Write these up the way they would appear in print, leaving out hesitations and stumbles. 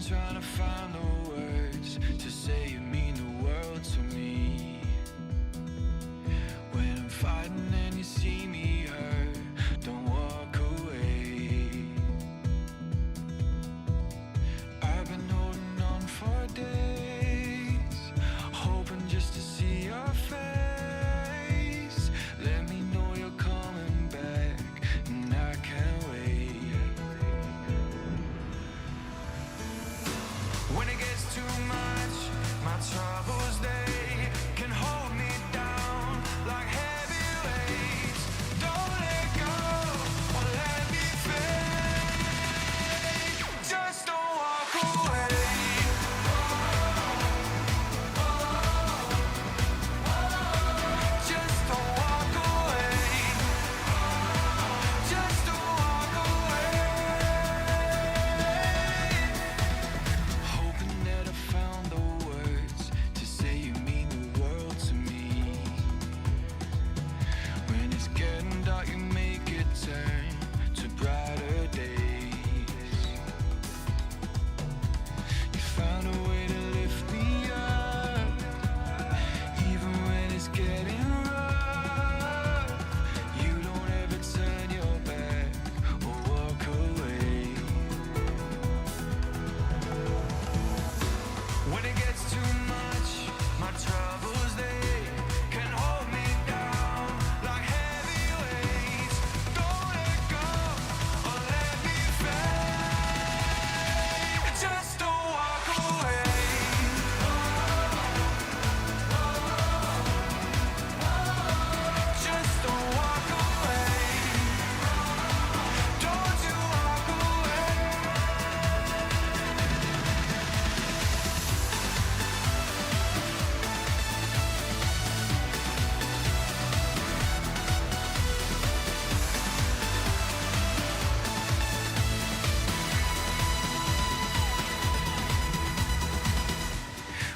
trying to find the words to say you mean the world to me. When I'm fighting and you see me hurt, don't walk away. I've been holding on for days, hoping just to see your face. Let me know you're coming back, and I can't wait. When it gets too much, my troubles, they can hold me down like heavy weights. Don't let go or let me fade. Just don't walk away. Just don't walk away. Just don't walk away. Hoping that I found the words to say you mean the world to me. When it's getting dark, you make it turn to brighter days. You found a way to lift me up, even when it's getting rough. You don't ever turn your back or walk away. When it gets too much, my troubles, they can hold me down like heavy weights. Don't let go or let me fade. Just don't walk away. Just don't walk away. Don't you walk away.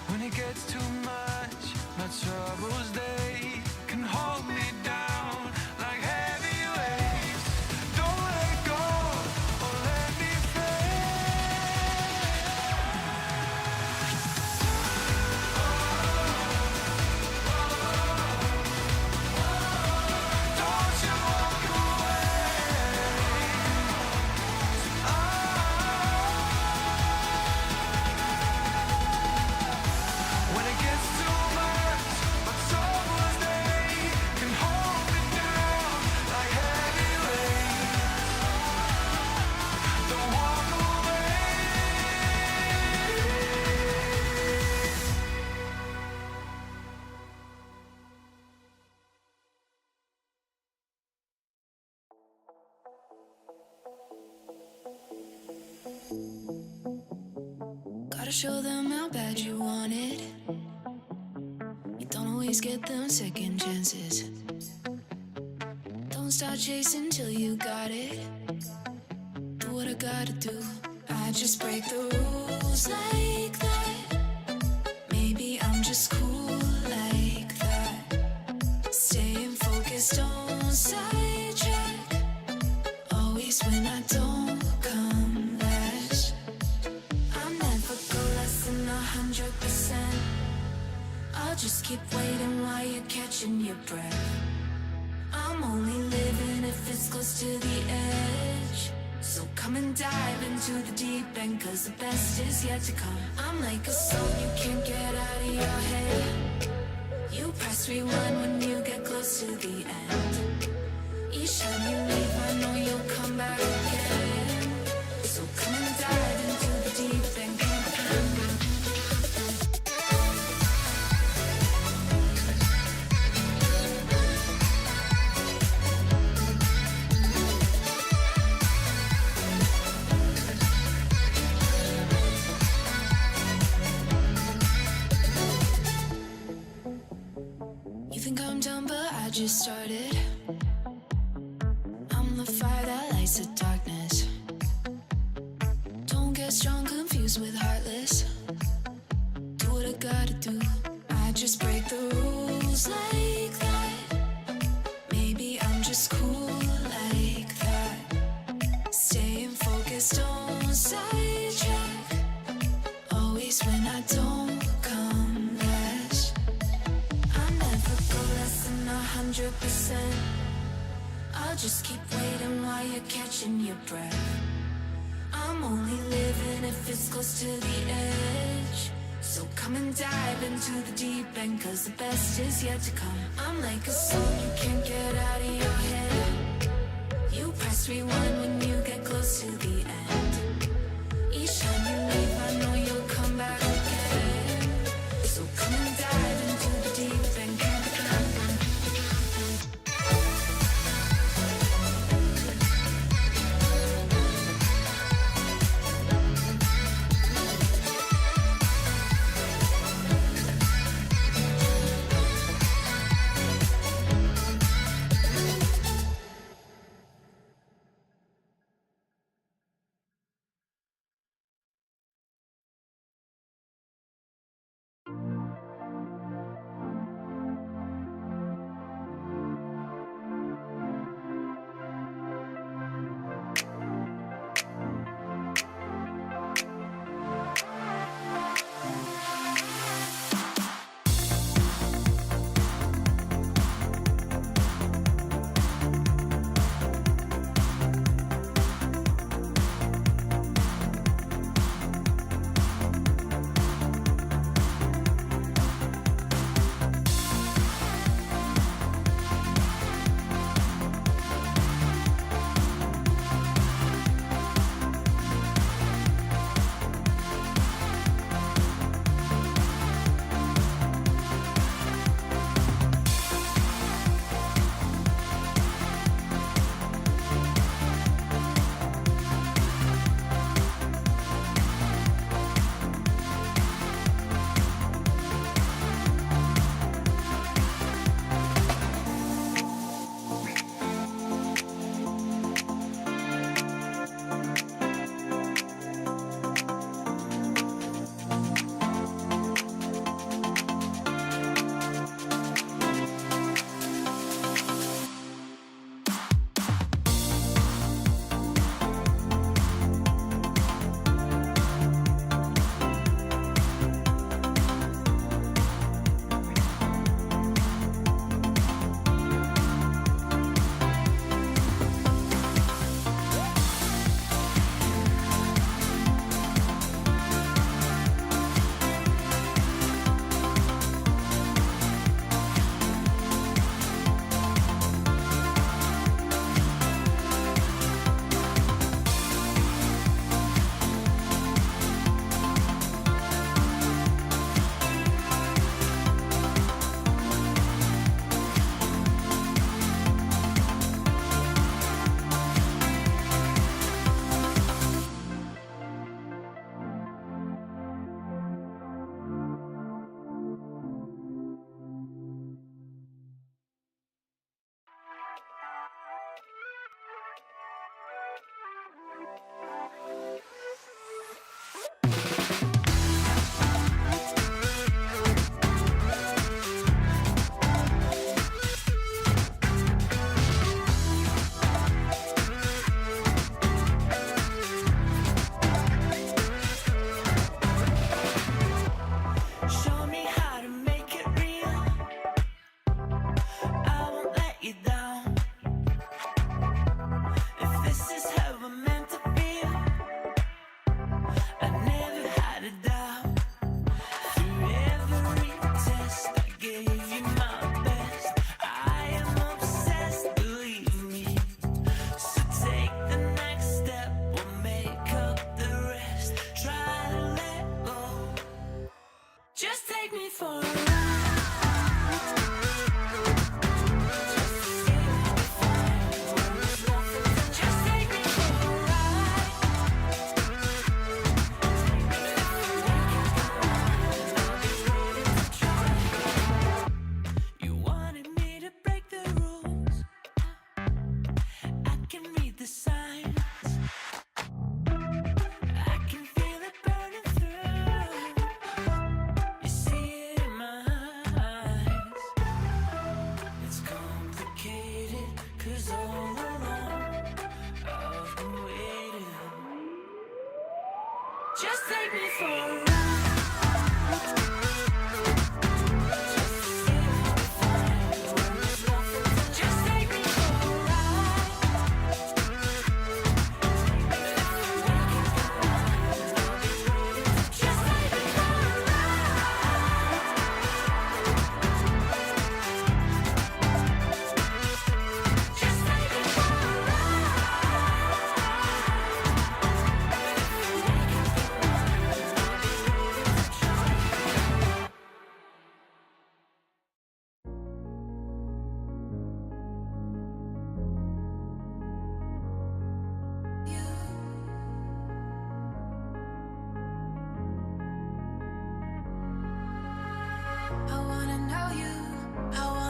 When it gets too much, my troubles, they can hold me down like heavy weights. Don't let go or let me fade. Don't you walk away. When it gets too much, my troubles, they can hold me down like heavy weights. Don't walk away. Gotta show them how bad you want it. You don't always get them second chances. Don't start chasing till you got it. Do what I gotta do. I just break the rules like that. Maybe I'm just cool like that. Staying focused, don't sidetrack. Always when I don't come last. I'll never go less than 100%. I'll just keep waiting while you're catching your breath. I'm only living if it's close to the edge. So come and dive into the deep end, 'cause the best is yet to come. I'm like a song you can't get out of your head. You press rewind when you get close to the end. Each time you leave, I know you'll come back again. So come and dive into the deep end. You think I'm done, but I just started. I'm the fire that lights the darkness. Don't get strong, confused with heartless. Do what I gotta do. I just break the rules like that. Maybe I'm just cool like that. Staying focused, don't sidetrack. your breath. I'm only living if it's close to the edge. So come and dive into the deep end, cause the best is yet to come. I'm like a song you can't get out of your head. You press rewind when you get close to the end. Each time you leave, I know you'll come back again. So come and dive into the deep end. Just take me for a ride. Just take me for a ride.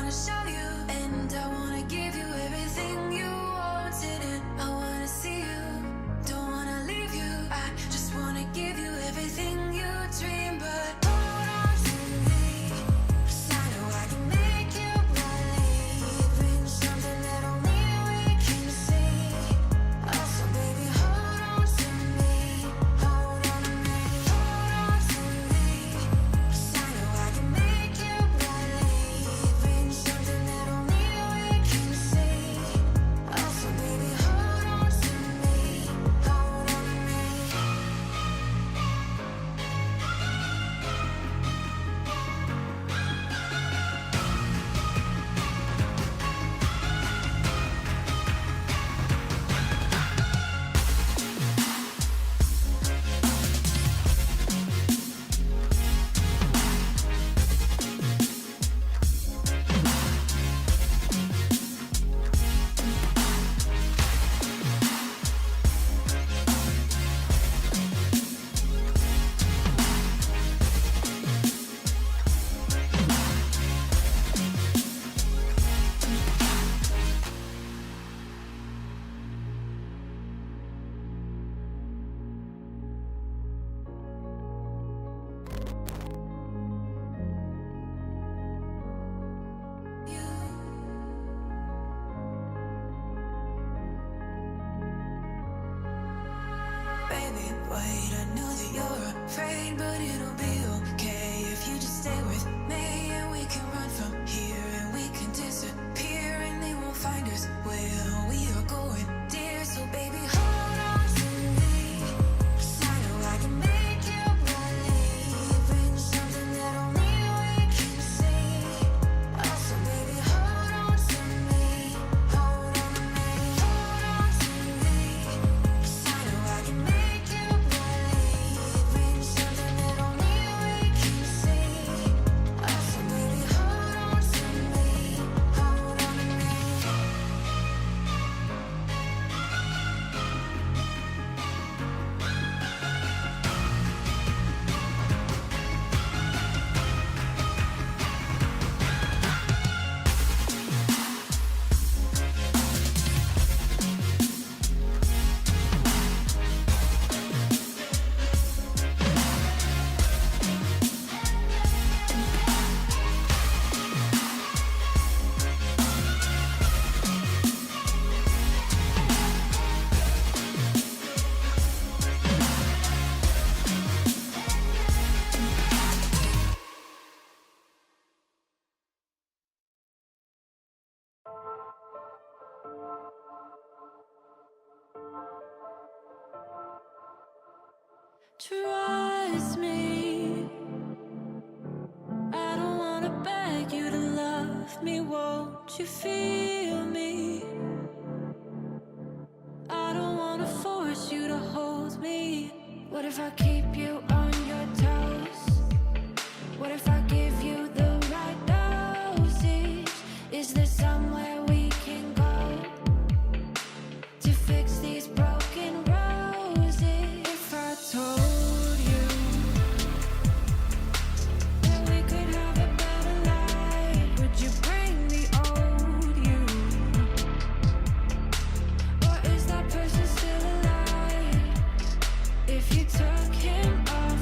wanna show you, and I wanna give you everything you wanted, and I wanna see you, don't wanna leave you. I just wanna give you everything you dream, but hold on to me, 'cause I know I can make you believe in something that only we can see. Also, baby, hold on to me, hold on to me, hold on to me, 'cause I know I can make you believe in something that only we can see. Also, baby, hold on to me, hold on to me. Baby, wait, I know that you're afraid, but it'll be okay if you just stay with me, and we can run from here, and we can disappear, and they won't find us where we are going, dear. So baby, hold on to me, 'cause I know I can make you believe in something that only we can see. Also, baby, hold on to me, hold on to me, hold on to me, 'cause I know I can make you believe in something that only we can see. Also, baby, hold on to me, hold on to me. Trust me, I don't wanna beg you to love me, won't you feel me? I don't wanna force you to hold me. What if I keep you on your toes? What if I give you the right dosage? Is there somewhere we can go to fix these broken roses? If I told you that we could have a better life, would you bring the old you? Or is that person still alive? If you took him off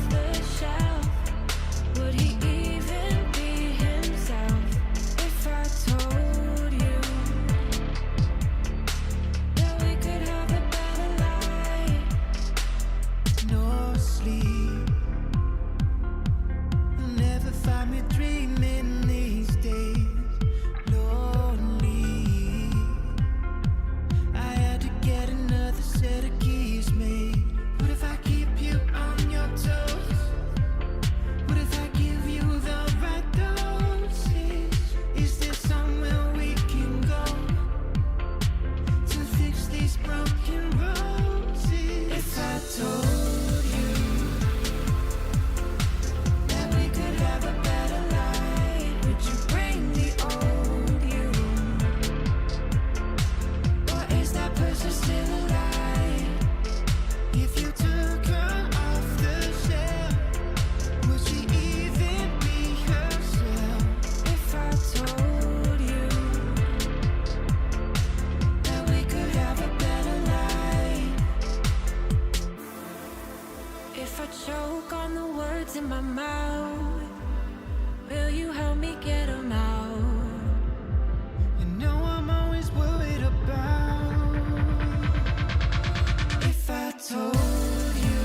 choke on the words in my mouth. Will you help me get them out? You know I'm always worried about If I told you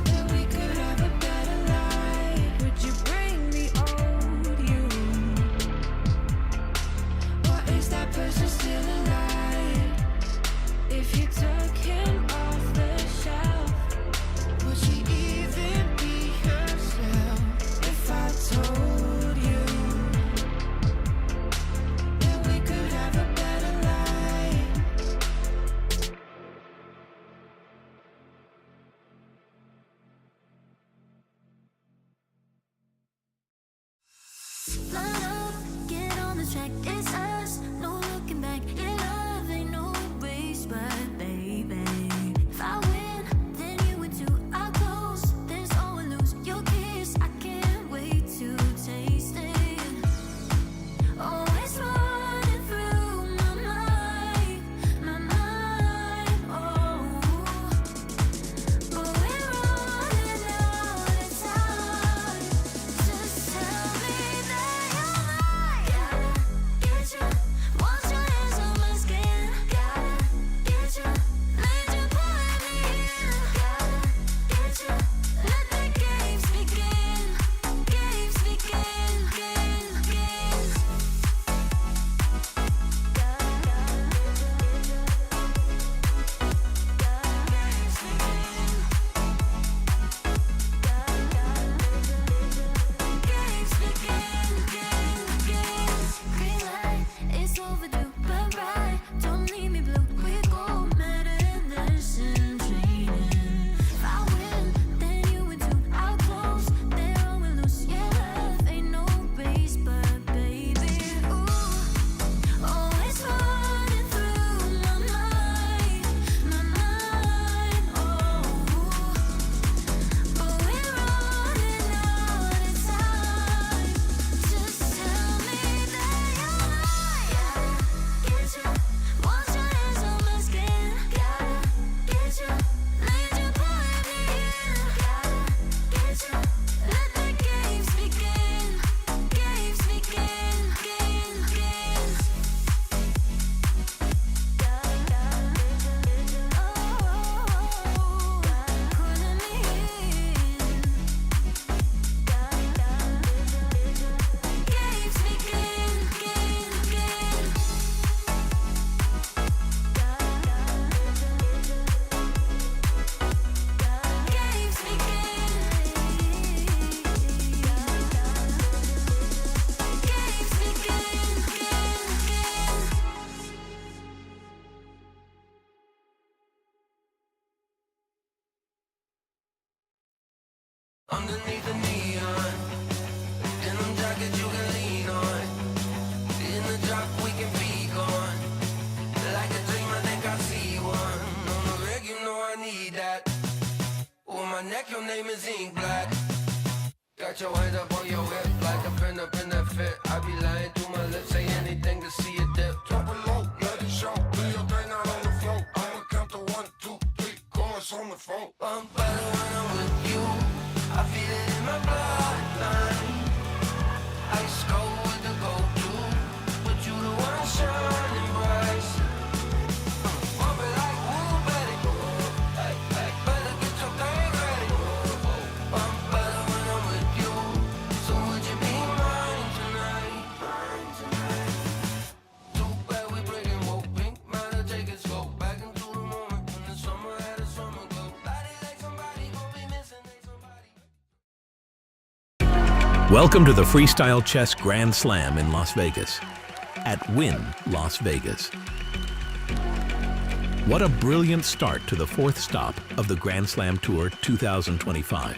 that we could have a better life, would you bring the old you? Or is that person still alive? If you took him off the shelf, would she even be herself? If I told you that we could have a better life. Line up, get on the track, it's us, no looking back. Your love ain't no race, but baby, if I win, then you win too. I close, there's always lose. Your kiss, I can't wait to taste it. Oh, it's running through my mind, oh. But we're running out of time. Just tell me that you're mine. Gotta get you, wash your hands on my skin. Gotta get you, need you pulling me in. Gotta get you, let the games begin. Games begin, Green light, it's overdue, but right, don't leave me blue. We go medicine training. If I win, then you win too. I'll close, there always lose. Yeah, love ain't no race, but baby, ooh, oh, it's running through my mind, oh. But we're running out of time. Just tell me that you're mine. Gotta get you, wash your hands on my skin. Gotta get you, need you pulling me in. Gotta get you, let the games begin. Games begin, pulling me in. Games begin, games underneath the neon. Denim jacket you can lean on. In the drop we can be gone. Like a dream, I think I see one. On the reg, you know I need that. On my neck, your name is ink black. Got your head up on your hip like a pin up in that fit. I be lying through my lips, say anything to see it dip. Drop it low, let it show. Do your thing out on the floor. I'ma count to 1, 2, 3, chorus on the phone. I'm better when I'm with you. I feel it in my bloodline. Ice cold with the go-to, but you the one shining bright. Bump it like woo, Betty. Better get your thing ready. I'm better when I'm with you. So would you be mine tonight? Too bad we breaking woke pink. Matter take it slow. Back into the moment when the summer had a summer glow. Body like somebody gon' be missing. Ain't somebody. Welcome to the Freestyle Chess Grand Slam in Las Vegas at Wynn Las Vegas. What a brilliant start to the fourth stop of the Grand Slam Tour 2025.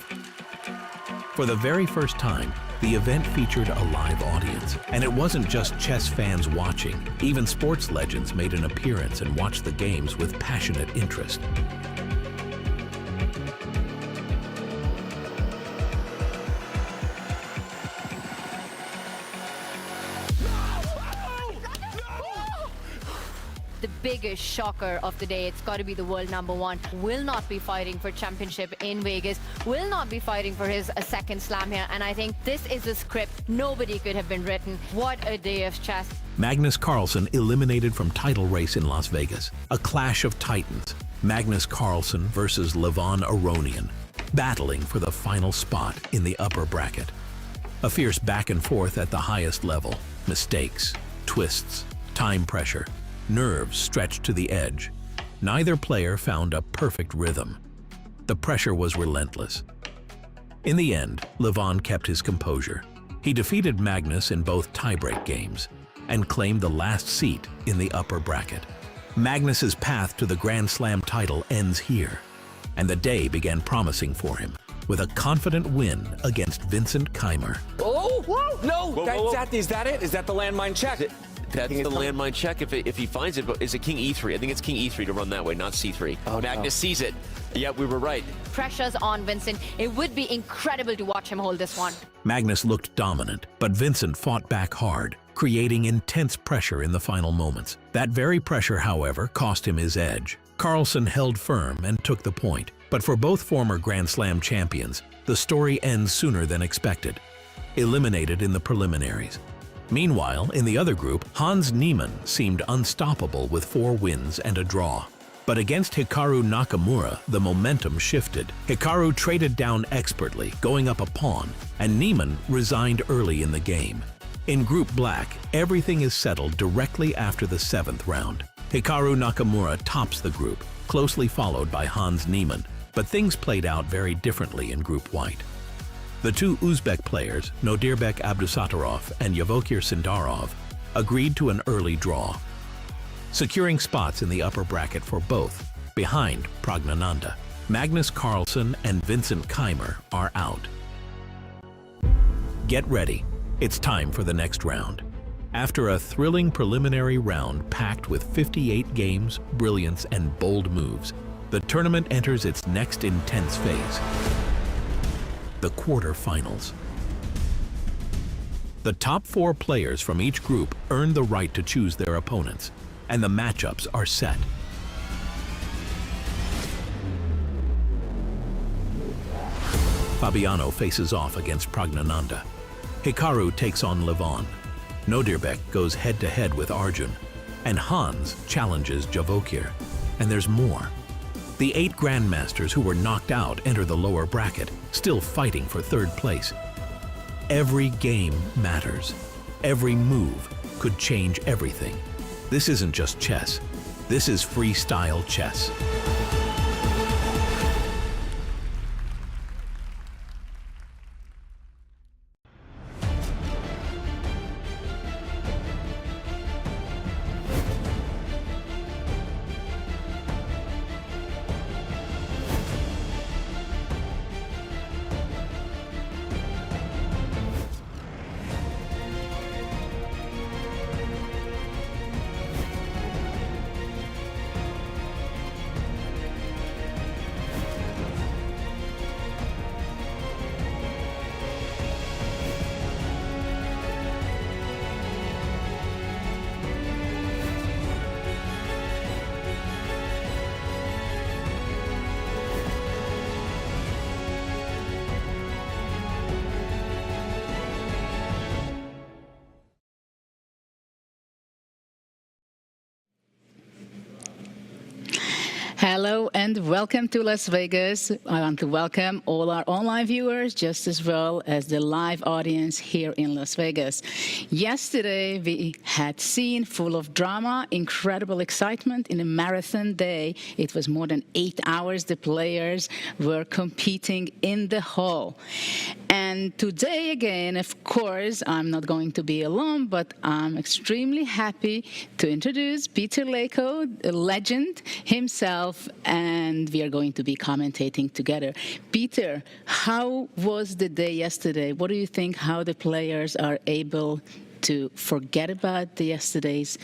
For the very first time, the event featured a live audience, and it wasn't just chess fans watching. Even sports legends made an appearance and watched the games with passionate interest. The biggest shocker of the day. It's got to be the world #1. Will not be fighting for championship in Vegas. Will not be fighting for his second slam here. And I think this is a script nobody could have been written. What a day of chess. Magnus Carlsen eliminated from title race in Las Vegas. A clash of titans. Magnus Carlsen versus Levon Aronian, battling for the final spot in the upper bracket. A fierce back and forth at the highest level. Mistakes, twists, time pressure, nerves stretched to the edge. Neither player found a perfect rhythm. The pressure was relentless. In the end, Levon kept his composure. He defeated Magnus in both tiebreak games and claimed the last seat in the upper bracket. Magnus's path to the Grand Slam title ends here, and the day began promising for him with a confident win against Vincent Keimer. Oh, whoa. No, Whoa. is that it? Is that the landmine check? That's the landmine check if he finds it, but is it King E3? I think it's King E3 to run that way, not C3. Oh, Magnus sees it. Yeah, we were right. Pressure's on Vincent. It would be incredible to watch him hold this one. Magnus looked dominant, but Vincent fought back hard, creating intense pressure in the final moments. That very pressure, however, cost him his edge. Carlsen held firm and took the point, but for both former Grand Slam champions, the story ends sooner than expected, eliminated in the preliminaries. Meanwhile, in the other group, Hans Niemann seemed unstoppable with 4 wins and a draw. But against Hikaru Nakamura, the momentum shifted. Hikaru traded down expertly, going up a pawn, and Niemann resigned early in the game. In Group Black, everything is settled directly after the 7th round. Hikaru Nakamura tops the group, closely followed by Hans Niemann, but things played out very differently in Group White. The 2 Uzbek players, Nodirbek Abdusattorov and Yevokir Sindarov, agreed to an early draw, securing spots in the upper bracket for both, behind Pragnananda. Magnus Carlsen and Vincent Keimer are out. Get ready. It's time for the next round. After a thrilling preliminary round packed with 58 games, brilliance, and bold moves, the tournament enters its next intense phase, the quarterfinals. The top 4 players from each group earn the right to choose their opponents, and the matchups are set. Fabiano faces off against Pragnananda. Hikaru takes on Levon. Nodirbek goes head-to-head with Arjun, and Hans challenges Javokir. And there's more. The 8 grandmasters who were knocked out enter the lower bracket, still fighting for 3rd place. Every game matters. Every move could change everything. This isn't just chess. This is freestyle chess. Hello and welcome to Las Vegas. I want to welcome all our online viewers just as well as the live audience here in Las Vegas. Yesterday we had scene full of drama, incredible excitement in a marathon day. It was more than 8 hours the players were competing in the hall. And today again, of course, I'm not going to be alone, but I'm extremely happy to introduce Peter Leko, a legend himself, and we are going to be commentating together. Peter, how was the day yesterday? What do you think how the players are able to forget about yesterday's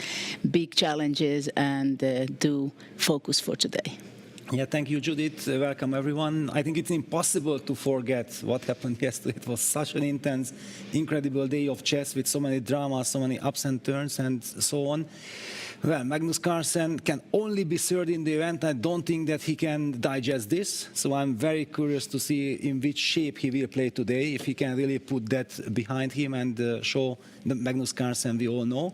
big challenges and do focus for today? Yeah, thank you, Judith. Welcome, everyone. I think it's impossible to forget what happened yesterday. It was such an intense, incredible day of chess with so many dramas, so many ups and turns, and so on. Well, Magnus Carlsen can only be third in the event. I don't think that he can digest this. So I'm very curious to see in which shape he will play today, if he can really put that behind him and show the Magnus Carlsen we all know.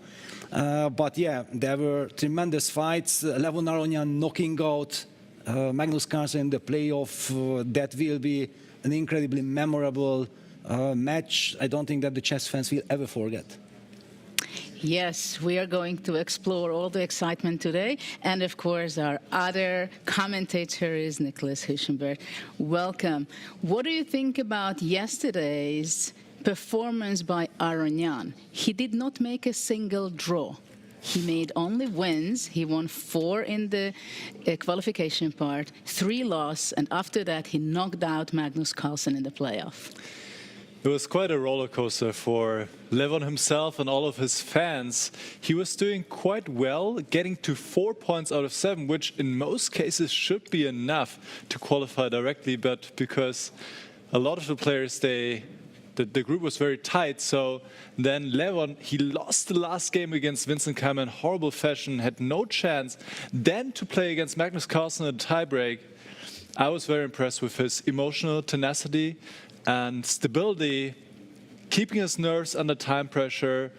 But yeah, there were tremendous fights. Levon Aronian knocking out Magnus Carlsen in the playoff. That will be an incredibly memorable match. I don't think that the chess fans will ever forget. Yes, we are going to explore all the excitement today. And of course, our other commentator is Nicholas Huschenberg. Welcome. What do you think about yesterday's performance by Aronian? He did not make a single draw. He made only wins. He won 4 in the qualification part, 3 loss, and after that he knocked out Magnus Carlsen in the playoff. It was quite a roller coaster for Levon himself and all of his fans. He was doing quite well, getting to 4 points out of 7, which in most cases should be enough to qualify directly, but because a lot of the players, the group was very tight, so then Levon, he lost the last game against Vincent Keimer in horrible fashion, had no chance. Then to play against Magnus Carlsen in a tiebreak, I was very impressed with his emotional tenacity and stability, keeping his nerves under time pressure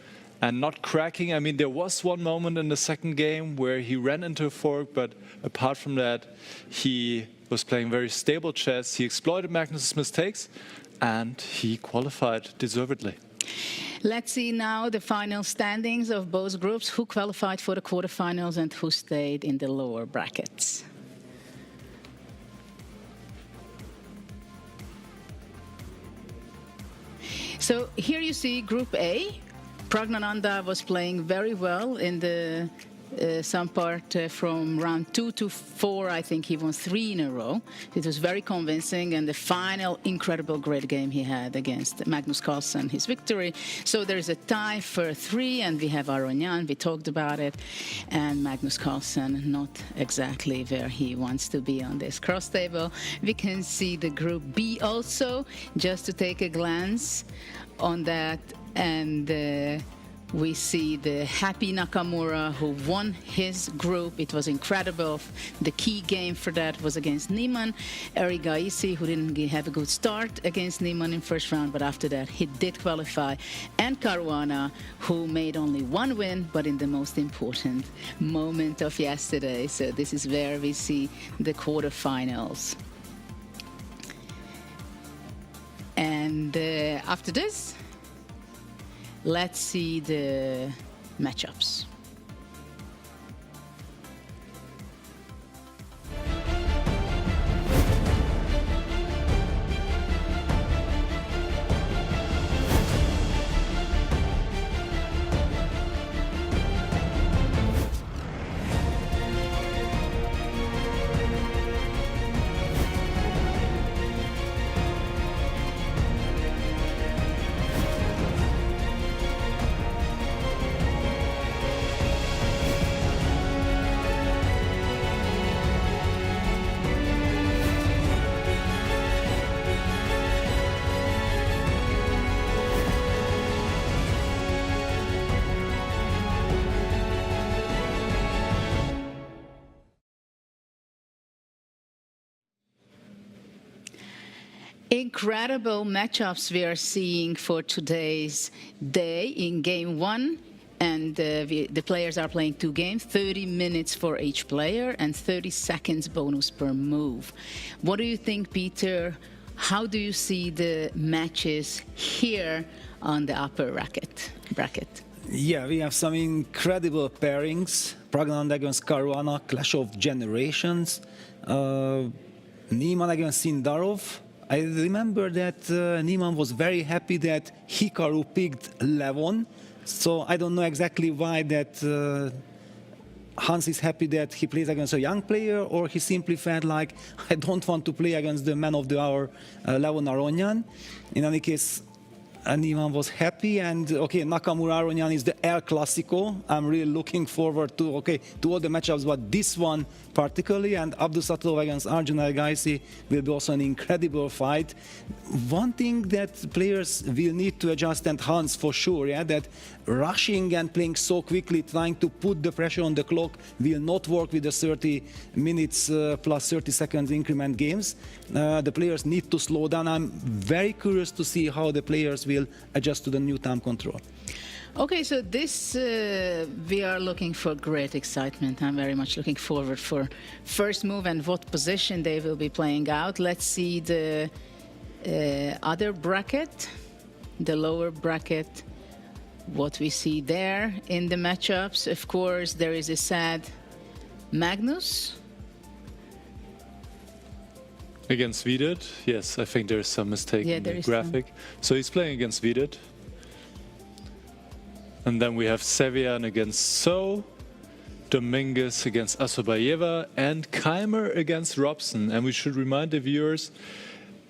and not cracking. I mean, there was one moment in the second game where he ran into a fork, but apart from that, he was playing very stable chess. He exploited Magnus' mistakes, and he qualified deservedly. Let's see now the final standings of both groups, who qualified for the quarterfinals and who stayed in the lower brackets. So here you see Group A. Praggnanandhaa was playing very well in the some part from round 2 to 4. I think he won 3 in a row. It was very convincing, and the final incredible great game he had against Magnus Carlsen, his victory. So there's a tie for 3, and we have Aronian, we talked about it, and Magnus Carlsen not exactly where he wants to be on this cross table. We can see the Group B also, just to take a glance on that, and we see the happy Nakamura who won his group. It was incredible. The key game for that was against Niemann. Eric Gaisi, who didn't have a good start against Niemann in first round, but after that he did qualify. And Caruana, who made only 1 win, but in the most important moment of yesterday. So this is where we see the quarterfinals. And after this, let's see the matchups. Incredible matchups we are seeing for today's day in Game 1. And the players are playing 2 games, 30 minutes for each player and 30 seconds bonus per move. What do you think, Peter? How do you see the matches here on the upper bracket? Yeah, we have some incredible pairings. Praggnanandhaa against Caruana, clash of generations. Niemann against Sindarov. I remember that Niemann was very happy that Hikaru picked Levon. So I don't know exactly why that Hans is happy that he plays against a young player, or he simply felt like, I don't want to play against the man of the hour, Levon Aronian. In any case, Anyone was happy, and okay, Nakamura Aronian is the El Clasico. I'm really looking forward to all the matchups, but this one particularly, and Abdusatov against Arjun Elgaisi will be also an incredible fight. One thing that players will need to adjust, and Hans for sure, that rushing and playing so quickly, trying to put the pressure on the clock will not work with the 30 minutes plus 30 seconds increment games. The players need to slow down. I'm very curious to see how the players will adjust to the new time control. Okay, so this, we are looking for great excitement. I'm very much looking forward for first move and what position they will be playing out. Let's see the other bracket, the lower bracket, what we see there in the matchups. Of course, there is a sad Magnus. Against Vidit, yes, I think there's some mistake in the graphic. So he's playing against Vidit. And then we have Sevian against So, Dominguez against Asobayeva, and Keimer against Robson. And we should remind the viewers,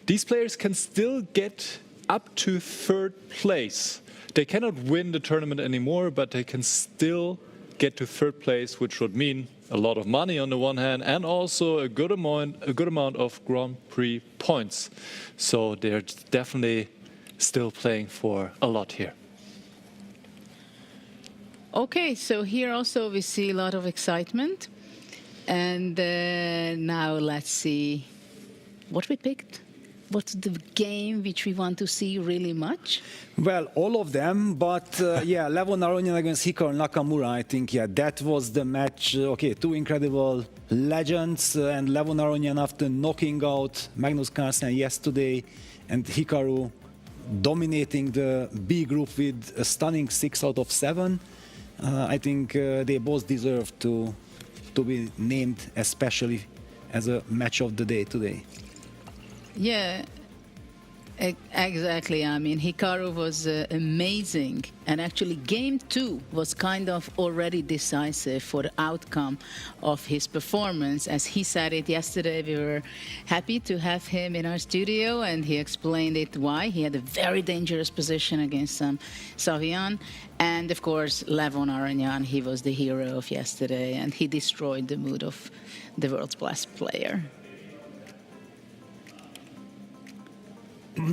these players can still get up to third place. They cannot win the tournament anymore, but they can still get to third place, which would mean a lot of money on the one hand, and also a good amount of Grand Prix points. So they're definitely still playing for a lot here. Okay, so here also we see a lot of excitement. And now let's see what we picked. What's the game which we want to see really much? Well, all of them, but Levon Aronian against Hikaru Nakamura, I think, that was the match. Okay, two incredible legends, and Levon Aronian, after knocking out Magnus Carlsen yesterday, and Hikaru dominating the B group with a stunning 6 out of 7. I think they both deserve to be named, especially as a match of the day today. Yeah, exactly. I mean, Hikaru was amazing. And actually, game 2 was kind of already decisive for the outcome of his performance. As he said it yesterday, we were happy to have him in our studio, and he explained it why. He had a very dangerous position against Savian. And of course, Levon Aronian, he was the hero of yesterday, and he destroyed the mood of the world's best player.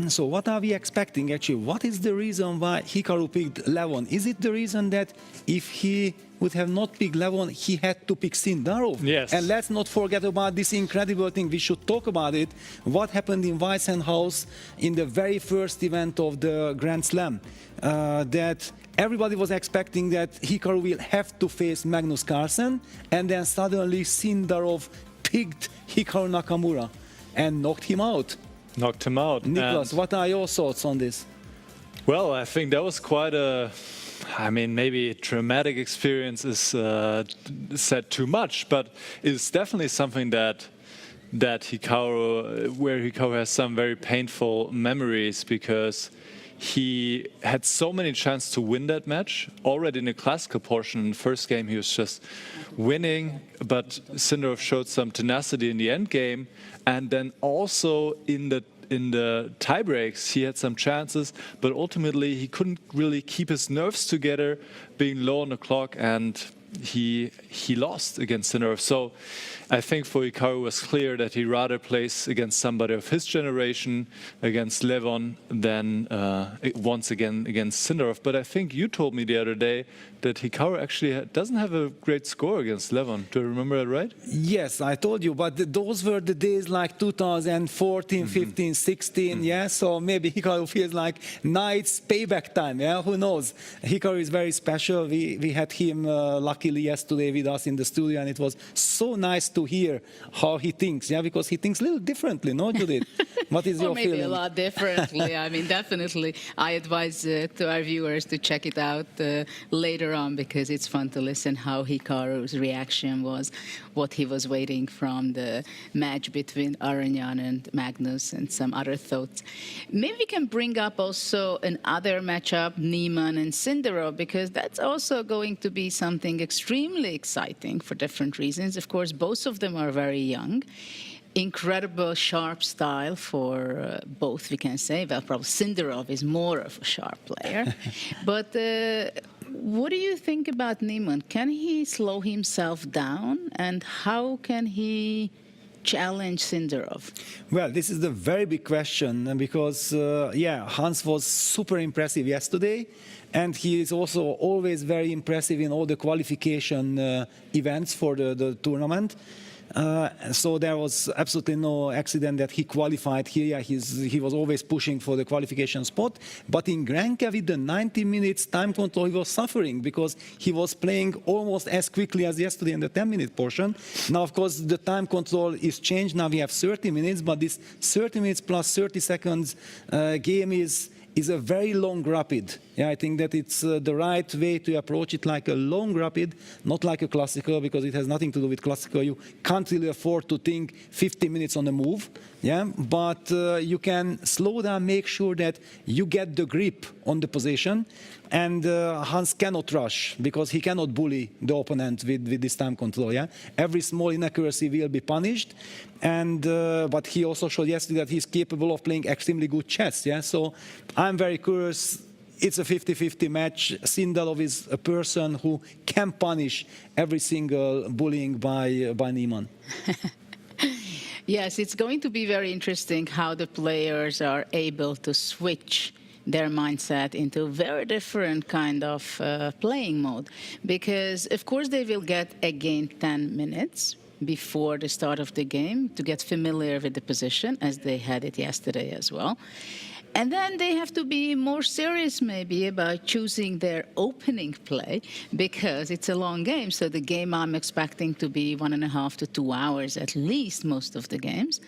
So what are we expecting actually? What is the reason why Hikaru picked Levon? Is it the reason that if he would have not picked Levon, he had to pick Sindarov? Yes. And let's not forget about this incredible thing. We should talk about it. What happened in Weissenhaus in the very first event of the Grand Slam? That everybody was expecting that Hikaru will have to face Magnus Carlsen, and then suddenly Sindarov picked Hikaru Nakamura and knocked him out. Knocked him out. Niklas, what are your thoughts on this? Well, I think that was quite a, maybe traumatic experience is said too much, but it's definitely something that Hikaru has some very painful memories, because he had so many chances to win that match. Already in the classical portion, in the first game, he was just winning, but Sindarov showed some tenacity in the end game. And then also in the tiebreaks, he had some chances, but ultimately he couldn't really keep his nerves together, being low on the clock, and he lost against Sindarov. So I think for Hikaru it was clear that he rather plays against somebody of his generation, against Levon, than once again against Sindarov. But I think you told me the other day that Hikaru actually doesn't have a great score against Levon. Do I remember that right? Yes, I told you, but those were the days like 2014, 15, 16, so maybe Hikaru feels like night's payback time, who knows? Hikaru is very special. We had him luckily yesterday with us in the studio, and it was so nice to hear how he thinks, because he thinks a little differently, no, Judith? What is your feeling? Maybe a lot differently. I mean, definitely. I advise to our viewers to check it out later on, because it's fun to listen how Hikaru's reaction was, what he was waiting from the match between Aronian and Magnus, and some other thoughts. Maybe we can bring up also another matchup, Niemann and Sindarov, because that's also going to be something extremely exciting for different reasons. Of course, both of them are very young. incredible sharp style for both, we can say. Well, probably Sindarov is more of a sharp player. But what do you think about Niemann? Can he slow himself down? And how can he challenge Sindarov? Well, this is the very big question because, Hans was super impressive yesterday, and he is also always very impressive in all the qualification events for the tournament. So there was absolutely no accident that he qualified here. Yeah, he was always pushing for the qualification spot. But in Granca, with the 90 minutes time control, he was suffering because he was playing almost as quickly as yesterday in the 10-minute portion. Now, of course, the time control is changed. Now we have 30 minutes, but this 30 minutes plus 30 seconds game is a very long rapid. Yeah, I think that it's the right way to approach it, like a long rapid, not like a classical, because it has nothing to do with classical. You can't really afford to think 50 minutes on the move. Yeah, but you can slow down, make sure that you get the grip on the position, and Hans cannot rush because he cannot bully the opponent with this time control. Yeah, every small inaccuracy will be punished, and but he also showed yesterday that he's capable of playing extremely good chess. Yeah, so I'm very curious. It's a 50-50 match. Sindarov is a person who can punish every single bullying by Niemann. Yes, it's going to be very interesting how the players are able to switch their mindset into a very different kind of playing mode. Because, of course, they will get again 10 minutes before the start of the game to get familiar with the position, as they had it yesterday as well. And then they have to be more serious maybe about choosing their opening play because it's a long game. So the game I'm expecting to be 1.5 to 2 hours at least most of the games.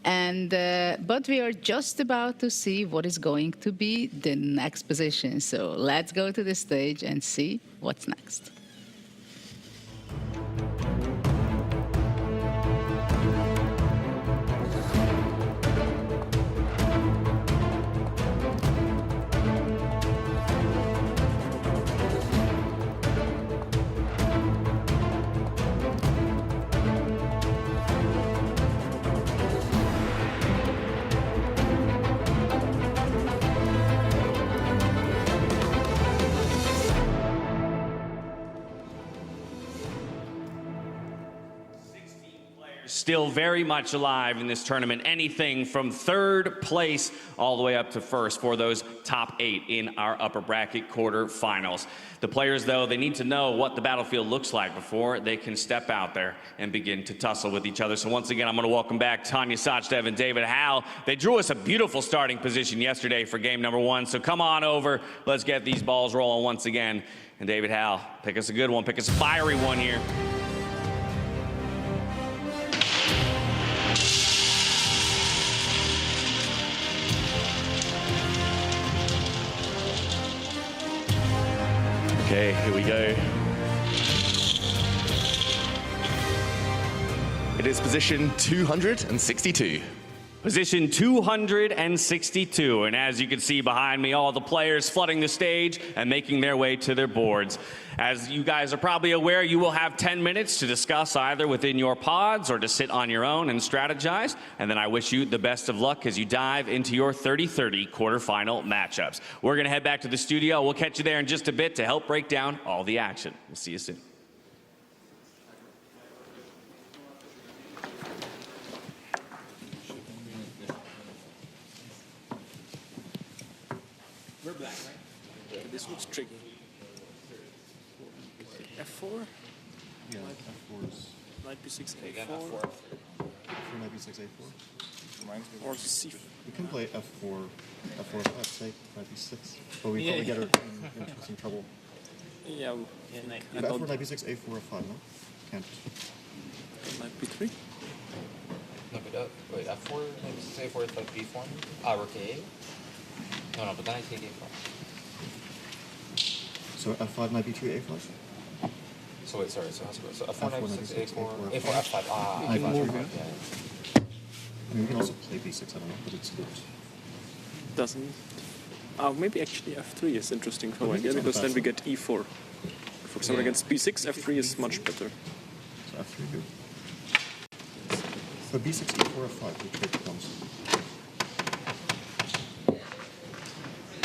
And but we are just about to see what is going to be the next position. So let's go to the stage and see what's next. Still very much alive in this tournament. Anything from third place all the way up to first for those top 8 in our upper bracket quarterfinals. The players, though, they need to know what the battlefield looks like before they can step out there and begin to tussle with each other. So once again, I'm going to welcome back Tanya Sachdev and David Howe. They drew us a beautiful starting position yesterday for game number 1. So come on over. Let's get these balls rolling once again. And David Howe, pick us a good one. Pick us a fiery one here. Okay, here we go. It is position 262. Position 262, and as you can see behind me, all the players flooding the stage and making their way to their boards. As you guys are probably aware, you will have 10 minutes to discuss either within your pods or to sit on your own and strategize. And then I wish you the best of luck as you dive into your 30-30 quarterfinal matchups. We're gonna head back to the studio. We'll catch you there in just a bit to help break down all the action. We'll see you soon. We're black, right? Okay, this looks tricky. F4? Yeah, F4 is... Knight b6, a4. F4, knight b6, a4. Or c4. We can play F4, F4, F5, take knight b6. But we probably get her into some trouble. Yeah, F4, knight b6, a4, f5, no? Can't. Knight b3? No, but wait, F4, knight b6, a4 is like b4? Rook a8? No, but then I take a5. So F5, knight b3, a5? So wait, sorry, so how's it go? So F4, knight b6, a4, a4, f5. I I mean, we can also play b6, I don't know, but it's good. Doesn't... maybe actually f3 is interesting for white, because then we get e4. For example, against b6, f3 is much better. So f3 good. So b6, e4, f5, which way comes?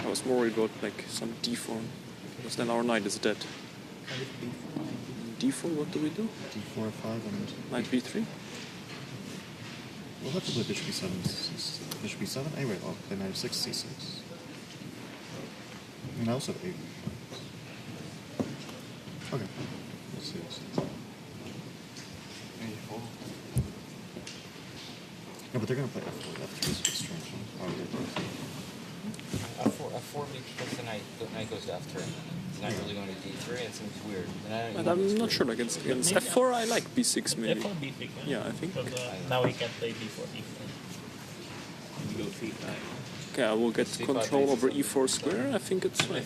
I was more worried about like some d4, because then our knight is dead. D4, what do we do? d4, f5, and Knight b3. we'll have to play bishop b7. Bishop b7. Anyway, I'll play knight f6, c6. And I also have a. Okay. Let's see. No, but they're gonna play f4. F3 is just strange. Why would they play F4 because the knight goes to f3. It's not really going to d3, and it seems weird. But I'm not sure, like against f4 I like b6 maybe. F4, b6. Yeah, I think. Now he can play b4, e4. We go c5. Okay, I will get control over e4 square. I think it's fine.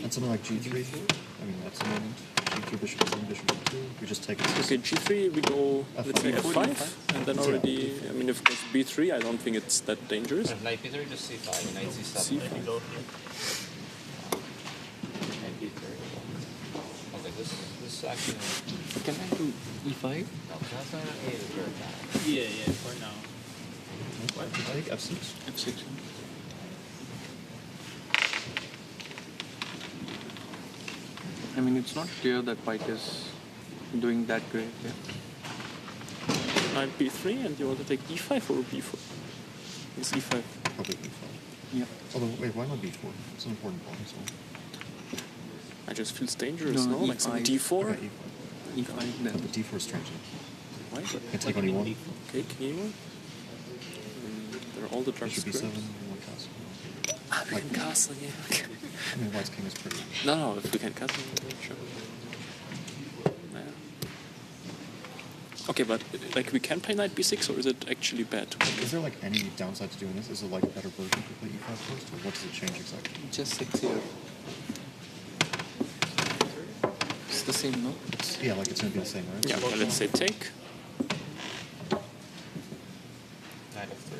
And something like g3. I mean, that's the moment. g3, bishop b7, bishop b2. We just take it. Okay, g3 we go, let's say f5, and then already, I mean, if it goes b3, I don't think it's that dangerous. Knight b3, just c5, knight c7. C5. Knight b3. Okay, this actually... Can I do e5? No, that's not an 8 is very bad. Yeah, for now. I think f6. F6. I mean, it's not clear that white is doing that great. Yeah. Knight b3, and you want to take e5 or b4? It's e5. Probably e5. Yeah. Although, wait, why not b4? It's an important point as well. I just feels dangerous, no? Like some E5. d4? Okay, e5. E5 then. But d4 is strange. Why? Can take on e1. Okay, king e1. There are all the dark Bishop b7, squares. one castle. Ah, we can castle, yeah. I mean, white's king is pretty. No, if we can castle, sure. Yeah. Okay, but like we can play knight b6, or is it actually bad? Is there like any downside to doing this? Is it like a better version to play e5 first, or what does it change exactly? Just 6 here. It's the same, no? Yeah, like it's going to be the same, right? Yeah, but let's say take. Knight f3.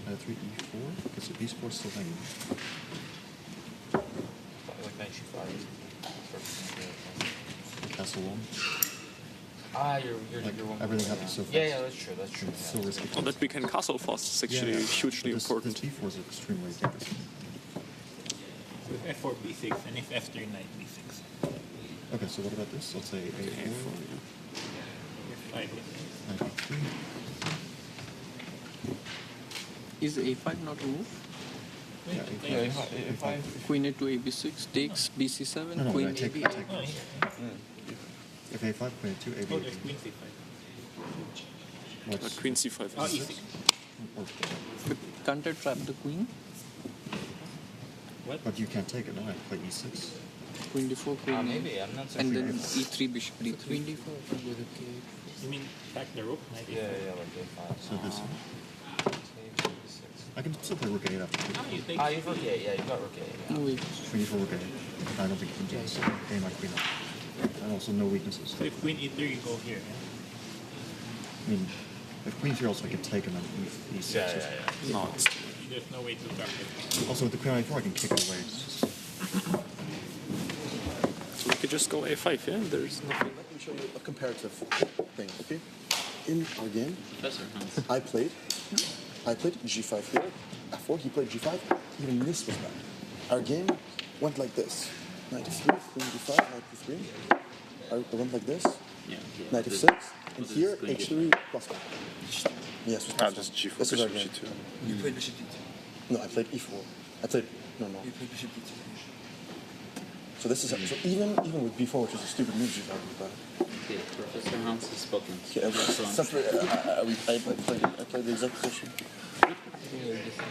Knight 3, e4, because the b4 is still hanging. Like knight g5. Castle 1. Ah, you're one. Everything happens so fast. Yeah, that's true. That's true. It's so risky. Oh, that we can castle fast is actually hugely important. This b4 is extremely dangerous. So if f4, b6, and if f3, knight b6. Okay, so what about this? Let's say a4. F5. Knight b3. Is a5 not a move? Yeah, a5. Queen a to ab6 takes bc7, No, queen take, ab. take. If a5, queen a2, ab8. Oh, there's queen c5. What's Queen c5 is e6. But can't I trap the queen? What? But you can't take it, no? I play e6. Queen d4, queen Maybe, I'm not so and sure. then e3, bishop d3. Queen d4 with a king. You mean back the rook? Knight Yeah, e4. yeah, like a5. So this I can still play rook a8 after Ah, you take you've rook a8, yeah, you've got rook a8. Yeah. No, wait. queen e4, rook a8. I don't think you can do this. Game my queen up. And also no weaknesses. So if queen e3, you go here. Yeah? I mean, if queen 3 also I can take and then e6. Yeah. No, it's There's no way to trap it. Also with the queen a4 I can kick it away. It's just... so we could just go a5, yeah? There's nothing. Let me show you a comparative thing, okay? In our game, I played g5 here, f4, he played g5, even this was bad. Our game went like this. Knight f3, queen d5, knight b3. I went like this, knight f6, and here h3 plus 1. Yes, plus one. Just g4, This is our bishop game. g2. You played bishop d2. No, I played e4. I played, no. You played bishop d2. So this is, so even with b4, which is a stupid move, g5 was bad. Okay, Professor Hans has spoken. Okay, I played the exact position.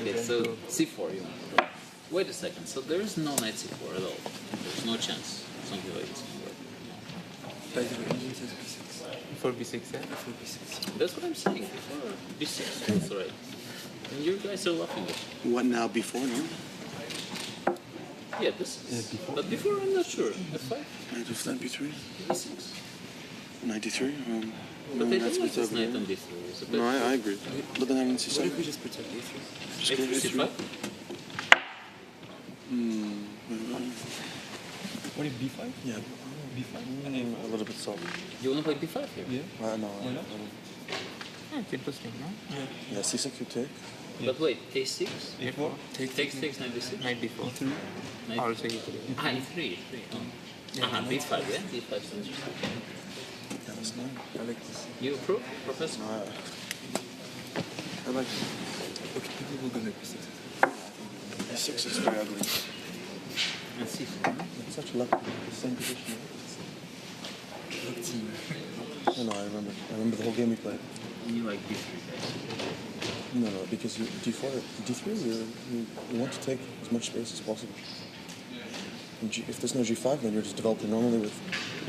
Okay, so c4 you want. Wait a second, so there is no knight c4 at all. There's no chance something like this can work. By the way, engine says b6. Before b6, yeah? Before b6. That's what I'm saying, before b6, that's right. And you guys are laughing at me. What now, before, no? Yeah, this is. before? But before I'm not sure. f5? Knight f9, b3. b6. Knight d3. But they don't like this knight on d3. It's a bit- No, I agree. But then I didn't see. What if we just protect d3? Just go c5? What if b5? Yeah. A little bit soft. You want to play b5 here? Yeah. No. It's interesting, no? Yeah, c6 you take. But wait, a6? A4. Takes, knight b6? Knight b4. Knight Also e3. e3. Oh. b5, yeah? b5 is interesting. That's nice. I like this. You approve, Professor? I like it. Okay, people will go like b6. b6 is very ugly. And c4. It's such luck. The same position. No, I remember. I remember the whole game we played. And you like b3? No, because you d4, d3, you want to take as much space as possible. And if there's no g5, then you're just developing normally with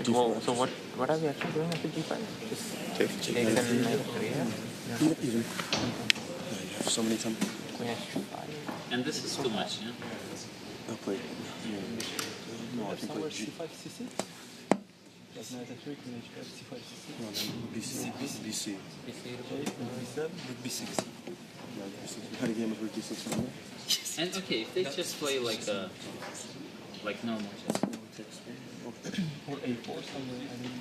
d4. So what are we actually doing after g5? Just take and knight 3, yeah? Even. Yeah, you have so many times. Queen h5. And this is too much, yeah? I'll play. No, I think play g. c5, c6? Knight f3, queen h5, c5, c6. No, then bc. b7 with b6. Yeah, b6. We had a game with b6, remember? And okay, if they just play like normal chess. Or a4 somewhere, I mean.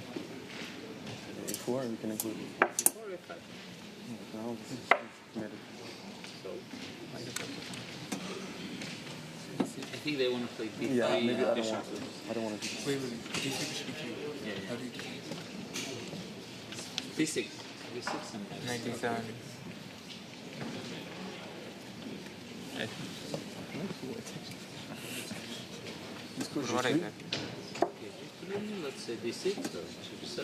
a4, we can include. Or a5. No, this is committed. So, I think they want to play b3. Yeah, maybe I bishop. don't want to do this. Wait, d6, b3. Yeah. How do you do b6. b6 sometimes. Knight d7. What is it? Let's say d6 or g7.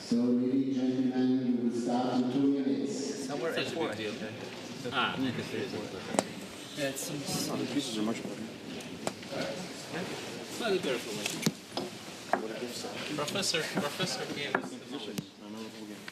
So, ladies and gentlemen, we will start in 2 minutes. Somewhere at 4. Knight f3 is important. Yeah, it seems... The pieces are much better. Slightly better for me. What a gift set. Professor gave us the knowledge. I know the whole game.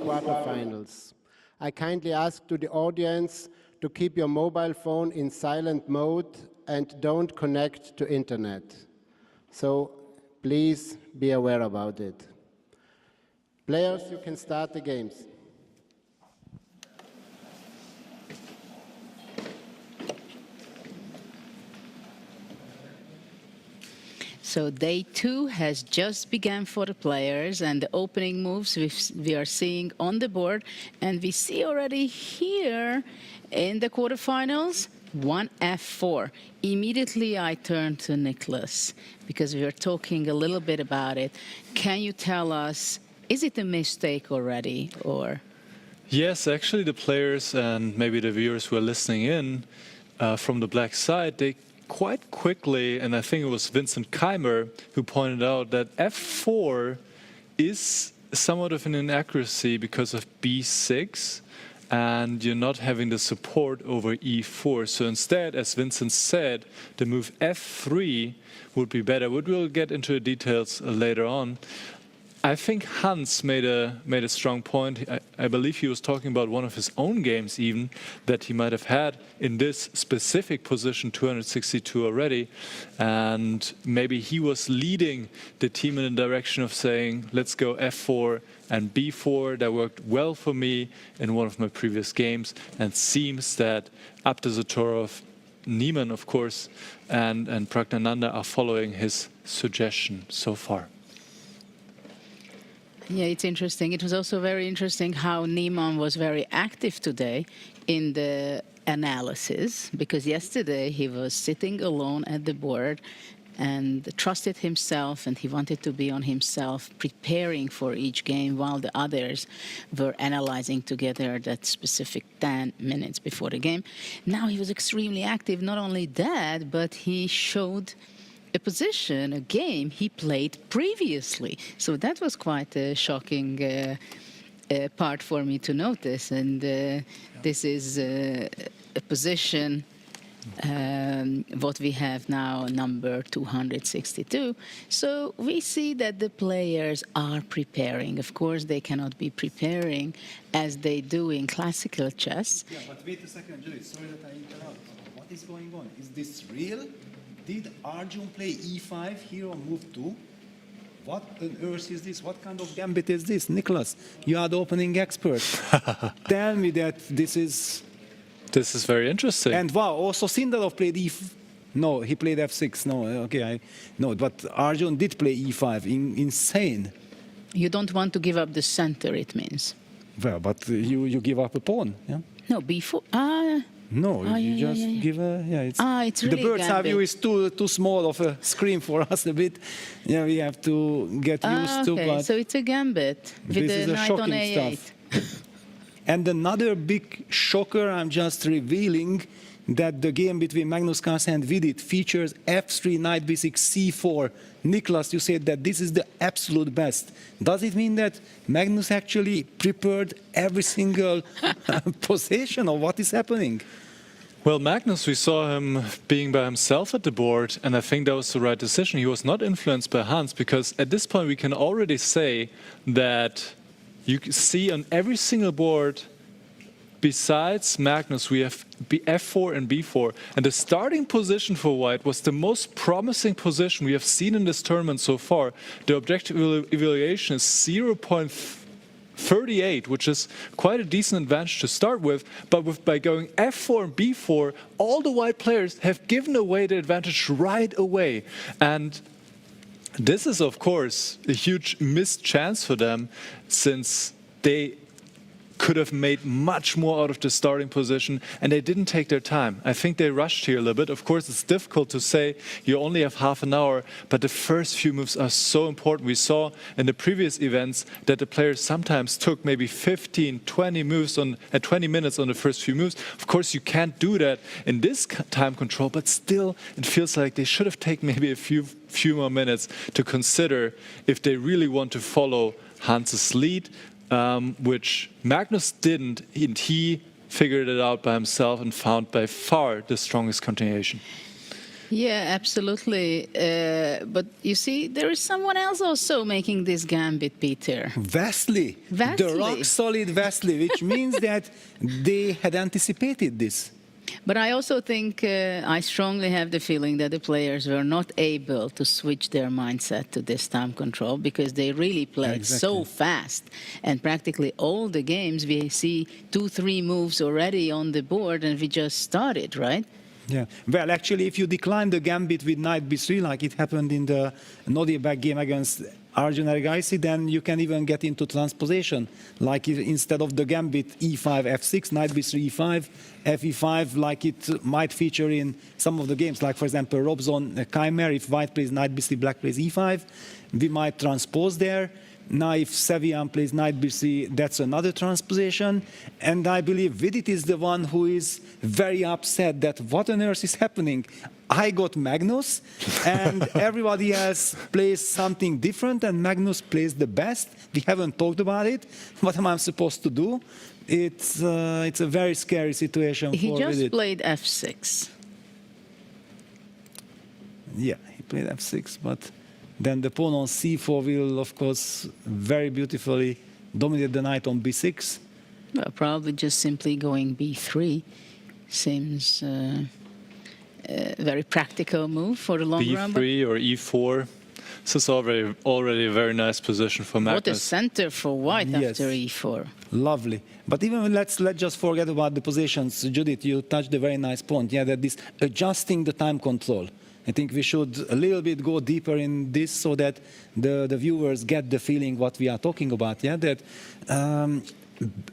Quarterfinals. I kindly ask to the audience to keep your mobile phone in silent mode and don't connect to internet. So please be aware about it. Players, you can start the games. So day 2 has just begun for the players, and the opening moves we are seeing on the board. And we see already here in the quarterfinals, 1 f4. Immediately I turn to Nicholas, because we were talking a little bit about it. Can you tell us, is it a mistake already, or? Yes, actually the players and maybe the viewers who are listening in from the black side, they quite quickly, and I think it was Vincent Keimer who pointed out that f4 is somewhat of an inaccuracy because of b6, and you're not having the support over e4. So instead, as Vincent said, the move f3 would be better. We'll get into the details later on. I think Hans made a strong point. I believe he was talking about one of his own games even, that he might have had in this specific position 262 already. And maybe he was leading the team in the direction of saying, let's go f4 and b4. That worked well for me in one of my previous games. And seems that Abdesattorov, Niemann, of course, and Pragnananda are following his suggestion so far. Yeah, it's interesting. It was also very interesting how Niemann was very active today in the analysis, because yesterday he was sitting alone at the board and trusted himself, and he wanted to be on himself, preparing for each game while the others were analyzing together that specific 10 minutes before the game. Now he was extremely active. Not only that, but he showed a position, a game he played previously. So that was quite a shocking part for me to notice. And this is a position, what we have now, number 262. So we see that the players are preparing. Of course, they cannot be preparing as they do in classical chess. Yeah, but wait a second, Julie. Sorry that I interrupt. What is going on? Is this real? Did Arjun play e5 here on move 2? What on earth is this? What kind of gambit is this? Nicholas, you are the opening expert. Tell me that this is... This is very interesting. And wow, also Sindarov played e5. No, he played f6. No, okay, no, but Arjun did play e5. Insane. You don't want to give up the center, it means. Well, but you give up a pawn, yeah? No, b4. No, you just give a... Yeah, it's really the bird's eye view is too small of a screen for us a bit. Yeah, we have to get used to. Okay, so it's a gambit with the knight on a8. Stuff. And another big shocker, I'm just revealing that the game between Magnus Carlsen and Vidit features f3, knight b6, c4. Niklas, you said that this is the absolute best. Does it mean that Magnus actually prepared every single position, or what is happening? Well, Magnus, we saw him being by himself at the board, and I think that was the right decision. He was not influenced by Hans, because at this point we can already say that you see on every single board, besides Magnus, we have f4 and b4. And the starting position for White was the most promising position we have seen in this tournament so far. The objective evaluation is 0.38, which is quite a decent advantage to start with. But by going f4 and b4, all the White players have given away the advantage right away. And this is, of course, a huge missed chance for them, since they could have made much more out of the starting position, and they didn't take their time. I think they rushed here a little bit. Of course, it's difficult to say. You only have half an hour, but the first few moves are so important. We saw in the previous events that the players sometimes took maybe 15, 20 moves on 20 minutes on the first few moves. Of course, you can't do that in this time control, but still, it feels like they should have taken maybe a few more minutes to consider if they really want to follow Hans's lead. Which Magnus didn't, and he figured it out by himself and found by far the strongest continuation. Yeah, absolutely. But you see, there is someone else also making this gambit, Peter. Vasily. The rock-solid Vasily, which means that they had anticipated this. But I also think, I strongly have the feeling that the players were not able to switch their mindset to this time control, because they really played so fast. And practically all the games, we see 2-3 moves already on the board, and we just started, right? Yeah. Well, actually, if you decline the gambit with knight b3, like it happened in the Nodiabek game against Arjun Ergaisi, then you can even get into transposition. Like instead of the gambit e5, f6, knight b3, e5, fe5, like it might feature in some of the games. Like, for example, Robson Chimera, if white plays knight b3, black plays e5, we might transpose there. Now if Sevian plays knight b3, that's another transposition. And I believe Vidit is the one who is very upset that what on earth is happening? I got Magnus, and everybody else plays something different, and Magnus plays the best. We haven't talked about it. What am I supposed to do? It's a very scary situation for Vidit. He just played f6. Yeah, he played f6, but then the pawn on c4 will, of course, very beautifully dominate the knight on b6. Well, probably just simply going b3 seems a very practical move for the long run. b3 or e4. This is already a very nice position for Magnus. What a center for white Yes. after e4. Lovely. But even let's just forget about the positions. Judith, you touched a very nice point. Yeah, that this adjusting the time control. I think we should a little bit go deeper in this so that the viewers get the feeling what we are talking about. Yeah, that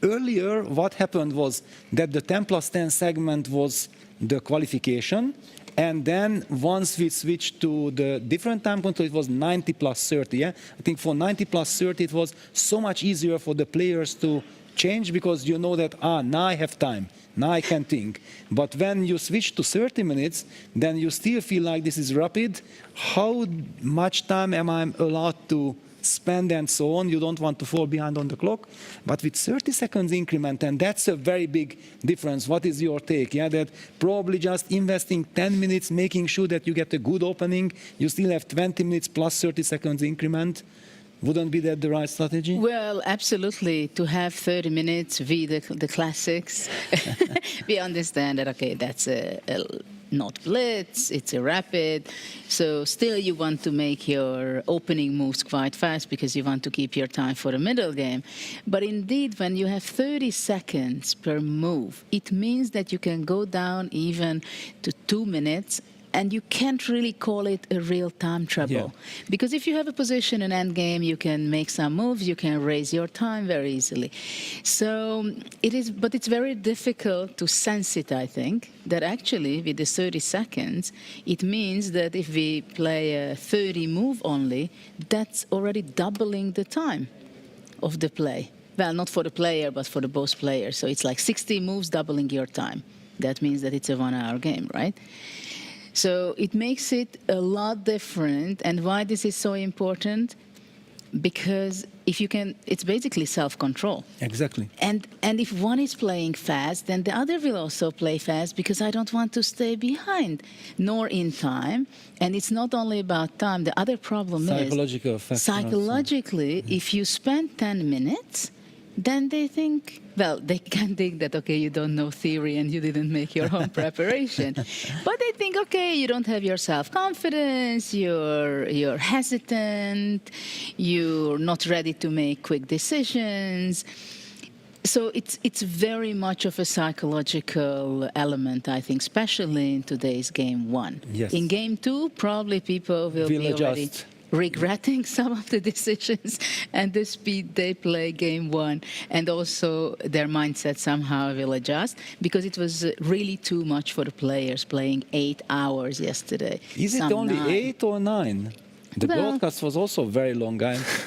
earlier what happened was that the 10+10 segment was the qualification, and then once we switched to the different time control, it was 90+30. Yeah, I think for 90+30 it was so much easier for the players to change because you know that now I have time. Now I can think. But when you switch to 30 minutes, then you still feel like this is rapid. How much time am I allowed to spend and so on? You don't want to fall behind on the clock. But with 30 seconds increment, and that's a very big difference. What is your take? Yeah, that probably just investing 10 minutes, making sure that you get a good opening, you still have 20 minutes plus 30 seconds increment. Wouldn't be that the right strategy? Well, absolutely. To have 30 minutes, the classics, we understand that, okay, that's a not blitz, it's a rapid. So still you want to make your opening moves quite fast because you want to keep your time for the middle game. But indeed, when you have 30 seconds per move, it means that you can go down even to 2 minutes. And you can't really call it a real time trouble. Yeah. Because if you have a position in endgame, you can make some moves, you can raise your time very easily. So it is, but it's very difficult to sense it, I think, that actually with the 30 seconds, it means that if we play a 30 move only, that's already doubling the time of the play. Well, not for the player, but for the both players. So it's like 60 moves doubling your time. That means that it's a 1 hour game, right? So it makes it a lot different. And why this is so important? Because if you can, it's basically self-control. Exactly. And if one is playing fast, then the other will also play fast because I don't want to stay behind, nor in time. And it's not only about time. The other problem psychological is psychologically, if you spend 10 minutes, then they think, well, they can think that, okay, you don't know theory and you didn't make your own preparation. But they think, okay, you don't have your self-confidence, you're hesitant, you're not ready to make quick decisions. So it's very much of a psychological element, I think, especially in today's game 1. Yes. In game 2, probably people will be already regretting some of the decisions and the speed they play game 1, and also their mindset somehow will adjust because it was really too much for the players playing 8 hours yesterday. Is it only 8 or 9? The broadcast was also very long.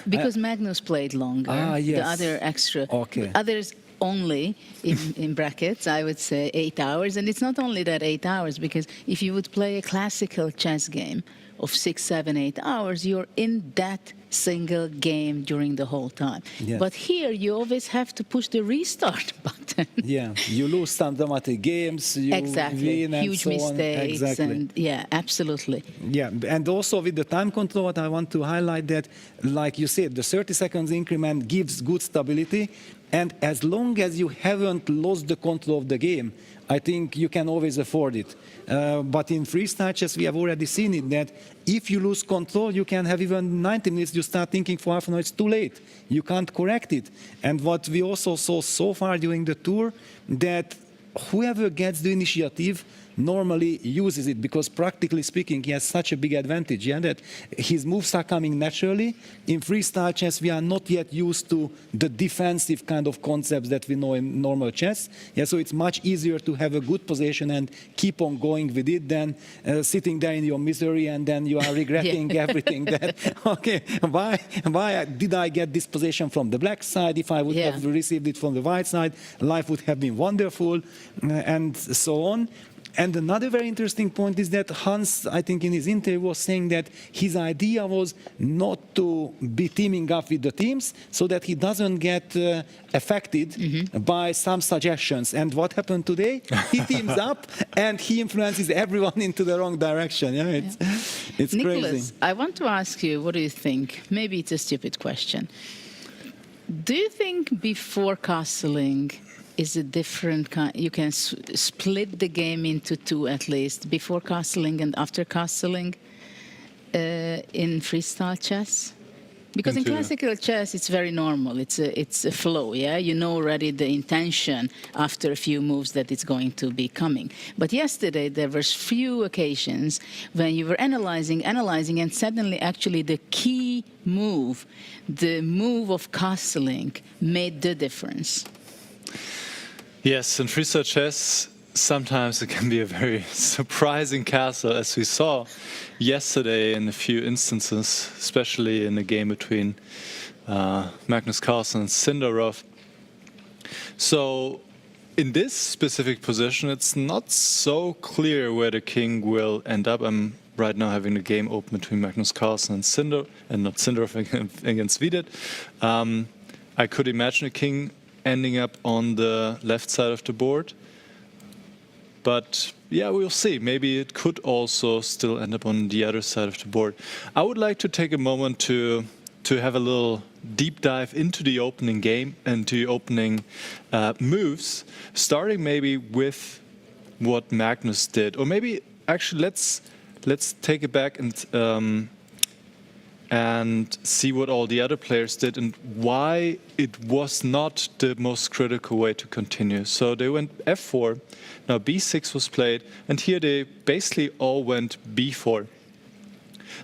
Because Magnus played longer. Yes. The other extra. Okay. Others only, in brackets, I would say 8 hours. And it's not only that 8 hours, because if you would play a classical chess game of 6, 7, 8 hours, you're in that single game during the whole time. Yes. But here, you always have to push the restart button. Yeah, you lose some dramatic games, you exactly. win and Huge so mistakes. On. Exactly. And yeah, absolutely. Yeah, and also with the time control, what I want to highlight that, like you said, the 30 seconds increment gives good stability, and as long as you haven't lost the control of the game, I think you can always afford it. But in freestyle chess, we have already seen it, that if you lose control, you can have even 90 minutes, you start thinking for half an hour, it's too late. You can't correct it. And what we also saw so far during the tour, that whoever gets the initiative normally uses it because practically speaking, he has such a big advantage, yeah, that his moves are coming naturally. In freestyle chess, we are not yet used to the defensive kind of concepts that we know in normal chess. Yeah, so it's much easier to have a good position and keep on going with it than sitting there in your misery and then you are regretting everything. That okay, why did I get this position from the black side? If I would have received it from the white side, life would have been wonderful, and so on. And another very interesting point is that Hans, I think in his interview, was saying that his idea was not to be teaming up with the teams so that he doesn't get affected by some suggestions. And what happened today? He teams up and he influences everyone into the wrong direction. Yeah, it's Nicholas, crazy. I want to ask you, what do you think? Maybe it's a stupid question. Do you think before castling is a different kind? You can split the game into two at least, before castling and after castling in freestyle chess? Because in classical chess, it's very normal. It's a flow, yeah? You know already the intention after a few moves that it's going to be coming. But yesterday, there were few occasions when you were analyzing, and suddenly actually the key move, the move of castling, made the difference. Yes, in freestyle chess, sometimes it can be a very surprising castle, as we saw yesterday in a few instances, especially in the game between Magnus Carlsen and Sindarov. So in this specific position, it's not so clear where the king will end up. I'm right now having the game open between Magnus Carlsen and Sindarov against Vidit. I could imagine a king ending up on the left side of the board. But yeah, we'll see. Maybe it could also still end up on the other side of the board. I would like to take a moment to have a little deep dive into the opening game and to the opening moves, starting maybe with what Magnus did. Or maybe, actually, let's take it back and see what all the other players did and why it was not the most critical way to continue. So they went f4, now b6 was played, and here they basically all went b4.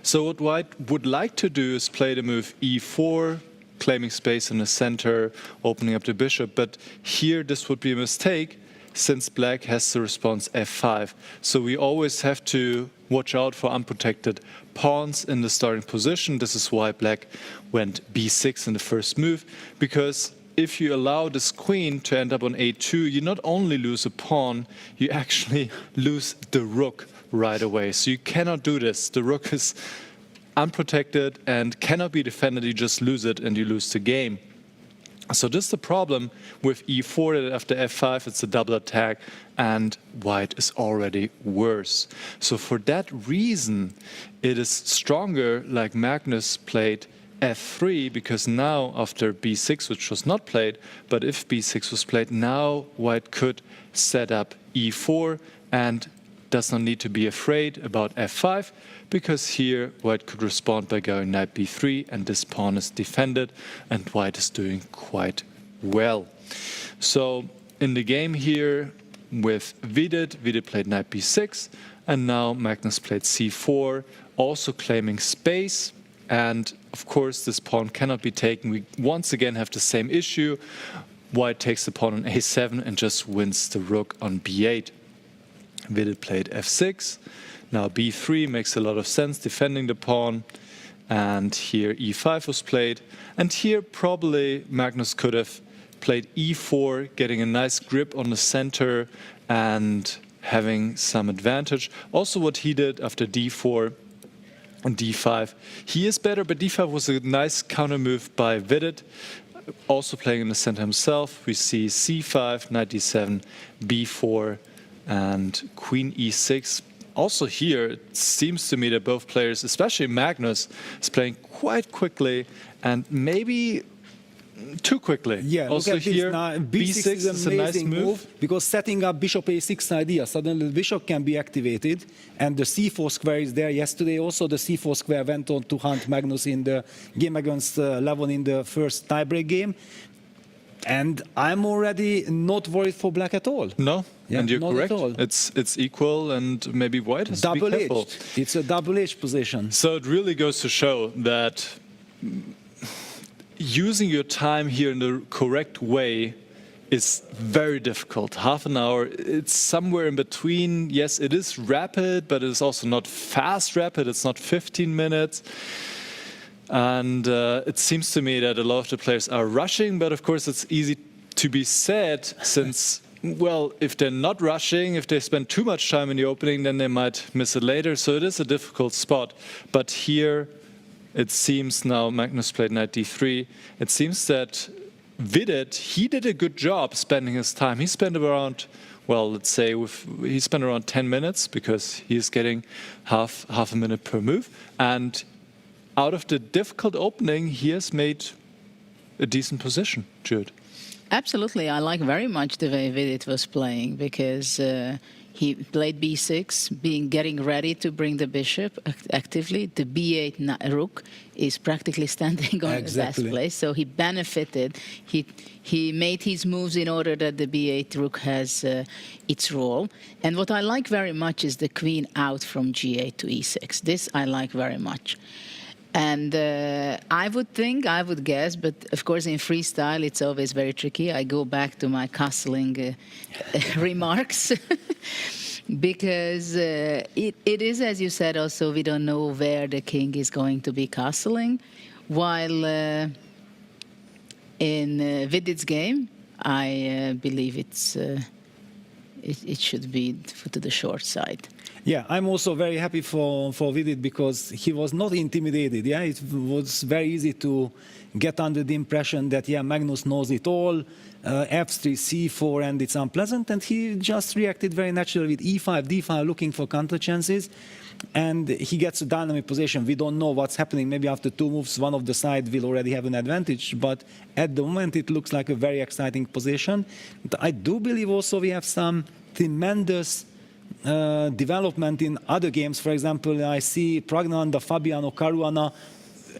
So what White would like to do is play the move e4, claiming space in the center, opening up the bishop, but here this would be a mistake since Black has the response f5. So we always have to watch out for unprotected pawns in the starting position. This is why Black went b6 in the first move, because if you allow this queen to end up on a2, you not only lose a pawn, you actually lose the rook right away. So you cannot do this. The rook is unprotected and cannot be defended. You just lose it and you lose the game. So this is the problem with e4, that after f5 it's a double attack and White is already worse. So for that reason it is stronger, like Magnus played f3, because now after b6, which was not played, but if b6 was played, now White could set up e4 and does not need to be afraid about f5, because here White could respond by going knight b3 and this pawn is defended and White is doing quite well. So in the game here with Vidit played knight b6 and now Magnus played c4, also claiming space, and of course this pawn cannot be taken. We once again have the same issue. White takes the pawn on a7 and just wins the rook on b8. Vidit played f6. Now b3 makes a lot of sense, defending the pawn. And here e5 was played. And here probably Magnus could have played e4, getting a nice grip on the center and having some advantage. Also what he did after d4 and d5. He is better, but d5 was a nice counter move by Vidit. Also playing in the center himself. We see c5, knight d7, b4, and queen e6. Also here, it seems to me that both players, especially Magnus, is playing quite quickly and maybe too quickly. Yeah, also look at here, this. B6 is an amazing move because setting up bishop a6 idea, suddenly the bishop can be activated and the c4 square is there. Yesterday also the c4 square went on to hunt Magnus in the game against Levon in the first tiebreak game. And I'm already not worried for black at all. No, Yeah, and you're not correct. at all. It's equal, and maybe white has to be careful. Double-edged. It's a double-edged position. So it really goes to show that using your time here in the correct way is very difficult. Half an hour, it's somewhere in between. Yes, it is rapid, but it's also not fast rapid. It's not 15 minutes. And it seems to me that a lot of the players are rushing, but of course it's easy to be said since, well, if they're not rushing, if they spend too much time in the opening, then they might miss it later. So it is a difficult spot. But here, it seems now Magnus played knight d3. It seems that Vidit, he did a good job spending his time. He spent around, well, let's say he spent around 10 minutes because he's getting half a minute per move. And out of the difficult opening, he has made a decent position, Jude. Absolutely. I like very much the way Vidit was playing because he played b6, getting ready to bring the bishop actively. The b8 rook is practically standing on the best place, so he benefited. He made his moves in order that the b8 rook has its role. And what I like very much is the queen out from g8 to e6. This I like very much. And I would guess, but of course in freestyle it's always very tricky. I go back to my castling remarks because it is, as you said, also we don't know where the king is going to be castling. While in Vidit's game, I believe it should be to the short side. Yeah, I'm also very happy for Vidit because he was not intimidated. Yeah, it was very easy to get under the impression that, yeah, Magnus knows it all, f3, c4, and it's unpleasant. And he just reacted very naturally with e5, d5, looking for counter chances. And he gets a dynamic position. We don't know what's happening. Maybe after two moves, one of the side will already have an advantage. But at the moment, it looks like a very exciting position. But I do believe also we have some tremendous development in other games. For example, I see Pragnanda, Fabiano Caruana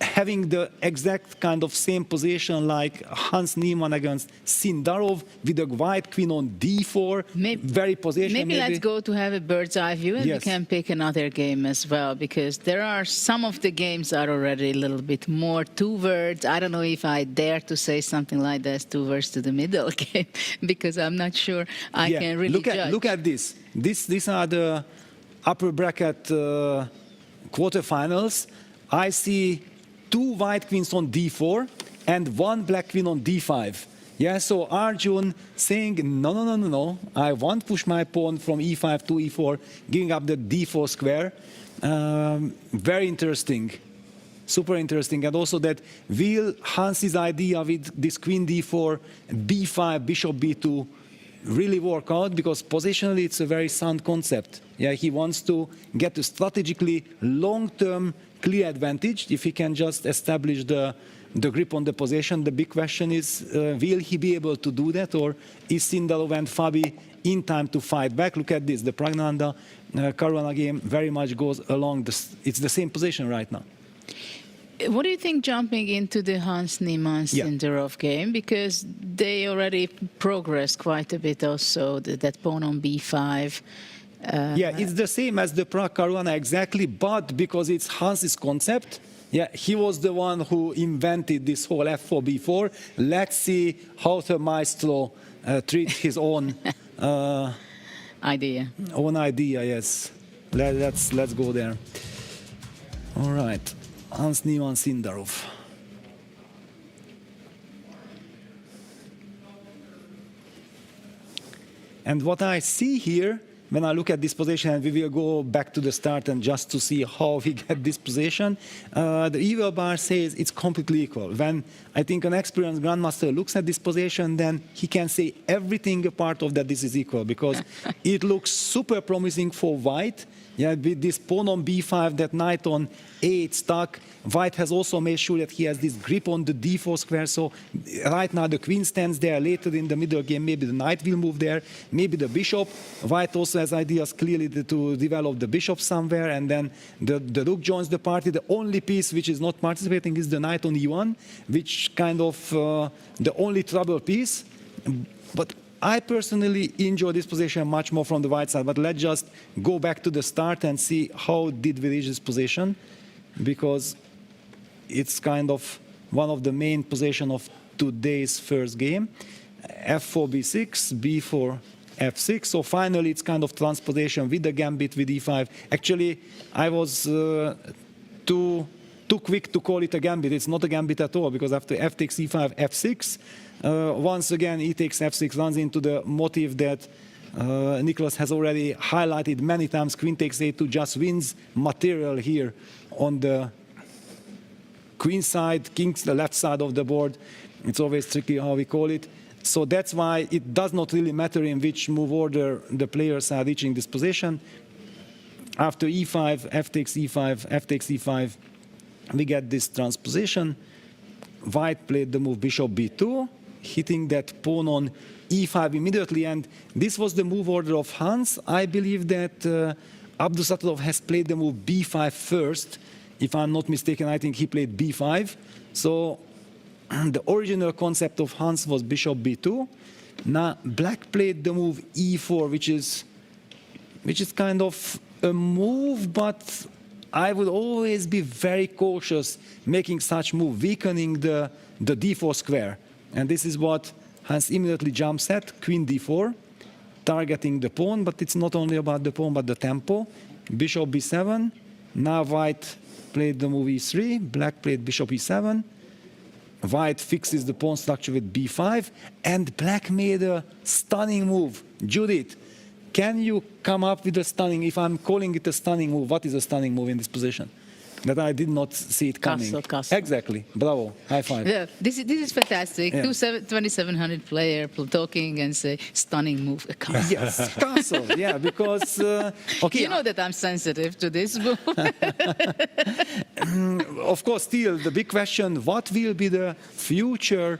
having the exact kind of same position like Hans Niemann against Sindarov with a white queen on d4, very position. Maybe let's go to have a bird's eye view and Yes. we can pick another game as well, because there are some of the games are already a little bit more two words. I don't know if I dare to say something like that, two words to the middle game, because I'm not sure I can really judge. Look at this. These are the upper bracket quarterfinals. I see two white queens on d4 and one black queen on d5. Yeah, so Arjun saying, no, I won't push my pawn from e5 to e4, giving up the d4 square. Very interesting, super interesting. And also that will Hans's idea with this queen d4, b5, bishop b2 really work out, because positionally it's a very sound concept. Yeah, he wants to get a strategically long-term clear advantage if he can just establish the grip on the position. The big question is, will he be able to do that, or is Sindarov and Fabi in time to fight back? Look at this, the Pragnanda Caruana game very much goes along it's the same position right now. What do you think jumping into the Hans Niemann Sindarov game? Because they already progressed quite a bit also, that pawn on b5. Yeah, it's the same as the Caruana exactly, but because it's Hans's concept, yeah, he was the one who invented this whole f4, b4. Let's see how the maestro treats his own idea. Own idea, yes. Let's go there. All right. Hans Niemann Sindarov. And what I see here, when I look at this position, and we will go back to the start and just to see how we get this position, the evil bar says it's completely equal. When I think an experienced grandmaster looks at this position, then he can say everything apart of that this is equal, because it looks super promising for white. Yeah, with this pawn on b5, that knight on a8 stuck. White has also made sure that he has this grip on the d4 square. So right now the queen stands there. Later in the middle game, maybe the knight will move there. Maybe the bishop. White also has ideas clearly to develop the bishop somewhere, and then the rook joins the party. The only piece which is not participating is the knight on e1, which kind of the only trouble piece. But I personally enjoy this position much more from the white side. But let's just go back to the start and see how did we reach this position, because it's kind of one of the main positions of today's first game. f4, b6, b4, f6. So finally, it's kind of transposition with the gambit with e5. Actually, I was too quick to call it a gambit. It's not a gambit at all, because after f takes e5, f6, once again, e takes f6 runs into the motive that Nicholas has already highlighted many times. Queen takes a2 just wins material here on the queen side, king's the left side of the board. It's always tricky how we call it. So that's why it does not really matter in which move order the players are reaching this position. After e5, f takes e5, f takes e5, we get this transposition. White played the move bishop b2, hitting that pawn on e5 immediately. And this was the move order of Hans. I believe that Abdusattorov has played the move b5 first. If I'm not mistaken, I think he played b5. So the original concept of Hans was bishop b2. Now black played the move e4, which is kind of a move, but I would always be very cautious making such move, weakening the d4 square. And this is what Hans immediately jumps at, queen d4, targeting the pawn, but it's not only about the pawn, but the tempo. Bishop b7, now white played the move e3, black played bishop e7. White fixes the pawn structure with b5, and black made a stunning move. Judith, can you come up with a stunning, if I'm calling it a stunning move, what is a stunning move in this position? That I did not see it coming. Castle. Exactly. Bravo. High five. Yeah, this is fantastic. Yeah. 2,700 player talking and say stunning move. Castle. Yes, castle. Yeah, because okay. You know that I'm sensitive to this move. Of course, still the big question: what will be the future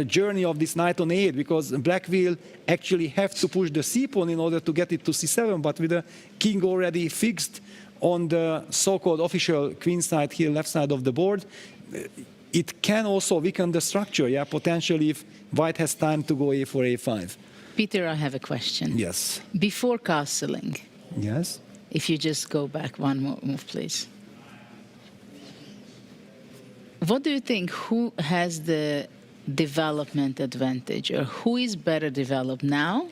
journey of this knight on a8? Because black will actually have to push the c pawn in order to get it to c7, but with the king already fixed on the so-called official queen side here, left side of the board, it can also weaken the structure, yeah, potentially if white has time to go a4, a5. Peter, I have a question. Yes. Before castling, yes, if you just go back one more move, please. What do you think, who has the development advantage, or who is better developed now?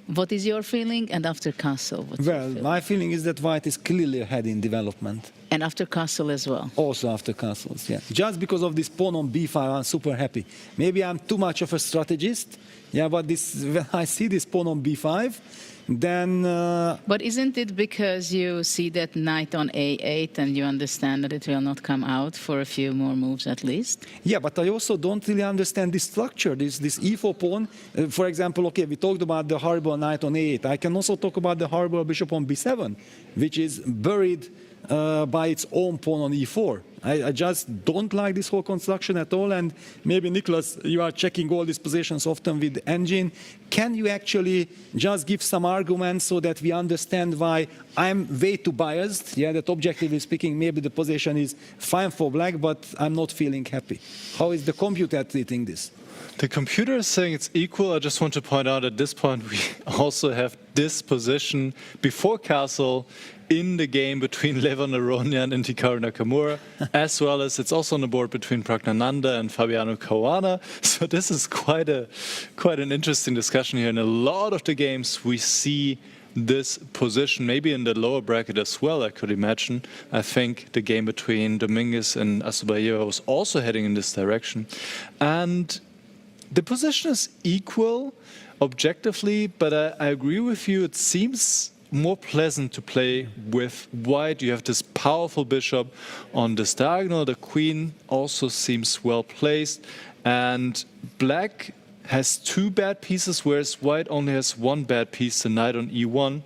What is your feeling? And after castle, what's your feeling? My feeling is that white is clearly ahead in development. And after castle as well? Also after castles, yeah. Just because of this pawn on b5, I'm super happy. Maybe I'm too much of a strategist, yeah, but when I see this pawn on b5, then... But isn't it because you see that knight on a8 and you understand that it will not come out for a few more moves at least? Yeah, but I also don't really understand this structure, this e4 pawn. For example, okay, we talked about the horrible knight on a8. I can also talk about the horrible bishop on b7, which is buried by its own pawn on e4. I just don't like this whole construction at all. And maybe, Nicholas, you are checking all these positions often with the engine. Can you actually just give some arguments so that we understand why I'm way too biased? Yeah, that objectively speaking, maybe the position is fine for black, but I'm not feeling happy. How is the computer treating this? The computer is saying it's equal. I just want to point out at this point we also have this position before castle in the game between Levon Aronian and Hikaru Nakamura, as well as it's also on the board between Pragnananda and Fabiano Caruana. So this is quite an interesting discussion here. In a lot of the games we see this position, maybe in the lower bracket as well, I could imagine. I think the game between Dominguez and Asubayeva was also heading in this direction. And the position is equal objectively, but I agree with you, it seems more pleasant to play with white. You have this powerful bishop on this diagonal. The queen also seems well placed. And black has two bad pieces, whereas white only has one bad piece, the knight on e1.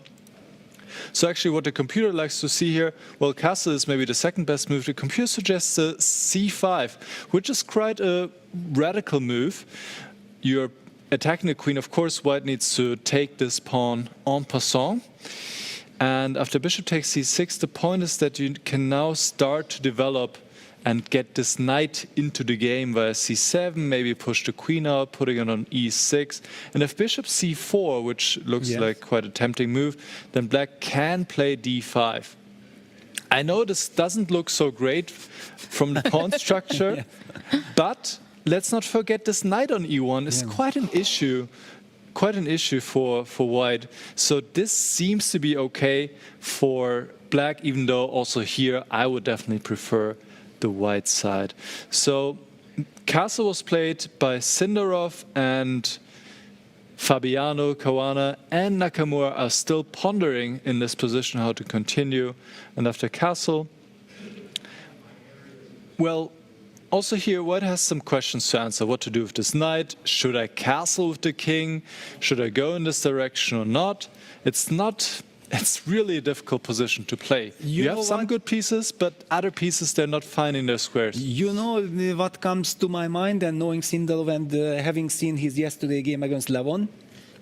So actually what the computer likes to see here, well, castle is maybe the second best move. The computer suggests a c5, which is quite a radical move. You're attacking the queen, of course, white needs to take this pawn en passant. And after bishop takes c6, the point is that you can now start to develop and get this knight into the game via c7, maybe push the queen out, putting it on e6. And if bishop c4, which looks like quite a tempting move, then black can play d5. I know this doesn't look so great from the pawn structure, but let's not forget this knight on e1 is quite an issue for white. So this seems to be okay for black, even though also here I would definitely prefer the white side. So castle was played by Sindarov, and Fabiano Caruana and Nakamura are still pondering in this position how to continue. And after castle, well, also here, white has some questions to answer. What to do with this knight? Should I castle with the king? Should I go in this direction or not? It's really a difficult position to play. You have some good pieces, but other pieces, they're not finding their squares. You know what comes to my mind, and knowing Sindarov and having seen his yesterday game against Levon,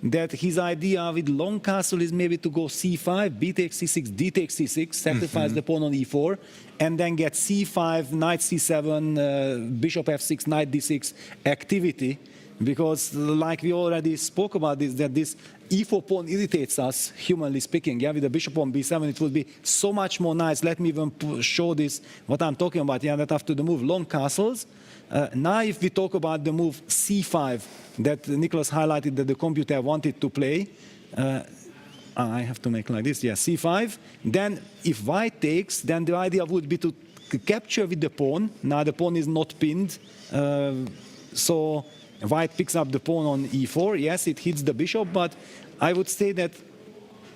that his idea with long castle is maybe to go c5, b takes c6, d takes c6, sacrifice the pawn on e4, and then get c5, knight c7, bishop f6, knight d6 activity. Because like we already spoke about this, that this e4 pawn irritates us, humanly speaking. Yeah, with the bishop on b7, it would be so much more nice. Let me even show this, what I'm talking about. Yeah, that after the move long castles. Now if we talk about the move c5 that Nicholas highlighted that the computer wanted to play, I have to make like this, yeah, c5. Then if white takes, then the idea would be to capture with the pawn. Now the pawn is not pinned, so white picks up the pawn on e4. Yes, it hits the bishop, but I would say that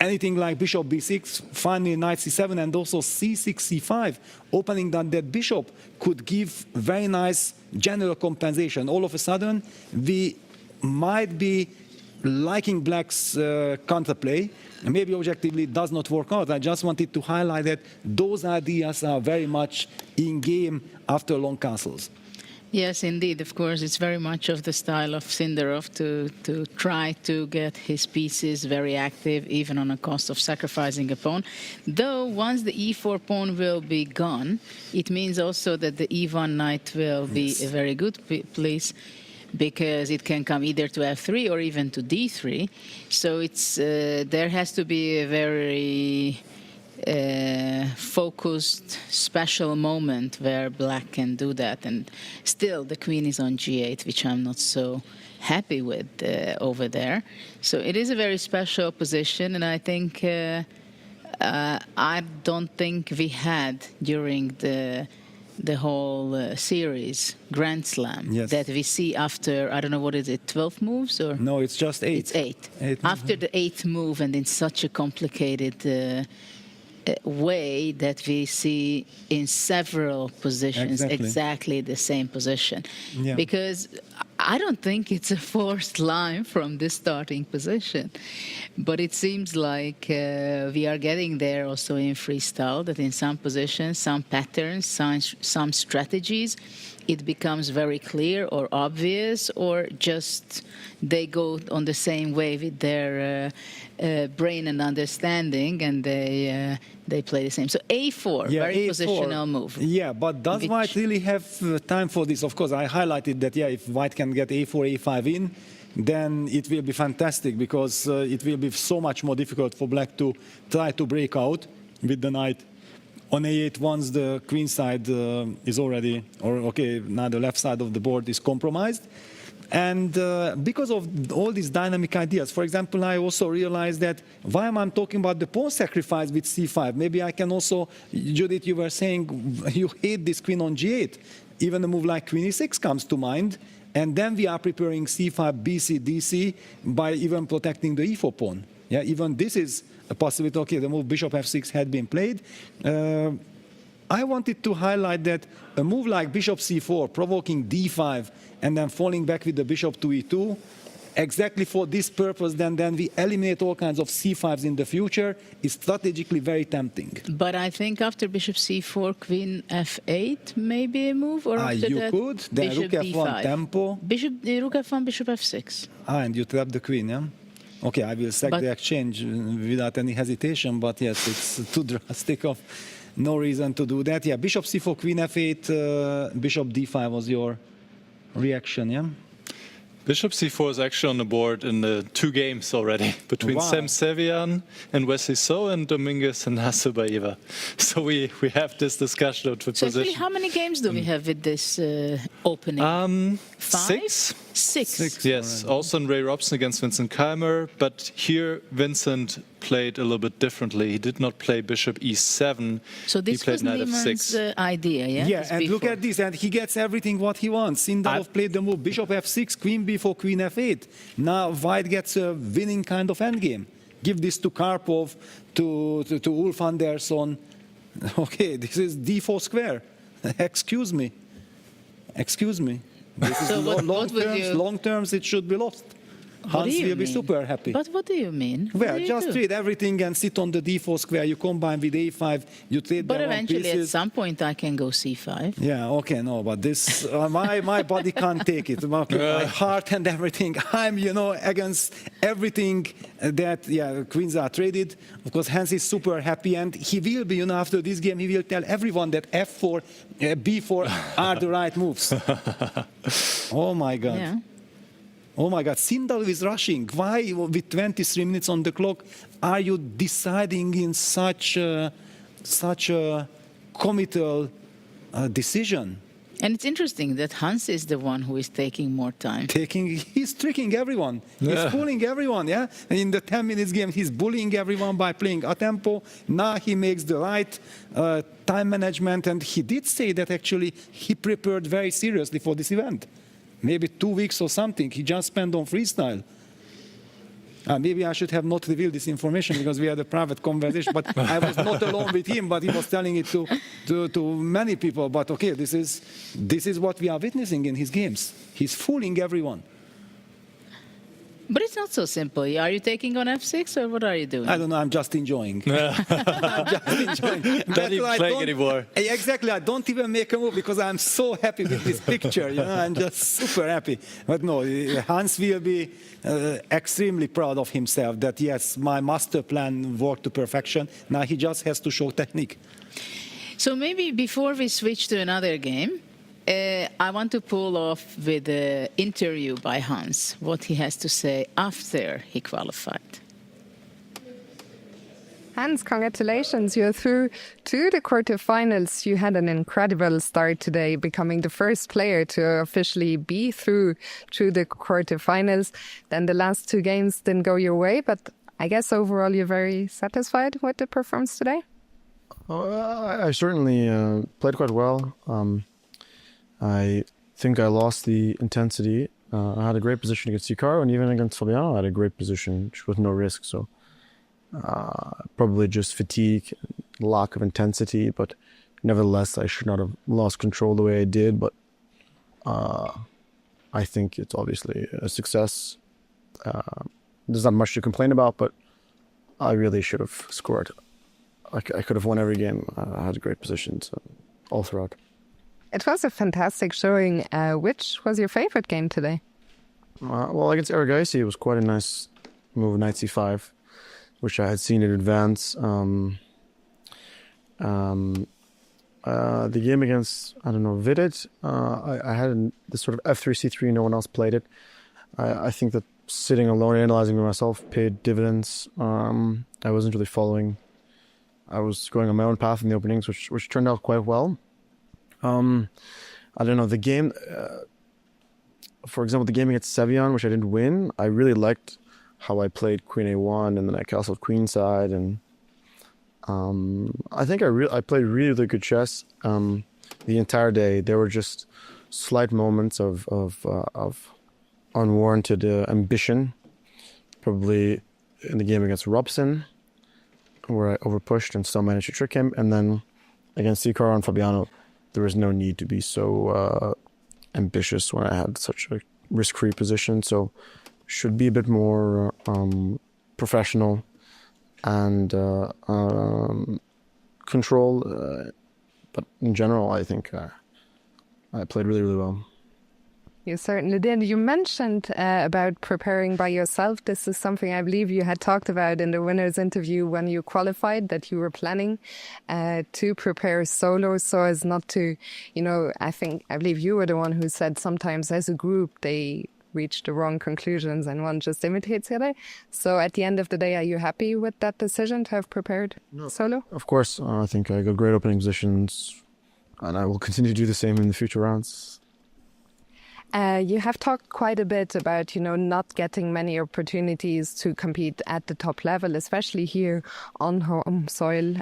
anything like bishop b6, finally knight c7, and also c6, c5, opening that bishop could give very nice general compensation. All of a sudden, we might be liking black's counterplay. Maybe objectively it does not work out. I just wanted to highlight that those ideas are very much in game after long castles. Yes, indeed. Of course, it's very much of the style of Sindarov to try to get his pieces very active, even on a cost of sacrificing a pawn. Though once the e4 pawn will be gone, it means also that the e1 knight will be a very good place, because it can come either to f3 or even to d3. So it's there has to be a very focused, special moment where black can do that. And still, the queen is on g8, which I'm not so happy with over there. So it is a very special position, and I think I don't think we had during the whole series, Grand Slam, that we see after, I don't know, what is it, 12 moves? Or no, it's just 8. It's 8. After the 8th move, and in such a complicated way that we see in several positions exactly the same position. Yeah. Because I don't think it's a forced line from this starting position. But it seems like we are getting there also in freestyle, that in some positions, some patterns, some strategies, it becomes very clear or obvious, or just they go on the same way with their brain and understanding, and they play the same. So a4, very A4, positional move. Yeah, but does white really have time for this? Of course, I highlighted that, yeah, if white can get a4, a5 in, then it will be fantastic, because it will be so much more difficult for black to try to break out with the knight on a8 once the queen side is already, or okay, now the left side of the board is compromised. And because of all these dynamic ideas, for example, I also realized that why am I talking about the pawn sacrifice with c5? Maybe I can also, Judith, you were saying you hate this queen on g8. Even a move like queen e6 comes to mind. And then we are preparing c5, bc, dc by even protecting the e4 pawn. Yeah, even this is a possibility. Okay, the move bishop f6 had been played. I wanted to highlight that a move like bishop c4, provoking d5, and then falling back with the bishop to e2, exactly for this purpose, then we eliminate all kinds of c5s in the future, is strategically very tempting. But I think after bishop c4, queen f8 may be a move, or after you that, could. Then bishop rook f1 d5. tempo. Rook f1, bishop f6. And you trap the queen, yeah? Okay, I will sack the exchange without any hesitation, but yes, it's too drastic of no reason to do that. Yeah, bishop c4, queen f8, bishop d5 was your reaction, yeah? Bishop c4 is actually on the board in the 2 games already between Sam Sevian and Wesley So and Dominguez and Hasebaeva. So we have this discussion of the So position. actually, how many games do we have with this opening? 6. 6. Yes, also in Ray Robson against Vincent Keimer, but here Vincent played a little bit differently. He did not play bishop e7. So this he played was knight Lehmann's f6. idea, yeah? Yeah, and look at this, and he gets everything what he wants. Sindarov played the move bishop f6, queen b4, queen f8. Now White gets a winning kind of endgame. Give this to Karpov, to Ulf Andersson. Okay, this is d4 square. Excuse me. Excuse me. This is So long terms, it should be lost. What do Hans you will be mean? super happy. But what do you mean? What Well, do you just do? trade everything and sit on the d4 square. You combine with a5, you trade But them on eventually, at pieces. some point, I can go c5. Yeah, okay, no, but this, my body can't take it. Okay, my heart and everything. I'm, against everything that, queens are traded. Of course, Hans is super happy, and he will be, after this game, he will tell everyone that f4, b4 are the right moves. Oh, my God. Yeah. Oh my God, Sindarov is rushing. Why, with 23 minutes on the clock, are you deciding in such a committal decision? And it's interesting that Hans is the one who is taking more time. He's tricking everyone. He's fooling everyone, yeah? And in the 10 minutes game, he's bullying everyone by playing a tempo. Now he makes the right time management, and he did say that actually he prepared very seriously for this event. Maybe 2 weeks or something he just spent on freestyle. Maybe I should have not revealed this information because we had a private conversation, but I was not alone with him, but he was telling it to many people. But okay, this is what we are witnessing in his games. He's fooling everyone. But it's not so simple. Are you taking on f6 or what are you doing? I don't know, I'm just enjoying. I'm just enjoying. Not even playing anymore. Exactly, I don't even make a move because I'm so happy with this picture. I'm just super happy. But no, Hans will be extremely proud of himself that yes, my master plan worked to perfection. Now he just has to show technique. So maybe before we switch to another game, I want to pull off with the interview by Hans, what he has to say after he qualified. Hans, congratulations. You're through to the quarterfinals. You had an incredible start today, becoming the first player to officially be through to the quarterfinals. Then the last 2 games didn't go your way, but I guess overall you're very satisfied with the performance today? I certainly played quite well. I think I lost the intensity. I had a great position against Hikaru, and even against Fabiano, I had a great position with no risk. So probably just fatigue, lack of intensity, but nevertheless, I should not have lost control the way I did. But I think it's obviously a success. There's not much to complain about, but I really should have scored. I could have won every game. I had great positions all throughout. It was a fantastic showing. Which was your favorite game today? Well, against Argaisi, it was quite a nice move, knight c5, which I had seen in advance. The game against, Vidit, I had this sort of f3, c3, no one else played it. I think that sitting alone, analyzing by myself, paid dividends. I wasn't really following. I was going on my own path in the openings, which turned out quite well. The game, for example, the game against Sevian, which I didn't win, I really liked how I played queen a1 and then I castled queenside, and I think I played really good chess the entire day. There were just slight moments of unwarranted ambition, probably in the game against Robson, where I overpushed and still managed to trick him, and then against Hikaru and Fabiano, there was no need to be so ambitious when I had such a risk-free position. So should be a bit more professional and controlled. But in general, I think I played really, really well. You certainly did. You mentioned about preparing by yourself. This is something I believe you had talked about in the winner's interview when you qualified, that you were planning to prepare solo so as not to, I believe you were the one who said sometimes as a group they reach the wrong conclusions and one just imitates the other. So at the end of the day, are you happy with that decision to have prepared solo? Of course, I think I got great opening positions and I will continue to do the same in the future rounds. You have talked quite a bit about, not getting many opportunities to compete at the top level, especially here on home soil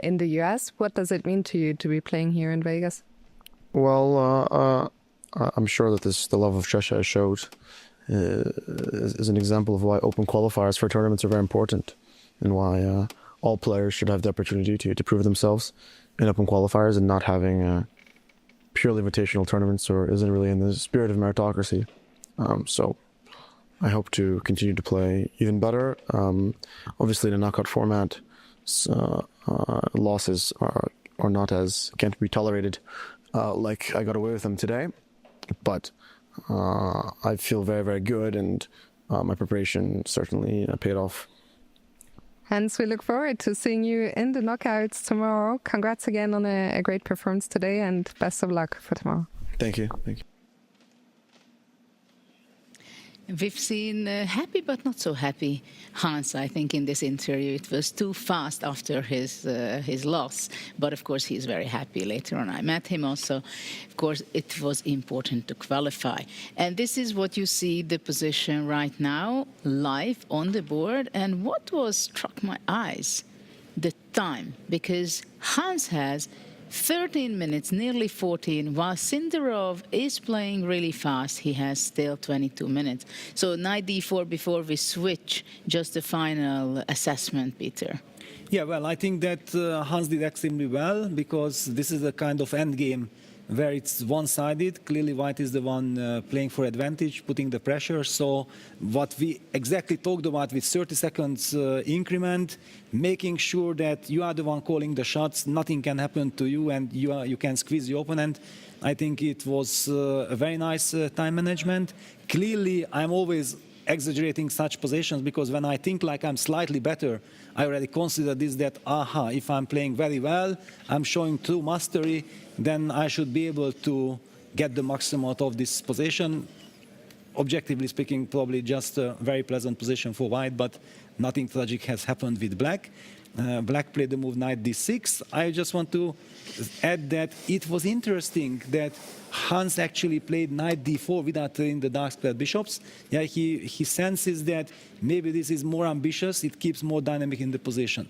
in the US. What does it mean to you to be playing here in Vegas? Well, I'm sure that the love of chess I showed is an example of why open qualifiers for tournaments are very important and why all players should have the opportunity to prove themselves in open qualifiers and not having purely invitational tournaments or isn't really in the spirit of meritocracy. So I hope to continue to play even better. Obviously, in a knockout format, losses can't be tolerated like I got away with them today. But I feel very, very good, and my preparation certainly paid off. Hence, we look forward to seeing you in the knockouts tomorrow. Congrats again on a great performance today, and best of luck for tomorrow. Thank you. Thank you. We've seen happy but not so happy Hans, I think, in this interview. It was too fast after his loss. But, of course, he's very happy. Later on, I met him also. Of course, it was important to qualify. And this is what you see, the position right now, live on the board. And what struck my eyes? The time. Because Hans has 13 minutes, nearly 14, while Sindarov is playing really fast. He has still 22 minutes. So knight d4 before we switch, just a final assessment, Peter. Yeah, well, I think that Hans did extremely well because this is a kind of endgame where it's one-sided. Clearly, White is the one playing for advantage, putting the pressure. So what we exactly talked about with 30 seconds increment, making sure that you are the one calling the shots, nothing can happen to you, and you can squeeze the opponent. I think it was a very nice time management. Clearly, I'm always exaggerating such positions because when I think like I'm slightly better, I already consider this that, if I'm playing very well, I'm showing true mastery, then I should be able to get the maximum out of this position. Objectively speaking, probably just a very pleasant position for White, but nothing tragic has happened with Black. Black played the move knight d6. I just want to add that it was interesting that Hans actually played knight d4 without playing the dark squared bishops. Yeah, he senses that maybe this is more ambitious. It keeps more dynamic in the position.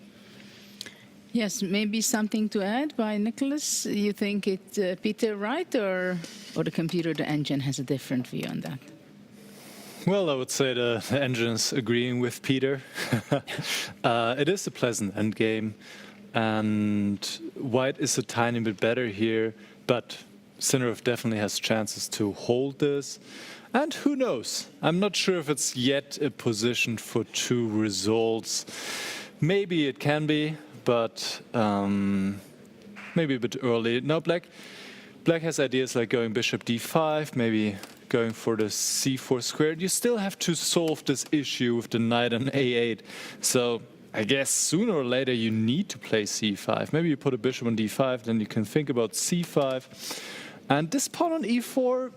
Yes, maybe something to add by Nicholas. You think it Peter right, or the computer, the engine has a different view on that? Well, I would say the engine's agreeing with Peter. It is a pleasant endgame, and White is a tiny bit better here, but Sindarov definitely has chances to hold this. And who knows? I'm not sure if it's yet a position for two results. Maybe it can be, but maybe a bit early. Now, Black has ideas like going bishop d5, maybe going for the c4 squared. You still have to solve this issue with the knight on a8. So I guess sooner or later you need to play c5. Maybe you put a bishop on d5, then you can think about c5. And this pawn on e4,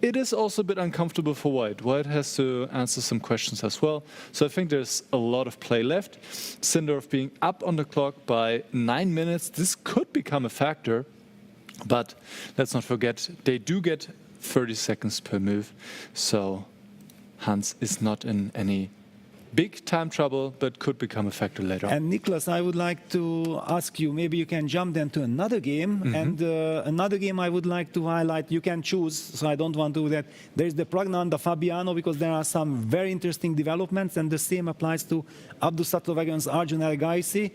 it is also a bit uncomfortable for White. White has to answer some questions as well. So I think there's a lot of play left. Sindarov being up on the clock by 9 minutes. This could become a factor. But let's not forget, they do get 30 seconds per move. So Hans is not in any big time trouble, but could become a factor later on. And Nicholas, I would like to ask you, maybe you can jump then to another game. Mm-hmm. And another game I would like to highlight, you can choose, so I don't want to do that. There's the Pragnanda Fabiano, because there are some very interesting developments, and the same applies to Abdusattovegan's Arjun Ergaisi.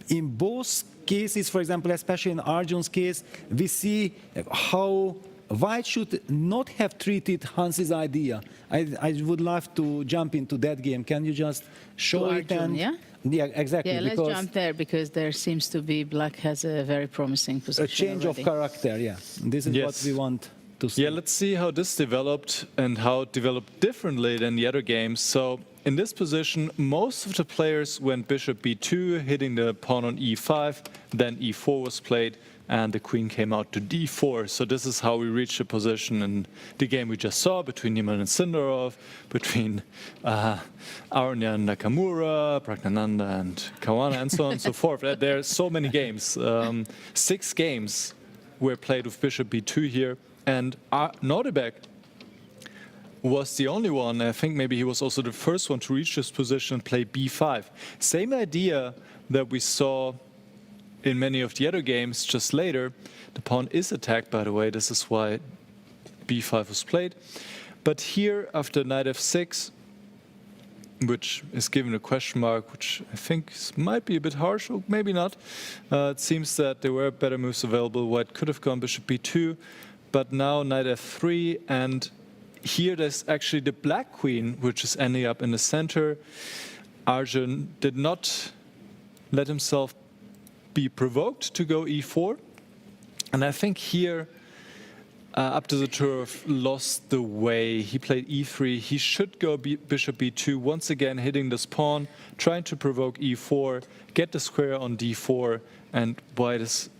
In both cases, for example, especially in Arjun's case, we see how White should not have treated Hans's idea. I would love to jump into that game. Can you just show it? Arjun, And yeah? Yeah, exactly. Yeah, let's because jump there because there seems to be Black has a very promising position. a change already. of character, yeah. This is what we want to see. Yeah, let's see how this developed and how it developed differently than the other games. So in this position, most of the players went bishop b2, hitting the pawn on e5, then e4 was played, and the queen came out to d4. So this is how we reached the position in the game we just saw between Niemann and Sindarov, between Arnya and Nakamura, Pragnananda and Kawana, and so on and so forth. There are so many games. 6 games were played with bishop b2 here, and Nordebek was the only one, I think maybe he was also the first one to reach this position and play b5. Same idea that we saw in many of the other games just later. The pawn is attacked, by the way, this is why b5 was played. But here, after knight f6, which is given a question mark, which I think might be a bit harsh, or maybe not. It seems that there were better moves available. White could have gone bishop b2, but now knight f3, and here there's actually the black queen, which is ending up in the center. Arjun did not let himself be provoked to go e4, and I think here Abdusattorov lost the way. He played e3. He should go bishop b2, once again hitting this pawn, trying to provoke e4, get the square on d4, and white is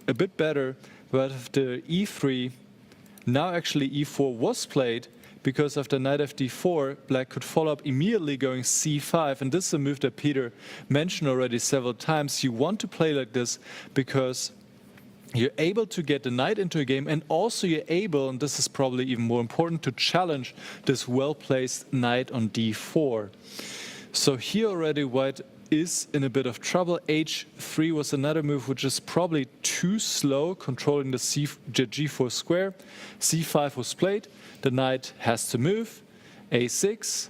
a bit better. But after e3, now actually e4 was played, because after knight fd4, black could follow up immediately going c5, and this is a move that Peter mentioned already several times. You want to play like this because you're able to get the knight into a game, and also you're able, and this is probably even more important, to challenge this well-placed knight on d4. So here already white is in a bit of trouble. h3 was another move which is probably too slow, controlling the g4 square. c5 was played, the knight has to move. a6,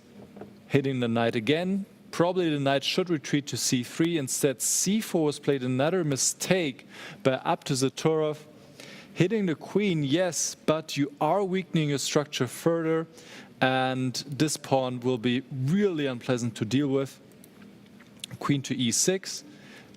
hitting the knight again. Probably the knight should retreat to c3. Instead, c4 was played, another mistake by Abdusattorov. Hitting the queen, yes, but you are weakening your structure further, and this pawn will be really unpleasant to deal with. Queen to e6,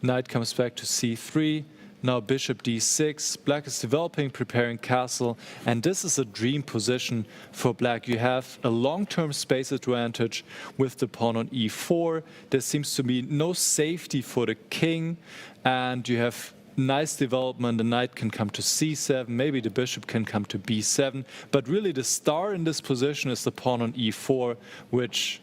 knight comes back to c3. Now bishop d6, black is developing, preparing castle, and this is a dream position for black. You have a long-term space advantage with the pawn on e4. There seems to be no safety for the king, and you have nice development. The knight can come to c7, maybe the bishop can come to b7, but really the star in this position is the pawn on e4, which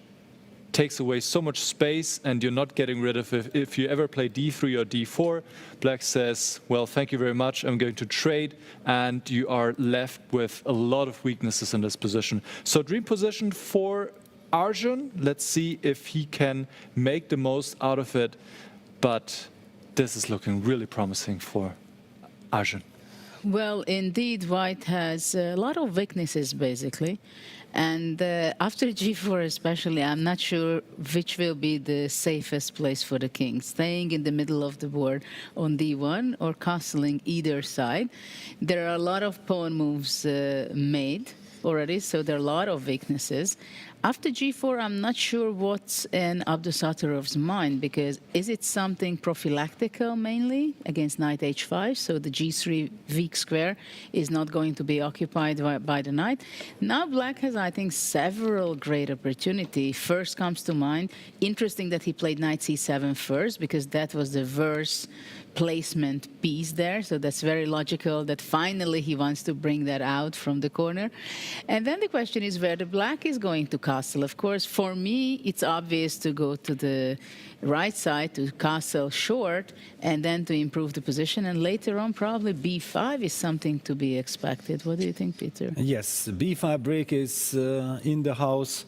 takes away so much space, and you're not getting rid of it. If you ever play d3 or d4, black says, well, thank you very much, I'm going to trade, and you are left with a lot of weaknesses in this position. So dream position for Arjun. Let's see if he can make the most out of it, but this is looking really promising for Arjun. Well, indeed, white has a lot of weaknesses, basically. And after g4 especially, I'm not sure which will be the safest place for the king. Staying in the middle of the board on d1 or castling either side. There are a lot of pawn moves made already, so there are a lot of weaknesses. After g4, I'm not sure what's in Abdusattorov's mind, because is it something prophylactical mainly against knight h5, so the g3 weak square is not going to be occupied by the knight? Now black has, I think, several great opportunities. First comes to mind, interesting that he played knight c7 first, because that was the worst placement piece there, so that's very logical that finally he wants to bring that out from the corner. And then the question is where the black is going to castle. Of course, for me, it's obvious to go to the right side to castle short and then to improve the position, and later on probably b5 is something to be expected. What do you think, Peter? Yes, b5 break is in the house.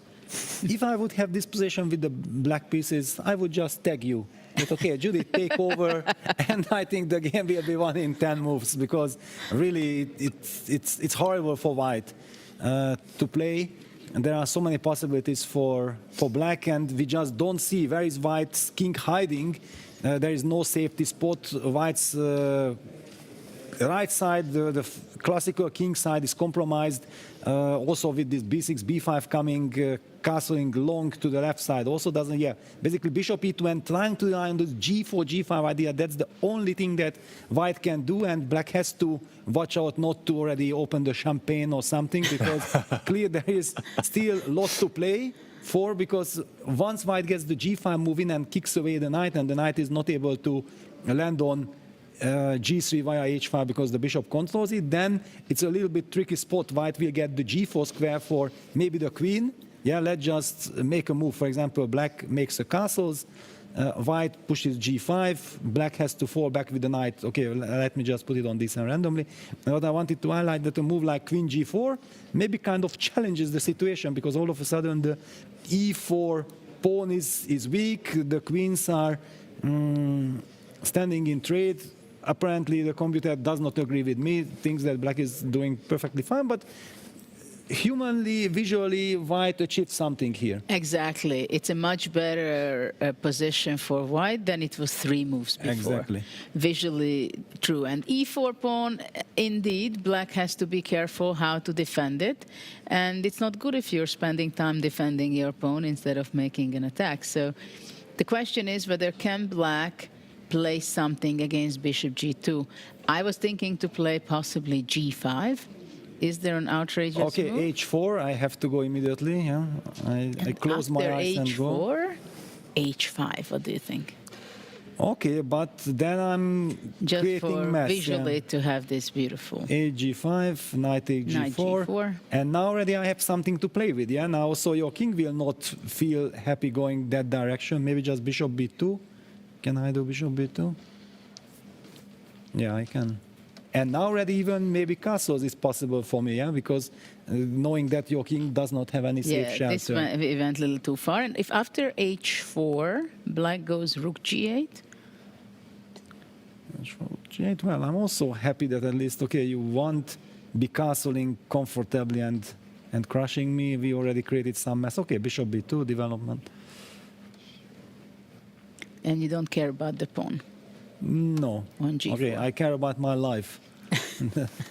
If I would have this position with the black pieces, I would just tag you. But okay, Judith, take over, and I think the game will be won in 10 moves, because really it's horrible for white to play. And there are so many possibilities for black, and we just don't see where is white's king hiding. There is no safety spot. White's right side, the classical king side is compromised. Also with this b6, b5 coming, castling long to the left side also doesn't, basically bishop e2 and trying to rely on the g4, g5 idea. That's the only thing that white can do, and black has to watch out not to already open the champagne or something, because clear there is still lots to play for, because once white gets the g5 move in and kicks away the knight, and the knight is not able to land on g3 via h5 because the bishop controls it, then it's a little bit tricky spot. White will get the g4 square for maybe the queen. Let's just make a move. For example, black makes the castles, white pushes g5, black has to fall back with the knight. Okay, let me just put it on this and randomly. And what I wanted to highlight, that a move like queen g4 maybe kind of challenges the situation, because all of a sudden the e4 pawn is weak, the queens are standing in trade. Apparently the computer does not agree with me, thinks that black is doing perfectly fine, but humanly, visually, white achieved something here. Exactly. It's a much better position for white than it was 3 moves before. Exactly. Visually true. And e4 pawn, indeed, black has to be careful how to defend it. And it's not good if you're spending time defending your pawn instead of making an attack. So the question is whether can black play something against bishop g2. I was thinking to play possibly g5. Is there an outrageous move? h4, I have to go immediately. I close my eyes and go. h5, what do you think? Okay, but then I'm just creating for mess. Visually to have this beautiful. G5, knight take g4. And now already I have something to play with. Now so your king will not feel happy going that direction. Maybe just bishop b2. Can I do bishop b2? Yeah, I can. And now already even maybe castles is possible for me, because knowing that your king does not have any safe shelter. This went a little too far. And if after h4, black goes rook g8? G8, well, I'm also happy that at least, you won't be castling comfortably and crushing me. We already created some mess. Okay, bishop b2, development. And you don't care about the pawn? No. On g4. Okay, I care about my life.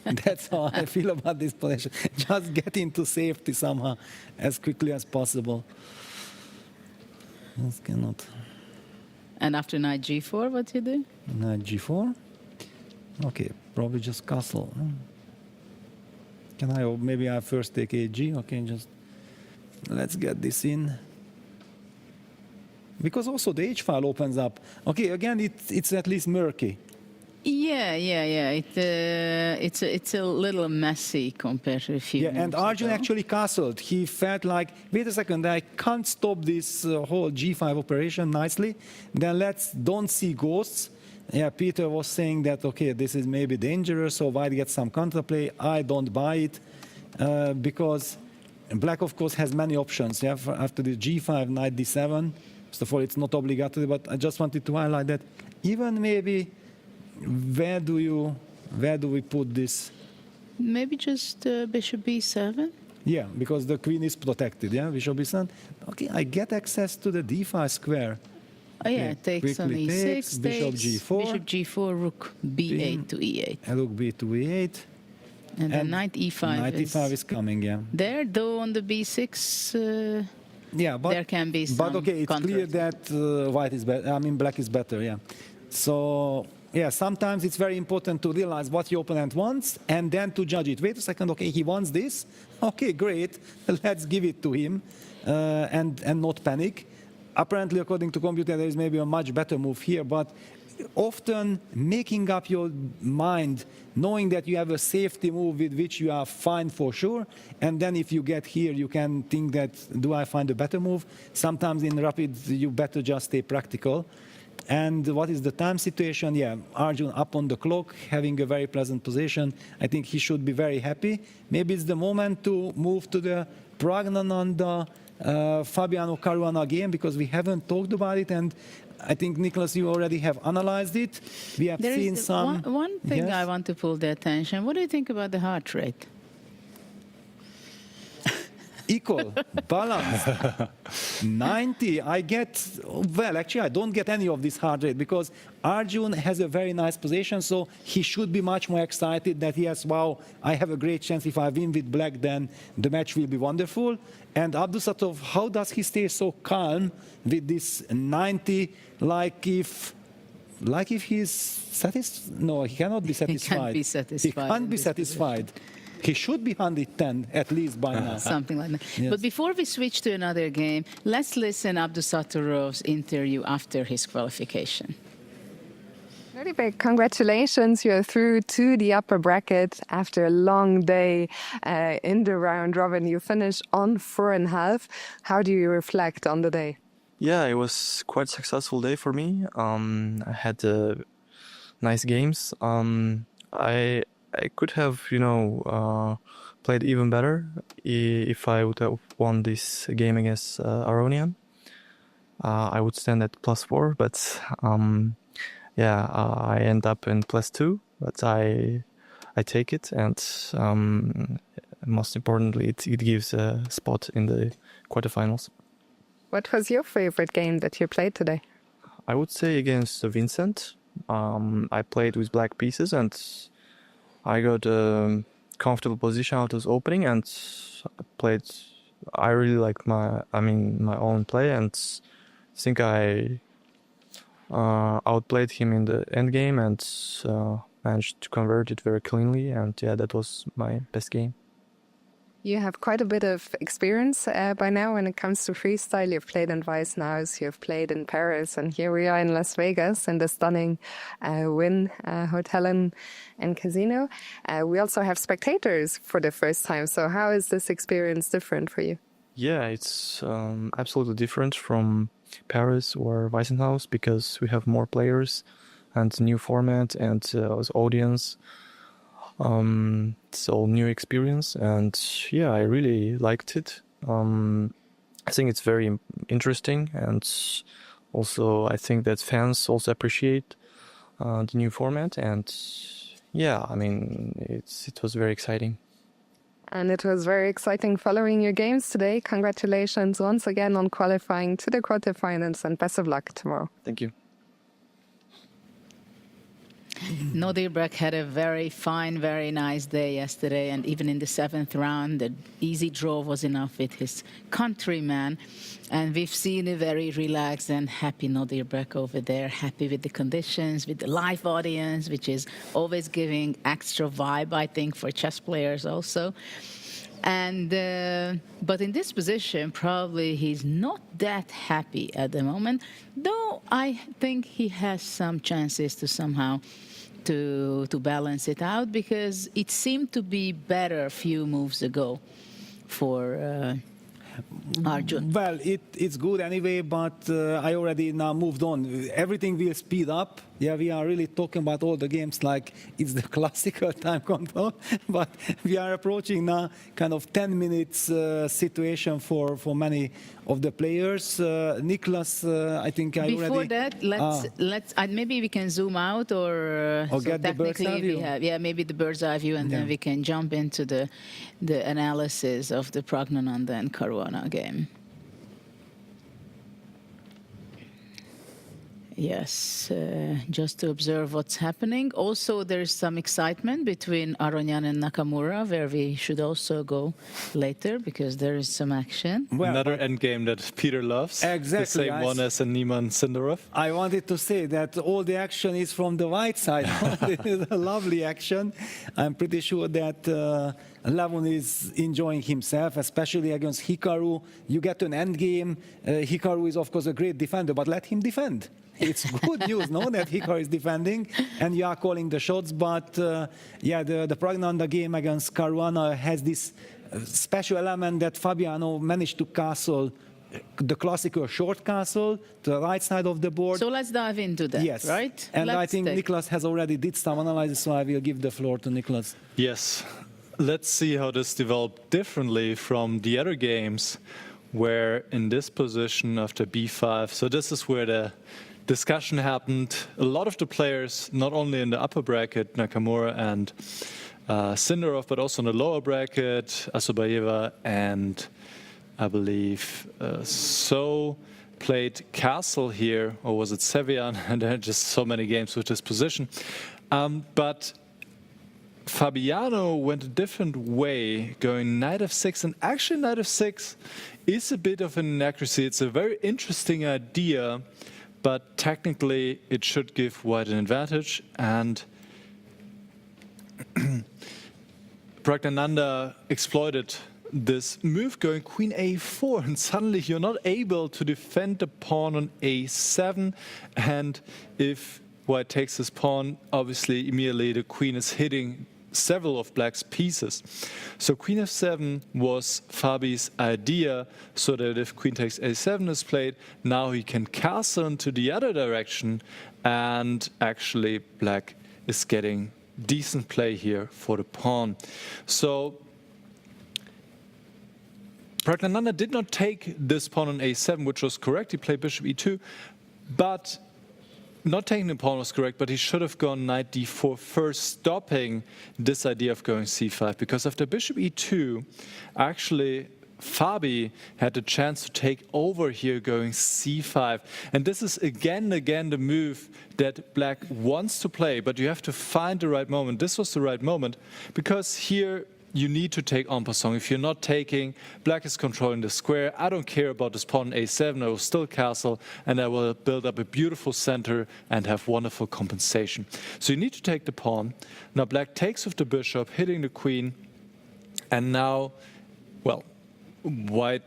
That's how I feel about this position. Just get into safety somehow as quickly as possible. Just cannot. And after knight g4, what do you do? Knight g4. Okay, probably just castle. Can I? Or maybe I first take ag. Okay, just let's get this in. Because also the h file opens up. Okay, again, it's at least murky. Yeah. It's a little messy compared to a few. And Arjun actually castled. He felt like, wait a second, I can't stop this whole g5 operation nicely. Then don't see ghosts. Peter was saying that, okay, this is maybe dangerous, so white gets some counterplay. I don't buy it because black, of course, has many options. After the g5, knight d7. First of all, it's not obligatory, but I just wanted to highlight that even maybe where do we put this? Maybe just bishop b7? Yeah, because the queen is protected, bishop b7. Okay, I get access to the d5 square. Oh yeah, it takes on e6, bishop g4. Bishop g4, rook b8 to e8. Rook b to e8. And then knight e5 Knight e5 is coming, There, though, on the b6... but there can be some But okay, it's clear that white is better. Black is better. So sometimes it's very important to realize what your opponent wants and then to judge it. Wait a second. Okay, he wants this. Okay, great. Let's give it to him and not panic. Apparently, according to computer, there is maybe a much better move here, but often making up your mind, knowing that you have a safety move with which you are fine for sure, and then if you get here, you can think that, do I find a better move? Sometimes in rapid, you better just stay practical. And what is the time situation? Arjun up on the clock, having a very pleasant position. I think he should be very happy. Maybe it's the moment to move to the Pragnananda Fabiano Caruana game, because we haven't talked about it, and I think, Nicholas, you already have analyzed it. We have seen some... One thing I want to pull the attention. What do you think about the heart rate? equal, balanced. 90, I get, well, actually, I don't get any of this heart rate because Arjun has a very nice position, so he should be much more excited that, yes, wow, I have a great chance. If I win with black, then the match will be wonderful. And Abdusatov, how does he stay so calm with this 90, like if he's satisfied? No, he cannot be satisfied. He can't be satisfied. He can't be satisfied. He should be 110 at least by now. Something like that. Yes. But before we switch to another game, let's listen Abdusattorov's interview after his qualification. Very big congratulations. You're through to the upper bracket after a long day in the round robin. You finish on 4.5. How do you reflect on the day? Yeah, it was quite a successful day for me. I had nice games. I could have, played even better if I would have won this game against Aronian. I would stand at +4, but I end up in +2. But I take it, and most importantly, it gives a spot in the quarterfinals. What was your favorite game that you played today? I would say against Vincent. I played with black pieces and I got a comfortable position out of opening and played. I really liked my own play and think I outplayed him in the end game and managed to convert it very cleanly. And yeah, that was my best game. You have quite a bit of experience by now when it comes to freestyle. You've played in Weissenhaus, you've played in Paris, and here we are in Las Vegas in the stunning Wynn Hotel and Casino. We also have spectators for the first time. So how is this experience different for you? Yeah, it's absolutely different from Paris or Weissenhaus because we have more players and new format and audience. It's all new experience and yeah, I really liked it. I think it's very interesting and also I think that fans also appreciate the new format and yeah, I mean, it was very exciting. And it was very exciting following your games today. Congratulations once again on qualifying to the quarterfinals and best of luck tomorrow. Thank you. Nodir Breck had a very fine, very nice day yesterday, and even in the 7th round, the easy draw was enough with his countryman. And we've seen a very relaxed and happy Nodir Breck over there, happy with the conditions, with the live audience, which is always giving extra vibe, I think, for chess players also. And but in this position, probably he's not that happy at the moment, though I think he has some chances to somehow to balance it out, because it seemed to be better a few moves ago for Arjun. Well, it's good anyway, but I already now moved on. Everything will speed up. Yeah, we are really talking about all the games like it's the classical time control, but we are approaching now kind of 10 minutes situation for many of the players. Nicholas, I think I Before already... that, let's maybe we can zoom out or so get the bird's eye view. we have, maybe the bird's eye view, and then we can jump into the analysis of the Pragnananda and Caruana game. Yes, just to observe what's happening. Also, there's some excitement between Aronian and Nakamura, where we should also go later, because there is some action. Well, another endgame that Peter loves. Exactly. The same one as Niemann Sindarov. I wanted to say that all the action is from the white side. It is a lovely action. I'm pretty sure that Levon is enjoying himself, especially against Hikaru. You get to an endgame. Hikaru is, of course, a great defender, but let him defend. It's good news, no, that Hikaru is defending and you are calling the shots. But the Pragnananda game against Caruana has this special element that Fabiano managed to castle the classical short castle to the right side of the board. So let's dive into that, yes. right? And I think Nicholas has already did some analysis, so I will give the floor to Nicholas. Yes. Let's see how this developed differently from the other games, where in this position after b5, so this is where the discussion happened. A lot of the players, not only in the upper bracket, Nakamura and Sindarov, but also in the lower bracket, Asobayeva and I believe. So played Castle here, or was it Sevian? And there are just so many games with this position. But Fabiano went a different way, going knight f6, and actually knight f6 is a bit of an inaccuracy. It's a very interesting idea, but technically it should give white an advantage, and Pragnananda exploited this move, going queen a4, and suddenly you're not able to defend the pawn on a7, and if white takes this pawn, obviously immediately the queen is hitting several of black's pieces. So queen f7 was Fabi's idea, so that if queen takes a7 is played, now he can castle into the other direction, and actually black is getting decent play here for the pawn. So Pragnananda did not take this pawn on a7, which was correct. He played bishop e2, but not taking the pawn was correct, but he should have gone knight d4 first, stopping this idea of going c5, because after bishop e2, actually Fabi had the chance to take over here going c5. And this is again the move that black wants to play, but you have to find the right moment. This was the right moment, because here you need to take en passant. If you're not taking, black is controlling the square. I don't care about this pawn a7, I will still castle, and I will build up a beautiful center and have wonderful compensation. So you need to take the pawn. Now black takes with the bishop, hitting the queen, and now, well, white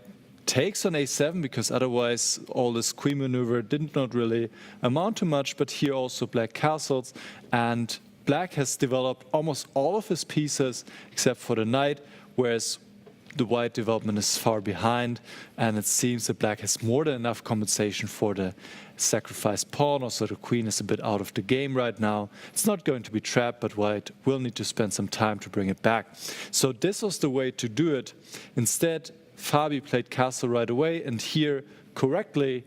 takes on a7, because otherwise all this queen maneuver did not really amount to much, but here also black castles, and black has developed almost all of his pieces except for the knight, whereas the white development is far behind, and it seems that black has more than enough compensation for the sacrificed pawn. Also, the queen is a bit out of the game right now. It's not going to be trapped, but white will need to spend some time to bring it back. So this was the way to do it. Instead, Fabi played castle right away, and here, correctly,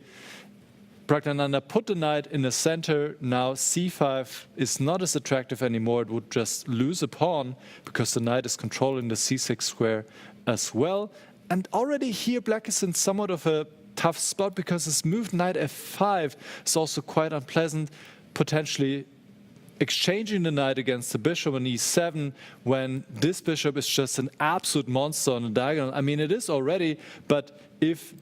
Pragnananda put the knight in the center. Now c5 is not as attractive anymore. It would just lose a pawn, because the knight is controlling the c6 square as well. And already here black is in somewhat of a tough spot, because his move knight f5 is also quite unpleasant, potentially exchanging the knight against the bishop on e7, when this bishop is just an absolute monster on the diagonal. I mean, it is already, but if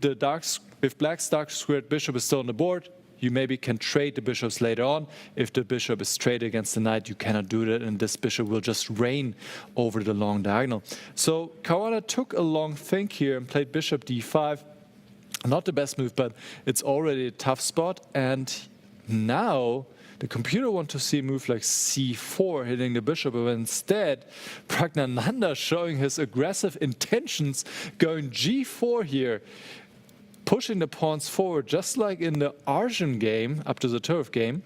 black's dark squared bishop is still on the board, you maybe can trade the bishops later on. If the bishop is traded against the knight, you cannot do that, and this bishop will just reign over the long diagonal. So Caruana took a long think here and played bishop d5. Not the best move, but it's already a tough spot, and now the computer wants to see a move like c4, hitting the bishop, but instead Pragnananda showing his aggressive intentions, going g4 here, pushing the pawns forward, just like in the Arjun game, up to the turf game.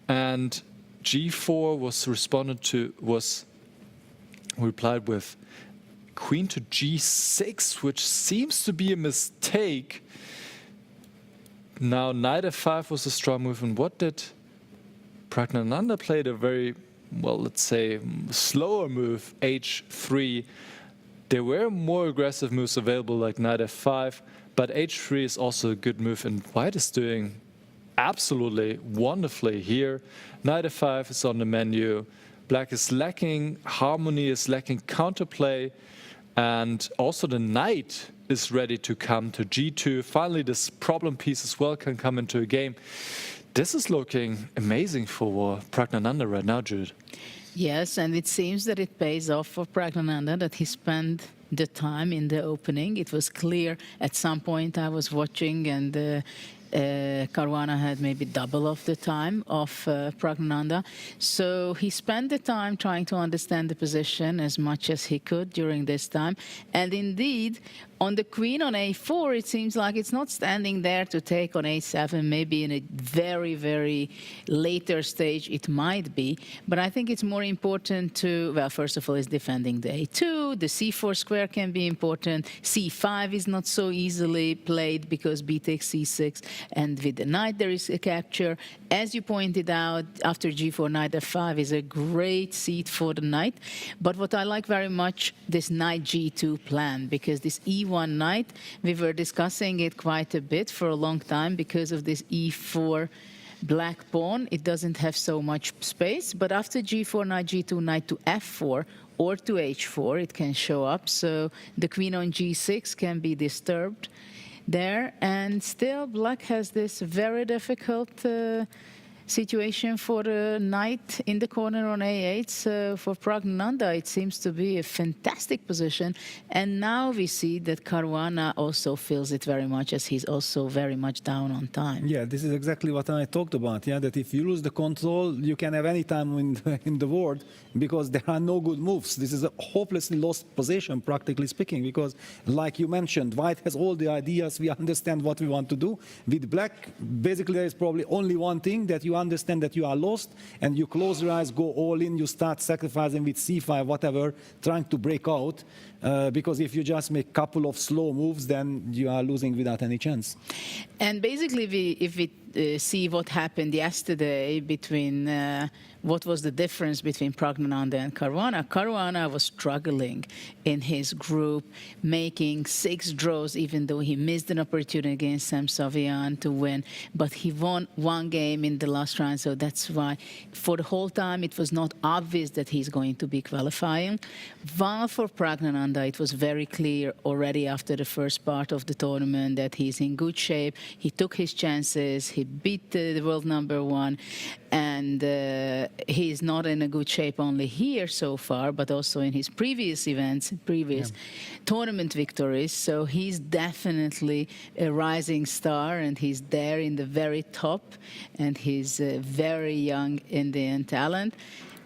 And g4 was replied with queen to g6, which seems to be a mistake. Now knight f5 was a strong move, and what did Pragnananda played? A very, well, let's say, slower move, h3. There were more aggressive moves available, like knight f5, but h3 is also a good move, and white is doing absolutely wonderfully here. Knight f5 is on the menu. Black is lacking harmony, is lacking counterplay, and also the knight is ready to come to g2. Finally, this problem piece as well can come into a game. This is looking amazing for Pragnananda right now, Judith. Yes, and it seems that it pays off for Pragnananda, that he spent the time in the opening. It was clear at some point I was watching, and Caruana had maybe double of the time of Pragnananda. So he spent the time trying to understand the position as much as he could during this time. And indeed, on the queen on a4, it seems like it's not standing there to take on a7. Maybe in a very, very later stage it might be. But I think it's more important to, well, first of all, is defending the a2. The c4 square can be important. c5 is not so easily played because b takes c6. And with the knight, there is a capture. As you pointed out, after g4, knight f5 is a great seat for the knight. But what I like very much, this knight g2 plan, because this e1 knight, we were discussing it quite a bit for a long time because of this e4 black pawn. It doesn't have so much space, but after g4, knight g2, knight to f4, or to h4, it can show up. So the queen on g6 can be disturbed there. And still, black has this very difficult situation for the knight in the corner on a8. So for Praggnanandhaa, it seems to be a fantastic position. And now we see that Caruana also feels it very much, as he's also very much down on time. Yeah, this is exactly what I talked about. Yeah, that if you lose the control, you can have any time in the world because there are no good moves. This is a hopelessly lost position, practically speaking, because like you mentioned, white has all the ideas. We understand what we want to do. With black, basically there is probably only one thing, that you understand that you are lost and you close your eyes, go all in, you start sacrificing with c5, whatever, trying to break out. Because if you just make a couple of slow moves, then you are losing without any chance. And basically, if we see what happened yesterday between what was the difference between Praggnanandhaa and Caruana. Caruana was struggling in his group, making 6 draws, even though he missed an opportunity against Sam Savian to win. But he won 1 game in the last round, so that's why for the whole time it was not obvious that he's going to be qualifying. While for Praggnanandhaa, it was very clear already after the first part of the tournament that he's in good shape. He took his chances, he beat the world #1, and he's not in a good shape only here so far, but also in his previous events, tournament victories. So he's definitely a rising star, and he's there in the very top, and he's a very young Indian talent,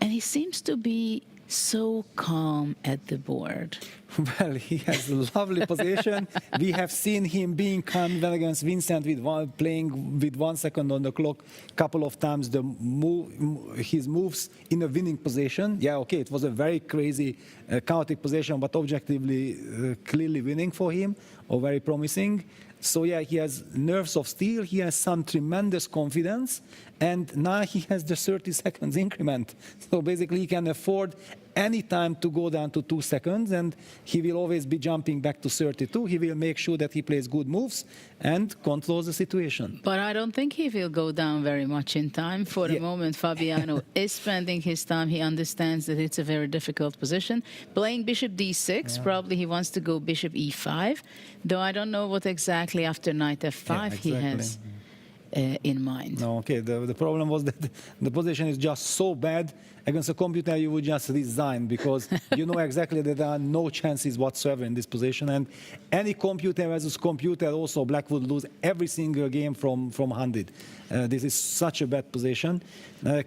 and he seems to be so calm at the board. Well, he has a lovely position. We have seen him being calm even against Vincent playing with 1 second on the clock a couple of times. His moves in a winning position. Yeah, okay, it was a very crazy, chaotic position, but objectively, clearly winning for him, or very promising. So yeah, he has nerves of steel, he has some tremendous confidence, and now he has the 30 seconds increment. So basically he can afford any time to go down to 2 seconds, and he will always be jumping back to 32. He will make sure that he plays good moves and controls the situation. But I don't think he will go down very much in time. For the moment, Fabiano is spending his time. He understands that it's a very difficult position. Playing bishop d6, probably he wants to go bishop e5, though I don't know what exactly after knight f5 he has in mind. No, okay, the problem was that the position is just so bad. Against a computer, you would just resign, because you know exactly that there are no chances whatsoever in this position. And any computer versus computer, also black would lose every single game from 100. This is such a bad position.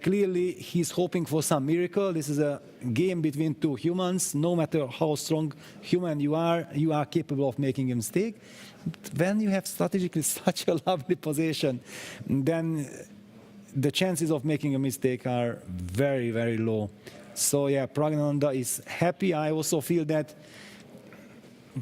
Clearly, he's hoping for some miracle. This is a game between 2 humans. No matter how strong human you are capable of making a mistake. But when you have strategically such a lovely position, then the chances of making a mistake are very, very low. So yeah, Praggnanandhaa is happy. I also feel that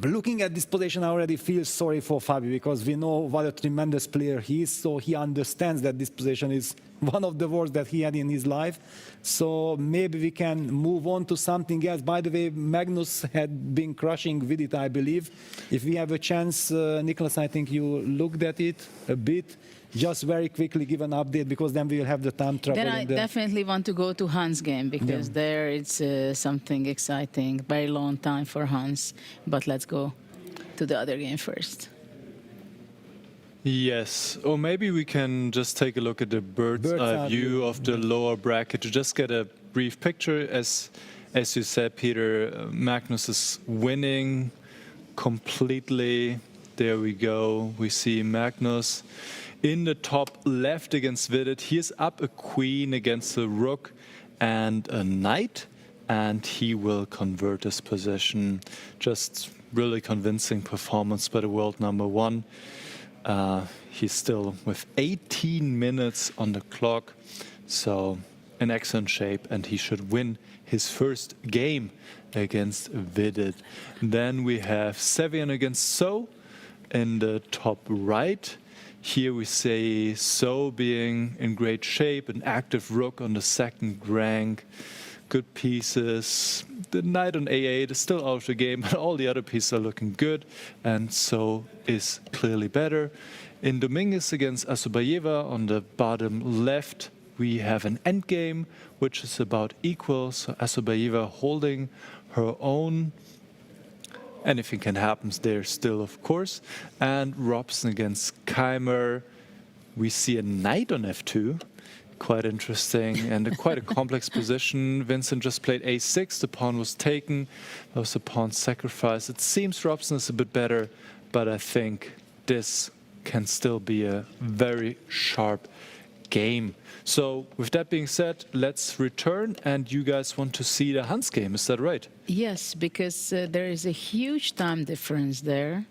looking at this position, I already feel sorry for Fabi, because we know what a tremendous player he is. So he understands that this position is one of the worst that he had in his life. So maybe we can move on to something else. By the way, Magnus had been crushing with it, I believe. If we have a chance, Nicholas, I think you looked at it a bit. Just very quickly give an update, because then we will have the time trouble. Then I definitely want to go to Hans' game, because there it's something exciting. Very long time for Hans, but let's go to the other game first. Yes, or maybe we can just take a look at the bird's eye view of the lower bracket to just get a brief picture. As you said, Peter, Magnus is winning completely. There we go. We see Magnus in the top left against Vidit. He is up a queen against a rook and a knight, and he will convert his position. Just really convincing performance by the world #1. He's still with 18 minutes on the clock, so in excellent shape, and he should win his first game against Vidit. Then we have Savian against So in the top right. Here we see So being in great shape, an active rook on the second rank, good pieces. The knight on A8 is still out of the game, but all the other pieces are looking good, and So is clearly better. In Dominguez against Asubayeva on the bottom left, we have an endgame, which is about equal, so Asubayeva holding her own. Anything can happen there still, of course. And Robson against Keimer. We see a knight on F2. Quite interesting and quite a complex position. Vincent just played A6. The pawn was taken. There was a pawn sacrifice. It seems Robson is a bit better, but I think this can still be a very sharp game. So with that being said, let's return, and you guys want to see the Hans game, is that right? Yes, because there is a huge time difference there.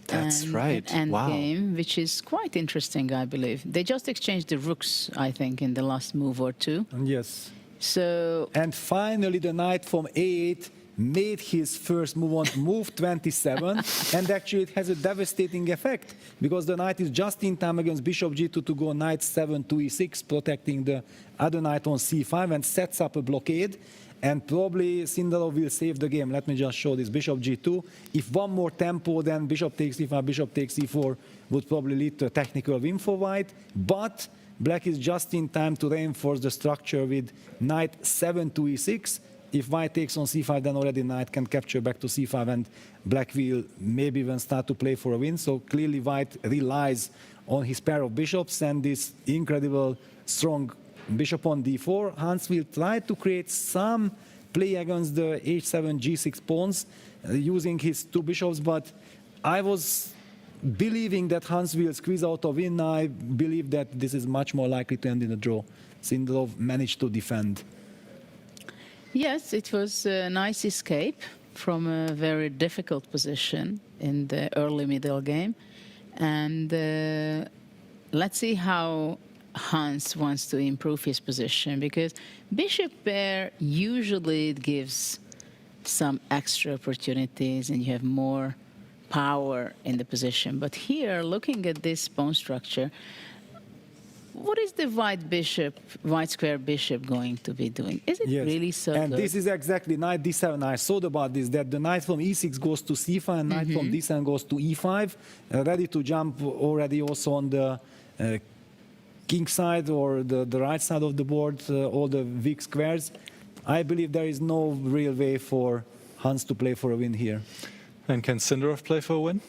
That's right. End Wow. game, which is quite interesting, I believe. They just exchanged the rooks, I think, in the last move or two. Yes. So. And finally, the knight from A8 made his first move on move 27, and actually it has a devastating effect because the knight is just in time against bishop g2 to go knight 7 to e6, protecting the other knight on c5, and sets up a blockade. And probably Sindarov will save the game. Let me just show this. Bishop g2. If one more tempo, then bishop takes e5, bishop takes e4 would probably lead to a technical win for white. But black is just in time to reinforce the structure with knight 7 to e6. If white takes on c5, then already knight can capture back to c5, and black will maybe even start to play for a win. So clearly white relies on his pair of bishops and this incredible strong bishop on d4. Hans will try to create some play against the h7, g6 pawns using his two bishops, but I was believing that Hans will squeeze out a win. I believe that this is much more likely to end in a draw. Sindarov managed to defend. Yes, it was a nice escape from a very difficult position in the early middle game. And let's see how Hans wants to improve his position, because bishop pair usually gives some extra opportunities and you have more power in the position. But here, looking at this pawn structure, what is the white square bishop going to be doing? Is it really so and good? This is exactly knight d7. I thought about this, that the knight from e6 goes to c5 and knight from d7 goes to e5, ready to jump already also on the king side or the right side of the board, all the weak squares. I believe there is no real way for Hans to play for a win here. And can Sindarov play for a win?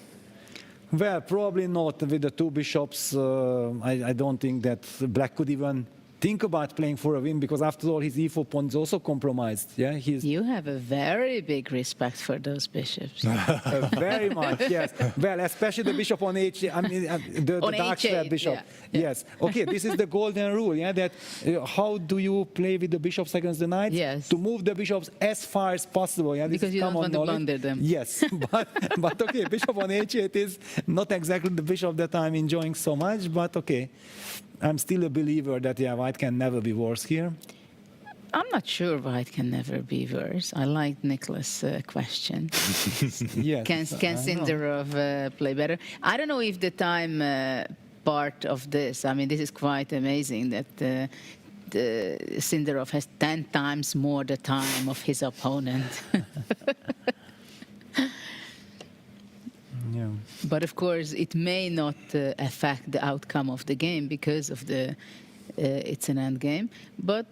Well, probably not with the two bishops. I don't think that black could even think about playing for a win, because after all, his e4 pawn is also compromised. Yeah, You have a very big respect for those bishops. Very much, yes. Well, especially the bishop on h. I mean, the dark square bishop. Yeah. Yes. Okay, this is the golden rule. Yeah, that how do you play with the bishops against the knights? Yes. To move the bishops as far as possible. Yeah, this Because is you don't common want to knowledge. blunder them. Yes, but okay, bishop on h8 is not exactly the bishop that I'm enjoying so much. But okay. I'm still a believer that white can never be worse here. I'm not sure white can never be worse. I like Nicholas' question. Yes, Can Sindarov play better? I don't know if the time part of this, I mean, this is quite amazing that Sindarov has 10 times more the time of his opponent. Yeah. But of course, it may not affect the outcome of the game because of the it's an end game. But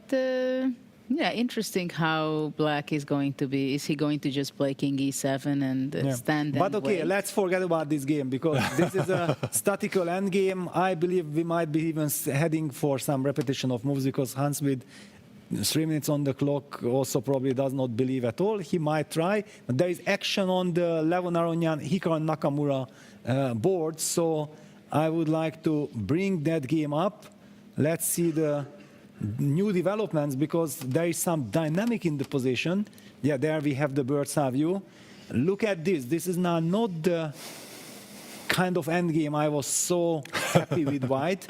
yeah, interesting how black is going to be. Is he going to just play king e7 and stand? But and okay, wait? let's forget about this game, because this is a statical end game. I believe we might be even heading for some repetition of moves, because Hans with 3 minutes on the clock also probably does not believe at all. He might try, but there is action on the Levon Aronyan, Hikaru Nakamura board, so I would like to bring that game up. Let's see the new developments, because there is some dynamic in the position. Yeah, there we have the bird's eye view. Look at this. This is now not the kind of endgame I was so happy with white.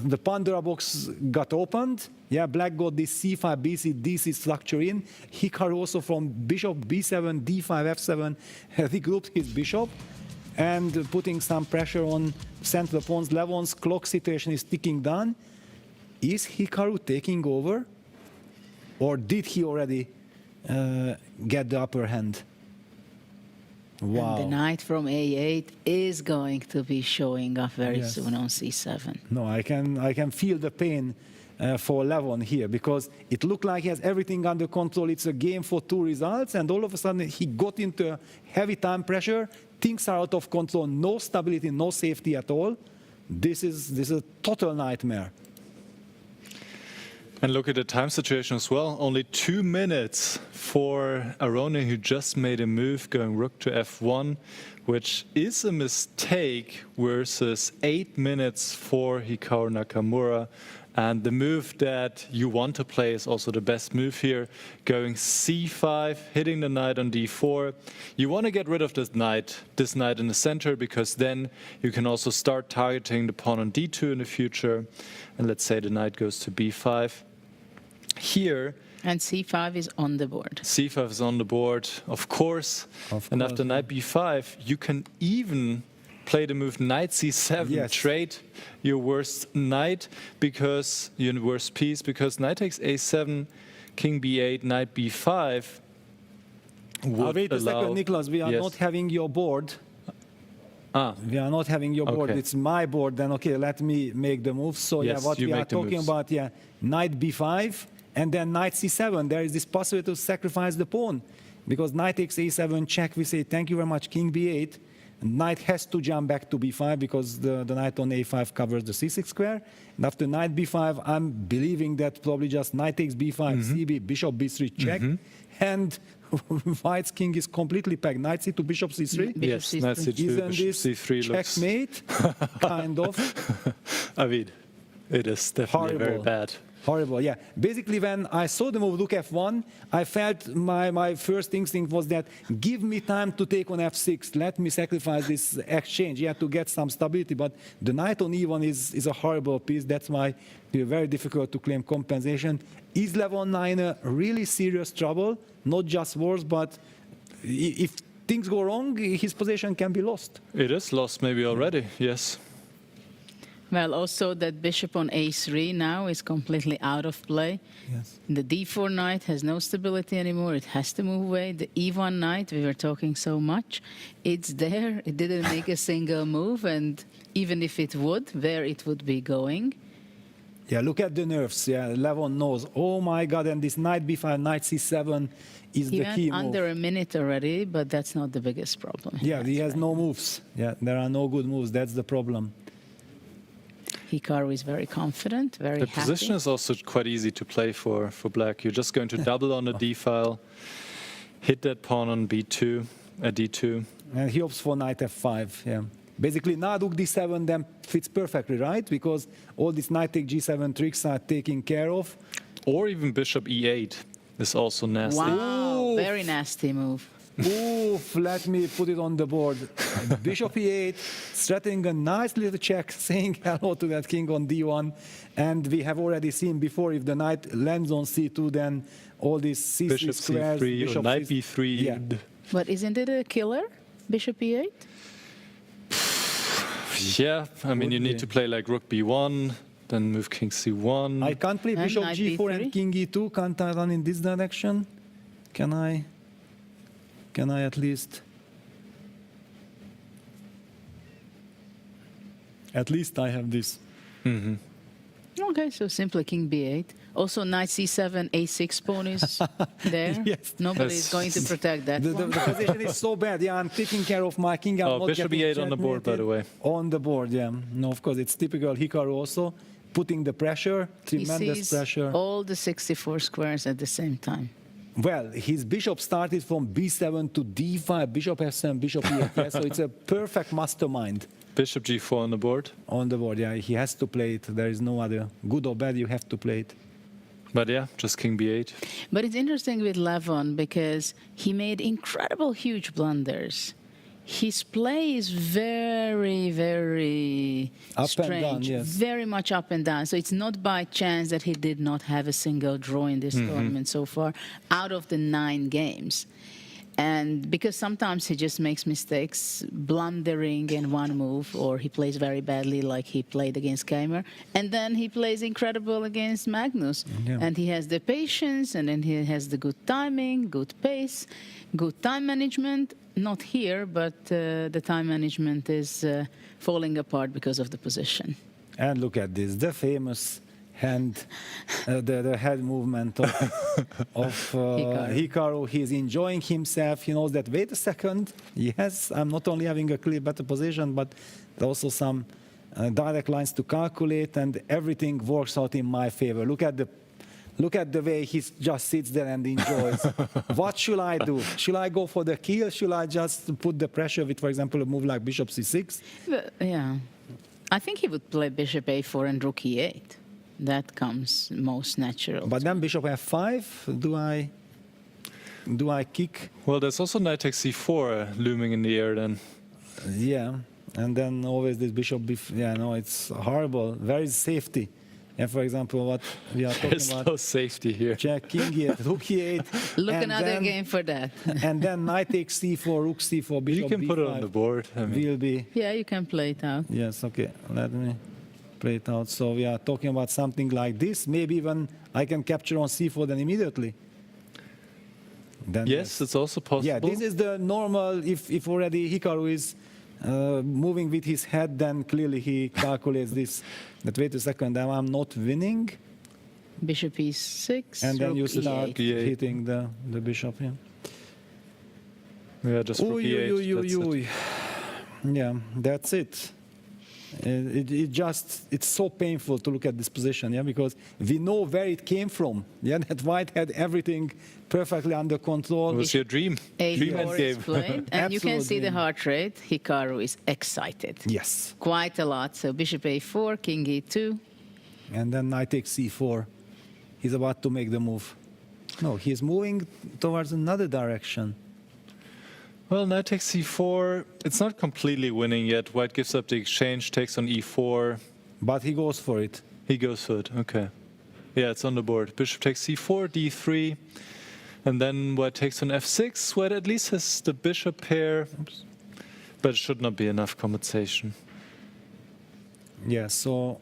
The Pandora box got opened. Yeah, black got this c5, bc, dc structure in. Hikaru also from bishop b7, d5, f7 regrouped his bishop. and putting some pressure on central pawns. Levon's clock situation is ticking down. Is Hikaru taking over? Or did he already get the upper hand? Wow. And the knight from A8 is going to be showing up very Yes. soon on C7. No, I can feel the pain for Levon here, because it looked like he has everything under control. It's a game for 2 results, and all of a sudden he got into heavy time pressure. Things are out of control, no stability, no safety at all. This is a total nightmare. And look at the time situation as well. Only 2 minutes for Arona, who just made a move going rook to f1, which is a mistake, versus 8 minutes for Hikaru Nakamura. And the move that you want to play is also the best move here, going c5, hitting the knight on d4. You want to get rid of this knight in the center, because then you can also start targeting the pawn on d2 in the future. And let's say the knight goes to b5. Here, and c5 is on the board. c5 is on the board, of course. And after knight b5, you can even play the move knight c7, Yes. trade your worst knight, because your worst piece, because knight takes a7, king b8, knight b5 would Wait a allow... second, Niklas, we are Yes. not having your board. We are not having your board, Okay. it's my board. Then okay, let me make the move. So Yes, yeah, what you we are make the talking moves. about, yeah, knight b5 and then knight c7. There is this possibility to sacrifice the pawn, because knight takes a7 check. We say thank you very much, king b8. Knight has to jump back to b5, because the knight on a5 covers the c6 square. And after knight b5, I'm believing that probably just knight takes b5, cb, bishop b3 check, and White's king is completely packed. Knight c2, bishop c3. Yes, knight c2, Isn't bishop this c3 looks... checkmate? Kind of. I mean, it is definitely very Horrible. bad. Horrible, yeah. Basically, when I saw the move rook f1, I felt my first instinct was that give me time to take on f6. Let me sacrifice this exchange, yeah, to get some stability. But the knight on e1 is a horrible piece. That's why it's very difficult to claim compensation. Is Levon now in a really serious trouble? Not just wars, but if things go wrong, his position can be lost. It is lost maybe already, yes. Well, also that bishop on a3 now is completely out of play. Yes. The d4 knight has no stability anymore. It has to move away. The e1 knight, we were talking so much, it's there. It didn't make a single move, and even if it would, where it would be going. Yeah, look at the nerves. Yeah, Levon knows. Oh my God! And this knight b5, knight c7 is He the went key move. under a minute already, but that's not the biggest problem. Yeah, he has no moves. Yeah, there are no good moves. That's the problem. Hikaru is very confident, very The happy. position is also quite easy to play for black. You're just going to double on the d file, hit that pawn on b2, d2. And he opts for knight f5. Yeah. Basically, now rook d7 then fits perfectly, right? Because all these knight take g7 tricks are taken care of. Or even bishop e8 is also nasty. Wow, very nasty move. Oof, let me put it on the board. Bishop e8, threatening a nice little check, saying hello to that king on d1. And we have already seen before, if the knight lands on c2, then all these c3 Bishop squares... c3 or bishop knight b3. Yeah. But isn't it a killer, bishop e8? Yeah, I mean, Would you need be. to play like rook b1, then move king c1. I can't play And bishop knight g4 b3? and king e2. Can't I run in this direction? Can I at least... At least I have this. Mm-hmm. Okay, so simply king b8. Also, knight c7, a6 pawn is there. Yes. Nobody is going to protect that The one. position is so bad. Yeah, I'm taking care of my king. I'm Oh, not bishop getting e8 on the board, by the way. On the board, yeah. No, of course, it's typical Hikaru also. Putting the pressure, He tremendous sees pressure. all the 64 squares at the same time. Well, his bishop started from b7 to d5, bishop f7, bishop e8. Yeah, so it's a perfect mastermind. Bishop g4 on the board. On the board, yeah. He has to play it. There is no other. Good or bad, you have to play it. But yeah, just king b8. But it's interesting with Levon because he made incredible, huge blunders. His play is very, very Up and strange, down, yes. very much up and down. So it's not by chance that he did not have a single draw in this tournament so far out of the 9 games. And because sometimes he just makes mistakes, blundering in one move, or he plays very badly like he played against Keimer. And then he plays incredible against Magnus. Yeah. And he has the patience, and then he has the good timing, good pace, good time management. Not here, but the time management is falling apart because of the position. And look at this, the famous hand, the head movement of Hikaru. He's enjoying himself. He knows that, wait a second, yes, I'm not only having a clear better position, but there are also some direct lines to calculate, and everything works out in my favor. Look at the way he just sits there and enjoys. What should I do? Should I go for the kill? Should I just put the pressure with, for example, a move like bishop c6? Yeah. I think he would play bishop a4 and rook e8. That comes most natural. But then bishop f5, do I kick? Well, there's also knight takes c4 looming in the air then. Yeah, and then always this bishop yeah, no, it's horrible. Where is safety? And for example, what we are talking There's about. no safety here. Check king e8, rook e8. Look, and another then, game for that. And then knight takes c4, rook c4, bishop You can b5 put it on the board. I mean. will be. Yeah, you can play it out. Yes, okay, let me play it out. So we are talking about something like this. Maybe even I can capture on c4 then immediately. Then Yes, it's also possible. Yeah, this is the normal, if already Hikaru is moving with his head, then clearly he calculates this. That wait a second, I'm not winning. Bishop e6, And then rook you start e8. hitting the bishop, yeah. Yeah, just rook e8. Yeah, that's it. It's so painful to look at this position, yeah, because we know where it came from. Yeah, that white had everything perfectly under control. It was your dream. Dream A4 is played, and you can see the heart rate. Hikaru is excited. Yes. Quite a lot. So bishop a4, king e2. And then knight takes c4. He's about to make the move. No, he's moving towards another direction. Well, knight takes c4. It's not completely winning yet. White gives up the exchange, takes on e4. But he goes for it. He goes for it, okay. Yeah, it's on the board. Bishop takes c4, d3. And then white takes on f6. White at least has the bishop pair. Oops. But it should not be enough compensation. Yeah, so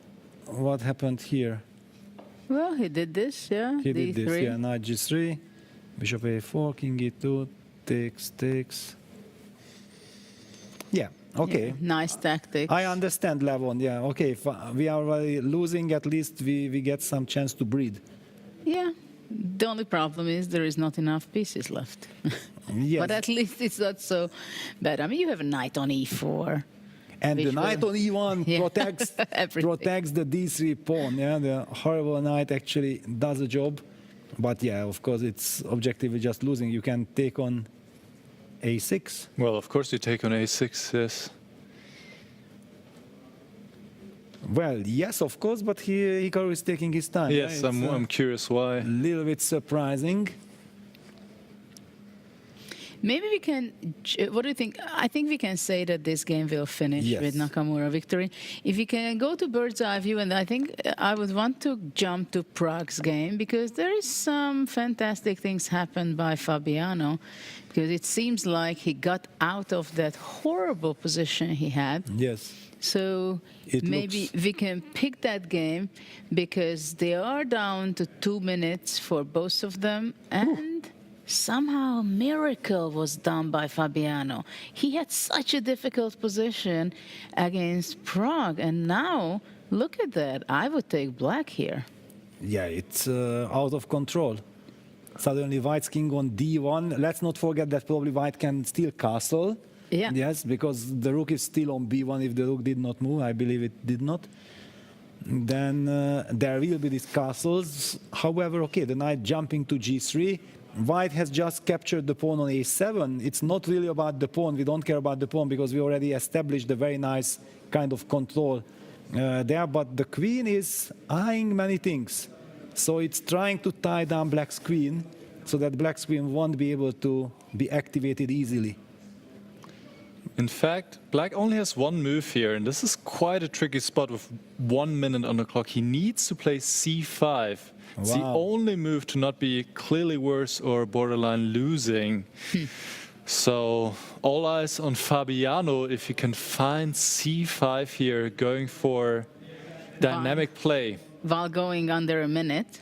what happened here? Well, he did this, yeah. He did D3. this, yeah, knight g3, bishop a4, king e2, takes. Yeah, okay. Yeah, nice tactics. I understand, Levon, yeah, okay. If we are already losing, at least we get some chance to breed. Yeah. The only problem is there is not enough pieces left. Yes. But at least it's not so bad. I mean, you have a knight on e4. And the which knight will- on e1 Yeah. protects the d3 pawn. Yeah, the horrible knight actually does a job. But yeah, of course, it's objectively just losing. You can take on a6. Well, of course you take on a6, yes. Well, yes, of course, but Hikaru is taking his time. Yes, right? I'm curious why. A little bit surprising. Maybe we can, what do you think? I think we can say that this game will finish Yes. with Nakamura victory. If we can go to bird's eye view, and I think I would want to jump to Prague's game, because there is some fantastic things happened by Fabiano, because it seems like he got out of that horrible position he had. Yes. So It maybe looks- we can pick that game, because they are down to 2 minutes for both of them, and somehow a miracle was done by Fabiano. He had such a difficult position against Prague, and now look at that. I would take black here. Yeah, it's out of control. Suddenly white's king on d1. Let's not forget that probably white can steal castle. Yeah. Yes, because the rook is still on b1 if the rook did not move. I believe it did not. Then there will be these castles. However, okay, the knight jumping to g3. White has just captured the pawn on a7. It's not really about the pawn. We don't care about the pawn because we already established a very nice kind of control there. But the queen is eyeing many things. So it's trying to tie down black's queen so that black's queen won't be able to be activated easily. In fact, black only has one move here, and this is quite a tricky spot with 1 minute on the clock. He needs to play c5. It's the Wow. only move to not be clearly worse or borderline losing. So all eyes on Fabiano if he can find c5 here, going for dynamic play. While going under a minute.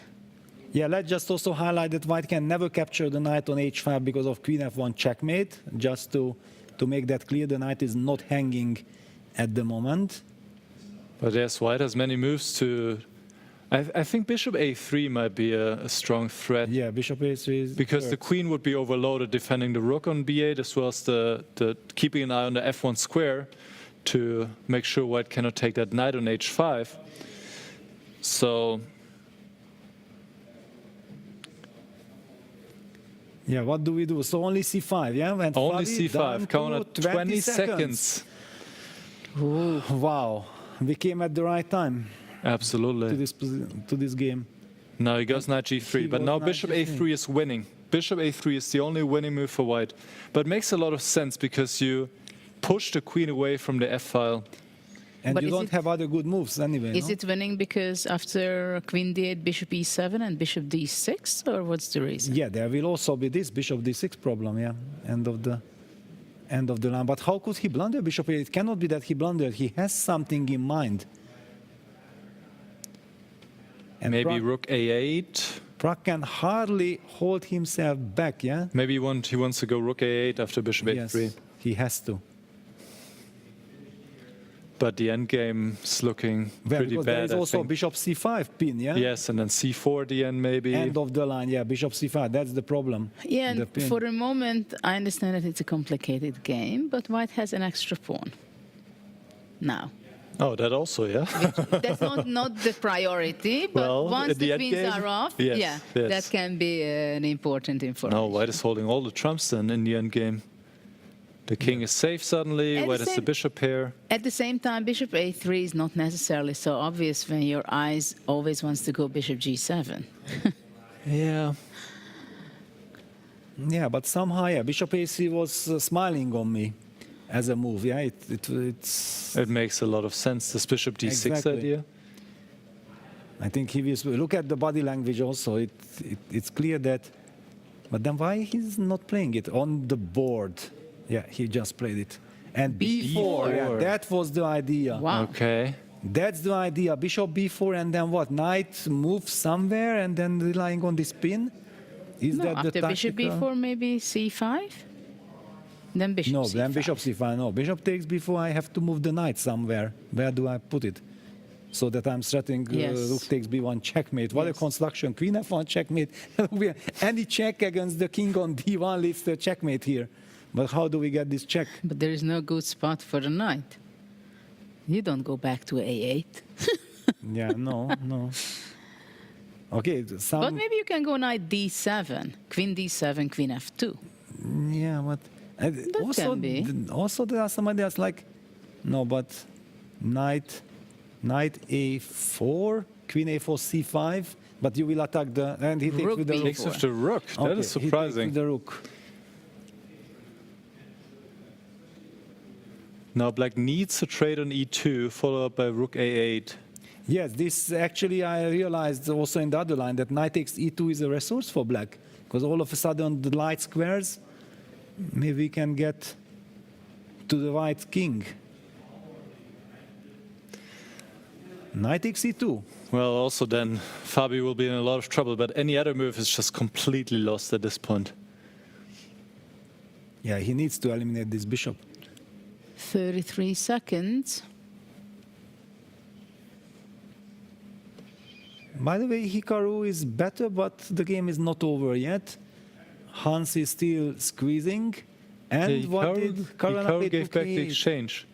Yeah, let's just also highlight that white can never capture the knight on h5 because of queen f1 checkmate. Just to make that clear, the knight is not hanging at the moment. But yes, white has many moves to... I think bishop a3 might be a strong threat. Yeah, bishop a3 is... Because the queen would be overloaded defending the rook on b8, as well as the keeping an eye on the f1 square to make sure white cannot take that knight on h5. So... Yeah, what do we do? So only c5, yeah? And only Fabi, c5, count on 20 seconds. Ooh, wow, we came at the right time. Absolutely. To this game. Now he goes knight g3, but now bishop a3 is winning. Bishop a3 is the only winning move for white. But it makes a lot of sense because you push the queen away from the f-file. And but you don't have other good moves anyway, Is it winning because after queen d8, bishop e7 and bishop d6, or what's the reason? Yeah, there will also be this bishop d6 problem, yeah, end of the line. But how could he blunder bishop a8? It cannot be that he blundered. He has something in mind. And maybe rook a8. Prag can hardly hold himself back, yeah? Maybe he wants to go rook a8 after bishop a3. Yes, he has to. But the endgame is looking pretty bad. There is also bishop c5 pin, yeah? Yes, and then c4 at the end maybe. End of the line, yeah, bishop c5, that's the problem. Yeah, and for a moment, I understand that it's a complicated game, but white has an extra pawn now. Oh, that also, yeah. That's not the priority, but well, once the queens are off, yes. That can be an important information. No, white is holding all the trumps then in the endgame. The king is safe suddenly, white has the bishop pair. At the same time, bishop a3 is not necessarily so obvious when your eyes always wants to go bishop g7. Yeah. Yeah, but somehow, yeah, bishop a3 was smiling on me as a move, yeah? It makes a lot of sense, this bishop d6 idea. I think he will look at the body language also. It's clear that, but then why he's not playing it on the board? Yeah, he just played it. And b4, yeah, that was the idea. Wow. Okay. That's the idea. Bishop b4 and then what? Knight move somewhere and then relying on this pin? Is that after the tactical? bishop b4, maybe c5? Then bishop no, c5. then bishop c5. No, bishop takes b4. I have to move the knight somewhere. Where do I put it? So that I'm threatening rook takes b1 checkmate. What a construction. Queen f1 checkmate. Any check against the king on d1 leads to a checkmate here. But how do we get this check? But there is no good spot for the knight. You don't go back to a8. Yeah, no. Okay, but maybe you can go knight d7, queen d7, queen f2. Yeah, but also there are some ideas like, no, but knight a4, queen a4, c5, but you will attack the, and he takes with the rook. Takes with the rook. That is surprising. He takes with the rook. Now black needs a trade on e2, followed up by rook a8. Yes, this actually I realized also in the other line that knight takes e2 is a resource for black, because all of a sudden the light squares, maybe we can get to the white king. Knight takes e2. Well, also then Fabi will be in a lot of trouble, but any other move is just completely lost at this point. Yeah, he needs to eliminate this bishop. 33 seconds. By the way, Hikaru is better, but the game is not over yet. Hans is still squeezing. And yeah, what did Hikaru gave back the exchange?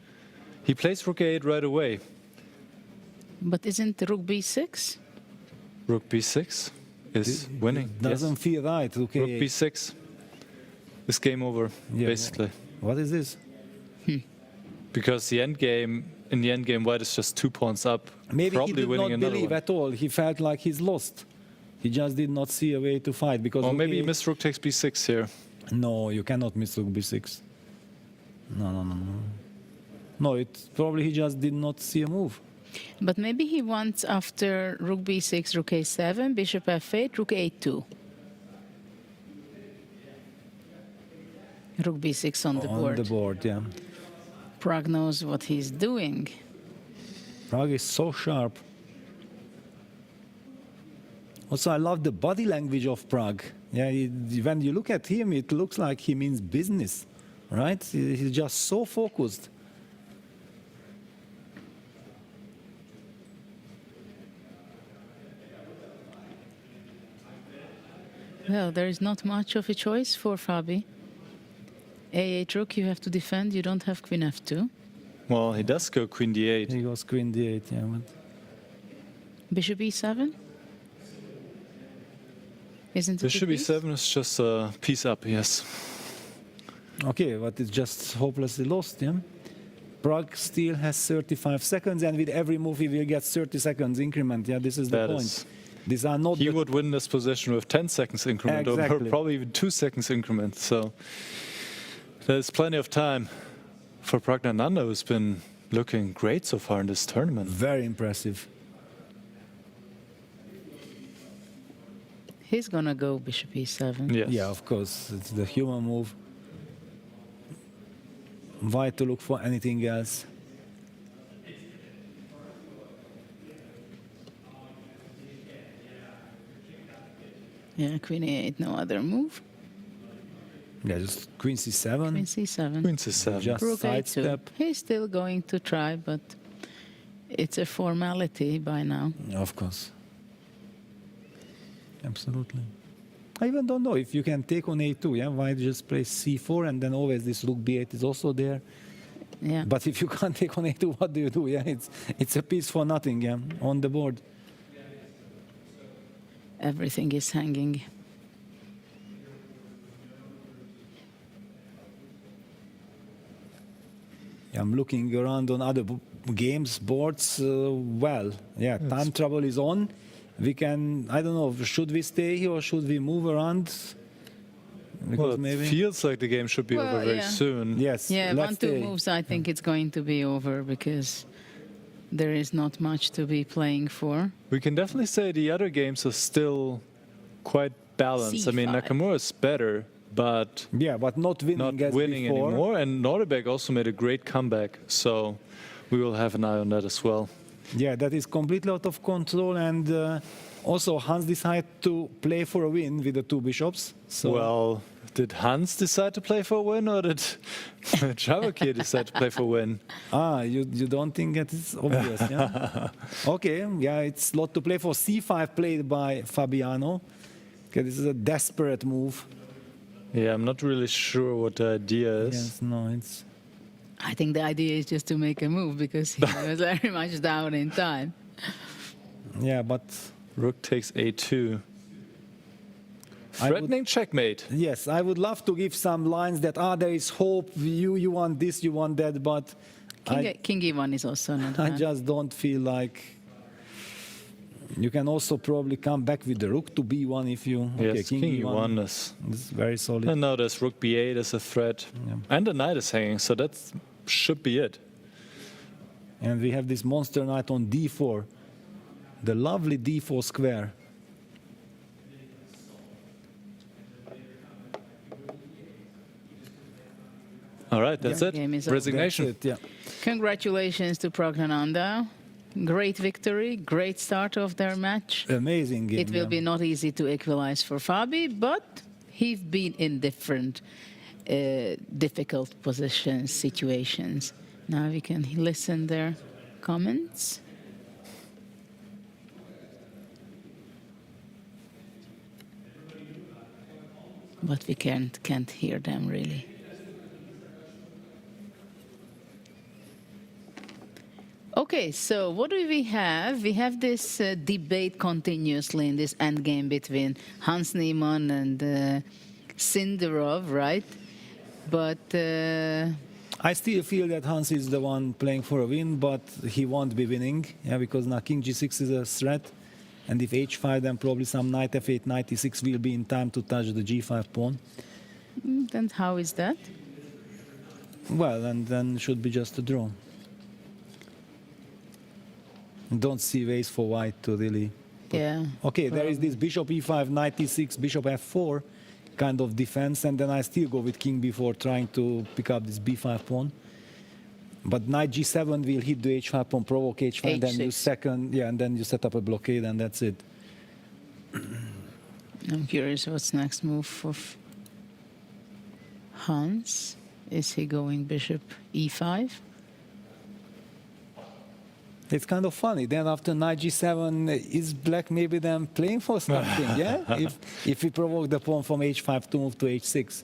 He plays rook a8 right away. But isn't rook b6? Rook b6 is winning. Doesn't feel right. Rook b6 is game over, basically. What is this? Because in the endgame, white is just 2 pawns up. Maybe probably he did winning not another believe one. at all. He felt like he's lost. He just did not see a way to fight. Because or maybe he missed rook takes b6 here. No, you cannot miss rook b6. No. No, probably he just did not see a move. But maybe he wants after rook b6, rook a7, bishop f8, rook a2. Rook b6 on the board. On the board, yeah. Pragg knows what he's doing. Pragg is so sharp. Also, I love the body language of Pragg. Yeah, when you look at him, it looks like he means business, right? He's just so focused. Well, there is not much of a choice for Fabi. A8 rook, you have to defend. You don't have queen f2. Well, he does go queen d8. He goes queen d8, yeah. But Bishop e7? Isn't it Bishop e7 is just a piece up, yes. okay, but it's just hopelessly lost, yeah? Pragg still has 35 seconds, and with every move he will get 30 seconds increment. Yeah, this is the point. These are not. He would win this position with 10 seconds increment, or probably even 2 seconds increment. So there's plenty of time for Pragnananda, who's been looking great so far in this tournament. Very impressive. He's gonna go bishop e7. Yes. Yeah, of course, it's the human move. Why to look for anything else? Yeah, queen e8, no other move. Yeah, just queen c7. Queen c7. Queen c7. Just Rook a2. sidestep. He's still going to try, but it's a formality by now. Of course. Absolutely. I even don't know if you can take on a2, yeah? Why just play c4 and then always this rook b8 is also there? Yeah. But if you can't take on a2, what do you do? Yeah, it's a piece for nothing, yeah, on the board. Everything is hanging. I'm looking around on other games, boards. Well, yeah, time trouble is on. We can, I don't know, should we stay here or should we move around? Because well, it feels like the game should be over very soon. Yes. Yeah, 1-2 moves, I think it's going to be over because there is not much to be playing for. We can definitely say the other games are still quite balanced. C5. I mean, Nakamura is better, but yeah, but not winning anymore. And Nordebeck also made a great comeback, so we will have an eye on that as well. Yeah, that is completely out of control, and also Hans decided to play for a win with the two bishops. So well, did Hans decide to play for a win, or did Chavakir decide to play for a win? You don't think that it's obvious, yeah? Okay, yeah, it's a lot to play for. C5 played by Fabiano. Okay, this is a desperate move. Yeah, I'm not really sure what the idea is. Yes, no, it's... I think the idea is just to make a move because he was very much down in time. Yeah, but... Rook takes a2. Threatening checkmate. Yes, I would love to give some lines that, there is hope, you want this, you want that, but... King E1 is also not bad. I just don't feel like... You can also probably come back with the rook to b1 if you... Yes, okay, King E1 is very solid. And now there's rook b8 as a threat. Yeah. And the knight is hanging, so that should be it. And we have this monster knight on d4. The lovely d4 square. All right, that's it. Resignation. That's it, yeah. Congratulations to Pragnananda. Great victory, great start of their match. Amazing game. It will be not easy to equalize for Fabi, but he's been in different difficult positions, situations. Now we can listen their comments. But we can't hear them really. Okay, so what do we have? We have this debate continuously in this endgame between Hans Niemann and Sinderov, right? But I still feel that Hans is the one playing for a win, but he won't be winning, yeah, because now King G6 is a threat, and if H5, then probably some Knight F8, Knight E6 will be in time to touch the G5 pawn. Then how is that? Well, and then should be just a draw. Don't see ways for white to really... Yeah. Okay, there is this bishop e5, knight e6, bishop f4. kind of defense, and then I still go with king b4, trying to pick up this b5 pawn. But knight g7 will hit the h5 pawn, provoke h5, then you second, and then you set up a blockade, and that's it. I'm curious what's next move of Hans. Is he going bishop e5? It's kind of funny. Then after knight g7, is black maybe then playing for something, yeah? If we provoke the pawn from h5 to move to h6.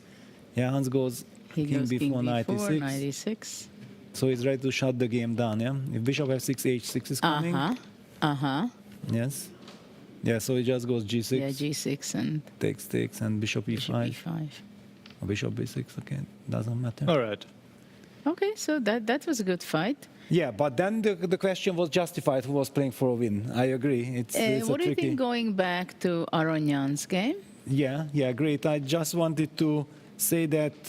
Yeah, Hans goes king b4, knight e6. Knight e6. So he's ready to shut the game down, yeah? If bishop f6, h6 is coming. Yes. Yeah, so he just goes g6. Yeah, g6 and... Takes, and bishop e5. Bishop e5. Or bishop b6, okay, doesn't matter. All right. Okay, so that was a good fight. Yeah, but then the question was justified who was playing for a win. I agree. It's what do you tricky... think going back to Aronyan's game? Yeah, great. I just wanted to say that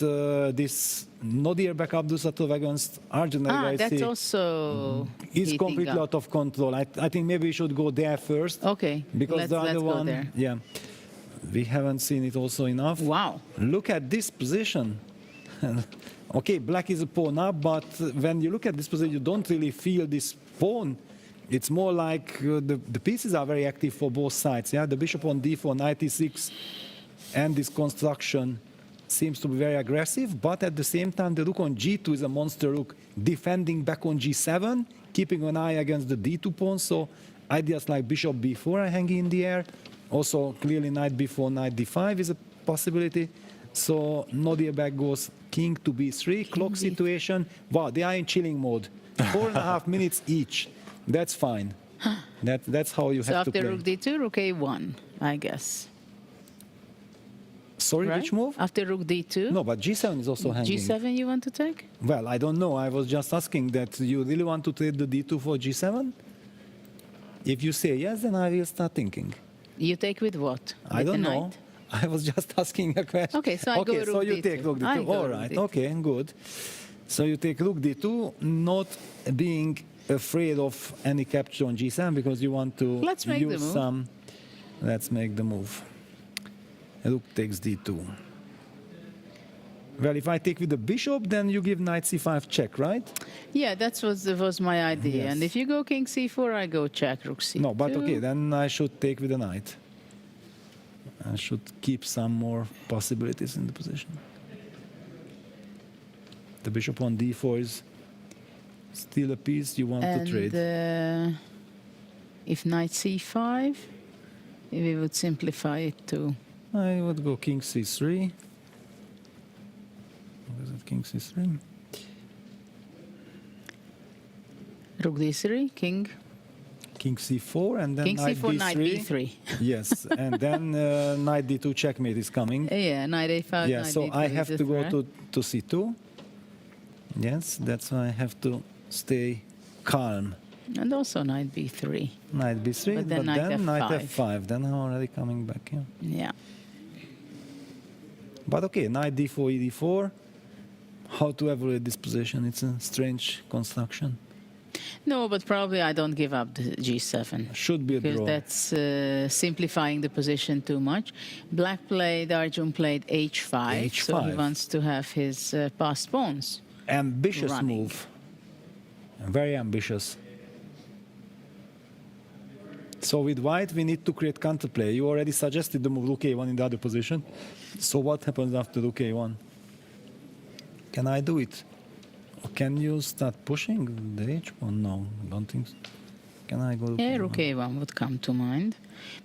this Nodir backup Dusatov against Arjun that's also is completely out of control. I think maybe we should go there first. Okay, because the other let's one, go there. yeah, we haven't seen it also enough. Wow. Look at this position. Okay, black is a pawn up, but when you look at this position, you don't really feel this pawn. It's more like the pieces are very active for both sides. Yeah, the bishop on d4, knight e6, and this construction seems to be very aggressive. But at the same time, the rook on g2 is a monster rook, defending back on g7, keeping an eye against the d2 pawn. So ideas like bishop b4 are hanging in the air. Also, clearly knight b4, knight d5 is a possibility. So Nodir back goes king to b3, clock situation. Wow, they are in chilling mode. 4.5 minutes each. That's fine. That's how you have to play. So after rook d2, rook a1, I guess. Sorry, right? Which move? After rook d2? No, but g7 is also hanging. g7 you want to take? Well, I don't know. I was just asking that you really want to trade the d2 for g7? If you say yes, then I will start thinking. You take with what? I don't know. Knight? I was just asking a question. Okay, so I go rook so you d2. take rook d2. All right, okay, good. So you take rook d2, not being afraid of any capture on g7 because you want to use some. Let's make the move. Rook takes d2. Well, if I take with the bishop, then you give knight c5 check, right? Yeah, that was my idea. Yes. And if you go king c4, I go check rook c2. No, but okay, then I should take with the knight. I should keep some more possibilities in the position. The bishop on d4 is still a piece you want to trade. If knight c5, we would simplify it to... I would go king c3. What is it, king c3? Rook d3, king... King c4 and then king knight c4, b3. knight b3. Yes, and then knight d2 checkmate is coming. Yeah, knight a5, yeah, knight so d3 I have to go threat. to c2. Yes, that's why I have to stay calm. And also knight b3. Knight b3, but then knight f5. f5. Then I'm already coming back here. Yeah. But okay, knight d4, e4. How to evaluate this position? It's a strange construction. No, but probably I don't give up the g7. Should be a because draw. That's simplifying the position too much. Black played, Arjun played h5, so he wants to have his passed pawns. Ambitious running. move. Very ambitious. So with white, we need to create counterplay. You already suggested the move rook a1 in the other position. So what happens after rook a1? Can I do it? Can you start pushing the h1? No, don't think so. Can I go? Yeah, rook a1 would come to mind.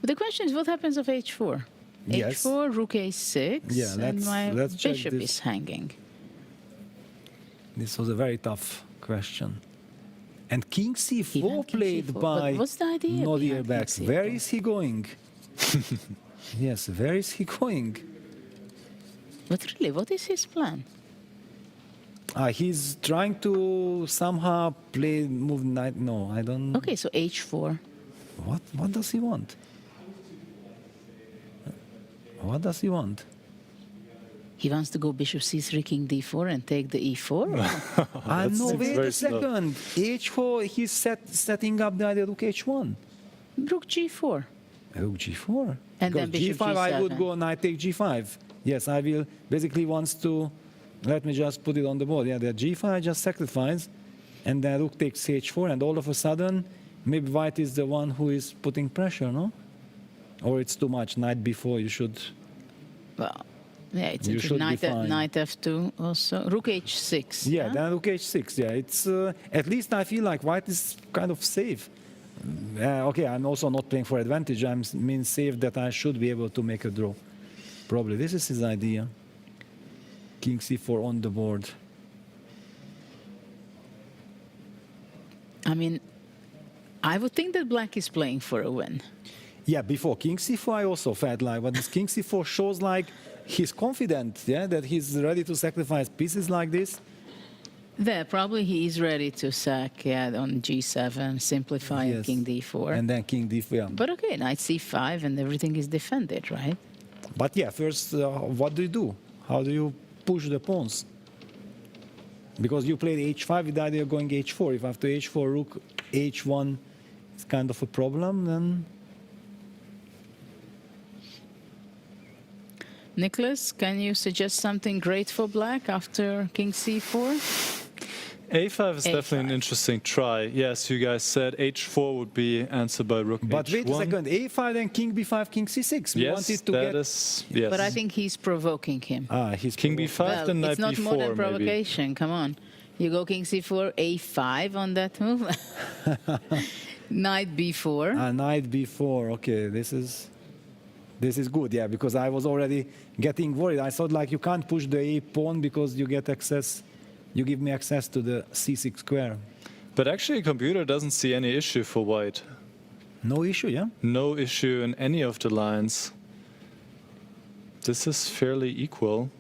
But the question is, what happens of h4? Yes. h4, rook a6, Yeah, and my let's check bishop this. is hanging. This was a very tough question. And king c4 played c4. by But what's the idea Nodir behind back. king c4? Where is he going? Yes, where is he going? But really, what is his plan? He's trying to somehow play move knight. No, I don't. Okay, so h4. What does he want? What does he want? He wants to go bishop c3, king d4, and take the e4? No, wait a second. h4, he's setting up the idea rook h1. Rook g4. Rook g4? And because then bishop g5, I would g7. go knight take g5. Yes, I will. Basically wants to, let me just put it on the board. Yeah, the g5 just sacrifice, and then rook takes h4, and all of a sudden, maybe white is the one who is putting pressure, no? Or it's too much, knight b4, you should... Well, yeah, it's You should knight, be fine. knight f2 also. Rook h6. Yeah, then rook h6, yeah. It's, at least I feel like white is kind of safe. Okay, I'm also not playing for advantage. I mean safe that I should be able to make a draw. Probably this is his idea. King c4 on the board. I mean, I would think that black is playing for a win. Yeah, before king c4 I also felt like, but this king c4 shows like he's confident, yeah, that he's ready to sacrifice pieces like this. There, probably he is ready to sack, yeah, on g7, simplify and Yes. king d4. And then king d4, yeah. But okay, knight c5 and everything is defended, right? But yeah, first, what do you do? How do you push the pawns? Because you played h5 with the idea of going h4. If after h4, rook h1 is kind of a problem, then... Nicholas, can you suggest something great for black after king c4? A5 is definitely an interesting try. Yes, you guys said h4 would be answered by rook But h1. wait a second, a5 then king b5, king c6. We Yes, wanted to that get... is... Yes. But I think he's provoking him. He's king b5, Well, then knight it's not b4 more than maybe. provocation, come on. You go king c4, a5 on that move. Knight b4. Knight b4, okay, this is good, yeah, because I was already getting worried. I thought like you can't push the a pawn because you get access, you give me access to the c6 square. But actually, computer doesn't see any issue for white. No issue, yeah? No issue in any of the lines. This is fairly equal.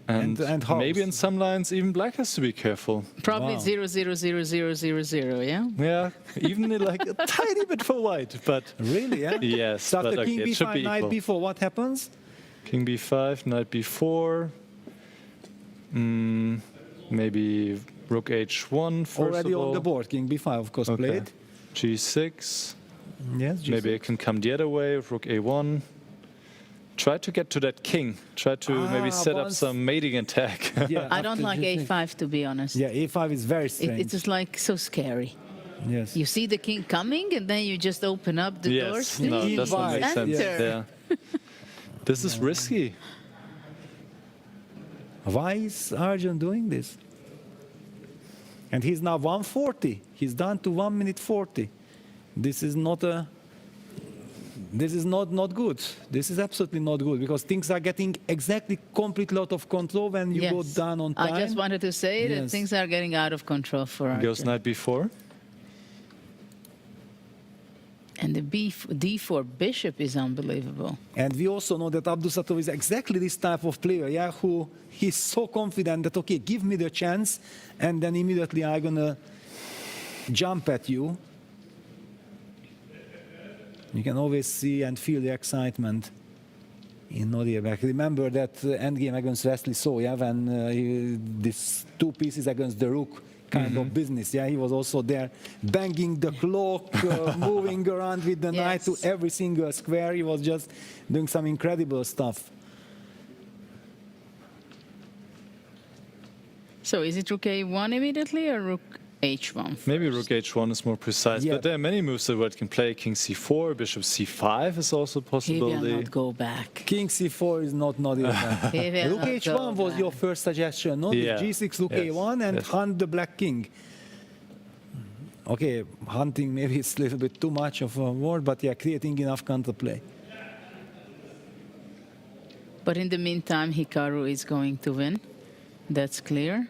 And how? maybe in some lines, even black has to be careful. Probably 0, 0, 0, 0, 0, 0, yeah? Yeah, even like a tiny bit for white, but... Really, yeah? Yes, So after but king okay, it should b5, be knight equal. b4, what happens? King b5, knight b4. Maybe rook h1 first Already of all. on the board, king b5, of course, played. g6. Yes, G6. Maybe it can come the other way, rook a1. Try to get to that king. Try to maybe set up once- some mating attack. Yeah, I don't after like G6. a5, to be honest. Yeah, a5 is very strange. It's just like so scary. Yes. You see the king coming and then you just open up the doors. Yes, no, it doesn't make sense. Enter. Yeah. This is risky. Why is Arjun doing this? And he's now 140. He's down to 1 minute 40. This is not a... This is not good. This is absolutely not good because things are getting exactly completely out of control when you go Yes. down on time. I just wanted to say that Yes. things are getting out of control for Goes Arjun. knight b4. And the d4 bishop is unbelievable. And we also know that Abdusatov is exactly this type of player, yeah, who he's so confident that, okay, give me the chance, and then immediately I'm gonna jump at you. You can always see and feel the excitement in Noriebek. Remember that endgame against Wesley So, yeah, when these two pieces against the rook kind of business, yeah, he was also there banging the clock, moving around with the knight to every single square. He was just doing some incredible stuff. So is it rook a1 immediately or rook h1? Maybe rook h1 is more precise, Yeah. but there are many moves that white can play. King c4, bishop c5 is also a He will possibility. not go back. King c4 is not even. He will Rook not h1 go was back. your first suggestion, no? Yeah. G6, rook Yes. a1, and Yes. hunt the black king. Okay, hunting maybe it's a little bit too much of a word, but yeah, creating enough counterplay. But in the meantime, Hikaru is going to win. That's clear.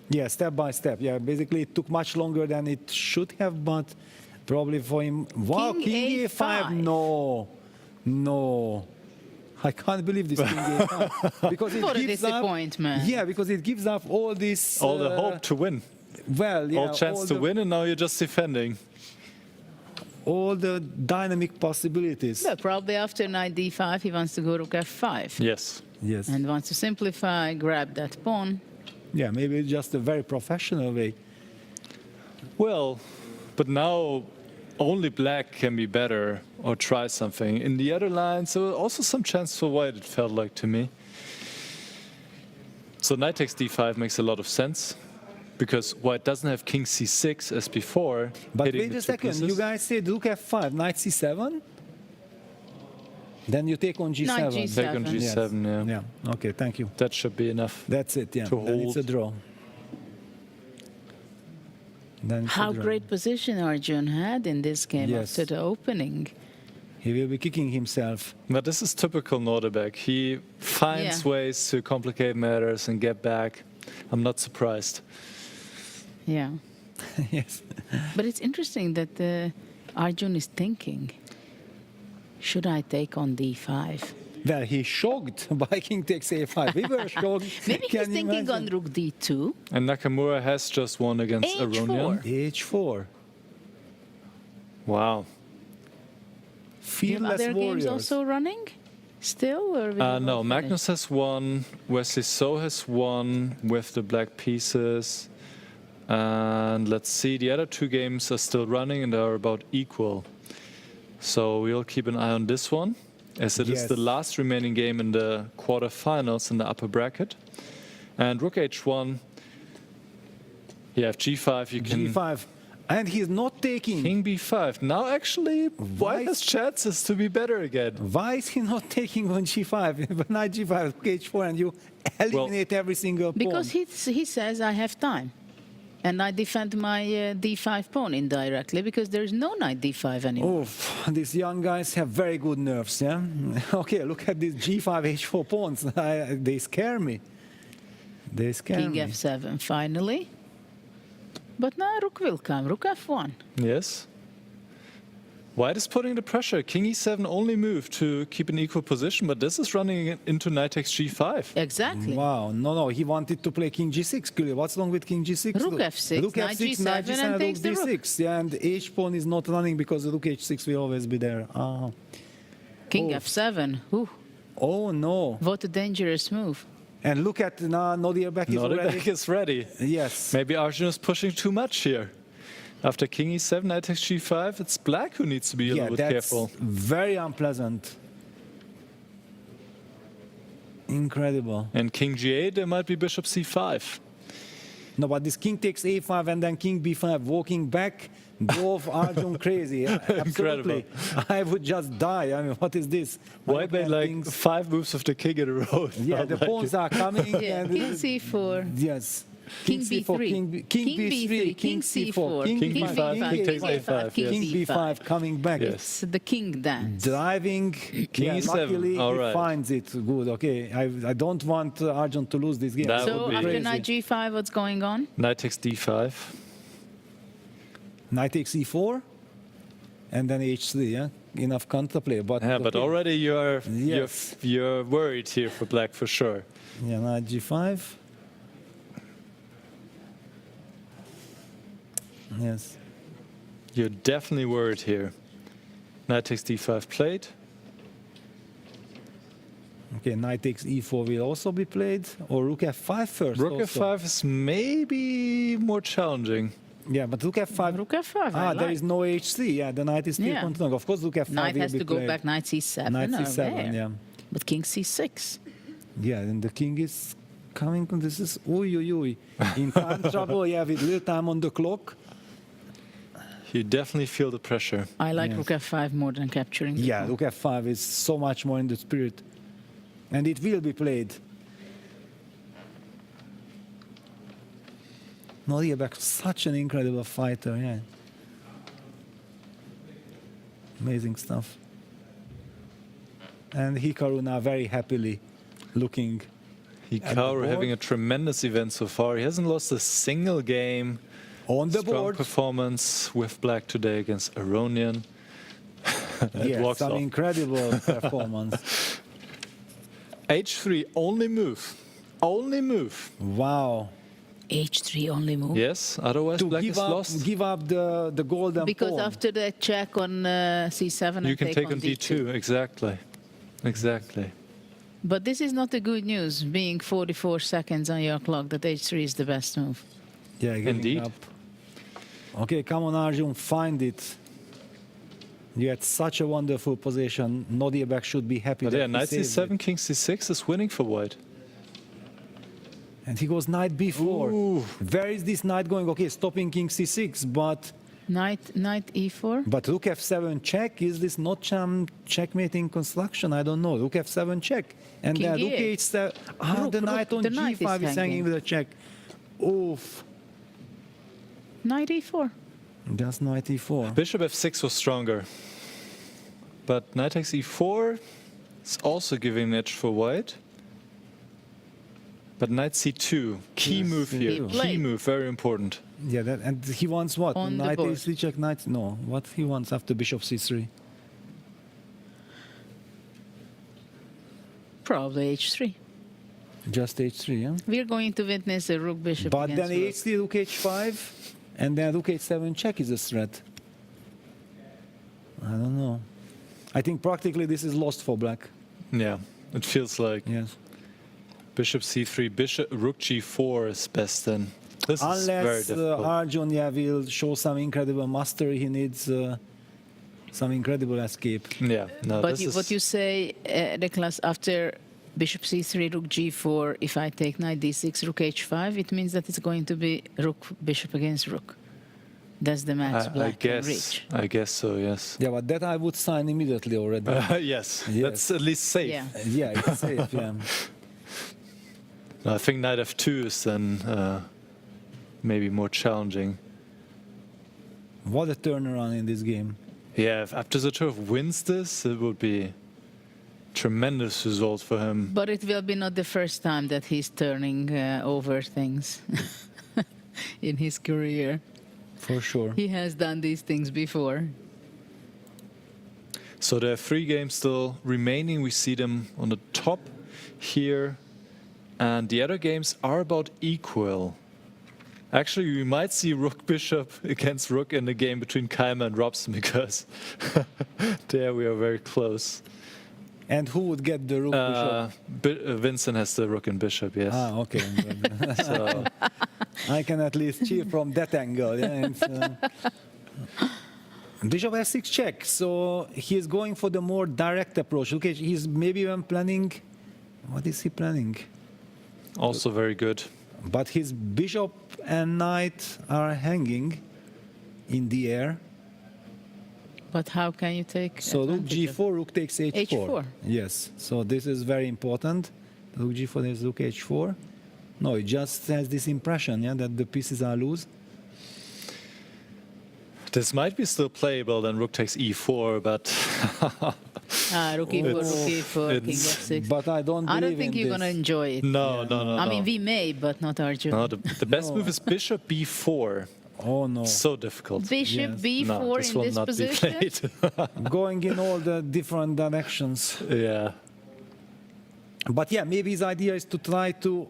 Yeah, step by step. Yeah, basically it took much longer than it should have, but probably for him. Wow, king a5. No, no. I can't believe this king a5 because it What a gives up. disappointment. Yeah, because it gives up all this. All the hope to win. Well, yeah, all chance to win, and now you're just defending. all the dynamic possibilities. Well, probably after knight d5, he wants to go rook f5. Yes. Yes. And wants to simplify, grab that pawn. Yeah, maybe just a very professional way. Well, but now only black can be better or try something. In the other lines, there was also some chance for white, it felt like to me. So knight takes d5 makes a lot of sense, because white doesn't have king c6 as before. But wait a second, you guys said rook f5, knight c7? Then you take on g7. Knight g7. Take on g7, yes. yeah. Yeah, okay, thank you. That should be enough. That's it, yeah. To Then hold. it's a draw. Then it's a How draw. great position Arjun had in this game Yes. after the opening. He will be kicking himself. But this is typical Norderbeck. He finds ways to complicate matters and get back. I'm not surprised. Yeah. Yes. But it's interesting that Arjun is thinking, should I take on d5? Well, he's shocked by king takes a5. We were shocked. Maybe he's Can you thinking on imagine? rook d2. And Nakamura has just won against H4. Aronian. h4. Wow. Do you have Fearless other games warriors. also running? Still? Or will you No, all Magnus has won. Wesley So has won with the black pieces. And let's see, the other two games are still running and they are about equal. So we'll keep an eye on this one, as it is Yes. the last remaining game in the quarterfinals in the upper bracket. And rook h1. You have g5. You can g5. And he's not taking. king b5. Now actually, white has chances to be better again. Why is he not taking on g5? Knight g5, rook h4, and you eliminate every single pawn. Because he says, I have time. And I defend my d5 pawn indirectly because there's no knight d5 anymore. Oh, these young guys have very good nerves, yeah? Okay, look at these g5, h4 pawns. They scare me. They scare King me. f7 finally. But now rook will come, rook f1. Yes. White is putting the pressure. King e7 only move to keep an equal position, but this is running into knight takes g5. Exactly. Wow, no, he wanted to play king g6. Clearly. What's wrong with king g6? Rook f6, rook knight f6, g7, knight g7, and rook takes the rook. d6. Yeah, and h pawn is not running because rook h6 will always be there. King Oh. f7. Ooh, Oh, no. what a dangerous move. And look at now, Norderbeck is ready. Norderbeck is ready. Yes. Maybe Arjun is pushing too much here. After king e7, knight takes g5, it's black who needs to be a Yeah, little bit that's careful. very unpleasant. Incredible. And king g8, there might be bishop c5. No, but this king takes a5 and then king b5, walking back, drove Arjun crazy. Absolutely. I would just die. I mean, what is this? White made like 5 moves of the king in a row. Yeah, the pawns are coming. Yeah, and king c4. Yes. King C4, b3, king b3, king c4, king b5, king takes a5, king yes. b5 coming back. Yes. It's the king dance. Driving, King yeah, e7, luckily all he right. finds it good. Okay, I don't want Arjun to lose this game. That So would be after crazy. knight g5, what's going on? Knight takes d5. Knight takes e4, and then h3. Yeah, enough counterplay. But Yeah, but okay. already Yes. you're worried here for black for sure. Yeah, knight g5. Yes. You're definitely worried here. Knight takes d5 played. Okay, knight takes e4 will also be played, or rook f5 first. Rook also. f5 is maybe more challenging. Yeah, but rook f5. Rook f5. I There like. is no h3. Yeah, the knight is still Yeah. continuing. Of course, rook f5 Knight will has be to go played. back, knight c7. Knight or c7. there. Yeah. But king c6. Yeah, and the king is coming. This is in time trouble. Yeah, with little time on the clock. You definitely feel the pressure. I like Yes. rook f5 more than capturing. the Yeah, pawn. rook f5 is so much more in the spirit, and it will be played. Norderbeck, such an incredible fighter. Yeah, amazing stuff. And Hikaru now very happily looking. Hikaru having a tremendous event so far. He hasn't lost a single game. On the Strong board. performance with black today against Aronian. It Yes, walks an off. incredible performance. H3, only move. Only move. Wow. h3 only move. Yes, otherwise To black give is up, lost. give up the golden Because pawn. after the check on c7 You and can take on d2. Exactly. Exactly. But this is not the good news, being 44 seconds on your clock, that h3 is the best move. Yeah, giving Indeed. up. Okay, come on, Arjun, find it. You had such a wonderful position. Nodiebek should be happy. But that yeah, he knight saved c7, it. king c6 is winning for white. And he goes knight b4. Ooh. Where is this knight going? Okay, stopping king c6, but Knight e4. But rook f7 check, is this not checkmating construction? I don't know. Rook f7 check. And King then rook e8. h7. Rook, The knight on the knight g5 is is hanging hanging. with a check. Oof. Knight e4. Just knight e4. Bishop f6 was stronger. But knight takes e4 is also giving an edge for white. But knight c2, key Yes, move here. He Key played. move, very important. Yeah, and he wants what? On the Knight board. a3 check, knight? No. What he wants after bishop c3? Probably h3. Just h3, yeah? We're going to witness a rook bishop But against then rook. h3, rook h5, and then rook h7 check is a threat. I don't know. I think practically this is lost for black. Yeah, it feels like. Yes. Bishop c3, bishop, rook g4 is best then. This is very Unless difficult. Arjun will show some incredible mastery, he needs some incredible escape. Yeah, no, But this is... what you say, the class after bishop c3, rook g4, if I take knight d6, rook h5, it means that it's going to be rook bishop against rook. That's the max black can reach. I guess so, yes. Yeah, but that I would sign immediately already. Yes, Yes. that's at least safe. Yeah. Yeah, it's safe, yeah. I think knight f2 is then maybe more challenging. What a turnaround in this game. Yeah, if Abduzatov wins this, it would be tremendous result for him. But it will be not the first time that he's turning over things in his career. For sure. He has done these things before. So there are 3 games still remaining. We see them on the top here. And the other games are about equal. Actually, we might see rook bishop against rook in the game between Keimer and Robson because there we are very close. And who would get the rook bishop? Vincent has the rook and bishop, yes. Ah, okay. So, I can at least cheer from that angle. Yeah, bishop f6 check. So he's going for the more direct approach. Okay, he's maybe even planning. What is he planning? also very good. But his bishop and knight are hanging in the air. But how can you take So rook advantage of- g4, rook takes h4. H4. Yes, so this is very important. Rook g4 is rook h4. No, it just has this impression, yeah, that the pieces are loose. This might be still playable, then rook takes e4, but rook e4, rook e4, king it's- f6. But I don't believe I don't think in you're this. going to enjoy it. no, no. I mean, we may, but not Arjun. No, the best move is bishop b4. Oh no. So difficult. Bishop b4 No, this in will this not position. be played. Going in all the different directions. Yeah. But yeah, maybe his idea is to try to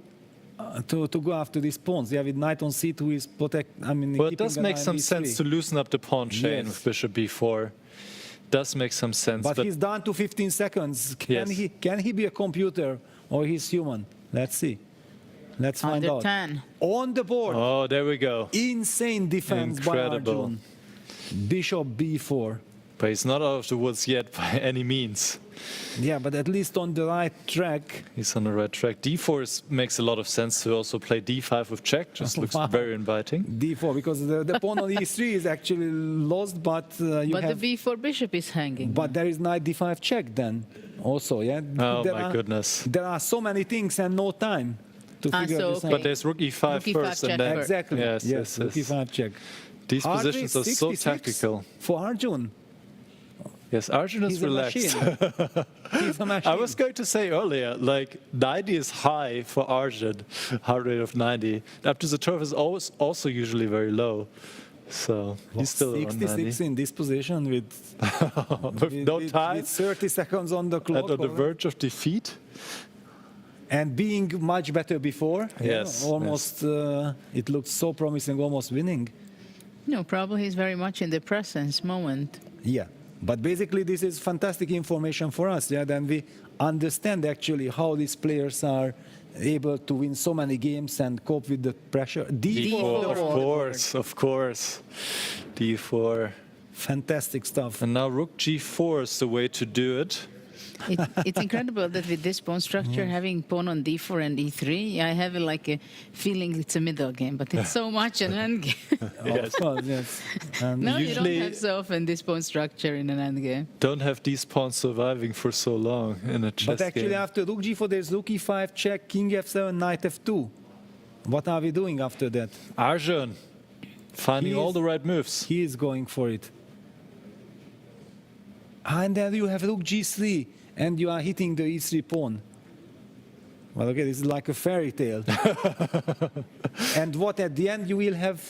go after these pawns. Yeah, with knight on c2 is protect. I mean, Well, it keeping does an make eye on some e3. sense to loosen up the pawn chain Yes. with bishop b4. Does make some sense, But he's down to 15 seconds. Yes. Can he be a computer or he's human? Let's see. Let's find Under out. 10. On the board. Oh, there we go. Insane defense Incredible. by Arjun. Bishop b4. But he's not out of the woods yet by any means. Yeah, but at least on the right track. He's on the right track. d4 makes a lot of sense to also play d5 with check. Just looks Wow. very inviting. d4, because the pawn on e3 is actually lost, but you But have. the b4 bishop is hanging. But there is knight d5 check then, also, yeah. Oh There my are- goodness. There are so many things and no time to figure so, this okay. out. But there's rook e5 Rook e5 first, check and then first. Exactly. Yes, yes. Rook e5 check. These Hardly positions are so 66 tactical. For Arjun, Yes, Arjun is he's a relaxed. machine. He's a machine. I was going to say earlier, like 90 is high for Arjun, heart rate of 90. Up to the turf is always also usually very low. So he's still on 66 90. in this position with, With no time with 30 seconds on the and clock. on the already. verge of defeat. And being much better before. Yes, Almost, it looked so promising, almost winning. No, probably he's very much in the presence moment. Yeah, but basically this is fantastic information for us. Yeah, then we understand actually how these players are able to win so many games and cope with the pressure. D4, of course. D4. Fantastic stuff. And now rook g4 is the way to do it. It's incredible that with this pawn structure, having pawn on d4 and e3, I have like a feeling it's a middle game, but it's so much an end game. Yes. Of course, yes. No, you don't Usually- have so often this pawn structure in an end game. Don't have these pawns surviving for so long in a chess But actually, game. after rook g4, there's rook e5, check, king f7, knight f2. What are we doing after that? Arjun, finding He all is- the right moves. He is going for it. And then you have rook g3, and you are hitting the e3 pawn. Well, okay, this is like a fairy tale. And what at the end you will have,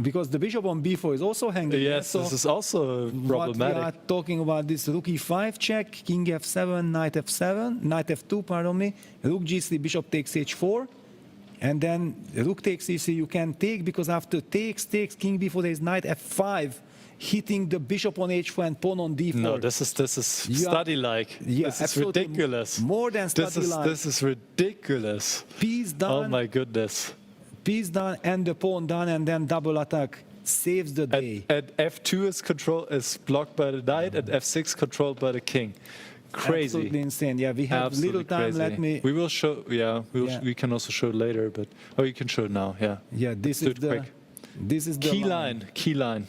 because the bishop on b4 is also hanging. Yes, so this is also what we problematic. are talking about this rook e5 check, king f7, knight f7, knight f2, pardon me, rook g3, bishop takes h4, and then rook takes e3 you can take, because after takes, king b4, there is knight f5, hitting the bishop on h4 and pawn on d4. No, this is You are- study-like. Yeah, this is absolutely. ridiculous. More than This study-like. is ridiculous. Piece done. Oh my goodness. Piece done and the pawn done, and then double attack saves the day. And f2 is blocked by the knight, and f6 controlled by the king. Crazy. Absolutely insane. Yeah, we have Absolutely little time. crazy. Let me. We will show. Yeah, Yeah. we can also show it later, but you can show it now. Yeah. Yeah, this Do is it the. quick. This is the Key line. Key line.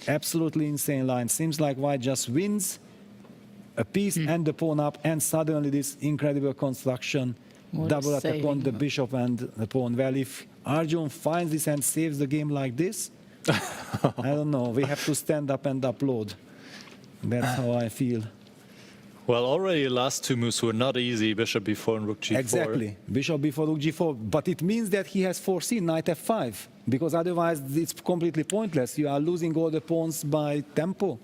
Absolutely insane line. Seems like white just wins a piece and the pawn up, and suddenly this incredible construction, What a double attack on saving. the bishop and the pawn. Well, if Arjun finds this and saves the game like this, I don't know. We have to stand up and upload. That's how I feel. Well, already the last two moves were not easy. Bishop b4 and rook g4. Exactly. Bishop b4, rook g4. But it means that he has foreseen knight f5, because otherwise it's completely pointless. You are losing all the pawns by tempo.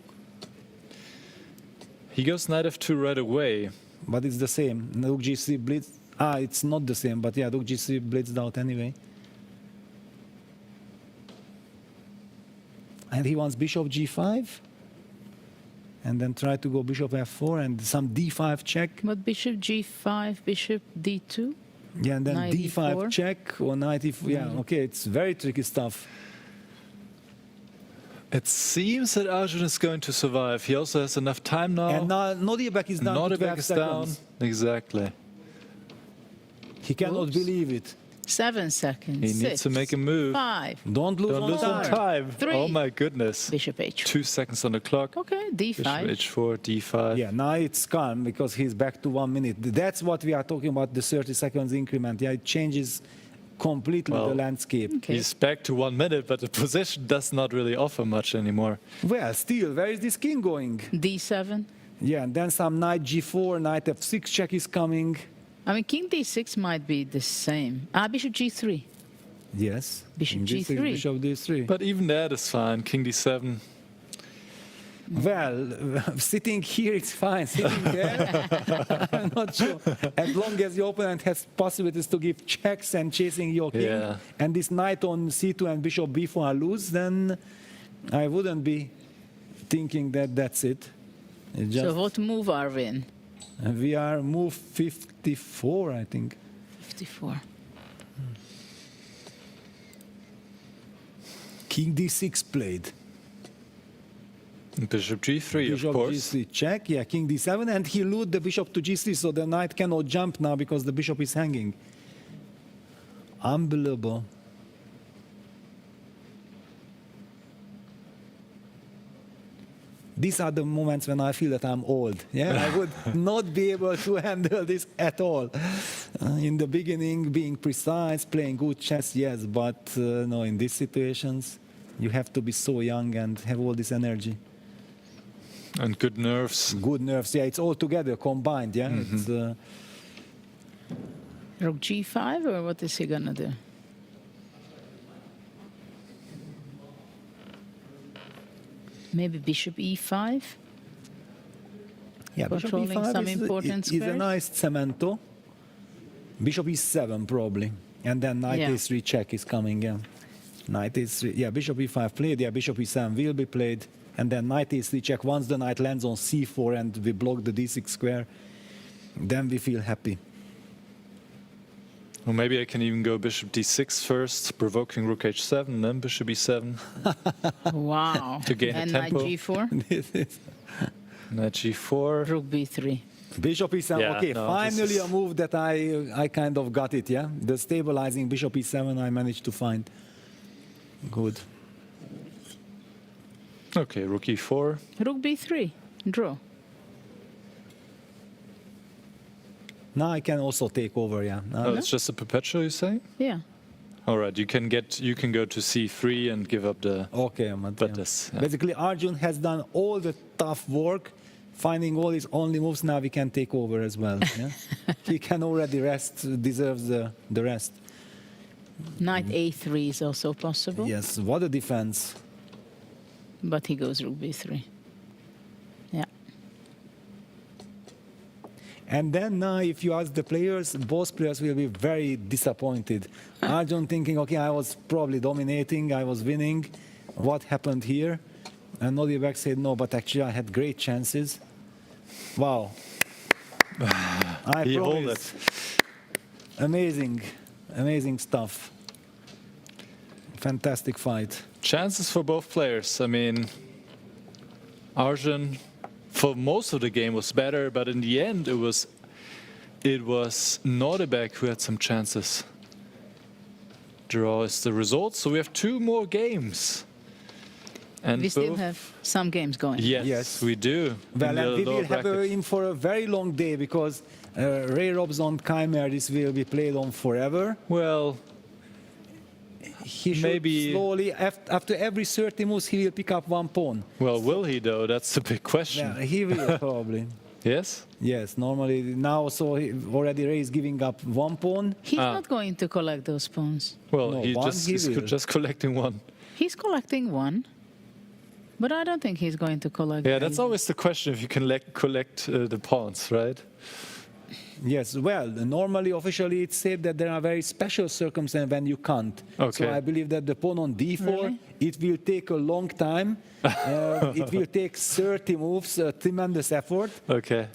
He goes knight f2 right away. But it's the same. Rook g3 blitzed. It's not the same, but yeah, rook g3 blitzed out anyway. And he wants bishop g5. And then try to go bishop f4 and some d5 check. But bishop g5, bishop d2. Yeah, and then Knight d5 e4. check or knight e4. Yeah, okay, it's very tricky stuff. It seems that Arjun is going to survive. He also has enough time now. And now Nodiebek is down to 12 Nodiebek is down. seconds. Exactly. He cannot Oops. believe it. 7 seconds. He needs to make a move. 5. Don't lose, Don't lose on time. 3. Oh my goodness. Bishop h4. 2 seconds on the clock. Okay, Bishop d5. h4, d5. Yeah, now it's calm because he's back to 1 minute. That's what we are talking about, the 30 seconds increment. Yeah, it changes completely Well, the landscape. Okay. He's back to 1 minute, but the position does not really offer much anymore. Well, still, where is this king going? d7. Yeah, and then some knight g4, knight f6 check is coming. I mean, king d6 might be the same. Bishop g3. Yes. Bishop King d6, g3. Bishop d3. But even that is fine. King d7. Well, sitting here it's fine. Sitting there, I'm not sure. As long as your opponent has possibilities to give checks and chasing your king, Yeah. and this knight on c2 and bishop b4 are loose, then I wouldn't be thinking that that's it. It's So just, what move are we in? we are move 54, I think. 54. King d6 played. Bishop g3, Bishop of course. g3 check, yeah, king d7, and he lured the bishop to g3, so the knight cannot jump now because the bishop is hanging. Unbelievable. These are the moments when I feel that I'm old. Yeah, I would not be able to handle this at all. In the beginning, being precise, playing good chess, yes, but no, in these situations, you have to be so young and have all this energy. And good nerves. Good nerves, yeah, it's all together, combined, yeah. It's, Rook g5, or what is he gonna do? Maybe bishop e5? yeah, bishop Controlling e5 some is, important is a squares? nice cemento. Bishop e7 probably, and then knight Yeah. a3 check is coming, yeah. Knight a3, yeah, bishop e5 played, yeah, bishop e7 will be played, and then knight a3 check. Once the knight lands on c4 and we block the d6 square, then we feel happy. Or maybe I can even go bishop d6 first, provoking rook h7, then bishop e7. Wow. To gain and a tempo. knight g4. Knight g4. Rook b3. Bishop e7. Yeah, okay, no, finally this a move that I kind of got it, yeah? The stabilizing bishop e7 I managed to find. Good. Okay, rook e4. Rook b3. Draw. Now I can also take over, yeah. Oh, it's just a perpetual, you say? Yeah. All right, you can go to c3 and give up the. Okay, but this. Yeah. Basically, Arjun has done all the tough work, finding all his only moves. Now we can take over as well. Yeah? He can already rest, deserves the rest. Knight a3 is also possible. Yes, what a defense. But he goes rook b3. Yeah. And then now, if you ask the players, both players will be very disappointed. Arjun thinking, okay, I was probably dominating, I was winning. What happened here? And Nodibek said, no, but actually I had great chances. Wow. I He hold promise. it. Amazing, amazing stuff. Fantastic fight. Chances for both players. I mean, Arjun, for most of the game, was better, but in the end, it was Nordebek who had some chances. Draw is the result, so we have 2 more games. And we still have some games going. Yes, we do. Well, and we will have bracket. him for a very long day because Ray Robson Chimera, this will be played on forever. Well, he should maybe slowly, after every 30 moves, he will pick up 1 pawn. Well, will he though? That's the big question. Yeah, he will probably. Yes? Yes, normally now, so already Ray is giving up 1 pawn. He's not going to collect those pawns. Well, No, he's will. just collecting 1. He's collecting 1. But I don't think he's going to collect. Yeah, that's always the question if you can collect the pawns, right? Yes, well, normally, officially, it's said that there are very special circumstances when you can't. Okay. So I believe that the pawn on d4, Really? it will take a long time. It will take 30 moves, a tremendous effort. Okay.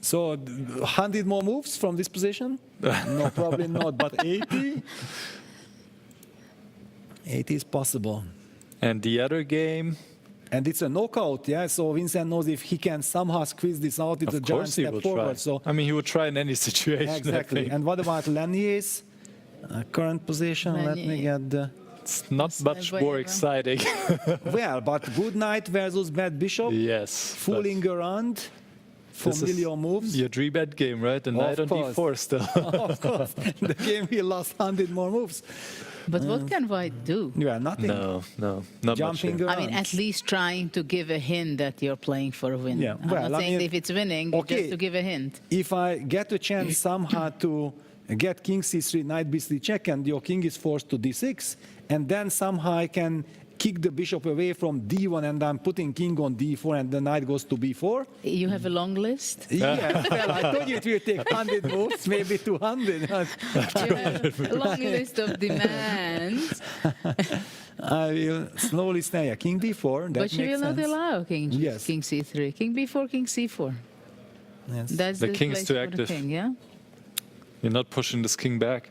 So 100 more moves from this position? No, probably not, but 80? 80 is possible. And the other game? And it's a knockout, yeah? So Vincent knows if he can somehow squeeze this out, it's a Of giant course he step will forward. try. So I mean, he would try in any situation. I exactly. think. And what about Lanier's current position? Let me get the... It's not much more exciting. Well, but good knight versus bad bishop. Yes. Fooling around for This is million moves. Your dream end game, right? The knight on course. d4 still. Of course. The game he lost 100 more moves. But what can White do? Yeah, nothing. No, not Jumping much. Here. I mean, at least trying to give a hint that you're playing for a win. Yeah, I'm well, not I saying mean, if it's winning, okay. just to give a hint. If I get a chance somehow to get king c3, knight b3 check, and your king is forced to d6, and then somehow I can kick the bishop away from d1, and I'm putting king on d4, and the knight goes to b4. You have a long list? Yeah, well, I told you it will take 100 moves, maybe 200. You have a long list of demands. I will slowly stay a king b4. That But you makes will not sense. allow king c3. King b4, king c4. Yes. That's The the king is place too for active. The king, yeah? You're not pushing this king back.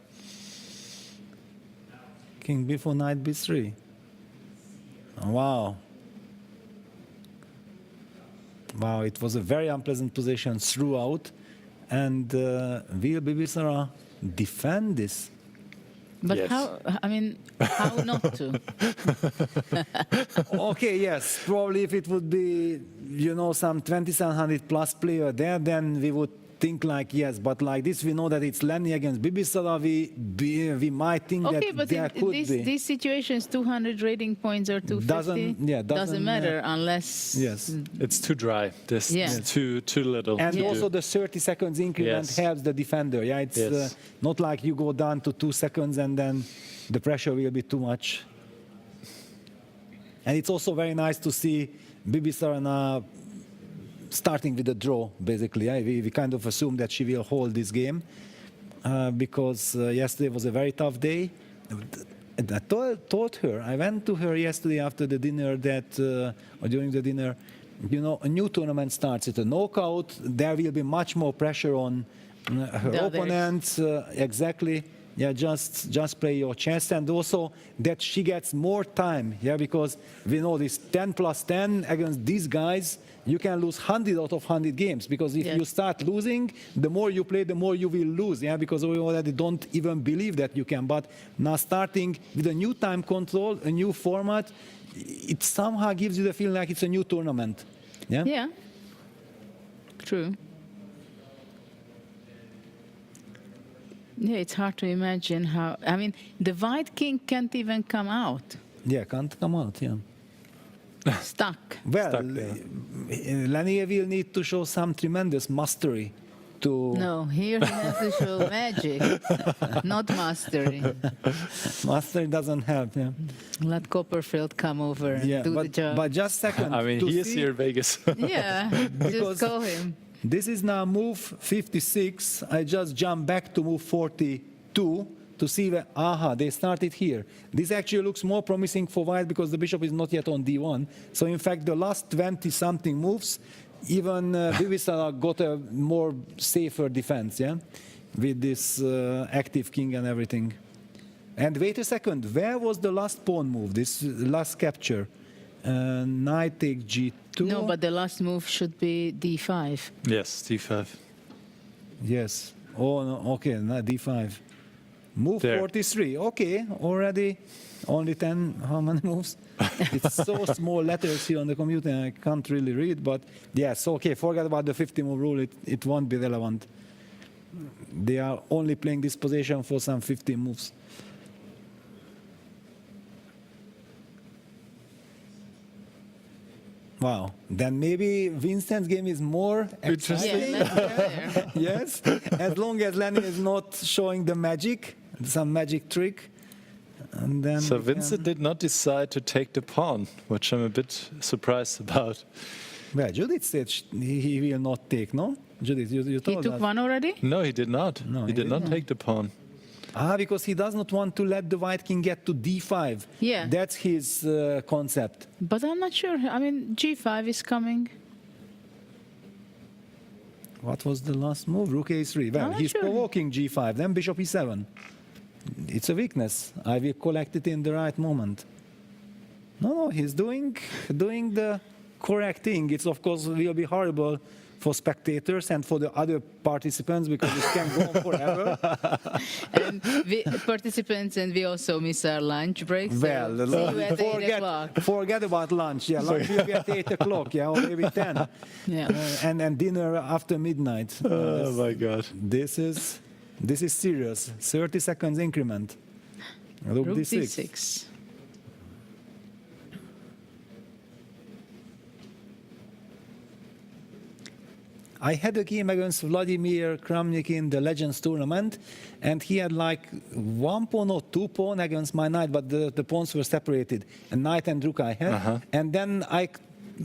King b4, knight b3. Wow. Wow, it was a very unpleasant position throughout. And will Bibisara defend this? But Yes. how, I mean, how not to? Okay, yes, probably if it would be, you know, some 2700 plus player there, then we would think like, yes, but like this, we know that it's Lenny against Bibisara, we might think Okay, that but there in could this, be. these situations, 200 rating points or 250 doesn't matter unless... Yes. It's too dry. This Yeah. it's too little. And to also do. the 30 seconds increment Yes. helps the defender. Yeah, it's Yes. not like you go down to 2 seconds and then the pressure will be too much. And it's also very nice to see Bibisara starting with a draw, basically. Yeah? We kind of assume that she will hold this game because yesterday was a very tough day. And I told her, I went to her yesterday after the dinner that, or during the dinner, you know, a new tournament starts. It's a knockout. There will be much more pressure on her The others. opponents. Exactly. Yeah, just play your chess, and also that she gets more time. Yeah, because we know this 10 plus 10 against these guys, you can lose 100 out of 100 games. Because if you start losing, the more you play, the more you will lose. Yeah, because we already don't even believe that you can. But now starting with a new time control, a new format, it somehow gives you the feeling like it's a new tournament. Yeah. Yeah. True. Yeah, it's hard to imagine how. I mean, the White King can't even come out. Yeah, can't come out. Yeah. Stuck. Well, Stuck, Lenny will need to show some tremendous mastery to. No, here he has to show magic, not mastery. Mastery doesn't help. Yeah. Let Copperfield come over and do the job. But just a second. I mean, he is here in Vegas. Yeah, just call him. This is now move 56. I just jump back to move 42 to see where, they started here. This actually looks more promising for white because the bishop is not yet on d1. So in fact, the last 20-something moves, even Bivisara got a more safer defense, yeah, with this active king and everything. And wait a second, where was the last pawn move, this last capture? Knight takes g2. No, but the last move should be d5. Yes, d5. Yes. Oh, no, okay, d5. Move There. 43. Okay, already only 10. How many moves? It's so small letters here on the computer, I can't really read. But yes, okay, forget about the 50 move rule. It won't be relevant. They are only playing this position for some 50 moves. Wow, then maybe Vincent's game is more exciting. Yes, as long as Lenny is not showing the magic, some magic trick. And then So Vincent did not decide to take the pawn, which I'm a bit surprised about. Well, Judith said he will not take, no? Judith, you told us. He took one already? No, he did not. No, he did not take the pawn. Because he does not want to let the white king get to d5. Yeah. That's his concept. But I'm not sure. I mean, g5 is coming. What was the last move? Rook a3. Well, not he's sure. provoking g5, then bishop e7. It's a weakness. I will collect it in the right moment. No, he's doing the correct thing. It's, of course, will be horrible for spectators and for the other participants because it can go on forever. And we participants, and we also miss our lunch break. So Well, see you at 8 o'clock. forget about lunch. Yeah, lunch will be at 8 o'clock, yeah, or maybe 10. Yeah. And dinner after midnight. Oh my God. This is serious. 30 seconds increment. Rook d6. I had a game against Vladimir Kramnik in the Legends tournament, and he had like 1 pawn or 2 pawn against my knight, but the pawns were separated. A knight and rook I had. And then I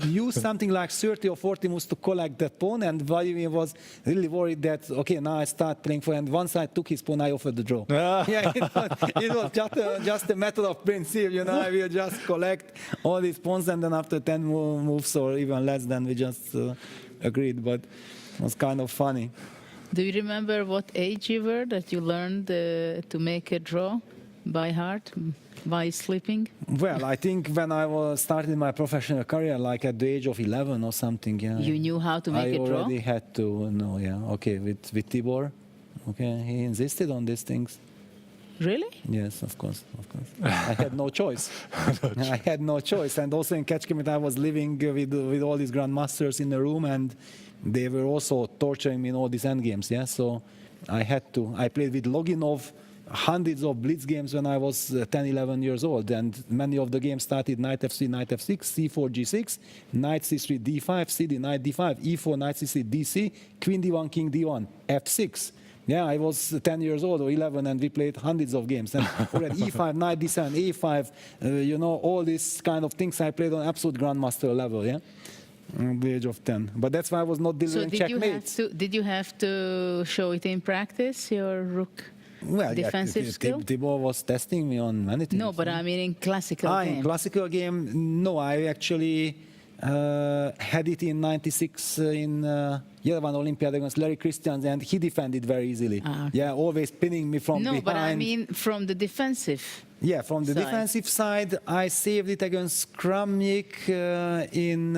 used something like 30 or 40 moves to collect that pawn, and Vladimir was really worried that, okay, now I start playing for, and once I took his pawn, I offered the draw. Yeah, it was just a matter of principle, you know, I will just collect all these pawns, and then after 10 moves or even less, then we just agreed, but it was kind of funny. Do you remember what age you were that you learned to make a draw by heart, by sleeping? Well, I think when I was starting my professional career, like at the age of 11 or something, yeah. You knew how to make a draw? I already had to know, yeah. Okay, with Tibor, okay, he insisted on these things. Really? Yes, of course. I had no choice. I had no choice. And also in Kecskemét, I was living with all these grandmasters in the room, and they were also torturing me in all these endgames. Yeah, so I had to. I played with Loginov hundreds of blitz games when I was 10, 11 years old, and many of the games started knight f3, knight f6, c4, g6, knight c3, d5, cd, knight d5, e4, knight c3, dc, queen d1, king d1, f6. Yeah, I was 10 years old or 11, and we played hundreds of games. And already e5, knight d7, a5, you know, all these kind of things I played on absolute grandmaster level, yeah, at the age of 10. But that's why I was not delivering checkmates. Did you have to show it in practice, your rook defensive skill? Tibor was testing me on many things. No, but I mean in classical game. In classical game, no, I actually had it in 96 in Yerevan Olympiad against Larry Christians, and he defended very easily. Yeah, always pinning me from behind. No, but I mean from the defensive. Yeah, from the side. defensive side, I saved it against Kramnik in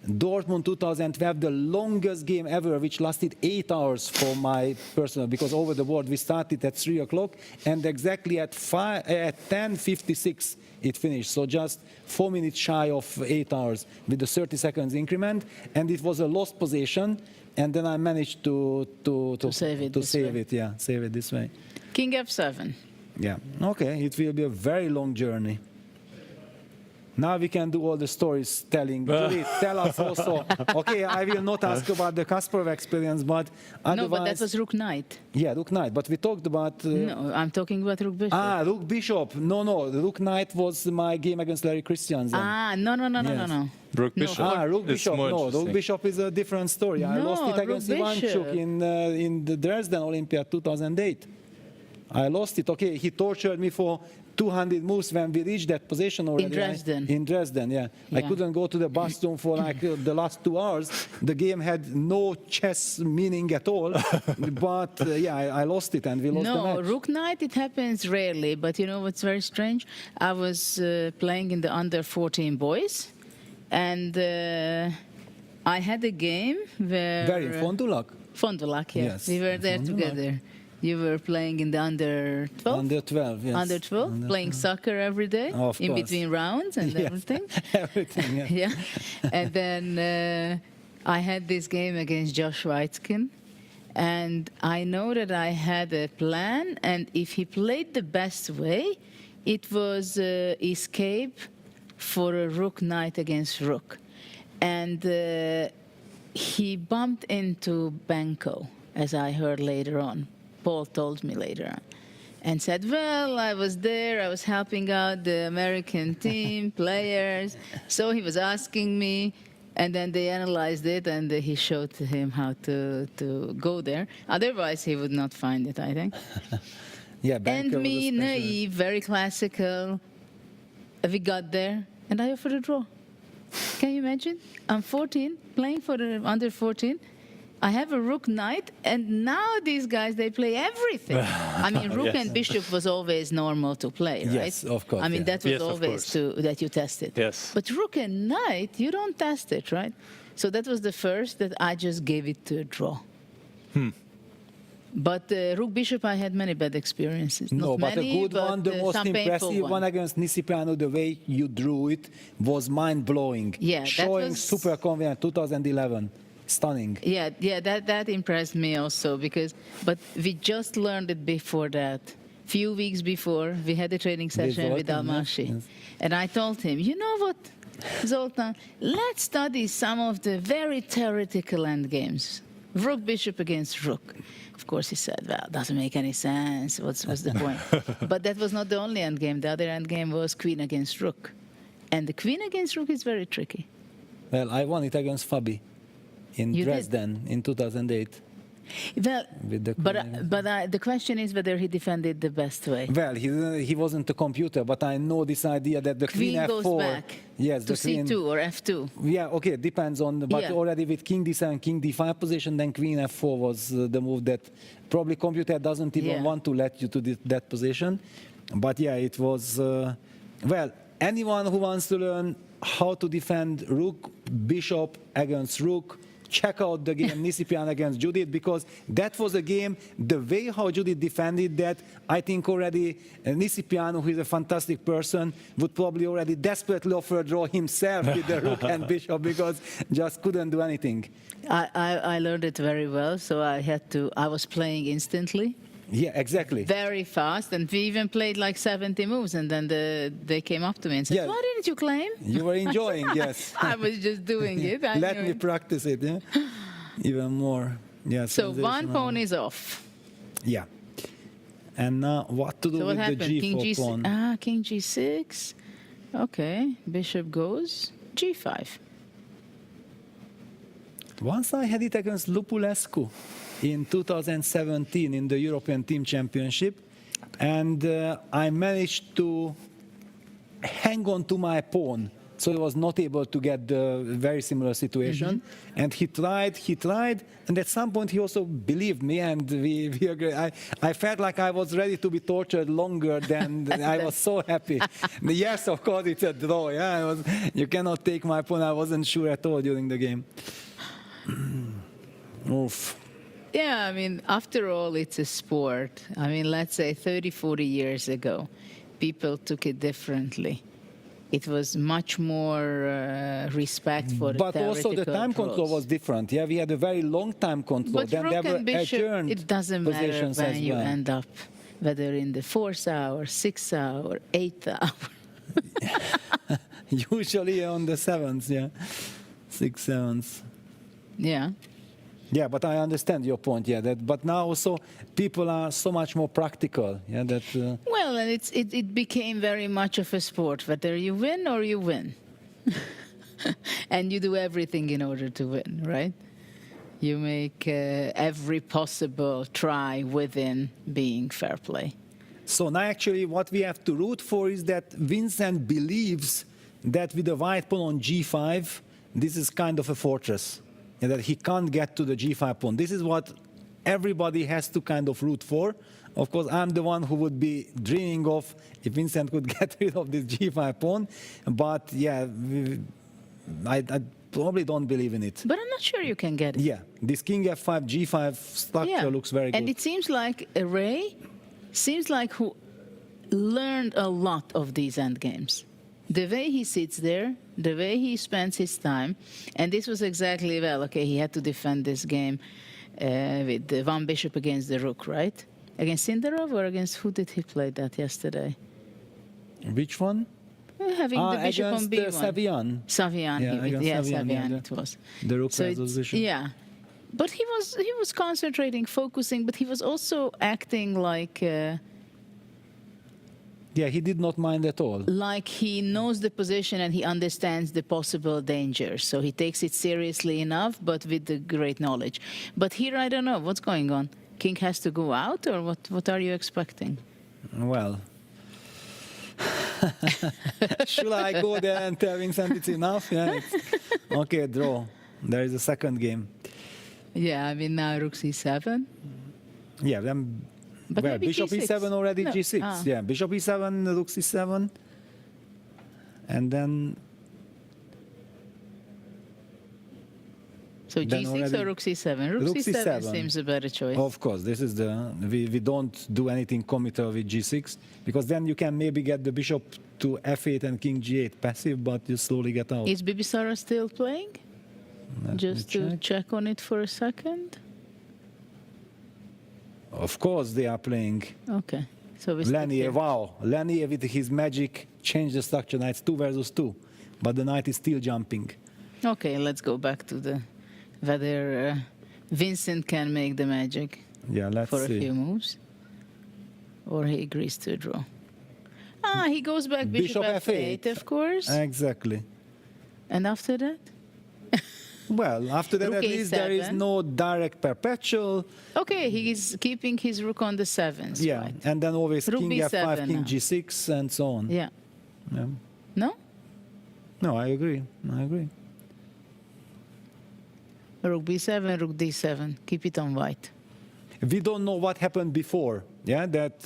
Dortmund 2012, the longest game ever, which lasted 8 hours for my personal, because over the board we started at 3 o'clock, and exactly at 10:56 it finished. So just 4 minutes shy of 8 hours with the 30 seconds increment, and it was a lost possession, and then I managed to save it. Save it this way. King F7. Yeah, okay, it will be a very long journey. Now we can do all the stories telling. Julie, tell us also. Okay, I will not ask about the Kasparov experience, but otherwise... No, but that was Rook Knight. Yeah, Rook Knight, but we talked about... No, I'm talking about Rook Bishop. Rook Bishop. No, Rook Knight was my game against Larry Christiansen. No. Rook Bishop. Rook Bishop. No, Rook Bishop is a different story. I lost it against Ivanchuk in the Dresden Olympiad 2008. I lost it. Okay, he tortured me for 200 moves when we reached that position already. In Dresden, yeah. I couldn't go to the bathroom for like the last 2 hours. The game had no chess meaning at all. But I lost it and we lost the match. No, Rook Knight, it happens rarely. But you know what's very strange? I was playing in the under 14 boys. And I had a game where... Where in Fondulak? Fondulak, yes. We were there together. You were playing in the under 12? Under 12, yes. Under 12, playing soccer every day, in between rounds and everything. Everything, yeah. Yeah. And then I had this game against Josh Weitzkin, and I know that I had a plan, and if he played the best way, it was escape for a Rook Knight against Rook. And he bumped into Benko, as I heard later on. Paul told me later on, and said, well, I was there, I was helping out the American team, players, so he was asking me, and then they analyzed it, and he showed to him how to go there. Otherwise, he would not find it, I think. And me, naive, very classical, we got there, and I offered a draw. Can you imagine? I'm 14, playing for the under 14, I have a Rook Knight, and now these guys, they play everything. I mean, Rook and Bishop was always normal to play, right? Yes, of course. I mean, that was always that you tested. Yes. But Rook and Knight, you don't test it, right? So that was the first that I just gave it to a draw. But Rook Bishop, I had many bad experiences. No, Not but many, a good one, the most impressive one against Nisipiano, the way you drew it was mind-blowing. Yeah, showing that was super confident, 2011. Stunning. Yeah, that impressed me also but we just learned it before that. Few weeks before, we had a training session with Almashi. Yes. And I told him, you know what, Zoltan, let's study some of the very theoretical endgames. Rook Bishop against Rook. Of course, he said, well, it doesn't make any sense. What's the point? But that was not the only endgame. The other endgame was Queen against Rook. And the Queen against Rook is very tricky. Well, I won it against Fabi in Dresden in 2008. Well, but the question is whether he defended the best way. Well, he wasn't a computer, but I know this idea that the Queen F4 goes back to C2 or F2. Yeah, okay, depends on. But already with King D7, King D5 position, then Queen F4 was the move that probably computer doesn't even want to let you to that position. But yeah, it was. Well, anyone who wants to learn how to defend Rook Bishop against Rook, check out the game Nisipian against Judith, because that was a game, the way how Judith defended that, I think already Nisipian, who is a fantastic person, would probably already desperately offer a draw himself with the Rook and Bishop, because just couldn't do anything. I learned it very well, so I was playing instantly. Yeah, exactly. Very fast, and we even played like 70 moves, and then they came up to me and said, why didn't you claim? You were enjoying, yes. I was just doing it. Let me practice it, yeah? Even more. Yeah, so one pawn is off. Yeah. And now what to do with the G4 pawn? King G6. Okay, Bishop goes G5. Once I had it against Lupulescu in 2017 in the European Team Championship, and I managed to hang on to my pawn so he was not able to get the very similar situation. And he tried, and at some point he also believed me, and we agreed. I felt like I was ready to be tortured longer than I was so happy. Yes, of course, it's a draw. Yeah, you cannot take my pawn. I wasn't sure at all during the game. Oof. Yeah, I mean, after all, it's a sport. I mean, let's say 30, 40 years ago, people took it differently. It was much more respect for the But also the theoretical time control approach. was different. Yeah, we had a very long time control. But Then rook there were and bishop, adjourned it doesn't matter positions when as you well. end up, whether in the 4th hour, 6th hour, 8th hour. Usually on the 7th, yeah. 6 7s. Yeah. Yeah, but I understand your point, yeah. But now also people are so much more practical, yeah. Well, and it became very much of a sport, whether you win or you win. And you do everything in order to win, right? You make every possible try within being fair play. So now actually what we have to root for is that Vincent believes that with the white pawn on g5, this is kind of a fortress, and that he can't get to the g5 pawn. This is what everybody has to kind of root for. Of course, I'm the one who would be dreaming of if Vincent could get rid of this g5 pawn. But yeah, I probably don't believe in it. But I'm not sure you can get it. Yeah, this king f5, g5 structure looks very good. And it seems like Ray seems like who learned a lot of these endgames. The way he sits there, the way he spends his time, and this was exactly, well, okay, he had to defend this game with the one bishop against the rook, right? Against Sindarov, or against who did he play that yesterday? Which one? Having the bishop on b1. Savian. Savian, Savian it was. The rook So resolution. yeah. But he was concentrating, focusing, but he was also acting like Yeah, he did not mind at all. like he knows the position and he understands the possible dangers. So he takes it seriously enough, but with the great knowledge. But here, I don't know what's going on. King has to go out, or what are you expecting? Well, should I go there and tell Vincent it's enough? Yeah, okay, draw. There is a second game. Yeah, I mean, now rook c7. Yeah, then But well, maybe bishop G6. e7 already, No. g6. Ah. Yeah, bishop e7, rook c7. And then... So then g6 already- or rook c7? Rook c7 seems a better choice. Of course, this is the... We don't do anything committal with g6, because then you can maybe get the bishop to f8 and king g8 passive, but you slowly get out. Is Bibisara still playing? Let me Just to check on it for a second. Of course they are playing. Okay. So we stick Lanier, here. wow. Lanier with his magic changed the structure. Now it's 2 versus 2, but the knight is still jumping. Okay, let's go back to the whether Vincent can make the magic Yeah, let's for see. a few moves, or he agrees to a draw. Ah, he goes back bishop, f8, of course. Exactly. And after that? Well, after that, Rook at least there is A7. no direct perpetual. Okay, he's keeping his rook on the 7th. Yeah, right? and then always Rook king B7 f5, king now. g6, and so on. Yeah. Yeah. No? No, I agree. I agree. Rook b7, rook d7. Keep it on white. We don't know what happened before. Yeah, that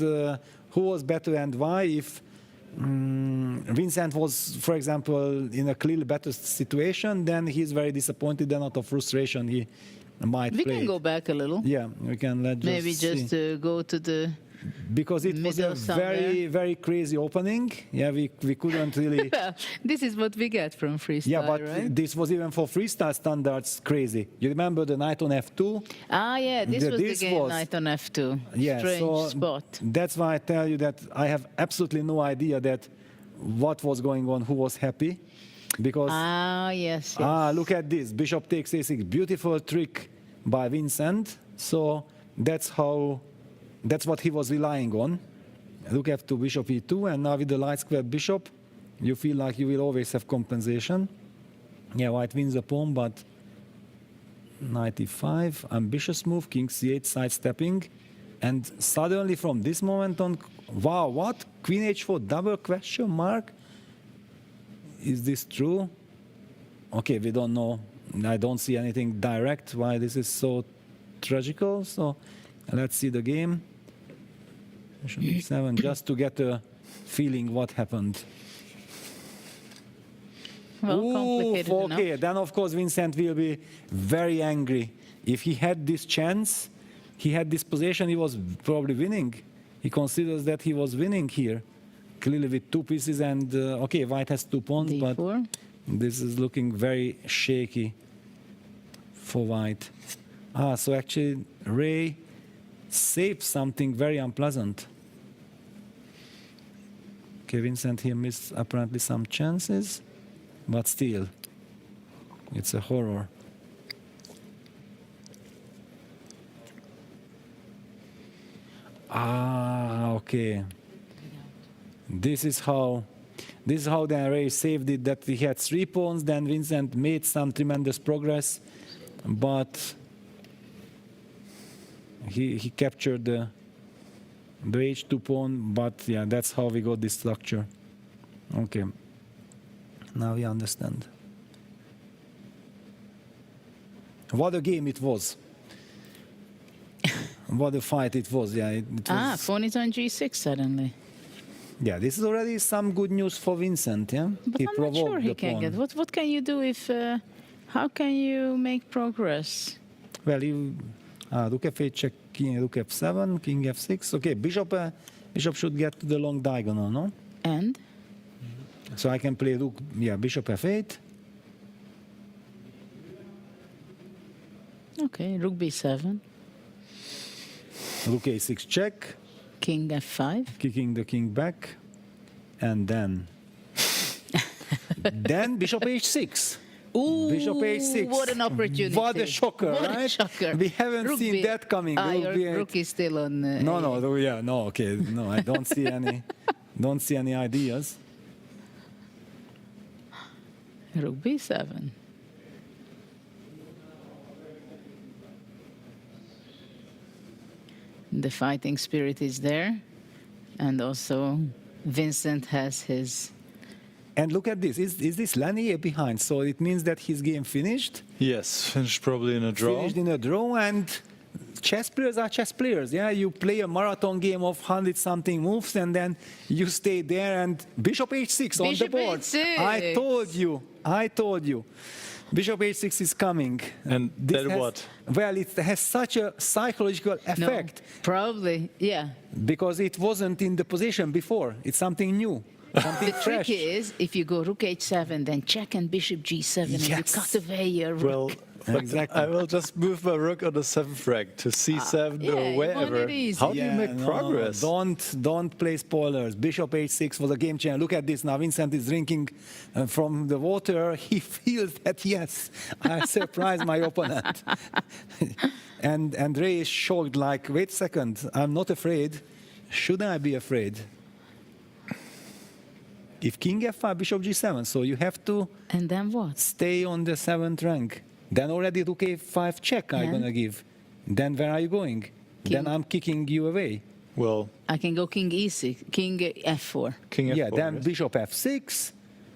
who was better and why. If Vincent was, for example, in a clearly better situation, then he's very disappointed, and out of frustration he might We play can it. go back a little. Yeah, we can let Maybe see. just go to the Because it was middle a somewhere. very crazy opening. Yeah, we couldn't really. Well, this is what we get from freestyle, Yeah, but right? this was even for freestyle standards crazy. You remember the knight on f2? Ah, yeah, this was This the game was- knight on f2. Yeah, Strange so spot. that's why I tell you that I have absolutely no idea that what was going on, who was happy, because Ah, yes. look at this, bishop takes a6, beautiful trick by Vincent. So that's what he was relying on. Look f2, bishop e2, and now with the light squared bishop, you feel like you will always have compensation. Yeah, white wins the pawn, but knight e5, ambitious move, king c8, sidestepping, and suddenly from this moment on, wow, what? Queen h4, double question mark? is this true? Okay, we don't know. I don't see anything direct why this is so tragical. So let's see the game. 7, just to get a feeling what happened. Well, complicated okay, enough. then of course Vincent will be very angry. If he had this chance, he had this position, he was probably winning. He considers that he was winning here. Clearly with 2 pieces and, okay, white has 2 pawns, D4. but this is looking very shaky for white. So actually Ray saved something very unpleasant. Okay, Vincent here missed apparently some chances, but still, it's a horror. Okay. This is how then Ray saved it, that he had 3 pawns, then Vincent made some tremendous progress, but he captured the h2 pawn, but yeah, that's how we got this structure. Okay, now we understand. What a game it was. What a fight it was, yeah. It was, Pawn is on g6 suddenly. yeah, this is already some good news for Vincent, yeah? But I'm not sure he can get. What can you do if... how can you make progress? Well, you... rook f8 check, king, rook f7, king f6. Okay, bishop should get to the long diagonal, no? And? So I can play rook, yeah, bishop f8. Okay, rook b7. Rook a6 check. King f5. Kicking the king back. And then... then bishop h6. Ooh, bishop h6. what an opportunity. What a shocker, what right? A shocker. We haven't seen that coming. Rook is still on... no, yeah, no, okay. No, I don't see any, don't see any ideas. Rook b7. The fighting spirit is there, and also Vincent has his... And look at this, is this Lanier behind? So it means that his game finished? Yes, finished probably in a draw. Finished in a draw, and chess players are chess players, yeah? You play a marathon game of 100-something moves, and then you stay there, and bishop h6 on the board. H6. I told you. Bishop h6 is coming. And then what? Well, it has such a psychological effect. No, probably, yeah. Because it wasn't in the position before. It's something new. Something The fresh. trick is, if you go rook h7, then check and bishop g7, and you cut away your rook. Well, exactly. I will just move my rook on the 7th rank to c7 or wherever. How do you make progress? Don't play spoilers. Bishop h6 was a game changer. Look at this now. Vincent is drinking from the water. He feels that, yes, I surprised my opponent. and Ray is shocked, like, wait a second, I'm not afraid. Should I be afraid? If king f5, bishop g7, so you have to... And then what? Stay on the 7th rank. Then already rook a5 check I'm going to give. Then where are you going? Then I'm kicking you away. Well... I can go king e6, king f4. King f4, yeah, then yes. bishop f6.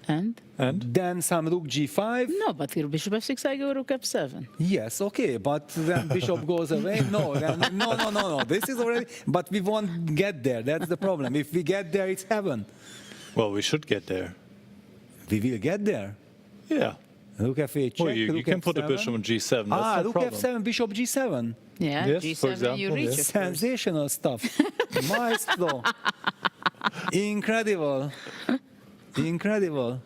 And? Then some rook g5. No, but here bishop f6, I go rook f7. Yes, okay, but then bishop goes away. No, no. This is already... But we won't get there. That's the problem. If we get there, it's heaven. Well, we should get there. We will get there. Yeah. Rook f8 check. Well, you can put a bishop on g7. That's no rook problem. f7, bishop g7. Yeah, yes, g7 for example, you reach yes. Sensational stuff. Maestro. Incredible. Incredible.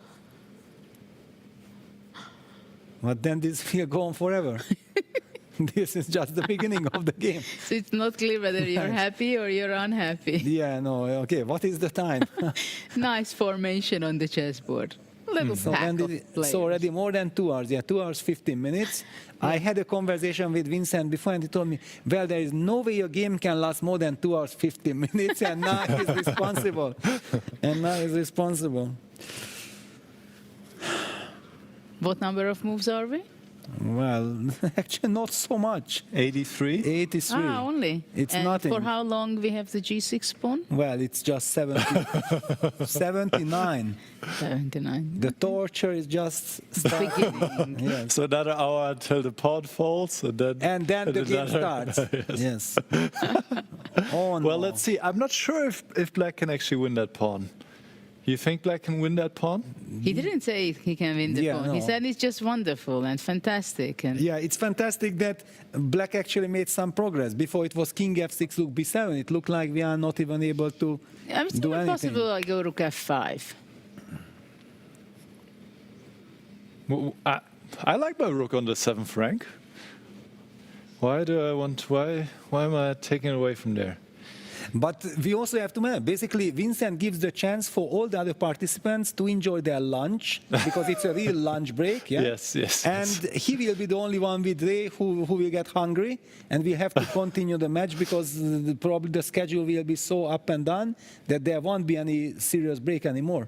But then this will go on forever. This is just the beginning of the game. So it's not clear whether you're happy or you're unhappy. Yeah, no, okay, what is the time? Nice formation on the chessboard. Little pack of players. So already more than 2 hours, 2 hours, 15 minutes. Yeah. I had a conversation with Vincent before, and he told me, well, there is no way a game can last more than 2 hours, 15 minutes, and now he's responsible. What number of moves are we? Well, actually not so much. 83? 83. Ah, only. It's and nothing. For how long we have the G6 pawn? Well, it's just 79. 79. The torture is just starting. Yes. So another hour until the pawn falls, and then the game starts. Yes. Oh, well, let's see. I'm not sure if Black can actually win that pawn. You think Black can win that pawn? He didn't say he can win the pawn. He said it's just wonderful and fantastic. And yeah, it's fantastic that Black actually made some progress. Before it was King F6, Rook B7. It looked like we are not even able to it's do not anything. possible I go Rook F5. Well, I like my rook on the 7th rank. Why am I taking it away from there? But we also have to remember, basically, Vincent gives the chance for all the other participants to enjoy their lunch, because it's a real lunch break. Yeah? Yes. And he will be the only one with Ray who will get hungry, and we have to continue the match because probably the schedule will be so up and down that there won't be any serious break anymore.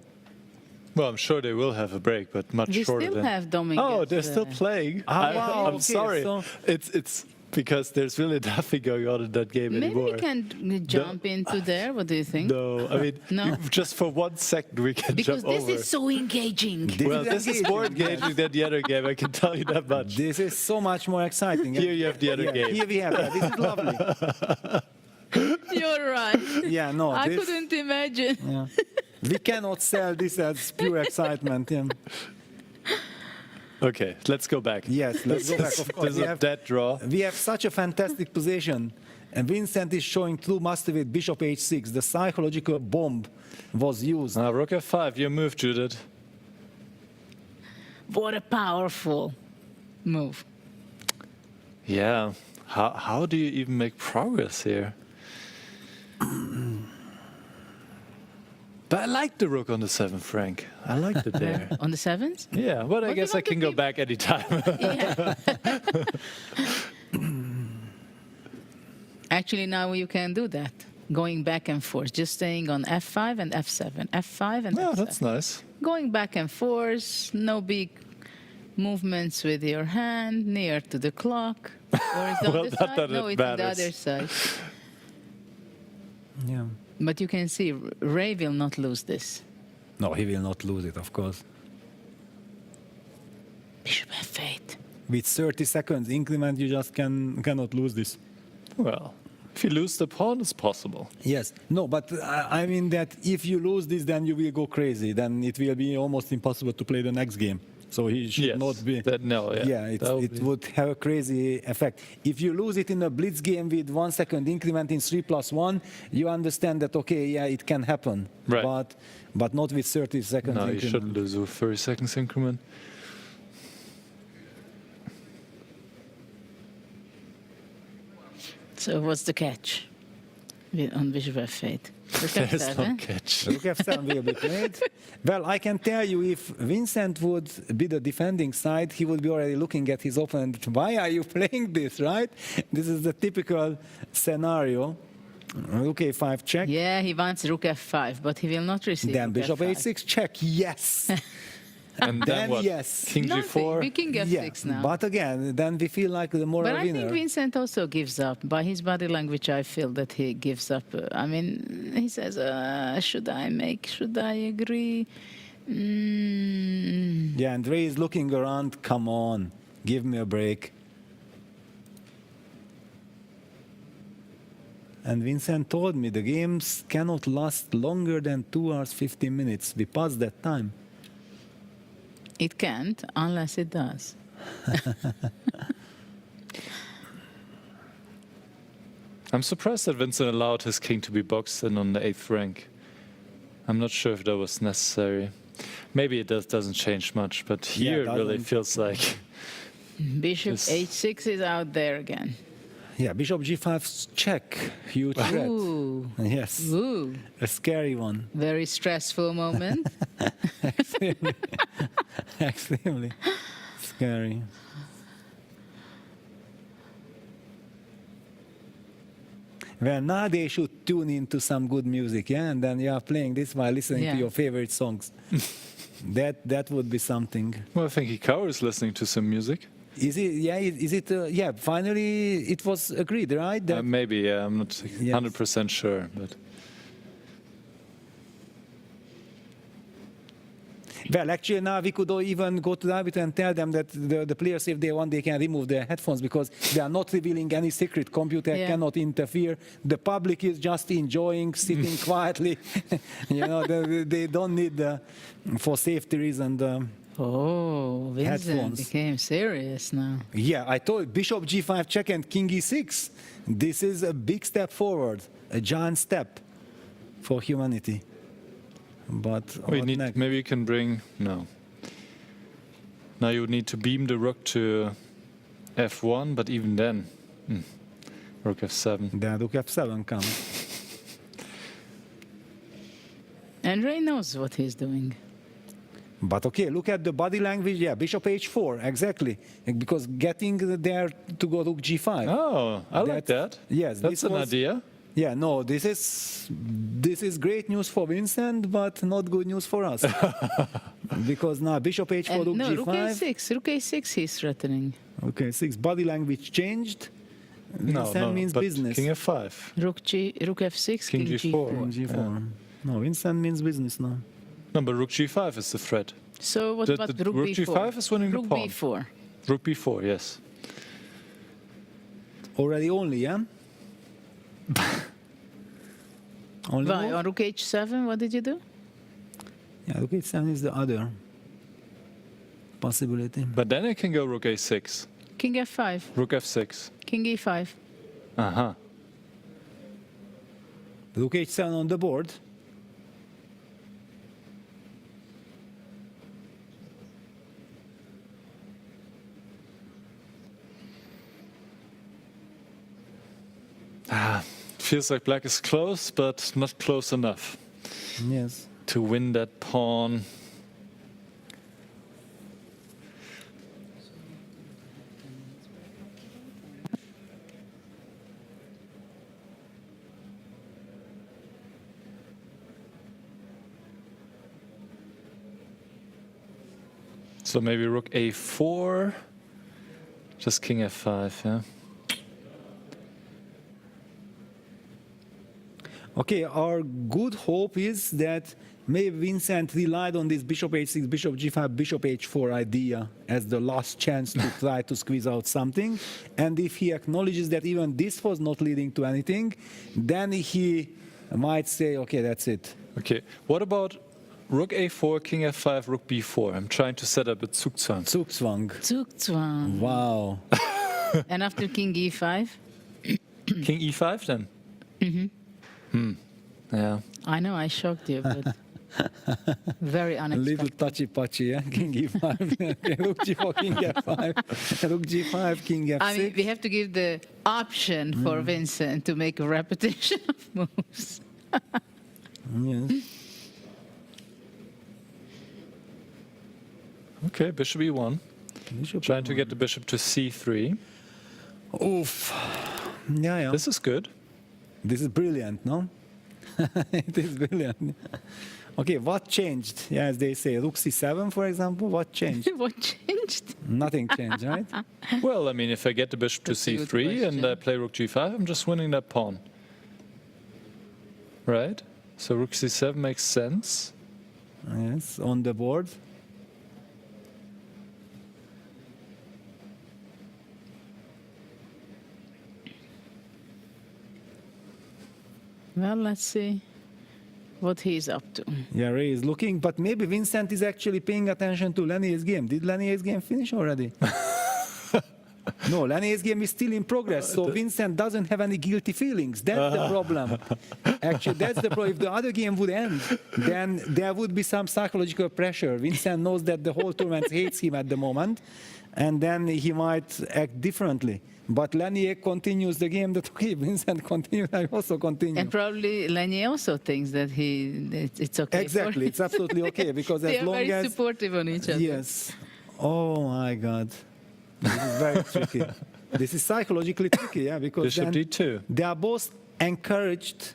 Well, I'm sure they will have a break, but much We shorter still than. have Dominguez. Oh, they're still playing. wow, I'm okay, sorry. so- It's because there's really nothing going on in that game Maybe anymore. we can jump into there. What do you think? No, I mean, No? just for 1 second we can Because jump this over. is so engaging. This is more engaging than the other game, I can tell you that much. This is so much more exciting. Here you have the other game. Here we have that. This is lovely. You're right. Yeah, no. I this, couldn't imagine. Yeah. We cannot sell this as pure excitement. Yeah. Okay, let's go back. Yes, let's go back. Of course, This is a dead draw. We have such a fantastic position, and Vincent is showing true mastery with Bishop H6. The psychological bomb was used. Rook F5, your move, Judith. What a powerful move. Yeah. How do you even make progress here? But I like the rook on the 7th rank. I liked it there. On the 7th? Yeah, but I What guess I about can the go back anytime. Yeah. Actually, now you can do that. Going back and forth, just staying on F5 and F7, F5 and Yeah, F7. that's nice. Going back and forth, no big movements with your hand near to the clock. Or is it on Well, the not side? that No, it it's on the matters. other side. Yeah. But you can see Ray will not lose this. No, he will not lose it, of course. Bishop F8. With 30 seconds increment, you just cannot lose this. Well, if you lose the pawn, it's possible. Yes. No, but I mean that if you lose this, then you will go crazy. Then it will be almost impossible to play the next game. So he should not be. It would have a crazy effect. If you lose it in a blitz game with 1 second increment in 3+1, you understand that, okay, yeah, it can happen. Right. But not with 30 seconds No, you increment. shouldn't lose with 30 seconds increment. So what's the catch on Bishop F8? Rook There's no F7? catch. Rook F7 will be played. Well, I can tell you, if Vincent would be the defending side, he would be already looking at his opponent. Why are you playing this, right? This is the typical scenario. Rook A5 check. Yeah, he wants Rook F5, but he will not receive Then Rook Bishop F5. H6 check. Yes. And then what? Yes. King Nothing. G4? We King F6 now. But again, then we feel like the moral But I winner. think Vincent also gives up. By his body language, I feel that he gives up. I mean, he says, should I agree? Yeah, and Ray is looking around. Come on, give me a break. And Vincent told me the games cannot last longer than 2 hours, 15 minutes. We passed that time. It can't, unless it does. I'm surprised that Vincent allowed his king to be boxed in on the 8th rank. I'm not sure if that was necessary. Maybe it doesn't change much, but here it really feels like... Bishop H6 is out there again. Yeah, Bishop G5 check. Huge threat. Ooh. Yes. Ooh. A scary one. Very stressful moment. Extremely scary. Well, now they should tune into some good music, yeah? And then you are playing this while listening to your favorite songs. That would be something. Well, I think Hikaru is listening to some music. Is it? Yeah. Is it? Yeah. Finally, it was agreed, right? That Maybe. Yeah, I'm not 100% sure, but. Well, actually, now we could even go to the arbiter and tell them that the players, if they want, they can remove their headphones because they are not revealing any secret. Computer cannot interfere. The public is just enjoying, sitting quietly. You know, they don't need for safety reasons. Oh, Vincent headphones became serious now. Yeah, I told Bishop G5 check and King E6. This is a big step forward, a giant step for humanity. But maybe you can bring no. Now you would need to beam the rook to f1, but even then, rook f7. Then rook f7 comes. And Ray knows what he's doing. But okay, look at the body language. Yeah, Bishop H4, exactly. Because getting there to go rook G5. Oh, I like that. Yes, that's an idea. Yeah, no, this is great news for Vincent, but not good news for us. Because now Bishop H4, rook G5. Rook A6, rook A6 he's threatening. Okay, 6, body language changed. Vincent No, means but business. King F5. Rook F6, King G4. King G4. No, Vincent means business now. No, but rook G5 is the threat. So what about rook B4? G5 is winning rook the pawn. B4. Rook B4, yes. Already only, yeah? Only Why? move? On rook H7, what did you do? Yeah, rook H7 is the other possibility. But then I can go rook A6. King F5. Rook F6. King E5. Uh-huh. Rook H7 on the board. Feels like black is close, but not close enough. Yes. To win that pawn. So maybe rook A4, just king F5, yeah. Okay, our good hope is that maybe Vincent relied on this bishop h6, bishop g5, bishop h4 idea as the last chance to try to squeeze out something. And if he acknowledges that even this was not leading to anything, then he might say, okay, that's it. Okay, what about rook a4, king f5, rook b4? I'm trying to set up a Zugzwang. Zugzwang. Wow. And after king e5? King e5 then? Mm-hmm. Yeah. I know, I shocked you, but very unexpected. A little touchy-patchy, yeah? King e5, okay, rook g4, king f5, rook g5, king f6. I mean, we have to give the option for Vincent to make a repetition of moves. Yes. Okay, bishop e1. Trying to get the bishop to c3. Oof. Yeah, yeah. This is good. This is brilliant, no? It is brilliant. Okay, what changed? Yeah, as they say, rook c7, for example, what changed? What changed? Nothing changed, right? Well, I mean, if I get the bishop to c3 and I play rook g5, I'm just winning that pawn. Right? So rook c7 makes sense. Yes, on the board. Well, let's see what he's up to. Yeah, Ray is looking, but maybe Vincent is actually paying attention to Lanier's game. Did Lanier's game finish already? No, Lanier's game is still in progress, so Vincent doesn't have any guilty feelings. That's the problem. Actually, that's the problem. If the other game would end, then there would be some psychological pressure. Vincent knows that the whole tournament hates him at the moment, and then he might act differently. But Lanier continues the game that, okay, Vincent continues, I also continue. And probably Lanier also thinks that it's okay. Exactly, it's absolutely okay, because they as are long very as... supportive on each other. Yes. Oh my God. This is very tricky. This is psychologically tricky, yeah, because Bishop then d2. they are both encouraged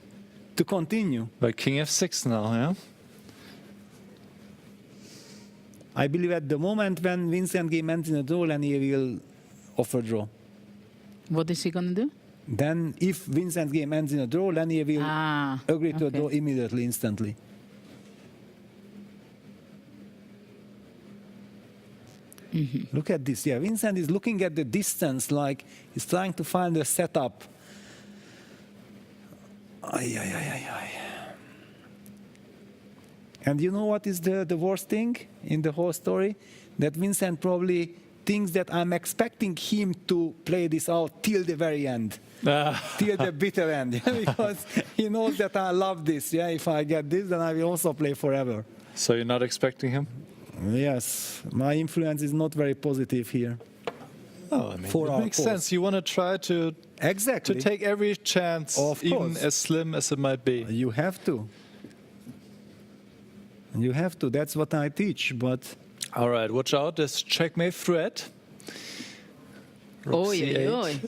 to continue. Like king f6 now, yeah? I believe at the moment when Vincent game ends in a draw, Lenier will offer draw. What is he going to do? Then if Vincent's game ends in a draw, Lenier will agree to a draw immediately, instantly. Look at this. Yeah, Vincent is looking at the distance like he's trying to find a setup. And you know what is the worst thing in the whole story? That Vincent probably thinks that I'm expecting him to play this out till the very end. Till the bitter end. Yeah? Because he knows that I love this. Yeah, if I get this, then I will also play forever. So you're not expecting him? Yes, my influence is not very positive here. Oh, I mean, it makes sense. You want to try to take every chance, even as slim as it might be. You have to. You have to. That's what I teach. But all right, watch out. There's checkmate threat. Oi, oi, oi.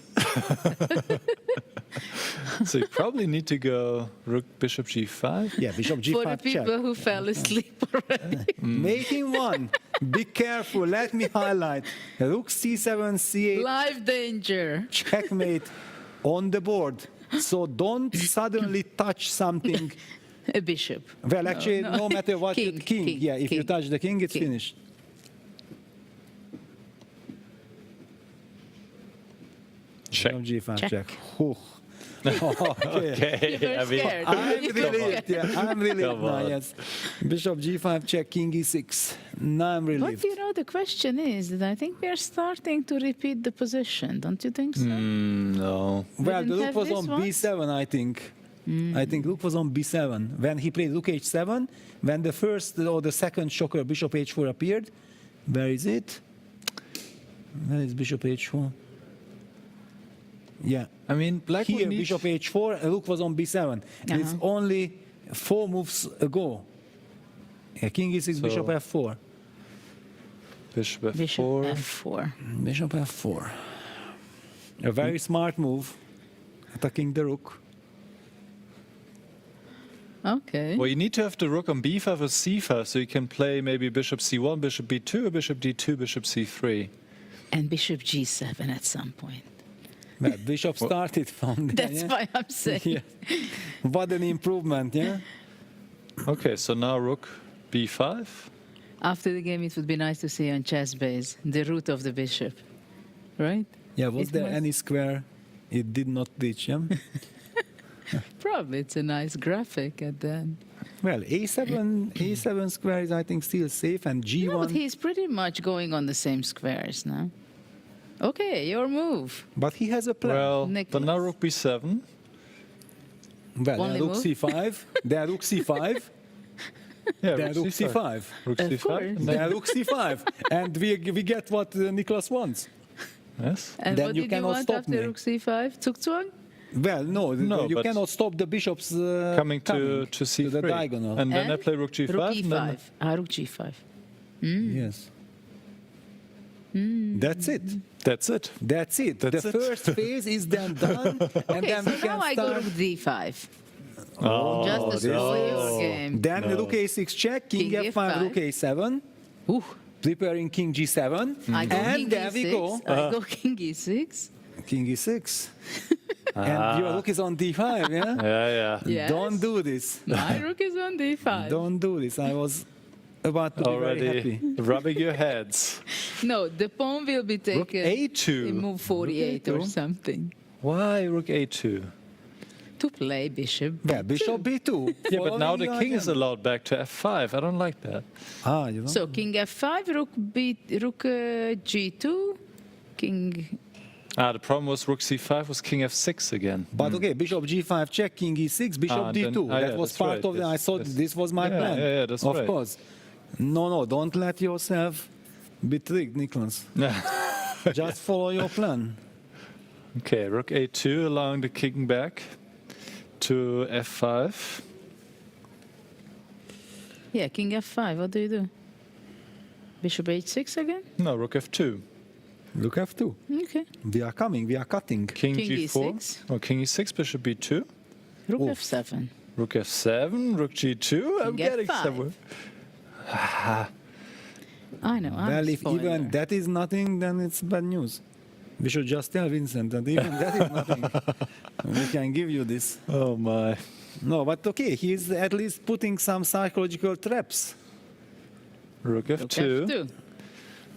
So you probably need to go rook, bishop g5. Yeah, bishop g5 For the people who fell asleep already. Making one. Be careful. Let me highlight. Rook c7, c8. Live danger. Checkmate on the board. So don't suddenly touch something. A bishop. Well, actually, no matter what, king. Yeah, if you touch the king, it's finished. Check. G5 check. Okay. I'm relieved. Yeah, I'm relieved now. Yes. Bishop G5 check, King E6. Now I'm relieved. But you know, the question is that I think we are starting to repeat the position. Don't you think so? No. Well, the didn't rook have was this on once? B7, I think. I think rook was on B7 when he played rook H7. When the first or the second shocker, Bishop H4 appeared. Where is it? Where is Bishop H4? Yeah. I mean, black here, would need... Bishop H4, rook was on B7. It's only 4 moves ago. Yeah, King E6, So, Bishop F4. Bishop F4. Bishop F4. Bishop F4. A very smart move. Attacking the rook. Okay. Well, you need to have the rook on b5 or c5, so you can play maybe bishop c1, bishop b2, or bishop d2, bishop c3. And Bishop G7 at some point. Well, Bishop started from there. That's why I'm saying. Yeah. What an improvement, yeah? Okay, so now rook b5. After the game, it would be nice to see on chess base the root of the bishop, right? Yeah, was there any square it did not reach, yeah? Probably it's a nice graphic at the end. Well, A7 square is, I think, still safe, and G1... No, but he's pretty much going on the same squares now. Okay, your move. But he has a plan. Well, but now rook b7. Well, Only rook move? c5, then rook c5, Yeah, then rook c5. Rook Of c5. course. and Then then- rook c5. And we get what Niklas wants. Yes. And Then what you did you cannot want stop after me. rook c5? Zugzwang? Well, no, No, you but cannot stop the bishops Coming to c3. to the diagonal. And then I play rook g5. Rook and then- e5. Rook g5. Yes. That's it. That's it. That's it. That's the it. first phase is then done, and Okay, then so we can now I go start. rook d5. Oh, Just to spoil your no. game. Then No. rook a6 check, king, King f5, f5. rook a7, preparing king g7, I go and king there we e6. go. I go king e6. King e6. And your rook is on d5, yeah? Yeah. Yes. Don't do this. My rook is on d5. Don't do this. I was about to be very Already happy. rubbing your heads. No, the pawn will be Rook taken a2. in move 48 or a2. something. Why rook a2? To play bishop. Yeah, bishop b2. Yeah, but now the Following king your is agenda. allowed back to f5. I don't like that. Ah, you know? So king f5, rook g2, king. The problem was rook c5 was king f6 again. But okay, bishop g5 check, king e6, bishop Ah, then- d2. ah, That yeah, was that's part right, of the... I yes, thought yes. this was my Yeah, plan. yeah, that's of right. course. No, don't let yourself be tricked, Niklas. Just follow your plan. Okay, rook a2, allowing the king back to f5. Yeah, king f5. What do you do? Bishop h6 again? No, rook f2. Rook f2. Okay. We are coming, we are cutting. King King g4. e6. Oh, king e6, bishop b2. Rook Oof. f7. Rook f7, rook g2. I'm King getting f5. somewhere. I know. I'm Well, a if spoiler. even that is nothing, then it's bad news. We should just tell Vincent that even that is nothing. We can give you this. Oh my. No, but okay, he's at least putting some psychological traps. Rook F2. F2.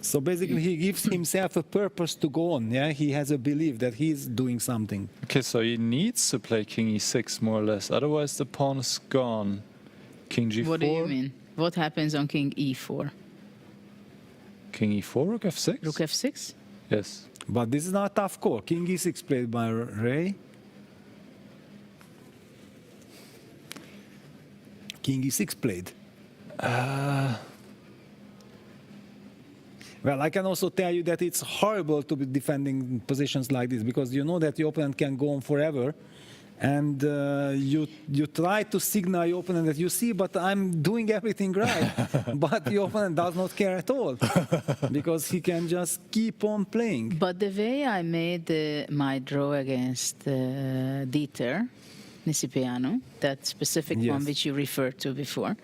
So basically, he gives himself a purpose to go on. Yeah, he has a belief that he's doing something. Okay, so he needs to play King E6 more or less. Otherwise, the pawn is gone. King G4. What do you mean? What happens on King E4? King E4, Rook F6. Rook F6? Yes. But this is not a tough call. King E6 played by Ray. King E6 played. Well, I can also tell you that it's horrible to be defending positions like this because you know that your opponent can go on forever, and you try to signal your opponent that you see, but I'm doing everything right, but your opponent does not care at all because he can just keep on playing. But the way I made my draw against Dieter Nisipiano, that specific one which you referred to before,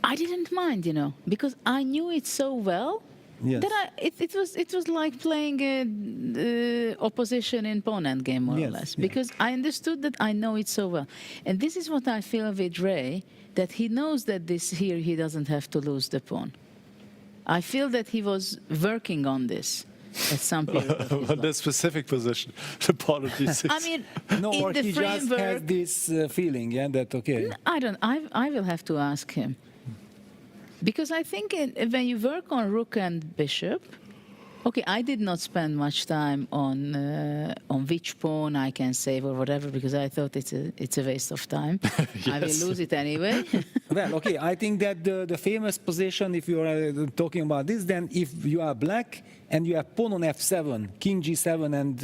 I didn't mind, because I knew it so well that it was like playing opposition in pawn endgame more or less, because I understood that I know it so well. And this is what I feel with Ray, that he knows that here he doesn't have to lose the pawn. I feel that he was working on this at some period of his life. That specific position, the pawn of D6. I mean, No, in or the he just framework, has this feeling, that okay. I will have to ask him. Because I think when you work on rook and bishop, okay, I did not spend much time on which pawn I can save or whatever, because I thought it's a waste of time. I will lose it anyway. Well, okay, I think that the famous position, if you are talking about this, then if you are black and you have pawn on f7, king g7, and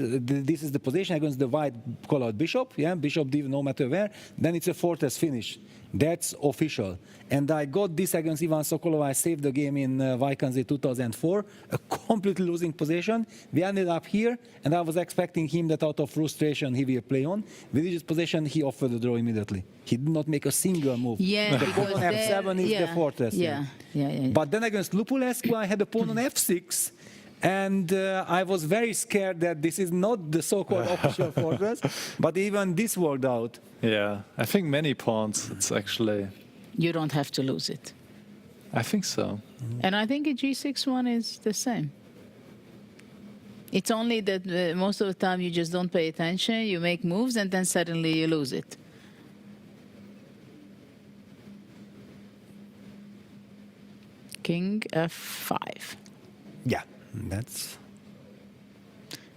this is the position against the white-colored bishop, bishop d no matter where, then it's a fortress finish. That's official. And I got this against Ivan Sokolov. I saved the game in Vaikanzi 2004, a completely losing position. We ended up here, and I was expecting him that out of frustration he will play on. With this position, he offered the draw immediately. He did not make a single move. Yeah, the pawn on f7 is the fortress. Yeah. But then against Lupulescu, I had a pawn on f6. And I was very scared that this is not the so-called official fortress, but even this worked out. Yeah, I think many pawns, it's actually... You don't have to lose it. I think so. And I think a g6 one is the same. It's only that most of the time you just don't pay attention, you make moves, and then suddenly you lose it. King f5. Yeah. That's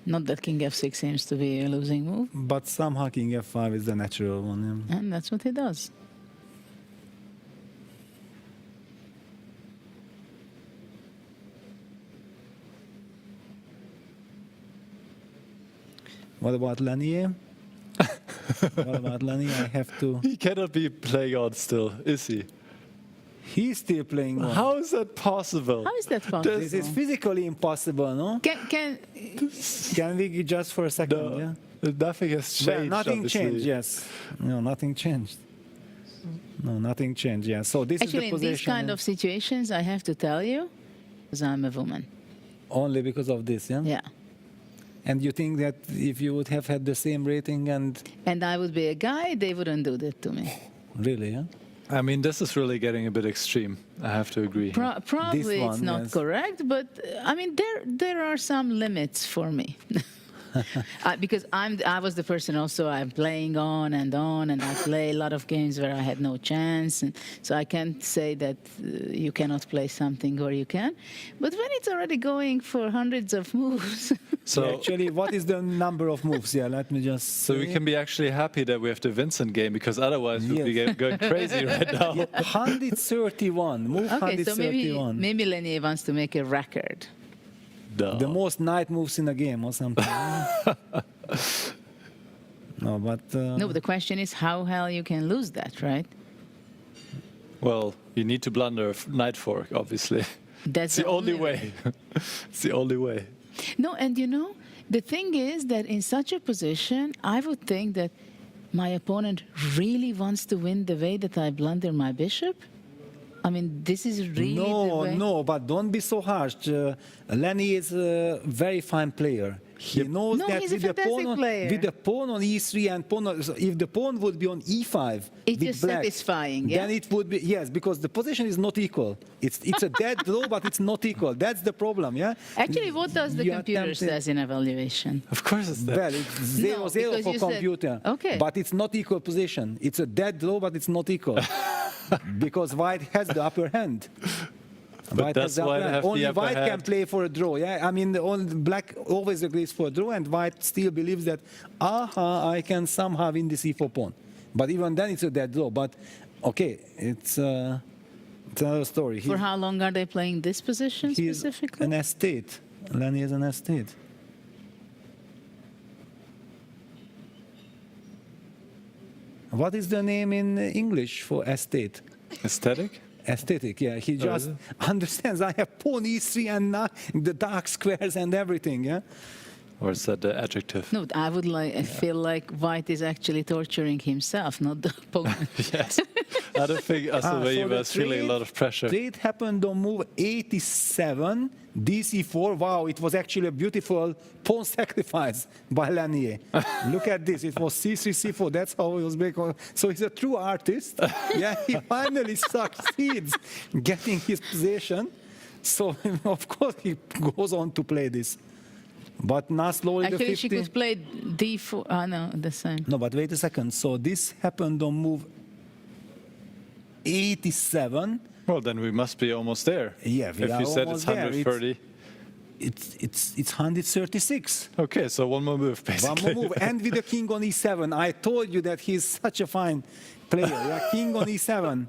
not that king f6 seems to be a losing move, but somehow king f5 is the natural one, and that's what he does. What about Lanier? What about Lanier? I have to... He cannot be playing on still, is he? He's still playing on. How is that possible? How is that possible? This is physically impossible, no? Can we just for a second? No, nothing has changed. Well, nothing obviously. changed. Yes. No, nothing changed. No, nothing changed. Yeah. So this actually is the position. In these kind of situations, I have to tell you, because I'm a woman. Only because of this, yeah. Yeah. And you think that if you would have had the same rating and I would be a guy, they wouldn't do that to me. Really, yeah. I mean, this is really getting a bit extreme. I have to agree. Probably it's not correct, but I mean, there are some limits for me. Because I was the person also I'm playing on, and I play a lot of games where I had no chance, and so I can't say that you cannot play something or you can. But when it's already going for hundreds of moves. So actually, what is the number of moves? Yeah, let me just. So we can be actually happy that we have the Vincent game, because otherwise we'd be going crazy right now. Yeah, 131. Move okay, 131. So maybe Lenier wants to make a record. No. The most knight moves in a game or something. No, but... No, but the question is how hell you can lose that, right? Well, you need to blunder knight fork, obviously. That's the only way. It's the only way. No, and the thing is that in such a position, I would think that my opponent really wants to win the way that I blunder my bishop. I mean, this is really the way. No, but don't be so harsh. Lenny is a very fine player. He knows No, that he's a fantastic player. with the pawn on e3 and pawn on, so if the pawn would be on e5 It's with just black, satisfying, yeah? then it would be, yes, because the position is not equal. It's a dead draw, but it's not equal. That's the problem, yeah? Actually, what does the You computer attempted- says in evaluation? Of course it's that. Well, it's 0-0 because for you said- computer. Okay. But it's not equal position. It's a dead draw, but it's not equal. Because white has the upper hand. But White does has the upper white hand. have the Only upper white can hand? play for a draw. Yeah, I mean, black always agrees for a draw, and white still believes that, I can somehow win this e4 pawn. But even then, it's a dead draw. But okay, it's another story. For how long are they playing this position He's specifically? an estate. Lenny is an estate. What is the name in English for estate? Aesthetic? Aesthetic, yeah. He Oh, just is it? understands I have pawn e3 and the dark squares and everything, yeah? Or is that the adjective? No, I would like. I feel like White is actually torturing himself, not the opponent. Yes. I don't think Asabayev so the was feeling a lot of pressure. Trade happened on move 87, dc4. Wow, it was actually a beautiful pawn sacrifice by Lanier. Look at this. It was c3, c4. That's how it was making. So he's a true artist. Yeah, he finally succeeds getting his position. So, of course, he goes on to play this. But now slowly Actually, the she 15. could play d4. Oh, no, the same. No, but wait a second. So this happened on move 87. Well, then we must be almost there. Yeah, we if are you said almost it's there. 130. It's 136. Okay, so one more move, basically. One more move. And with the king on e7. I told you that he's such a fine player. Yeah, king on e7.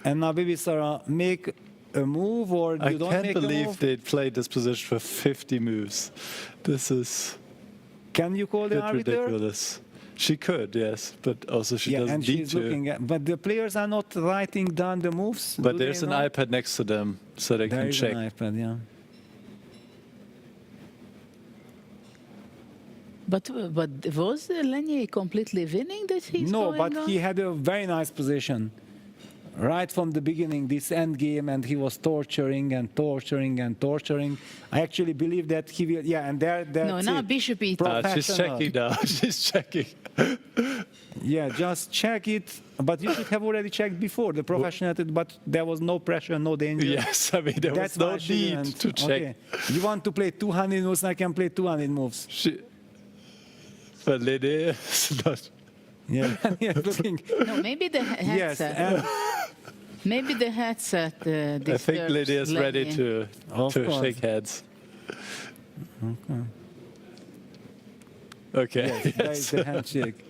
And now, baby Sarah, make a move or you I don't can't make a believe move? they played this position for 50 moves. This is Can you call the bit arbiter? ridiculous. She could, yes, but also she Yeah, doesn't and need she's to. looking at. But the players are not writing down the moves. But do there's they an not? iPad next to them, so they There can is check. an iPad, yeah. But was Lenier completely winning that he's No, going but on? he had a very nice position. Right from the beginning, this end game, and he was torturing and torturing and torturing. I actually believe that he will, yeah, and that's No, now it. bishop e3. She's Professional. checking now. She's checking. Yeah, just check it. But you should have already checked before the professional, but there was no pressure, no danger. Yes, I mean, there That's was no why she need didn't. to check. Okay. You want to play 200 moves, I can play 200 moves. But Lede is not. Yeah, yeah, looking. No, maybe the Yes, headset. and Maybe the headset I think disturbs Lede is ready Lenier. to course. shake hands. Okay. Okay. Yes, that is the handshake.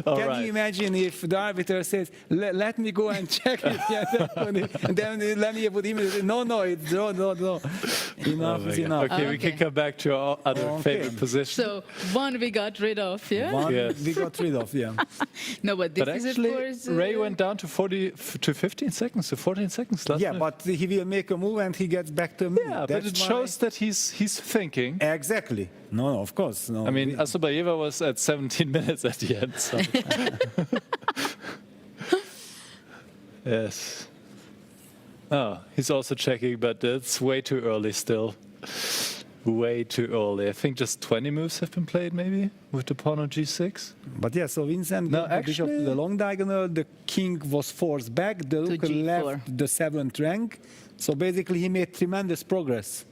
All Can right. you imagine if the arbiter says, let me go and check it? Yeah, and then Lenier would immediately say, no, it's draw. Enough Oh is my enough. God. Okay, we can come back to our other Okay. favorite position. So one we got rid of, yeah? One Yes. we got rid of, yeah. No, but this But is actually, of course. Ray went down to 15 seconds, to 14 seconds last Yeah, night. but he will make a move and he gets back to me. Yeah, but it shows that he's thinking. Exactly. No, of course. No. I mean, Asabayeva was at 17 minutes at the end. So. Yes. Oh, he's also checking, but it's way too early still. Way too early. I think just 20 moves have been played, maybe, with the pawn on g6. But yeah, so Vincent No, got the bishop to actually- the long diagonal, the king was forced back, the rook G4. left the 7th rank. So basically he made tremendous progress.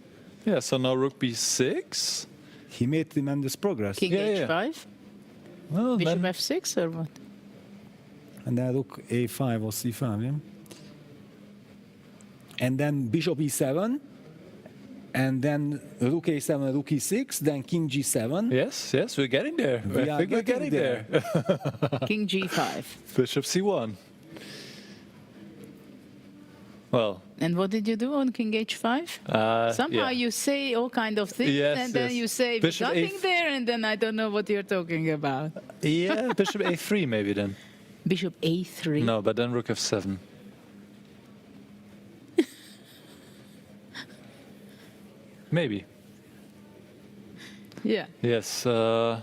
Yeah, so now rook b6. He made tremendous progress. King Yeah, h5, Well, bishop then, f6, or what? And then rook a5 or c5, yeah? And then bishop e7, and then rook a7, rook e6, then king g7. yes, we're getting there. We I are think we're getting getting there. King g5. Bishop c1. Well, And what did you do on king h5? Somehow yeah. you say all kind of things, Yes, and then yes. you say Bishop nothing A- there, and then I don't know what you're talking about. Yeah, bishop a3 maybe then. Bishop a3. No, but then rook f7. Maybe. Yeah. Yes. So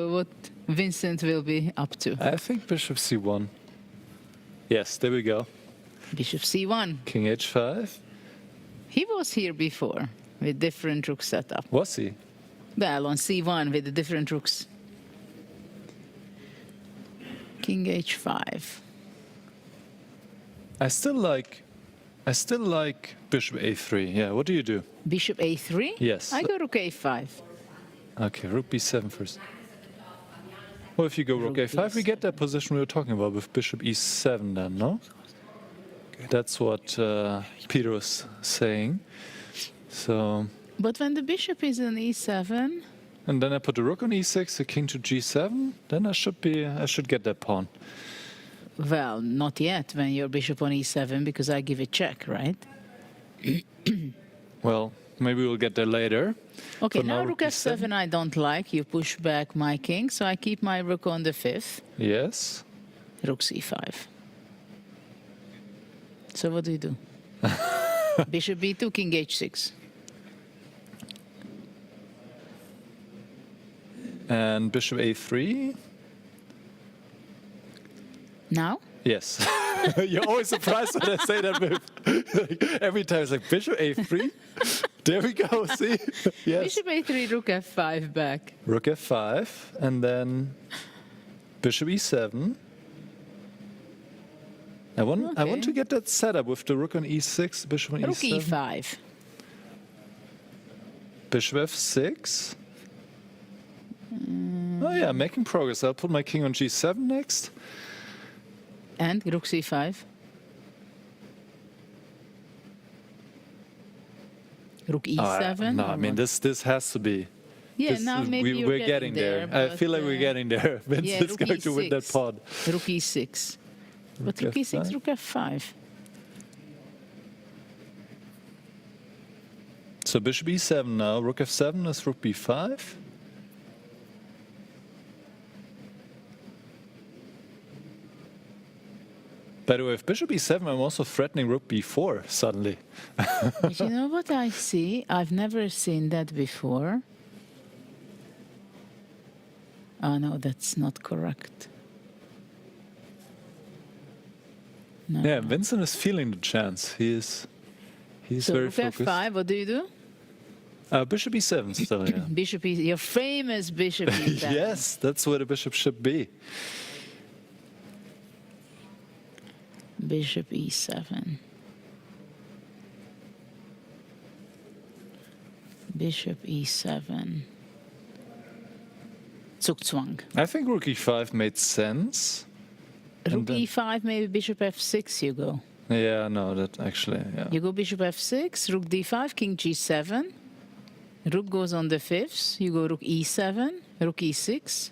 what? Vincent will be up to? I think bishop c1. Yes, there we go. Bishop c1. King h5. He was here before with different rook setup. Was he? Well, on c1 with the different rooks. King h5. I still like bishop a3. Yeah, what do you do? Bishop a3? Yes. I go rook a5. Okay, rook b7 first. Well, if you go rook a5, we get that position we were talking about with bishop e7 then, no? That's what Peter was saying. So. But when the bishop is on e7... And then I put the rook on e6, the king to g7, then I should get that pawn. Well, not yet when you're bishop on e7, because I give a check, right? Well, maybe we'll get there later. Okay, For now rook f7 I don't like. You push back my king, so I keep my rook on the 5th. Yes. Rook c5. So what do you do? Bishop b2, king h6. And bishop a3. Now? Yes. You're always surprised when I say that move. Every time it's like bishop a3. There we go, see? Yes. Bishop a3, rook f5 back. Rook f5, and then bishop e7. I want to get that setup with the rook on e6, bishop on rook e7. Rook e5. Bishop f6. Oh yeah, making progress. I'll put my king on g7 next. And rook c5. Rook e7. No, I mean this has to be. Yeah, now maybe we're getting there. I feel like we're getting there. Vince yeah, is going to win that pawn. Rook e6. But rook e6, rook f5. So bishop e7 now. Rook f7 is rook b5. By the way, if bishop e7, I'm also threatening rook b4 suddenly. But you know what I see? I've never seen that before. Oh, no, that's not correct. No, yeah, Vincent is feeling the chance. He's so very rook focused. f5, what do you do? Bishop e7 still, yeah. Bishop e, your famous bishop e7. Yes, that's where the bishop should be. Bishop e7. Bishop e7. Zugzwang. I think rook e5 made sense. Rook e5, maybe bishop f6 you go. Yeah, no, that actually, yeah. You go bishop f6, rook d5, king g7. Rook goes on the 5th. You go rook e7, rook e6.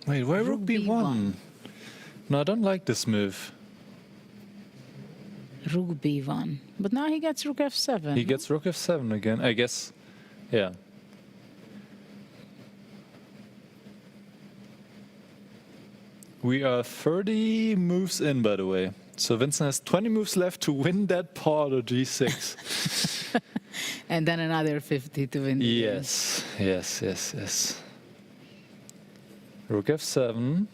Wait, why rook b1? No, I don't like this move. Rook b1. But now he gets rook f7. He gets rook f7 again, I guess. Yeah. We are 30 moves in, by the way. So Vincent has 20 moves left to win that pawn or g6. And then another 50 to win. Yes, yes, yes, yes. Rook f7.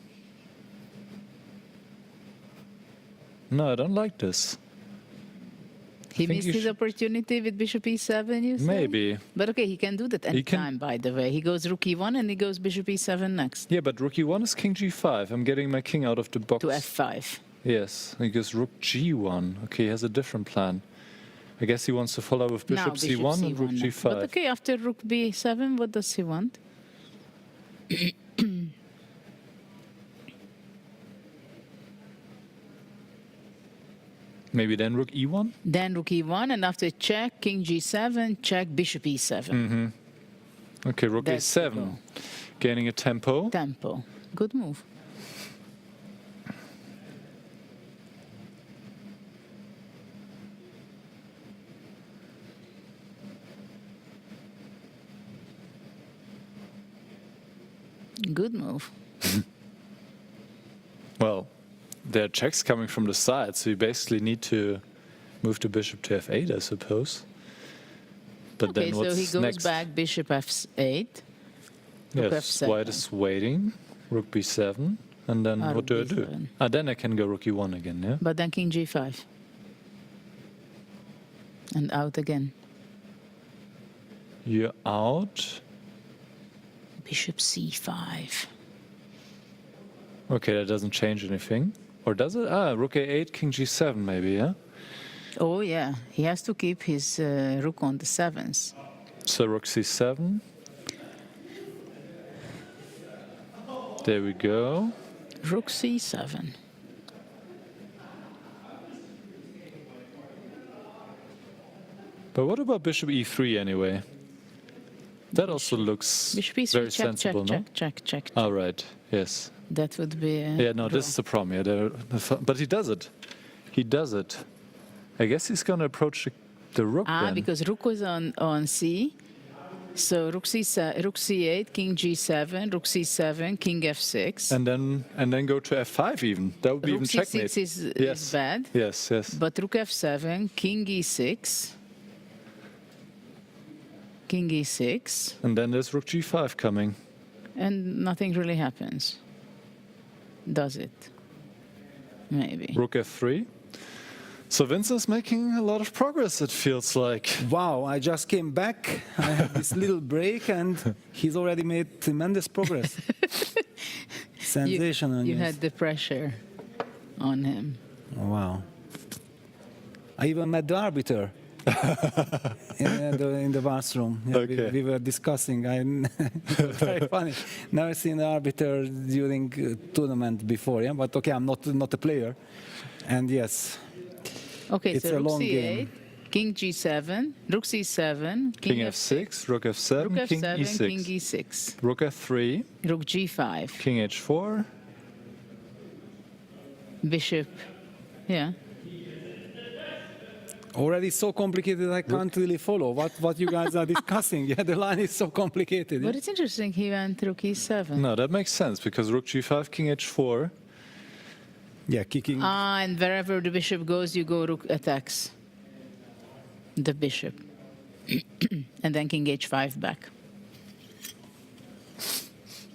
No, I don't like this. He missed his opportunity with bishop e7, you say? Maybe. But okay, he can do that anytime, by the way. He goes rook e1 and he goes bishop e7 next. Yeah, but rook e1 is king g5. I'm getting my king out of the box. To f5. Yes, he goes rook g1. Okay, he has a different plan. I guess he wants to follow with bishop, c1 and rook g5. But okay, after rook b7, what does he want? Maybe then rook e1? Then rook e1, and after check, king g7, check, bishop e7. Mm-hmm. Okay, rook a7. Gaining a tempo. Tempo. Good move. Good move. Well, there are checks coming from the side, so you basically need to move the bishop to f8, I suppose. But okay, then what's so he goes next? back bishop f8. Yes, white is waiting. Rook b7. And then what do I do? Then I can go rook e1 again, yeah? But then king g5. And out again. You're out. Bishop c5. Okay, that doesn't change anything. Or does it? Rook a8, king g7 maybe, yeah? Oh, yeah. He has to keep his rook on the sevens. So rook c7. There we go. Rook c7. But what about bishop e3 anyway? That also looks Bishop e3, very check, sensible, check, no? check. Oh, right. Yes. That would be Yeah, no, this is the problem. Yeah, but he does it. He does it. I guess he's going to approach the rook then. Because rook was on c. So rook c8, king g7, rook c7, king f6. And then go to f5 even. That would be Rook even checkmate. c6 is bad. Yes, yes. But rook f7, king e6. King e6. And then there's rook g5 coming. And nothing really happens. Does it? Maybe. Rook f3. So Vincent's making a lot of progress, it feels like. Wow, I just came back. I had this little break and he's already made tremendous progress. Sensational. You had the pressure on him. Wow. I even met the arbiter in the bathroom. Yeah, Okay. we were discussing. It was very funny. Never seen the arbiter during tournament before, yeah? But okay, I'm not a player. And yes. Okay, it's so a rook long c8, game. king g7, rook c7, King f6, rook f7, rook king f7, e6. king e6, Rook f3, rook g5, king h4. bishop, yeah. Already so complicated I can't really follow what you guys are discussing. Yeah, the line is so complicated. But it's interesting he went rook e7. No, that makes sense because rook g5, king h4. Yeah, kicking. And wherever the bishop goes, you go rook attacks the bishop. And then king h5 back.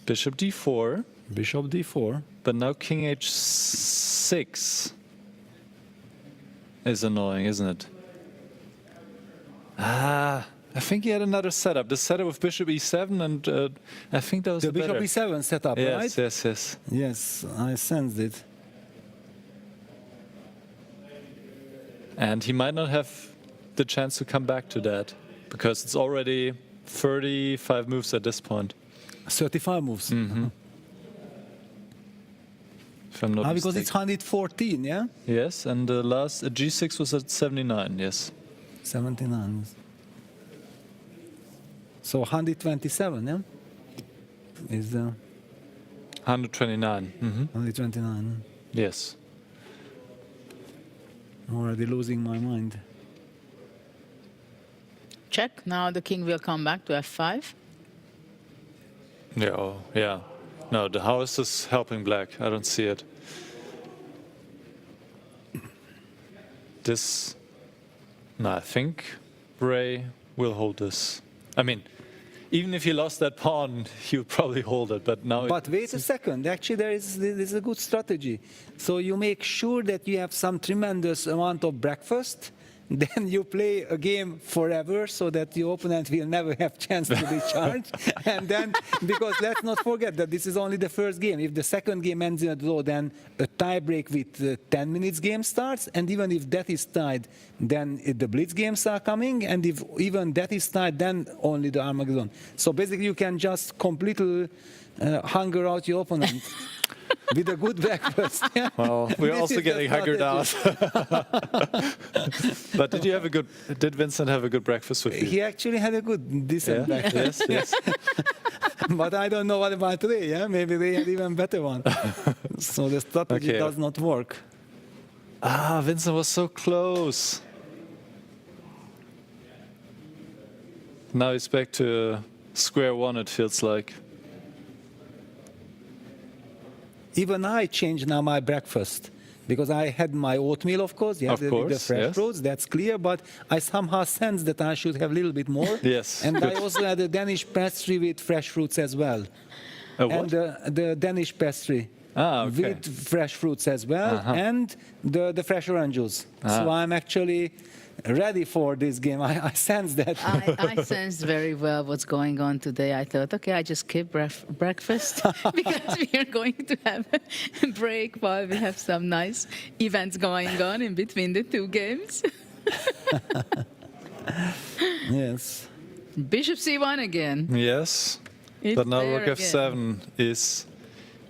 Bishop d4. Bishop d4. But now king h6 is annoying, isn't it? I think he had another setup. The setup of bishop e7, and I think that was the bishop better. e7 setup, Yes, right? yes, yes. Yes, I sensed it. And he might not have the chance to come back to that because it's already 35 moves at this point. 35 moves. Mm-hmm. If I'm not Because mistaken. it's 114, yeah? Yes, and the last g6 was at 79, yes. 79. So 127, yeah? Is the 129. Mm-hmm. 129. Yes. I'm already losing my mind. Check. Now the king will come back to f5. Yeah, oh, yeah. No, the house is helping black. I don't see it. This... No, I think Ray will hold this. I mean, even if he lost that pawn, he would probably hold it, but now... But wait a second, actually this is a good strategy. So you make sure that you have some tremendous amount of breakfast, then you play a game forever so that the opponent will never have chance to recharge. And then, because let's not forget that this is only the first game. If the second game ends in a draw, then a tiebreak with 10 minutes game starts. And even if that is tied, then the blitz games are coming. And if even that is tied, then only the Armageddon. So basically you can just completely hunger out your opponent. With a good breakfast. Yeah. Well, we're This also is the getting hungered out. But did Vincent have a good breakfast with you? He actually had a good, decent breakfast. Yes, yes. But I don't know what about today, yeah? Maybe they had even better one. So the strategy does not work. Vincent was so close. Now he's back to square one, it feels like. Even I changed now my breakfast. Because I had my oatmeal, of course, the fresh fruits, that's clear, but I somehow sense that I should have a little bit more. Yes. And good. I also had a Danish pastry with fresh fruits as well. and the Danish pastry. With fresh fruits as well, and the fresh orange juice. So I'm actually ready for this game. I sense that. I sensed very well what's going on today. I thought, okay, I just skip breakfast because we are going to have a break while we have some nice events going on in between the two games. Yes. Bishop C1 again. Yes. It's but now there Rook F7 is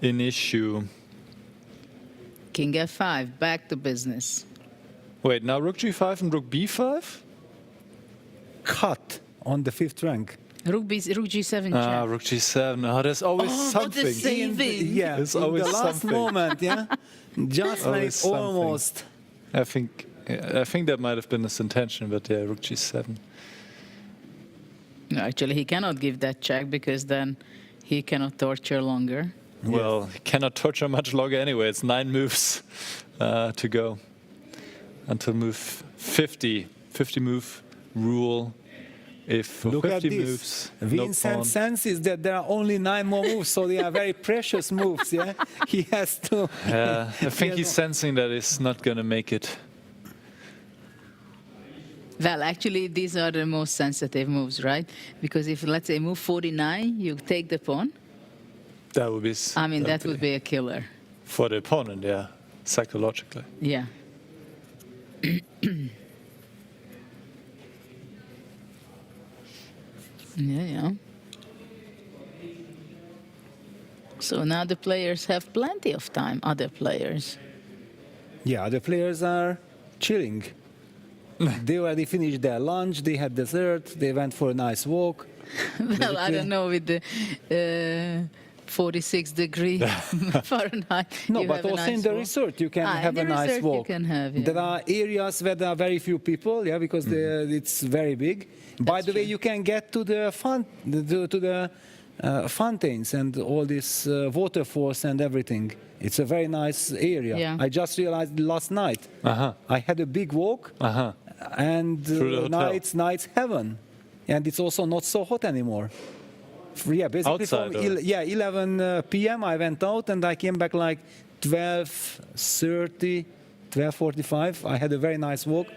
an issue. King F5, back to business. Wait, now Rook G5 and Rook B5? Cut on the 5th rank. Rook G7 check. Rook G7. Oh, there's always something. What a saving. Yeah, there's in always the last something. moment, yeah. Just when it's almost. I think that might have been his intention, but yeah, Rook G7. No, actually, he cannot give that check because then he cannot torture longer. Well, he cannot torture much longer anyway. It's 9 moves to go until move 50. 50 move rule. If Look 50 at this. moves, Vincent no senses that there are only 9 more moves, so they are very precious moves. Yeah, he has to. Yeah, I think he's sensing that he's not going to make it. Well, actually, these are the most sensitive moves, right? Because if, let's say, move 49, you take the pawn. That would be. I mean, that would be a killer. For the opponent, yeah, psychologically. Yeah. Yeah. So now the players have plenty of time, other players. Yeah, the players are chilling. They already finished their lunch, they had dessert, they went for a nice walk. Well, I don't know with the 46-degree Fahrenheit. No, you but have a also nice in the walk. resort you can have a nice resort walk. You can have, yeah. There are areas where there are very few people, yeah, because it's very big. By the way, you can get to the fountains and all these waterfalls and everything. It's a very nice area. Yeah. I just realized last night. I had a big walk, and night's heaven, and it's also not so hot anymore. Yeah, basically Outside, from 11 p.m. I went out and I came back like 12:30, 12:45. I had a very nice walk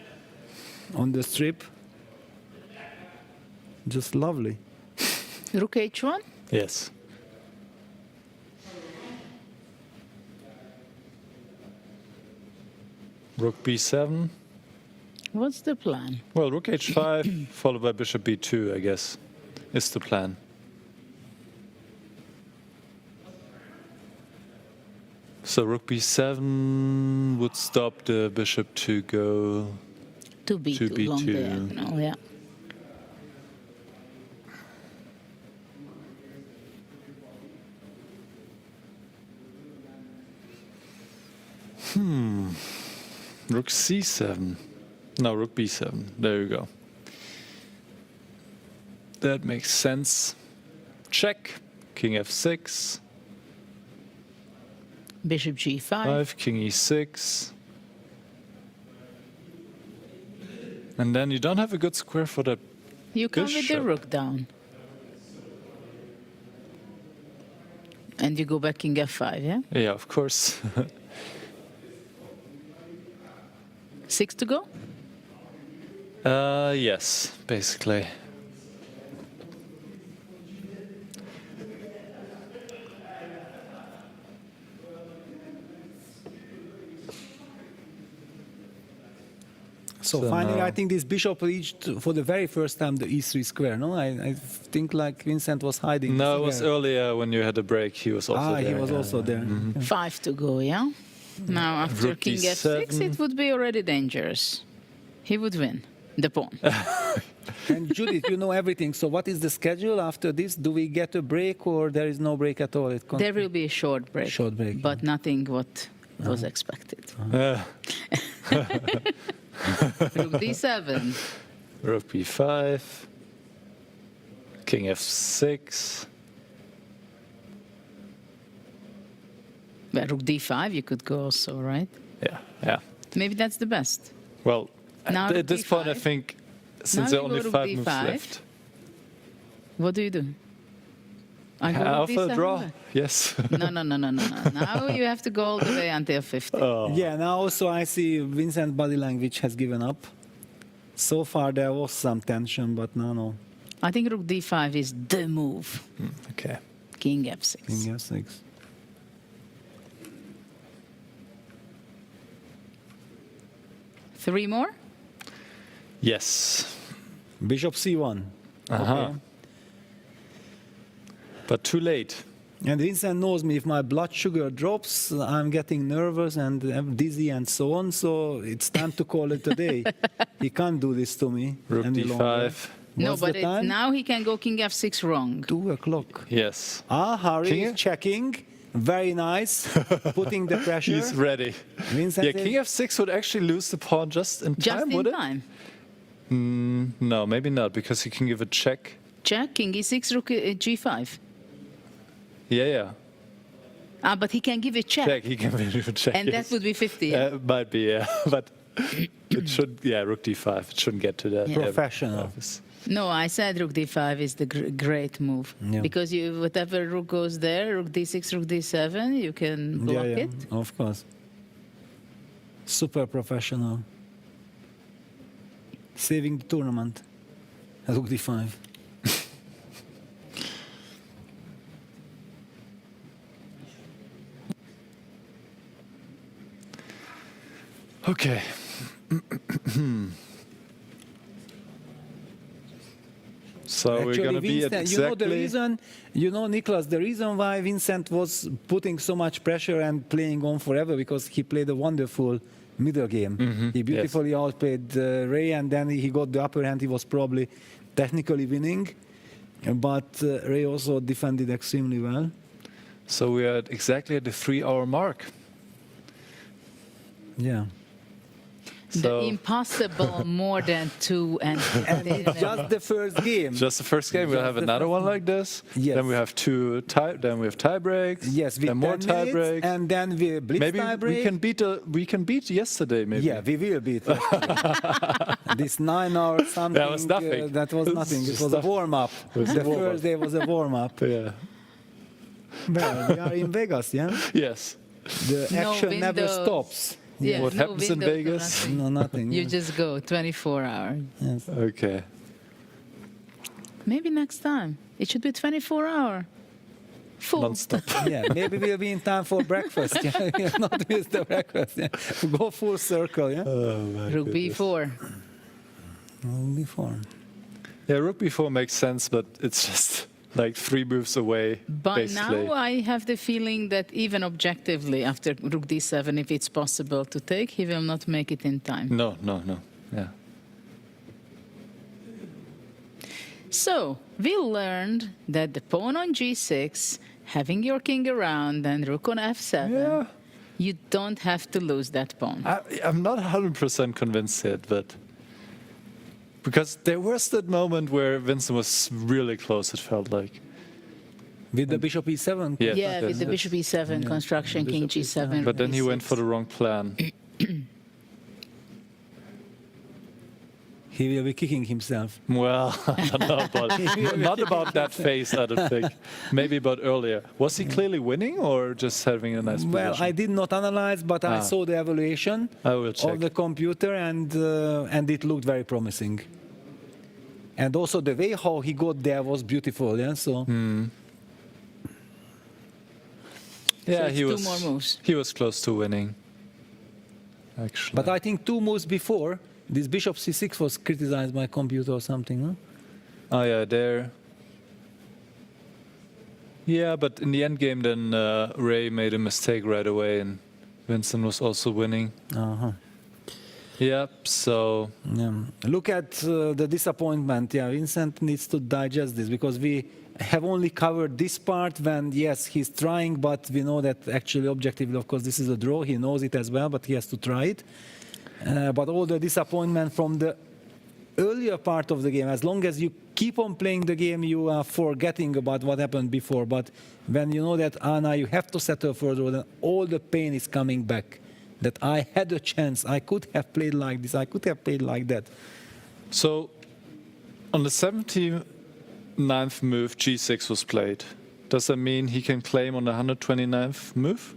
on the strip. Just lovely. Rook H1? Yes. Rook B7. What's the plan? Well, Rook H5 followed by Bishop B2, I guess, is the plan. So Rook B7 would stop the Bishop to go to B2. Long diagonal, yeah. Rook C7. No, Rook B7. There you go. That makes sense. Check. King F6. Bishop G5. King E6. And then you don't have a good square for that You come bishop. with the rook down. And you go back King F5, yeah? Yeah, of course. 6 to go? Yes, basically. So finally, I think this bishop reached for the very first time the E3 square. No, I think like Vincent was hiding. No, it was earlier when you had a break. He was also there. He was also there. 5 to go, yeah? Now after Rook King F6, it would be already dangerous. He would win the pawn. And Judith, you know everything. So what is the schedule after this? Do we get a break or there is no break at all? There will be a short break. Short break. But nothing what was expected. Rook D7. Rook B5. King F6. Well, Rook D5 you could go also, right? Yeah. Maybe that's the best. Well, Now at Rook this point, I D5. think since Now there are you only go Rook 5 moves D5. left. What do you do? I go Half with a D7 draw. back. Yes. No. Now you have to go all the way until 50. Yeah, now also I see Vincent body language has given up. So far there was some tension, but no. I think rook d5 is the move. Okay. King f6. King f6. Three more? Yes. Bishop c1. Okay. But too late. And Vincent knows me. If my blood sugar drops, I'm getting nervous and I'm dizzy and so on. So it's time to call it a day. He can't do this to me Rook any d5. longer. No, What's but the time? now he can go king f6 wrong. 2 o'clock. Yes. Harry King is checking. Very nice. Putting the pressure. He's ready. Vincent Yeah, is- king f6 would actually lose the pawn just in Just time, in would it? time. No, maybe not, because he can give a check. Check, king e6, rook g5. Yeah. But he can give a check. Check, he can give a check. And that would be 50. Yeah? Might be, yeah. But it should, rook d5. It shouldn't get to that. Yeah. Professional. No, I said rook d5 is the great move. Yeah. Because you, whatever rook goes there, rook d6, rook d7, you can block it. Of course. Super professional. Saving the tournament. Rook d5. Okay. So we're Actually, going to be at Vincent, exactly... Nicholas, the reason why Vincent was putting so much pressure and playing on forever, because he played a wonderful middle game. He beautifully outplayed Ray, and then he got the upper hand. He was probably technically winning, but Ray also defended extremely well. So we are exactly at the 3-hour mark. Yeah. The impossible more than 2 and Just the first game. Just the first game. We'll have another one like this. Yes. Then we have then we have tie breaks. Yes, with then more 10 tie minutes, breaks. and then we blitz Maybe tie break. we can beat yesterday. Maybe. Yeah, we will beat this 9 hours something. That was nothing. That was nothing. It just was a nothing. warm-up. It was a The warm-up. first day was a warm-up. Yeah. Well, we are in Vegas, yeah? Yes. The No action never windows. stops. Yeah, What no happens in windows, no Vegas? nothing. No, nothing. You yeah. just go 24 hours. Yes. Okay. Maybe next time. It should be 24 hours. Full. Non-stop. Yeah, maybe we'll be in time for breakfast. Yeah, we'll not miss the breakfast. Yeah. Go full circle, yeah? Rook b4. Before. Yeah, rook b4 makes sense, but it's just like 3 moves away, But basically. now I have the feeling that even objectively, after rook d7, if it's possible to take, he will not make it in time. No. Yeah. So, we learned that the pawn on g6, having your king around, and rook on f7, you don't have to lose that pawn. I'm not 100% convinced yet, but... Because there was that moment where Vincent was really close, it felt like. With the bishop e7? Yes. Yeah, with the Yes. bishop e7 construction, king g7. But then he rook went for the wrong plan. He will be kicking himself. Well, I don't know about, not about that phase, I don't think. Maybe about earlier. Was he clearly winning or just having a nice Well, position? I did not analyze, but I saw the evaluation I will check. of the computer, and it looked very promising. And also the way how he got there was beautiful. Yeah, so. Yeah, it's he 2 was. more moves. He was close to winning. Actually. But I think 2 moves before, this bishop c6 was criticized by computer or something. Huh? Oh yeah, there. Yeah, but in the end game, then Ray made a mistake right away, and Vincent was also winning. Yep. So. Yeah. Look at the disappointment. Yeah, Vincent needs to digest this, because we have only covered this part when, yes, he's trying, but we know that actually objectively, of course, this is a draw. He knows it as well, but he has to try it. But all the disappointment from the earlier part of the game, as long as you keep on playing the game, you are forgetting about what happened before. But when you know that, now you have to settle for a draw, then all the pain is coming back. That I had a chance, I could have played like this, I could have played like that. So, on the 79th move, g6 was played. Does that mean he can claim on the 129th move?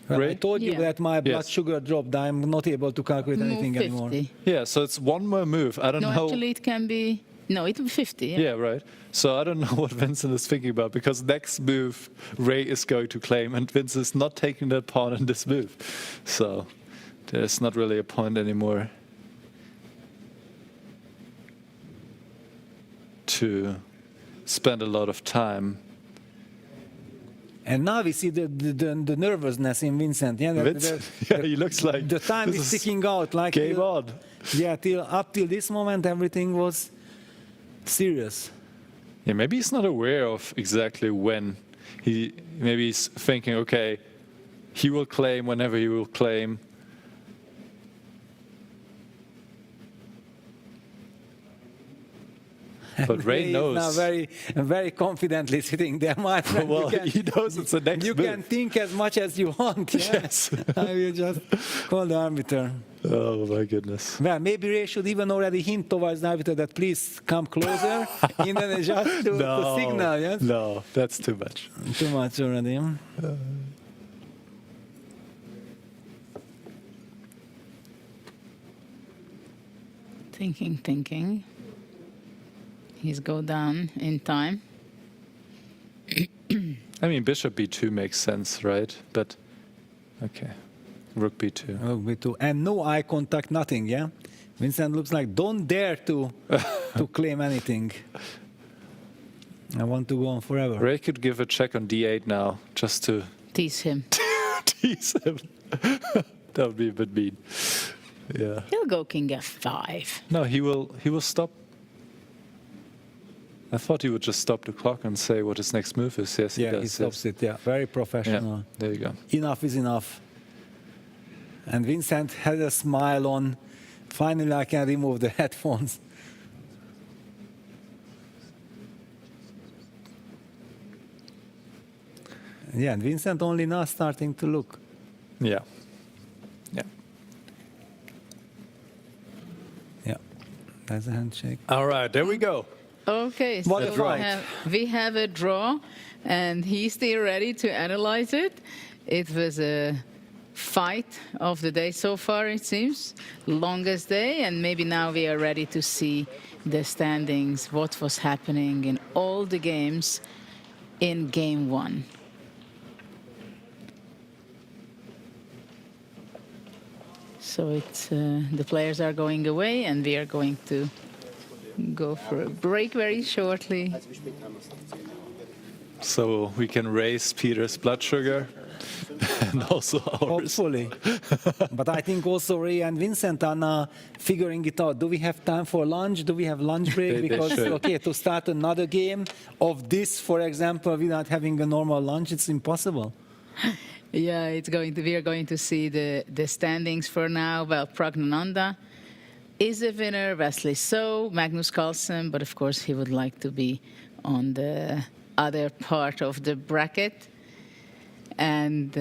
Well, I told you that my blood sugar dropped. I'm not able to calculate anything anymore. Yeah, so it's one more move. I don't know. No, actually, it can be. No, it will be 50. Yeah, right. So I don't know what Vincent is thinking about, because next move Ray is going to claim, and Vince is not taking that pawn in this move. So there's not really a point anymore to spend a lot of time. And now we see the nervousness in Vincent. Yeah, he looks like the time is sticking out. Like game on. Yeah, up till this moment, everything was serious. Yeah, maybe he's not aware of exactly when. Maybe he's thinking, okay, he will claim whenever he will claim. But Ray knows. Now very confidently sitting there, my friend. Well, he knows it's the next You move. can think as much as you want. Yeah? Yes. I will just call the arbiter. Oh, my goodness. Well, maybe Ray should even already hint towards the arbiter that please come closer, and then just to signal, yes? No, that's too much. Too much already. Thinking. He's go down in time. I mean, bishop b2 makes sense, right? But, okay. Rook b2. Rook b2. And no eye contact, nothing, yeah? Vincent looks like, don't dare to claim anything. I want to go on forever. Ray could give a check on d8 now, just to tease him. Tease him. That would be a bit mean. Yeah. He'll go king f5. No, he will stop. I thought he would just stop the clock and say what his next move is. Yes, he does. He stops it, yeah. Very professional. Yeah, there you go. Enough is enough. And Vincent had a smile on. Finally, I can remove the headphones. Yeah, and Vincent only now starting to look. Yeah. Yeah. Yeah. That's a handshake. All right, there we go. Okay, What so a draw. we have a draw, and he's still ready to analyze it. It was a fight of the day so far, it seems. Longest day, and maybe now we are ready to see the standings, what was happening in all the games in game one. So it's the players are going away, and we are going to go for a break very shortly. So we can raise Peter's blood sugar and also ours. Hopefully. But I think also Ray and Vincent are now figuring it out. Do we have time for lunch? Do we have lunch break? They Because, should. okay, to start another game of this, for example, without having a normal lunch, it's impossible. Yeah, we are going to see the standings for now. Well, Pragnananda is a winner, Wesley So, Magnus Carlsen, but of course he would like to be on the other part of the bracket. And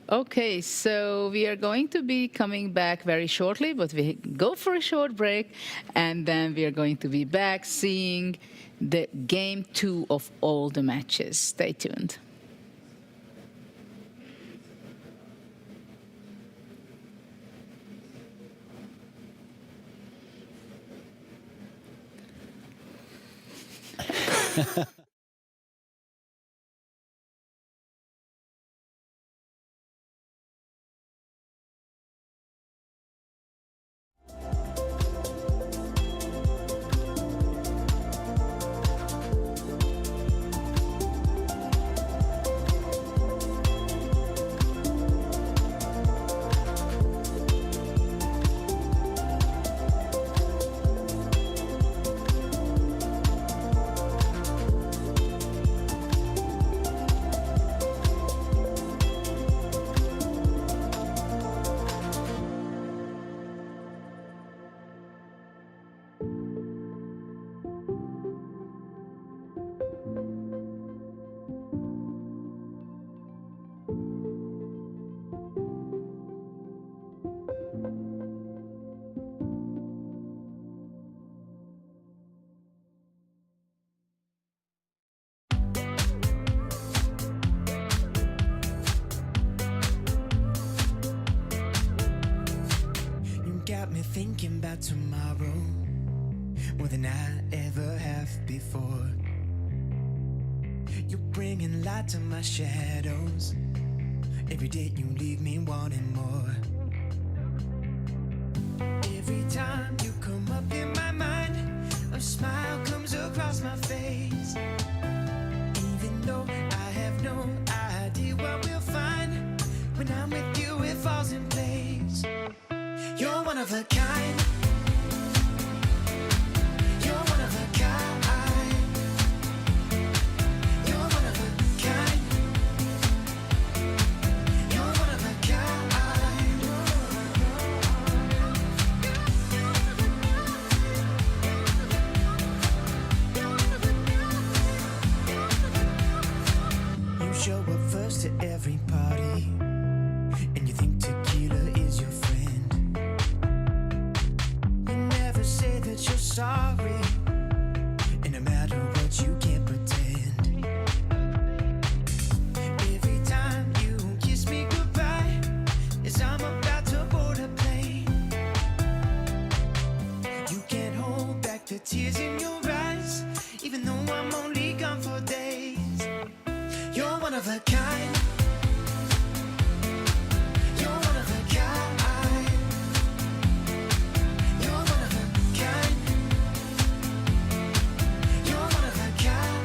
okay, so we are going to be coming back very shortly, but we go for a short break, and then we are going to be back seeing the game 2 of all the matches. Stay tuned. thinking about tomorrow more than I ever have before. You're bringing light to my shadows. Every day you leave me wanting more. Every time you come up in my mind, a smile comes across my face. Even though I have no idea what we'll find, when I'm with you it falls in place. You're one of a kind. You're one of a kind. You're one of a kind. You're one of a kind. You show up first to every party, and you think tequila is your friend. You never say that you're sorry, and no matter what you can't pretend. Every time you kiss me goodbye, as I'm about to board a plane, you can't hold back the tears in your eyes, even though I'm only gone for days. You're one of a kind. You're one of a kind. You're one of a kind. You're one of a kind.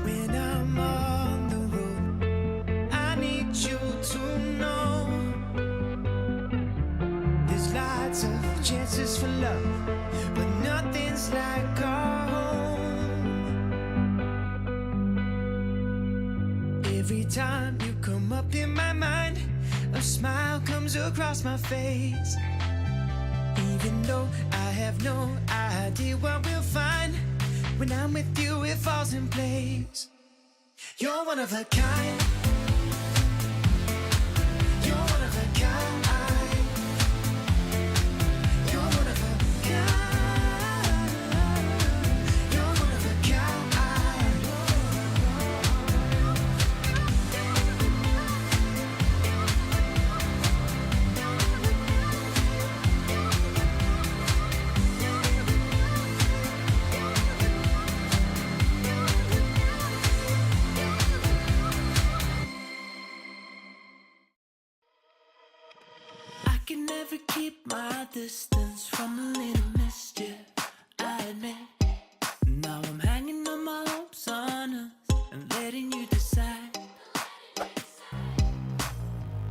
When I'm on the road, I need you to know there's lots of chances for love, but nothing's like our home. Every time you come up in my mind, a smile comes across my face. Even though I have no idea what we'll find, when I'm with you it falls in place. You're one of a kind. You're one of a kind. You're one of a kind. You're one of a kind. I can never keep my distance from a little mischief, I admit. Now I'm hanging on my hopes on us and letting you decide.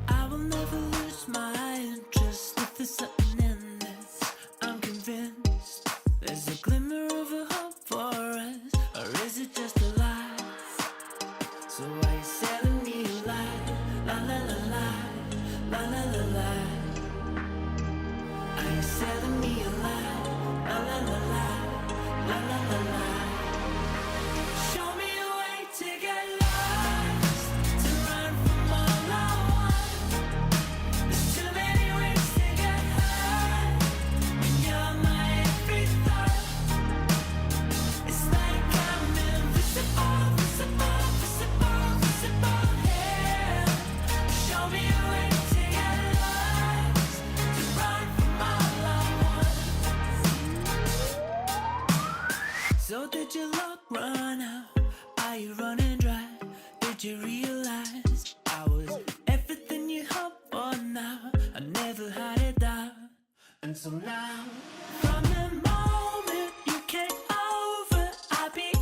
I will never lose my interest if there's something in this. I'm convinced there's a glimmer of a hope for us, or is it just a lie? So why you selling me a lie? La la la la, la la la la. Are you selling me a lie? La la la la, la la la la. Show me a way to get lost, to run from all I want. There's too many ways to get high, and you're my every thought. It's like I'm invisible, visible, visible, visible here. Show me a way to get lost, to run from all I want. So did your luck run out? Are you running dry? Did you realize I was everything you hoped for now? I never had a doubt until now. From the moment you came over, I'd be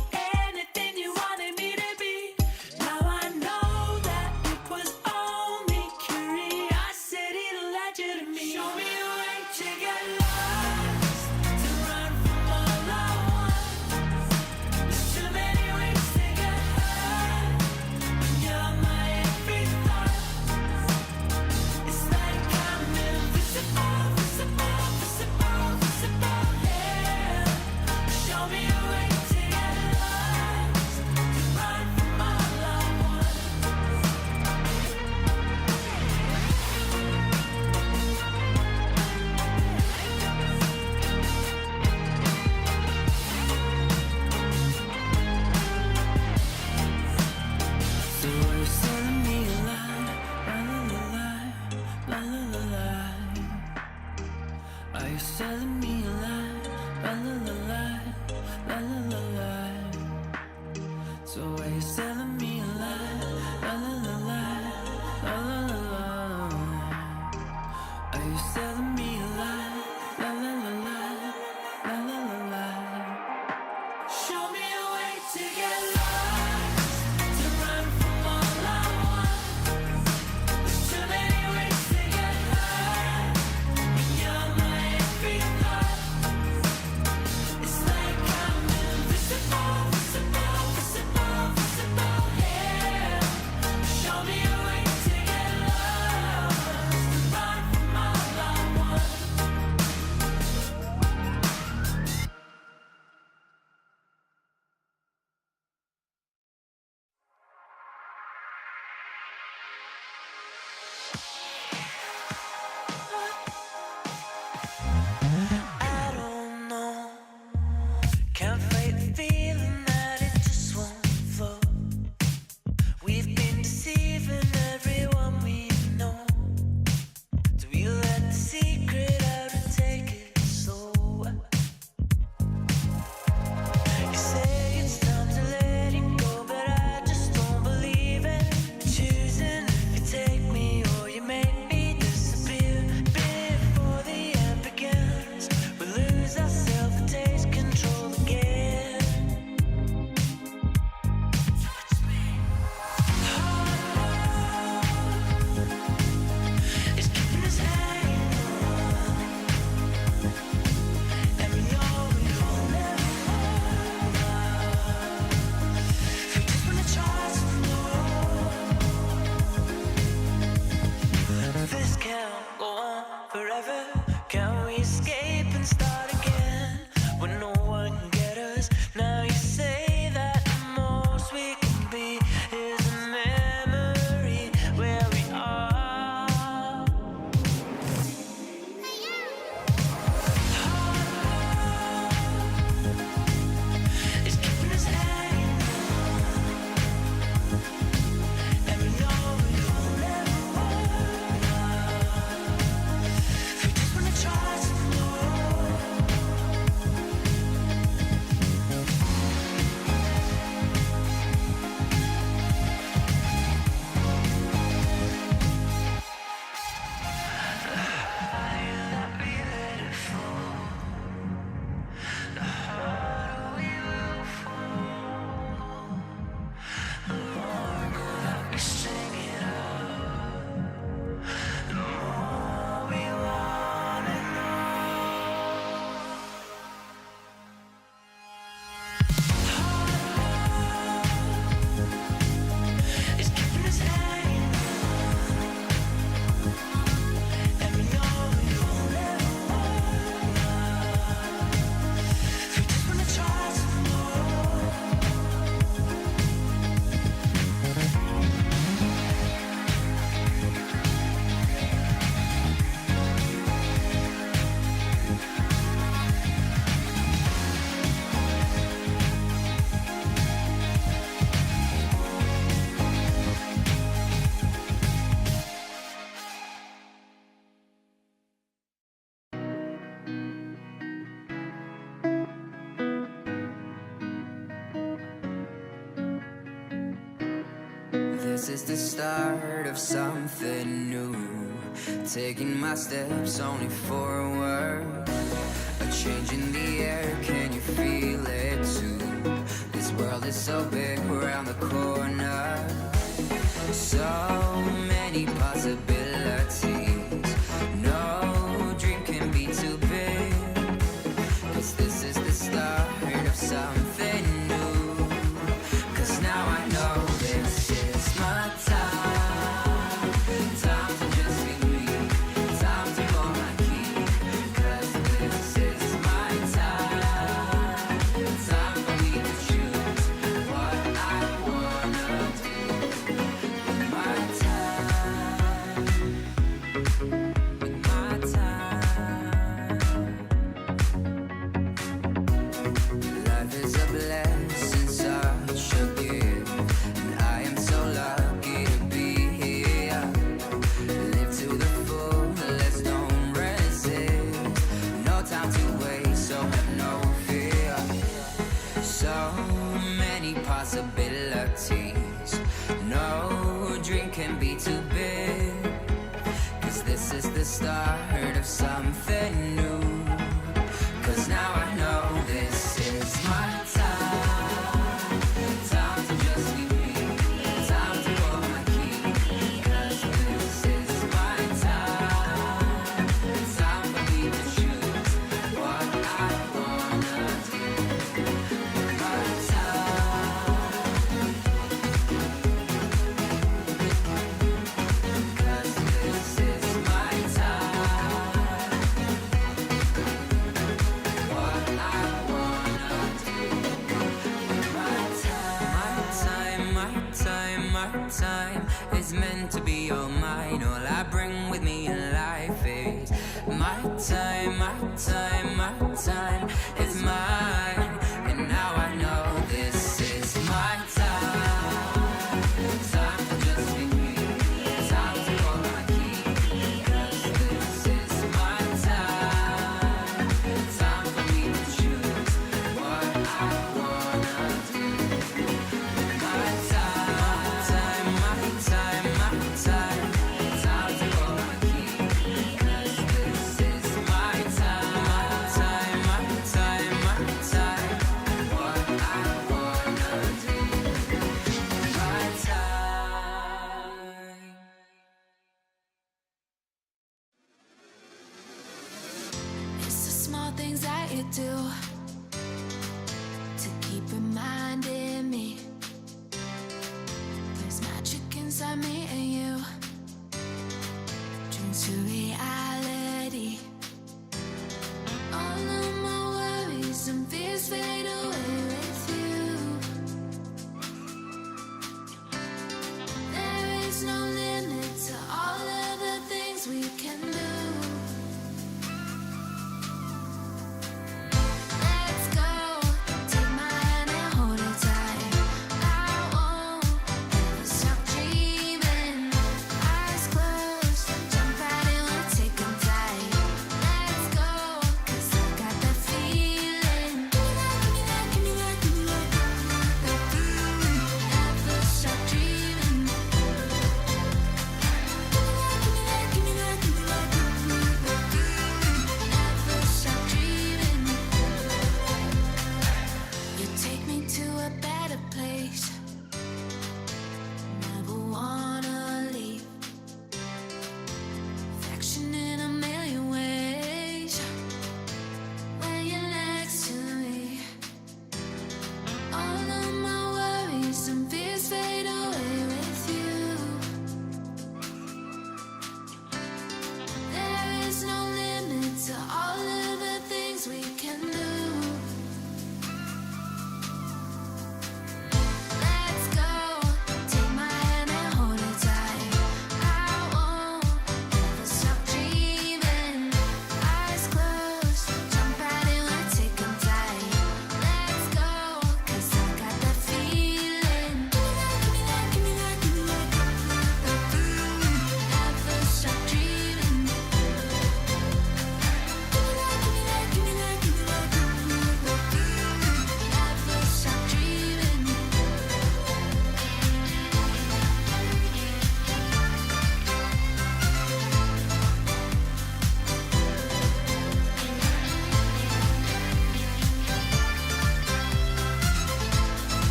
anything you wanted me to be. Now I know that it was only curiosity that led you to me. Show me a way to get lost, to run from all I want. There's too many ways to get high, and you're my every thought. It's like I'm invisible, visible, visible, So are you telling me a lie? La la la la, la la la la. Are you telling me a lie? La la la la, la la la la. Show me a way to get lost, to run from all I want. There's too many ways to get high, and you're my every thought. It's like I'm invisible, visible, visible, visible, yeah. Show me a way to get lost, to run from all I want. I don't know, can't fight the feeling that it just won't flow. We've been deceiving everyone we know. Do we let the secret out and take it slow? You say it's time to let it go, but I just don't believe it. Choosing if you take me or you make me disappear. Before the end begins, we lose ourselves and take control again. It's keeping us hanging on, and we know we will never fall out. We just wanna try some more. This can't go on forever. Can we escape and start again when no one can get us? Now you say that the most we can be is a memory where we are. It's keeping us hanging on, and we know we will never fall out. We just wanna try some more. The higher that we let it fall, the harder we will fall. The longer that we string it up, the more we wanna know. It's keeping us hanging on, and we know we will never fall out. We just wanna try some more. This is the start of something new. Taking my steps only forward. A change in the air, can you feel it too? This world is so big, around the corner. So many possibilities. No dream can be too big. 'Cause this is the start of something new. 'Cause now I know this is my time. Time to just be me. Time to go my key. 'Cause this is my time. Time for me to choose what I wanna do with my time. possibilities. No drink can be too big, 'cause this is the start of something new. 'Cause now I know this is my time. Time to just be me. Time to hold my key. 'Cause this is my time. Time for me to choose what I wanna do. My time. 'Cause this is my time. What I wanna do. My time, my time, my time is meant to be all mine. All I bring with me in life is my time, my time, my time is mine. And now I know this is my time. Time to just be me. Time to hold my key. 'Cause this is my time. Time for me to choose what I wanna do. My time, my time, my time. Time to hold my key. 'Cause this is my time. My time, my time, my time. What I wanna do. My time. It's the small things that you do to keep reminding me there's magic inside me and you. Dreams to reality. All of my worries and fears fade away with you. There is no limit to all of the things we can do. Let's go. Take my hand and hold it tight.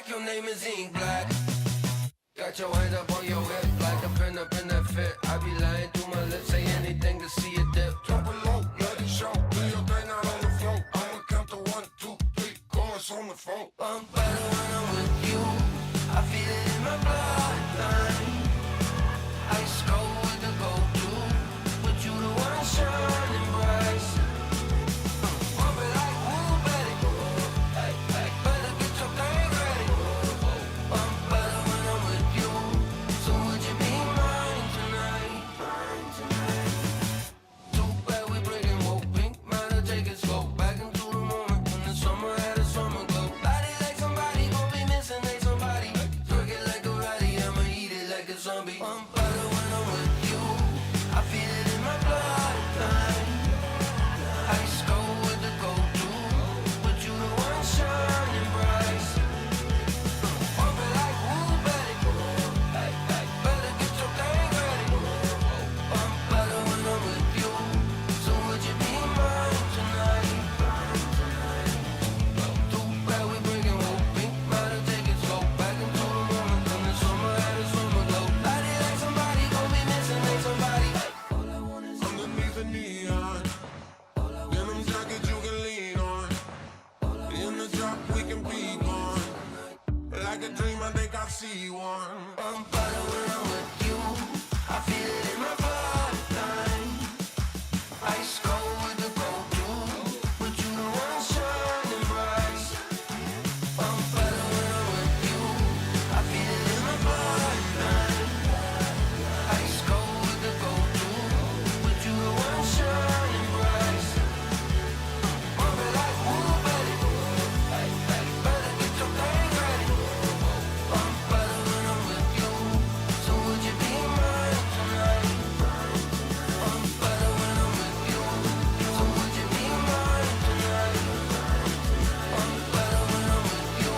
like your name is ink black. Got your hands up on your hip like a pin up in that fit. I be lying through my lips, say anything to see it dip. Drop it low, let it show. Do your thing out on the floor. I'ma count to 1, 2, 3, chorus on the phone. I'm better when I'm with you. I feel it in my bloodline. Ice cold with the go-to, but you the one shining bright. Pump it like woo, Betty. Better get your thing ready. I'm better when I'm with you. So would you be mine tonight? Too bad we breaking woke pink. Might have take it slow. Back into the moment when the summer had a summer glow. Body like somebody gon' be missing, they somebody. Twerk it like a ratty, I'ma eat it like a zombie. I'm better when I'm with you. I feel it in my bloodline. Ice cold with the go-to, but you the one shining bright. Pump it like woo, Betty. Better get your thing ready. I'm better when I'm with you. So would you be mine tonight? Too bad we breaking woke pink. Might have take it slow. Back into the moment when the summer had a summer glow. Body like somebody gon' be missing, they somebody. Underneath the neon, denim jacket you can lean on. In the drop we can be gone. Like a dream, I think I see one. I'm better when I'm with you. I feel it in my bloodline. Ice cold with the go-to, but you the one shining bright. I'm better when I'm with you. I feel it in my bloodline. Ice cold with the go-to, but you the one shining bright. Pump it like woo, Betty. Better get your thing ready. I'm better when I'm with you. So would you be mine tonight? I'm better when I'm with you. So would you be mine tonight? I'm better when I'm with you.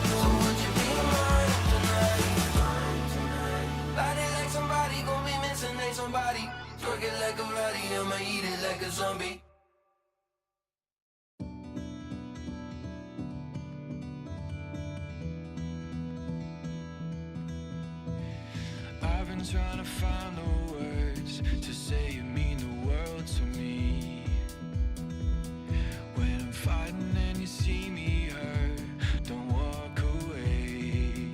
So would you be mine tonight? Body like somebody gon' be missing, they somebody. Twerk it like a ratty, I'ma eat it like a zombie. I've been trying to find the words to say you mean the world to me. When I'm fighting and you see me hurt, don't walk away.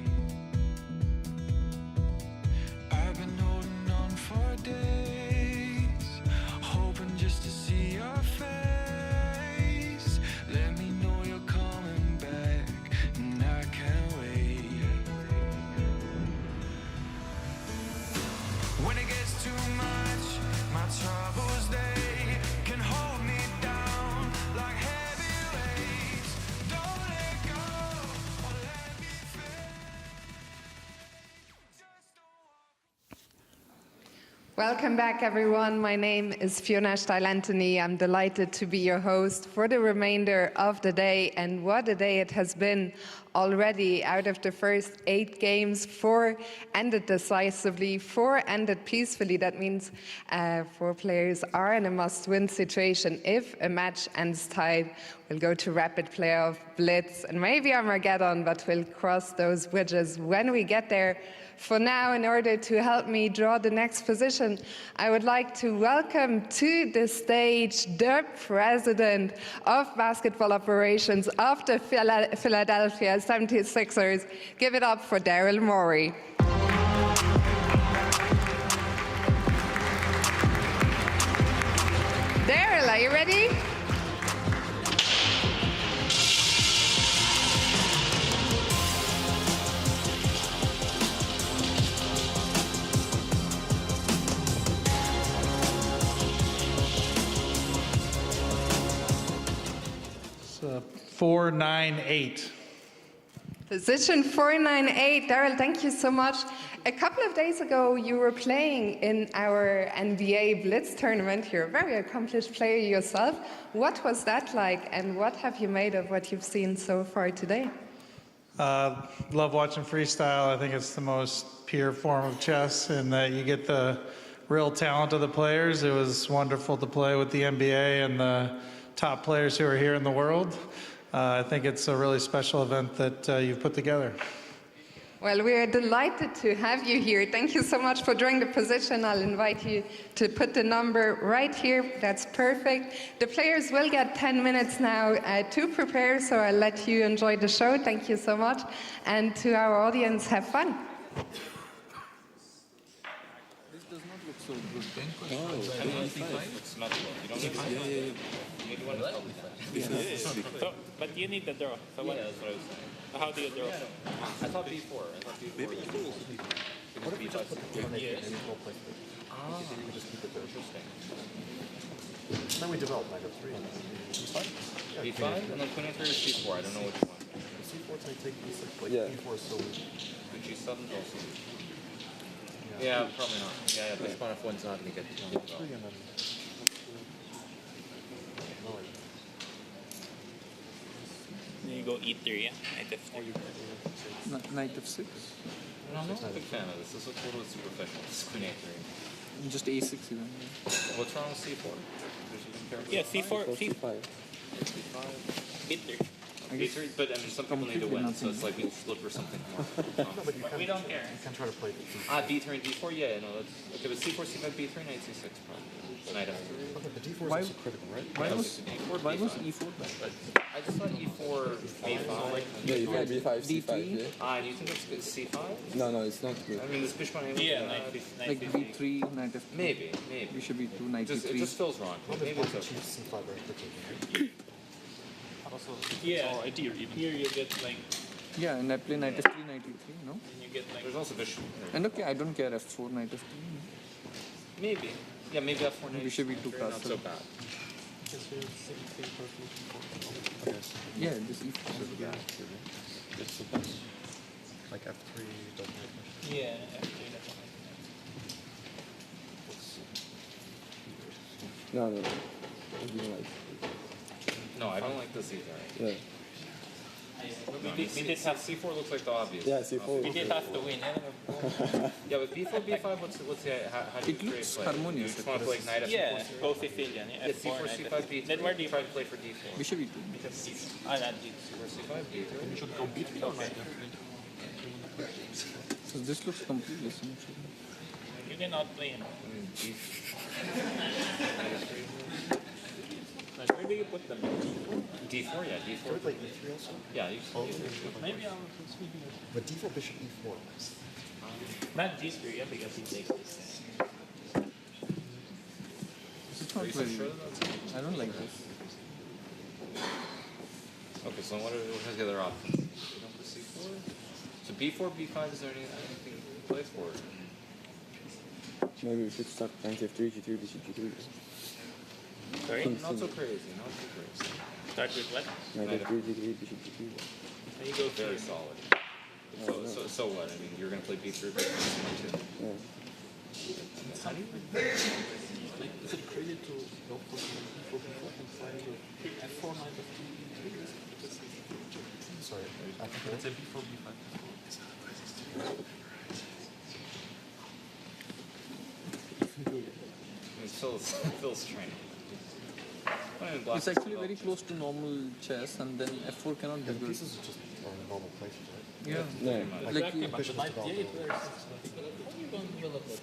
I've been holding on for days, hoping just to see your face. Let me know you're coming back, and I can't wait. When it gets too much, my troubles, they can hold me down like heavy weights. Don't let go or let me fail. Welcome back, everyone. My name is Fiona Steil-Anthony. I'm delighted to be your host for the remainder of the day. And what a day it has been already. Out of the first 8 games, 4 ended decisively, 4 ended peacefully. That means 4 players are in a must-win situation. If a match ends tied, we'll go to rapid playoff, blitz, and maybe Armageddon, but we'll cross those bridges when we get there. For now, in order to help me draw the next position, I would like to welcome to the stage the president of basketball operations of the Philadelphia 76ers. Give it up for Daryl Morey. Daryl, are you ready? It's 498. Position 498. Daryl, thank you so much. A couple of days ago, you were playing in our NBA Blitz tournament. You're a very accomplished player yourself. What was that like, and what have you made of what you've seen so far today? Love watching freestyle. I think it's the most pure form of chess in that you get the real talent of the players. It was wonderful to play with the NBA and the top players who are here in the world. I think it's a really special event that you've put together. Well, we are delighted to have you here. Thank you so much for drawing the position. I'll invite you to put the number right here. That's perfect. The players will get 10 minutes now to prepare, so I'll let you enjoy the show. Thank you so much. And to our audience, have fun. This does not look so good. It's not good. You don't need five. You need one Yeah. But you need the draw. So what? How do you draw? I thought B4. Maybe E4. What if we just put the Yes. and equal place? Ah. We just keep it there. Interesting. Then we develop knight of 3 and then B5. Yeah, B5 and then queen A3 or C4. I don't know which one. C4 is take B6. Like B4 is still weak. G7 also. Yeah, probably not. Yeah, bishpawn F1's not going to get too long. Three and then. Then you go E3, yeah? Knight F3. Knight F6? I'm not a big fan of this. This looks totally superficial. This is queen A3. Just A6 even. What's wrong with C4? Yeah, C4. C5. E3. B3, but I mean, some people need to win, so it's like we just look for something more. We don't care. You can try to play B3. B3 and D4, yeah, no, that's okay. But C4, C5, B3, Knight C6, probably. Knight F3. Okay, but D4 is also critical, right? Why was E4 bad? I just thought E4, B5. Yeah, E4, B5, C5. D3. Do you think it's good? C5? No, it's not good. I mean, this bishpawn. Yeah, like B3, Knight F3. Maybe. We should be 2 Knight D3. It just feels wrong. Maybe it's okay. C5 very quickly. Yeah, here you get like. Yeah, and I play Knight F3, Knight E3, no? And you get like. There's also bishop. And okay, I don't care F4, Knight F3. Maybe. Yeah, maybe F4, Knight. We should be too not fast. so bad. Yeah, this E4 is bad. It's the best. Like F3 doesn't have much. Yeah, F3 doesn't No. No, I don't like this either. Yeah. We did have C4 looks like the obvious. Yeah, C4. We did have to win. Yeah, but B4, B5, what's the how do you create play? harmonious. You just want to play like Knight F4? Yeah, go Sicilian. Yeah, C4, C5, B3. Then where do you try to play for D4? We should be 2. I not D. C4, C5, B3. You should go B3 or Knight So this looks completely symmetrical. You cannot play him. Like, where do you put them? D4, yeah, D4. Can we play E3 also? Yeah, you Maybe I'll. But D4, bishop E4. Not G3, yeah, because he takes this. It's not very. I don't like this. Okay, so what are the other options? You don't put C4? So B4, B5, is there anything to play for? Maybe we should start Knight F3, G3, bishop G3. Sorry? Not so crazy, not so crazy. Start with what? Knight F3, G3, bishop G3. Then you go Very through. solid. So what? I mean, you're going to play B3, but B2. Yeah. How do you... Is it crazy to go for B4 and try to F4, Knight F3, B3? Sorry, I think let's say B4, B5. It feels strange. It's actually very close to normal chess, and then F4 cannot be The good. pieces are just normal places, right? Yeah. Like Like but the knight D8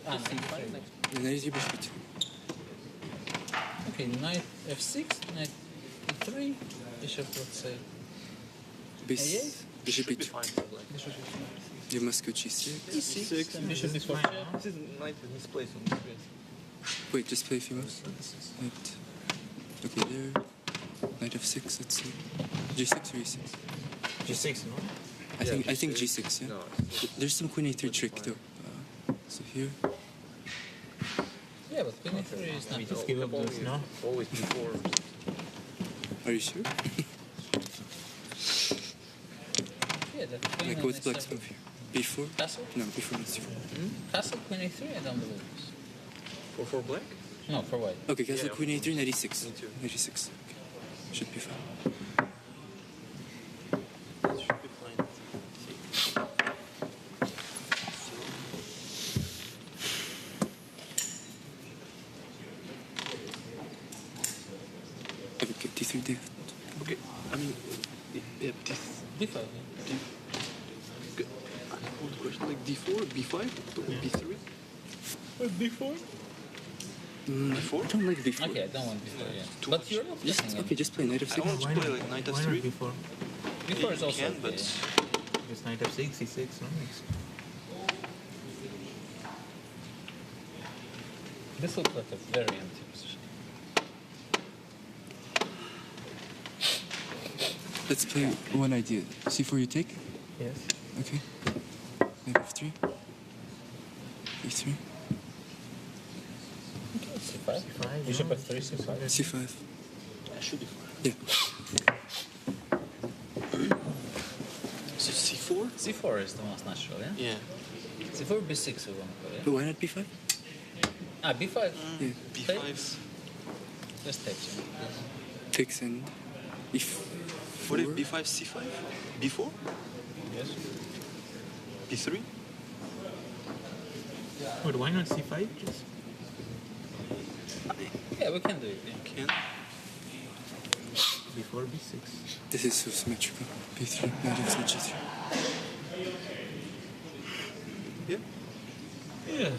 C5 next. Knight bishop E2. Okay, knight F6, knight E3, bishop, let's say. A8? Bishop E2. Bishop E2. You must go G6. E6, and bishop before check. This is knight in his place on the screen. Wait, just play a few moves. Knight. Okay, there. Knight F6, let's see. G6 or E6? G6, no? I think G6, yeah. No. There's some Queen A3 trick though. So here. Yeah, but queen E3 is not Just give up those, no? Always B4. Are you sure? Yeah, that queen Like on what's black's A7. move here? B4? Castle? No, B4 not C4. Castle, queen A3, I don't believe this. For black? No, for white. Okay, castle Yeah, Queen A3, knight E6. Me too. Knight E6. Okay. Should be fine. Should be fine. Okay, D3 David. Okay, I mean, Yeah, D5. Good. One question, like D4, B5, B3? What, D4? D4? I don't like D4. Okay, I don't want D4, yeah. Too But much. you're not pressing Okay, just play knight of 6. Why Just not? play like knight of Why 3. not D4? D4 is You also can, okay. but Just knight f6, c6, no? This looks like a very empty position. let's play one idea. C4 you take? Yes. Okay. Knight f3. E3. C5. Bishop f3, C5. C5. Yeah, should be fine. Yeah. So C4? C4 is the most natural, yeah? Yeah. C4, B6 we want to play, But why not B5? Ah, B5. Yeah, B5. Just take him. Takes in. If what if B5, C5? B4? Yes. B3? But why not c5? Just Yeah, we can do it. Yeah. Can. before b6. This is so symmetrical. B3, knight f3, G3. Yeah. Yeah.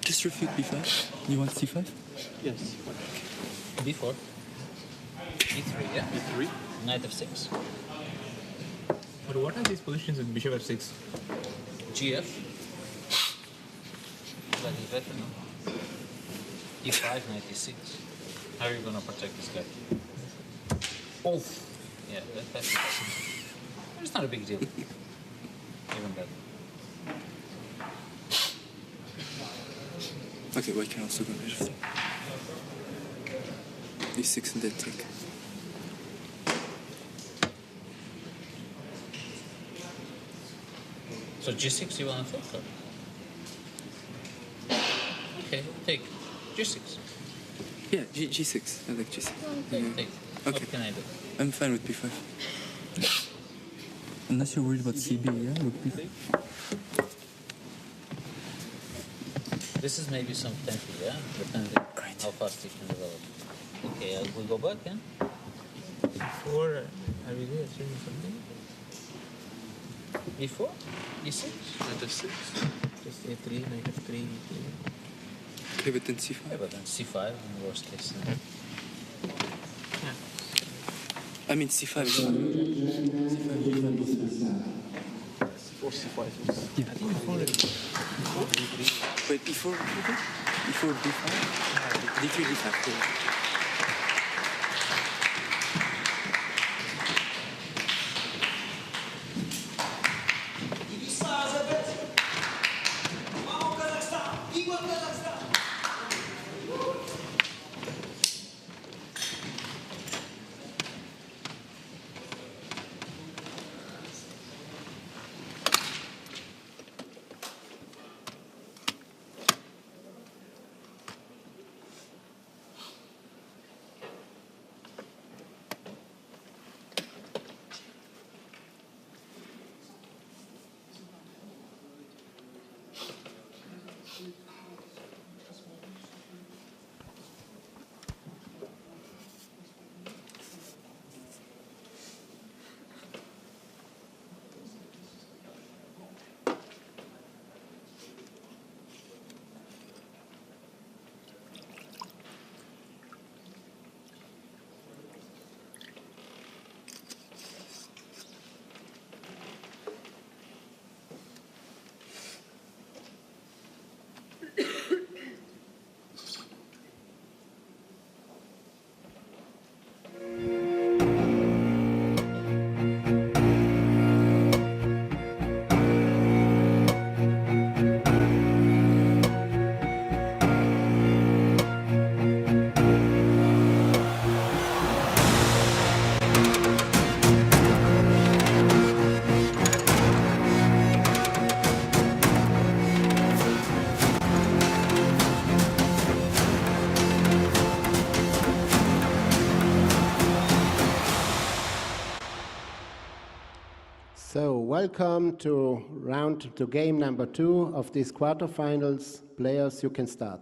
Just refute B5. You want C5? Yes. B4. B3, yeah? B3. Knight f6. But what are these positions with bishop f6? GF. Slightly better now. E5, knight e6. How are you gonna protect this guy? Oh! Yeah, that's it. It's not a big deal. Even better. Okay, white can also go knight f3. E6 and then take. So G6 you wanna take? Or? Okay, take. G6. Yeah, G6. I like G6. Okay, Yeah. take. Okay. What can I do? I'm fine with B5. Unless you're worried about CB, yeah? With B5? This is maybe some tempo, yeah? Depending how fast you can develop. Okay, we'll go back, yeah? Before, are we there achieving something? E4? E6? Knight f6. Just a3, knight f3, e3. Okay, but then C5. Yeah, but then C5 in worst case scenario. I mean C5 is fine. Or C5. Yeah. I think before Wait, E4, E4, D5? D3, D5. Yeah. So, welcome to game number 2 of these quarterfinals. Players, you can start.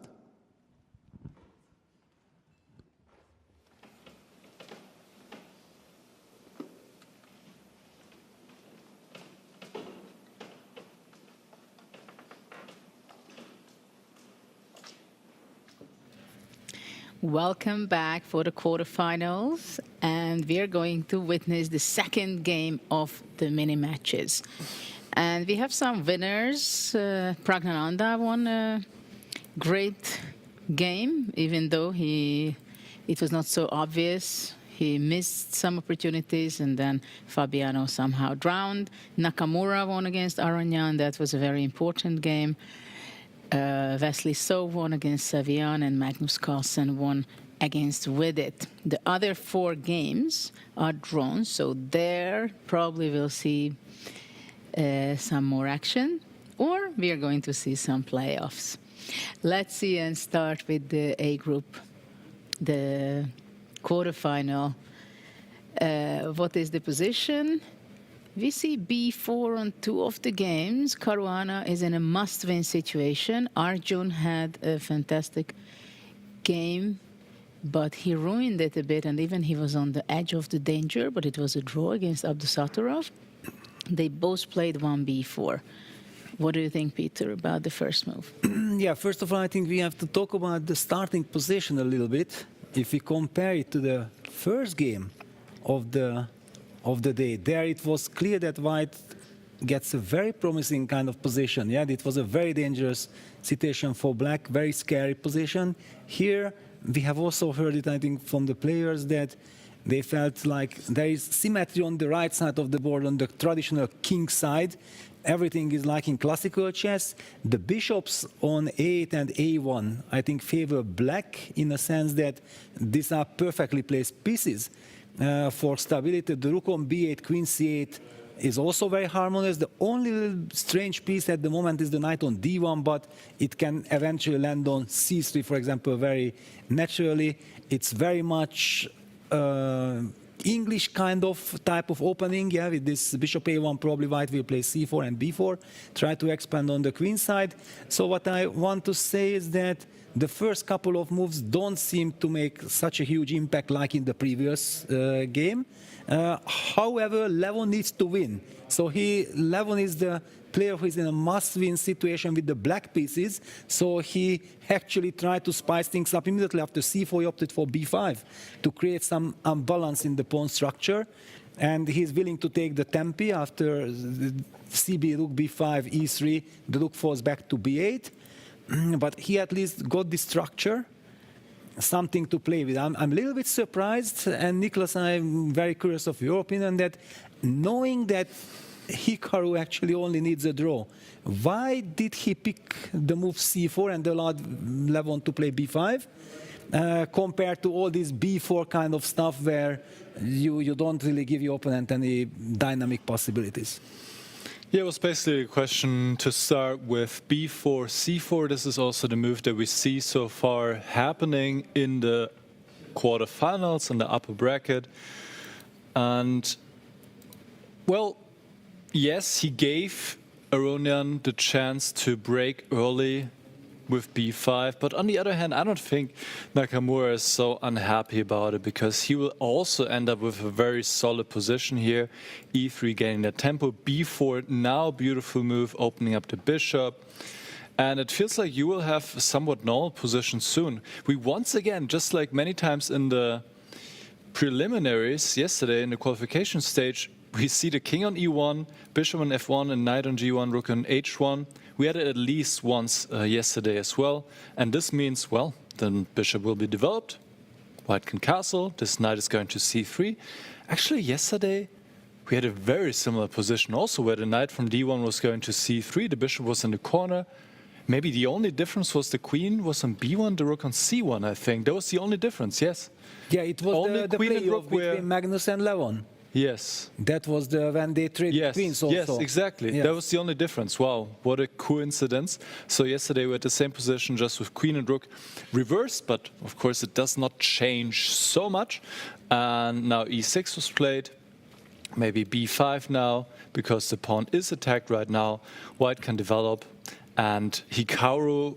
Welcome back for the quarterfinals, and we are going to witness the second game of the mini matches. And we have some winners. Pragnananda won a great game, even though it was not so obvious. He missed some opportunities, and then Fabiano somehow drowned. Nakamura won against Aranyan. That was a very important game. Wesley So won against Savian, and Magnus Carlsen won against Widit. The other 4 games are drawn, so there probably we'll see some more action, or we are going to see some playoffs. Let's see and start with the A group, the quarterfinal. What is the position? We see B4 on 2 of the games. Caruana is in a must-win situation. Arjun had a fantastic game, but he ruined it a bit, and even he was on the edge of the danger, but it was a draw against Abdusatorov. They both played 1B4. What do you think, Peter, about the first move? Yeah, first of all, I think we have to talk about the starting position a little bit. If we compare it to the first game of the day, there it was clear that White gets a very promising kind of position. Yeah, it was a very dangerous situation for Black, very scary position. Here, we have also heard it, I think, from the players that they felt like there is symmetry on the right side of the board, on the traditional king side. Everything is like in classical chess. The bishops on A8 and A1, I think, favor Black in the sense that these are perfectly placed pieces for stability. The rook on B8, queen C8 is also very harmonious. The only little strange piece at the moment is the knight on D1, but it can eventually land on C3, for example, very naturally. It's very much English kind of type of opening, yeah, with this bishop A1, probably White will play C4 and B4, try to expand on the queen side. So what I want to say is that the first couple of moves don't seem to make such a huge impact like in the previous game. However, Levon needs to win. So Levon is the player who is in a must-win situation with the black pieces. So he actually tried to spice things up immediately after C4. He opted for B5 to create some imbalance in the pawn structure. And he's willing to take the tempi after CB, rook B5, E3. The rook falls back to B8. But he at least got the structure, something to play with. I'm a little bit surprised, and Nicholas, I'm very curious of your opinion, that knowing that Hikaru actually only needs a draw, why did he pick the move C4 and allowed Levon to play B5 compared to all this B4 kind of stuff where you don't really give your opponent any dynamic possibilities? Yeah, it was basically a question to start with B4, C4. This is also the move that we see so far happening in the quarterfinals, in the upper bracket. And, well, yes, he gave Aronian the chance to break early with B5, but on the other hand, I don't think Nakamura is so unhappy about it, because he will also end up with a very solid position here. E3 gaining the tempo, B4 now beautiful move, opening up the bishop, and it feels like you will have a somewhat normal position soon. We once again, just like many times in the preliminaries yesterday in the qualification stage, we see the king on E1, bishop on F1, and knight on G1, rook on H1. We had it at least once yesterday as well. And this means, well, then bishop will be developed. White can castle. This knight is going to C3. Actually, yesterday, we had a very similar position also, where the knight from D1 was going to C3. The bishop was in the corner. Maybe the only difference was the queen was on B1, the rook on C1, I think. That was the only difference, yes. Yeah, it was only the playoff between Magnus and Levon. Yes. That was when they traded queens also. Yes, exactly. Yes. That was the only difference. Wow, what a coincidence. So yesterday we had the same position, just with queen and rook reversed, but of course it does not change so much. And now E6 was played, maybe B5 now, because the pawn is attacked right now. White can develop, and Hikaru,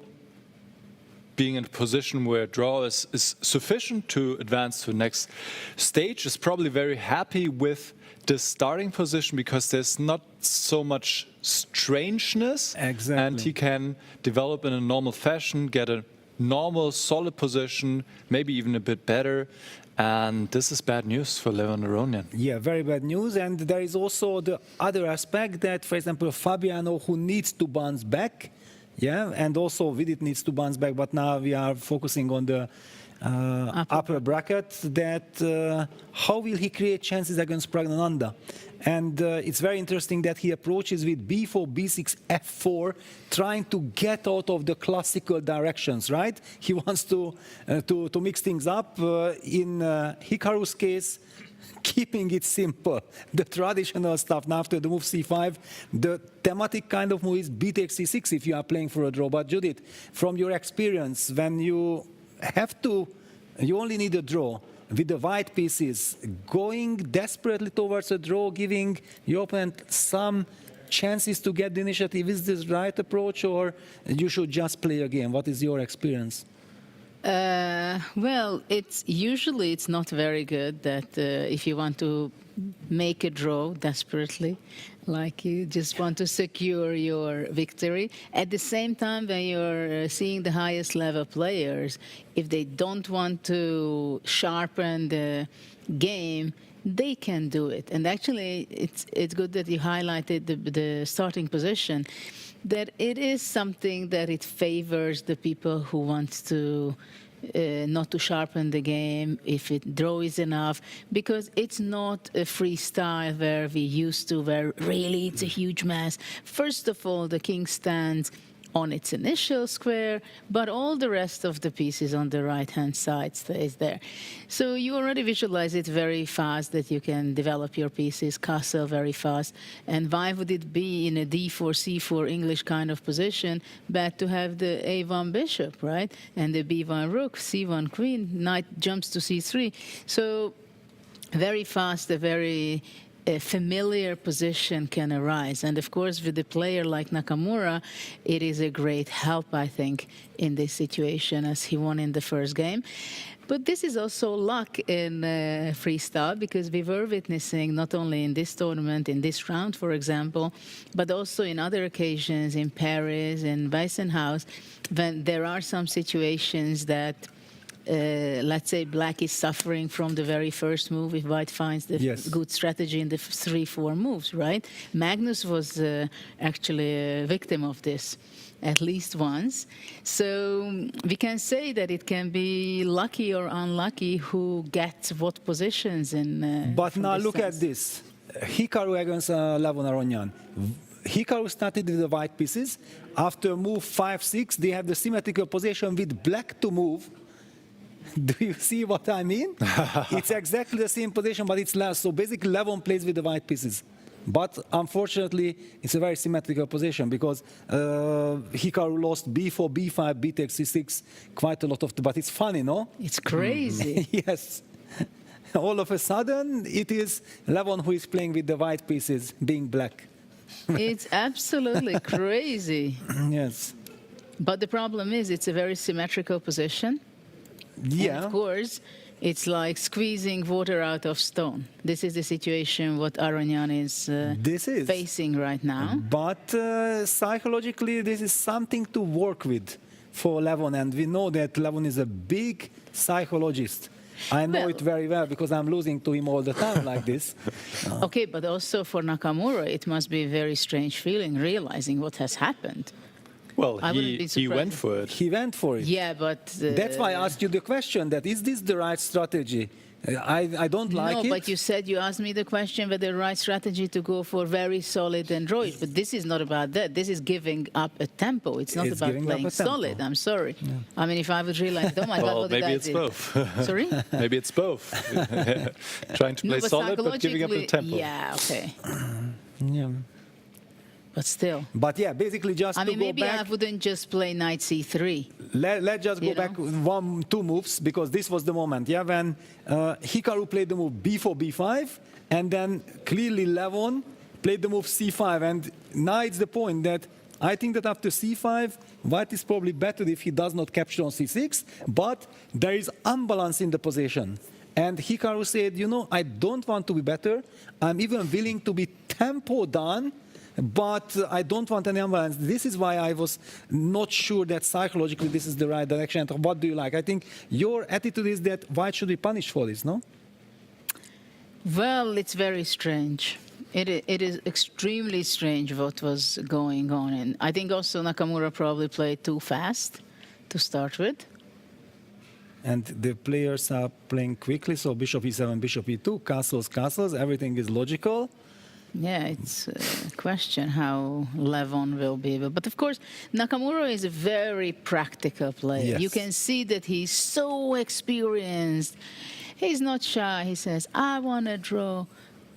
being in a position where draw is sufficient to advance to the next stage, is probably very happy with the starting position, because there's not so much strangeness. Exactly. And he can develop in a normal fashion, get a normal, solid position, maybe even a bit better. And this is bad news for Levon Aronian. Yeah, very bad news. And there is also the other aspect that, for example, Fabiano, who needs to bounce back, yeah, and also Vidit needs to bounce back, but now we are focusing on the upper bracket, that how will he create chances against Pragnananda? And it's very interesting that he approaches with b4, b6, f4, trying to get out of the classical directions, right? He wants to mix things up. In Hikaru's case, keeping it simple, the traditional stuff. Now after the move c5, the thematic kind of move is b takes c6 if you are playing for a draw. But Judith, from your experience, when you you only need a draw, with the white pieces, going desperately towards a draw, giving your opponent some chances to get the initiative, is this the right approach, or you should just play a game? What is your experience? Well, it's not very good that if you want to make a draw desperately, like you just want to secure your victory. At the same time, when you're seeing the highest level players, if they don't want to sharpen the game, they can do it. And actually, it's good that you highlighted the starting position, that it is something that it favors the people who want to not to sharpen the game, if it draw is enough, because it's not a freestyle where we used to, where really it's a huge mess. First of all, the king stands on its initial square, but all the rest of the pieces on the right-hand side stays there. So you already visualize it very fast, that you can develop your pieces, castle very fast. And why would it be in a d4, c4 English kind of position, but to have the a1 bishop, right? And the b1 rook, c1 queen, knight jumps to c3. So very fast, a familiar position can arise. And of course, with a player like Nakamura, it is a great help, I think, in this situation, as he won in the first game. But this is also luck in freestyle, because we were witnessing, not only in this tournament, in this round, for example, but also in other occasions, in Paris, in Weissenhaus, when there are some situations that let's say black is suffering from the very first move if white finds the good strategy in the 3-4 moves, right? Magnus was actually a victim of this at least once. So we can say that it can be lucky or unlucky who gets what positions in But now look at this. Hikaru against Levon Aronian. Hikaru started with the white pieces. After move 5-6, they have the symmetrical position with black to move. Do you see what I mean? It's exactly the same position, but it's less. So basically, Levon plays with the white pieces. But unfortunately, it's a very symmetrical position, because Hikaru lost b4, b5, b takes c6, quite a lot of. But it's funny, no? It's crazy. Yes. All of a sudden, it is Levon who is playing with the white pieces, being black. It's absolutely crazy. Yes. But the problem is, it's a very symmetrical position. Yeah. And of course, it's like squeezing water out of stone. This is the situation what Aronian is facing right now. But psychologically, this is something to work with for Levon, and we know that Levon is a big psychologist. I know it very well, because I'm losing to him all the time like this. Okay, but also for Nakamura, it must be a very strange feeling, realizing what has happened. Well, he went for it. He went for it. Yeah, but... That's why I asked you the question, that is this the right strategy? I don't like it. No, but you said, you asked me the question whether the right strategy to go for very solid and draw it. But this is not about that. This is giving up a tempo. It's not about playing solid. I'm sorry. Yeah. I mean, if I would realize, oh my God, what did I do? Maybe it's both. Sorry? Maybe it's both. Trying to play solid, but giving up the tempo. Yeah, okay. Yeah. But still. But yeah, basically just to go back. Maybe I wouldn't just play knight c3. Let's just go back 2 moves, because this was the moment, yeah, when Hikaru played the move b4, b5, and then clearly Levon played the move c5. And now it's the point that I think that after c5, white is probably better if he does not capture on c6, but there is unbalance in the position. And Hikaru said, you know, I don't want to be better. I'm even willing to be tempo down, but I don't want any imbalance. This is why I was not sure that psychologically this is the right direction. And what do you like? I think your attitude is that white should be punished for this, no? Well, it's very strange. It is extremely strange what was going on. And I think also Nakamura probably played too fast to start with. And the players are playing quickly, so bishop e7, bishop e2, castles, castles, everything is logical. Yeah, it's a question how Levon will be able. But of course, Nakamura is a very practical player. Yes. You can see that he's so experienced. He's not shy. He says, I want to draw.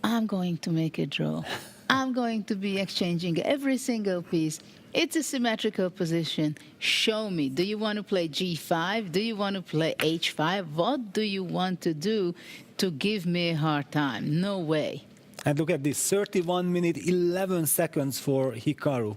I'm going to make a draw. I'm going to be exchanging every single piece. It's a symmetrical position. Show me. Do you want to play g5? Do you want to play h5? What do you want to do to give me a hard time? No way. And look at this, 31 minutes, 11 seconds for Hikaru.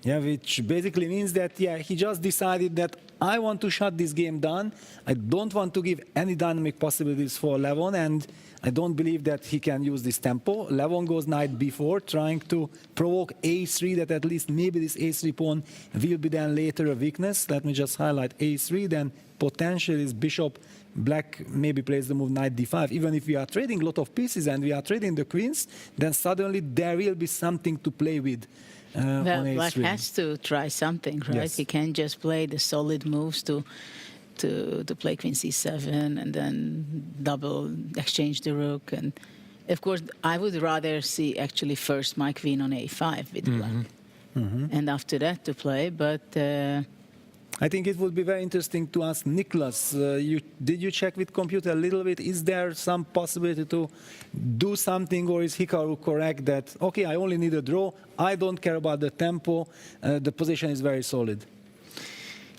Yeah, which basically means that, yeah, he just decided that I want to shut this game down. I don't want to give any dynamic possibilities for Levon, and I don't believe that he can use this tempo. Levon goes knight b4, trying to provoke a3, that at least maybe this a3 pawn will be then later a weakness. Let me just highlight a3, then potentially this bishop black maybe plays the move knight d5. Even if we are trading a lot of pieces and we are trading the queens, then suddenly there will be something to play with. Well, on Black a3. has to try something, right? Yes. He can't just play the solid moves to play queen c7 and then double exchange the rook. And of course, I would rather see actually first my queen on a5 with black, and after that to play. But I think it would be very interesting to ask Nicholas, did you check with computer a little bit? Is there some possibility to do something, or is Hikaru correct that, okay, I only need a draw, I don't care about the tempo, the position is very solid?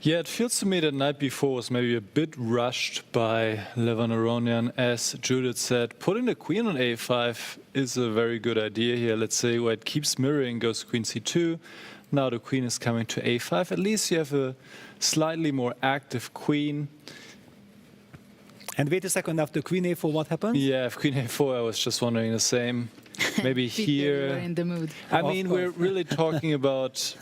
Yeah, it feels to me that knight b4 was maybe a bit rushed by Levon Aronian. As Judith said, putting the queen on a5 is a very good idea here. Let's say white keeps mirroring, goes queen c2. Now the queen is coming to a5. At least you have a slightly more active queen. And wait a second, after queen a4, what happens? Yeah, if queen a4, I was just wondering the same. Maybe here. We're in the mood. I mean, we're really talking about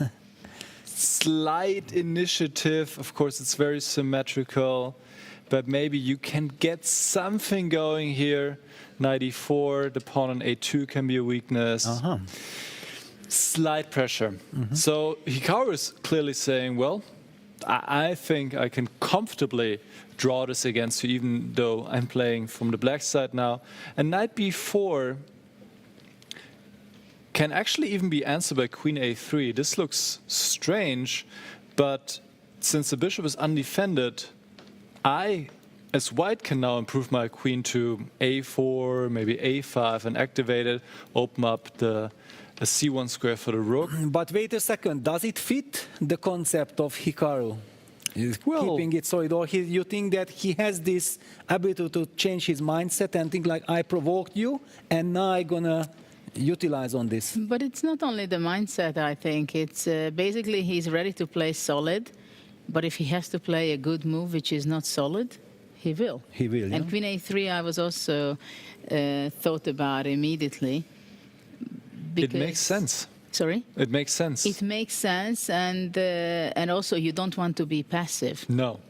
slight initiative. Of course, it's very symmetrical, but maybe you can get something going here. Knight e4, the pawn on a2 can be a weakness. Slight pressure. So Hikaru is clearly saying, well, I think I can comfortably draw this against you, even though I'm playing from the black side now. And knight b4 can actually even be answered by queen a3. This looks strange, but since the bishop is undefended, I, as white, can now improve my queen to a4, maybe a5, and activate it, open up the c1 square for the rook. But wait a second, does it fit the concept of Hikaru? Keeping it solid, or you think that he has this ability to change his mindset and think like, I provoked you, and now I'm gonna utilize on this? But it's not only the mindset, I think. It's basically he's ready to play solid, but if he has to play a good move which is not solid, he will. He will, And yeah. queen a3 I was also thought about immediately. It makes sense. Sorry? It makes sense. It makes sense, and also you don't want to be passive. No.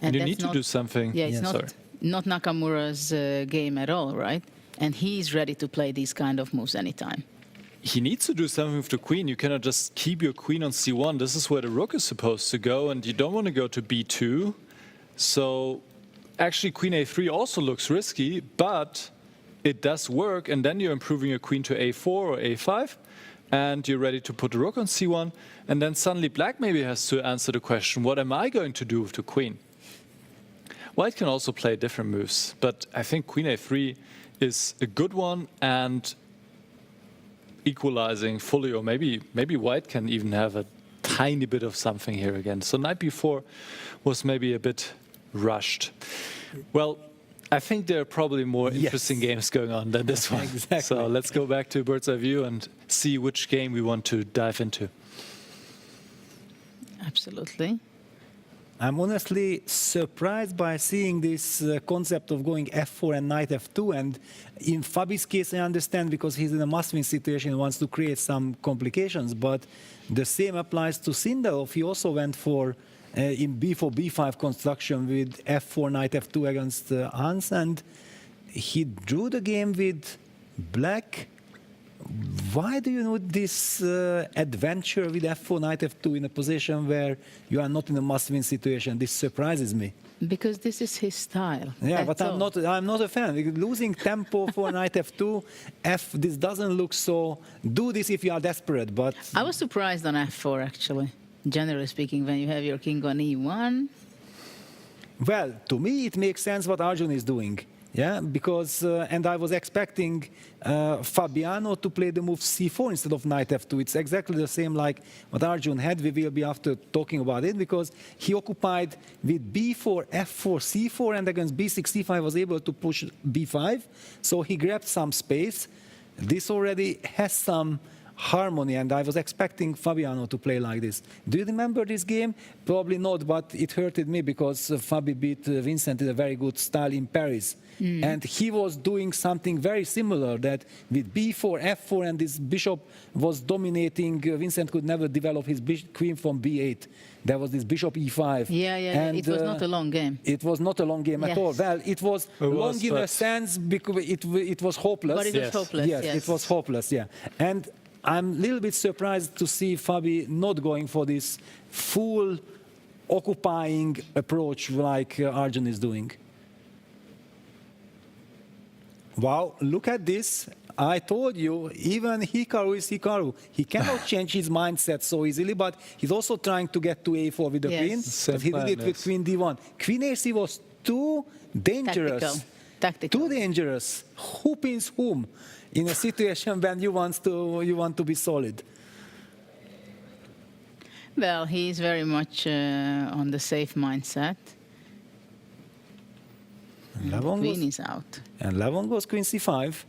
And you that's need to do something. Yeah, it's Sorry. not Nakamura's game at all, right? And he's ready to play these kind of moves anytime. He needs to do something with the queen. You cannot just keep your queen on c1. This is where the rook is supposed to go, and you don't want to go to b2. So actually queen a3 also looks risky, but it does work, and then you're improving your queen to a4 or a5, and you're ready to put the rook on c1, and then suddenly black maybe has to answer the question, what am I going to do with the queen? White can also play different moves, but I think queen a3 is a good one, and equalizing fully, or maybe white can even have a tiny bit of something here again. So knight b4 was maybe a bit rushed. Well, I think there are probably more interesting games going on than this one. Exactly. So let's go back to bird's eye view and see which game we want to dive into. Absolutely. I'm honestly surprised by seeing this concept of going f4 and knight f2. And in Fabi's case, I understand because he's in a must-win situation and wants to create some complications. But the same applies to Sindarov. He also went for in b4, b5 construction with f4, knight f2 against Hans. And he drew the game with black. Why do you need this adventure with f4, knight f2 in a position where you are not in a must-win situation? This surprises me. Because this is his style. Yeah, but I'm not a fan. Losing tempo for knight f2, this doesn't look so. Do this if you are desperate, but I was surprised on f4 actually. Generally speaking, when you have your king on e1. Well, to me it makes sense what Arjun is doing. Yeah, because, and I was expecting Fabiano to play the move c4 instead of knight f2. It's exactly the same like what Arjun had. We will be after talking about it, because he occupied with b4, f4, c4, and against b6, c5 was able to push b5. So he grabbed some space. This already has some harmony, and I was expecting Fabiano to play like this. Do you remember this game? Probably not, but it hurted me because Fabi beat Vincent in a very good style in Paris. And he was doing something very similar, that with b4, f4, and this bishop was dominating. Vincent could never develop his queen from b8. There was this bishop e5. Yeah, and, it was not a long game. It was not a long game at all. Well, it was long in a sense because it was hopeless. But it was hopeless, yes, it was hopeless, yeah. And I'm a little bit surprised to see Fabi not going for this full occupying approach like Arjun is doing. Wow, look at this. I told you, even Hikaru is Hikaru. He cannot change his mindset so easily, but he's also trying to get to a4 with the queen. But he did it with queen d1. Queen ac was too dangerous. Tactical. Too dangerous. Who pins whom in a situation when you want to be solid? Well, he's very much on the safe mindset. Queen is out. And Levon goes queen c5.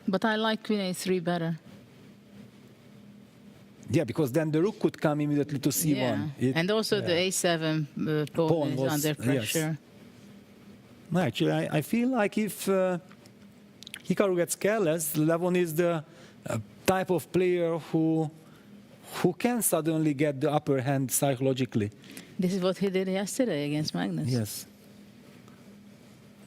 But I like queen a3 better. Yeah, because then the rook could come immediately to c1. Yeah. And also the a7 pawn is under pressure. Yes. No, actually, I feel like if Hikaru gets careless, Levon is the type of player who can suddenly get the upper hand psychologically. This is what he did yesterday against Magnus. Yes.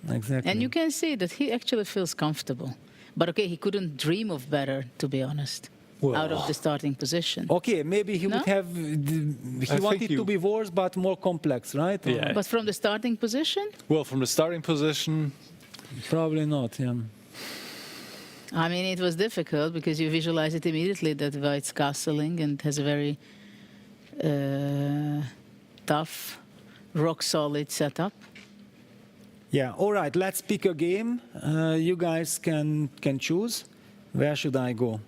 Exactly. And you can see that he actually feels comfortable. But okay, he couldn't dream of better, to be honest, out of the starting position. Okay, maybe he would have, he wanted to be worse, but more complex, right? Yeah. But from the starting position? Well, from the starting position, probably not, yeah. I mean, it was difficult because you visualize it immediately that White's castling and has a very tough, rock-solid setup. Yeah, all right, let's pick a game. You guys can choose. Where should I go?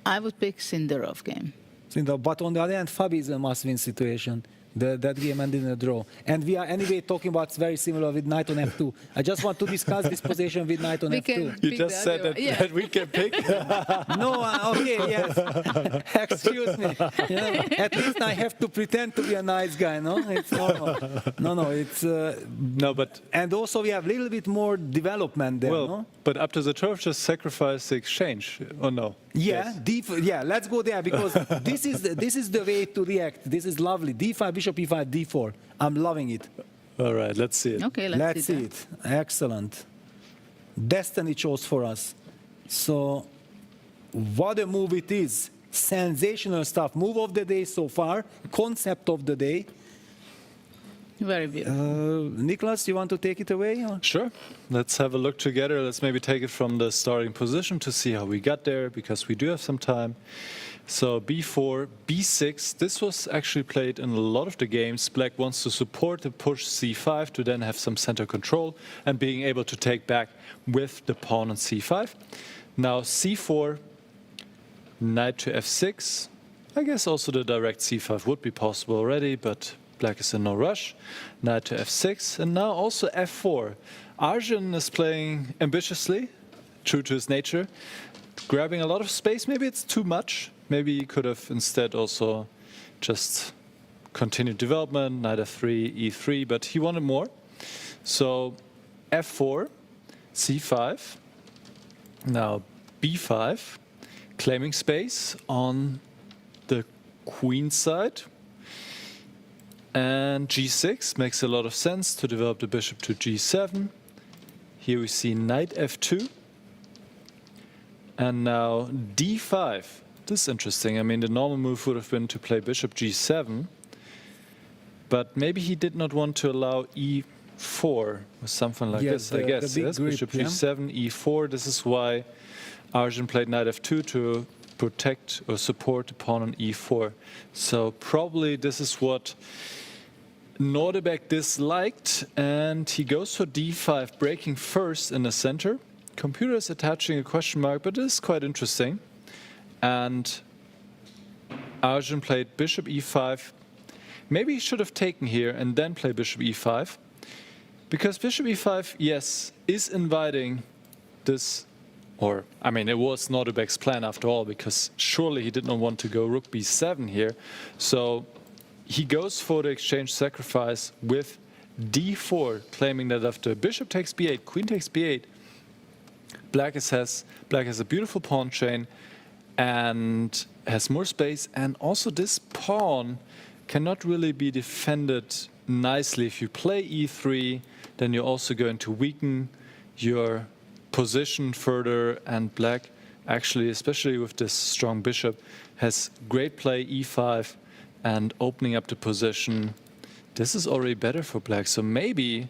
I would pick Sindarov game. Sindarov, but on the other hand, Fabi is a must-win situation. That game ended in a draw. And we are anyway talking about very similar with knight on f2. I just want to discuss this position with knight on f2. You just said that we can pick? No, okay, yes. Excuse me. You know, at least I have to pretend to be a nice guy, no? It's normal. No, it's... no, but... And also we have a little bit more development there, no? But up to the turf, just sacrifice the exchange, or no? Yeah, yes. Let's go there, because this is the way to react. This is lovely. d5, bishop e5, d4. I'm loving it. All right, let's see it. Okay, let's see it. Excellent. Destiny chose for us. So, what a move it is. Sensational stuff. Move of the day so far. Concept of the day. Very beautiful. Nicholas, you want to take it away? Or? Sure. Let's have a look together. Let's maybe take it from the starting position to see how we got there, because we do have some time. So b4, b6. This was actually played in a lot of the games. Black wants to support the push c5 to then have some center control and being able to take back with the pawn on c5. Now c4, knight to f6. I guess also the direct c5 would be possible already, but Black is in no rush. Knight to f6, and now also f4. Arjun is playing ambitiously, true to his nature, grabbing a lot of space. Maybe it's too much. Maybe he could have instead also just continued development, knight f3, e3, but he wanted more. So f4, c5, now b5, claiming space on the queen side. And g6 makes a lot of sense to develop the bishop to g7. Here we see knight f2. And now d5. This is interesting. I mean, the normal move would have been to play bishop g7. But maybe he did not want to allow e4 or something like this, I guess. Yes, grip, bishop g7, e4. This is why Arjun played knight f2 to protect or support the pawn on e4. So probably this is what Nordebæk disliked, and he goes for d5, breaking first in the center. Computer is attaching a question mark, but it is quite interesting. And Arjun played bishop e5. Maybe he should have taken here and then play bishop e5. Because bishop e5, yes, is inviting this, or, I mean, it was Nordebæk's plan after all, because surely he did not want to go rook b7 here. So he goes for the exchange sacrifice with d4, claiming that after bishop takes b8, queen takes b8, Black has a beautiful pawn chain and has more space. And also this pawn cannot really be defended nicely. If you play e3, then you're also going to weaken your position further. And Black actually, especially with this strong bishop, has great play e5 and opening up the position. This is already better for Black. So maybe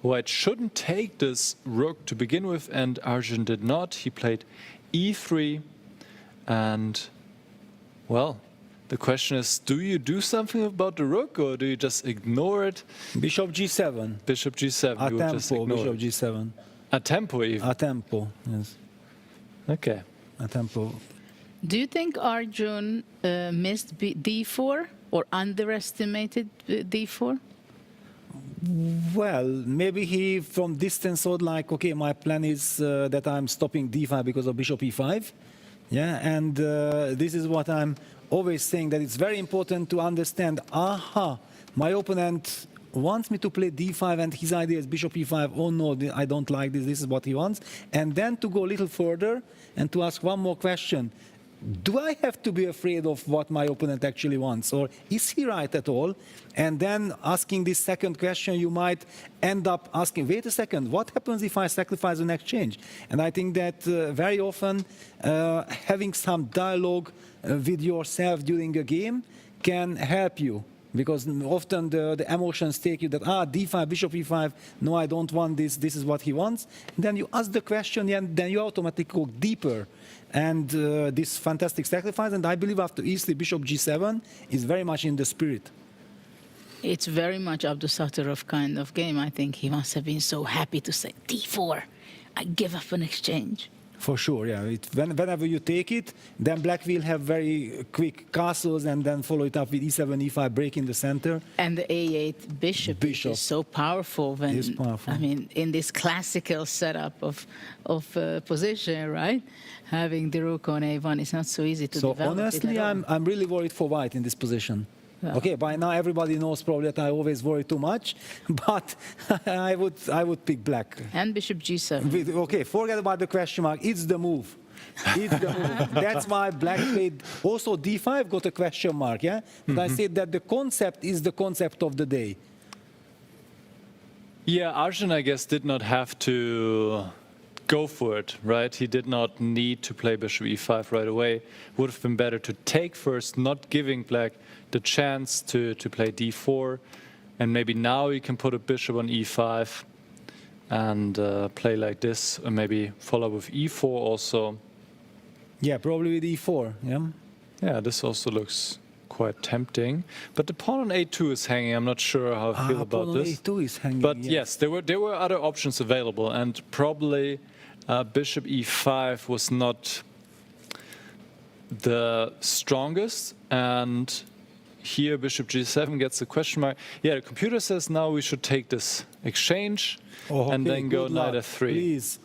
White shouldn't take this rook to begin with, and Arjun did not. He played e3, and, well, the question is, do you do something about the rook, or do you just ignore it? Bishop g7. Bishop g7. A tempo, bishop g7. A tempo even? A tempo, yes. Okay. A tempo. Do you think Arjun missed d4 or underestimated d4? Well, maybe he from distance thought like, okay, my plan is that I'm stopping d5 because of bishop e5. Yeah, and this is what I'm always saying, that it's very important to understand, my opponent wants me to play d5 and his idea is bishop e5. Oh no, I don't like this, this is what he wants. And then to go a little further and to ask one more question. Do I have to be afraid of what my opponent actually wants, or is he right at all? And then asking this second question, you might end up asking, wait a second, what happens if I sacrifice an exchange? And I think that very often having some dialogue with yourself during a game can help you. Because often the emotions take you that, d5, bishop e5, no, I don't want this, this is what he wants. And then you ask the question, and then you automatically go deeper. And this fantastic sacrifice, and I believe after e3, bishop g7 is very much in the spirit. It's very much Abdusattorov kind of game. I think he must have been so happy to say, d4, I give up an exchange. For sure, yeah. Whenever you take it, then Black will have very quick castles and then follow it up with e7, e5, break in the center. And the a8 bishop is so powerful when, it's powerful. I mean, in this classical setup of position, right? Having the rook on a1 is not so easy to develop. So honestly, I'm really worried for White in this position. Yeah. Okay, by now everybody knows probably that I always worry too much, but I would pick Black. And bishop g7. Okay, forget about the question mark. It's the move. It's the move. That's why Black played. Also, d5 got a question mark. Yeah, but I said that the concept is the concept of the day. Yeah, Arjun, I guess, did not have to go for it, right? He did not need to play bishop e5 right away. Would have been better to take first, not giving Black the chance to play d4, and maybe now you can put a bishop on e5 and play like this, and maybe follow with e4 also. Yeah, probably with e4. Yeah, this also looks quite tempting, but the pawn on a2 is hanging. I'm not sure how I feel about this. A2 is hanging. But yes, there were other options available, and probably bishop e5 was not the strongest, and here bishop g7 gets a question mark. Yeah, the computer says now we should take this exchange and then go knight f3. Please.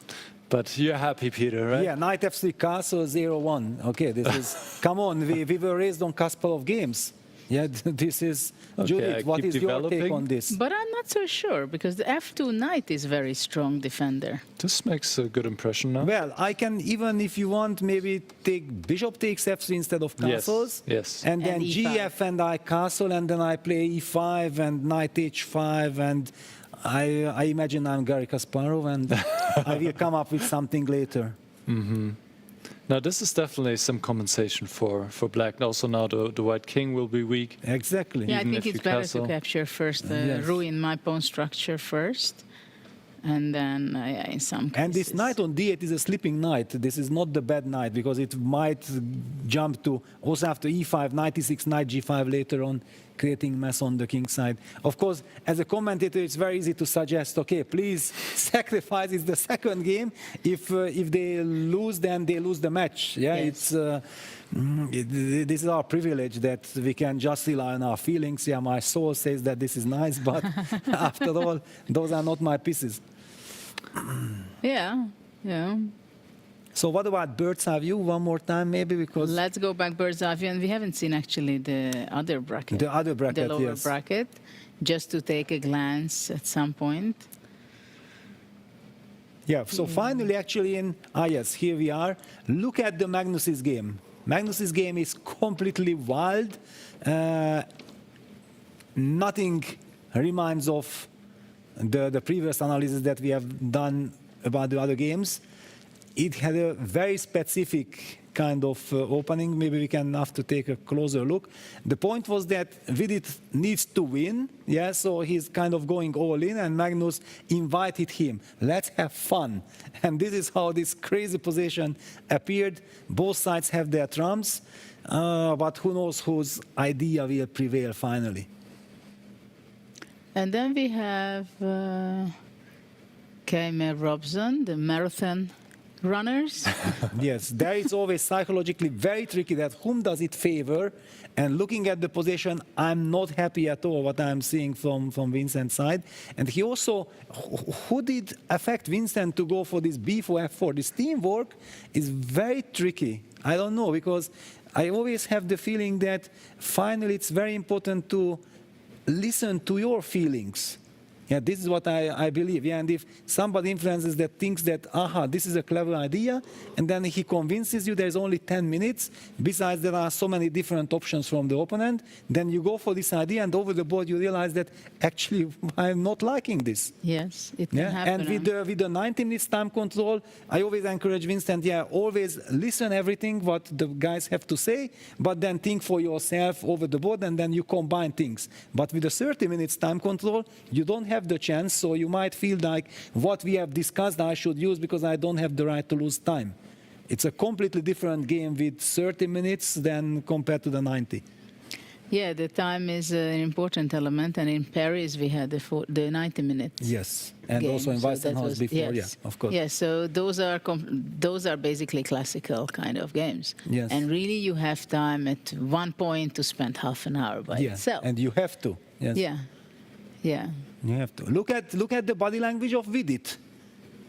But you're happy, Peter, right? Yeah, knight f3, castle 0-1. Okay, this is, come on, we were raised on Kasparov games. Yeah, this is Okay, Judith. What keep is your take developing. on this? But I'm not so sure because the F2 knight is very strong defender. This makes a good impression now. Well, I can even, if you want, maybe take bishop takes f3 instead of castles. Yes. And then And E5. gf and I castle, and then I play e5 and knight h5, and I imagine I'm Garry Kasparov, and I will come up with something later. Now this is definitely some compensation for black. Also now the white king will be weak. Exactly. Yeah, I Even think if it's you better castle. to capture first, Yes. ruin my pawn structure first, and then in some cases. And this knight on d8 is a sleeping knight. This is not the bad knight, because it might jump to, also after e5, knight e6, knight g5 later on, creating mess on the king side. Of course, as a commentator, it's very easy to suggest, okay, please sacrifice. It's the second game. If they lose, then they lose the match. Yeah, Yes. this is our privilege that we can just rely on our feelings. Yeah, my soul says that this is nice, but after all, those are not my pieces. Yeah, yeah. So what about bird's eye view one more time, maybe, because Let's go back bird's eye view, and we haven't seen actually the other bracket. the other bracket, the lower yes. bracket, just to take a glance at some point. Yeah, so finally, actually, yes, here we are. Look at the Magnus's game. Magnus's game is completely wild. Nothing reminds of the previous analysis that we have done about the other games. It had a very specific kind of opening. Maybe we can have to take a closer look. The point was that Vidit needs to win, yeah, so he's kind of going all in, and Magnus invited him. Let's have fun. And this is how this crazy position appeared. Both sides have their trumps, but who knows whose idea will prevail finally. And then we have Keimer Robson, the marathon runners. Yes, there is always psychologically very tricky that whom does it favor. And looking at the position, I'm not happy at all what I'm seeing from Vincent's side. And he also, who did affect Vincent to go for this b4, f4? This teamwork is very tricky. I don't know, because I always have the feeling that finally it's very important to listen to your feelings. Yeah, this is what I believe. Yeah, and if somebody influences that, thinks that, aha, this is a clever idea, and then he convinces you there's only 10 minutes, besides there are so many different options from the opponent, then you go for this idea, and over the board you realize that actually I'm not liking this. Yes, it can happen. And with the 90 minutes time control, I always encourage Vincent, yeah, always listen everything what the guys have to say, but then think for yourself over the board, and then you combine things. But with the 30 minutes time control, you don't have the chance, so you might feel like what we have discussed I should use because I don't have the right to lose time. It's a completely different game with 30 minutes than compared to the 90. Yeah, the time is an important element, and in Paris we had the 90 minutes. Yes, and game, also in so that Weissenhaus was- before, yes. yeah, of course. Yes, so those are basically classical kind of games. Yes. And really you have time at one point to spend half an hour by Yeah, itself. and you have to. Yes. Yeah, yeah. You have to look at the body language of Vidit,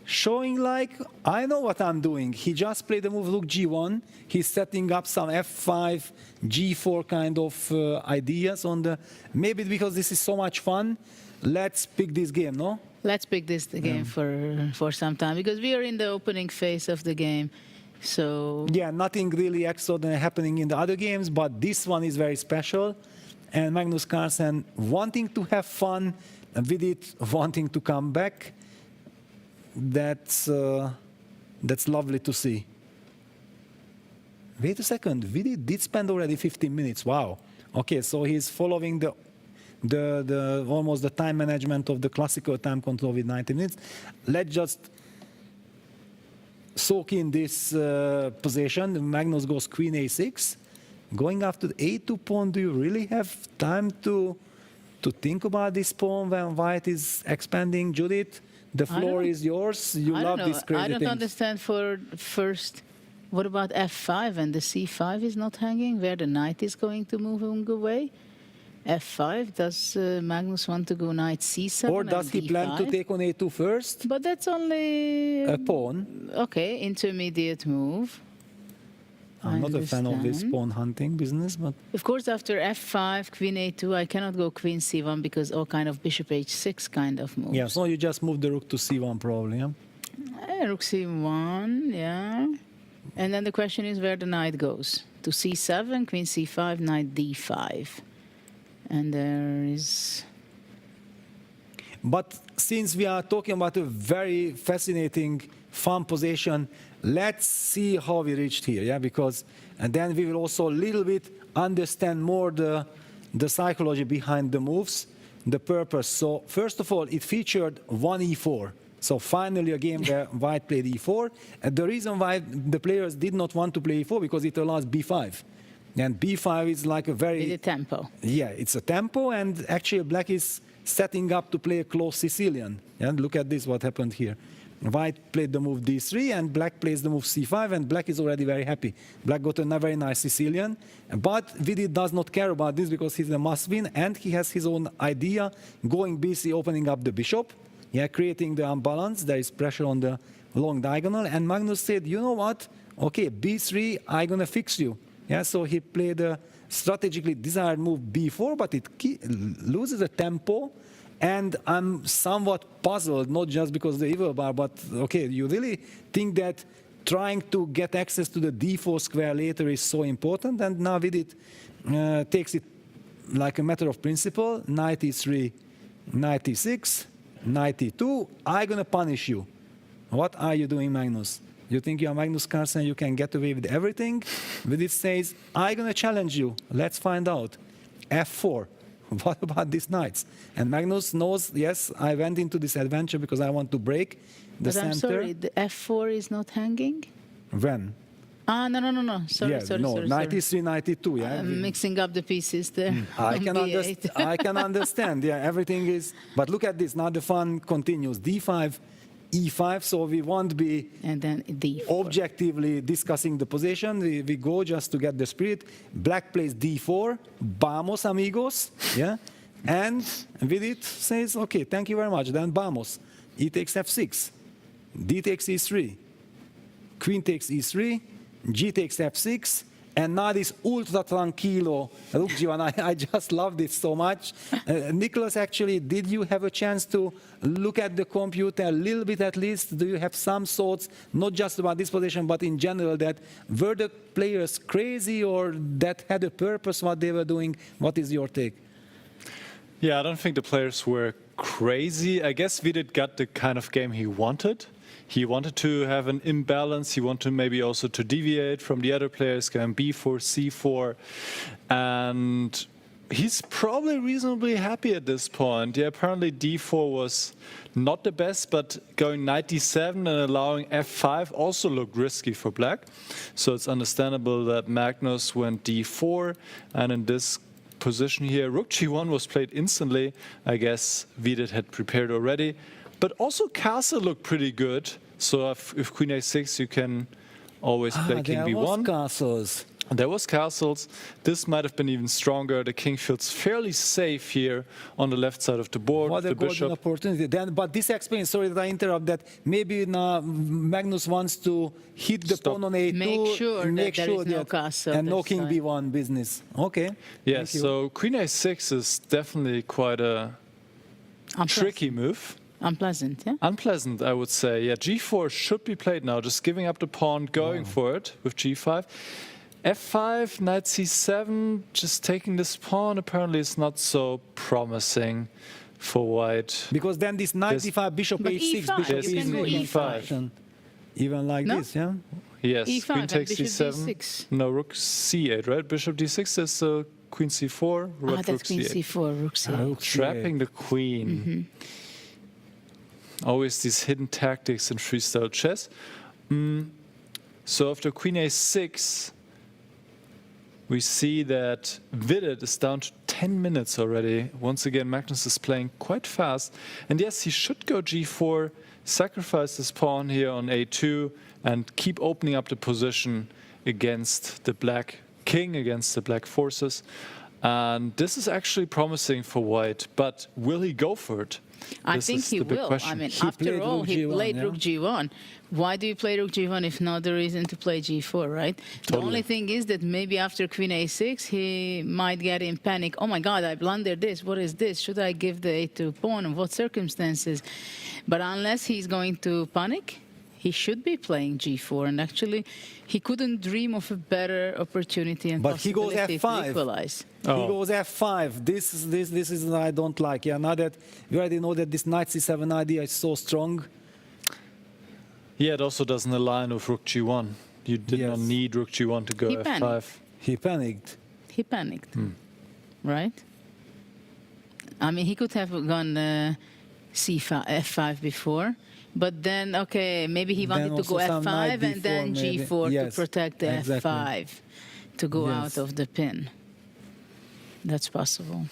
showing like I know what I'm doing. He just played the move Rook G1. He's setting up some F5, G4 kind of ideas on the. Maybe because this is so much fun, let's pick this game, no? Let's pick this game for some time, because we are in the opening phase of the game. So yeah, nothing really extraordinary happening in the other games, but this one is very special. And Magnus Carlsen wanting to have fun, Vidit wanting to come back. That's lovely to see. Wait a second, Vidit did spend already 15 minutes. Wow. Okay, so he's following the almost the time management of the classical time control with 90 minutes. Let's just soak in this position. Magnus goes Queen A6. Going after the A2 pawn, do you really have time to think about this pawn when white is expanding? Judith, the floor is yours. You I love don't know. these crazy I don't things. understand for first. What about F5 and the C5 is not hanging, where the knight is going to move away? F5, does Magnus want to go knight C7? Or does he plan to take on A2 first? But that's only A pawn. Okay, intermediate move. I'm not a fan of this understand. pawn hunting business, but Of course, after f5, queen a2, I cannot go queen c1 because all kind of bishop h6 kind of moves. yeah, so you just move the rook to c1 probably, yeah? Rook c1, yeah. And then the question is where the knight goes. To c7, queen c5, knight d5. And there is... But since we are talking about a very fascinating, fun position, let's see how we reached here, yeah? Because, and then we will also a little bit understand more the psychology behind the moves, the purpose. So first of all, it featured one e4. So finally a game where white played e4. And the reason why the players did not want to play e4 because it allows b5. And b5 is like a very... With a tempo. Yeah, it's a tempo, and actually black is setting up to play a close Sicilian. And look at this, what happened here. White played the move d3, and black plays the move c5, and black is already very happy. Black got a very nice Sicilian, but Vidit does not care about this because he's a must-win, and he has his own idea, going bc, opening up the bishop, yeah, creating the unbalance. There is pressure on the long diagonal, and Magnus said, you know what, okay, b3, I'm gonna fix you. Yeah, so he played a strategically desired move b4, but it loses a tempo, and I'm somewhat puzzled, not just because of the evil bar, but okay, you really think that trying to get access to the d4 square later is so important? And now Vidit takes it like a matter of principle, knight e3, knight e6, knight e2, I'm gonna punish you. What are you doing, Magnus? You think you are Magnus Carlsen, you can get away with everything? Vidit says, I'm gonna challenge you, let's find out. f4. What about these knights? And Magnus knows, yes, I went into this adventure because I want to break the But center. I'm sorry, the f4 is not hanging? When? Ah, no. Sorry, Yeah, sorry, no, sorry. 93, 92, yeah. I'm mixing up the pieces there. I on can, B8. I can understand, yeah, everything is... But look at this, now the fun continues. d5, e5, so we won't be and then d4. Objectively discussing the position. We go just to get the spirit. Black plays d4, vamos amigos, yeah, and Vidit says, okay, thank you very much, then vamos. E takes f6, d takes e3, queen takes e3, g takes f6, and now this ultra tranquilo. Look, Jivan, I just love this so much. Nicholas, actually, did you have a chance to look at the computer a little bit at least? Do you have some thoughts, not just about this position, but in general, that were the players crazy or that had a purpose what they were doing? What is your take? Yeah, I don't think the players were crazy. I guess Vidit got the kind of game he wanted. He wanted to have an imbalance. He wanted maybe also to deviate from the other players, going b4, c4. And he's probably reasonably happy at this point. Yeah, apparently d4 was not the best, but going knight d7 and allowing f5 also looked risky for black. So it's understandable that Magnus went d4. And in this position here, rook g1 was played instantly. I guess Vidit had prepared already. But also castle looked pretty good. So if queen a6, you can always play king b1. There was castles. There was castles. This might have been even stronger. The king feels fairly safe here on the left side of the board. What a golden opportunity. Then, but this explains, sorry that I interrupt, that maybe now Magnus wants to hit the pawn on a2. Make sure that there is no castle. And no this king side. b1 business. Okay. Yes, so queen a6 is definitely quite a tricky move. Unpleasant, yeah? Unpleasant, I would say. Yeah, g4 should be played now, just giving up the pawn, going for it with g5. f5, knight c7, just taking this pawn apparently is not so promising for white. Because then this knight d5, bishop But h6, E5, bishop you can go e5. Even like No? this, yeah? Yes, E5 queen and takes bishop c7. d6. No, rook c8, right? Bishop d6 is queen c4, rook That's queen c8. c4, rook c8. Trapping the queen. Always these hidden tactics in freestyle chess. So after queen a6, we see that Vidit is down to 10 minutes already. Once again, Magnus is playing quite fast. And yes, he should go g4, sacrifice this pawn here on a2, and keep opening up the position against the black king, against the black forces. And this is actually promising for white, but will he go for it? I This think is he the big will. question. I mean, He after played all, rook he G1, played yeah. rook G1. Why do you play rook G1 if not the reason to play G4, right? The only thing is that maybe after Queen A6, he might get in panic. Oh my God, I blundered this. What is this? Should I give the A2 pawn? What circumstances? But unless he's going to panic, he should be playing G4. And actually, he couldn't dream of a better opportunity and But he goes possibility to F5. equalize. He goes F5. This is what I don't like. Yeah, now that we already know that this knight C7 idea is so strong. Yeah, it also doesn't align with rook G1. You did not need rook G1 to go He F5. panicked. He panicked. He panicked, right? I mean, he could have gone C5, F5 before, but then, okay, maybe he Then wanted to go also some knight F5 and then D4 maybe. G4 Yes, to protect the exactly. F5 to go Yes. out of the pin. That's possible.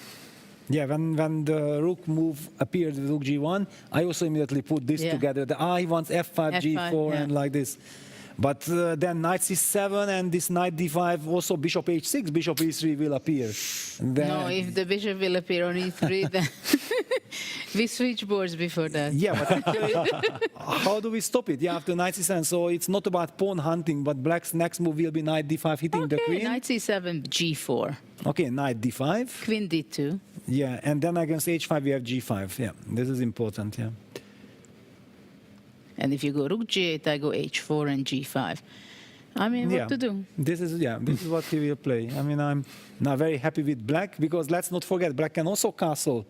Yeah, when the rook move appeared with rook G1, I also immediately put this Yeah. together. He wants F5, F5, G4, yeah. and like this. But then knight C7 and this knight D5, also bishop H6, bishop E3 will appear. Then, No, if the bishop will appear on E3, then we switch boards before that. Yeah, but how do we stop it? Yeah, after knight C7, so it's not about pawn hunting, but black's next move will be knight D5 hitting the queen. Knight C7, G4. Okay, knight D5. Queen D2. Yeah, and then against H5 we have G5. Yeah, this is important, yeah. And if you go rook G8, I go H4 and G5. I mean, what to do? This is what he will play. I mean, I'm now very happy with black because let's not forget, black can also castle.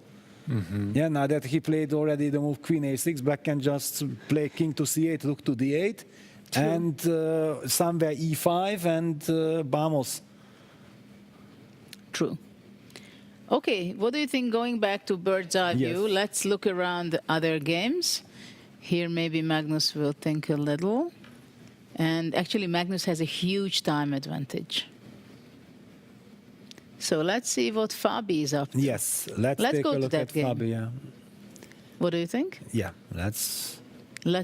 Yeah, now that he played already the move Queen A6, black can just play King to C8, Rook to D8, and somewhere E5 and vamos. True. Okay, what do you think going back to bird's eye view? Let's look around other games. Here maybe Magnus will think a little. And actually Magnus has a huge time advantage. So let's see what Fabi is up to. Yes, let's take go a to look that at game. Fabi. Yeah. What do you think? Yeah, let's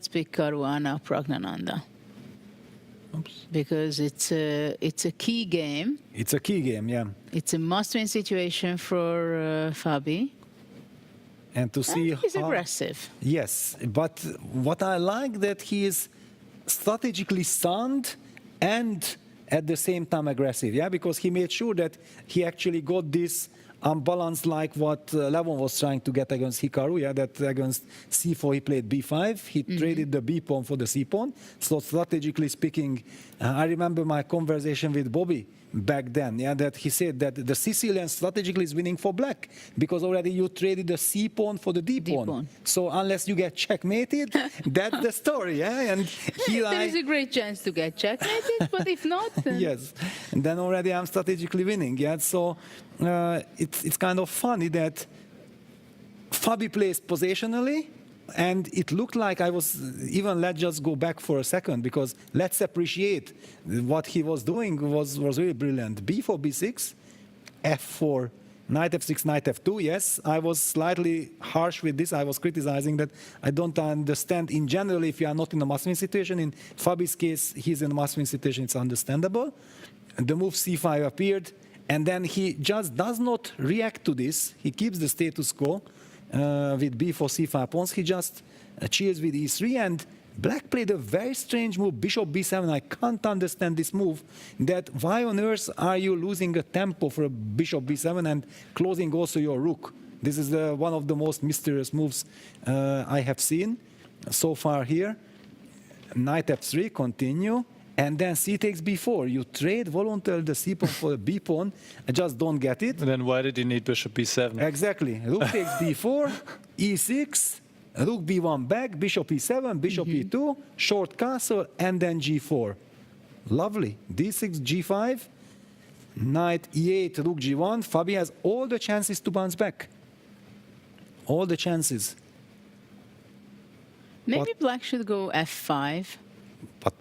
pick Caruana Pragnananda. Oops. Because it's a key game. It's a key game, yeah. It's a must-win situation for Fabi. And to see he's how aggressive. Yes, but what I like that he is strategically sound and at the same time aggressive, yeah, because he made sure that he actually got this unbalanced like what Levon was trying to get against Hikaru, yeah, that against C4 he played B5, he traded the B pawn for the C pawn. So strategically speaking, I remember my conversation with Bobby back then, yeah, that he said that the Sicilian strategically is winning for black because already you traded the C pawn for the D pawn. So unless you get checkmated, that's the story, yeah. And There is a great chance to get checkmated, but if not, then... Yes, and then already I'm strategically winning, yeah. So it's kind of funny that Fabi plays positionally, and it looked like I was even, let's just go back for a second because let's appreciate what he was doing was really brilliant. B4, B6, F4, knight F6, knight F2. Yes, I was slightly harsh with this. I was criticizing that I don't understand in general if you are not in a must-win situation. In Fabi's case, he's in a must-win situation. It's understandable. And the move C5 appeared, and then he just does not react to this. He keeps the status quo. With B4, C5 pawns, he just cheers with E3, and black played a very strange move, bishop B7. I can't understand this move, that why on earth are you losing a tempo for a bishop B7 and closing also your rook? This is one of the most mysterious moves I have seen so far here. Knight F3, continue. And then C takes B4. You trade voluntarily the C pawn for the B pawn. I just don't get it. And then why did you need bishop B7? Exactly. Rook takes B4, E6, rook B1 back, bishop E7, bishop E2, short castle, and then G4. Lovely. D6, G5, knight E8, rook G1. Fabi has all the chances to bounce back. All the chances. Maybe black should go F5.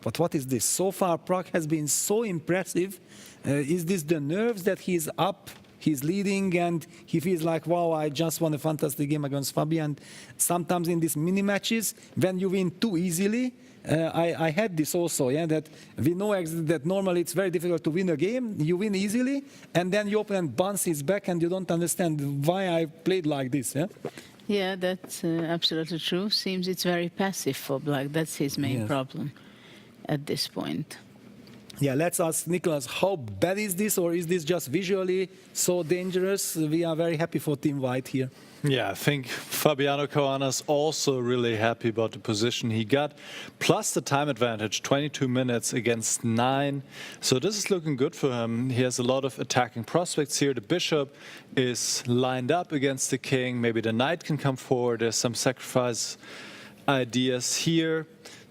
But what is this? So far, Prague has been so impressive. Is this the nerves that he's up, he's leading, and he feels like, wow, I just won a fantastic game against Fabi? And sometimes in these mini matches, when you win too easily, I had this also, yeah, that we know that normally it's very difficult to win a game. You win easily, and then your opponent bounces back, and you don't understand why I played like this, yeah? Yeah, that's absolutely true. Seems it's very passive for black. That's his main Yes. problem at this point. Yeah, let's ask Nicholas, how bad is this, or is this just visually so dangerous? We are very happy for Team White here. Yeah, I think Fabiano Caruana's also really happy about the position he got, plus the time advantage, 22 minutes against 9. So this is looking good for him. He has a lot of attacking prospects here. The bishop is lined up against the king. Maybe the knight can come forward. There's some sacrifice ideas here.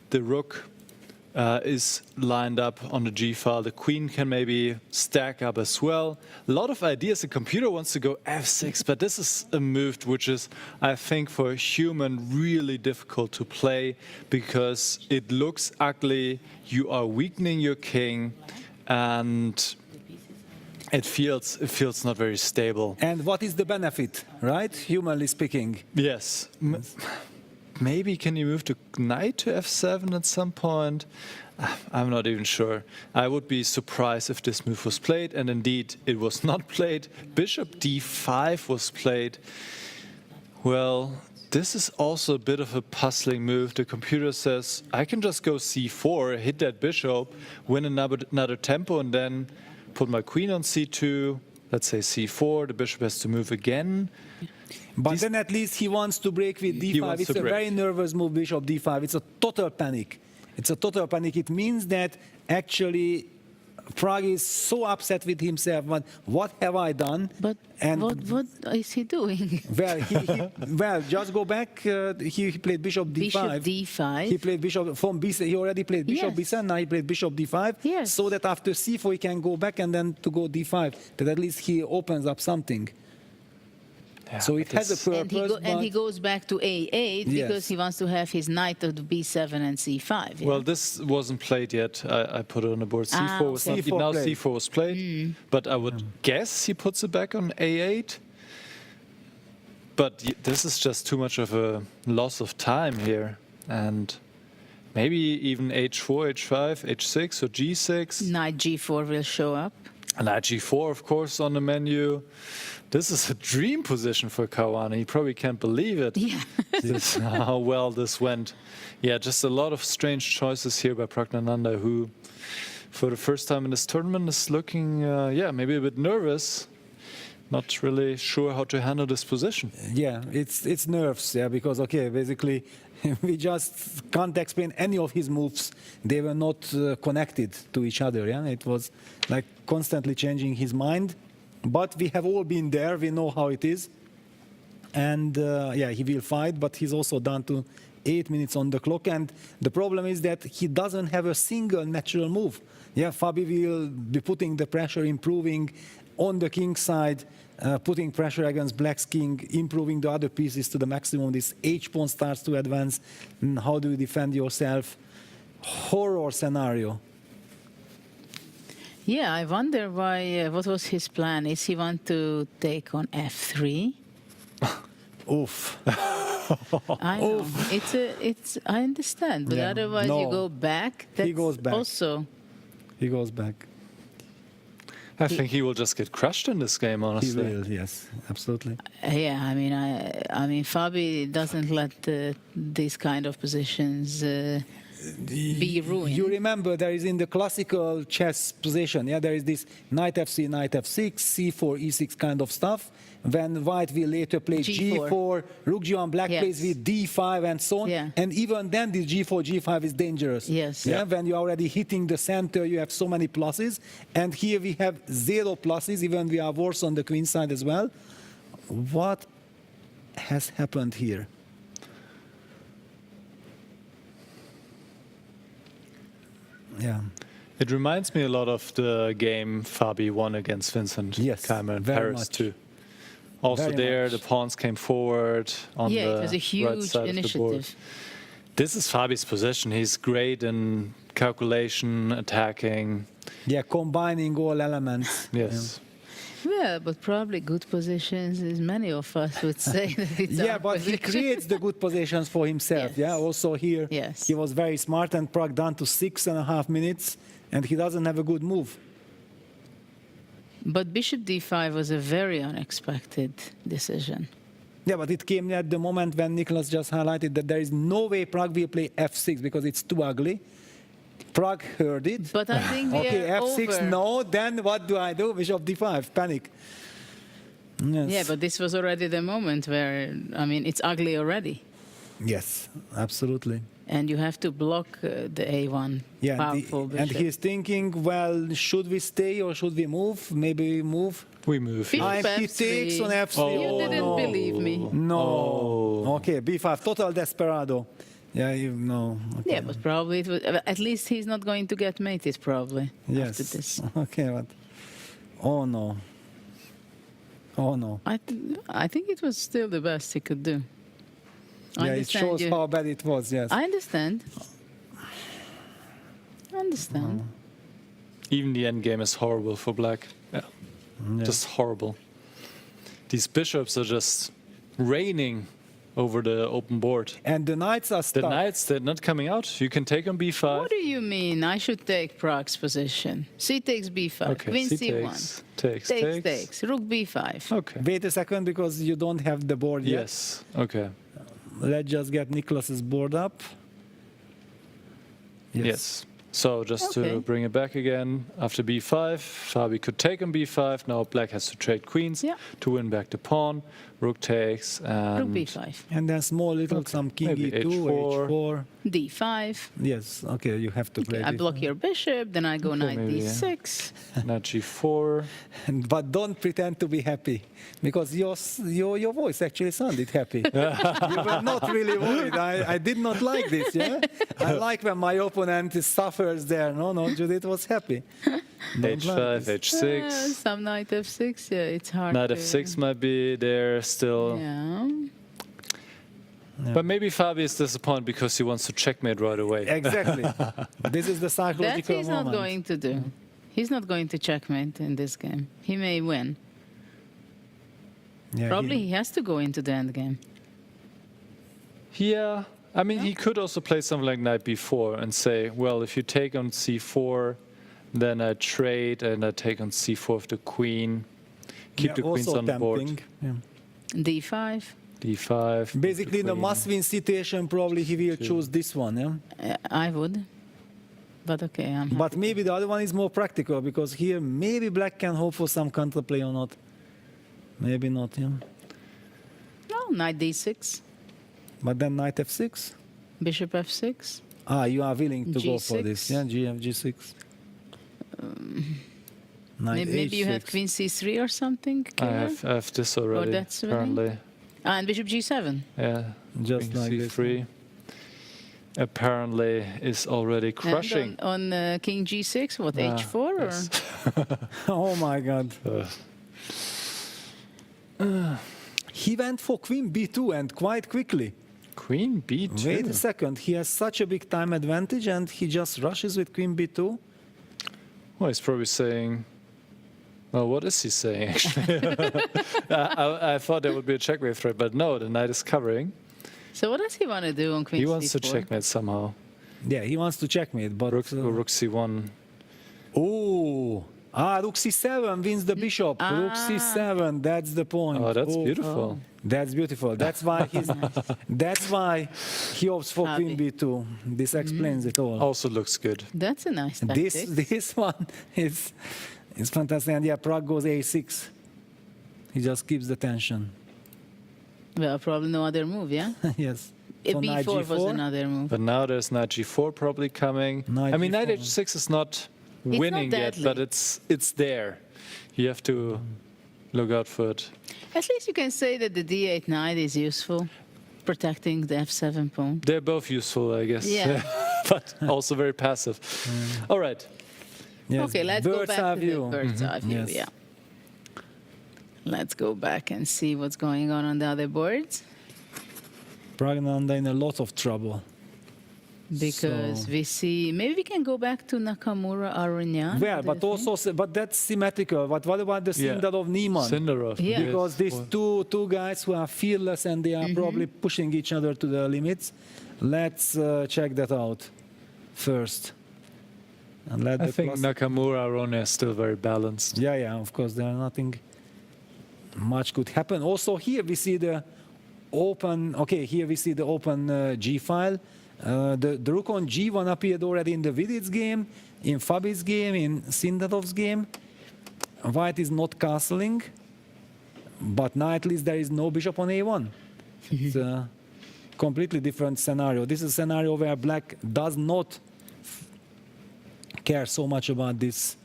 The rook is lined up on the g-file. The queen can maybe stack up as well. A lot of ideas. The computer wants to go f6, but this is a move which is, I think, for a human really difficult to play because it looks ugly. You are weakening your king, and it feels not very stable. And what is the benefit, right? Humanly speaking. Yes. Maybe can you move to knight to f7 at some point? I'm not even sure. I would be surprised if this move was played, and indeed it was not played. Bishop d5 was played. Well, this is also a bit of a puzzling move. The computer says, I can just go c4, hit that bishop, win another tempo, and then put my queen on c2. Let's say c4, the bishop has to move again. But then at least he wants to break with d5. It's a very nervous move, bishop d5. It's a total panic. It's a total panic. It means that actually Pragg is so upset with himself. But what have I done? But and what is he doing? Well, just go back. He played bishop d5. Bishop d5. He played bishop from b7. He already played bishop b7. Now he played bishop d5. Yes. So that after c4 he can go back and then to go d5. That at least he opens up something. Yeah, so it has a purpose. And he goes back to a8 because Yes. he wants to have his knight of the b7 and c5. Well, this wasn't played yet. I put it on the board. C4 was not. C4 Now played. C4 was played, but I would guess he puts it back on A8. But this is just too much of a loss of time here, and maybe even H4, H5, H6 or G6. Knight g4 will show up. Knight G4, of course, on the menu. This is a dream position for Caruana. He probably can't believe it. Yeah. How well this went. Yeah, just a lot of strange choices here by Pragnananda, who, for the first time in this tournament, is looking, maybe a bit nervous. Not really sure how to handle this position. Yeah, it's nerves, because, basically, we just can't explain any of his moves. They were not connected to each other, It was like constantly changing his mind. But we have all been there, we know how it is. And, he will fight, but he's also down to 8 minutes on the clock. And the problem is that he doesn't have a single natural move. Fabi will be putting the pressure, improving on the king side, putting pressure against black's king, improving the other pieces to the maximum. This h-pawn starts to advance. And how do you defend yourself? Horror scenario. Yeah, I wonder why. What was his plan? Is he want to take on f3? Oof. I know. It's. I understand, but otherwise you go back. He goes back. Also, he goes back. I think he will just get crushed in this game, honestly. He will, yes, absolutely. I mean, Fabi doesn't let these kind of positions be ruined. You remember there is in the classical chess position, there is this knight f3, knight f6, c4, e6 kind of stuff. When white will later play g4, rook g1, black plays with d5 and so on. Yeah. And even then this g4, g5 is dangerous. Yes. When you're already hitting the center, you have so many pluses. And here we have 0 pluses, even we are worse on the queen side as well. What has happened here? Yeah. It reminds me a lot of the game Fabi won against Vincent Keimer in Paris too. Also Very there, much. the pawns came forward on the it was a right huge side of the board. initiative. This is Fabi's position. He's great in calculation, attacking. Yeah, combining all elements. Yes. Well, but probably good positions, as many of us would say that it's our But he position. creates the good positions for himself. Also here, he was very smart, and Pragg down to 6.5 minutes, and he doesn't have a good move. But bishop d5 was a very unexpected decision. Yeah, but it came at the moment when Nicholas just highlighted that there is no way Prague will play f6 because it's too ugly. Prague heard it. But I think we okay, are f6, over. no. Then what do I do? Bishop d5, panic. Yes. Yeah, but this was already the moment where, I mean, it's ugly already. Yes, absolutely. And you have to block the A1 Yeah, powerful and bishop. he's thinking, well, should we stay or should we move? Maybe we move. We move. Bishop He F3. takes on f3. You didn't believe me. No. Okay, b5, total desperado. Yeah, no. Okay. Yeah, but probably, at least he's not going to get mated, probably, Yes. after this. Okay, but... Oh, no. Oh, no. I think it was still the best he could do. I Yeah, it understand shows you. how bad it was, yes. I understand. I understand. Even the endgame is horrible for black. Yeah. Just horrible. These bishops are just raining over the open board. And the knights are stuck. The knights, they're not coming out. You can take on b5. What do you mean I should take Prague's position? C takes b5, Okay, queen C c1. takes. Rook b5. Okay. Wait a second, because you don't have the board yet. Yes. Okay. Let's just get Nicholas's board up. Yes. So just Okay. to bring it back again, after b5, Fabi could take on b5. Now black has to trade queens to win back the pawn. Rook takes and Rook b5. And then small little some king Maybe e2, h4. h4. d5. Yes, okay, you have to play I this. block your bishop, then I go knight maybe, yeah. d6. Knight g4. But don't pretend to be happy, because your voice actually sounded happy. You were not really worried. I did not like this, yeah? I like when my opponent suffers there. No, Judith was happy. Don't h5, like this. h6. Some knight f6, yeah, it's hard Knight to... f6 might be there still. Yeah. But maybe Fabi is disappointed because he wants to checkmate right away. Exactly. This is the That psychological he's moment. not going to do. He's not going to checkmate in this game. He may win. Yeah, Probably he has to go into the end game. Yeah. I mean, he could also play something like knight b4 and say, well, if you take on c4, then I trade and I take on c4 with the queen. Keep the queens also on the board. tempting. Yeah. d5. d5. Basically, in the must-win situation, probably he will choose this one, yeah? I would. But okay, I'm But maybe the other one is more practical, because here maybe black can hope for some counterplay or not. Maybe not, yeah? No, knight d6. But then knight f6? Bishop f6. Ah, you are willing to go for G6. this, yeah? G6. Knight Maybe you have h6. queen c3 or something. I have this already, that's winning? apparently. And bishop g7. Yeah, Just queen like this, c3. Apparently is already crushing. And on king g6, what, Ah, h4? Or? yes. Oh my god. He went for queen b2 and quite quickly. Queen b2? Wait a second, he has such a big time advantage and he just rushes with queen b2? Well, he's probably saying, well, what is he saying, actually? I thought there would be a checkmate threat, but no, the knight is covering. So what does he want to do on queen He wants to c4? checkmate somehow. Yeah, he wants to checkmate, but... Rook c1. Oh, rook c7 wins the bishop. Rook c7, that's the point. Oh, that's beautiful. That's beautiful. That's why he opts for queen b2. This explains it all. Also looks good. That's a nice tactic. This one is fantastic. And yeah, Prague goes a6. He just keeps the tension. Well, probably no other move, yeah? Yes. If So knight b4 was g4? another move. But now there's knight g4 probably coming. Knight I mean, knight g4. h6 is not not winning yet, deadly. but it's there. You have to look out for it. At least you can say that the d8 knight is useful, protecting the f7 pawn. They're both useful, I guess. Yeah. But also very passive. All right. Yes. Okay, let's go bird's back eye to view. the bird's eye view, Yes. yeah. Let's go back and see what's going on the other boards. Pragnanda in a lot of trouble. Because So- we see, maybe we can go back to Nakamura Arunyan. Well, but also, but that's symmetrical. But what about the Yeah. Sindarov Niemann? Sindarov. Yeah. Because these two guys who are fearless and they are probably pushing each other to the limits. Let's check that out first. And let I the think class- Nakamura Arone is still very balanced. Yeah, of course, there nothing much could happen. Also here we see the open, okay, here we see the open G file. The rook on G1 appeared already in the Vidit's game, in Fabi's game, in Sindatov's game. White is not castling, but now at least there is no bishop on A1. It's a completely different scenario. This is a scenario where black does not care so much about this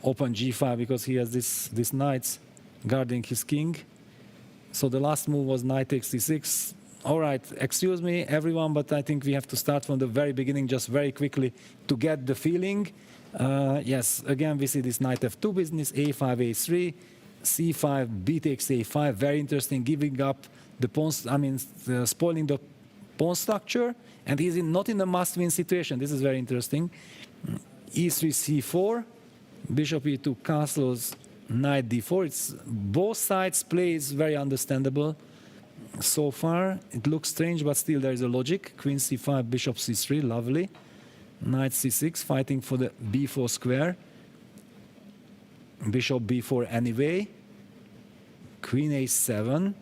open G5 because he has this knights guarding his king. So the last move was knight takes c6. All right, excuse me, everyone, but I think we have to start from the very beginning, just very quickly, to get the feeling. Yes, again, we see this knight f2 business, a5, a3, c5, b takes a5, very interesting, giving up the pawn, spoiling the pawn structure, and he's not in a must-win situation. This is very interesting. e3, c4, bishop e2 castles, knight d4. It's both sides play is very understandable. So far, it looks strange, but still there is a logic. Queen c5, bishop c3, lovely. Knight c6, fighting for the b4 square. Bishop b4 anyway. Queen a7.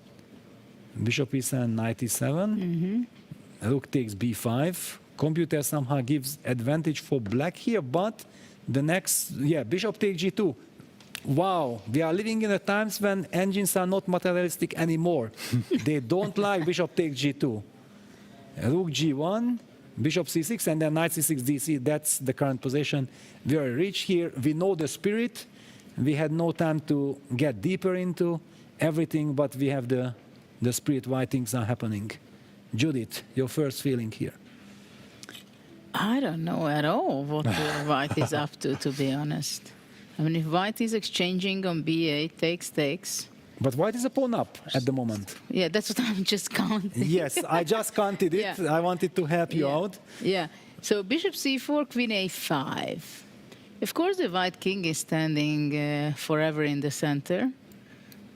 Bishop e7, knight e7. Rook takes b5. Computer somehow gives advantage for black here, but the next, yeah, bishop takes g2. Wow, we are living in the times when engines are not materialistic anymore. They don't like bishop takes g2. Rook g1, bishop c6, and then knight c6 dc. That's the current position. We are rich here. We know the spirit. We had no time to get deeper into everything, but we have the spirit why things are happening. Judith, your first feeling here? I don't know at all what white is up to be honest. I mean, if white is exchanging on b8, takes. But white is a pawn up at the moment. Yeah, that's what I'm just counting. Yes, I just counted it. Yeah. I wanted to help you out. Yeah, so bishop c4, queen a5. Of course, the white king is standing forever in the center.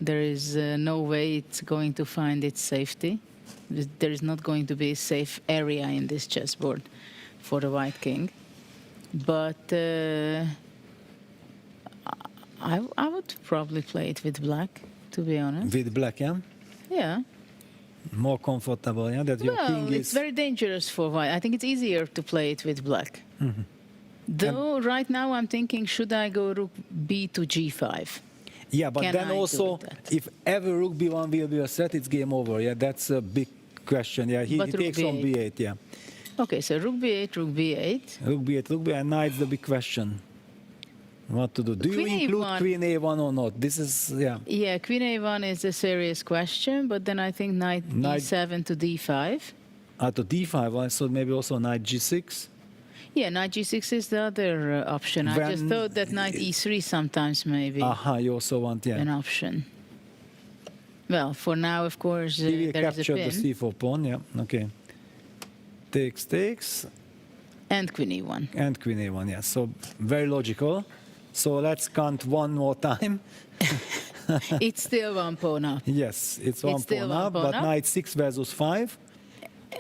There is no way it's going to find its safety. There is not going to be a safe area in this chessboard for the white king. But I would probably play it with black, to be honest. With black, yeah? Yeah. More comfortable, yeah? That your king is... it's very dangerous for white. I think it's easier to play it with black. Though right now I'm thinking, should I go rook b to g5? Yeah, but then also, if ever rook b1 will be a threat, it's game over. Yeah, that's a big question. Yeah, he takes b8. on b8, yeah. Okay, so rook b8, rook b8. Rook b8, rook b8, and now it's the big question. What to do? Do you include queen a1 or not? This is, yeah. Yeah, queen a1 is a serious question, but then I think knight e7 to d5. To d5, I thought maybe also knight g6. Yeah, knight g6 is the other option. I just thought that knight e3 sometimes maybe. You also want, yeah. An option. Well, for now, of course, there is a pin. Capture the c4 pawn, yeah, okay. Takes. And queen e1. And queen a1, yeah. So very logical. So let's count one more time. It's still one pawn up. Yes, it's one pawn up, but knight 6 versus 5.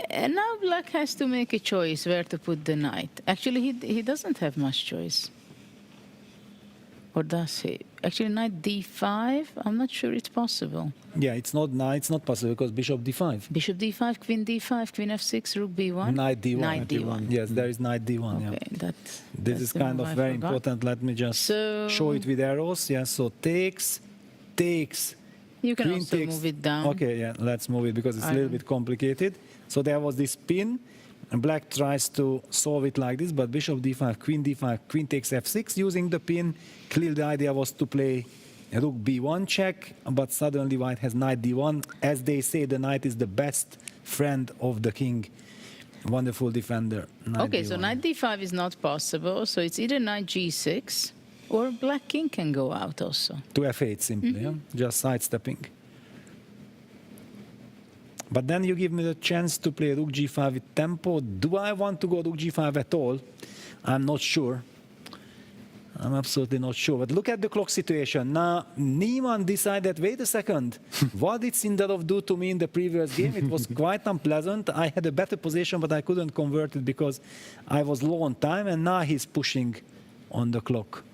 And now black has to make a choice where to put the knight. Actually, he doesn't have much choice. Or does he? Actually, knight d5, I'm not sure it's possible. Yeah, it's not possible because bishop d5. Bishop d5, queen d5, queen f6, rook b1. Knight d1. Knight d1. Yes, there is knight d1. Okay, yeah. This is kind of very important. Let me just show it with arrows. Yeah, so takes. You can also move it down. Okay, yeah, let's move it because it's a little bit complicated. So there was this pin, and black tries to solve it like this, but bishop d5, queen takes f6 using the pin. Clearly the idea was to play rook b1 check, but suddenly white has knight d1. As they say, the knight is the best friend of the king. Wonderful defender. Okay, so knight d5 is not possible, so it's either knight g6, or black king can go out also. To f8 simply, yeah? Just sidestepping. But then you give me the chance to play rook g5 with tempo. Do I want to go rook g5 at all? I'm not sure. I'm absolutely not sure. But look at the clock situation. Now, Niemann decided, wait a second, what did Sindarov do to me in the previous game? It was quite unpleasant. I had a better position, but I couldn't convert it because I was low on time, and now he's pushing on the clock.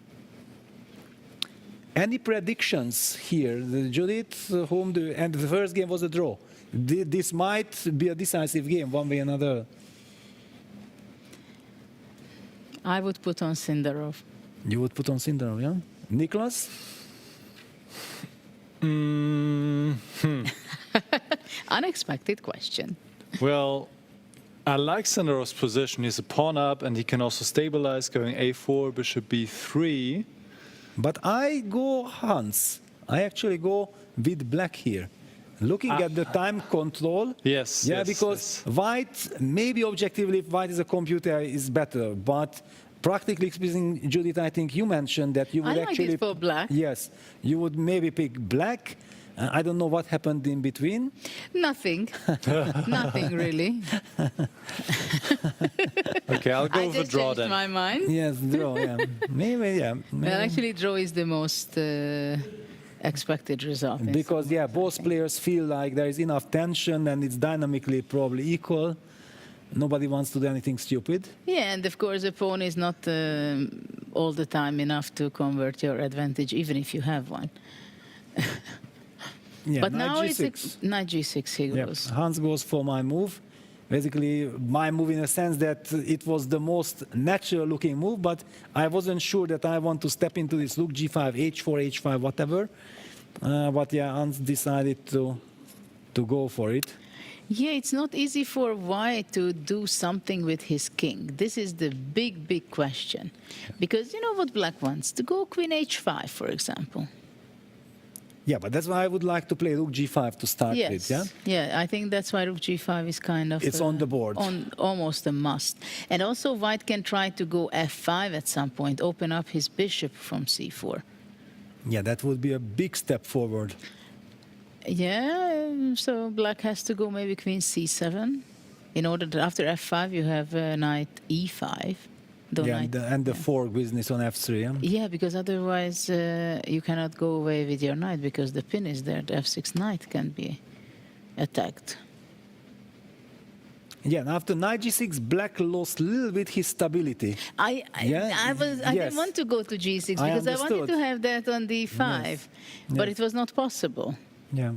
Any predictions here? Judith, and the first game was a draw. This might be a decisive game, one way or another. I would put on Sindarov. You would put on Sindarov, yeah? Nicholas? Unexpected question. Well, I like Sindarov's position. He's a pawn up, and he can also stabilize, going a4, bishop b3. But I go Hans. I actually go with black here. Looking at the time control. Yes. Yeah, yes, because yes. white, maybe objectively, if white is a computer, is better. But practically speaking, Judith, I think you mentioned that you would I like actually. it for black. Yes, you would maybe pick black. I don't know what happened in between. Nothing. Nothing really. Okay, I'll go I with just draw changed then. my mind. Yes, draw. Yeah, maybe. Yeah. Maybe. Well, actually, draw is the most expected result. Because both players feel like there is enough tension and it's dynamically probably equal. Nobody wants to do anything stupid. Yeah, and of course, a pawn is not all the time enough to convert your advantage, even if you have one. Yeah, but knight now G6. it's knight g6 he goes. Hans goes for my move. Basically, my move in a sense that it was the most natural looking move, but I wasn't sure that I want to step into this look g5, h4, h5, whatever. But yeah, Hans decided to go for it. Yeah, it's not easy for white to do something with his king. This is the big question. Because you know what black wants? To go queen h5, for example. Yeah, but that's why I would like to play rook g5 to start Yes. with, yeah? Yeah, I think that's why rook g5 is kind of... It's on the board. Almost a must. And also white can try to go f5 at some point, open up his bishop from c4. Yeah, that would be a big step forward. Yeah, so black has to go maybe queen c7. In order to, after f5, you have knight e5. And the fork business on f3, yeah? Yeah, because otherwise you cannot go away with your knight because the pin is there. The f6 knight can be attacked. Yeah, and after knight g6, black lost a little bit his stability. I Yes. didn't want to go to g6 because I wanted understood. to have that on d5, Yes. but Yes. it was not possible. Yeah.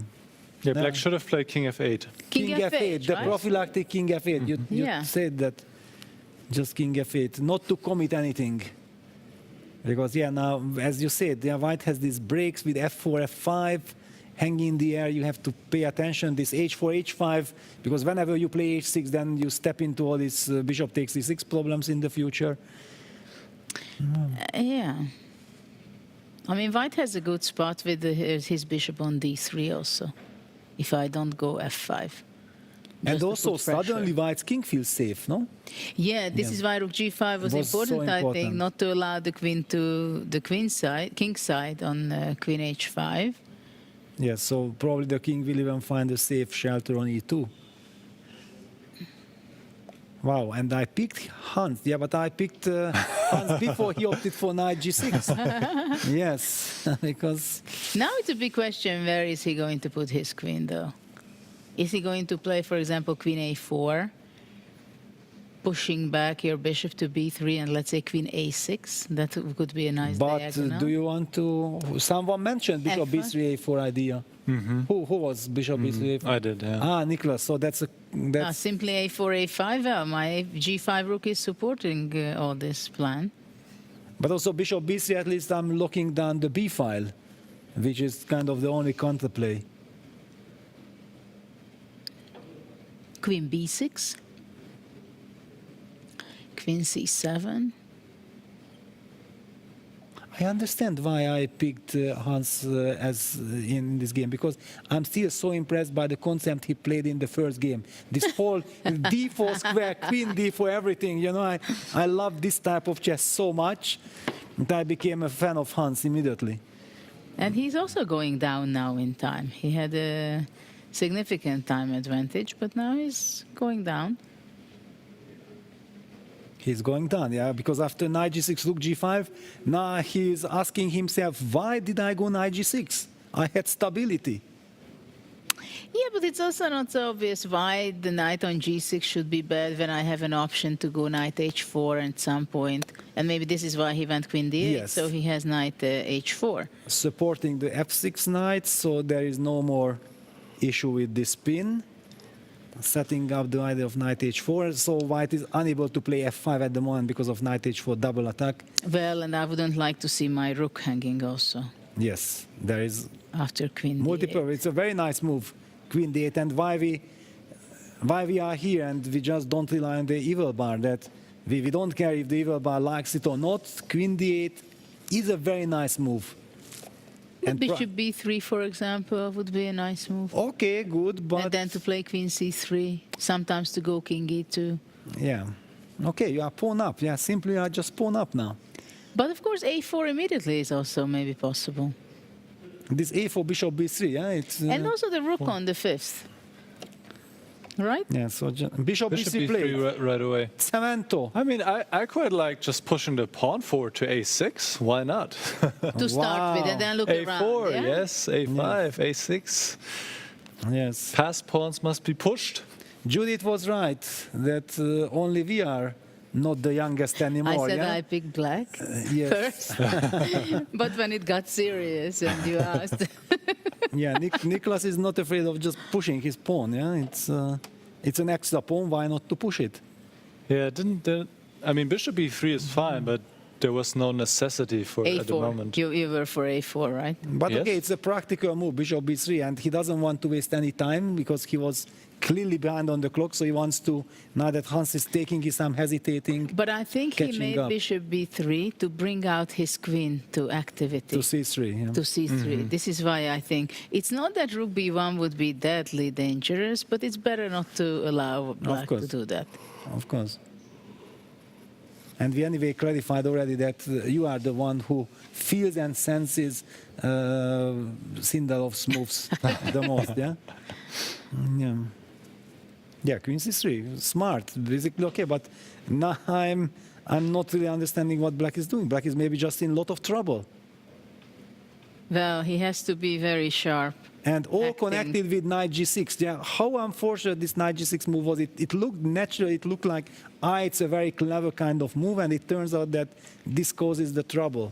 Yeah, black should have played king f8. King f8, the right? prophylactic king f8. You Yeah. said that. Just king f8, not to commit anything. Because, now, as you said, white has these breaks with f4, f5, hanging in the air. You have to pay attention, this h4, h5, because whenever you play h6, then you step into all these bishop takes e6 problems in the future. Yeah. I mean, white has a good spot with his bishop on d3 also, if I don't go f5. And Just to also, put pressure. suddenly white's king feels safe, no? Yeah, this is why rook g5 was Was so important, I think, important. not to allow the queen to the queen side, king side on queen h5. Yeah, so probably the king will even find a safe shelter on e2. Wow, and I picked Hans. Yeah, but I picked Hans before he opted for knight g6. Yes, because... Now it's a big question, where is he going to put his queen, though? Is he going to play, for example, queen a4, pushing back your bishop to b3, and let's say queen a6? That could be a nice But diagonal. do you want to... Someone mentioned bishop F1? b3 a4 idea. Who was bishop b3 a4? I did, yeah. Ah, Nicholas, so that's... Simply a4, a5. Well, my g5 rook is supporting all this plan. But also bishop b3, at least I'm locking down the b file, which is kind of the only counterplay. Queen b6. Queen c7. I understand why I picked Hans as in this game, because I'm still so impressed by the concept he played in the first game. This whole d4 square, queen d4, everything. You know, I love this type of chess so much that I became a fan of Hans immediately. And he's also going down now in time. He had a significant time advantage, but now he's going down. He's going down, yeah, because after knight g6, rook g5, now he's asking himself, why did I go knight g6? I had stability. Yeah, but it's also not so obvious why the knight on g6 should be bad when I have an option to go knight h4 at some point. And maybe this is why he went queen d8, Yes. so he has knight h4. Supporting the f6 knight, so there is no more issue with this pin, setting up the idea of knight h4. So white is unable to play f5 at the moment because of knight h4 double attack. Well, and I wouldn't like to see my rook hanging also. Yes, there is after queen multiple. d8. It's a very nice move, queen d8, and why we are here and we just don't rely on the evil bar. That we don't care if the evil bar likes it or not. Queen d8 is a very nice move. And bishop b3, for example, would be a nice move. Okay, good, but and then to play queen c3, sometimes to go king e2. Yeah. Okay, you are pawn up. Yeah, simply you are just pawn up now. But of course, a4 immediately is also maybe possible. This a4 bishop b3, yeah, it's and also the rook on the 5th, right? Yeah, so bishop b3 played right away. Cemento. I mean, I quite like just pushing the pawn forward to a6. Why not? To start with, and then look a4, around. Yeah? yes, a5, a6. Yes. Past pawns must be pushed. Judith was right that only we are not the youngest anymore. I said yeah? I picked black yes. first, but when it got serious and you asked. Yeah, Nicholas is not afraid of just pushing his pawn. Yeah, it's an extra pawn. Why not to push it? Yeah, I mean, bishop b3 is fine, but there was no necessity for it at the moment. You were for a4, right? But okay, it's a practical move, bishop b3, and he doesn't want to waste any time because he was clearly behind on the clock, so he wants to, now that Hans is taking his time, hesitating. But I think he made bishop b3 to bring out his queen to activity. To c3, yeah. To c3. This is why I think it's not that rook b1 would be deadly dangerous, but it's better not to allow black to do that. Of course. And we anyway clarified already that you are the one who feels and senses Sindalov's moves the most, yeah? Yeah. Yeah, queen c3, smart, basically okay, but now I'm not really understanding what black is doing. Black is maybe just in a lot of trouble. Well, he has to be very sharp. And all connected with knight g6. Yeah, how unfortunate this knight g6 move was. It looked natural, it looked like, it's a very clever kind of move, and it turns out that this causes the trouble.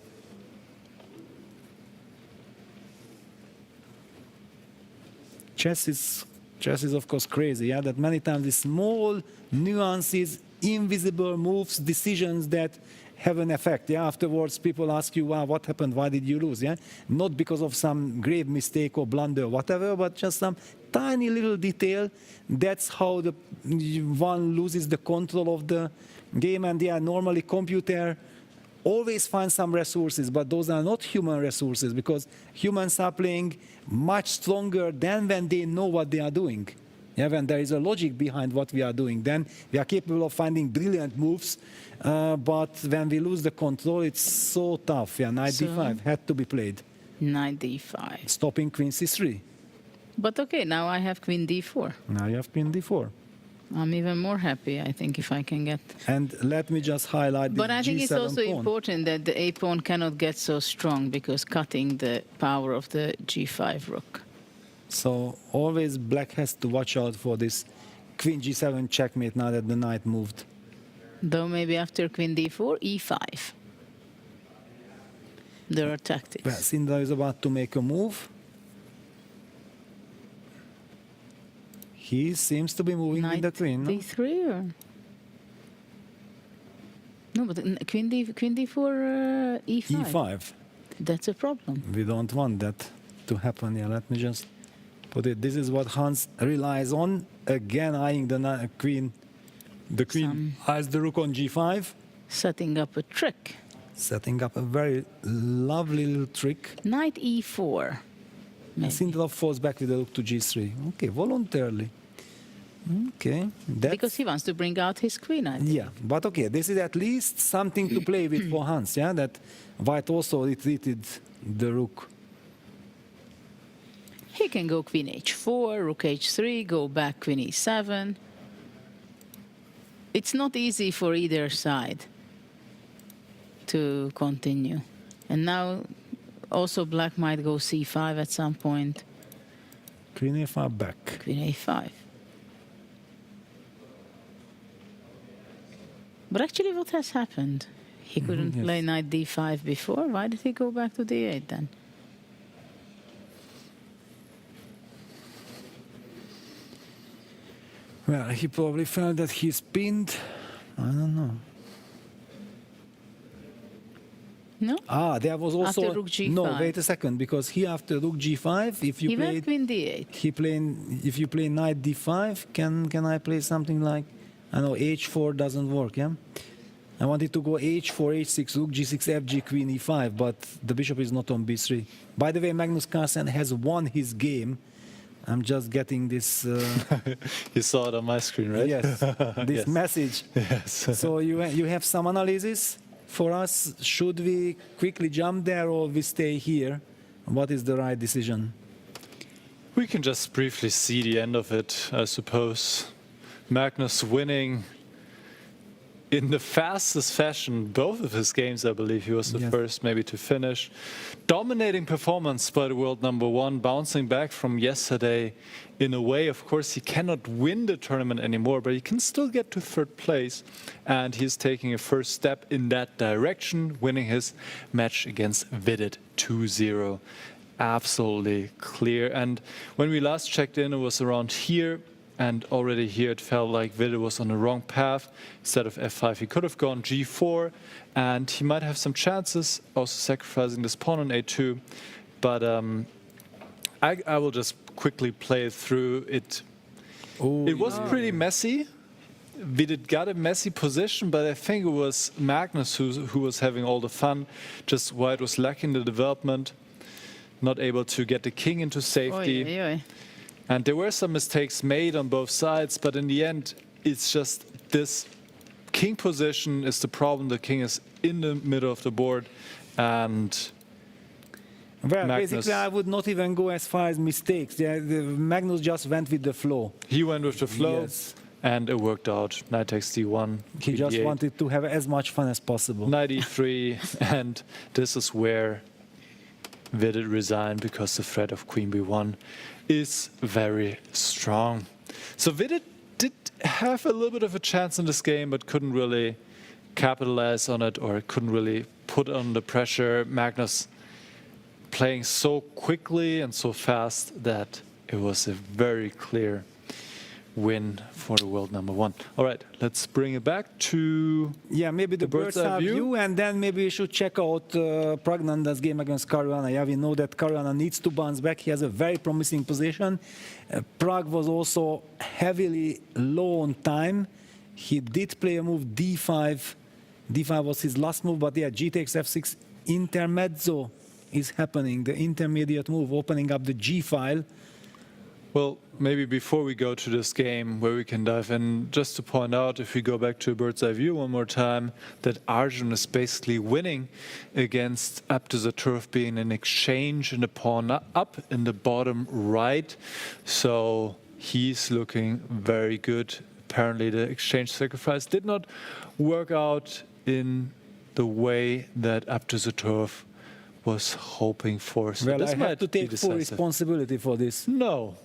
Chess is of course crazy, yeah, that many times the small nuances, invisible moves, decisions that have an effect. Yeah, afterwards people ask you, wow, what happened? Why did you lose? Yeah, not because of some grave mistake or blunder or whatever, but just some tiny little detail. That's how one loses the control of the game. And yeah, normally computer always finds some resources, but those are not human resources because humans are playing much stronger than when they know what they are doing. Yeah, when there is a logic behind what we are doing, then we are capable of finding brilliant moves. But when we lose the control, it's so tough. Yeah, knight d5 had to be played. Knight d5. Stopping queen c3. But okay, now I have queen d4. Now you have queen d4. I'm even more happy, I think, if I can get. And let me just highlight this But I think G7 it's also pawn. important that the a pawn cannot get so strong because cutting the power of the g5 rook. So always black has to watch out for this queen g7 checkmate now that the knight moved. Though maybe after queen d4, e5. There are tactics. Well, Sindra is about to make a move. He seems to be moving with the queen. No? d3 or? No, but queen d4, e5. e5. That's a problem. We don't want that to happen. Yeah, let me just put it. This is what Hans relies on. Again, eyeing the queen. The queen eyes the rook on g5. Setting up a trick. Setting up a very lovely little trick. Knight e4. Sindelov falls back with the rook to g3. Okay, voluntarily. Okay. Because he wants to bring out his queen, I think. Yeah, but okay, this is at least something to play with for Hans, yeah? That white also retreated the rook. He can go queen h4, rook h3, go back queen e7. It's not easy for either side to continue. And now also black might go c5 at some point. Queen a5 back. Queen a5. But actually what has happened? He couldn't yes. play knight d5 before. Why did he go back to d8 then? Well, he probably felt that he's pinned. I don't know. No? There was also After rook g5. no. Wait a second, because he after rook g5, if you He play went queen d8. if you play knight d5, can I play something like, I know h4 doesn't work, yeah? I wanted to go h4, h6, rook g6, fg, queen e5, but the bishop is not on b3. By the way, Magnus Carlsen has won his game. I'm just getting this. You saw it on my screen, right? Yes, this Yes. message. Yes. So you have some analysis for us. Should we quickly jump there or we stay here? What is the right decision? We can just briefly see the end of it, I suppose. Magnus winning in the fastest fashion, both of his games, I believe. He was the first maybe to finish. Dominating performance by the world number one, bouncing back from yesterday in a way. Of course, he cannot win the tournament anymore, but he can still get to third place. And he's taking a first step in that direction, winning his match against Vidit 2-0. Absolutely clear. And when we last checked in, it was around here. And already here it felt like Vidit was on the wrong path. Instead of f5, he could have gone g4, and he might have some chances, also sacrificing this pawn on a2. But I will just quickly play it through. It was pretty messy. Vidit got a messy position, but I think it was Magnus who was having all the fun, just why it was lacking the development, not able to get the king into safety. Oy, oy, oy. And there were some mistakes made on both sides, but in the end, it's just this king position is the problem. The king is in the middle of the board, and well, Magnus, basically, I would not even go as far as mistakes. Magnus just went with the flow. He went with the flow, yes. And it worked out. Knight takes d1. He just d8, wanted to have as much fun as possible. Knight e3, and this is where Vidit resigned, because the threat of queen b1 is very strong. So Vidit did have a little bit of a chance in this game, but couldn't really capitalize on it, or couldn't really put on the pressure. Magnus playing so quickly and so fast that it was a very clear win for the world number one. All right, let's bring it back to maybe the bird's eye view, and then maybe we should check out Pragnanda's game against Caruana. Yeah, we know that Caruana needs to bounce back. He has a very promising position. Prag was also heavily low on time. He did play a move d5. d5 was his last move, but yeah, g takes f6 intermezzo is happening. The intermediate move, opening up the g file. Well, maybe before we go to this game where we can dive in, just to point out, if we go back to a bird's eye view one more time, that Arjun is basically winning against Abduzatturov, being an exchange in the pawn up in the bottom right. So he's looking very good. Apparently the exchange sacrifice did not work out in the way that Abduzatturov was hoping for. So well, this I have to take full responsibility for this. No.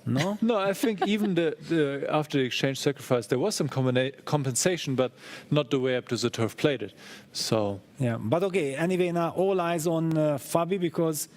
I think even the after the exchange sacrifice, there was some compensation, but not the way Abduzatturov played it. So yeah, but okay. Anyway, now all eyes on Fabi, because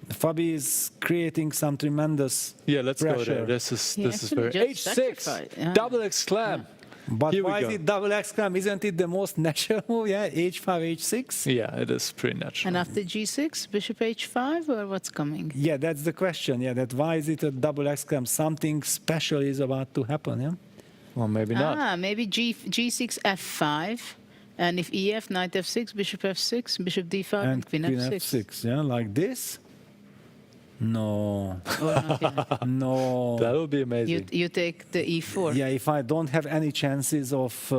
Fabi is creating some tremendous let's pressure. go there. This is very h6 double exclam. But why is it double exclam? Isn't it the most natural move? Yeah, h5, h6. Yeah, it is pretty natural. And after g6, bishop h5, or what's coming? Yeah, that's the question. Yeah, that why is it a double exclam? Something special is about to happen. Yeah. Well, maybe not. Maybe g6 f5, and if ef, knight f6, bishop f6, bishop d5, and queen f6. Yeah, like this. No. No. That would be amazing. You take the e4. Yeah, if I don't have any chances of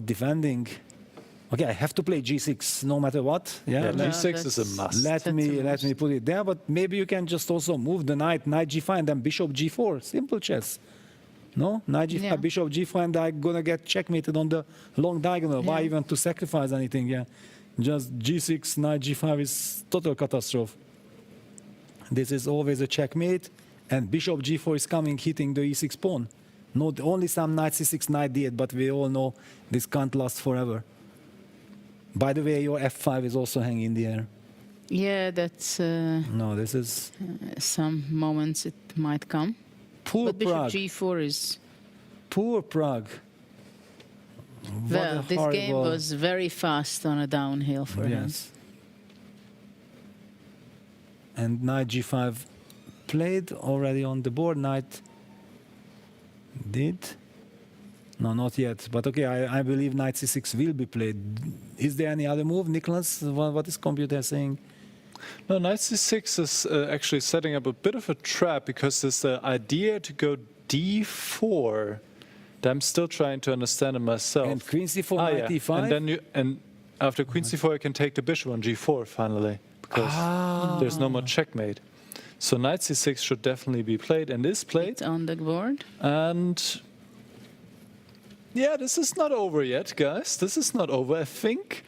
defending. Okay, I have to play g6 no matter what. Yeah, g6 is a must. Let me put it there, but maybe you can just also move the knight g5 and then bishop g4. Simple chess. No? Knight g5, bishop g4, and I'm gonna get checkmated on the long diagonal. Why even to sacrifice anything? Yeah. Just g6, knight g5 is total catastrophe. This is always a checkmate, and bishop g4 is coming, hitting the e6 pawn. Not only some knight c6, knight d8, but we all know this can't last forever. By the way, your f5 is also hanging in the air. Yeah, that's No, this is some moments it might come. poor But bishop Prague. g4 is Poor Prague. well. a This game horrible- was very fast on a downhill for him. Yes. And knight g5 played already on the board. Knight did. No, not yet. But okay, I believe knight c6 will be played. Is there any other move, Nicholas? What is computer saying? No, knight c6 is actually setting up a bit of a trap because there's the idea to go d4 that I'm still trying to understand it myself. And queen c4, knight yeah. e5? And then after queen c4, I can take the bishop on g4 finally because there's no more checkmate. So knight c6 should definitely be played and is played. It's on the board. And yeah, this is not over yet, guys. This is not over. I think.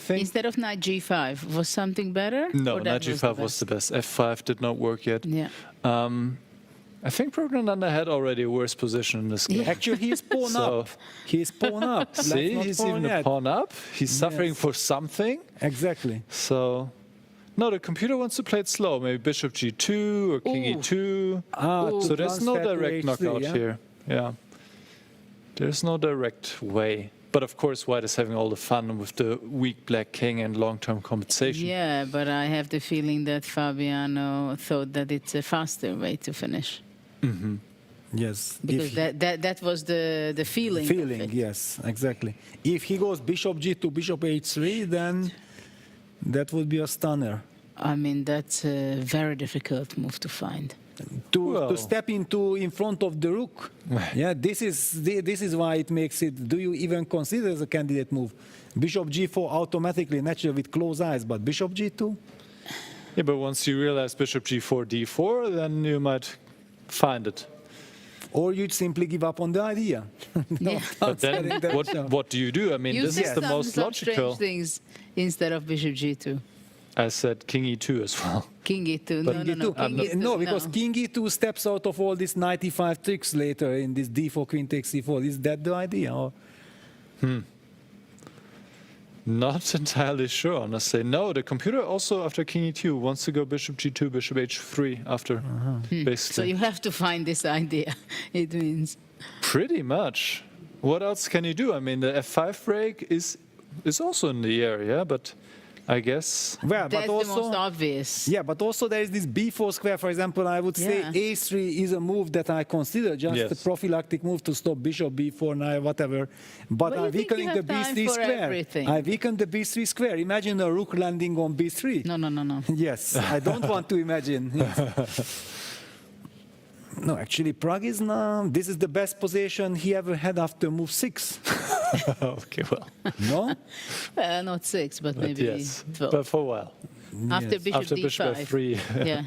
Instead of knight g5, was something better? No, Or knight that g5 was the best. f5 did not work yet. Yeah. I think Prognanda had already a worse position in this game. Actually, he's pawn up. He's pawn up. See, Let's he's not even a forget. pawn up. He's suffering Yes. for something. Exactly. So, no, the computer wants to play it slow. Maybe bishop g2 or king Ooh. e2. To So there's no transfer to direct h3, knockout yeah? here. Yeah. There's no direct way. But of course, white is having all the fun with the weak black king and long-term compensation. Yeah, but I have the feeling that Fabiano thought that it's a faster way to finish. Mm-hmm. Yes. Because that was the feeling. of Feeling, it. yes, exactly. If he goes bishop g2, bishop h3, then that would be a stunner. I mean, that's a very difficult move to find. To step in front of the rook. Yeah, this is why it makes it. Do you even consider as a candidate move? Bishop g4 automatically, naturally with closed eyes, but bishop g2. Yeah, but once you realize bishop g4, d4, then you might find it. Or you'd simply give up on the idea. But then what do you do? I mean, You this said is the some most logical. strange things instead of bishop g2. I said king e2 as well. King e2. But No. King e2. No, because no. king e2 steps out of all these 95 tricks later in this d4, queen takes c4. Is that the idea? Or? Not entirely sure, honestly. No, the computer also, after king e2, wants to go bishop g2, bishop h3 after, basically. So you have to find this idea, it means. Pretty much. What else can you do? I mean, the f5 break is also in the area, but I guess... Well, That's but also, the most obvious. Yeah, but also there is this b4 square, for example. I would say Yeah. a3 is a move that I consider just Yes. a prophylactic move to stop bishop b4, knight, whatever. But Well, I'm you think you weakening the have time b3 for square. everything. I weaken the b3 square. Imagine a rook landing on b3. No. Yes, I don't want to imagine. Yes. No, actually, Prague is now. This is the best position he ever had after move 6. Okay, well. No? Well, not 6, but maybe yes, 12. but for a while. After Yes. bishop After d5. bishop f3. Yeah.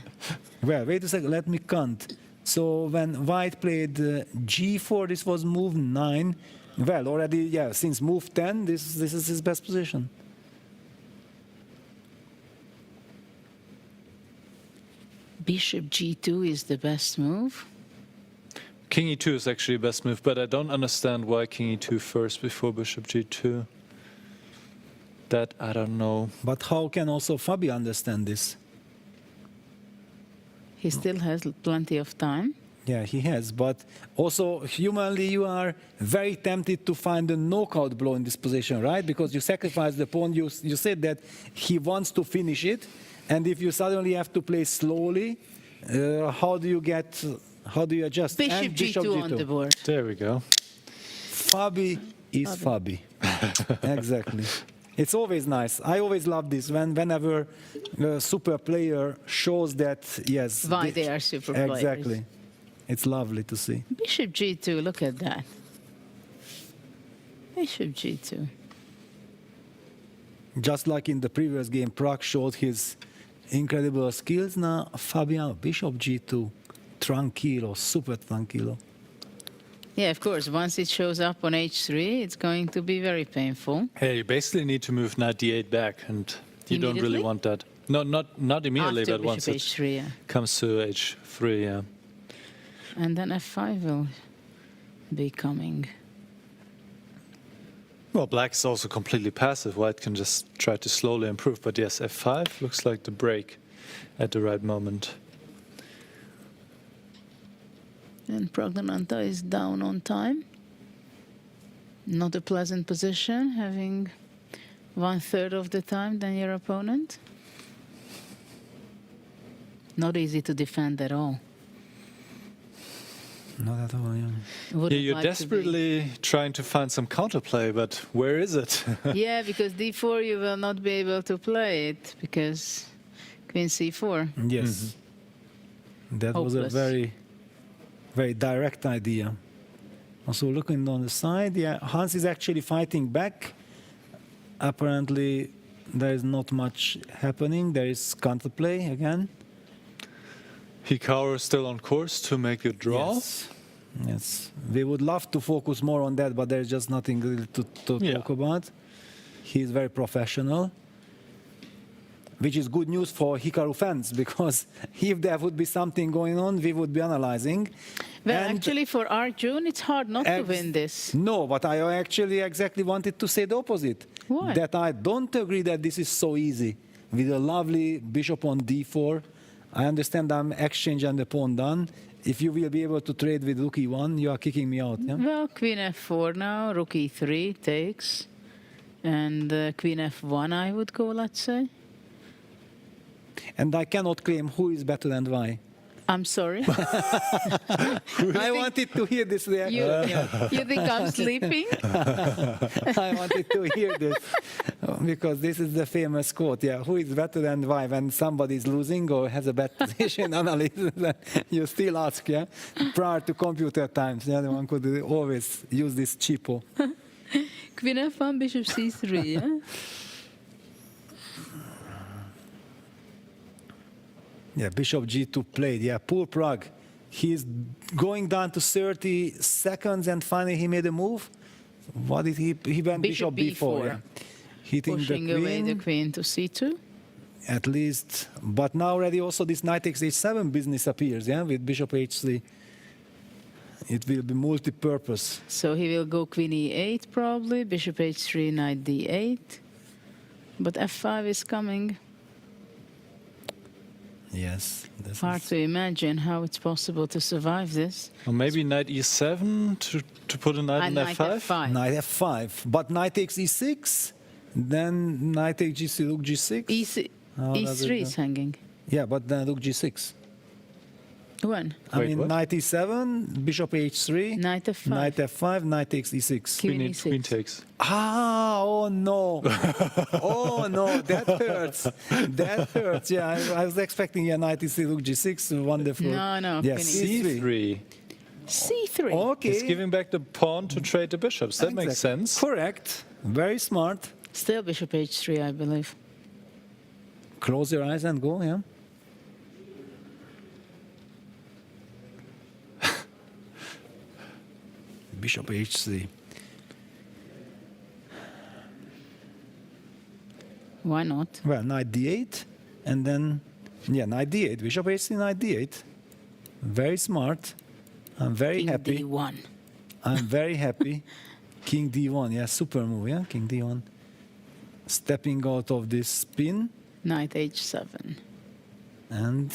Well, wait a second, let me count. So when white played g4, this was move 9. Well, already, yeah, since move 10, this is his best position. Bishop g2 is the best move. King e2 is actually the best move, but I don't understand why king e2 first before bishop g2. That I don't know. But how can also Fabi understand this? He still has plenty of time. Yeah, he has. But also, humanly, you are very tempted to find a knockout blow in this position, right? Because you sacrifice the pawn. You said that he wants to finish it. And if you suddenly have to play slowly, how do you adjust? Bishop And g2 on the board. There we go. Fabi is Fabi. Exactly. It's always nice. I always love this whenever a super player shows that, yes. Why they are super players. Exactly. It's lovely to see. Bishop g2, look at that. Bishop g2. Just like in the previous game, Prague showed his incredible skills. Now, Fabiano, bishop g2, tranquilo, super tranquilo. Yeah, of course. Once it shows up on h3, it's going to be very painful. Hey, you basically need to move knight d8 back, and you don't really Immediately? want that. No, not immediately, After but once bishop it h3, yeah. comes to h3, yeah. And then f5 will be coming. Well, black is also completely passive. White can just try to slowly improve. But yes, f5 looks like the break at the right moment. And Pragnananda is down on time. Not a pleasant position, having 1/3 of the time than your opponent. Not easy to defend at all. Not at all, yeah. Wouldn't You're like to be- desperately trying to find some counterplay, but where is it? Yeah, because d4 you will not be able to play it because queen c4. Yes. That was a Hopeless. very, very direct idea. Also looking on the side, yeah, Hans is actually fighting back. Apparently, there is not much happening. There is counterplay again. Hikaru is still on course to make a draw. Yes. Yes. We would love to focus more on that, but there's just nothing really to talk about. He's very professional, which is good news for Hikaru fans, because if there would be something going on, we would be analyzing. Well, And actually, for Arjun, it's hard not to win this. No, but I actually exactly wanted to say the opposite. Why? That I don't agree that this is so easy. With a lovely bishop on d4, I understand I'm exchanging the pawn done. If you will be able to trade with rook e1, you are kicking me out. Yeah? Well, queen f4 now, rook e3 takes, and queen f1 I would go, let's say. And I cannot claim who is better and why. I'm sorry. I wanted to hear this reaction. You think I'm sleeping? I wanted to hear this because this is the famous quote. Yeah, who is better than why? When somebody is losing or has a bad position analysis, you still ask. Yeah, prior to computer times, yeah, one could always use this cheapo. Queen f1, bishop c3. Yeah. Yeah, bishop g2 played. Yeah, poor Prague. He's going down to 30 seconds and finally he made a move. What did he? He went bishop b4. Yeah. Hitting Pushing the queen. away the queen to c2. At least. But now already also this knight takes h7 business appears, yeah, with bishop h3. It will be multi-purpose. So he will go queen e8 probably, bishop h3, knight d8. But f5 is coming. Yes. Hard to imagine how it's possible to survive this. Or maybe knight e7 to put a knight on Knight f5? f5. Knight f5. But knight takes e6. Then knight takes g6, rook g6. e3 is hanging. Yeah, but then rook g6. When? I mean, knight e7, bishop h3, knight f5, knight f5, knight takes e6. Queen takes. Ah, oh no. Oh no, that hurts. That hurts. Yeah, I was expecting a knight e3, rook g6, wonderful. No, yes, c3. c3. Okay. He's giving back the pawn to trade the bishops. That makes sense. Correct. Very smart. Still bishop h3, I believe. Close your eyes and go, yeah. Bishop h3. Why not? Well, knight d8, and then, yeah, knight d8. Bishop h3, knight d8. Very smart. I'm very King happy. d1. I'm very happy. King d1, yeah, super move, yeah, King d1. Stepping out of this spin. Knight h7. And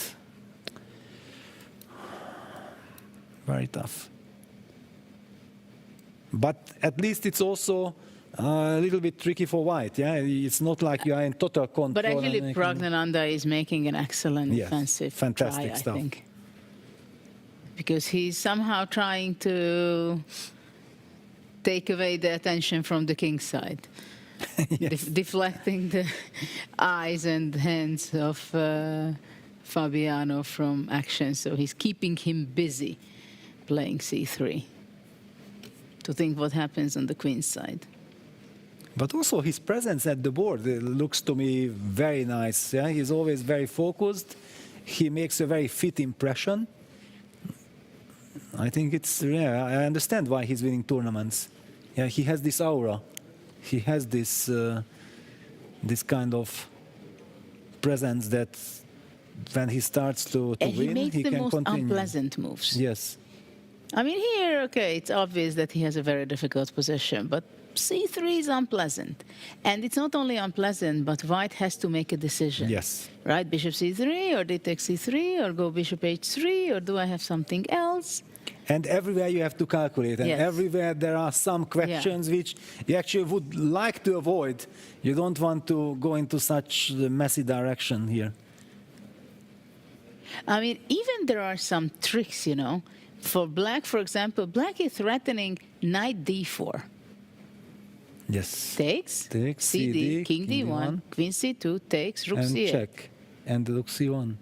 very tough. But at least it's also a little bit tricky for white, yeah? It's not like you are in total control. But actually, Pragnananda is making an excellent defensive fantastic try, stuff. I think. Because he's somehow trying to take away the attention from the king's side. Deflecting the eyes and hands of Fabiano from action. So he's keeping him busy playing c3 to think what happens on the queen's side. But also his presence at the board looks to me very nice. Yeah? He's always very focused. He makes a very fit impression. I think it's, yeah, I understand why he's winning tournaments. Yeah, he has this aura. He has this this kind of presence that when he starts to And win, he makes he the can most continue. unpleasant moves. Yes. I mean, here, okay, it's obvious that he has a very difficult position, but c3 is unpleasant. And it's not only unpleasant, but white has to make a decision. Yes. Right? Bishop c3, or d takes c3, or go bishop h3, or do I have something else? And everywhere you have to calculate, and Yes. everywhere there are some questions which you actually would like to avoid. You don't want to go into such a messy direction here. I mean, even there are some tricks, you know. For black, for example, black is threatening knight d4. Yes. Takes, Takes, cd, king d1, queen c2, takes, rook and c8. check, and rook c1,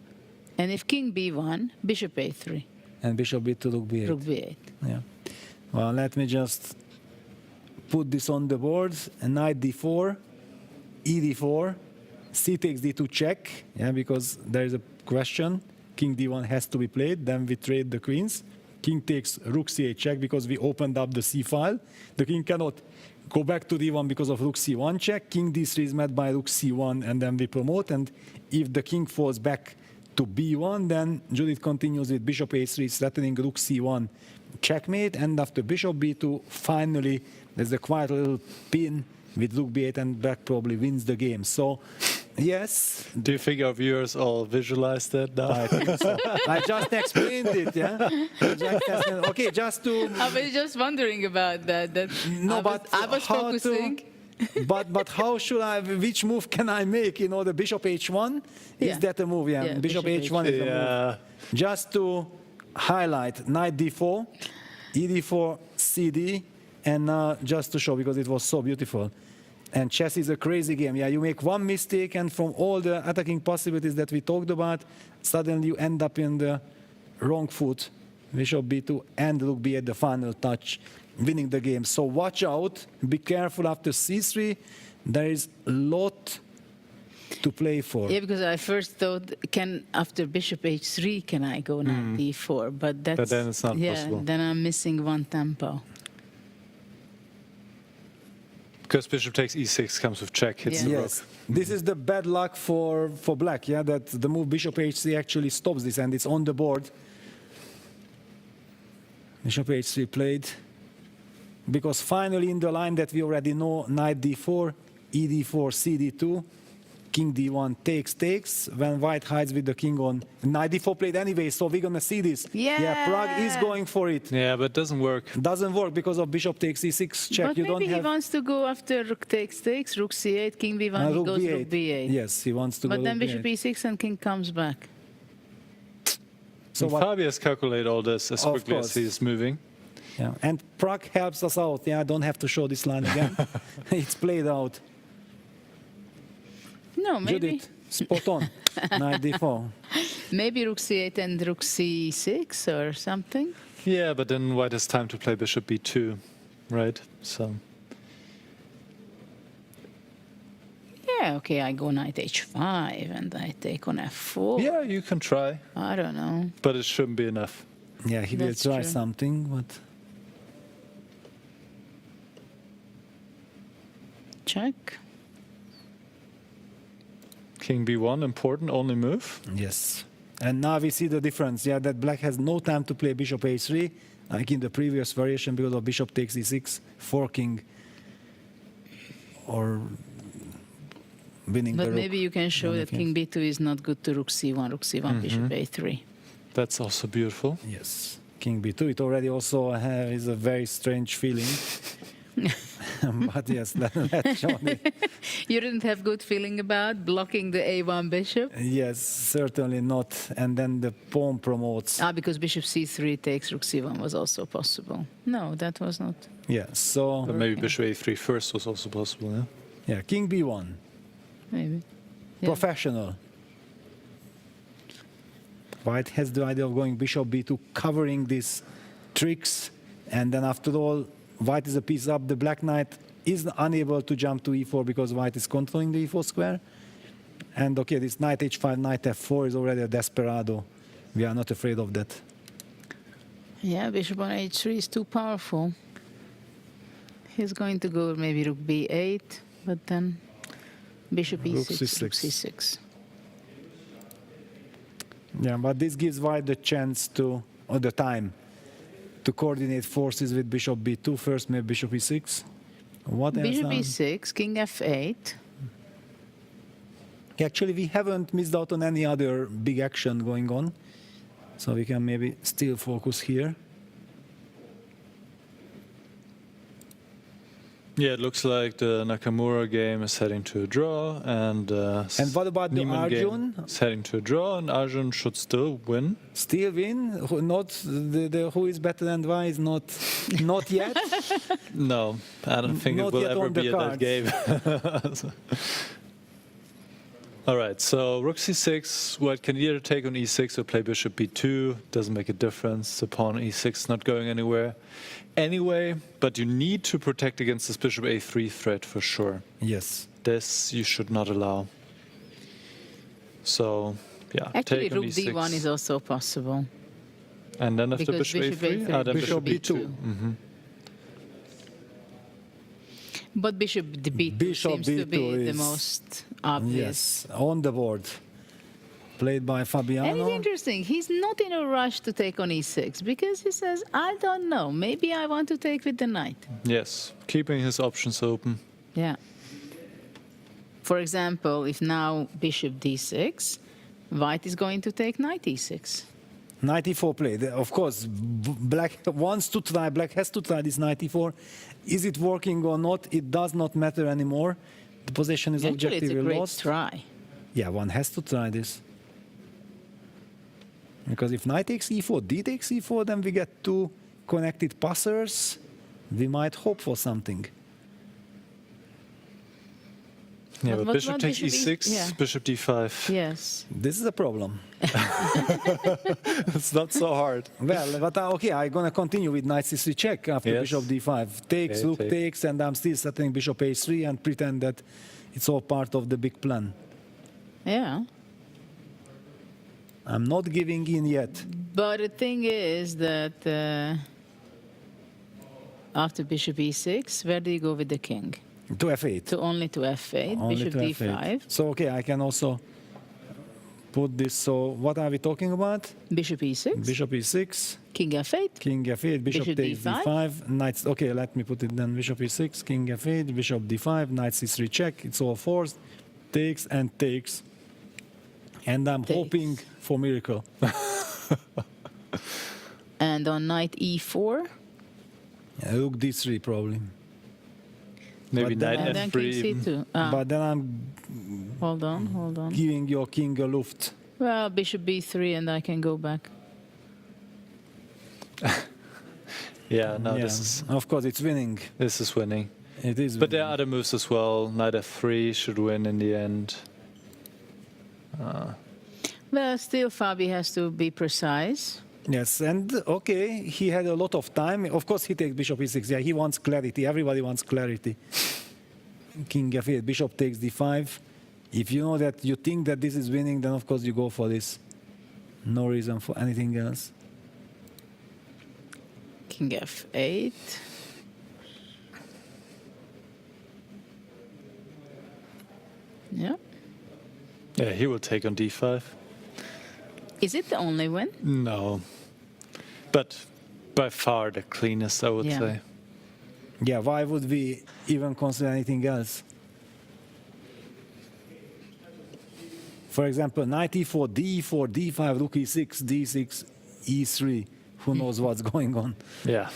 And if king b1, bishop a3, and bishop b2, rook b8. rook b8. Yeah. Well, let me just put this on the board. And knight d4, e d4, c takes d2 check. Yeah, because there is a question. King d1 has to be played. Then we trade the queens. King takes rook c8 check because we opened up the c file. The king cannot go back to d1 because of rook c1 check. King d3 is met by rook c1, and then we promote. And if the king falls back to b1, then Judith continues with bishop a3, threatening rook c1 checkmate. And after bishop b2, finally there's a quiet little pin with rook b8, and black probably wins the game. So yes. Do you think our viewers all visualize that now? I think so. I just explained it, yeah? Okay, just to... I was just wondering about that. No, I was how focusing. But how should I, which move can I make? You know, the bishop h1? Is that a move? Yeah, bishop h1 is a move. Just to highlight, knight d4, e d4, cd, and just to show, because it was so beautiful. And chess is a crazy game. Yeah, you make one mistake, and from all the attacking possibilities that we talked about, suddenly you end up in the wrong foot. Bishop b2 and rook b8, the final touch, winning the game. So watch out. Be careful after c3. There is a lot to play for. Yeah, because I first thought, after bishop h3, can I go knight d4? But then it's not yeah, possible. Then I'm missing one tempo. Because bishop takes e6 comes with check, hits the rook. This is the bad luck for black, yeah, that the move bishop h3 actually stops this, and it's on the board. Bishop h3 played. Because finally in the line that we already know, knight d4, e d4, c d2, king d1 takes. When white hides with the king on knight d4 played anyway, so we're gonna see this. Yeah, Prague is going for it. Yeah, but it doesn't work. Doesn't work because of bishop takes e6 check. But you maybe don't he have wants to go after rook takes, rook c8, king b1, he goes rook b8. Yes, he wants to but go then rook bishop b8. e6 and king comes back. So Fabius calculate all this as quickly as he's moving. Yeah, and Prague helps us out. Yeah, I don't have to show this line again. It's played out. No, maybe. Judith, spot on. Knight d4. Maybe rook c8 and rook c6 or something. Yeah, but then white has time to play bishop b2, right? So. Yeah, okay, I go knight h5 and I take on f4. Yeah, you can try. I don't know. But it shouldn't be enough. Yeah, he will That's try true. something, but... Check. King b1, important, only move. Yes. And now we see the difference, yeah, that black has no time to play bishop a3, like in the previous variation, because of bishop takes e6, forking or winning the But rook. maybe you can show that king b2 is not good to rook c1, bishop a3. That's also beautiful. Yes. King b2, it already also is a very strange feeling. But yes, let's show it. You didn't have good feeling about blocking the a1 bishop? Yes, certainly not. And then the pawn promotes. Because bishop c3 takes rook c1 was also possible. No, that was not. Yeah, so... But maybe bishop a3 first was also possible, yeah? Yeah, king b1. Maybe. Yeah. Professional. White has the idea of going bishop b2, covering these tricks, and then after all, white is a piece up. The black knight is unable to jump to e4 because white is controlling the e4 square. And okay, this knight h5, knight f4 is already a desperado. We are not afraid of that. Yeah, bishop on h3 is too powerful. He's going to go maybe rook b8, but then bishop e6, rook c6. Yeah, but this gives white the chance to, or the time, to coordinate forces with bishop b2 first, maybe bishop e6. What else? Bishop e6, king f8. Actually, we haven't missed out on any other big action going on, so we can maybe still focus here. Yeah, it looks like the Nakamura game is heading to a draw, and what about the Neiman Arjun? game is heading to a draw, and Arjun should still win. Still win? Not the who is better and why is not yet. No, I don't think Not it will yet ever on the be in that cards. game. All right, so rook c6. White can either take on e6 or play bishop b2. Doesn't make a difference. The pawn on e6 is not going anywhere anyway, but you need to protect against this bishop a3 threat for sure. Yes. This you should not allow. So, yeah, Actually, take on rook e6. d1 is also possible. And then after Because bishop a3? A3, Then bishop bishop b2. Mm-hmm. But bishop b2 Bishop seems to be b2 the is- most obvious. Yes, on the board. Played by And it's Fabiano. interesting, he's not in a rush to take on e6 because he says, I don't know, maybe I want to take with the knight. Yes, keeping his options open. Yeah. For example, if now bishop d6, white is going to take knight e6. 94 played. Of course, black wants to try, black has to try this 94. Is it working or not? It does not matter anymore. The position is Actually, it's a objectively great lost. try. Yeah, one has to try this. Because if knight takes e4, d takes e4, then we get two connected passers. We might hope for something. Yeah, What- but what bishop about takes bishop e6, yeah. bishop d5. Yes. This is a problem. It's not so hard. Well, but okay, I'm gonna continue with knight c3 check after Yes. bishop d5. Takes, Okay, rook take. takes, and I'm still settling bishop a3 and pretend that it's all part of the big plan. Yeah. I'm not giving in yet. But the thing is that after bishop e6, where do you go with the king? To f8. To only to f8, Only bishop to d5. f8. So okay, I can also put this. So what are we talking about? Bishop e6. Bishop e6. King f8. King f8. Bishop Bishop takes d5. d5. Knight. Okay, let me put it then. Bishop e6. King f8. Bishop d5. Knight c3 check. It's all forced. Takes and takes. And I'm hoping for miracle. And on knight e4. Rook d3 probably. Maybe But then- knight And then king f3. c2. Ah, But then I'm hold on. giving your king a luft. Well, bishop b3 and I can go back. Yeah, no, Yeah. this is Of course, it's winning. this is winning. It is. But there are other moves as well. Knight f3 should win in the end. Well, still Fabi has to be precise. Yes, and okay, he had a lot of time. Of course, he takes bishop e6. Yeah, he wants clarity. Everybody wants clarity. King f8, bishop takes d5. If you know that you think that this is winning, then of course you go for this. No reason for anything else. King f8. Yeah. Yeah, he will take on d5. Is it the only win? No. But by far the cleanest, I would Yeah. say. Yeah, why would we even consider anything else? For example, knight e4, d4, d5, rook e6, d6, e3. Who knows what's going on? Yeah.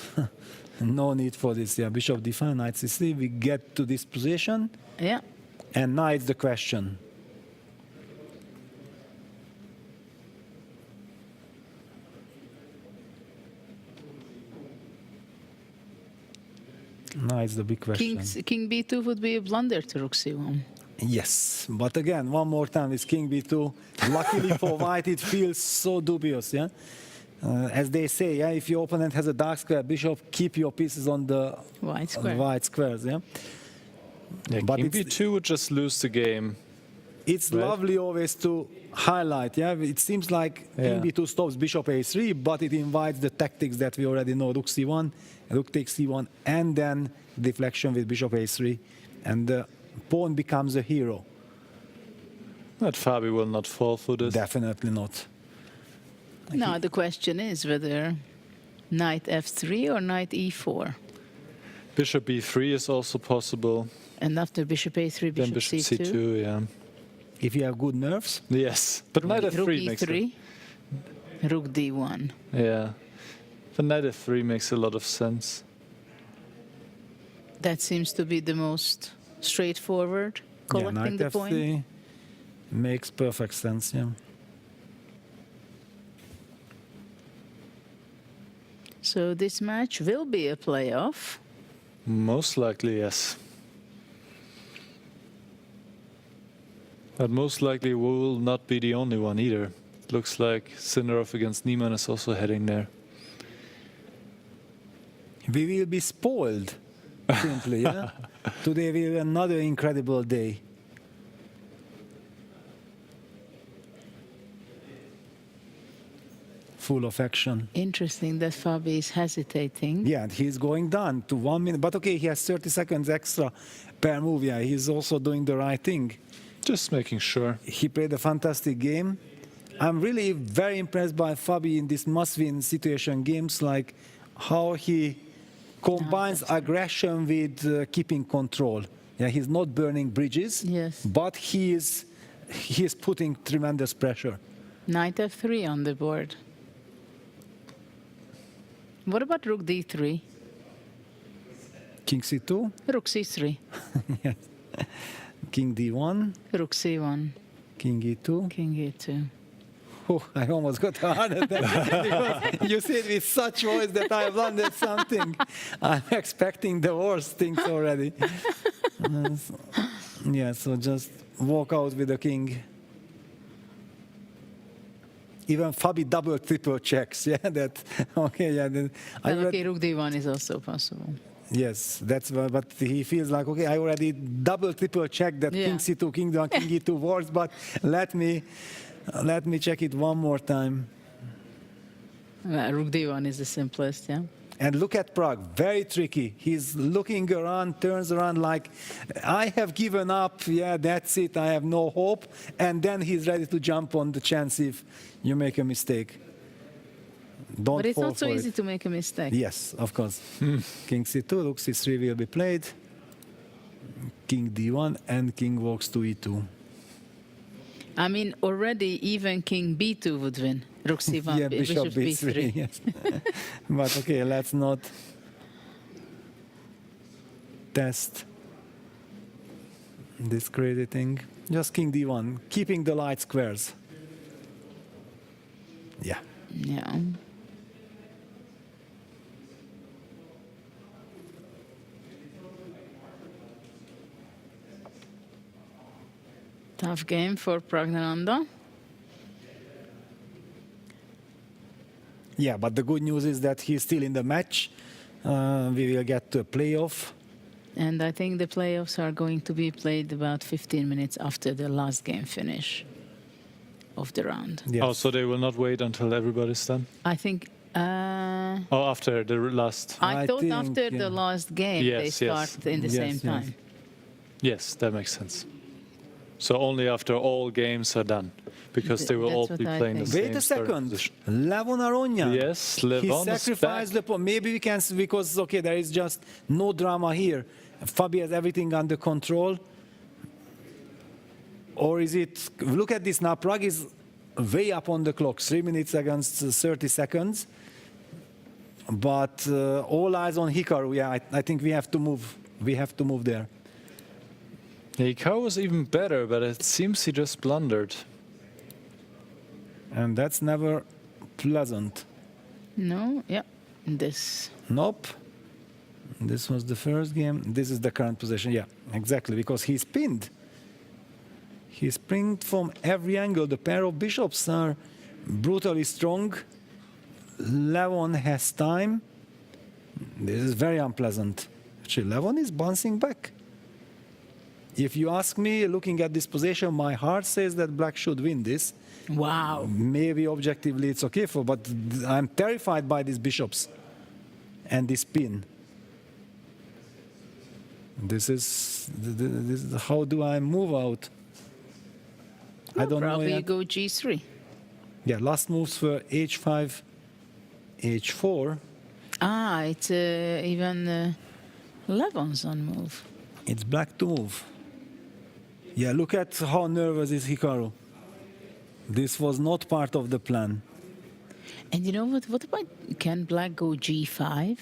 No need for this. Yeah, bishop d5, knight c3. We get to this position, Yeah. and now it's the question. Now it's the big question. King b2 would be a blunder to rook c1. Yes, but again, one more time, it's king b2. Luckily for white, it feels so dubious, yeah? As they say, yeah, if your opponent has a dark square bishop, keep your pieces on the White on the square. white squares, yeah? Yeah, But king it's- b2 would just lose the game. It's Right. lovely always to highlight, yeah? It seems like king Yeah. b2 stops bishop a3, but it invites the tactics that we already know, rook c1, rook takes c1, and then deflection with bishop a3, and the pawn becomes a hero. But Fabi will not fall for this. Definitely not. Now the question is whether knight f3 or knight e4. Bishop b3 is also possible. And after bishop a3, Then bishop bishop c2, yeah. If you have good nerves. Yes, but knight rook f3 makes e3, rook d1. Yeah, the knight f3 makes a lot of sense. That seems to be the most straightforward, collecting knight the f3 point. makes perfect sense, yeah. So this match will be a playoff. Most likely, yes. But most likely we will not be the only one either. Looks like Sindarov against Niemann is also heading there. We will be spoiled, simply, yeah? Today will be another incredible day. Full of action. Interesting that Fabi is hesitating. Yeah, and he's going down to 1 minute. But okay, he has 30 seconds extra per move. Yeah, he's also doing the right thing. Just making sure. He played a fantastic game. I'm really very impressed by Fabi in this must-win situation games, like how he combines aggression with keeping control. Yeah, he's not burning bridges, yes, but he is putting tremendous pressure. Knight f3 on the board. What about rook d3? King c2. Rook c3. Yes. King d1. Rook c1. King e2. King e2. Oh, I almost got a heart attack because you said with such voice that I blundered something. I'm expecting the worst things already. Yeah, so just walk out with the king. Even Fabi double, triple checks. Yeah, that okay. Yeah, then Okay, rook d1 is also possible. Yes, that's why, but he feels like, okay, I already double, triple checked that king c2, king d1, king e2 works, but let me check it one more time. Rook d1 is the simplest, yeah. And look at Prague, very tricky. He's looking around, turns around like, I have given up, yeah, that's it, I have no hope. And then he's ready to jump on the chance if you make a mistake. Don't But it's fall not so for easy it. to make a mistake. Yes, of course. King c2, rook c3 will be played. King d1 and king walks to e2. I mean, already even king b2 would win. Rook c1, Yeah, bishop b3. Yes. But okay, let's not test this crazy thing. Just king d1, keeping the light squares. Yeah. Yeah. Tough game for Pragnananda. Yeah, but the good news is that he's still in the match. We will get to a playoff. And I think the playoffs are going to be played about 15 minutes after the last game finish of the round. Yes. Oh, so they will not wait until everybody's done? I think... Oh, after the last... I thought after the last game they start in the same time. Yes, that makes sense. So only after all games are done, because they will all be playing the same. Wait a second, Levon Aronyan. Yes, Levon He is sacrificed the point. Maybe we can, because okay, there is just no drama here. Fabi has everything under control. Or is it? Look at this now. Prague is way up on the clock. 3 minutes against 30 seconds. But all eyes on Hikaru. Yeah, I think we have to move. We have to move there. Hikaru was even better, but it seems he just blundered. And that's never pleasant. No, yeah, this. Nope. This was the first game. This is the current position. Yeah, exactly, because he's pinned. He's pinned from every angle. The pair of bishops are brutally strong. Levon has time. This is very unpleasant. Actually, Levon is bouncing back. If you ask me, looking at this position, my heart says that black should win this. Wow. Maybe objectively it's okay for, but I'm terrified by these bishops and this pin. This is how do I move out? I don't know Probably yet. go g3. Yeah, last moves were h5, h4. Ah, it's even Levon's on move. It's black to move. Yeah, look at how nervous is Hikaru. This was not part of the plan. And you know what? What about, can black go G5?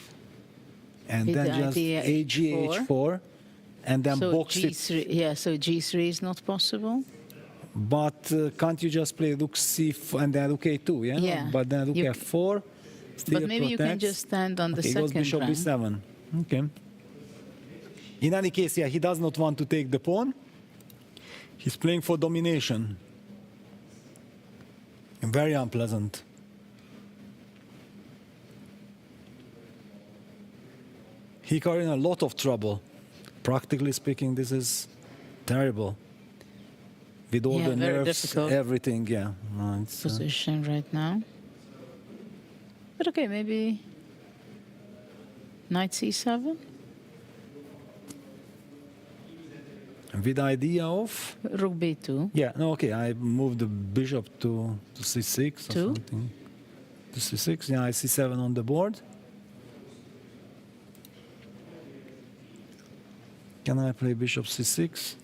And With then the just idea AG-H4, and then so box G3, it. Yeah, so G3 is not possible? But can't you just play rook C4 and then rook A2, yeah? Yeah. But then rook You F4 still But maybe you can protects. just stand on the Okay, goes second bishop rank. B7. Okay. In any case, yeah, he does not want to take the pawn. He's playing for domination. Very unpleasant. Hikaru in a lot of trouble. Practically speaking, this is terrible. With all Yeah, the very nerves, difficult everything, yeah. No, it's, position right now. But okay, maybe knight C7? with idea of? Rook B2. Yeah, no, okay, I moved the bishop to C6 or Two? something. To C6, yeah, I C7 on the board. Can I play bishop C6?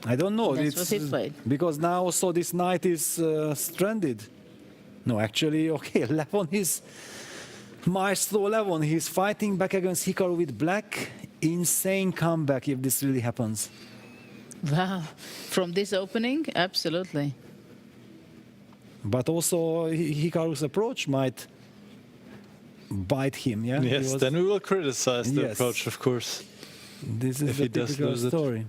I don't know. That's what he played. Because now also this knight is stranded. No, actually, okay, Levon is Maestro Levon. He's fighting back against Hikaru with black. Insane comeback if this really happens. Wow. From this opening, absolutely. But also Hikaru's approach might bite him, yeah? Yes, then we will criticize the Yes. approach, of course. This is if the he does typical lose it. story.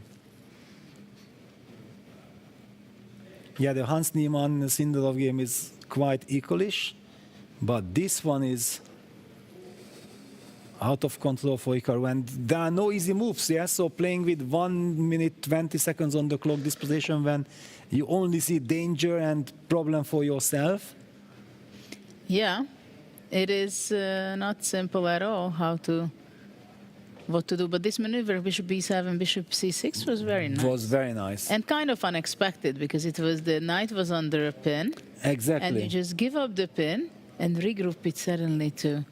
Yeah, the Hans Niemann Sindelov game is quite equalish, but this one is out of control for Hikaru, and there are no easy moves, yeah? So playing with 1 minute 20 seconds on the clock, this position when you only see danger and problem for yourself. Yeah, it is not simple at all what to do. But this maneuver, bishop b7, bishop c6, was very nice. Was very nice. And kind of unexpected because it was the knight was under a pin. Exactly. And you just give up the pin and regroup it suddenly to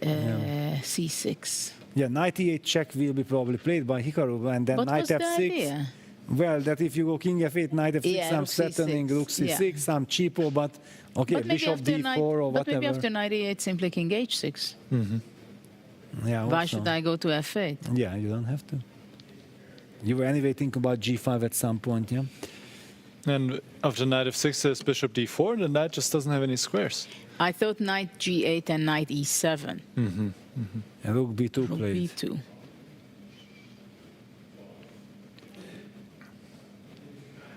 c6. Yeah, knight e8 check will be probably played by Hikaru, and then What knight was the f6. idea? Well, that if you go king f8, knight f6, Yeah, I'm rook threatening C6, rook c6, I'm cheapo, but okay, But maybe bishop after d4 knight- or But maybe whatever. after knight e8, simply king h6. Yeah, Why also. should I go to f8? Yeah, you don't have to. You were anyway thinking about g5 at some point, yeah? And after knight f6, there's bishop d4, and the knight just doesn't have any squares. I thought knight g8 and knight e7. And rook b2 Rook played. b2.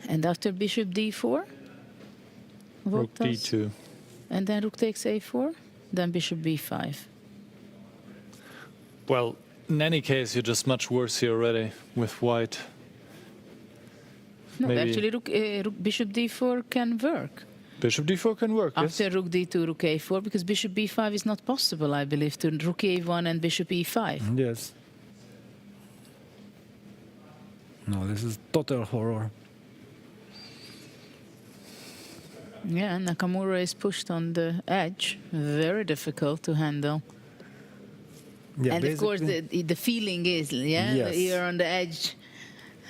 And after bishop d4? What Rook does- d2. And then rook takes a4? Then bishop b5. Well, in any case, you're just much worse here already with white. No, Maybe- actually bishop d4 can work. Bishop d4 can work, yes. After rook d2, rook a4, because bishop b5 is not possible, I believe, to rook a1 and bishop e5. Yes. No, this is total horror. Yeah, Nakamura is pushed on the edge. Very difficult to handle. Yeah, And of course, basically- the feeling is, Yes. you're on the edge.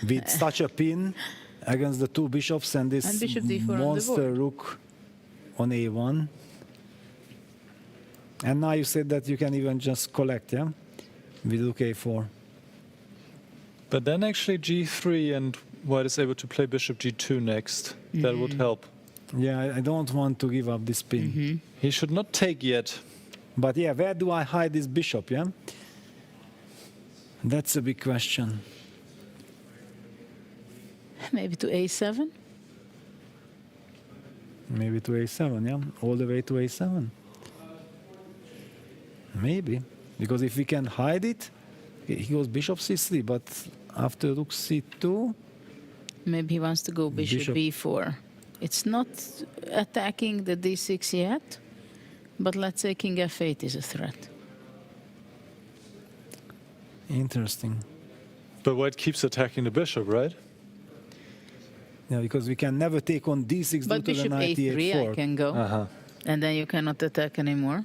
With such a pin against the two bishops and this And bishop d4 on the monster board. rook on a1. And now you said that you can even just collect, yeah? With rook a4. But then actually g3 and white is able to play bishop g2 next. That would help. Yeah, I don't want to give up this pin. He should not take yet. But yeah, where do I hide this bishop, yeah? That's a big question. Maybe to a7? Maybe to a7, yeah? All the way to a7. Maybe. Because if we can hide it, he goes bishop c3, but after rook c2... Maybe he wants to go bishop b4. It's not attacking the d6 yet, but let's say king f8 is a threat. Interesting. But white keeps attacking the bishop, right? Yeah, because we can never take on d6 But due to the bishop knight a3 I e8 can go, and then you cannot attack anymore.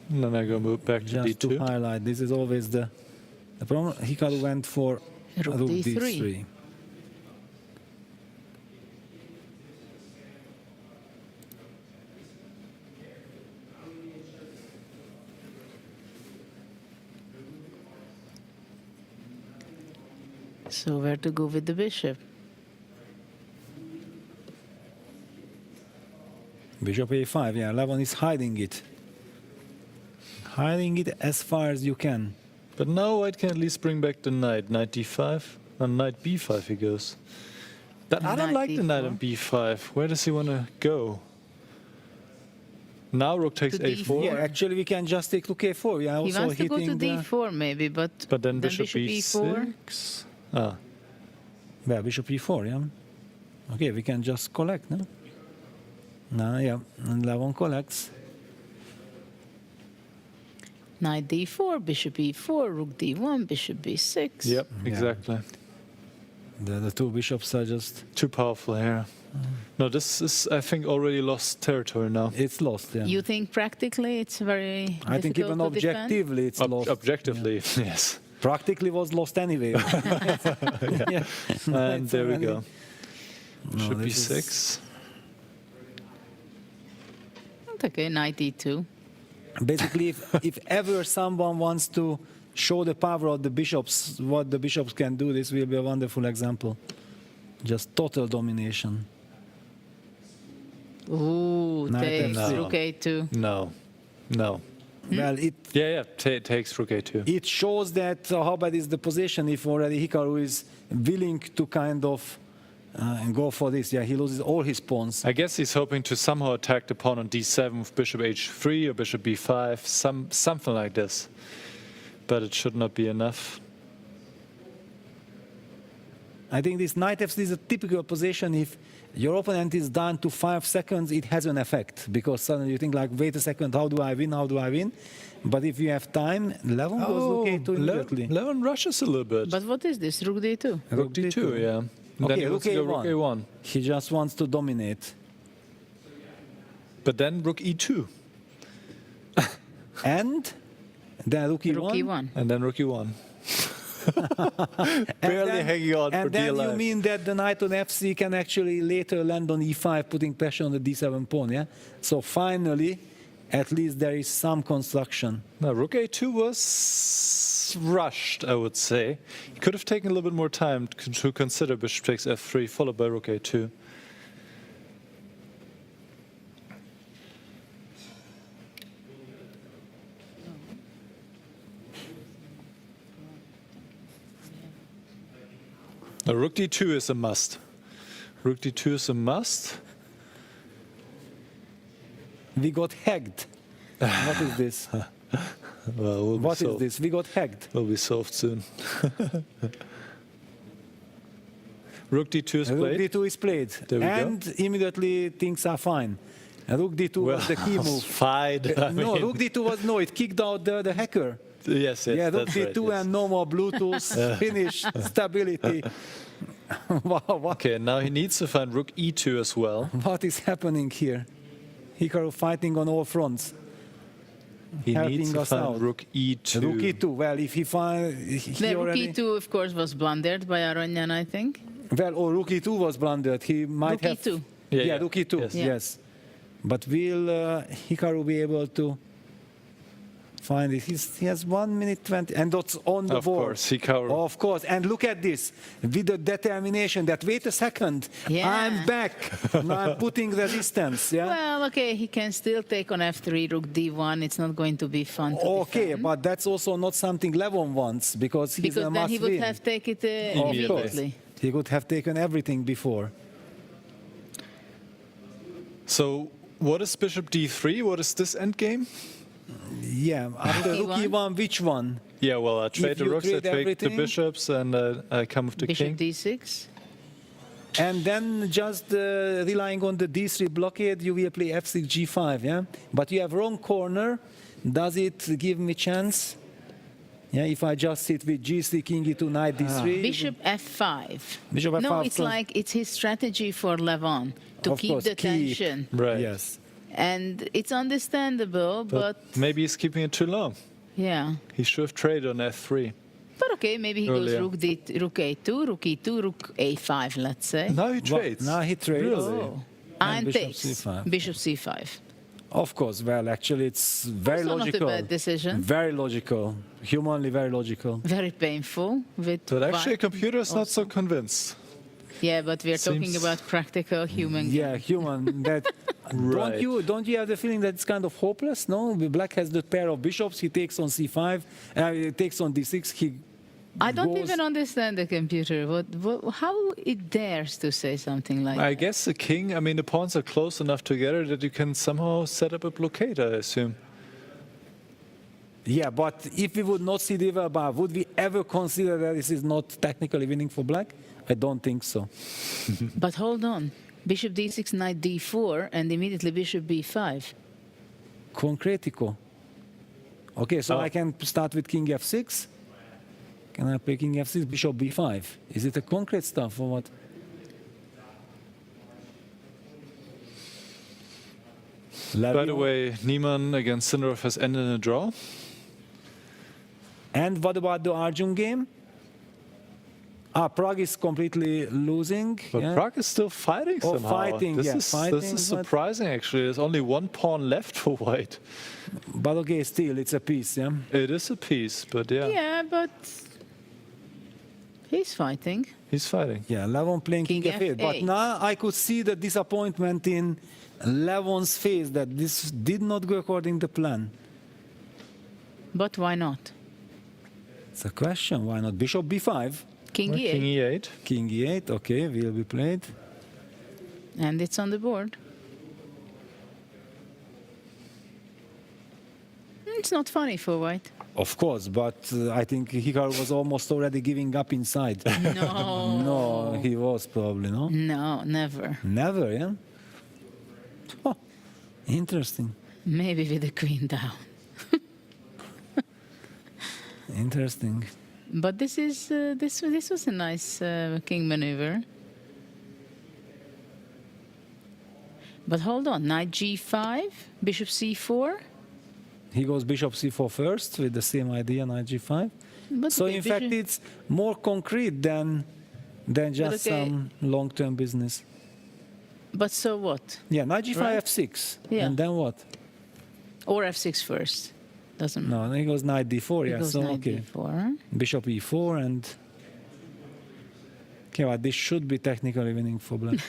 And then I go move back to Just to D2. highlight, this is always the problem. Hikaru went for Rook D3. So where to go with the bishop? Bishop A5, yeah, Levon is hiding it. Hiding it as far as you can. But now White can at least bring back the knight. Knight D5. On knight B5 he goes. I don't like the knight on B5. Where does he want to go? Now rook takes A4. Yeah, actually we can just take rook A4. Yeah, He also wants to go to hitting D4 maybe, but then bishop E4. E6. Ah. Well, bishop E4, yeah. Okay, we can just collect, no? No, yeah, and Levon collects. Knight D4, bishop E4, rook D1, bishop B6. Yep, exactly. The two bishops are just too powerful here. No, this is, I think, already lost territory now. It's lost, yeah. You think practically it's very I think even difficult to defend? objectively it's lost. Objectively, yes. Practically was lost anyway. Yeah. And there we go. No, Should be this 6. Okay, knight E2. Basically, if ever someone wants to show the power of the bishops, what the bishops can do, this will be a wonderful example. Just total domination. Ooh, takes rook A2. No. Well, it takes rook A2. It shows that how bad is the position if already Hikaru is willing to kind of and go for this. Yeah, he loses all his pawns. I guess he's hoping to somehow attack the pawn on D7 with bishop H3 or bishop B5, something like this. But it should not be enough. I think this knight F3 is a typical position. If your opponent is down to 5 seconds, it has an effect. Because suddenly you think like, wait a second, how do I win, how do I win? But if you have time, Levon goes rook A2 immediately. Levon rushes a little bit. But what is this, rook D2? Rook D2, yeah. And Okay, then he rook wants to go rook A1. A1. He just wants to dominate. But then rook E2. And then rook E1. Rook E1. And then rook E1. Barely hanging on for And then dear you life. mean that the knight on F3 can actually later land on E5, putting pressure on the D7 pawn, yeah? So finally, at least there is some construction. Now, rook A2 was rushed, I would say. He could have taken a little bit more time to consider bishop takes F3, followed by rook A2. Now, rook D2 is a must. Rook D2 is a must. We got hacked. What is this? Well, What is this? We got hacked. Will be solved soon. Rook D2 is played. Rook D2 is played. There we and go. immediately things are fine. Rook D2 was the key move. Fine. No, Rook D2 was, no, it kicked out the hacker. Yes, Yeah, Rook that's D2 right, yes. and no more Bluetooth, finish, stability. Wow, what, Okay, now he needs to find rook E2 as well. what is happening here? Hikaru fighting on all fronts. He helping needs to us find out. rook E2. Rook E2, well, if he finds... The rook E2, of course, was blundered by Aranyan, I think. Well, or rook E2 was blundered. He might Rook have... E2. Yeah, rook E2, yes. yes. But will Hikaru be able to find it? He has 1 minute 20, and that's on the Of board. course, Hikaru. Of course, and look at this, with the determination that, wait a second, Yeah. I'm back, now I'm putting the distance, yeah? Well, okay, he can still take on F3, rook D1. It's not going to be fun to Okay, defend. but that's also not something Levon wants, because he's Because a then he would must-win. have taken it Of course. immediately. He could have taken everything before. So, what is bishop D3? What is this endgame? Yeah, after rook E1, which one? Yeah, well, I trade the you rooks, I trade trade the everything- bishops, and I come with the Bishop king. D6. And then just relying on the D3 blockade, you will play F6, G5, yeah? But you have wrong corner. Does it give me chance? Yeah, if I just sit with G3, King E2, Knight D3. Bishop F5. Bishop No, F5 it's plus- like it's his strategy for Levon to Of keep course, the keep. tension. Right. Yes. And it's understandable, but maybe he's keeping it too long. yeah. He should have traded on F3. But okay, maybe he Earlier. goes rook A2, rook E2, rook A5, let's say. Now he trades. Now he trades. Really? Oh. And And bishop takes. C5. Bishop C5. Of course, well, actually, it's very Also logical. not a bad decision. Very logical. Humanly very logical. Very painful. With But actually, a white computer is not also. so convinced. Yeah, but we're talking Seems- about practical human. Yeah, human. That Right. don't you have the feeling that it's kind of hopeless? No, Black has the pair of bishops. He takes on C5. He takes on D6. He I don't goes- even understand the computer. How it dares to say something like I that. guess the king, I mean, the pawns are close enough together that you can somehow set up a blockade, I assume. Yeah, but if we would not see the above, would we ever consider that this is not technically winning for Black? I don't think so. But hold on. Bishop D6, knight D4, and immediately bishop B5. Concretico. Okay, so Oh. I can start with king F6. Can I play king F6, bishop B5? Is it a concrete stuff or what? By the way, Niemann against Sindarov has ended in a draw. And what about the Arjun game? Prague is completely losing. But yeah. Prague is still fighting Oh, somehow. fighting, this yeah, is, fighting, this is but- surprising, actually. There's only one pawn left for white. But okay, still, it's a piece, yeah? It is a piece, but yeah, Yeah, but he's fighting. he's fighting. Yeah, Levon playing king King F8. But F8. now I could see the disappointment in Levon's face that this did not go according to plan. But why not? It's a question. Why not? Bishop B5. King Or E8. King E8. King E8, okay, will be played. And it's on the board. It's not funny for white. Of course, but I think Hikaru was almost already giving up inside. No. No, he was probably, no? No, never. Never, yeah? Oh, interesting. Maybe with the queen down. Interesting. But this is this was a nice king maneuver. But hold on, knight G5, bishop C4. He goes bishop c4 first with the same idea, knight g5. But So okay, in fact, bishop- it's more concrete than just okay. some long-term business. But so what? Yeah, knight g5, Right. f6. Yeah. And then what? Or F6 first. Doesn't matter. No, then he goes knight d4. He Yeah, goes so knight okay. D4. Bishop e4 and... Okay, well, this should be technically winning for black.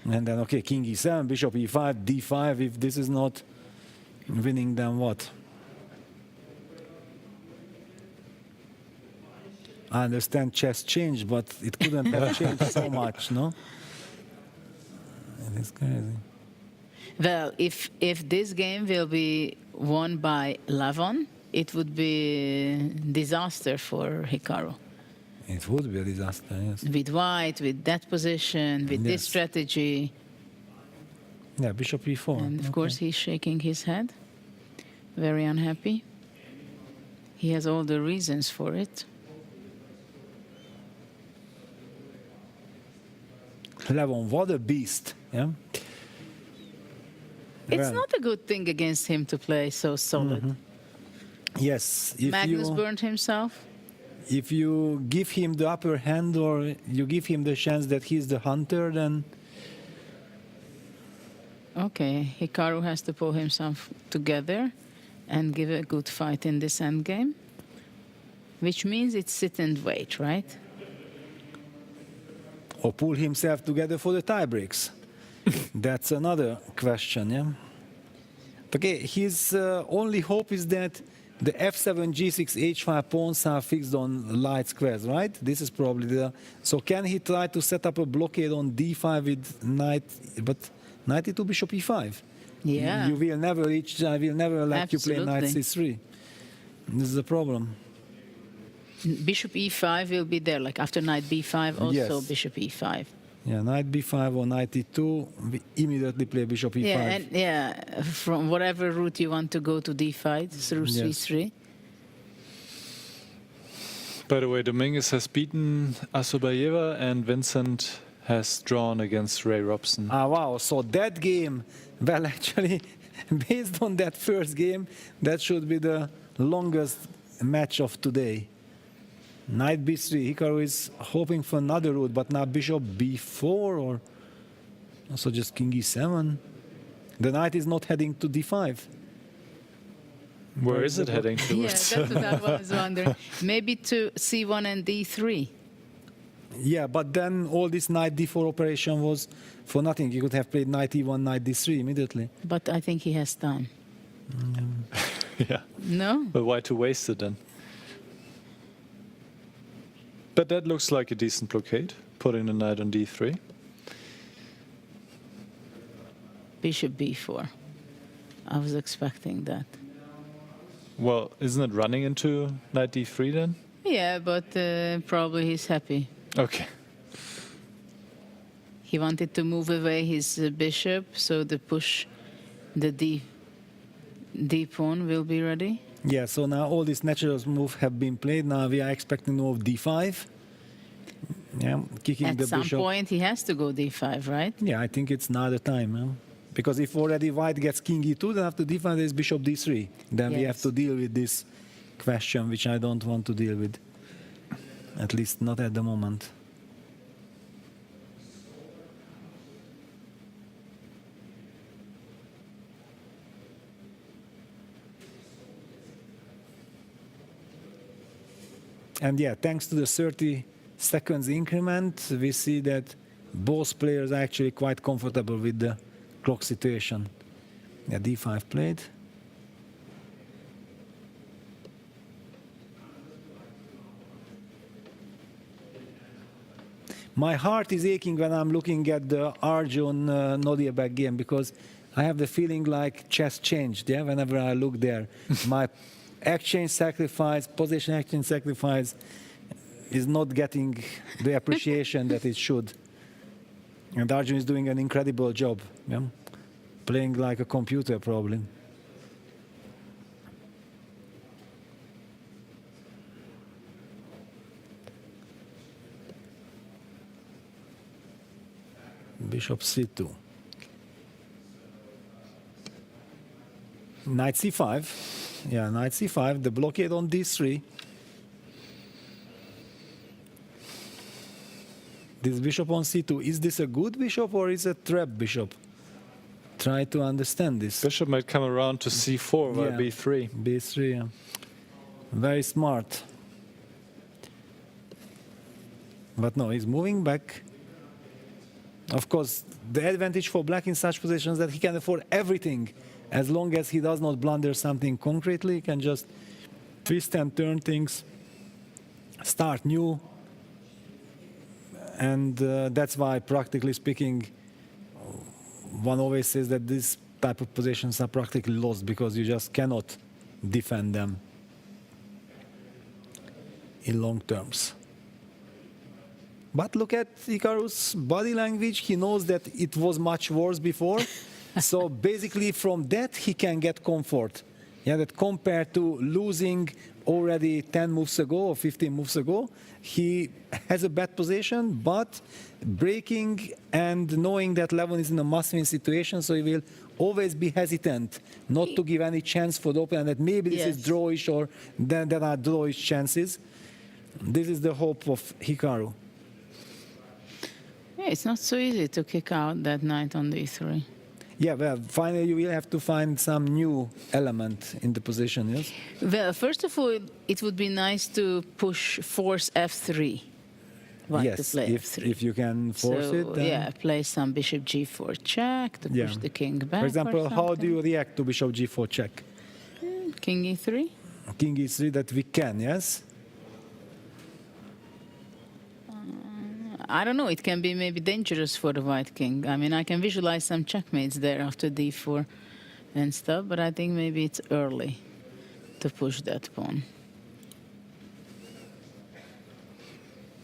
And then, okay, king e7, bishop e5, d5. If this is not winning, then what? I understand chess changed, but it couldn't have changed so much, no? It is crazy. Well, if this game will be won by Levon, it would be disaster for Hikaru. It would be a disaster, yes. With white, with that position, with this Yes. strategy. Yeah, bishop e4. And of course, he's shaking his head. Very unhappy. He has all the reasons for it. Levon, what a beast, yeah? It's Well, not a good thing against him to play so solid. Yes, if Magnus you... burned himself. If you give him the upper hand or you give him the chance that he's the hunter, then Okay, Hikaru has to pull himself together and give a good fight in this endgame. Which means it's sit and wait, right? or pull himself together for the tie breaks. That's another question, yeah? Okay, his only hope is that the f7, g6, h5 pawns are fixed on light squares, right? This is probably the... So can he try to set up a blockade on d5 with knight, but knight e2, bishop e5? Yeah. You will never reach, I will never let you play knight Absolutely. c3. This is the problem. Bishop e5 will be there, like after knight b5, also Yes. bishop e5. Yeah, knight b5 or knight e2, we immediately play bishop e5. Yeah, and yeah, from whatever route you want to go to d5 through Yes. c3. By the way, Dominguez has beaten Asobayeva and Vincent has drawn against Ray Robson. Ah, wow. So that game, well, actually, based on that first game, that should be the longest match of today. Knight b3. Hikaru is hoping for another route, but now bishop b4 or also just king e7. The knight is not heading to d5. Where is it heading Yeah, towards? that's what I was wondering. Maybe to c1 and d3. Yeah, but then all this knight d4 operation was for nothing. You could have played knight e1, knight d3 immediately. But I think he has time. Yeah. No? But why to waste it then? But that looks like a decent blockade, putting the knight on d3. Bishop b4. I was expecting that. Well, isn't it running into knight d3 then? Yeah, but probably he's happy. Okay. He wanted to move away his bishop, so the push, the d pawn will be ready. Yeah, so now all these natural moves have been played. Now we are expecting to move d5. Yeah, kicking At the some bishop. point, he has to go d5, right? Yeah, I think it's now the time. Yeah? Because if already white gets king e2, then after d5 there's bishop d3. Then we have Yes. to deal with this question, which I don't want to deal with. At least not at the moment. And yeah, thanks to the 30 seconds increment, we see that both players are actually quite comfortable with the clock situation. Yeah, d5 played. My heart is aching when I'm looking at the Arjun Nodiabek game because I have the feeling like chess changed. Yeah, whenever I look there, my exchange sacrifice, position exchange sacrifice is not getting the appreciation that it should. And Arjun is doing an incredible job, yeah? Playing like a computer probably. Bishop c2. Knight c5. Yeah, knight c5, the blockade on d3. This bishop on c2, is this a good bishop or is it a trap bishop? Try to understand this. Bishop might come around to c4 via b3. b3, yeah. Very smart. But no, he's moving back. Of course, the advantage for black in such positions is that he can afford everything. As long as he does not blunder something concretely, he can just twist and turn things, start new. And that's why, practically speaking, one always says that these type of positions are practically lost because you just cannot defend them in long terms. But look at Hikaru's body language. He knows that it was much worse before. So basically from that he can get comfort. Yeah, that compared to losing already 10 moves ago or 15 moves ago, he has a bad position, but breaking and knowing that Levon is in a must-win situation, so he will always be hesitant not to give any chance for the opponent that maybe this is drawish or then there are drawish chances. This is the hope of Hikaru. Yeah, it's not so easy to kick out that knight on d3. Yeah, well, finally you will have to find some new element in the position, yes? Well, first of all, it would be nice to force f3. White to play f3. If you can force it. Then yeah, play some bishop g4 check to push the king back. For example, how do you react to bishop g4 check? King e3. King e3 that we can, yes? I don't know, it can be maybe dangerous for the white king. I mean, I can visualize some checkmates there after d4 and stuff, but I think maybe it's early to push that pawn.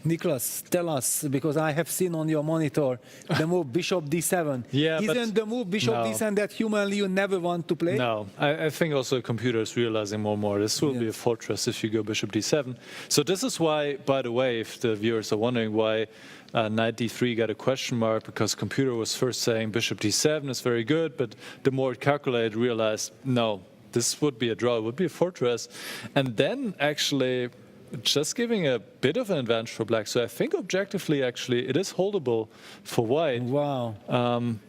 Nicholas, tell us, because I have seen on your monitor the move Bishop D7. Yeah, Isn't the move Bishop D7 that humanly you never want to play? No, I think also the computer is realizing more and more. This will be a fortress if you go Bishop D7. So this is why, by the way, if the viewers are wondering why Knight D3 got a question mark, because computer was first saying Bishop D7 is very good, but the more it calculated, realized, no, this would be a draw, it would be a fortress. And then actually just giving a bit of an advantage for black. So I think objectively, actually, it is holdable for white. Wow.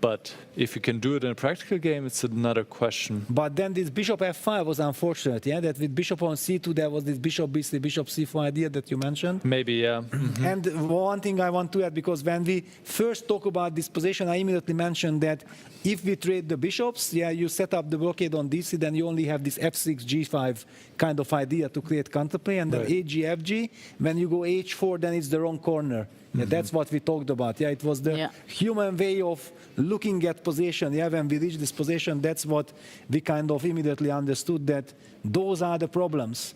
But if you can do it in a practical game, it's another question. But then this Bishop F5 was unfortunate, yeah? That with Bishop on C2, there was this Bishop B3, Bishop C4 idea that you mentioned. Maybe, yeah. And one thing I want to add, because when we first talk about this position, I immediately mentioned that if we trade the bishops, yeah, you set up the blockade on DC, then you only have this F6, G5 kind of idea to create counterplay, and then AG, FG. When you go H4, then it's the wrong corner. Yeah, that's what we talked about. Yeah, it was the human way of looking at position. Yeah, when we reach this position, that's what we kind of immediately understood, that those are the problems.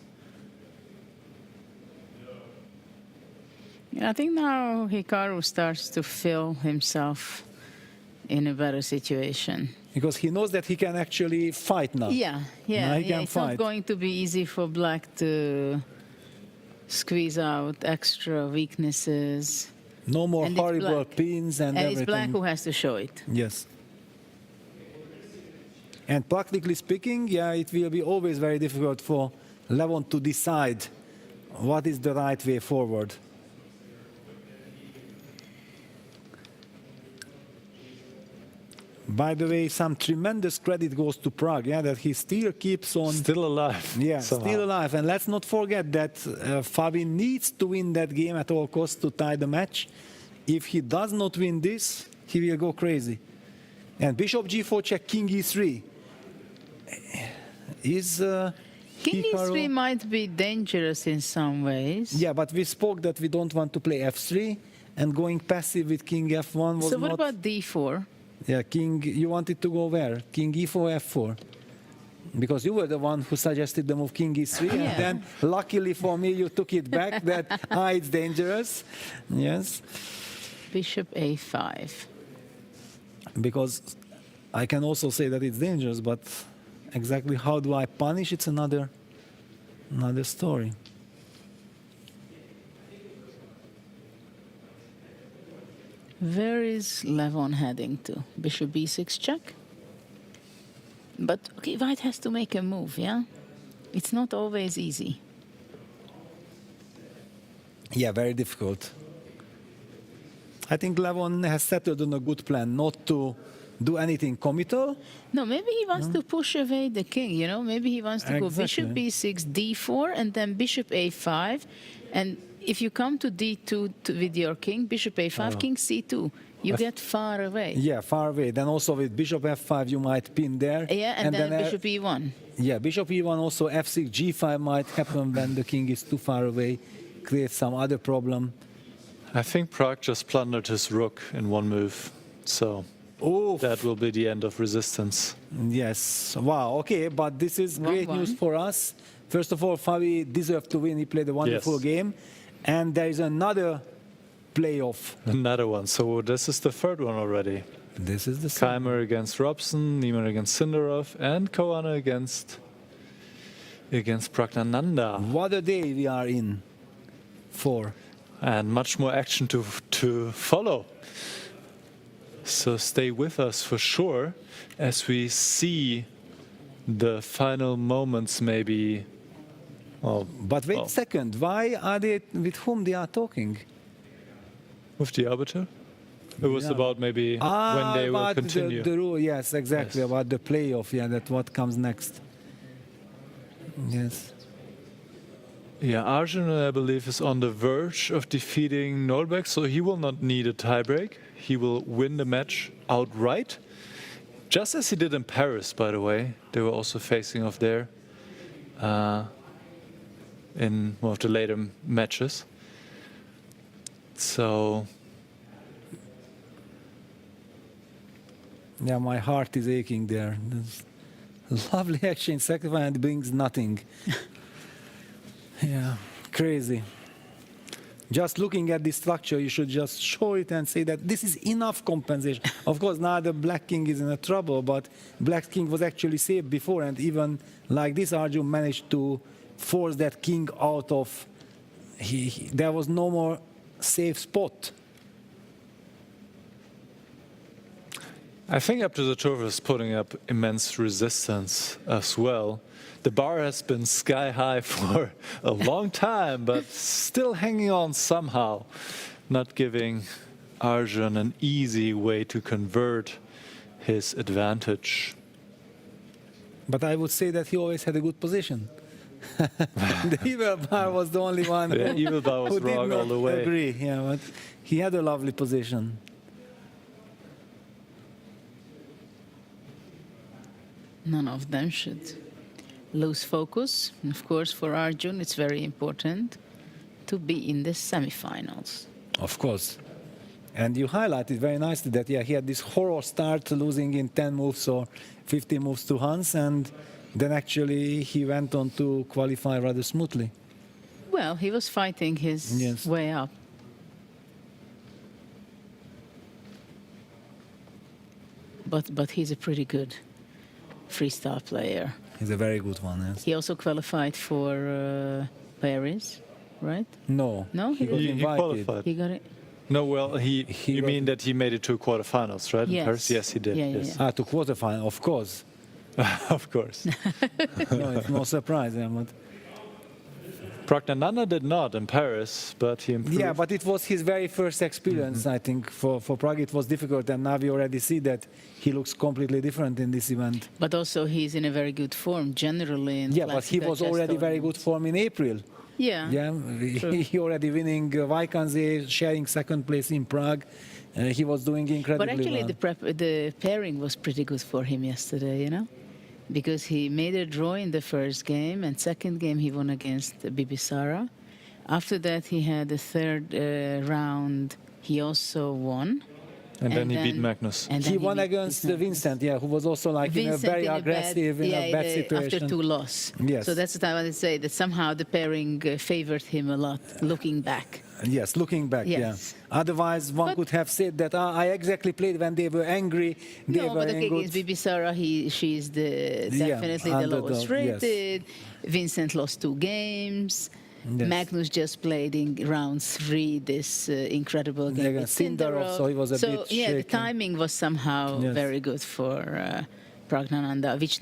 Yeah, I think now Hikaru starts to feel himself in a better situation. Because he knows that he can actually fight now. Yeah. Now he can it's fight. not going to be easy for black to squeeze out extra weaknesses. No more And it's horrible black. pins and And everything. it's black who has to show it. Yes. And practically speaking, yeah, it will be always very difficult for Levon to decide what is the right way forward. By the way, some tremendous credit goes to Prague, yeah, that he still keeps on... Still alive. Yeah, somehow. Still alive. And let's not forget that Fabi needs to win that game at all costs to tie the match. If he does not win this, he will go crazy. And Bishop G4 check, King E3. Is... King E3 might be dangerous in some ways. Yeah, but we spoke that we don't want to play F3, and going passive with King F1 was So what not... about D4? Yeah, King, you wanted to go where? King E4, F4? Because you were the one who suggested the move King E3, and then luckily for me, you took it back that, it's dangerous. Yes. Bishop A5. Because I can also say that it's dangerous, but exactly how do I punish? It's another story. Where is Levon heading to? Bishop B6 check? But, okay, white has to make a move, yeah? It's not always easy. Yeah, very difficult. I think Levon has settled on a good plan, not to do anything committal. No, maybe he wants to push away the king, you know? Maybe he wants to go Bishop B6, D4, and then Bishop A5. And if you come to D2 with your king, Bishop A5, King C2, you get far away. Yeah, far away. Then also with Bishop F5, you might pin there. Yeah, and then Bishop E1. Yeah, Bishop E1, also F6, G5 might happen when the king is too far away, create some other problem. I think Prague just plundered his rook in one move, so that will be the end of resistance. Yes, wow, okay, but this is great news for us. First of all, Fabi deserved to win, he played a wonderful game. And there is another playoff. Another one, so this is the third one already. This is the Keimer against Robson, Niemann against Sindarov, and Koana against Pragnananda. What a day we are in for. And much more action to follow. So stay with us for sure as we see the final moments maybe. But wait a second, why are they, with whom they are talking? With the arbiter? It was about maybe when they will continue. The rule, yes, exactly, about the playoff, yeah, that what comes next. Yes. Yeah, Arjun, I believe, is on the verge of defeating Nolbeck, so he will not need a tiebreak. He will win the match outright, just as he did in Paris, by the way. They were also facing off there in one of the later matches. So... Yeah, my heart is aching there. There's lovely exchange, sacrifice, and brings nothing. Yeah, crazy. just looking at the structure, you should just show it and say that this is enough compensation. Of course, now the Black King is in a trouble, but Black King was actually saved before, and even like this, Arjun managed to force that king out of. There was no more safe spot. I think up to the turf is putting up immense resistance as well. The bar has been sky high for a long time, but still hanging on somehow, not giving Arjun an easy way to convert his advantage. But I would say that he always had a good position. The evil bar was the only one The evil bar was who did wrong not all the way. agree. Yeah, but he had a lovely position. None of them should lose focus. And of course, for Arjun, it's very important to be in the semifinals. Of course. And you highlighted very nicely that, yeah, he had this horror start, losing in 10 moves or 15 moves to Hans, and then actually he went on to qualify rather smoothly. Well, he was fighting his way up. But he's a pretty good freestyle player. He's a very good one, yes. He also qualified for Paris, right? No. No, He qualified. He got it. No, well, you mean that he made it to quarterfinals, right? Yes. In Paris? Yes, he did. Yeah, yes. yeah. To quarterfinal, of course. Of course. No, it's no surprise. Yeah, but Pragnananda did not in Paris, but he improved. yeah, but it was his very first experience, I think. For Prague it was difficult, and now we already see that he looks completely different in this event. But also he's in a very good form generally. In Yeah, but he classical was chess already very tournaments. good form in April. Yeah. Yeah, he already winning Vaikanze, sharing second place in Prague. He was doing incredibly But actually, well. the pairing was pretty good for him yesterday, you know, because he made a draw in the first game, and second game he won against Bibisara. After that, he had the third round. He also won. And then he beat Magnus. and He then won beat against Magnus. Vincent, yeah, who was also like in a Vincent very aggressive, in a bad situation. After two loss. Yes. So that's what I want to say, that somehow the pairing favored him a lot, looking back. Yes, looking back, Yes. yeah. Otherwise, one could have said that I exactly played when they were angry. They No, were but okay, in good. against Bibisara, she's definitely the underdog, lowest yes. rated. Vincent lost 2 games. Yes. Magnus just played in round 3 this incredible game with Against Sindarov, so he was a bit yeah, the shaky. timing was somehow Yes. very good for Pragnananda, which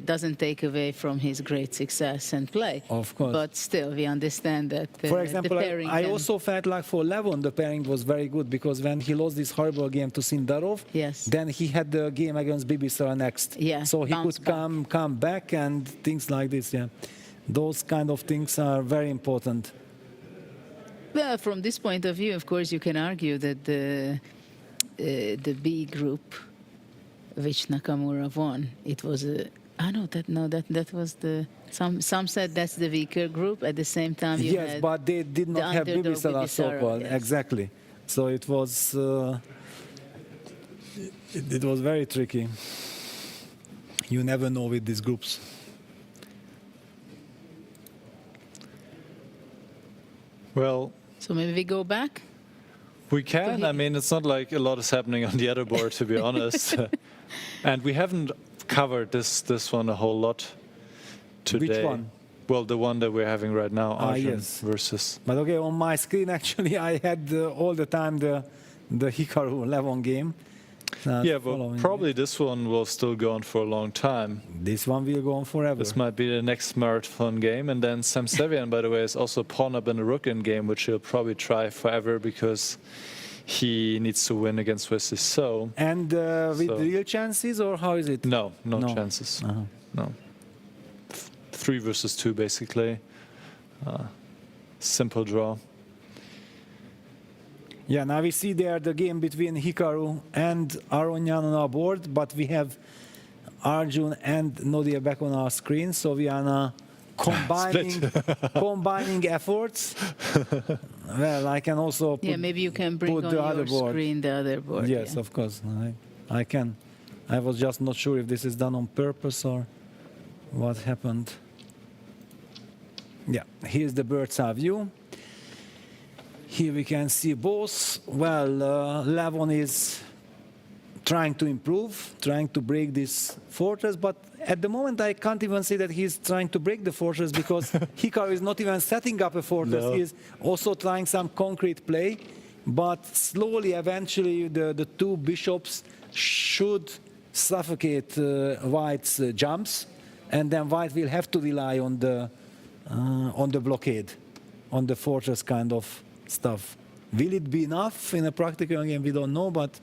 doesn't take away from his great success and play. Of course. But still, we understand that For example, the pairing I can- also felt like for Levon, the pairing was very good because when he lost this horrible game to Sindarov, Yes. then he had the game against Bibisara next. Yeah, So he bounce could come back and things like this, yeah. Those kind of things are very important. Well, from this point of view, of course, you can argue that the B group, which Nakamura won, it was a. That was the. Some said that's the weaker group. At the same time, you Yes, had but they did not the have underdog Bibisara so Bibisara, called. yes. Exactly. So it was. It was very tricky. You never know with these groups. Well, So maybe we go back. we can. I mean, it's not like a lot is happening on the other board, to be honest. And we haven't covered this one a whole lot today. Which one? Well, the one that we're having right now, Arjun yes. versus. But okay, on my screen actually I had all the time the Hikaru Levon game. Yeah, but probably this one will still go on for a long time. This one will go on forever. This might be the next marathon game. And then Sam Sevian, by the way, is also pawn up in the rook game, which he'll probably try forever because he needs to win against Wesley So. And with real chances, or how is it? No chances. No. 3 versus 2, basically. Simple draw. Yeah, now we see there the game between Hikaru and Aronyan on our board, but we have Arjun and Nodia back on our screen, so we are now combining efforts. Well, I can also put, Maybe you can bring put on the your other board. screen the other board. Yes, yeah. of course. I can. I was just not sure if this is done on purpose or what happened. Yeah, here's the bird's eye view. Here we can see both. Well, Levon is trying to improve, trying to break this fortress, but at the moment I can't even say that he's trying to break the fortress because Hikaru is not even setting up a fortress. No. He is also trying some concrete play, but slowly, eventually, the two bishops should suffocate White's jumps, and then White will have to rely on the blockade, on the fortress kind of stuff. Will it be enough in a practical game? We don't know, but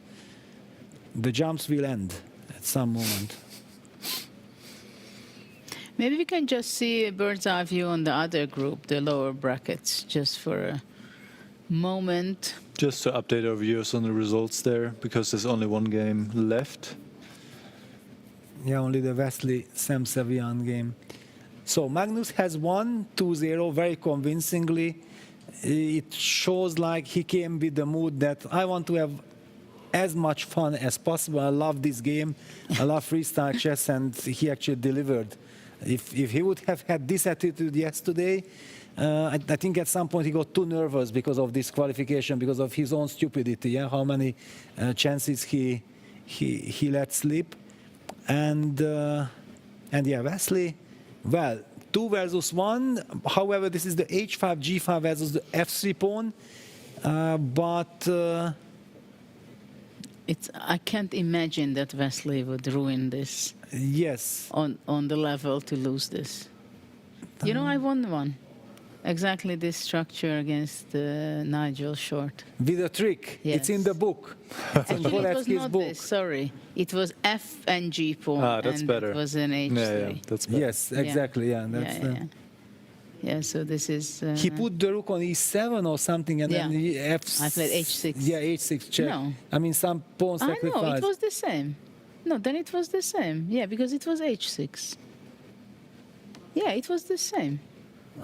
the jumps will end at some moment. Maybe we can just see a bird's eye view on the other group, the lower brackets, just for a moment. Just to update our viewers on the results there, because there's only one game left. Yeah, only the Wesley Sam Savian game. So Magnus has won 2-0 very convincingly. It shows like he came with the mood that I want to have as much fun as possible. I love this game. I love freestyle chess, and he actually delivered. If he would have had this attitude yesterday, I think at some point he got too nervous because of this qualification, because of his own stupidity. Yeah, how many chances he let slip, and yeah, Wesley. Well, 2 versus 1. However, this is the H5 G5 versus the F3 pawn, but. I can't imagine that Wesley would ruin this. Yes. On the level to lose this. You know, I won one. Exactly this structure against Nigel Short. With a trick. Yes. It's in the book. It's in It was Bolevsky's not book. this, sorry. It was F and G pawn. That's and better. It was an H3. Yeah, that's better. Yes, exactly. Yeah, that's yeah, so this is... he put the rook on E7 or something, and then he I played H6. Yeah, H6 check. No. I mean, some pawn sacrifice. I know, it was the same. No, then it was the same. Yeah, because it was H6. Yeah, it was the same.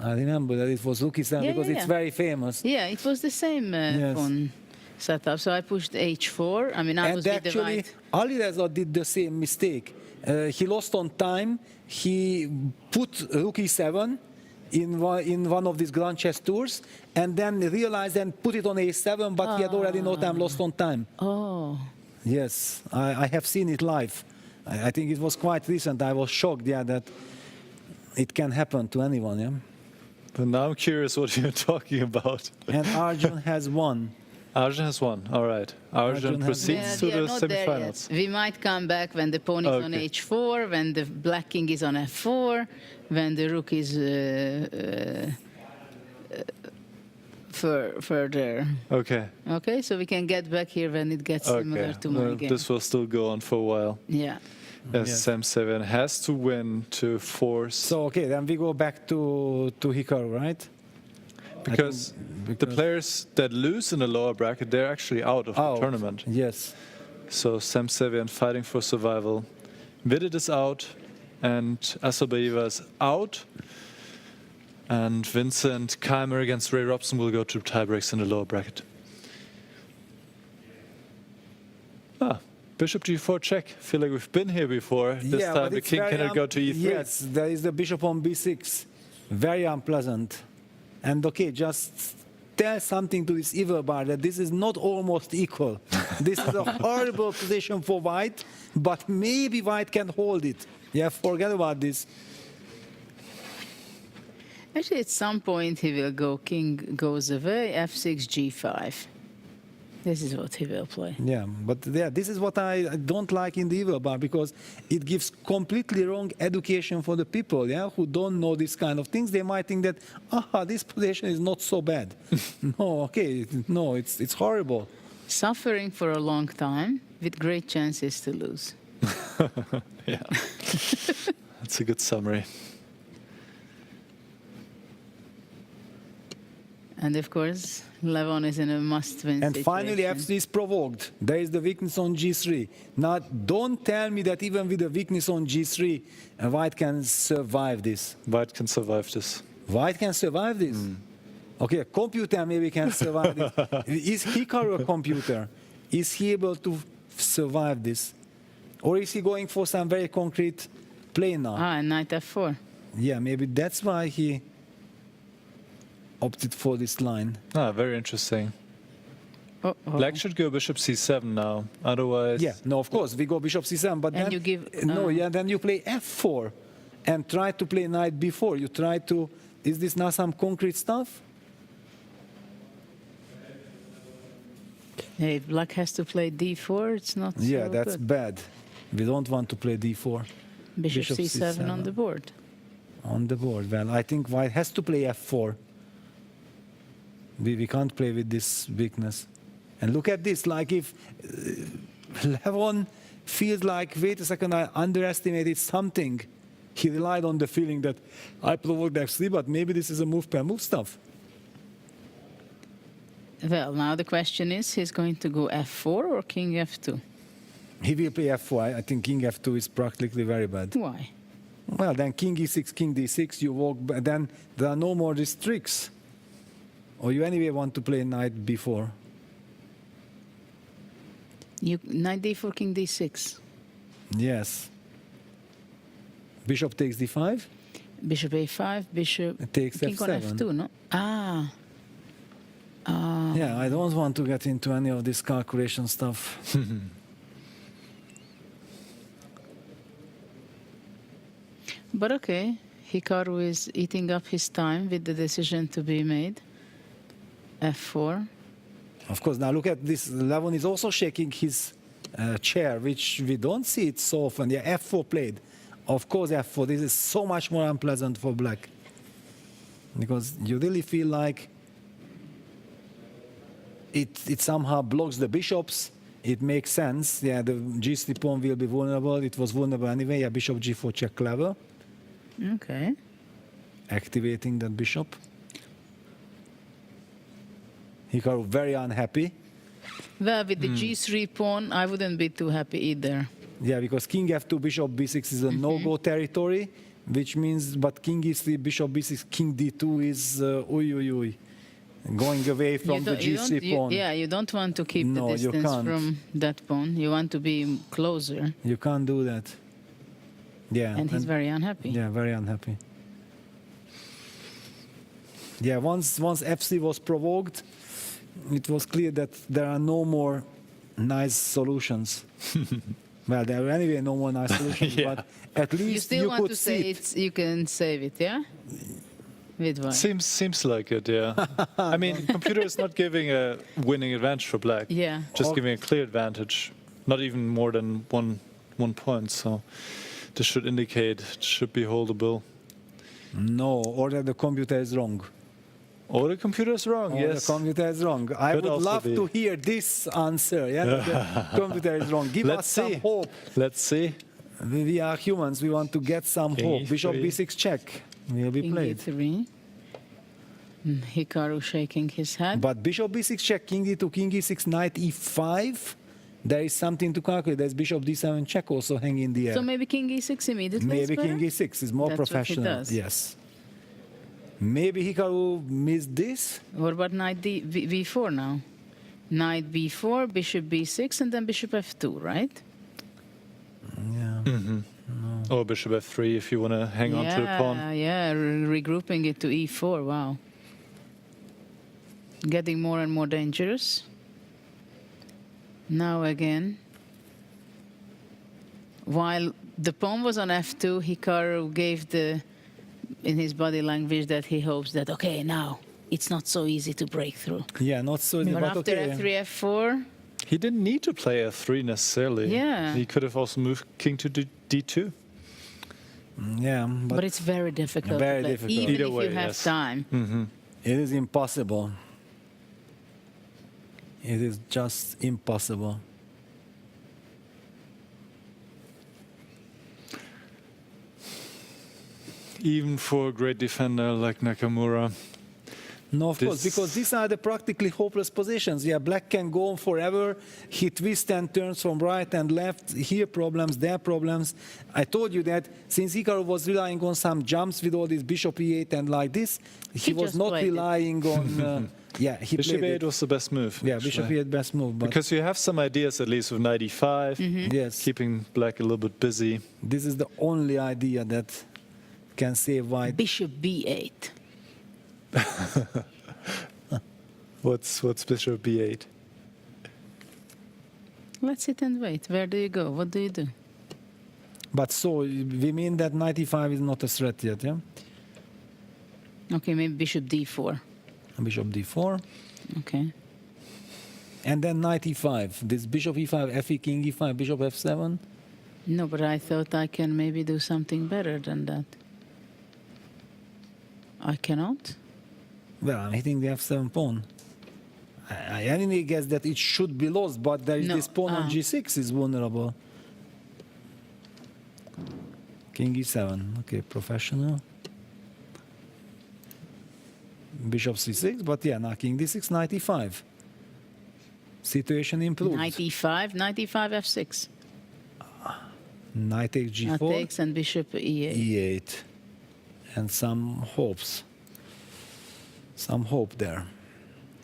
I remember that it was rook E7 because it's very famous. Yeah, it was the same pawn setup. So I pushed H4. I mean, I was with the actually, white. Alireza did the same mistake. He lost on time. He put rook E7 in one of these Grand Chess tours, and then realized and put it on A7, but he had already no time, lost on time. Oh. Yes, I have seen it live. I think it was quite recent. I was shocked, that it can happen to anyone, But now I'm curious what you're talking about. And Arjun has won. Arjun has won. All right. Arjun proceeds to the semifinals. We might come back when the pawn is on H4, when the black king is on F4, when the rook is further. Okay. Okay, so we can get back here when it gets similar to my game. This will still go on for a while. Yeah. As Sam Savian has to win to force. So, okay, then we go back to Hikaru, right? Because the players that lose in the lower bracket, they're actually out of the tournament. Yes. So Sam Savian fighting for survival. Vidit is out, and Asabayeva is out. And Vincent Keimer against Ray Robson will go to tiebreaks in the lower bracket. Bishop G4 check. Feel like we've been here before. This time the king cannot go to E3. Yes, there is the bishop on B6. Very unpleasant. And okay, just tell something to this evil bar that this is not almost equal. This is a horrible position for White, but maybe White can hold it. Yeah, forget about this. Actually, at some point he will go, king goes away, F6, G5. This is what he will play. Yeah, but this is what I don't like in the evil bar, because it gives completely wrong education for the people, who don't know this kind of things. They might think that, this position is not so bad. No, it's horrible. Suffering for a long time with great chances to lose. Yeah, that's a good summary. And of course, Levon is in a must-win And situation. finally, F3 is provoked. There is the weakness on G3. Now, don't tell me that even with the weakness on G3, White can survive this. White can survive this. White can survive this? Okay, a computer maybe can survive this. Is Hikaru a computer? Is he able to survive this? Or is he going for some very concrete play now? Knight F4. Yeah, maybe that's why he... opted for this line. Ah, very interesting. Black should go bishop c7 now. Otherwise, yeah, no, of course we go bishop c7, but And then you give, then you play f4 and try to play knight b4. You try to. Is this not some concrete stuff? Hey, black has to play d4. It's not. Yeah, so that's good. bad. We don't want to play d4. Bishop c7 on the board. On the board. Well, I think white has to play f4. We can't play with this weakness. And look at this, like if Levon feels like, wait a second, I underestimated something. He relied on the feeling that I provoked f3, but maybe this is a move per move stuff. Well, now the question is, he's going to go f4 or king f2? He will play f4. I think king f2 is practically very bad. Why? Well, then king e6, king d6, you walk, then there are no more these tricks. Or you anyway want to play knight b4. You knight d4, king d6. Yes. Bishop takes d5. Bishop a5, bishop It takes king on f7. f2, no? Ah. Yeah, I don't want to get into any of this calculation stuff. But okay, Hikaru is eating up his time with the decision to be made. f4. Of course, now look at this. Levon is also shaking his chair, which we don't see it so often. Yeah, f4 played. Of course, f4. This is so much more unpleasant for black. Because you really feel like it somehow blocks the bishops. It makes sense. Yeah, the g3 pawn will be vulnerable. It was vulnerable anyway. Yeah, bishop g4 check, clever. Okay. Activating that bishop. Hikaru very unhappy. Well, with the g3 pawn, I wouldn't be too happy either. Yeah, because king f2, bishop b6 is a no-go territory, which means, but king e3, bishop b6, king d2 is going away from the g3 pawn. Yeah, you don't want to keep the distance from that pawn. You want to be closer. You can't do that. Yeah. And he's very unhappy. Yeah, very unhappy. Yeah, once f3 was provoked, it was clear that there are no more nice solutions. Well, there are anyway no more nice solutions, but at least you still want could to say you can save it, yeah? With what? Seems like it, yeah. I mean, computer is not giving a winning advantage for black. Yeah. Just giving a clear advantage, not even more than one point. So this should indicate it should be holdable. No, or that the computer is wrong. Or the computer is wrong, yes. The computer is wrong. I would love to hear this answer. Yeah, the computer is wrong. Give us some hope. Let's see. We are humans. We want to get some hope. Bishop b6 check will be played. King d3. Hikaru shaking his head. But bishop b6 check, king d2, king e6, knight e5. There is something to calculate. There's bishop d7 check also hanging in the air. So maybe king e6 immediately. Maybe king e6 is more That's professional. What he does. Yes. Maybe Hikaru missed this. What about knight v4 now? Knight b4, bishop b6, and then bishop f2, right? Yeah. No. Or bishop f3 if you want to hang on to the pawn. Yeah, regrouping it to e4, wow. Getting more and more dangerous. Now again. While the pawn was on f2, Hikaru gave in his body language that he hopes that, okay, now it's not so easy to break through. Yeah, not so easy, but after okay. f3, f4... He didn't need to play f3 necessarily. Yeah. He could have also moved king to d2. Yeah, but it's very difficult. Very difficult. Even Either if way, you have yes. time. It is impossible. It is just impossible. Even for a great defender like Nakamura. No, of course, because these are the practically hopeless positions. Yeah, black can go on forever. He twists and turns from right and left. Here problems, there problems. I told you that since Hikaru was relying on some jumps with all this bishop e8 and like this, he was not relying on... yeah, he Bishop played e8 was the best move. Yeah, bishop e8 best move. But because you have some ideas at least with knight e5. Yes. Keeping black a little bit busy. This is the only idea that can save white. Bishop b8. What's bishop b8? Let's sit and wait. Where do you go? What do you do? But so we mean that knight e5 is not a threat yet, yeah? Okay, maybe bishop d4. Bishop d4. Okay. And then knight e5. This bishop e5, fe, king e5, bishop f7. No, but I thought I can maybe do something better than that. I cannot? Well, I'm hitting the f7 pawn. I anyway guess that it should be lost, but there is this pawn on g6 is vulnerable. King e7. Okay, professional. Bishop c6, but yeah, now king d6, knight e5. Situation improved. Knight e5, f6. Knight takes g4. Knight takes and bishop e8. e8. And some hopes. Some hope there.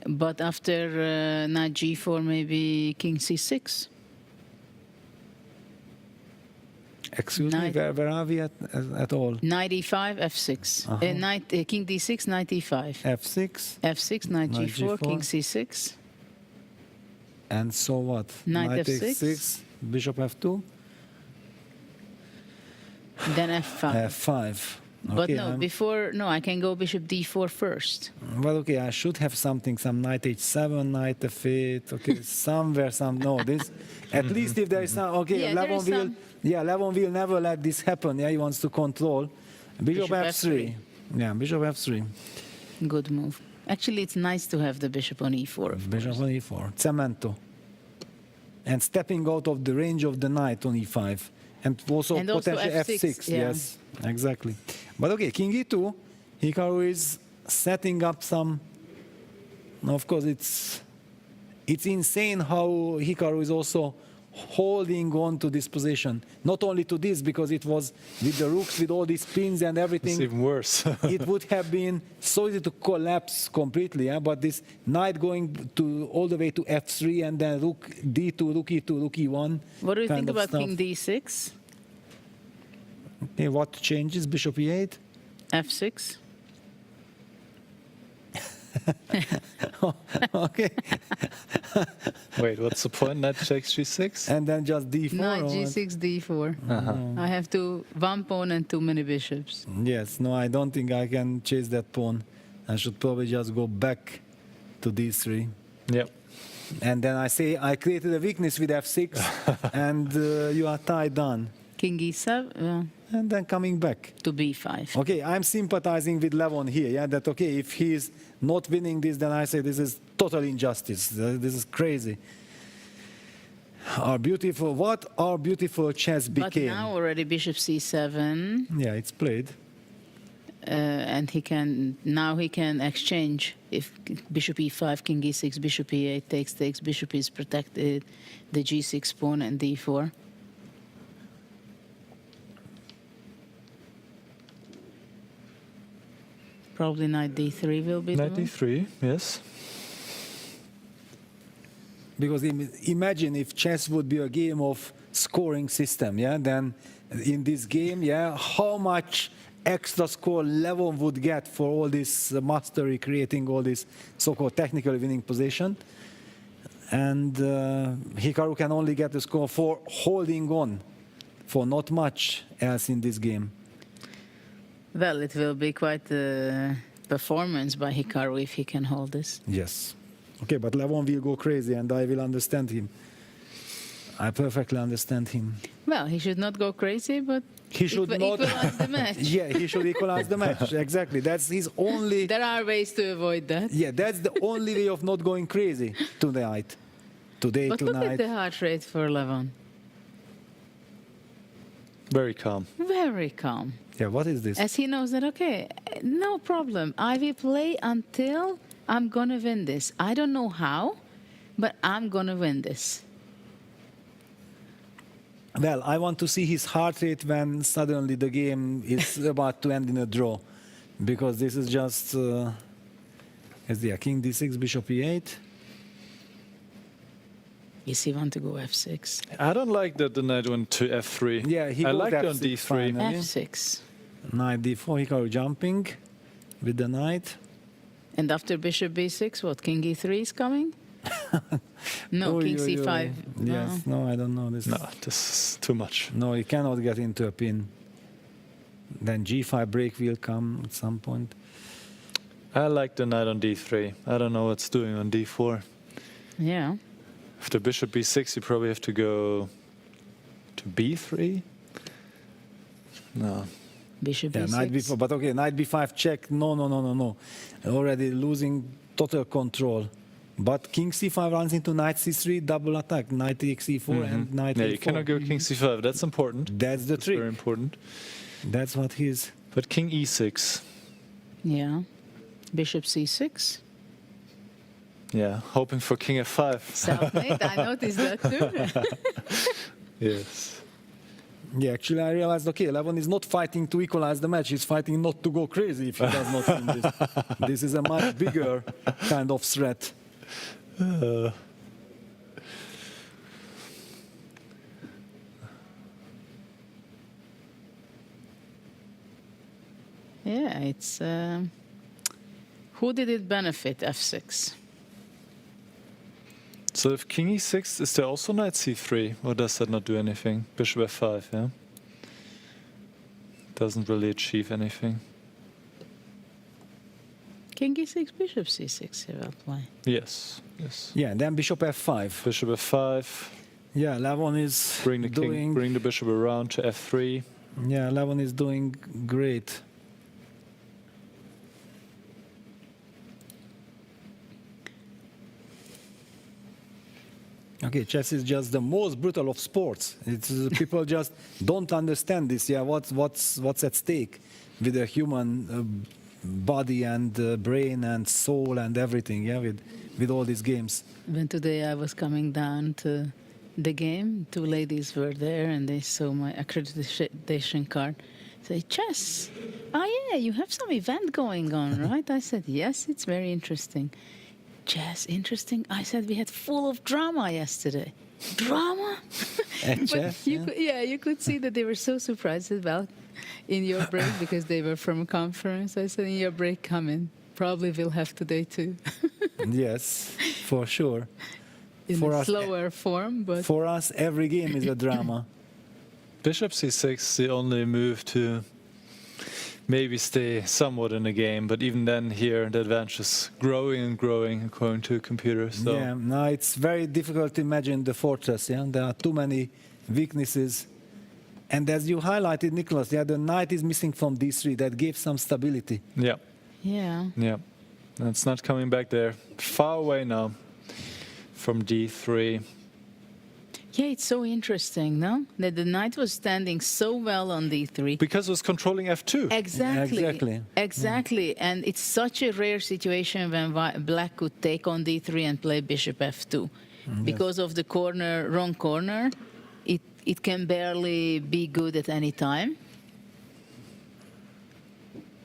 But after knight g4, maybe king c6. Excuse me, where are we at all? Knight e5, f6. King d6, knight e5. f6. f6, knight g4, king c6. And so what? Knight takes f6. 6, bishop f2. Then f5. f5. But no, I can go bishop d4 first. Well, okay, I should have something, some knight h7, knight f8, okay, somewhere, this, at least if there is some, okay, Levon will never let this happen, yeah, he wants to control. Bishop f3. Yeah, bishop f3. Good move. Actually, it's nice to have the bishop on e4. Bishop on e4, cemento. And stepping out of the range of the knight on e5. And also potentially f6, yes, exactly. But okay, king e2, Hikaru is setting up some. Of course, it's insane how Hikaru is also holding on to this position. Not only to this, because it was with the rooks, with all these pins and everything. It's even worse. It would have been so easy to collapse completely, yeah? But this knight going to all the way to f3 and then rook d2, rook e2, rook e1. What do you think about king d6? Okay, what changes? Bishop e8? f6. Okay. Wait, what's the point? Knight takes g6? And then just d4? Knight g6, d4. I have one pawn and too many bishops. Yes, no, I don't think I can chase that pawn. I should probably just go back to d3. Yep. And then I say I created a weakness with f6 and you are tied down. King e7. And then coming back. To b5. Okay, I'm sympathizing with Levon here, yeah, that okay, if he's not winning this, then I say this is total injustice. This is crazy. What our beautiful chess became. But now already bishop c7. Yeah, it's played. And he can exchange. If bishop e5, king e6, bishop e8 takes, bishop is protected, the g6 pawn and d4. Probably knight d3 will be knight d3, yes. Because imagine if chess would be a game of scoring system, yeah, then in this game, yeah, how much extra score Levon would get for all this mastery, creating all this so-called technical winning position. And Hikaru can only get the score for holding on, for not much else in this game. Well, it will be quite a performance by Hikaru if he can hold this. Yes. Okay, but Levon will go crazy and I will understand him. I perfectly understand him. Well, he should not go crazy, but he should not equalize the match. Yeah, he should equalize the match. Exactly. That's his only... There are ways to avoid that. Yeah, that's the only way of not going crazy tonight. Today, but tonight. Look at the heart rate for Levon. Very calm. Very calm. Yeah, what is this? As he knows that, okay, no problem. I will play until I'm going to win this. I don't know how, but I'm going to win this. Well, I want to see his heart rate when suddenly the game is about to end in a draw. Because this is just... king d6, bishop e8. Yes, he want to go f6. I don't like that the knight went to f3. Yeah, I like it on d3. Finally. F6. Knight d4, Hikaru jumping with the knight. And after bishop b6, what, king e3 is coming? No, king c5. Yes, no, I don't know. This is too much. No, you cannot get into a pin. Then g5 break will come at some point. I like the knight on d3. I don't know what's doing on d4. Yeah. After bishop b6, you probably have to go to b3. No. Bishop b6. Knight b4, but okay, knight b5 check. No. Already losing total control. But king c5 runs into knight c3, double attack, knight takes e4 and knight yeah, a4. you cannot go king c5. That's important. That's the trick. Very important. That's what he's. But king e6. Yeah. Bishop c6. Yeah, hoping for king f5. Self-made, I noticed that too. Yes. Yeah, actually I realized, okay, Levon is not fighting to equalize the match, he's fighting not to go crazy if he does not win this. This is a much bigger kind of threat. Yeah, it's... who did it benefit, f6? So if king e6, is there also knight c3? Or does that not do anything? Bishop f5, yeah? Doesn't really achieve anything. King e6, bishop c6 he will play. Yes. Yeah, and then bishop f5. Bishop f5. Yeah, Levon is bring the bishop around to f3. Yeah, Levon is doing great. Okay, chess is just the most brutal of sports. It's people just don't understand this. Yeah, what's at stake with the human body and brain and soul and everything. Yeah, with all these games. When today I was coming down to the game, two ladies were there and they saw my accreditation card. Say, chess. Oh yeah, you have some event going on, right? I said, yes, it's very interesting. Chess, interesting. I said we had full of drama yesterday. Drama? Chess, you could see that they were so surprised as well in your break because they were from a conference. I said, in your break, come in. Probably we'll have today too. Yes, for sure. In a slower form, but... For us, every game is a drama. Bishop c6, the only move to maybe stay somewhat in the game, but even then here the advantage is growing and growing according to computers. So. Yeah, no, it's very difficult to imagine the fortress. Yeah, there are too many weaknesses, and as you highlighted, Nicholas, yeah, the knight is missing from d3. That gave some stability. Yeah. Yeah. Yeah, and it's not coming back there. Far away now from d3. Yeah, it's so interesting, no? That the knight was standing so well on d3. Because it was controlling f2. Exactly. And it's such a rare situation when black could take on d3 and play bishop f2. Because of the wrong corner, it can barely be good at any time.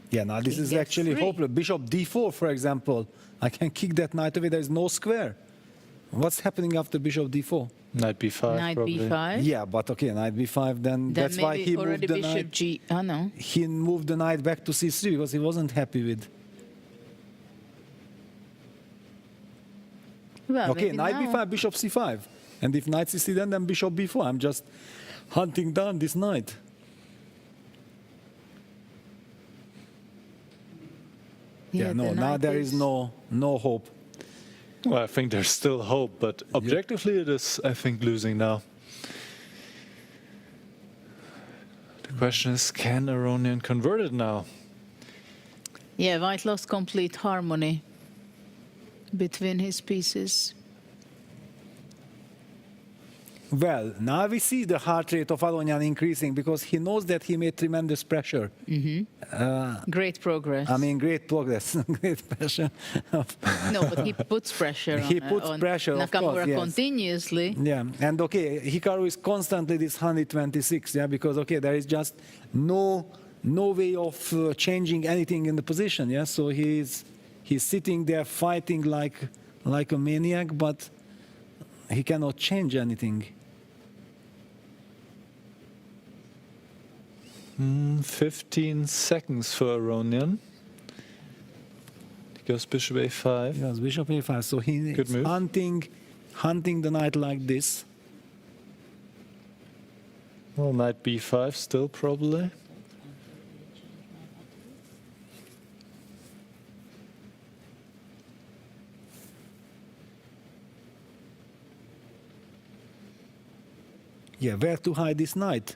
Yeah, now this is actually hopeless. Bishop d4, for example. I can kick that knight away. There is no square. What's happening after bishop d4? Knight b5. Knight probably. b5. Yeah, but okay, knight b5. Then that's why he moved the knight. No. He moved the knight back to c3 because he wasn't happy with. Well, okay, knight b5, bishop c5, and if knight c3, then bishop b4. I'm just hunting down this knight. Yeah, no, now there is no hope. Well, I think there's still hope, but objectively it is, I think, losing now. The question is, can Aronian convert it now? Yeah, white lost complete harmony between his pieces. Well, now we see the heart rate of Aronian increasing because he knows that he made tremendous pressure. Great progress. I mean, great progress, great pressure. No, but he puts pressure He on, puts pressure, of Nakamura course, yes. continuously. Yeah, and okay, Hikaru is constantly this 126, yeah, because okay, there is just no way of changing anything in the position, yeah. So he's sitting there fighting like a maniac, but he cannot change anything. 15 seconds for Aronian. goes bishop a5. Yes, bishop a5. So he's Good move. hunting the knight like this. Well, knight b5 still probably. Yeah, where to hide this knight?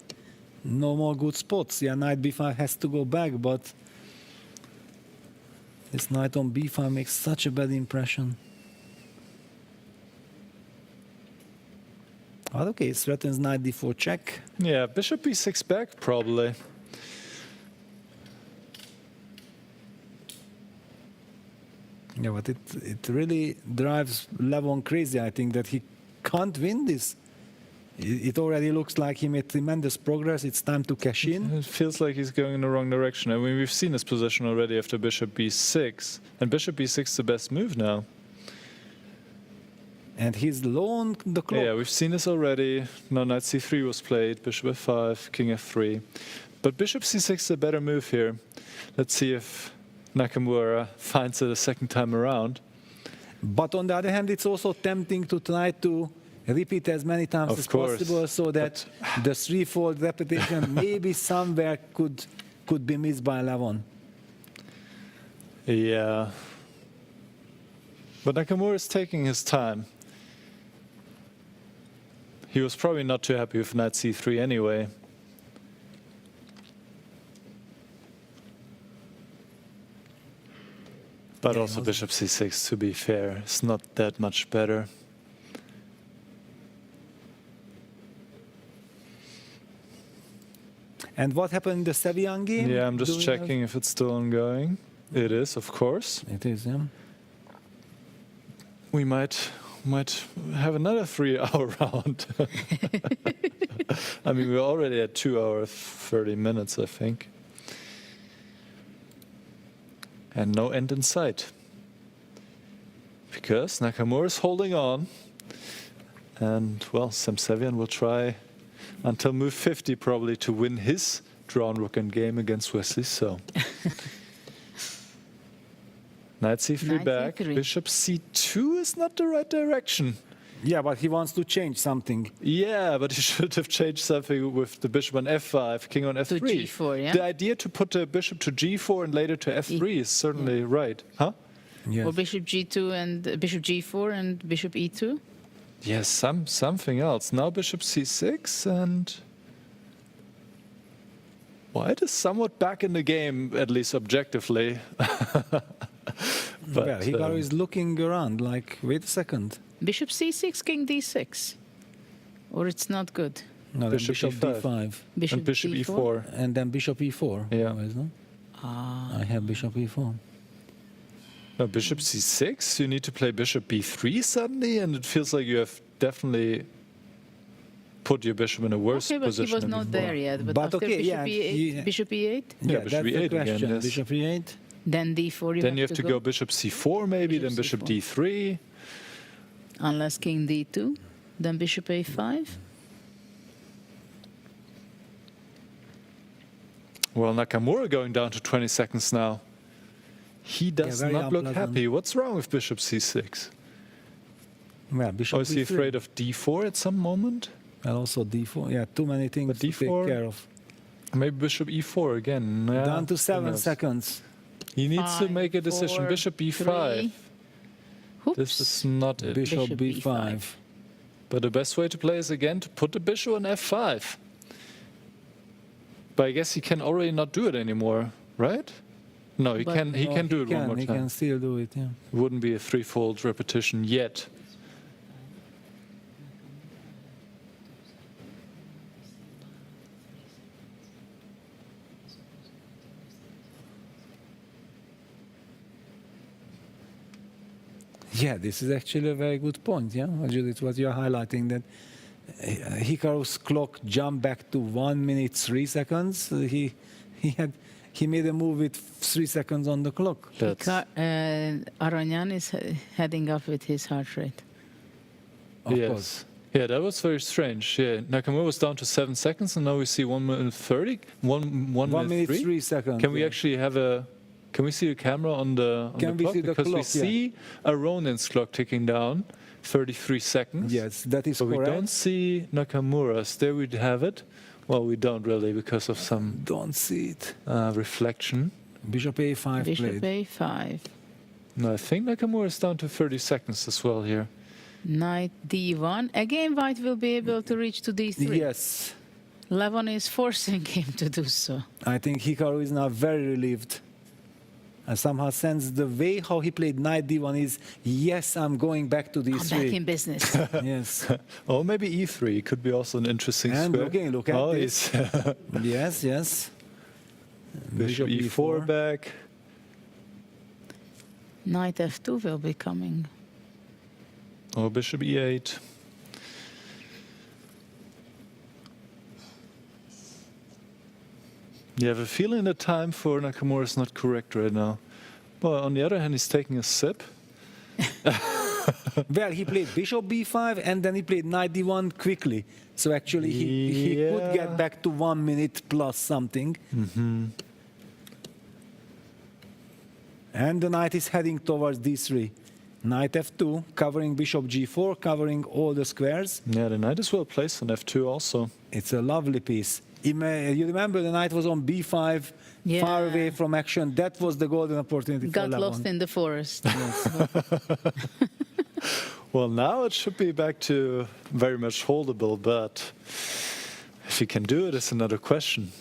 No more good spots. Yeah, knight b5 has to go back, but this knight on b5 makes such a bad impression. But okay, it threatens knight d4 check. Yeah, bishop b6 back probably. Yeah, but it really drives Levon crazy, I think, that he can't win this. It already looks like he made tremendous progress. It's time to cash in. It feels like he's going in the wrong direction. I mean, we've seen his position already after bishop b6. And bishop b6 is the best move now. And he's low on the clock. Yeah, we've seen this already. Now knight c3 was played, bishop f5, king f3. But bishop c6 is a better move here. Let's see if Nakamura finds it a second time around. But on the other hand, it's also tempting to try to repeat as many times as possible, so that the threefold repetition maybe somewhere could be missed by Levon. Yeah. But Nakamura is taking his time. He was probably not too happy with knight c3 anyway. But also bishop c6, to be fair, is not that much better. And what happened in the Sevian game? Yeah, I'm just checking if it's still ongoing. It is, of course. It is, yeah. We might have another 3-hour round. I mean, we're already at 2 hours, 30 minutes, I think. And no end in sight. Because Nakamura is holding on. And, well, Sam Sevian will try until move 50 probably to win his drawn rook endgame against Wesley So. Knight c3 Knight back, c3. bishop c2 is not the right direction. Yeah, but he wants to change something. Yeah, but he should have changed something with the bishop on f5, king on f3. To g4, yeah? The idea to put the bishop to g4 and later to f3 is certainly right. Huh? Yes. Or bishop g2 and bishop g4 and bishop e2? Yes, something else. Now bishop c6 and white is somewhat back in the game, at least objectively. But well, Hikaru is looking around like, wait a second. Bishop c6, king d6. Or it's not good. No, Bishop bishop e5. d5. Bishop and bishop d4? e4. And then bishop e4. Yeah. Always, no? Ah. I have bishop e4. Now bishop c6, you need to play bishop b3 suddenly, and it feels like you have definitely put your bishop in a worse Okay, but position. he was than not before. there yet. But, But after okay, bishop yeah, e8, bishop e8, Yeah, that's bishop the e8 again, question. yes. Bishop e8. then d4 Then you have to go bishop c4 maybe, Bishop then bishop c4. d3. Unless king d2, then bishop a5. Well, Nakamura going down to 20 seconds now. He does very not look unpleasant. happy. What's wrong with bishop c6? Well, bishop Or is he e3. afraid of d4 at some moment? And also d4. Yeah, too many things But to take d4? care of. Maybe bishop e4 again. Yeah, Down to who 7 knows? seconds. He needs to 5, make a decision. 4, Bishop b5. 3. Oops. This is not it. Bishop Bishop b5. But the best way to play is again to put the bishop on f5. But I guess he can already not do it anymore, right? No, he But- can. He No, can do it one more He time. can still do it, yeah. Wouldn't be a threefold repetition yet. Yeah, this is actually a very good point, yeah, Judith, what you're highlighting, that Hikaru's clock jumped back to 1 minute 3 seconds. He made a move with 3 seconds on the clock. Aranyan is heading up with his heart rate. Of Yes. course. Yeah, that was very strange. Yeah, Nakamura was down to 7 seconds, and now we see 1 minute 30. 1 1 minute 3 3 seconds. Can we yeah. actually have a Can we see the camera on the Can we clock? see the Because we clock, yeah. see a Ronin's clock ticking down, 33 seconds. Yes, that is but correct. we don't see Nakamura's. There we have it. Well, we don't really because of some Don't see it. reflection. Bishop A5 Bishop played. A5. No, I think Nakamura is down to 30 seconds as well here. Knight D1. Again, White will be able to reach to D3. Yes. Levon is forcing him to do so. I think Hikaru is now very relieved. I somehow sense the way how he played Knight D1 is, yes, I'm going back to D3. I'm back in business. Yes. Or maybe E3 could be also an interesting And square. again, look at oh, this. Yes, yes. Bishop E4 back. Knight F2 will be coming. Or Bishop E8. You have a feeling the time for Nakamura is not correct right now. But on the other hand, he's taking a sip. Well, he played Bishop B5 and then he played Knight D1 quickly. So actually he could get back to 1 minute plus something. Mm-hmm. And the knight is heading towards D3. Knight F2, covering Bishop G4, covering all the squares. Yeah, the knight is well placed on F2 also. It's a lovely piece. You remember the knight was on B5, far away from action. That was the golden opportunity Got for lost Levon. in the forest. Well, now it should be back to very much holdable, but if he can do it, it's another question.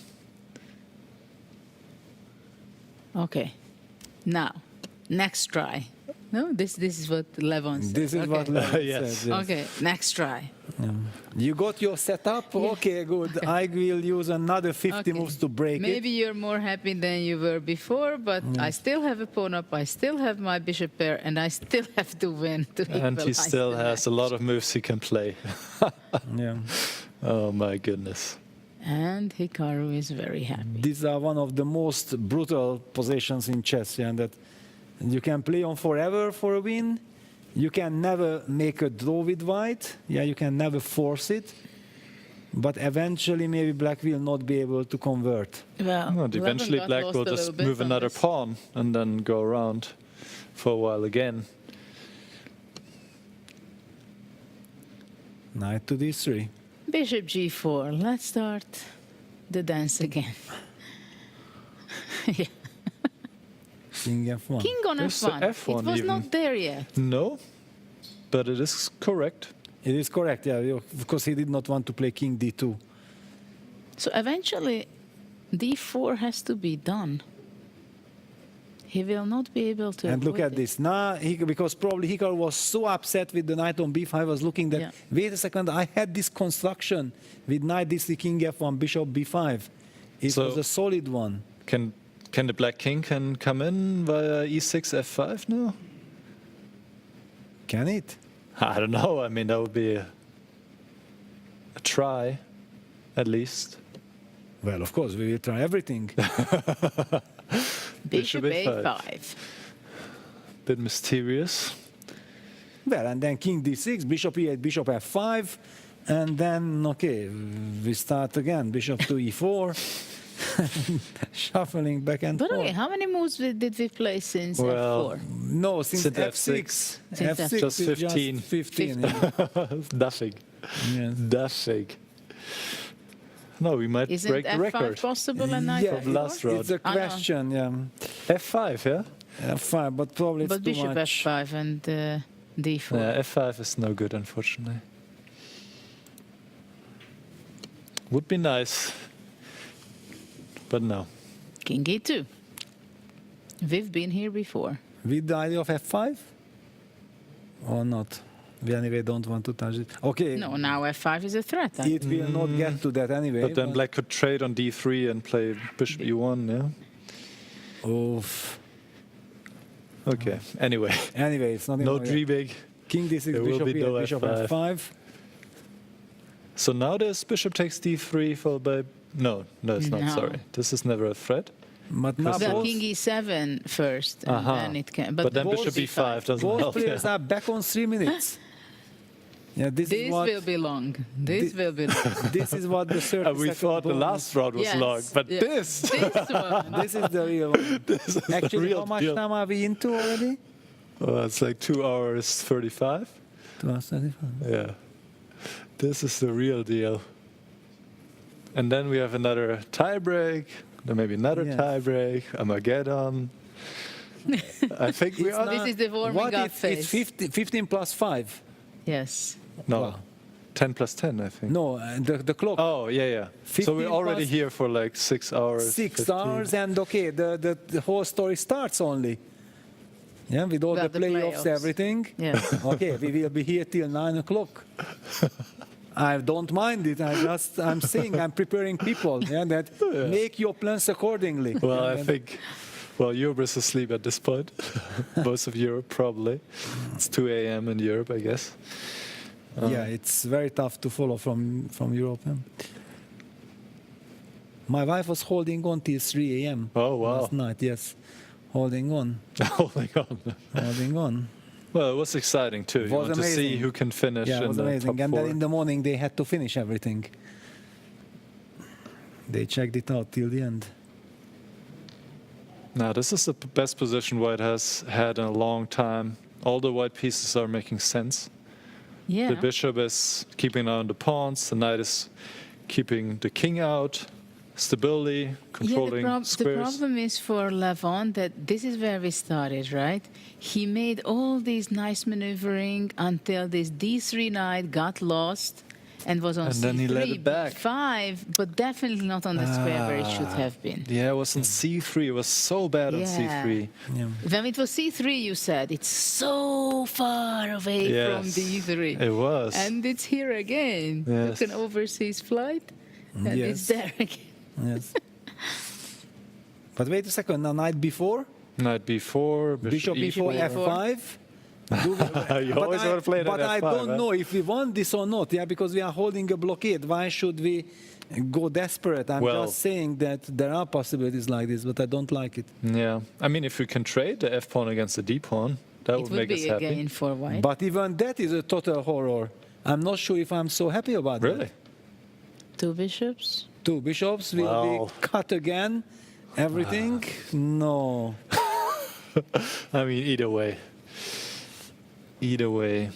Okay. Now, next try. No, this is what Levon said. This is what Levon Yes. said. Yes. Okay, next try. You got your setup? Okay, good. I will use another 50 moves to break Maybe it. you're more happy than you were before, but I still have a pawn up, I still have my bishop pair, and I still have to win to And he equalize still the has a match. lot of moves he can play. Yeah. Oh my goodness. And Hikaru is very happy. These are one of the most brutal positions in chess, yeah, that you can play on forever for a win. You can never make a draw with white. Yeah, you can never force it. But eventually, maybe black will not be able to convert. Well, Well, eventually Levon got black lost will a just little bit move on another this. pawn and then go around for a while again. Knight to D3. Bishop G4. Let's start the dance again. Yeah. King F1. King on There's the F1. F1 It was even. not there yet. No, but it is correct. It is correct, yeah, because he did not want to play King D2. So eventually, D4 has to be done. He will not be able to. And look avoid at it. this. Now, because probably Hikaru was so upset with the knight on B5, I was looking that, Yeah. wait a second, I had this construction with knight D3, King F1, Bishop B5. It So- was a solid one. Can the black king can come in via E6, F5 now? Can it? I don't know. I mean, that would be a try, at least. Well, of course, we will try everything. Bishop A5. Bit mysterious. Well, and then King D6, Bishop E8, Bishop F5, and then, okay, we start again, Bishop to E4, shuffling back and But forth. okay, how many moves did we play since Well, F4? No, since Since F6. Since F6 Just is 15. Just 15, yeah. Nothing. Yes. Nothing. No, we might Isn't break the F5 record. possible and knight Yeah, From last round. it's a I know. question, yeah. F5, yeah? F5, but probably it's But too Bishop much. F5 and D4. Yeah, F5 is no good, unfortunately. Would be nice, but no. King E2. We've been here before. With the idea of F5? Or not? We anyway don't want to touch it. Okay, No, now F5 is a threat. it will not get to that anyway. But then black could trade on D3 and play bishop E1, yeah? Oof. Okay, anyway. Anyway, it's not No enough. dreaming. King D6, There will Bishop be E8, no Bishop F5. F5. So now this bishop takes D3 followed by... No, it's not, No. sorry. This is never a threat. But now Well, both, King E7 first, and Aha. then it can. But then both bishop E5 doesn't both help. players Yeah. are back on 3 minutes. Yeah, this will be long. This will be long. This is what the 30 We thought the last round was Yes, long, but yeah. this one. This is the real one. this is Actually, the real how much deal. time are we into already? Well, it's like 2 hours 35. 2 hours 35. Yeah. This is the real deal. And then we have another tiebreak, then maybe another Yes. tiebreak, Armageddon. I think we are. This is the warming What up it's phase. 15 plus 5. Yes. No, Wow. 10 plus 10, I think. No, the clock. Oh, yeah. So 15 we're already plus here for like 6 hours. 6 15. hours, and okay, the whole story starts only. Yeah, with all Well, the the playoffs, playoffs. everything. Yeah. Okay, we will be here till 9 o'clock. I don't mind it. I'm saying I'm preparing people. Yeah, that make your plans accordingly. Well, Yeah, I think, Europe is asleep at this point. Most of Europe, probably. It's 2 a.m. in Europe, I guess. yeah, it's very tough to follow from Europe. Yeah. My wife was holding on till 3 a.m. Oh, wow. last night. Yes, holding on. Holding on. Holding on. Well, it was exciting too. It You was want to see amazing. who can finish Yeah, it in was the amazing. top And 4. then in the morning they had to finish everything. They checked it out till the end. Now, this is the best position White has had in a long time. All the white pieces are making sense. Yeah. The bishop is keeping on the pawns. The knight is keeping the king out. Stability, controlling the squares. problem is for Levon that this is where we started, right? He made all these nice maneuvering until this d3 knight got lost and was on And c3, then he let it back. b5, but definitely not on the square where it should have been. Yeah, it was on c3. It was so bad on c3. Yeah. When it was c3, you said it's so far away from Yes, d3. it was. And it's here again. Yes. It's an overseas flight, and Yes. it's there again. Yes. But wait a second. Now, night before, Knight b4, bishop before e4. f5. You always want to play that But I f5, don't huh? know if we want this or not. Yeah, because we are holding a blockade. Why should we go desperate? I'm Well- just saying that there are possibilities like this, but I don't like it. Yeah, I mean, if we can trade the f pawn against the d pawn, that It would would make us be happy. again for white. But even that is a total horror. I'm not sure if I'm so happy about Really? that. 2 bishops. 2 bishops will Wow. be cut again. Everything? No. I mean, either way. Either way.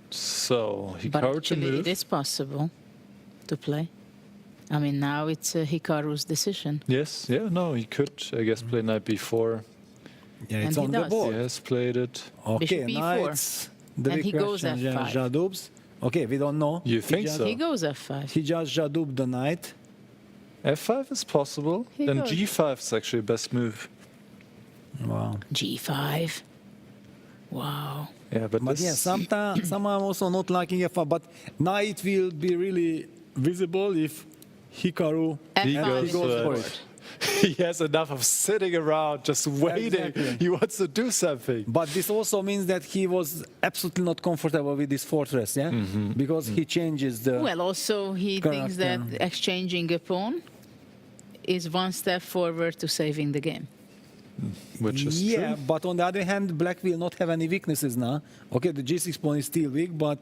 So, But Hikaru to actually, move. it is possible to play. I mean, now it's Hikaru's decision. Yes, yeah, no, he could, I guess, play knight b4. Yeah, And it's he on the does. board. He has played it. Okay, Bishop e4. knights. The And he big goes question, f5. Jadubs. Okay, we don't know. You think just, so? He goes f5. He just Jadub the knight. f5 is possible. He Then goes. g5 is actually best move. Wow. G5. Wow. Yeah, but But this... yeah, sometimes I'm also not liking f5. But knight will be really visible if Hikaru He F5 goes is goes the for board. it. he has enough of sitting around, just waiting. Exactly. He wants to do something. But this also means that he was absolutely not comfortable with this fortress, yeah? Mm-hmm. Because he changes the... Well, also, he thinks that Character. exchanging a pawn is one step forward to saving the game. Which is yeah, true. but on the other hand, black will not have any weaknesses now. Okay, the g6 pawn is still weak, but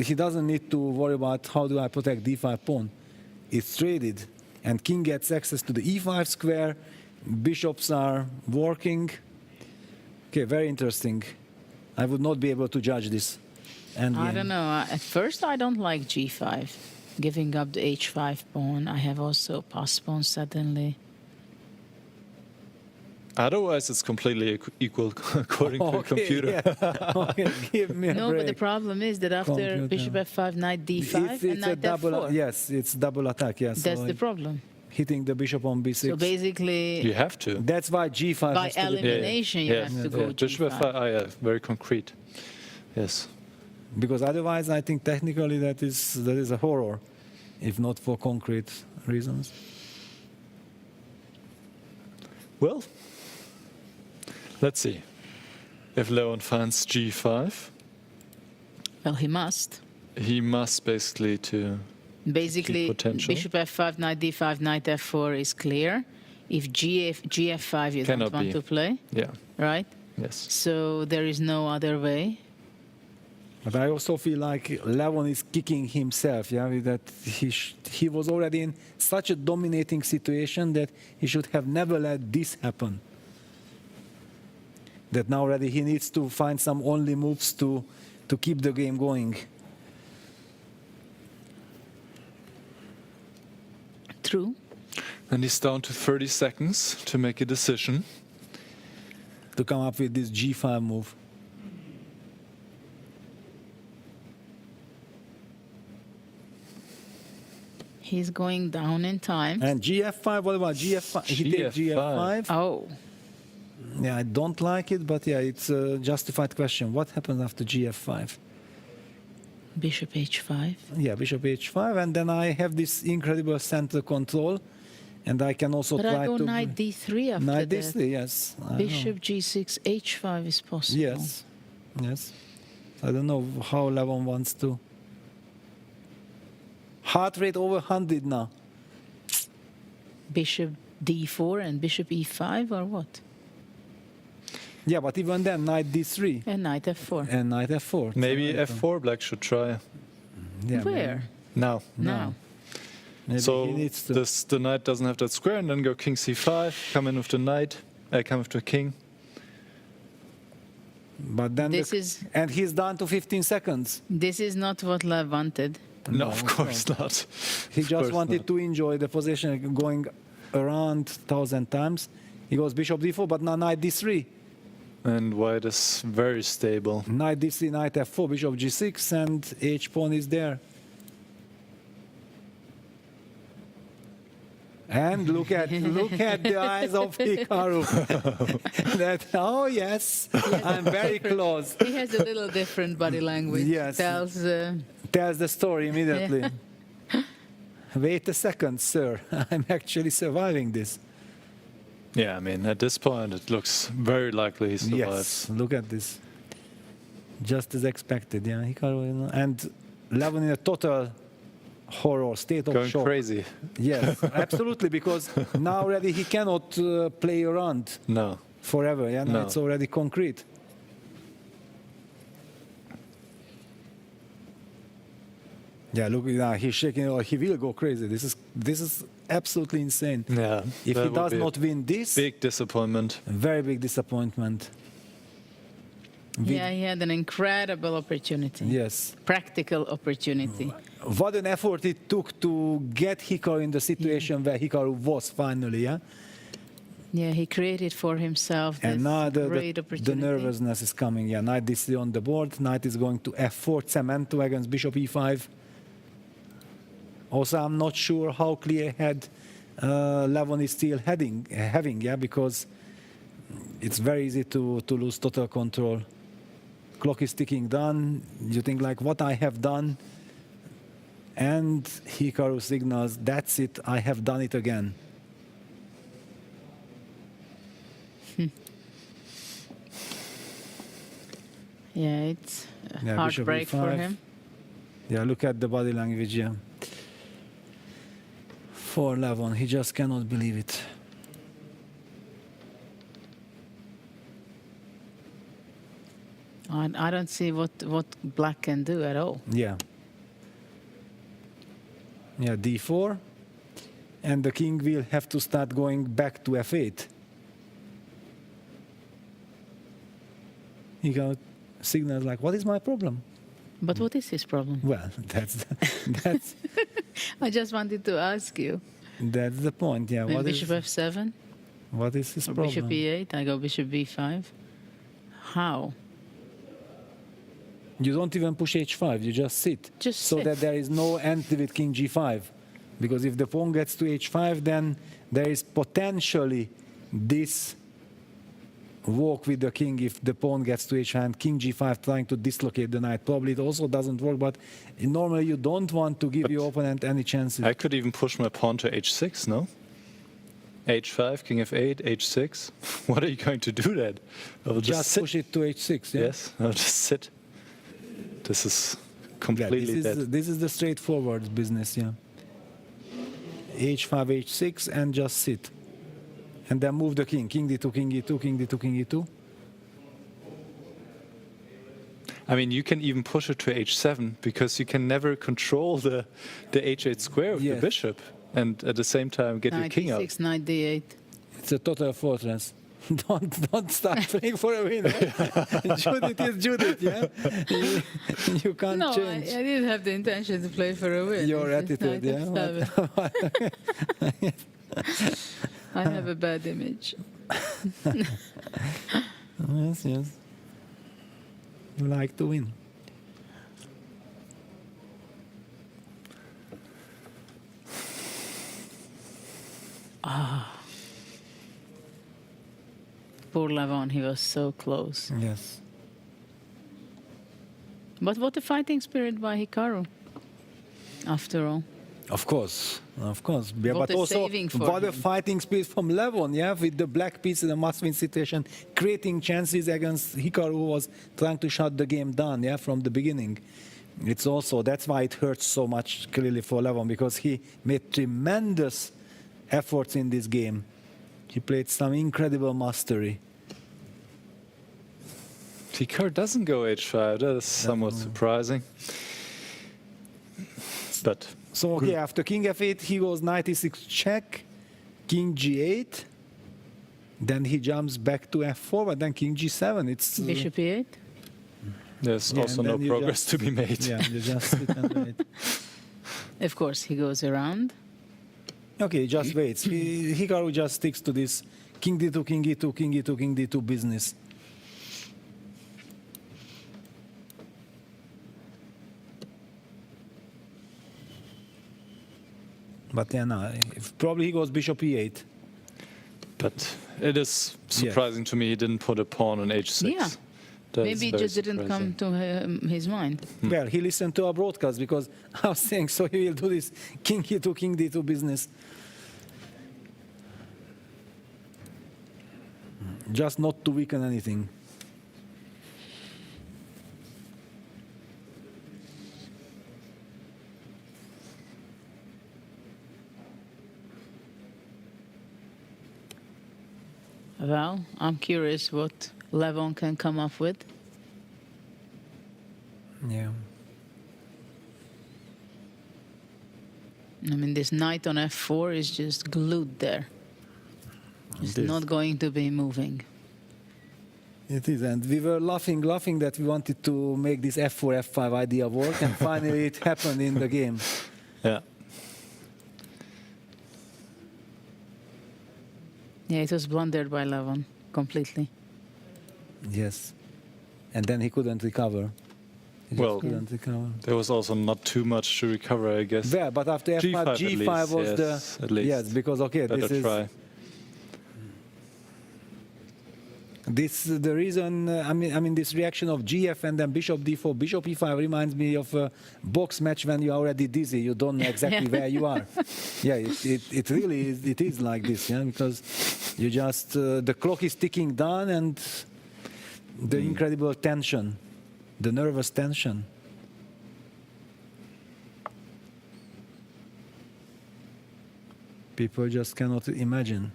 he doesn't need to worry about how do I protect d5 pawn. It's traded, and king gets access to the e5 square. Bishops are working. Okay, very interesting. I would not be able to judge this. And I don't know. At first, I don't like g5. Giving up the h5 pawn. I have also pass pawn suddenly. Otherwise, it's completely equal according to the computer. Yeah. Okay, give me a No, but the break. problem is that after Computer. bishop f5, knight d5, It's and a knight double, f4. yes, it's double attack, yes. That's so the problem. hitting the bishop on b6. So basically, You have to. That's why g5 by has to be elimination, you have to go Bishop g5. f5, yeah, very concrete. Yes. because otherwise I think technically that is a horror, if not for concrete reasons. Well, let's see. If Leon finds g5, Well, he must. he must basically to Basically, potential. bishop f5, knight d5, knight f4 is clear. If gf5 you Cannot don't want be. to play, yeah. right? Yes. So there is no other way. But I also feel like Levon is kicking himself, yeah, with that he was already in such a dominating situation that he should have never let this happen. That now already he needs to find some only moves to keep the game going. True. And he's down to 30 seconds to make a decision. To come up with this G5 move. He's going down in time. And GF5, what about GF5? He takes GF5. Oh. Yeah, I don't like it, but yeah, it's a justified question. What happens after GF5? Bishop H5. Yeah, Bishop H5, and then I have this incredible center control, and I can also But try I go to... knight D3 after Knight that. D3, yes. I Bishop know. G6, H5 is possible. Yes, yes. I don't know how Levon wants to. Heart rate over 100 now. Bishop D4 and Bishop E5 or what? Yeah, but even then, Knight D3. And Knight F4. And Knight F4. Maybe F4 black should try. Yeah, Where? Now. Now. Maybe So he needs to. the knight doesn't have that square, and then go king c5, come in with the knight, come with the king. But then and he's down to 15 seconds. This is not what Lev wanted. No, of course not. He just wanted to enjoy the position going around 1,000 times. He goes Bishop D4, but now Knight D3. And white is very stable. Knight D3, Knight F4, Bishop G6, and H pawn is there. And look at the eyes of Hikaru. Oh yes, I'm very close. He has a little different body language. Yes. Tells the story immediately. Yeah. Wait a second, sir. I'm actually surviving this. Yeah, I mean, at this point, it looks very likely he survives. Yes, look at this. Just as expected, yeah. Hikaru, and Levon in a total horror state of Going shock. crazy. Yes, absolutely, because now already he cannot play around No. forever. Yeah, No. It's already concrete. Yeah, look, he's shaking. Oh, he will go crazy. This is absolutely insane. Yeah. If that he would does be a not win this, big disappointment. very big disappointment. Yeah, he had an incredible opportunity. Yes. Practical opportunity. What an effort it took to get Hikaru in the situation where Hikaru was finally, yeah? Yeah, he created for himself this And now great the opportunity. nervousness is coming. Yeah, Knight D3 on the board. Knight is going to F4, Cemento against Bishop E5. Also, I'm not sure how clear head Levon is still having, yeah, because it's very easy to lose total control. Clock is ticking down. You think like, what I have done? And Hikaru signals, that's it, I have done it again. Yeah, it's a Yeah, Bishop heartbreak for E5. him. Yeah, look at the body language, yeah. For Levon, he just cannot believe it. I don't see what black can do at all. Yeah. Yeah, D4. And the king will have to start going back to F8. He got signals like, what is my problem? But what is his problem? Well, that's I just wanted to ask you. that's the point. Yeah. When Bishop F7? What is his Or problem? Bishop E8? I go Bishop B5. How? You don't even push H5. You just sit. Just so sit. that there is no entry with King G5, because if the pawn gets to H5, then there is potentially this walk with the king if the pawn gets to H5 and King G5 trying to dislocate the knight. Probably it also doesn't work, but normally you don't want to give your opponent any chances. I could even push my pawn to H6, no? H5, King F8, H6. What are you going to do then? I will just sit. push it to H6. Yeah? Yes, I'll just sit. This is completely dead. This is the straightforward business, yeah. H5, H6, and just sit. And then move the king. King D2, King E2, King D2, King E2. I mean, you can even push it to h7 because you can never control the h8 square of the bishop and at the same time get your king out. 96, knight d8. It's a total fortress. Don't start playing for a winner. Judith is Judith, yeah? You can't No, change. I didn't have the intention to play for a win. Your It's just attitude, knight yeah? f7. I have a bad image. Yes, yes. You like to win. Poor Levon, he was so close. Yes. But what a fighting spirit by Hikaru, after all. Of course. Yeah, What but a also, saving for what a him. fighting spirit from Levon, yeah, with the black piece in a must-win situation, creating chances against Hikaru, who was trying to shut the game down, yeah, from the beginning. It's also, that's why it hurts so much, clearly, for Levon, because he made tremendous efforts in this game. He played some incredible mastery. Hikaru doesn't go h5. That is somewhat surprising. But so okay, after king f8, he goes knight e6 check, king g8. Then he jumps back to f4, but then king g7. It's Bishop e8. There's Yeah, also and no then you progress just- to be made. Yeah, you just sit and wait. Of course, he goes around. Okay, just waits. Hikaru just sticks to this king d2, king e2, king e2, king d2 business. But yeah, no, probably he goes bishop e8. But it is surprising to me he didn't put a pawn on h6. Yeah. That Maybe is it very just didn't come surprising. to his mind. Well, he listened to our broadcast because I was saying, so he will do this king e2, king d2 business. Just not to weaken anything. Well, I'm curious what Levon can come up with. Yeah. I mean, this knight on f4 is just glued there. It's It is. not going to be moving. It is, and we were laughing that we wanted to make this f4, f5 idea work, and finally it happened in the game. Yeah. Yeah, it was blundered by Levon completely. Yes. And then he couldn't recover. He just Well, couldn't recover. there was also not too much to recover, I guess. Yeah, but after f5, at g5 least, was yes, the... at least. Yes, because, okay, Better this is... try. This the reason. I mean, this reaction of GF and then Bishop D4, Bishop E5 reminds me of a box match when you're already dizzy. You don't know exactly where you are. Yeah, it really is. It is like this, yeah, because you just the clock is ticking down and the incredible tension, the nervous tension. People just cannot imagine.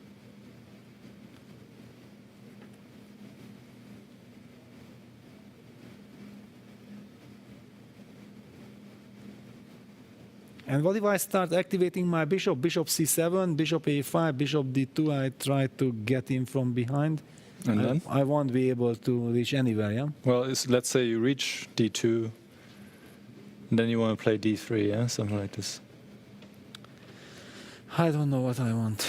And what if I start activating my bishop, bishop c7, bishop a5, bishop d2, I try to get in from behind. And then? I won't be able to reach anywhere, yeah? Well, let's say you reach d2, and then you want to play d3, yeah? Something like this. I don't know what I want.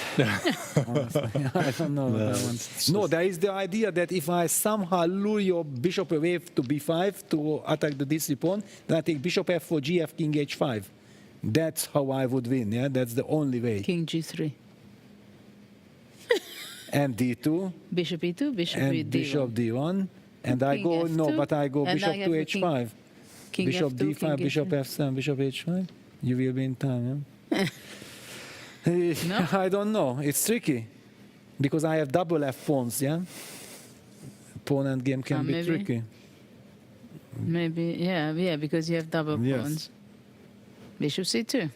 Honestly, I don't know what I want. No, there is the idea that if I somehow lure your bishop away to b5 to attack the d3 pawn, then I take bishop f4, gf, king h5. That's how I would win, yeah? That's the only way. King g3. And d2. Bishop e2, bishop And e1. bishop d1. And I King go, no, F2, but I go and bishop I to have h5. king Bishop F2, d5, king bishop H5. f7, bishop h5. You will be in time, yeah? No? I don't know. It's tricky. Because I have double f pawns, yeah? Pawn and game can be maybe. tricky. Maybe, yeah, because you have double Yes. pawns. Bishop c2.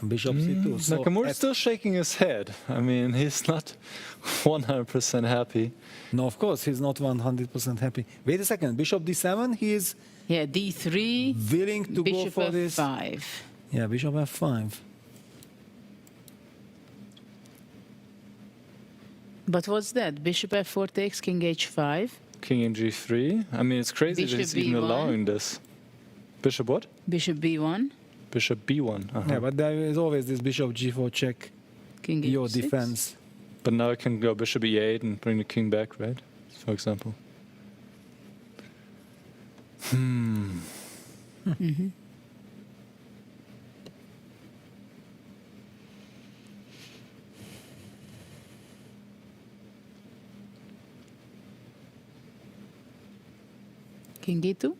Bishop c2. So Nakamura is still shaking his head. I mean, he's not 100% happy. No, of course, he's not 100% happy. Wait a second. Bishop d7, he is Yeah, D3. Willing to Bishop go for this. F5. Yeah, Bishop F5. But what's that? Bishop F4 takes King H5. King in G3. I mean, it's crazy Bishop that he's even B1. allowing this. Bishop what? Bishop B1. Bishop B1. Yeah, but there is always this Bishop G4 check. King Your H6. defense. But now I can go Bishop E8 and bring the king back, right? For example. Mm-hmm. King D2.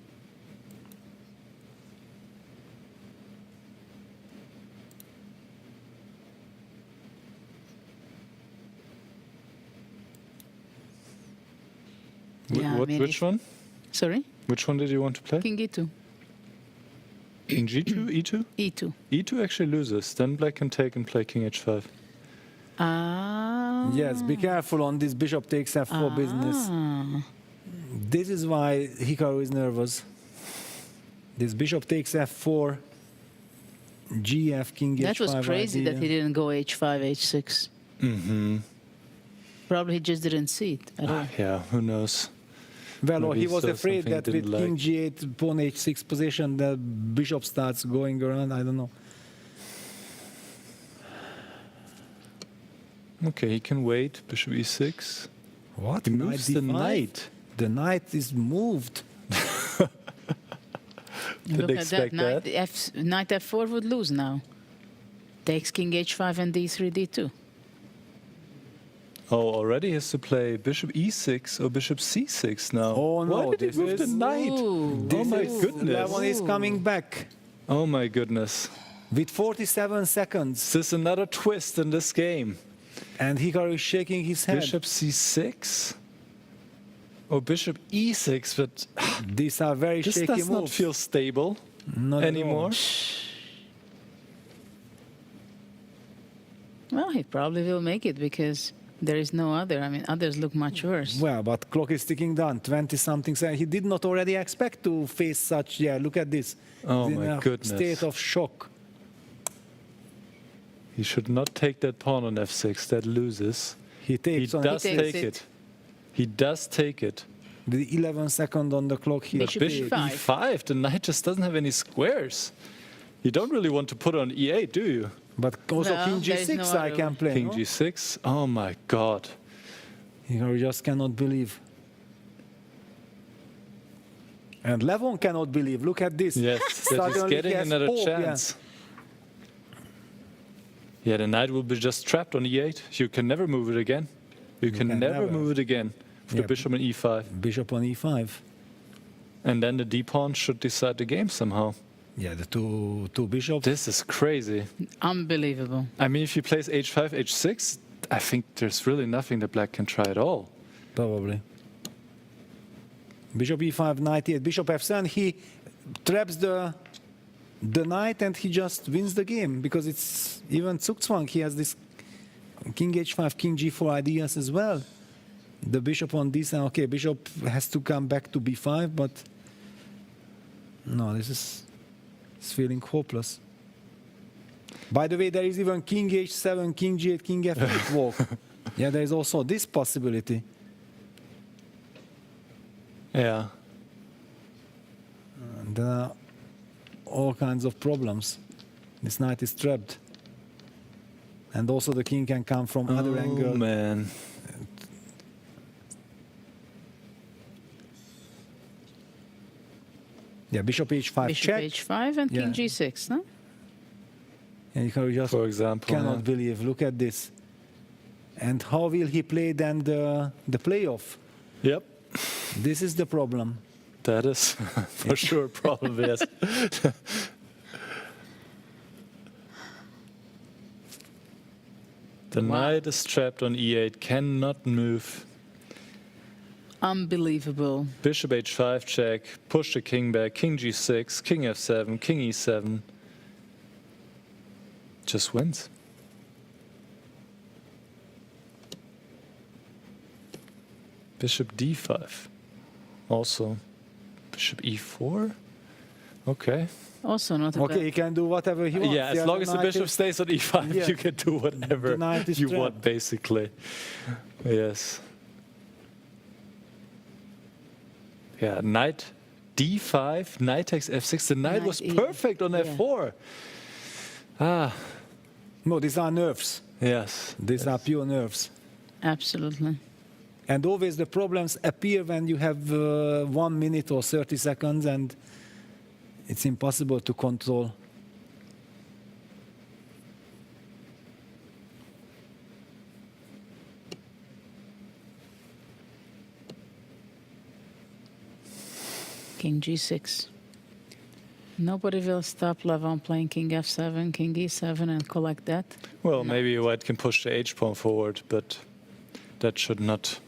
Yeah, I mean, Which one? Sorry? Which one did you want to play? King E2. King G2, E2? E2. E2 actually loses. Then black can take and play King H5. Ah. Yes, be careful on this Bishop takes F4 business. This is why Hikaru is nervous. This Bishop takes F4, GF, King H5. That was crazy idea. that he didn't go H5, H6. Mm-hmm. Probably he just didn't see it at all. Yeah, who knows? Well, or Maybe he was saw afraid something that he with didn't King like. G8, Pawn H6 position, the Bishop starts going around. I don't know. Okay, he can wait. Bishop E6. What? He moves the D5? knight. The knight is moved. Look at that. expect that. Knight F4 would lose now. Takes King H5 and D3, D2. Oh, already has to play Bishop E6 or Bishop C6 now. Oh no! Why did he move the knight? This Oh my is- goodness. Levon is coming back Oh my goodness. with 47 seconds, This is another twist in this game. and Hikaru is shaking his head. Bishop C6 or Bishop E6, but These are very this shaky does not moves. feel stable Not at all. anymore. Well, he probably will make it because there is no other. I mean, others look much worse. Well, but clock is ticking down. 20-something seconds. He did not already expect to face such. Yeah, look at this. Oh He's in my a goodness. state of shock. He should not take that pawn on F6. That loses. He He takes on does He takes take it. it. He does take it. the 11 second on the clock. He But Bishop Bishop E5. E5, the knight just doesn't have any squares. You don't really want to put on E8, do you? But also Well, King there is G6 no I other can play. King no? G6. Oh my God. Hikaru just cannot believe. And Levon cannot believe. Look at this. Yes, that he's Suddenly getting he has another hope, yeah. chance. Yeah, the knight will be just trapped on E8. You can never move it again. You can never move it again with Yeah. the bishop on E5. Bishop on E5. And then the d-pawn should decide the game somehow. Yeah, the two bishops. This is crazy. Unbelievable. I mean, if he plays H5, H6, I think there's really nothing that black can try at all. Probably. Bishop E5, knight E8, Bishop F7. He traps the knight and he just wins the game because it's even Zugzwang. He has this King H5, King G4 ideas as well. The bishop on D7. Okay, bishop has to come back to B5, but no, this is it's feeling hopeless. By the way, there is even King H7, King G8, King F8 walk. Yeah, there is also this possibility. Yeah. And there are all kinds of problems. This knight is trapped. And also the king can come from other angle. Oh, man. Yeah, bishop H5 Bishop check. H5 and King Yeah. G6, no? And you just For example, cannot yeah. believe. Look at this. And how will he play then the playoff? Yep. This is the problem. That is for sure a problem, yes. The knight is trapped on E8, cannot move. Unbelievable. Bishop H5 check, push the king back, King G6, King F7, King E7. Just wins. Bishop D5. Also Bishop e4. Okay. Also not a Okay, he can do whatever he wants. Yeah, as long as the bishop stays on e5, Yeah. you can do whatever knight is you trapped. want, basically. Yes. Yeah, knight d5, knight takes f6. The knight was perfect on f4. Ah. No, these are nerves. Yes. These are pure nerves. Absolutely. And always the problems appear when you have 1 minute or 30 seconds and it's impossible to control. King g6. Nobody will stop Levon playing king f7, king e7 and collect that. Well, maybe white can push the h-pawn forward, but that should not.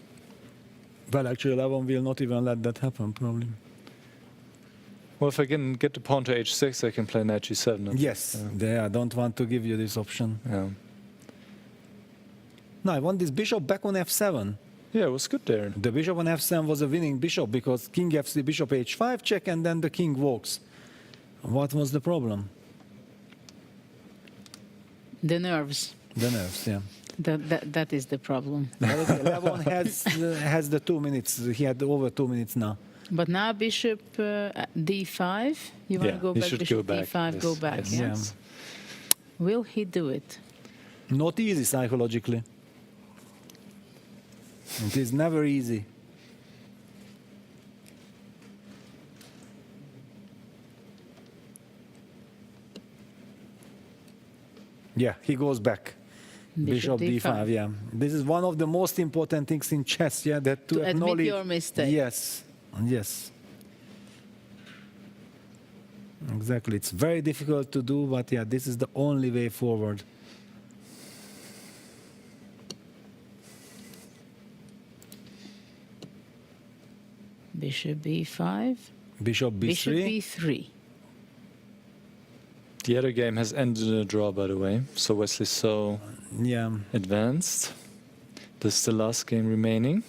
Well, actually, Levon will not even let that happen, probably. Well, if I can get the pawn to h6, I can play knight g7. Yes, I don't want to give you this option. Yeah. No, I want this bishop back on f7. Yeah, it was good there. The bishop on f7 was a winning bishop because king f3, bishop h5 check, and then the king walks. What was the problem? The nerves. The nerves, yeah. That is the problem. Levon has the 2 minutes. He had over 2 minutes now. But now bishop d5. You want to go he back? should Bishop go back. d5, Yes, go back. yes. Yeah. Yes. Will he do it? Not easy psychologically. It is never easy. Yeah, he goes back. Bishop d5, yeah. This is one of the most important things in chess, yeah, that to admit acknowledge your mistake. Yes, yes. Exactly. It's very difficult to do, but yeah, this is the only way forward. Bishop b5. Bishop b3. Bishop b3. The other game has ended in a draw, by the way. So Wesley So advanced. This is the last game remaining.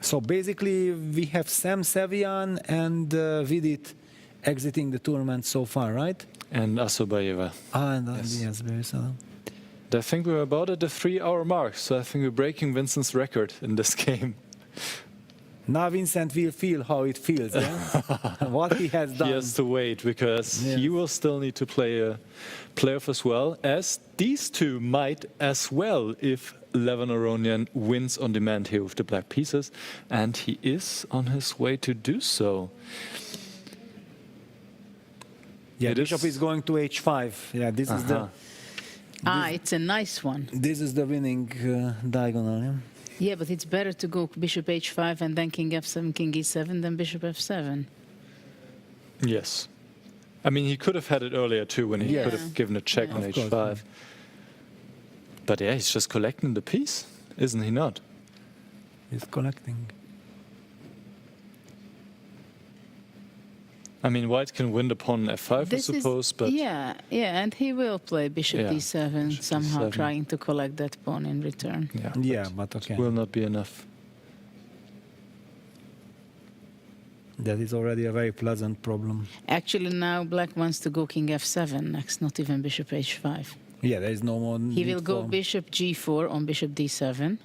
So basically, we have Sam Savian and Vidit exiting the tournament so far, right? And Asobayeva. Yes, very so. I think we're about at the 3-hour mark, so I think we're breaking Vincent's record in this game. Now Vincent will feel how it feels, yeah? What he has done. He has to wait, because he will still need to play a playoff as well, as these two might as well if Levon Aronian wins on demand here with the black pieces, and he is on his way to do so. Yeah, bishop is going to h5. Yeah, this is the... It's a nice one. This is the winning diagonal, yeah? Yeah, but it's better to go bishop h5 and then king f7, king e7 than bishop f7. Yes. I mean, he could have had it earlier too, when he could have given a check on h5. But yeah, he's just collecting the piece, isn't he not? He's collecting. I mean, white can win the pawn on f5, I suppose, but... Yeah, and he will play bishop d7, somehow d7. trying to collect that pawn in return. Yeah, but okay. It will not be enough. That is already a very pleasant problem. Actually, now black wants to go king f7 next, not even bishop h5. Yeah, there is no more... He will go bishop g4 on bishop d7.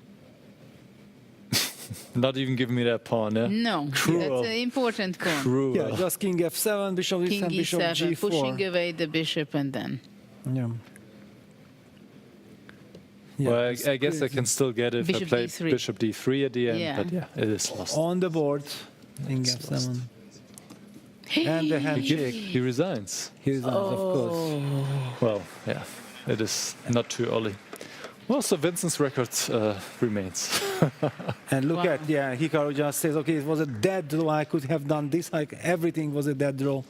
Not even giving me that pawn, eh? No, Cruel. that's an important pawn. Cruel. Yeah, just king f7, bishop King e7, bishop e7, g4. pushing away the bishop and then... Yeah. Well, I guess I can still get it if Bishop I play d3. bishop d3 at the end, Yeah. but yeah, it is lost. On the board, king f7. And the handshake. He resigns. He resigns, of course. Well, yeah, it is not too early. Well, so Vincent's record remains. And look at, Hikaru just says, okay, it was a dead draw. I could have done this. Like everything was a dead draw.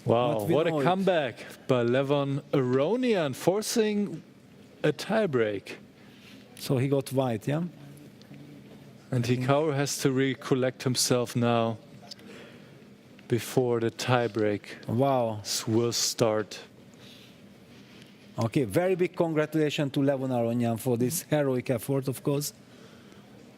Wow, what a comeback by Levon Aronian, forcing a tiebreak. So he got white, yeah? And Hikaru has to recollect himself now before the tiebreak will start. Okay, very big congratulations to Levon Aronian for this heroic effort, of course.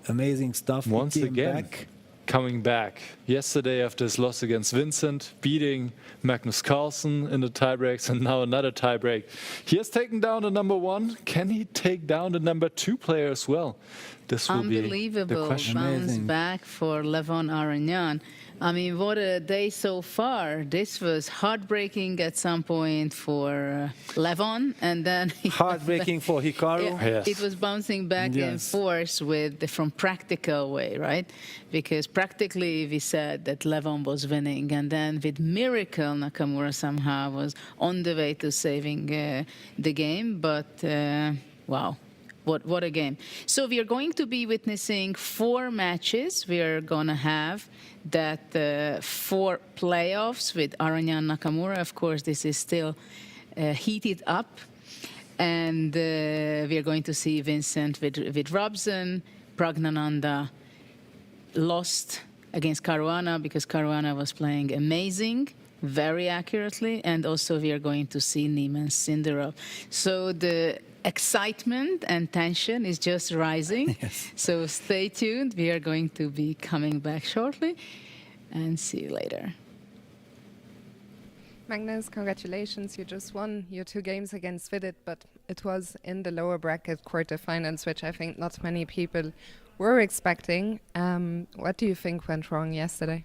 Amazing stuff. Once He came again. back. coming back. Yesterday, after his loss against Vincent, beating Magnus Carlsen in the tiebreaks, and now another tiebreak. He has taken down the number 1. Can he take down the number 2 player as well? This will be the Unbelievable question. bounce back for Levon Aragnan. I mean, what a day so far. This was heartbreaking at some point for Levon, and then Heartbreaking for Hikaru. Yeah, Yes. it was bouncing back and forth from practical way, right? Because practically we said that Levon was winning, and then with miracle Nakamura somehow was on the way to saving the game. But wow. What a game. So we are going to be witnessing 4 matches. We are going to have that 4 playoffs with Aragnan Nakamura. Of course, this is still heated up. And we are going to see Vincent with Robson. Pragnananda lost against Caruana because Caruana was playing amazing, very accurately. And also we are going to see Niemann Sinderov. So the excitement and tension is just rising. Yes. So stay tuned. We are going to be coming back shortly, and see you later. Magnus, congratulations. You just won your 2 games against Vidit, but it was in the lower bracket quarterfinals, which I think not many people were expecting. What do you think went wrong yesterday?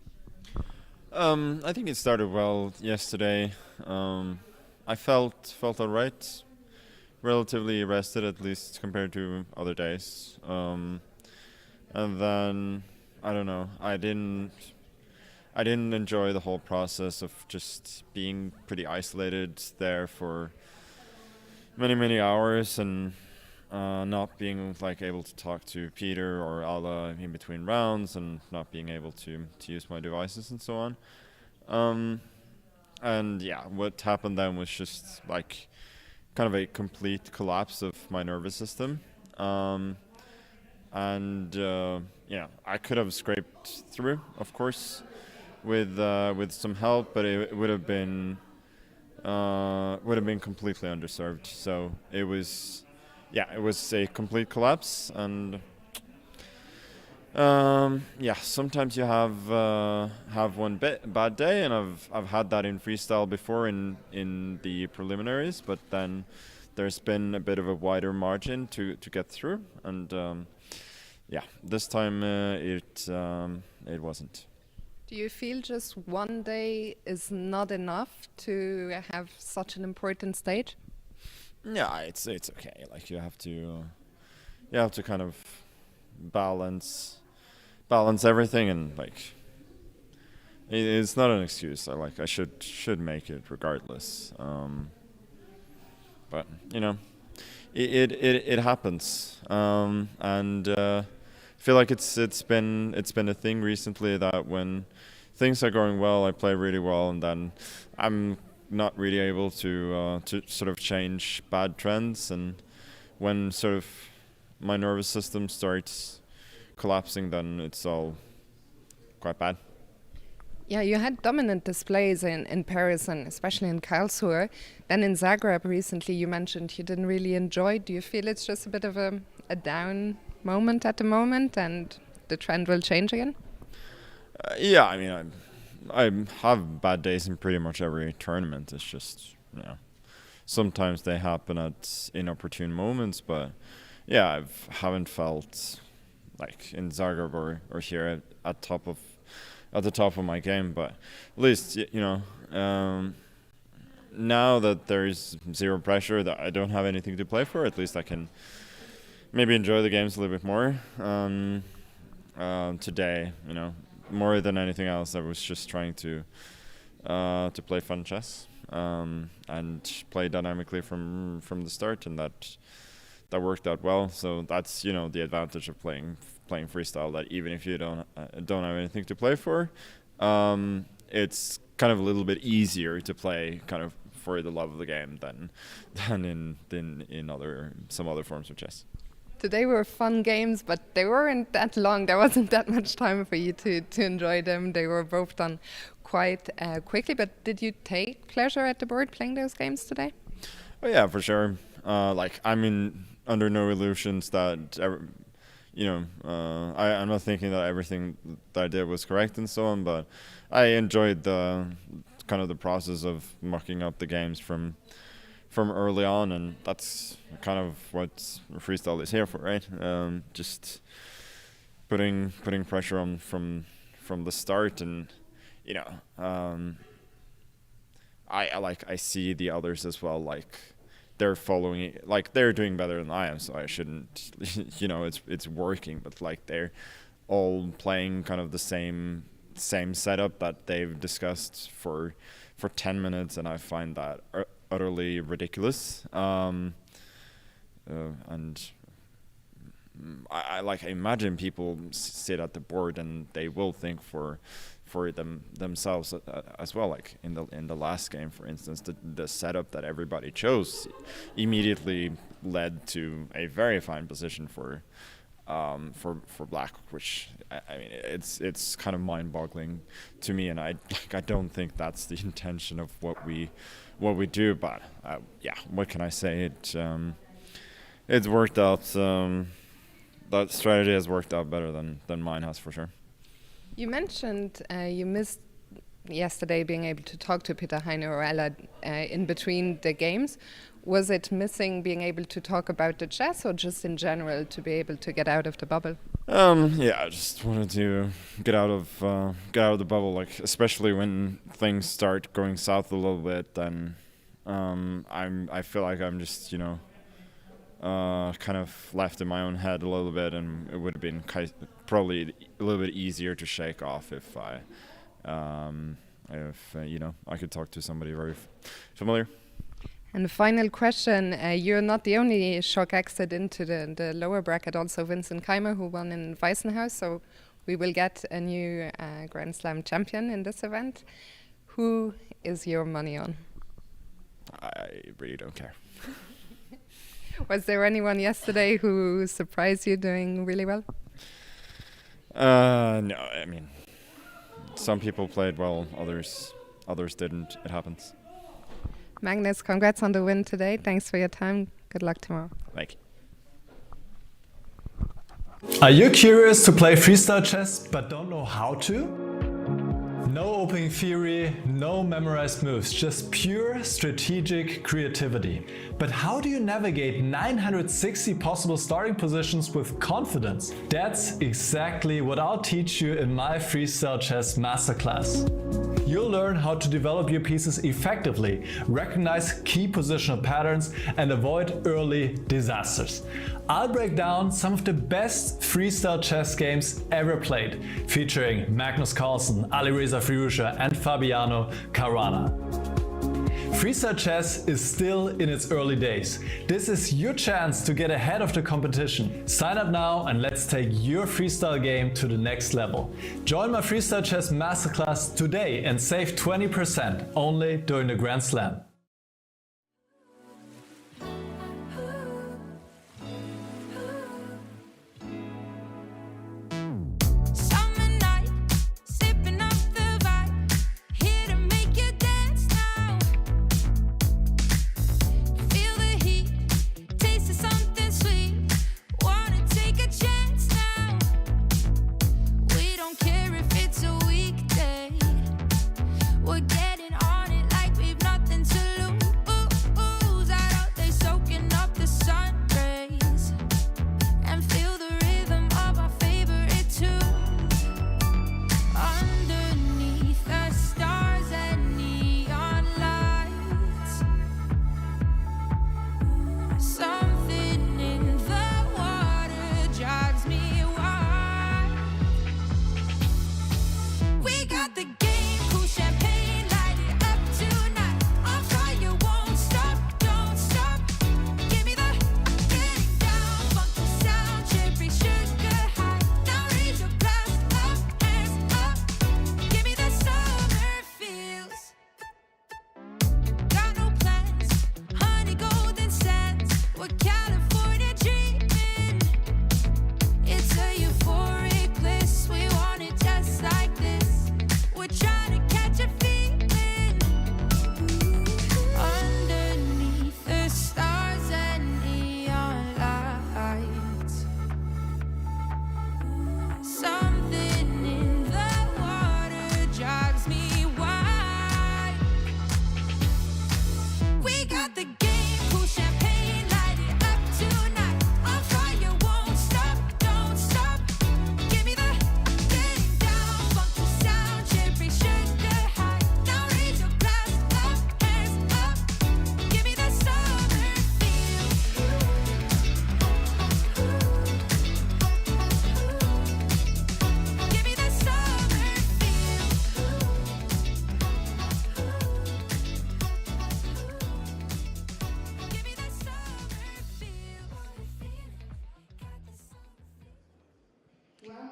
I think it started well yesterday. I felt all right. Relatively rested, at least compared to other days. And then I don't know. I didn't enjoy the whole process of just being pretty isolated there for many hours and not being like able to talk to Peter or Ala in between rounds, and not being able to use my devices and so on. And yeah, what happened then was just like kind of a complete collapse of my nervous system. Yeah, I could have scraped through, of course, with some help, but it would have been completely underserved. So it was a complete collapse. And yeah, sometimes you have one bad day, and I've had that in freestyle before in the preliminaries, but then there's been a bit of a wider margin to get through, and yeah, this time it wasn't. Do you feel just one day is not enough to have such an important stage? Yeah, it's okay. Like you have to kind of balance everything, and like it's not an excuse. I should make it regardless. But you know, it happens, and I feel like it's been a thing recently that when things are going well, I play really well, and then I'm not really able to sort of change bad trends, and when sort of my nervous system starts collapsing, then it's all quite bad. Yeah, you had dominant displays in Paris and especially in Karlsruhe. Then in Zagreb recently, you mentioned you didn't really enjoy. Do you feel it's just a bit of a down moment at the moment, and the trend will change again? Yeah, I mean, I have bad days in pretty much every tournament. It's just, you know, sometimes they happen at inopportune moments, but yeah, I haven't felt like in Zagreb or here at the top of my game, but at least, you know, now that there's zero pressure, that I don't have anything to play for, at least I can maybe enjoy the games a little bit more. Today, you know, more than anything else, I was just trying to play fun chess and play dynamically from the start, and that worked out well. So that's, you know, the advantage of playing freestyle, that even if you don't have anything to play for, it's kind of a little bit easier to play kind of for the love of the game than in some other forms of chess. Today were fun games, but they weren't that long. There wasn't that much time for you to enjoy them. They were both done quite quickly. But did you take pleasure at the board playing those games today? Oh yeah, for sure. Like, I'm under no illusions that I'm not thinking that everything that I did was correct and so on, but I enjoyed the kind of the process of mucking up the games from early on, and that's kind of what freestyle is here for, right? Just putting pressure on from the start, and I see the others as well, like they're following it, like they're doing better than I am, so I shouldn't it's working, but like they're all playing kind of the same setup that they've discussed for 10 minutes, and I find that utterly ridiculous. And I imagine people sit at the board and they will think for themselves as well. Like in the last game, for instance, the setup that everybody chose immediately led to a very fine position for black, which I mean it's kind of mind-boggling to me, and I don't think that's the intention of what we do. But what can I say? It's worked out. That strategy has worked out better than mine has, for sure. You mentioned you missed yesterday being able to talk to Peter Heine or Ella in between the games. Was it missing being able to talk about the chess, or just in general to be able to get out of the bubble? I just wanted to get out of the bubble, like especially when things start going south a little bit. Then I feel like I'm just kind of left in my own head a little bit, and it would have been probably a little bit easier to shake off if I could talk to somebody very familiar. And the final question, you're not the only shock exit into the lower bracket, also Vincent Keimer, who won in Weissenhaus, so we will get a new Grand Slam champion in this event. Who is your money on? I really don't care. Was there anyone yesterday who surprised you doing really well? No, I mean, some people played well, others didn't. It happens. Magnus, congrats on the win today. Thanks for your time. Good luck tomorrow. Thank you. Are you curious to play freestyle chess but don't know how to? No opening theory, no memorized moves, just pure strategic creativity. But how do you navigate 960 possible starting positions with confidence? That's exactly what I'll teach you in my Freestyle Chess Masterclass. You'll learn how to develop your pieces effectively, recognize key positional patterns, and avoid early disasters. I'll break down some of the best freestyle chess games ever played, featuring Magnus Carlsen, Alireza Firouzja, and Fabiano Caruana. Freestyle chess is still in its early days. This is your chance to get ahead of the competition. Sign up now and let's take your freestyle game to the next level. Join my Freestyle Chess Masterclass today and save 20% only during the Grand Slam. We're getting on it like we've nothing to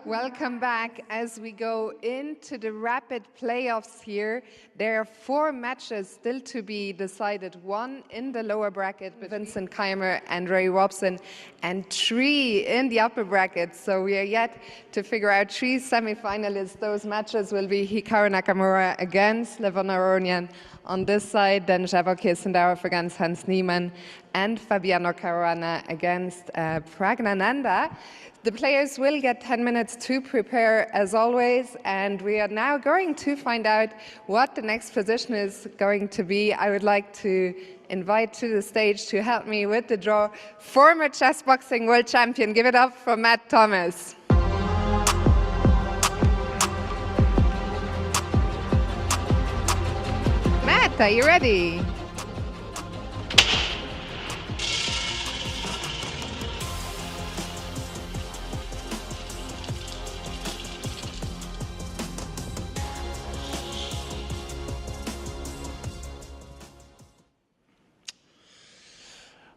Welcome back as we go into the rapid playoffs here. There are 4 matches still to be decided. 1 in the lower bracket with Vincent Keimer and Ray Robson, and 3 in the upper bracket. So we are yet to figure out 3 semifinalists. Those matches will be Hikaru Nakamura against Levon Aronian on this side, then Javor Kirsendaurov against Hans Niemann, and Fabiano Caruana against Pragnananda. The players will get 10 minutes to prepare as always, and we are now going to find out what the next position is going to be. I would like to invite to the stage to help me with the draw former chess boxing world champion. Give it up for Matt Thomas. Matt, are you ready?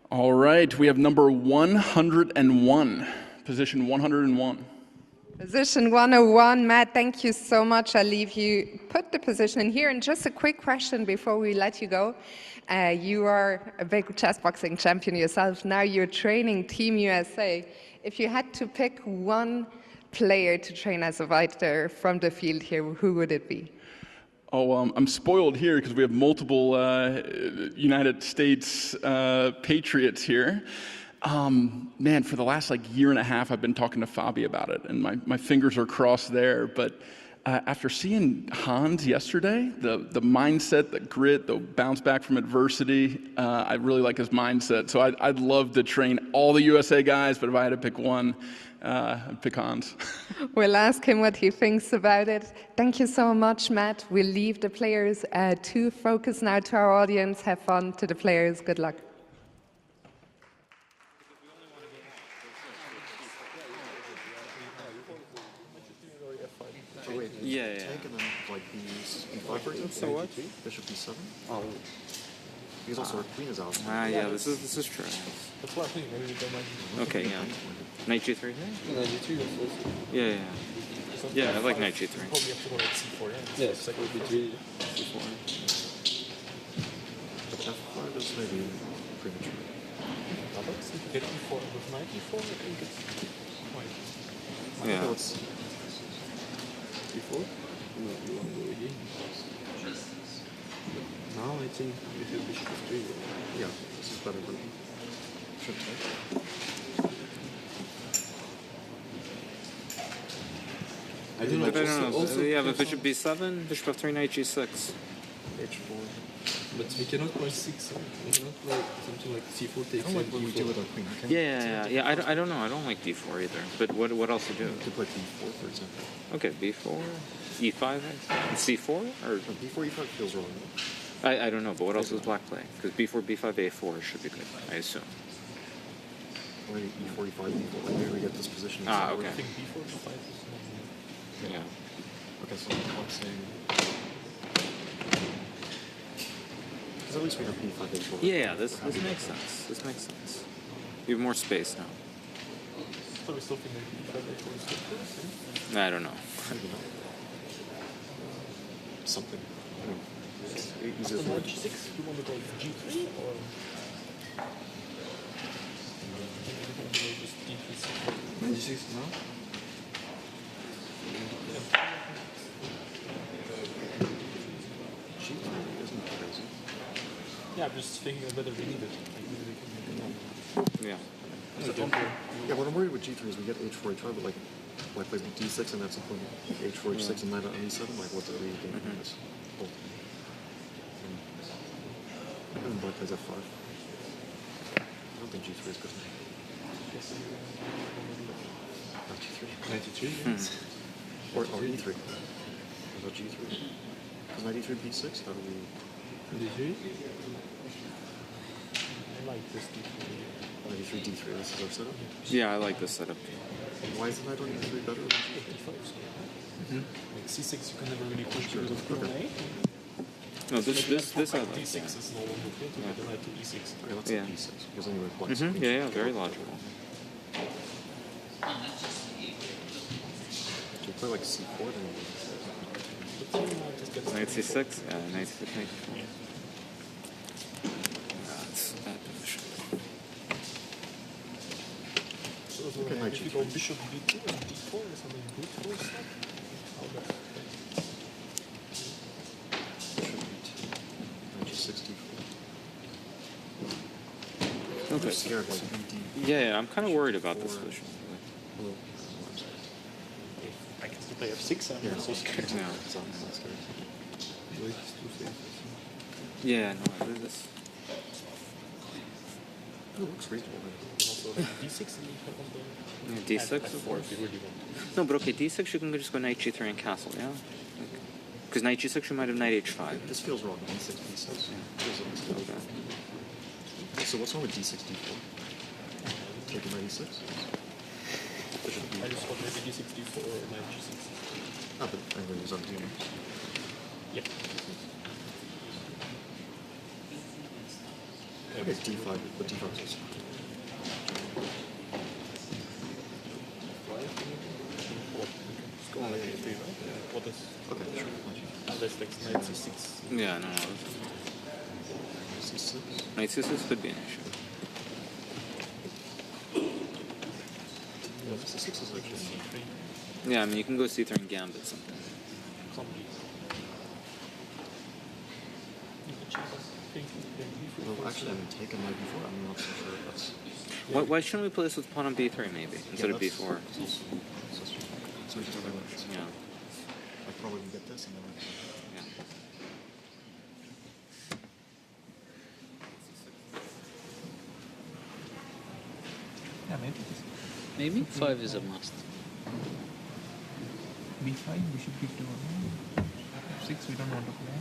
All right, we have number 101, position 101. Position 101, Matt, thank you so much. I'll leave you put the position in here. And just a quick question before we let you go. You are a big chess boxing champion yourself. Now you're training Team USA. If you had to pick one player to train as a fighter from the field here, who would it be? Oh, I'm spoiled here because we have multiple United States patriots here. Man, for the last year and a half, I've been talking to Fabi about it, and my fingers are crossed there. But after seeing Hans yesterday, the mindset, the grit, the bounce back from adversity, I really like his mindset. So I'd love to train all the USA guys, but if I had to pick one, I'd pick Hans. We'll ask him what he thinks about it. Thank you so much, Matt. We'll leave the players to focus now to our audience. Have fun to the players. Good luck. Yeah. Take and then B5 for example. So what? Bishop B7. Oh. Because also our queen is out. Yeah, this is true. That's why I think maybe we don't like. Okay, yeah. Knight G3 here? Knight G2. Yeah. Yeah, I like Knight G3. Probably have to go like C4, yeah? Yeah, it's like B3, C4. But F5 is maybe premature. But if you get E4 with Knight E4, I think it's quite. Yeah. E4? No, you want to go again. Now I think if you bishop F3, yeah, this is better than should take. I don't know. Also yeah, but bishop b7, bishop f3, knight g6. H4. But we cannot play 6. We cannot play something like c4 takes. Like what we do with our queen. Yeah. I don't know. I don't like d4 either. But what else to do? You could play b4, for example. Okay, b4, e5, c4, or b4, e5 feels wrong. I don't know. But what else is black playing? Because b4, b5, a4 should be good. I assume. Or e4, e5, b4. Like maybe we get this position. Ah, okay. I think b4, b5 is not. Yeah. Okay, so I'm saying. Because at least we have b5, a4. Yeah, this makes sense. This makes sense. You have more space now. So we still think that b5, a4 is good? I don't know. Maybe not. Something. Easier for g6, you want to go g3 or? Just d3, g6 now? G3 isn't crazy. Yeah, I'm just thinking whether we need it. Yeah. Yeah, what I'm worried with G3 is we get H4, H5, but like plays D6 and that's including H4, H6 and knight on E7. Like, what's the real game in this whole thing? And then black plays F5. I don't think G3 is good enough. Not G3. Knight E3, yes. Or E3. What about G3? Because knight E3, B6, how do we... D3? I like this D3. Knight E3, D3, this is our setup? Yeah, I like this setup. Why is the knight on E3 better than G3? Like C6 you can never really push because of queen A. No, this I like. D6 is no longer good to get the knight to E6. Okay, let's Yeah. E6 because then you have black. Yeah, very logical. play like c4, then Knight c6? Yeah, knight c6, knight c4. That's a bad position. Okay, knight if you go bishop b2 and d4 is something good for us? How does knight g6, d4. Okay. I'm scared, like, Yeah, I'm kind of worried about this position. I can still play f6, I'm so scared. Yeah. It's not scared. Yeah, no, I did this. It looks reasonable. Also, like d6 and Yeah, d6 is worse. No, but okay, d6 you can just go knight g3 and castle, yeah? Because knight g6 you might have knight h5. This feels wrong. d6, d6. Okay. So what's wrong with d6, d4? Take a knight e6? I just thought maybe d6, d4 or knight g6. Ah, but anyway, it's on d. Yeah. Okay, d5, but d5 is also Just go on like a3, right? What is... Okay, sure. Unless like knight c6. Yeah, no. c6? Knight c6 could be an issue. Yeah, c6 is actually... Yeah, I mean, you can go c3 and gambit something. Well, actually, I would take a knight before. I'm not so sure if that's... Why shouldn't we play this with pawn on b3 maybe, instead of b4? So we just have that. Yeah. I probably can get this and then... Yeah. Yeah, maybe. Maybe 5 is a must. b5, bishop b2. f6 we don't want to play.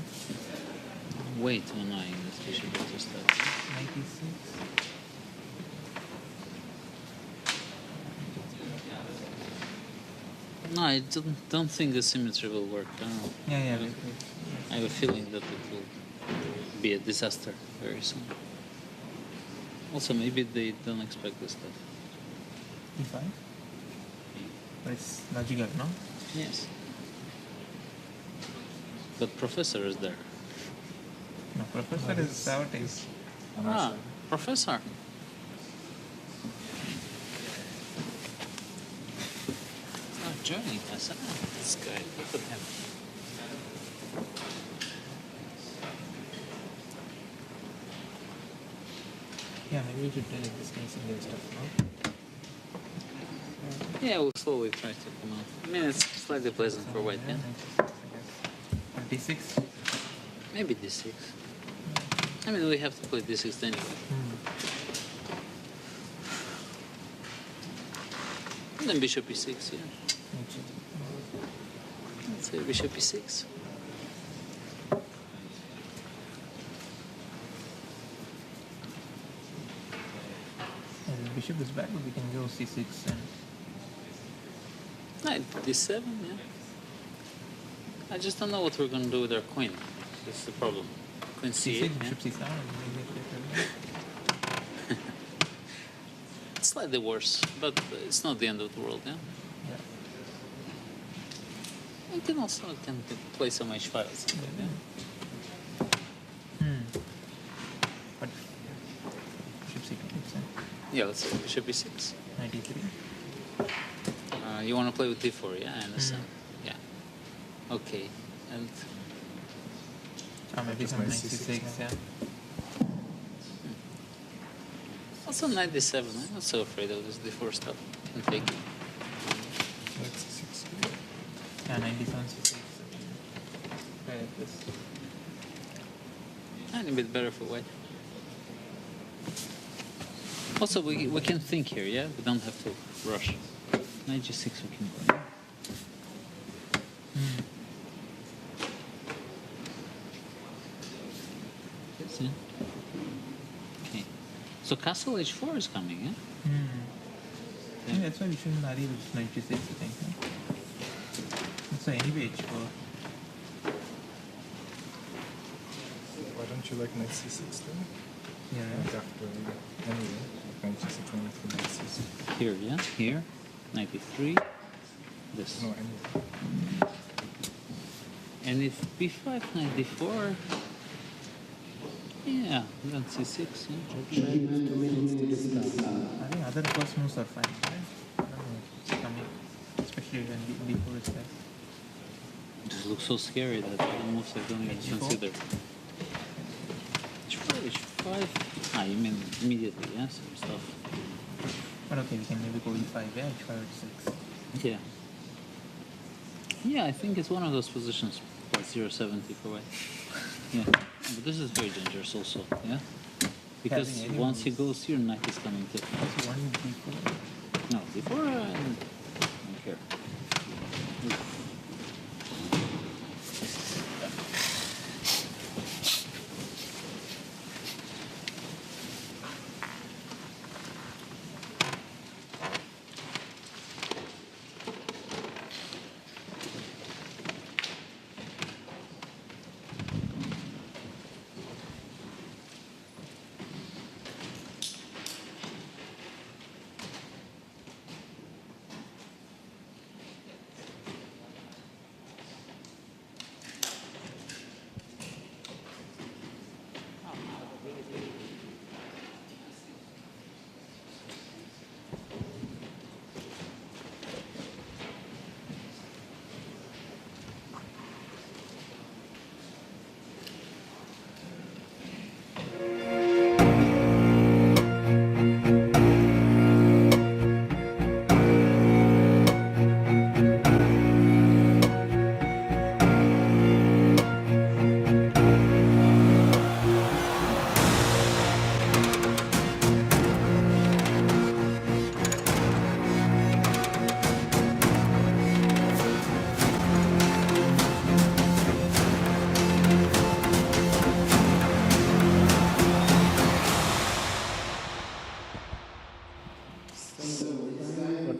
Way too annoying this bishop b2 stuff. Knight e6. No, I don't think the symmetry will work. I don't know. Yeah. I have a feeling that it will be a disaster very soon. Also, maybe they don't expect this stuff. e5. But it's logical, no? Yes. But professor is there. No, professor is sabotage. Professor. It's not joining us. This guy, look at him. Yeah, maybe we should play like this kind of single stuff, no? Yeah, we'll slowly try to come out. I mean, it's slightly pleasant for white, yeah? d6? Maybe d6. I mean, we have to play d6 anyway. And then bishop e6, yeah. Let's say bishop e6. And the bishop is back, we can go c6 and... Knight d7, yeah. I just don't know what we're going to do with our queen. This is the problem. Queen c8, c6, bishop c7, It's slightly worse, but it's not the end of the world, yeah? I can also play some h5 or something, yeah? But bishop c2, Yeah, let's say bishop e6. knight e3. You want to play with d4, yeah? I understand. Yeah. Okay, and... maybe some knight c6, yeah. Also knight d7, I'm not so afraid of this d4 stuff. I can take it. Knight c6. Yeah, knight d7, c6. Play like this. And a bit better for white. Also, we can think here, yeah? We don't have to rush. Knight g6 we can go. Yes, yeah. Okay. So castle h4 is coming, yeah? I think that's why we shouldn't hurry with knight g6, I think. Huh? So anyway h4. Why don't you like knight c6 then? Yeah. Right after, anyway, knight g6 and knight c6. Here, yeah? Here. Knight e3. This. And if b5, knight d4, yeah, then c6. Yeah. I think other first moves are fine, right? I don't know if it's coming, especially when b4 is there. This looks so scary that the moves I don't even consider. h4, h5. You mean immediately, yeah, some stuff. But okay, we can maybe go e5, yeah, h5, h6. Yeah. Yeah, I think it's one of those positions, like 070 for white. Yeah, but this is very dangerous also, yeah? Because once he goes here, knight is coming to. Also, one d4. No, d4, I don't care.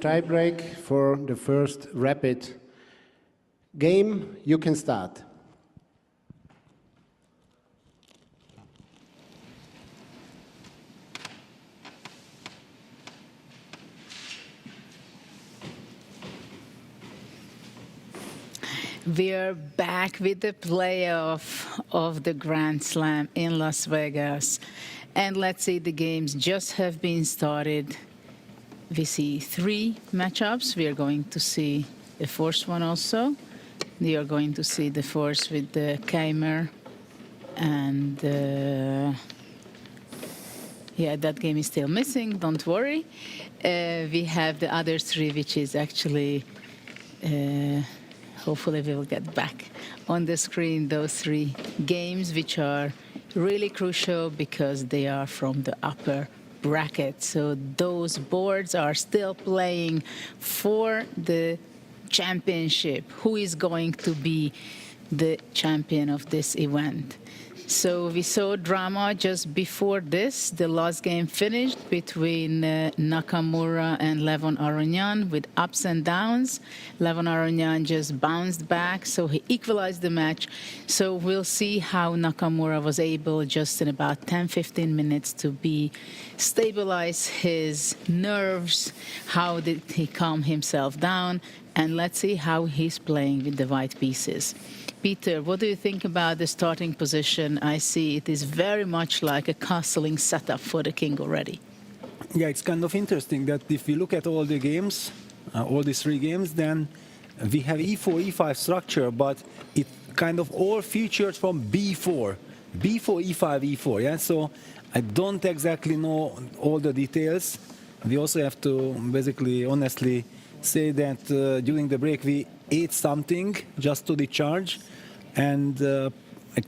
Tiebreak for the first rapid game. You can start. We're back with the playoff of the Grand Slam in Las Vegas. And let's say the games just have been started. We see 3 matchups. We are going to see the first one also. We are going to see the first with the Keimer. And yeah, that game is still missing. Don't worry. We have the other 3, which is actually, hopefully we will get back on the screen, those 3 games, which are really crucial because they are from the upper bracket. So those boards are still playing for the championship. Who is going to be the champion of this event? So we saw drama just before this. The last game finished between Nakamura and Levon Aronian with ups and downs. Levon Aronian just bounced back, so he equalized the match. So we'll see how Nakamura was able just in about 10-15 minutes to stabilize his nerves. How did he calm himself down? And let's see how he's playing with the white pieces. Peter, what do you think about the starting position? I see it is very much like a castling setup for the king already. Yeah, it's kind of interesting that if we look at all the games, all these 3 games, then we have e4, e5 structure, but it kind of all features from b4, e5, e4. Yeah, so I don't exactly know all the details. We also have to basically, honestly, say that during the break we ate something just to recharge, and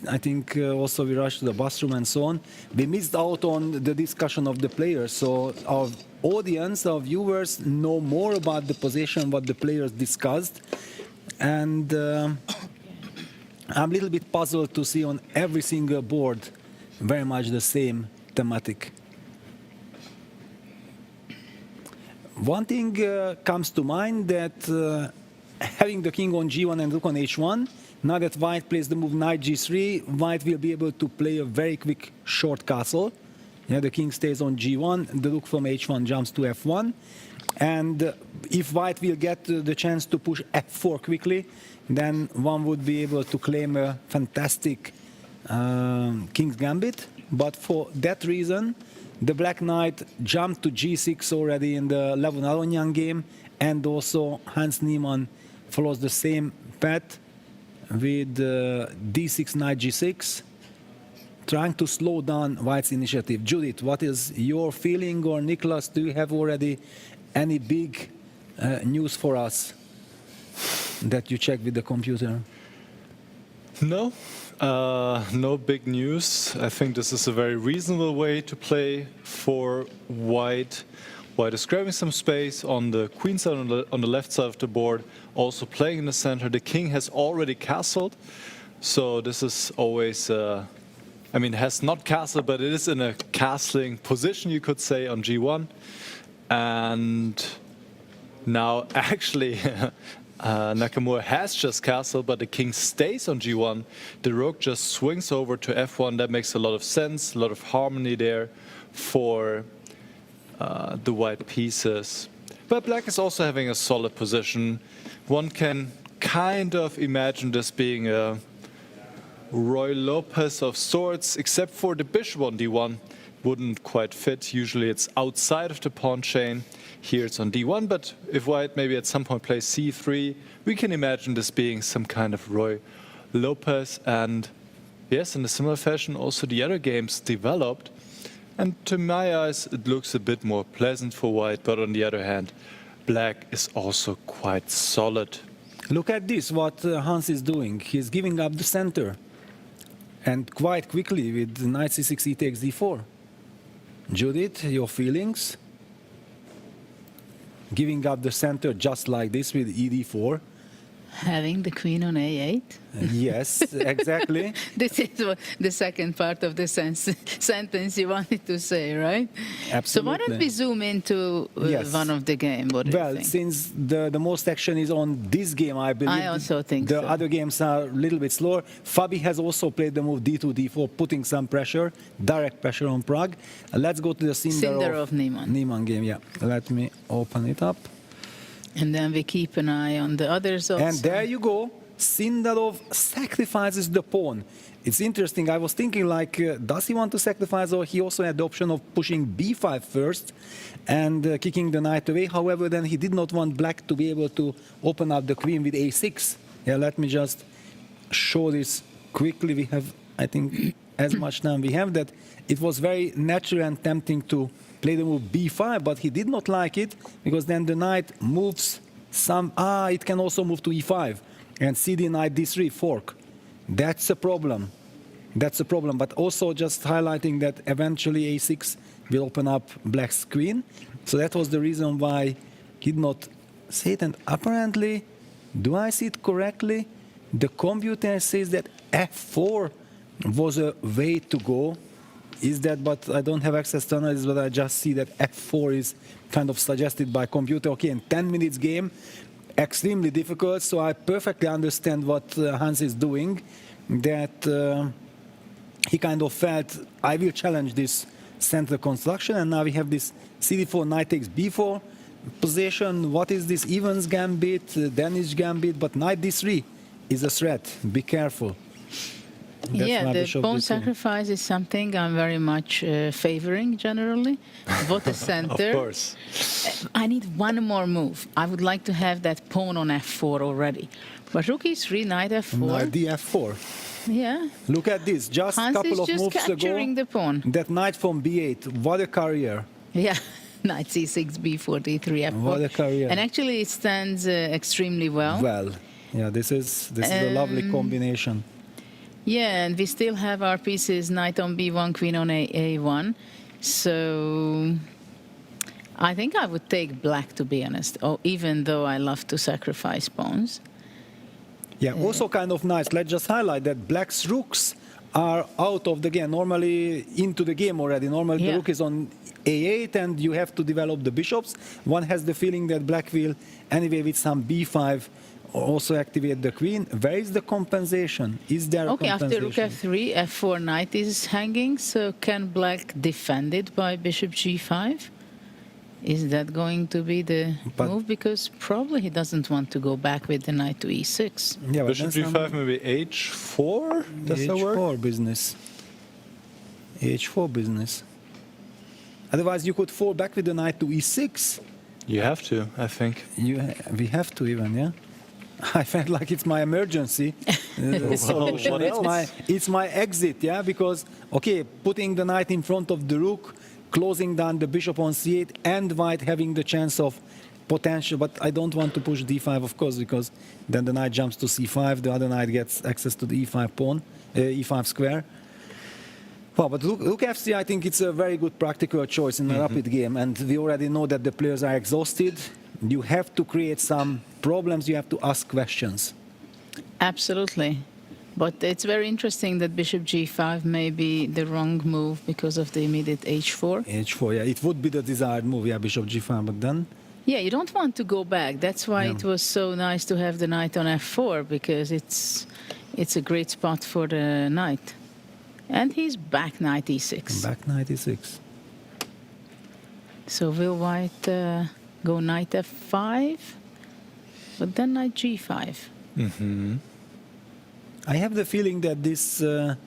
I think also we rushed to the bathroom and so on. We missed out on the discussion of the players, so our audience, our viewers know more about the position, what the players discussed, and I'm a little bit puzzled to see on every single board very much the same thematic. One thing comes to mind that having the king on g1 and rook on h1, now that white plays the move knight g3, white will be able to play a very quick short castle. Yeah, the king stays on g1, the rook from h1 jumps to f1. And if white will get the chance to push f4 quickly, then one would be able to claim a fantastic king's gambit. But for that reason, the black knight jumped to g6 already in the Levon Aronian game, and also Hans Niemann follows the same path with d6 knight g6, trying to slow down white's initiative. Judith, what is your feeling, or Nicholas, do you have already any big news for us that you checked with the computer? No, no big news. I think this is a very reasonable way to play for white. White is grabbing some space on the queen side, on the left side of the board, also playing in the center. The king has already castled, so this is always, I mean, has not castled, but it is in a castling position, you could say, on g1. And now, actually, Nakamura has just castled, but the king stays on g1. The rook just swings over to f1. That makes a lot of sense, a lot of harmony there for the white pieces. But black is also having a solid position. One can kind of imagine this being a Roy Lopez of sorts, except for the bishop on d1. Wouldn't quite fit. Usually it's outside of the pawn chain. Here it's on d1, but if white maybe at some point plays c3, we can imagine this being some kind of Roy Lopez. And yes, in a similar fashion, also the other games developed. And to my eyes, it looks a bit more pleasant for white, but on the other hand, black is also quite solid. Look at this, what Hans is doing. He's giving up the center, and quite quickly with knight c6, e takes d4. Judith, your feelings? Giving up the center just like this with ed4. Having the queen on a8? Yes, exactly. This is the second part of the sentence you wanted to say, right? Absolutely. So why don't we zoom into one of the game? What do you think? Since the most action is on this game, I believe. I also think the so. other games are a little bit slower. Fabi has also played the move d2, d4, putting some pressure, direct pressure on Prague. Let's go to the Sindarov Niemann. Niemann game, yeah. Let me open it up. And then we keep an eye on the others also. And there you go. Sindarov sacrifices the pawn. It's interesting. I was thinking, like, does he want to sacrifice, or he also had the option of pushing b5 first and kicking the knight away. However, then he did not want black to be able to open up the queen with a6. Yeah, let me just show this quickly. We have, I think, as much time we have, that it was very natural and tempting to play the move b5, but he did not like it, because then the knight moves some... it can also move to e5 and cd knight d3 fork. That's a problem. That's a problem. But also just highlighting that eventually a6 will open up black's queen. So that was the reason why he did not say it. And apparently, do I see it correctly? The computer says that f4 was a way to go. Is that, but I don't have access to analysis, but I just see that f4 is kind of suggested by computer. Okay, in 10 minutes game, extremely difficult, so I perfectly understand what Hans is doing, that he kind of felt, I will challenge this center construction, and now we have this cd4, knight takes b4 position. What is this? Evans gambit, Danish gambit, but knight d3 is a threat. Be careful. That's the pawn sacrifice is something I'm very much favoring generally. Vote the center. Of course. I need one more move. I would like to have that pawn on f4 already. But rook e3, knight f4. Knight d4. Yeah. Look at this. Just a couple of moves ago, the pawn. That knight from b8. What a career. Yeah. Knight c6, b4, d3, f4. What a career. And actually it stands extremely well. Well, yeah, this is a lovely combination. Yeah, and we still have our pieces, knight on b1, queen on a1. So I think I would take black, to be honest, even though I love to sacrifice pawns. Yeah, also kind of nice. Let's just highlight that black's rooks are out of the game, normally into the game already. Normally the rook is on a8 and you have to develop the bishops. One has the feeling that black will, anyway, with some b5, also activate the queen. Where is the compensation? Is there a compensation? After rook f3, f4 knight is hanging, so can black defend it by bishop g5? Is that going to be the move? Because probably he doesn't want to go back with the knight to e6. Yeah, but Bishop g5, maybe h4? Does that work? H4 business. H4 business. Otherwise, you could fall back with the knight to e6. You have to, I think. We have to even, yeah. I felt like it's my emergency solution. It's my exit, yeah, because okay, putting the knight in front of the rook, closing down the bishop on c8, and white having the chance of potential, but I don't want to push d5, of course, because then the knight jumps to c5, the other knight gets access to the e5 pawn, e5 square. Well, but rook fc, I think it's a very good practical choice in a rapid game, and we already know that the players are exhausted. You have to create some problems, you have to ask questions. Absolutely. But it's very interesting that bishop g5 may be the wrong move because of the immediate h4. h4, yeah, it would be the desired move, yeah, bishop g5, but then... Yeah, you don't want to go back. That's why it was so nice to have the knight on f4, because it's a great spot for the knight. And he's back knight e6. Back knight e6. So will white go knight f5, but then knight g5? Mm-hmm. I have the feeling that this 10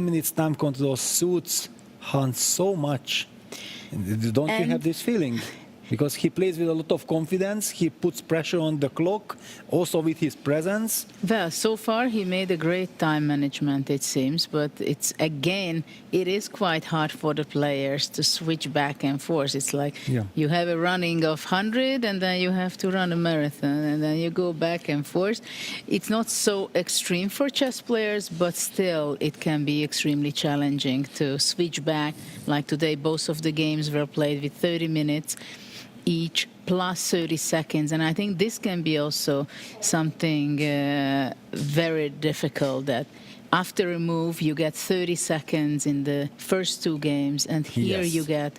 minutes time control suits Hans so much. Don't you have this feeling? Because he plays with a lot of confidence, he puts pressure on the clock, also with his presence. Well, so far he made a great time management, it seems, but it is quite hard for the players to switch back and forth. It's like you have a running of 100 and then you have to run a marathon and then you go back and forth. It's not so extreme for chess players, but still it can be extremely challenging to switch back. Like today, both of the games were played with 30 minutes each plus 30 seconds, and I think this can be also something very difficult, that after a move you get 30 seconds in the first two games, and here you get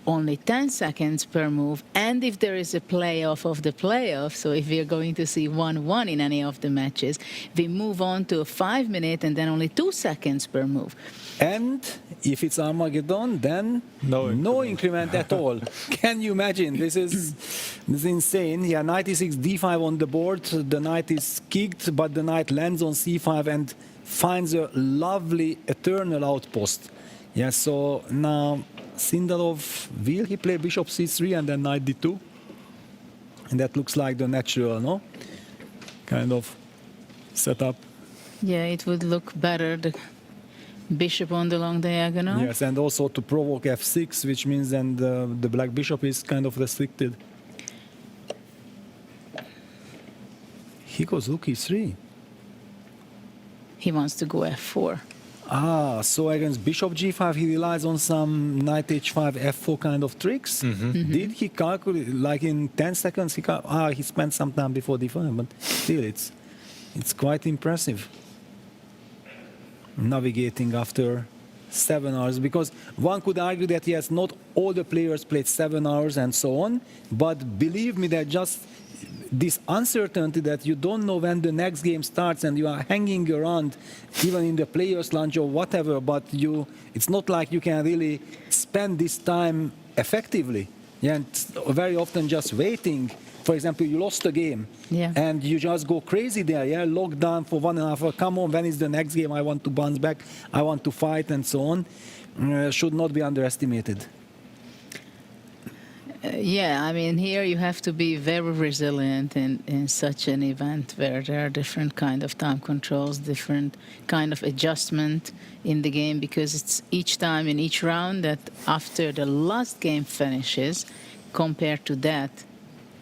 only 10 seconds per move, and if there is a playoff of the playoff, so if we're going to see 1-1 in any of the matches, we move on to a 5 minute and then only 2 seconds per move. And if it's Armageddon, then no increment at all. Can you imagine? This is insane. Yeah, knight e6, d5 on the board. The knight is kicked, but the knight lands on c5 and finds a lovely eternal outpost. Yeah, so now Sindarov, will he play bishop c3 and then knight d2? And that looks like the natural, no? Kind of setup. Yeah, it would look better. The bishop on the long diagonal. Yes, and also to provoke f6, which means then the black bishop is kind of restricted. He goes rook e3. He wants to go f4. Ah, so against bishop g5, he relies on some knight h5, f4 kind of tricks. Did he calculate, like in 10 seconds, he spent some time before d5, but still, it's quite impressive. Navigating after 7 hours, because one could argue that yes, not all the players played 7 hours and so on, but believe me that just this uncertainty that you don't know when the next game starts and you are hanging around even in the players lounge or whatever, but it's not like you can really spend this time effectively. Yeah, and very often just waiting. For example, you lost a game and you just go crazy there, locked down for 1.5 hours. Come on, when is the next game? I want to bounce back, I want to fight, and so on. Should not be underestimated. Yeah, I mean, here you have to be very resilient in such an event where there are different kind of time controls, different kind of adjustment in the game, because it's each time in each round that after the last game finishes, compared to that,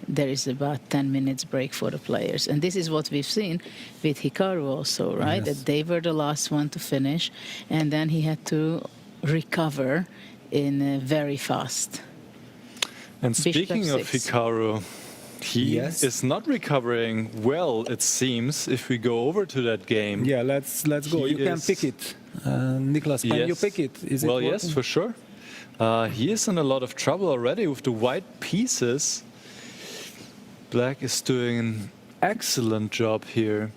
there is about 10 minutes break for the players. And this is what we've seen with Hikaru also, right? That they were the last one to finish, and then he had to recover in very fast. And speaking of Hikaru, he is not recovering well, it seems, if we go over to that game. Yeah, let's go. You can pick it. Nicholas, can you pick it? Is it working? Yes, for sure. He is in a lot of trouble already with the white pieces. Black is doing an excellent job here.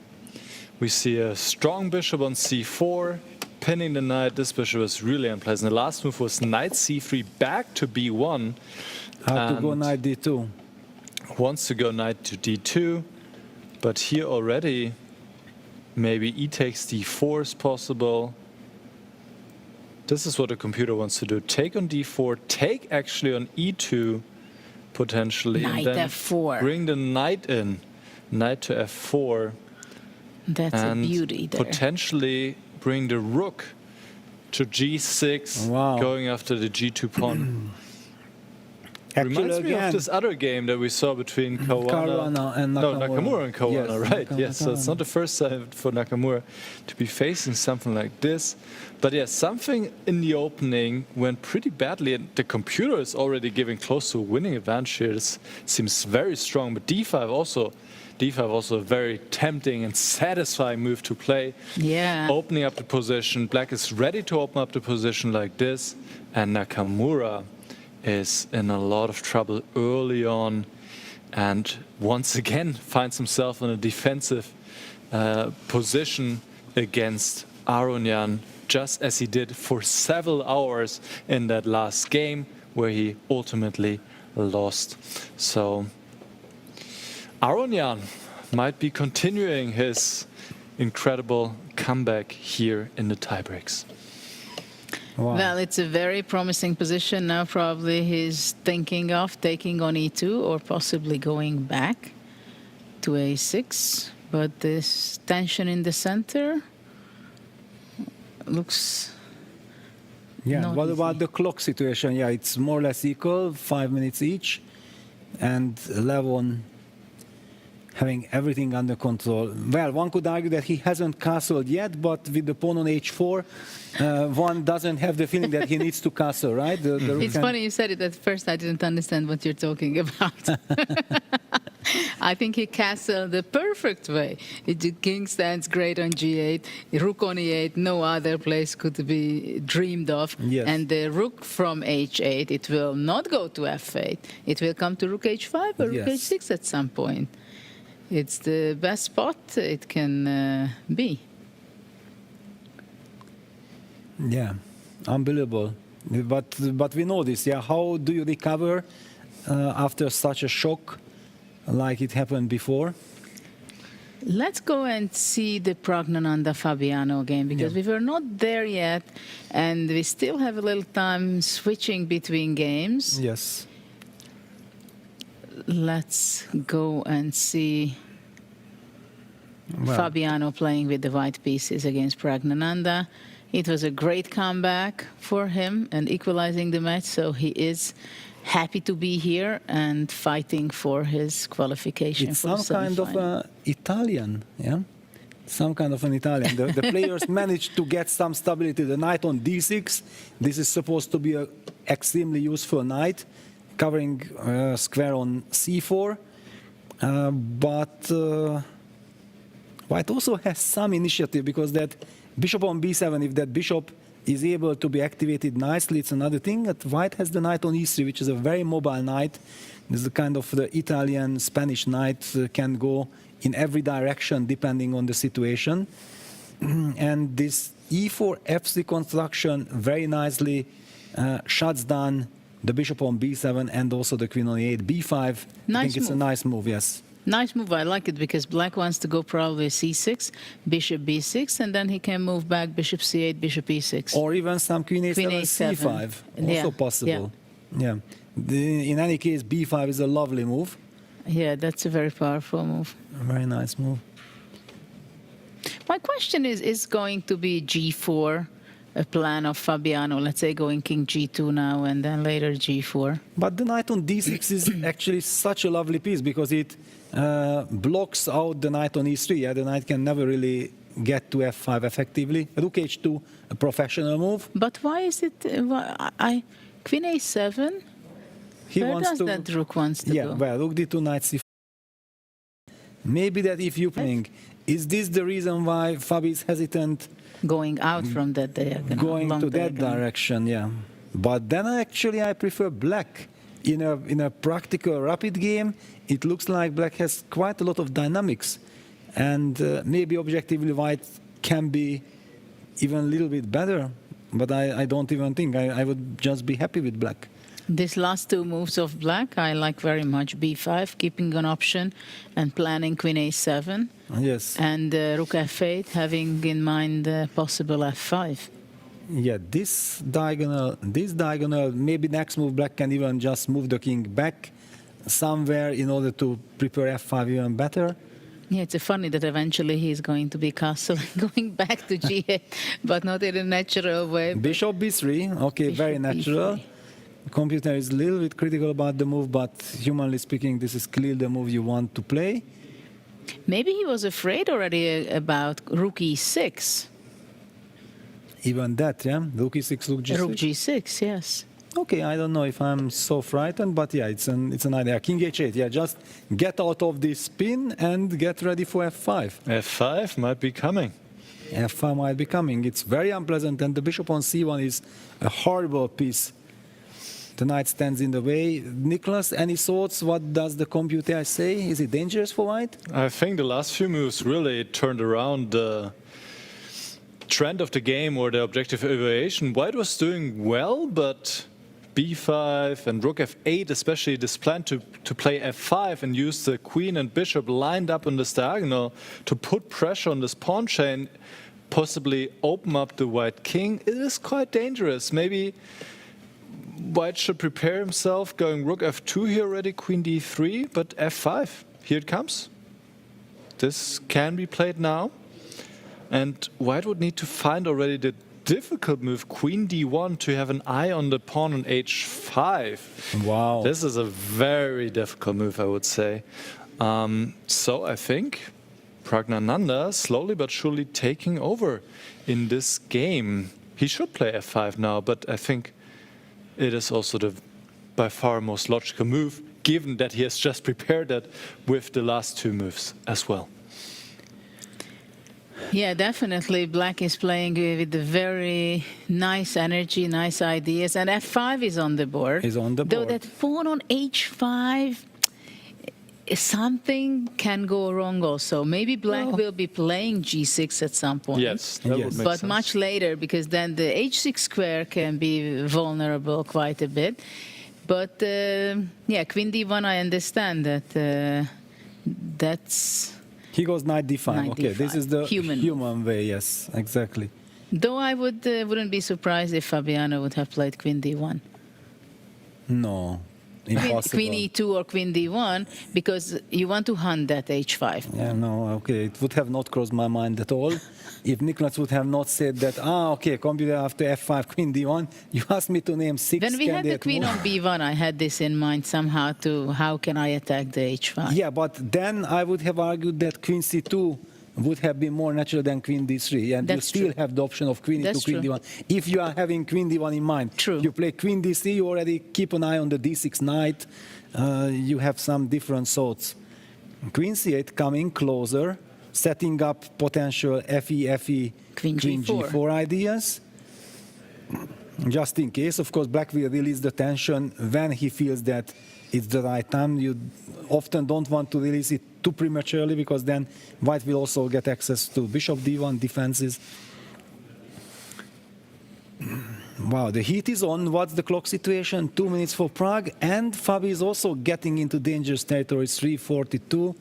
We see a strong bishop on c4, pinning the knight. This bishop was really unpleasant. The last move was knight c3 back to b1. How to go knight d2. Wants to go knight to d2, but here already maybe e takes d4 is possible. This is what the computer wants to do. Take on d4, take actually on e2 potentially, Knight and then f4. bring the knight in. Knight to f4. That's and a beauty there. potentially bring the rook to g6, going after the g2 pawn. Reminds me of this other game that we saw between Caruana and Nakamura. No, Nakamura and Caruana, Yes, right? Nakamura. Yes, so it's not the first time for Nakamura to be facing something like this. But yeah, something in the opening went pretty badly, and the computer is already giving close to a winning advantage here. This seems very strong, but d5 also a very tempting and satisfying move to play. Yeah. Opening up the position. Black is ready to open up the position like this, and Nakamura is in a lot of trouble early on, and once again finds himself in a defensive position against Aronian, just as he did for several hours in that last game where he ultimately lost. So Aronian might be continuing his incredible comeback here in the tiebreaks. Wow. Well, it's a very promising position. Now probably he's thinking of taking on e2 or possibly going back to a6. But this tension in the center looks... Yeah, not what easy. about the clock situation? Yeah, it's more or less equal, 5 minutes each. And Levon having everything under control. Well, one could argue that he hasn't castled yet, but with the pawn on h4, one doesn't have the feeling that he needs to castle, right? The It's funny you said it at first. I didn't understand what you're talking about. I think he castled the perfect way. The king stands great on g8, rook on e8, no other place could be dreamed of. Yes. And the rook from h8, it will not go to f8. It will come to rook h5 or rook Yes. h6 at some point. It's the best spot it can be. Yeah, unbelievable. But we know this, yeah. How do you recover after such a shock like it happened before? Let's go and see the Pragnananda Fabiano game, because we were not there yet, and we still have a little time switching between games. Yes. Let's go and see Fabiano playing with the white pieces against Pragnananda. It was a great comeback for him and equalizing the match, so he is happy to be here and fighting for his qualification. It's for some the kind of semifinal. Italian, yeah? Some kind of an Italian. The players managed to get some stability. The knight on d6, this is supposed to be an extremely useful knight, covering square on c4. But white also has some initiative, because that bishop on b7, if that bishop is able to be activated nicely, it's another thing. That white has the knight on e3, which is a very mobile knight. This is the kind of the Italian, Spanish knight, can go in every direction depending on the situation. And this e4 f3 construction very nicely shuts down the bishop on b7 and also the queen on e8. b5, I think it's a nice move, yes. Nice move. I like it, because black wants to go probably c6, bishop b6, and then he can move back bishop c8, bishop e6. Or even some queen a7, c5, also possible. Yeah. In any case, b5 is a lovely move. Yeah, that's a very powerful move. A very nice move. My question is going to be g4 a plan of Fabiano? Let's say going king g2 now and then later g4. But the knight on d6 is actually such a lovely piece, because it blocks out the knight on e3. Yeah, the knight can never really get to f5 effectively. Rook h2, a professional move. But why is it? Queen a7? Where does that rook wants to go? Well, rook d2, knight c4. Maybe that if you playing, is this the reason why Fabi is hesitant? Going out from that diagonal. Going to that direction, yeah. But then actually I prefer black. In a practical, rapid game, it looks like black has quite a lot of dynamics. And maybe objectively white can be even a little bit better. But I don't even think. I would just be happy with black. These last two moves of black, I like very much. B5, keeping an option and planning queen a7. Yes. And rook f8, having in mind possible f5. Yeah, this diagonal, maybe next move black can even just move the king back somewhere in order to prepare f5 even better. Yeah, it's funny that eventually he's going to be castling, going back to g8, but not in a natural way. Bishop b3, okay, Bishop very natural. B3. The computer is a little bit critical about the move, but humanly speaking, this is clearly the move you want to play. Maybe he was afraid already about rook e6. Even that, yeah? Rook e6, rook g6? Rook g6, yes. Okay, I don't know if I'm so frightened, but yeah, it's an idea. King h8, yeah, just get out of this spin and get ready for f5. f5 might be coming. f5 might be coming. It's very unpleasant, and the bishop on c1 is a horrible piece. The knight stands in the way. Nicholas, any thoughts? What does the computer say? Is it dangerous for white? I think the last few moves really turned around the trend of the game or the objective evaluation. White was doing well, but b5 and rook f8, especially this plan to play f5 and use the queen and bishop lined up on this diagonal to put pressure on this pawn chain, possibly open up the white king, it is quite dangerous. Maybe white should prepare himself, going rook f2 here already, queen d3, but f5, here it comes. This can be played now. And white would need to find already the difficult move, queen d1, to have an eye on the pawn on h5. Wow. This is a very difficult move, I would say. So I think Pragnananda slowly but surely taking over in this game. He should play f5 now, but I think it is also the by far most logical move, given that he has just prepared that with the last two moves as well. Yeah, definitely. Black is playing with a very nice energy, nice ideas, and f5 is on the board. Is on the board. Though that pawn on h5, something can go wrong also. Maybe black will be playing g6 at some point. Yes, that would make but sense. much later, because then the h6 square can be vulnerable quite a bit. But yeah, queen d1, I understand that that's... He goes knight d5. Knight Okay, d5. this is the Human way, yes, exactly. Though I wouldn't be surprised if Fabiano would have played queen d1. No, impossible. Queen e2 or queen d1, because you want to hunt that h5. Yeah, no, okay, it would have not crossed my mind at all. If Nicholas would have not said that, okay, computer after f5, queen d1, you asked me to name 6 When we had the candidate queen moves. on b1, I had this in mind somehow to how can I attack the h5. Yeah, but then I would have argued that queen c2 would have been more natural than queen d3, and That's you still true. have the option of queen That's e2, queen true. d1. If you are having queen d1 in mind, you play queen d3, you already keep an eye on the d6 knight, you have some different thoughts. Queen c8 coming closer, setting up potential fe, queen g4 ideas. Just in case, of course, black will release the tension when he feels that it's the right time. You often don't want to release it too prematurely, because then white will also get access to bishop d1 defenses. Wow, the heat is on. What's the clock situation? 2 minutes for Prague, and Fabi is also getting into dangerous territory, 3:42.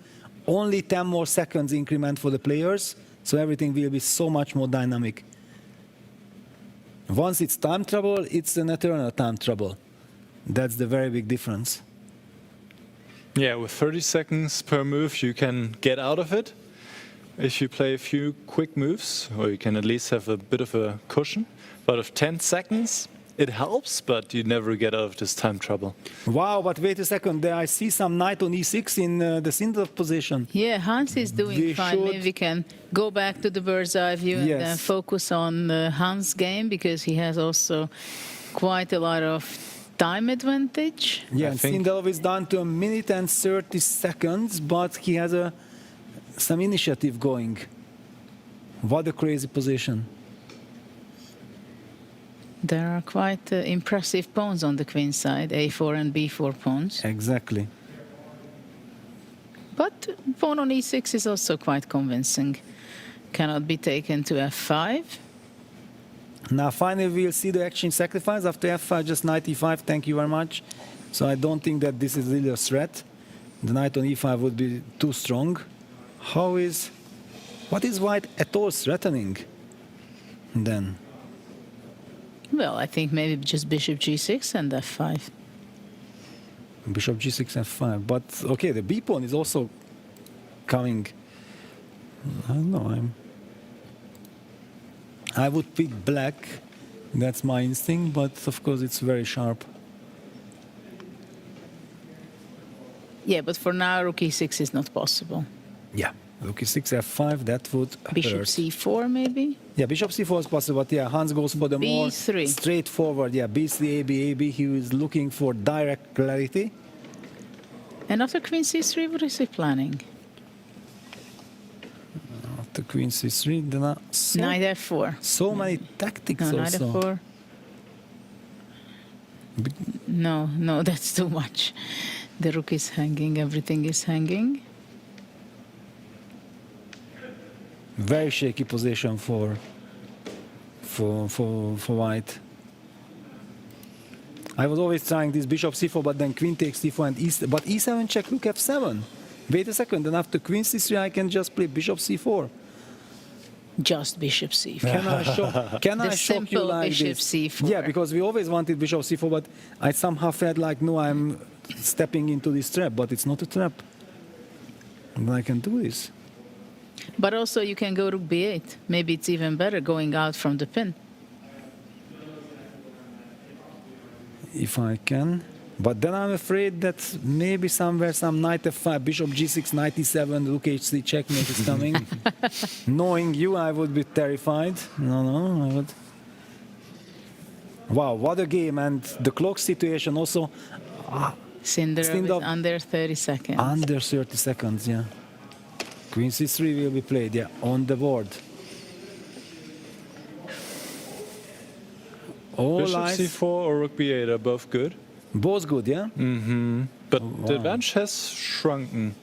Only 10 more seconds increment for the players, so everything will be so much more dynamic. Once it's time trouble, it's an eternal time trouble. That's the very big difference. Yeah, with 30 seconds per move, you can get out of it. If you play a few quick moves, or you can at least have a bit of a cushion. But with 10 seconds, it helps, but you never get out of this time trouble. Wow, but wait a second, there I see some knight on e6 in the center position. Yeah, Hans is doing We fine. should- Maybe we can go back to the bird's eye view and then Yes. focus on Hans' game, because he has also quite a lot of time advantage. Yeah, Sindelov is down to 1 minute and 30 seconds, but he has some initiative going. What a crazy position. There are quite impressive pawns on the queen side, a4 and b4 pawns. Exactly. But pawn on e6 is also quite convincing. Cannot be taken to f5. Now finally we'll see the exchange sacrifice after f5, just knight e5, thank you very much. So I don't think that this is really a threat. The knight on e5 would be too strong. What is white at all threatening then? Well, I think maybe just bishop g6 and f5. Bishop g6 f5, but okay, the b pawn is also coming. I don't know, I would pick black, that's my instinct, but of course it's very sharp. Yeah, but for now, rook e6 is not possible. Yeah, rook e6 f5, that would Bishop hurt. c4 maybe? Yeah, bishop c4 is possible, but yeah, Hans goes for the more B3. straightforward, yeah, b3, ab, he is looking for direct clarity. And after queen c3, what is he planning? After queen c3, then Knight f4. So many tactics No, knight also. f4. No, that's too much. The rook is hanging, everything is hanging. Very shaky position for white. I was always trying this bishop c4, but then queen takes c4 and e7, but e7 check, rook f7. Wait a second, then after queen c3 I can just play bishop c4. Just bishop c4. Can I The shock you simple like bishop this? c4. Yeah, because we always wanted bishop c4, but I somehow felt like, no, I'm stepping into this trap, but it's not a trap. And I can do this. But also you can go rook b8. Maybe it's even better going out from the pin. If I can. But then I'm afraid that maybe somewhere some knight f5, bishop g6, knight e7, rook h3 checkmate is coming. Knowing you, I would be terrified. No, I would. Wow, what a game. And the clock situation also. Sindarov is under 30 seconds. Under 30 seconds, yeah. Queen c3 will be played, yeah, on the board. Bishop c4 or rook b8 are both good. Both good, yeah? Mm-hmm. But the advantage has shrunken.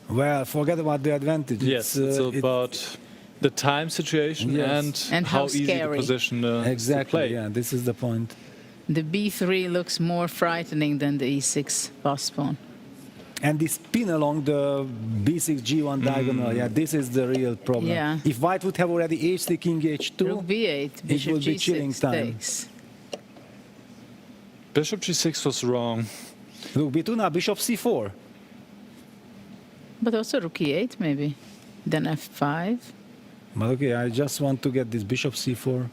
Well, forget about the advantage. Yes, it's about the time situation and how easy the position exactly, to play. Yeah, this is the point. The b3 looks more frightening than the e6 pass pawn. And this pin along the b6 g1 diagonal, yeah, this is the real problem. Yeah. If white would have already h3 king h2, Rook b8, it bishop would be chilling g6 time. takes. Bishop g6 was wrong. Rook b2, now bishop c4. But also rook e8 maybe. Then f5. But okay, I just want to get this bishop c4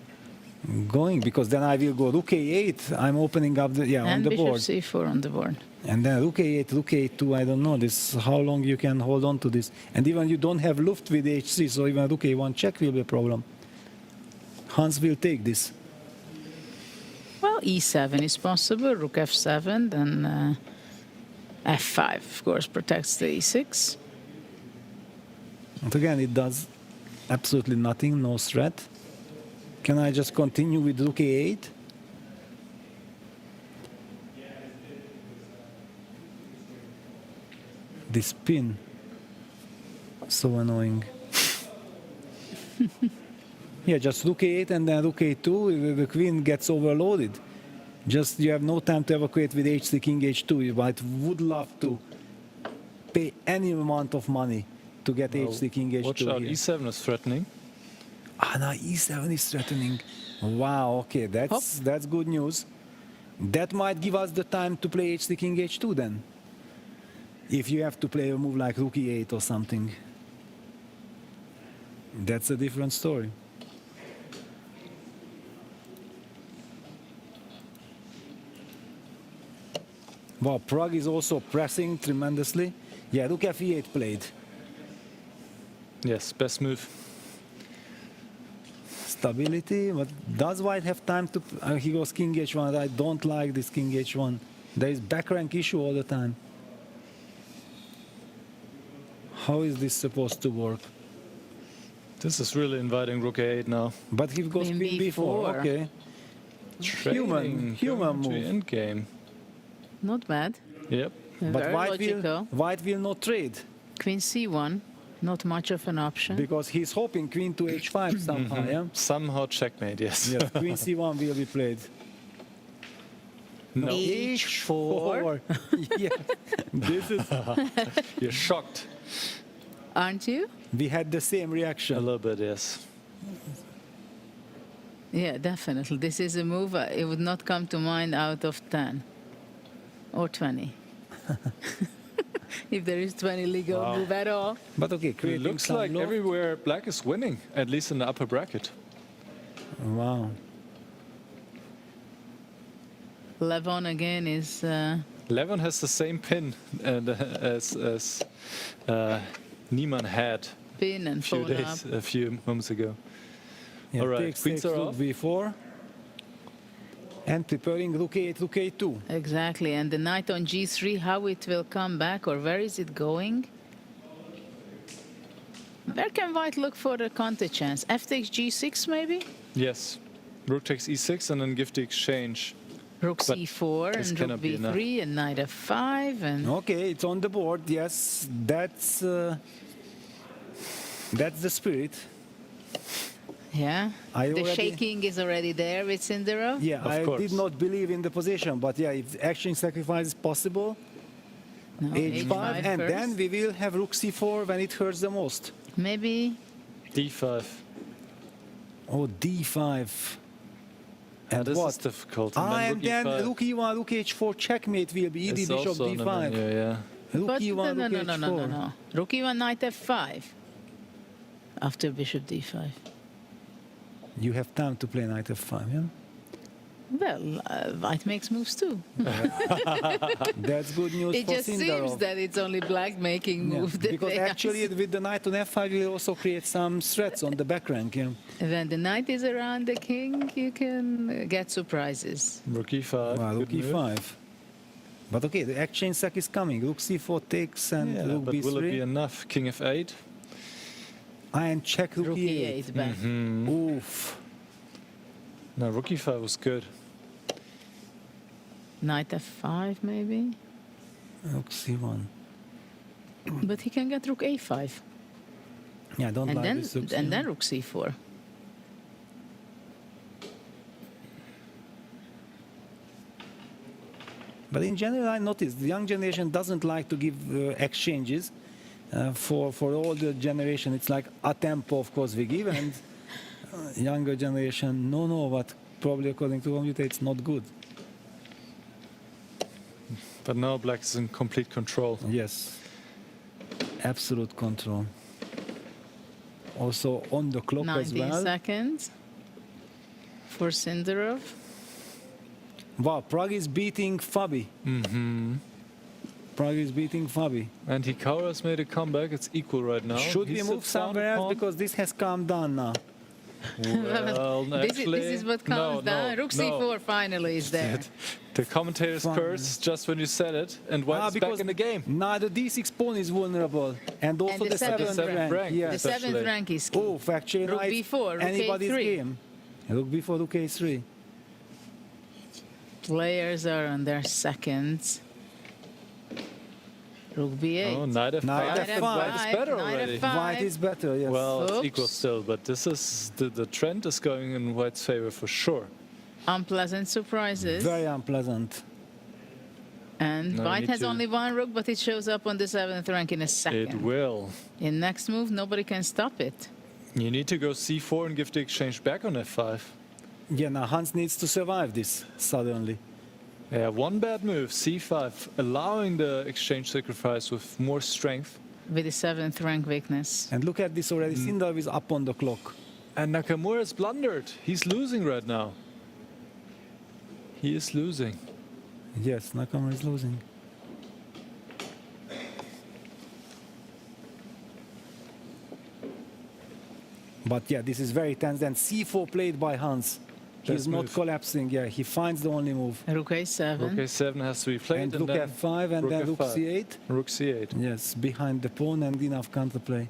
going, because then I will go rook a8. I'm opening up the on the board. And bishop c4 on the board. And then rook a8, rook a2, I don't know this how long you can hold on to this. And even you don't have luft with h3, so even rook a1 check will be a problem. Hans will take this. Well, e7 is possible, rook f7, then f5, of course, protects the e6. And again, it does absolutely nothing, no threat. Can I just continue with rook a8? This pin, so annoying. Yeah, just rook a8 and then rook a2, the queen gets overloaded. Just you have no time to evacuate with h3, king h2. But would love to pay any amount of money to get h3, king h2. Watch out, here. e7 is threatening. Ah, now e7 is threatening. Wow, okay, that's good news. That might give us the time to play h3, king h2 then. If you have to play a move like rook e8 or something. That's a different story. Wow, Prague is also pressing tremendously. Yeah, rook f8 played. Yes, best move. Stability, but does white have time to... he goes king h1. I don't like this king h1. There is back rank issue all the time. How is this supposed to work? This is really inviting rook a8 now. But he goes queen b4. Okay. Human move. End game. Not bad. Yep. But Very logical. white will not trade. Queen c1. Not much of an option. Because he's hoping queen to h5 somehow, yeah? Somehow checkmate, yes. Yes, queen c1 will be played. No. h4. Yeah, this is... You're shocked. Aren't you? We had the same reaction. A little bit, yes. Yeah, definitely. This is a move. It would not come to mind out of 10 or 20. If there is 20 legal Wow. move at all. But okay, It creating looks some like low. everywhere black is winning, at least in the upper bracket. Wow. Levon again is... Levon has the same pin as Niemann had Pin and fold up. a few moments ago. Yeah, All right, takes, queens takes, are rook off. b4. And preparing rook a8, rook a2. Exactly. And the knight on g3, how it will come back or where is it going? Where can white look for the counter chance? F takes g6 maybe? Yes. Rook takes e6 and then give the exchange. Rook But c4 this and rook cannot be enough. b3 and knight f5 and... Okay, it's on the board. Yes, that's the spirit. Yeah. I The already- shaking is already there with Sindarov. Yeah, Of I course. did not believe in the position, but yeah, if exchange sacrifice is possible, No, h5, and first. then we will have rook c4 when it hurts the most. Maybe d5. Oh, d5. And And this what? is difficult. And then e5 rook e1, rook h4 checkmate will be is bishop also on the d5. menu, yeah. Rook But e1, no, rook no, h4. no, no, no, no. Rook e1, knight f5 after bishop d5. You have time to play knight f5, yeah? Well, white makes moves too. That's good news It for just Sindarov. seems that it's only black making Yeah, moves. that because they actually ask. with the knight on f5 you will also create some threats on the back rank. Yeah. When the knight is around the king, you can get surprises. Rook e5. Wow, rook good move. e5. But okay, the exchange sack is coming. Rook c4 takes and Yeah, rook but b3. will it be enough? King f8. And check rook Rook e8. e8 back. Oof. No, rook e5 was good. Knight f5 maybe. Rook c1. But he can get rook a5. Yeah, I don't And like then, this rook and c1. then rook c4. But in general, I noticed the young generation doesn't like to give exchanges. For older generation, it's like a tempo, of course, we give, and younger generation, no, but probably according to computer, it's not good. But now black is in complete control. Yes, absolute control. Also on the clock as 19 well. seconds for Sindarov. Wow, Prague is beating Fabi. Prague is beating Fabi. And Hikaru's made a comeback. It's equal right now. Should He we move sits down somewhere else pawn. because this has calmed down now? Well, This is what comes down. Rook c4 finally is there. The commentator's Fine. curse just when you said it, and white's back because in the game. now the d6 pawn is vulnerable, and also And the seventh seventh rank. Yeah. The seventh rank is key. Oh, actually, Rook knight, b4, rook anybody's a3. game. Rook b4, rook a3. Players are on their seconds. Rook b8. Oh, knight f5. Knight And f5. white is better Knight already. f5. White is better, yes. Well, it's Oops. equal still, but this is the trend is going in white's favor for sure. Unpleasant surprises. Very unpleasant. And No, you white need has to- only one rook, but it shows up on the 7th rank in a second. It will. In next move, nobody can stop it. You need to go c4 and give the exchange back on f5. Yeah, now Hans needs to survive this suddenly. Yeah, one bad move, c5, allowing the exchange sacrifice with more strength. With the 7th rank weakness. And look at this already. Mm. Sindarov is up on the clock. And Nakamura's blundered. He's losing right now. He is losing. Yes, Nakamura is losing. But yeah, this is very tense. And c4 played by Hans. He's Best not move. collapsing. Yeah, he finds the only move. Rook a7. Rook a7 has to be played. And rook then f5 and then rook f5. c8. Rook c8. Yes, behind the pawn and enough counterplay.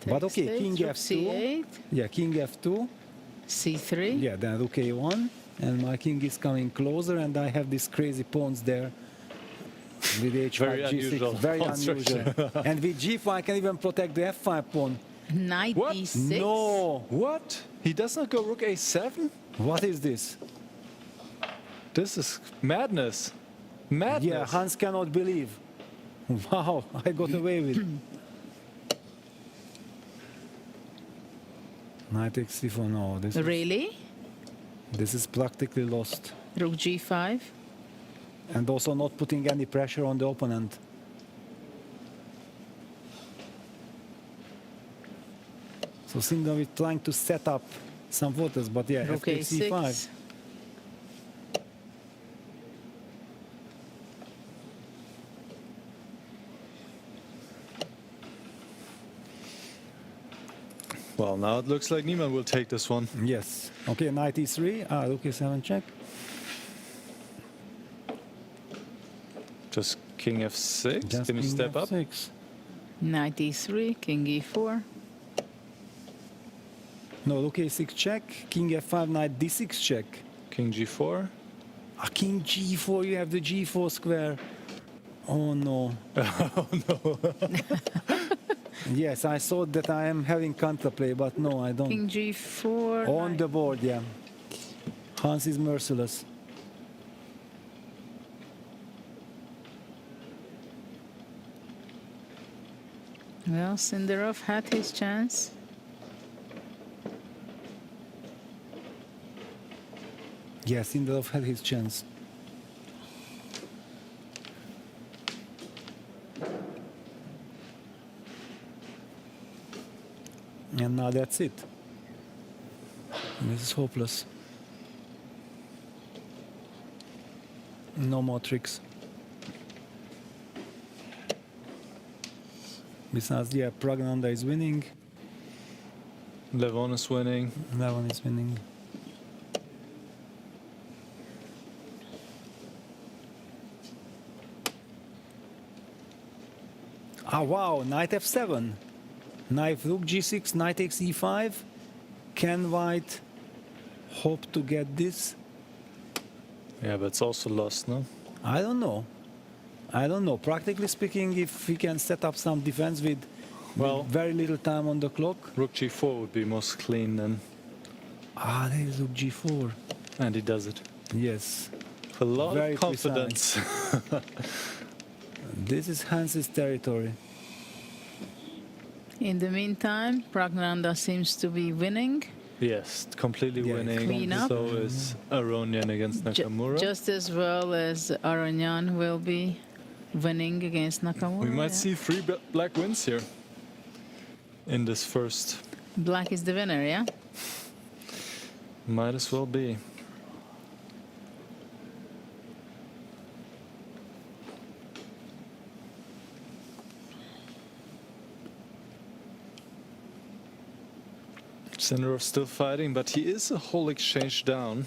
But okay, Takes, king rook f2. c8. Yeah, king f2. c3. Yeah, then rook a1. and my king is coming closer, and I have these crazy pawns there with h5, Very g6, unusual very pawn unusual. structure. And with g4, I can even protect the f5 pawn. Knight What? d6. No! What? He does not go rook a7? What is this? This is madness. Madness. Yeah, Hans cannot believe. Wow, I got away with it. Knight takes c4, no. Really? This is practically lost. Rook g5. And also not putting any pressure on the opponent. So Sindov is trying to set up some voters, but yeah, Rook f c5. a6. Well, now it looks like Niemann will take this one. Yes. Okay, knight e3. Rook e7 check. Just king f6. Just Can you king step up? f6. Knight e3, king e4. No, rook a6 check. King f5, knight d6 check. King g4. King g4, you have the g4 square. Oh no. Oh no. Yes, I thought that I am having counterplay, but no, I don't. King g4. On the board, yeah. Hans is merciless. Well, Sindarov had his chance. Yes, Sindarov had his chance. And now that's it. This is hopeless. No more tricks. Besides, yeah, Pragnanda is winning. Levon is winning. Levon is winning. Ah, wow, knight f7. Knight rook g6, knight takes e5. Can white hope to get this? Yeah, but it's also lost, no? I don't know. I don't know. Practically speaking, if he can set up some defense with very little time on the clock. Rook g4 would be most clean then. Ah, there is rook g4. And he does it. Yes. With a lot Very of confidence. This is Hans's territory. In the meantime, Pragnanda seems to be winning. Yes, completely winning. Queen up. So is Aronian against Nakamura. Just as well as Aronian will be winning against Nakamura. We might see 3 black wins here in this first. Black is the winner, yeah? Might as well be. Sindarov still fighting, but he is a whole exchange down.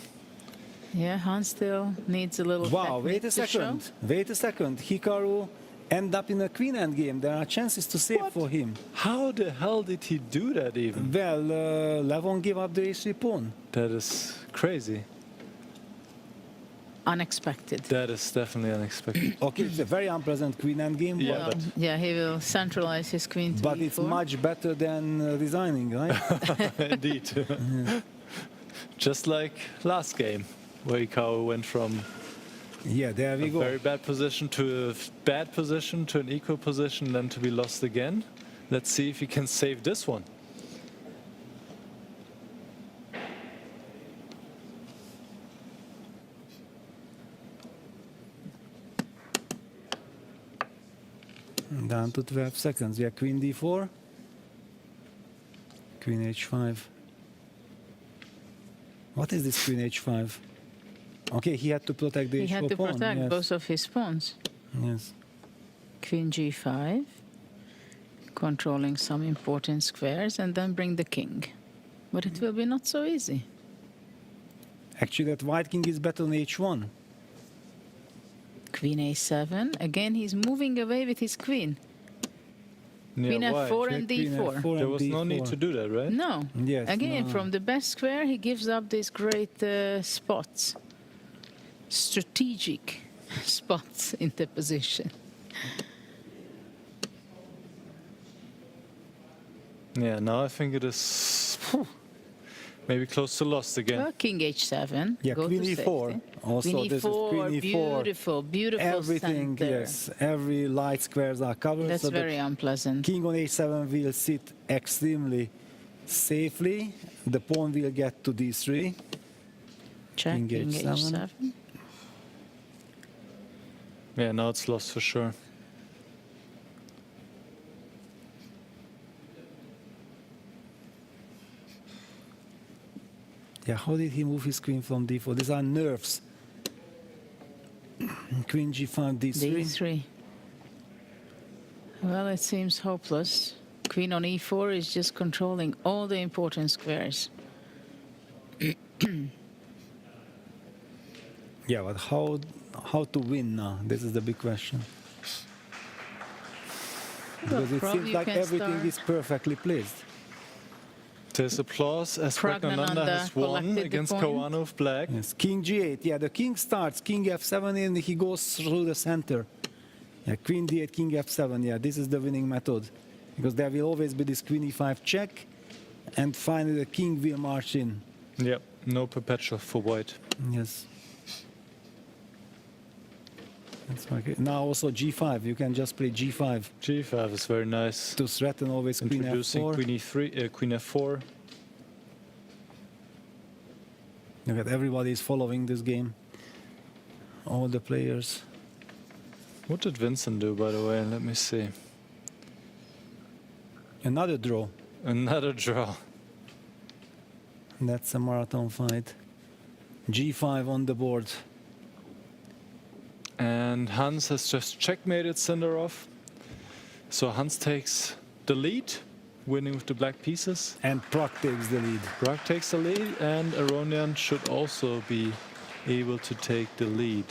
Yeah, Hans still needs a little Wow, wait a technique to show. second. Wait a second. Hikaru end up in a queen endgame. There are chances to save for him. How the hell did he do that even? Well, Levon gave up the a3 pawn. That is crazy. Unexpected. That is definitely unexpected. Okay, it's a very unpleasant queen endgame. Yeah, Well, yeah, he will centralize his queen to But e4. it's much better than resigning, right? Indeed. Just like last game, where Hikaru went from there we a go. very bad position to a bad position to an equal position, then to be lost again. Let's see if he can save this one. Down to 12 seconds. Yeah, queen d4. Queen h5. What is this queen h5? Okay, he had to protect the He had h4 to pawn. protect Yes. both of his pawns. Yes. Queen g5, controlling some important squares, and then bring the king. But it will be not so easy. Actually, that white king is better than h1. Queen a7. Again, he's moving away with his queen. Queen why? F4 and Queen D4. F4 There was no need D4. to do that, right? No. Yes, Again, no. from the best square, he gives up these great spots, strategic spots in the position. Yeah, now I think it is maybe close to lost again. Well, King H7. Yeah, go Queen to E4. safety. Also, Queen this is E4, Queen E4. beautiful, beautiful Everything, center. yes. Every light squares are covered. That's so the very unpleasant. King on H7 will sit extremely safely. The pawn will get to D3. Check, King King H7. H7. Yeah, now it's lost for sure. Yeah, how did he move his queen from D4? These are nerves. Queen G5, D3. D3. Well, it seems hopeless. Queen on E4 is just controlling all the important squares. Yeah, but how to win now? This is the big question. Because it probably seems you like can everything start- is perfectly placed. There's applause as Pragnananda Pragnananda has won collected the against point. Kawano of black. Yes, King G8. Yeah, the king starts King F7 and he goes through the center. Yeah, Queen D8, King F7. Yeah, this is the winning method. Because there will always be this Queen E5 check, and finally the king will march in. Yep, no perpetual for white. Yes. That's right. Now also G5. You can just play G5. G5 is very nice. To threaten always Queen Introducing F4. Queen E3, Queen F4. Look at everybody is following this game. All the players. What did Vincent do, by the way? Let me see. Another draw. Another draw. That's a marathon fight. G5 on the board. And Hans has just checkmated Sindarov. So Hans takes the lead, winning with the black pieces. And Prag takes the lead. Prag takes the lead, and Aronian should also be able to take the lead.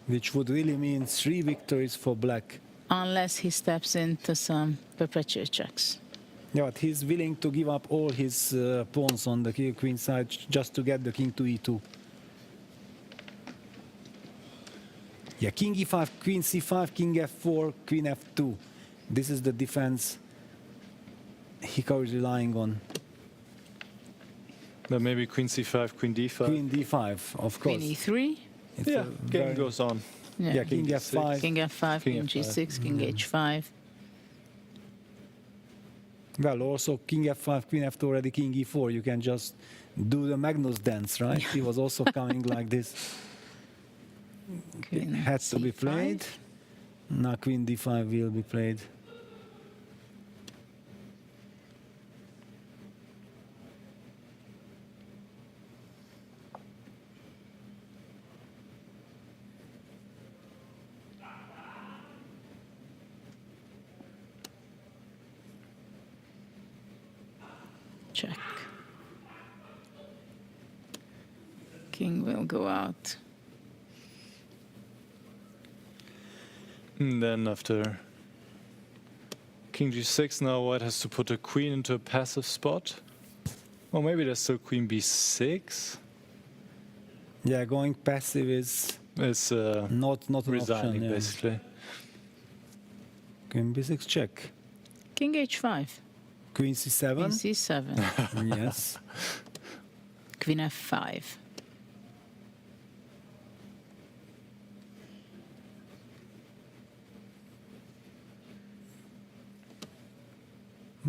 Which would really mean 3 victories for black. Unless he steps into some perpetual checks. Yeah, but he's willing to give up all his pawns on the queen side just to get the king to E2. Yeah, King E5, Queen C5, King F4, Queen F2. This is the defense Hikaru is relying on. But maybe Queen C5, Queen D5. Queen D5, of course. Queen E3. It's Yeah, a game very- goes on. Yeah, King F5. King F5, King G6, King H5. Well, also King F5, Queen F2, already King E4. You can just do the Magnus dance, right? He was also coming like this. It had to be played. Now Queen D5 will be played. Check. King will go out. And then after King G6, now white has to put a queen into a passive spot. Or maybe there's still Queen B6. Yeah, going passive is not an resigning, option. Yeah. basically. Queen B6 check. King H5. Queen C7. Queen C7. Yes. Queen F5.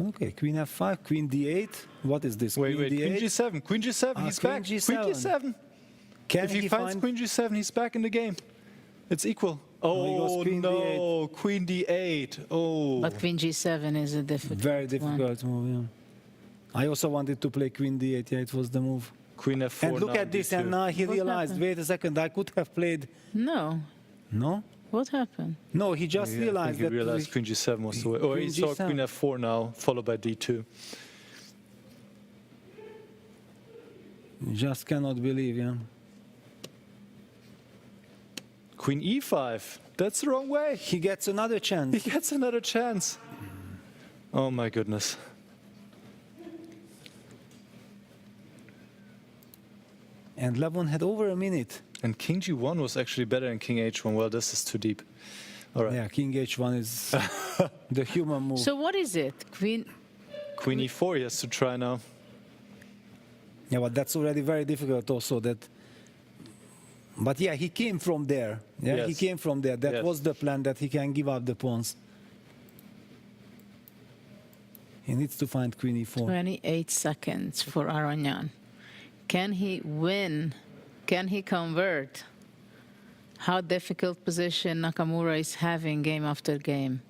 Okay, Queen F5, Queen D8. What is this? Wait, Queen Queen D8? G7, Queen G7, he's Queen back. G7. Queen G7. Can if he he finds find- Queen G7, he's back in the game. It's equal. he Oh, goes Queen no, Queen D8. Oh. But Queen G7 is a difficult Very difficult move, yeah. I also wanted to play Queen D8, yeah, it was the move. Queen F4. And look now at this, D2. and now he What realized, happened? wait a second, I could have played. No. No? What happened? No, he just Yeah, I realized think that. he realized Queen G7 was the way. Or he Queen saw G7. Queen F4 now, followed by D2. You just cannot believe, yeah. Queen E5. That's the wrong way. He gets another chance. He gets another chance. Oh my goodness. And Levon had over a minute. And King G1 was actually better than King H1. Well, this is too deep. All right. Yeah, King H1 is the human move. So what is it? Queen E4 he has to try now. Yeah, but that's already very difficult also. But yeah, he came from there. Yeah, Yes. he came from there. That Yes. was the plan, that he can give up the pawns. He needs to find Queen E4. 28 seconds for Aragnan. Can he win? Can he convert? How difficult position Nakamura is having game after game.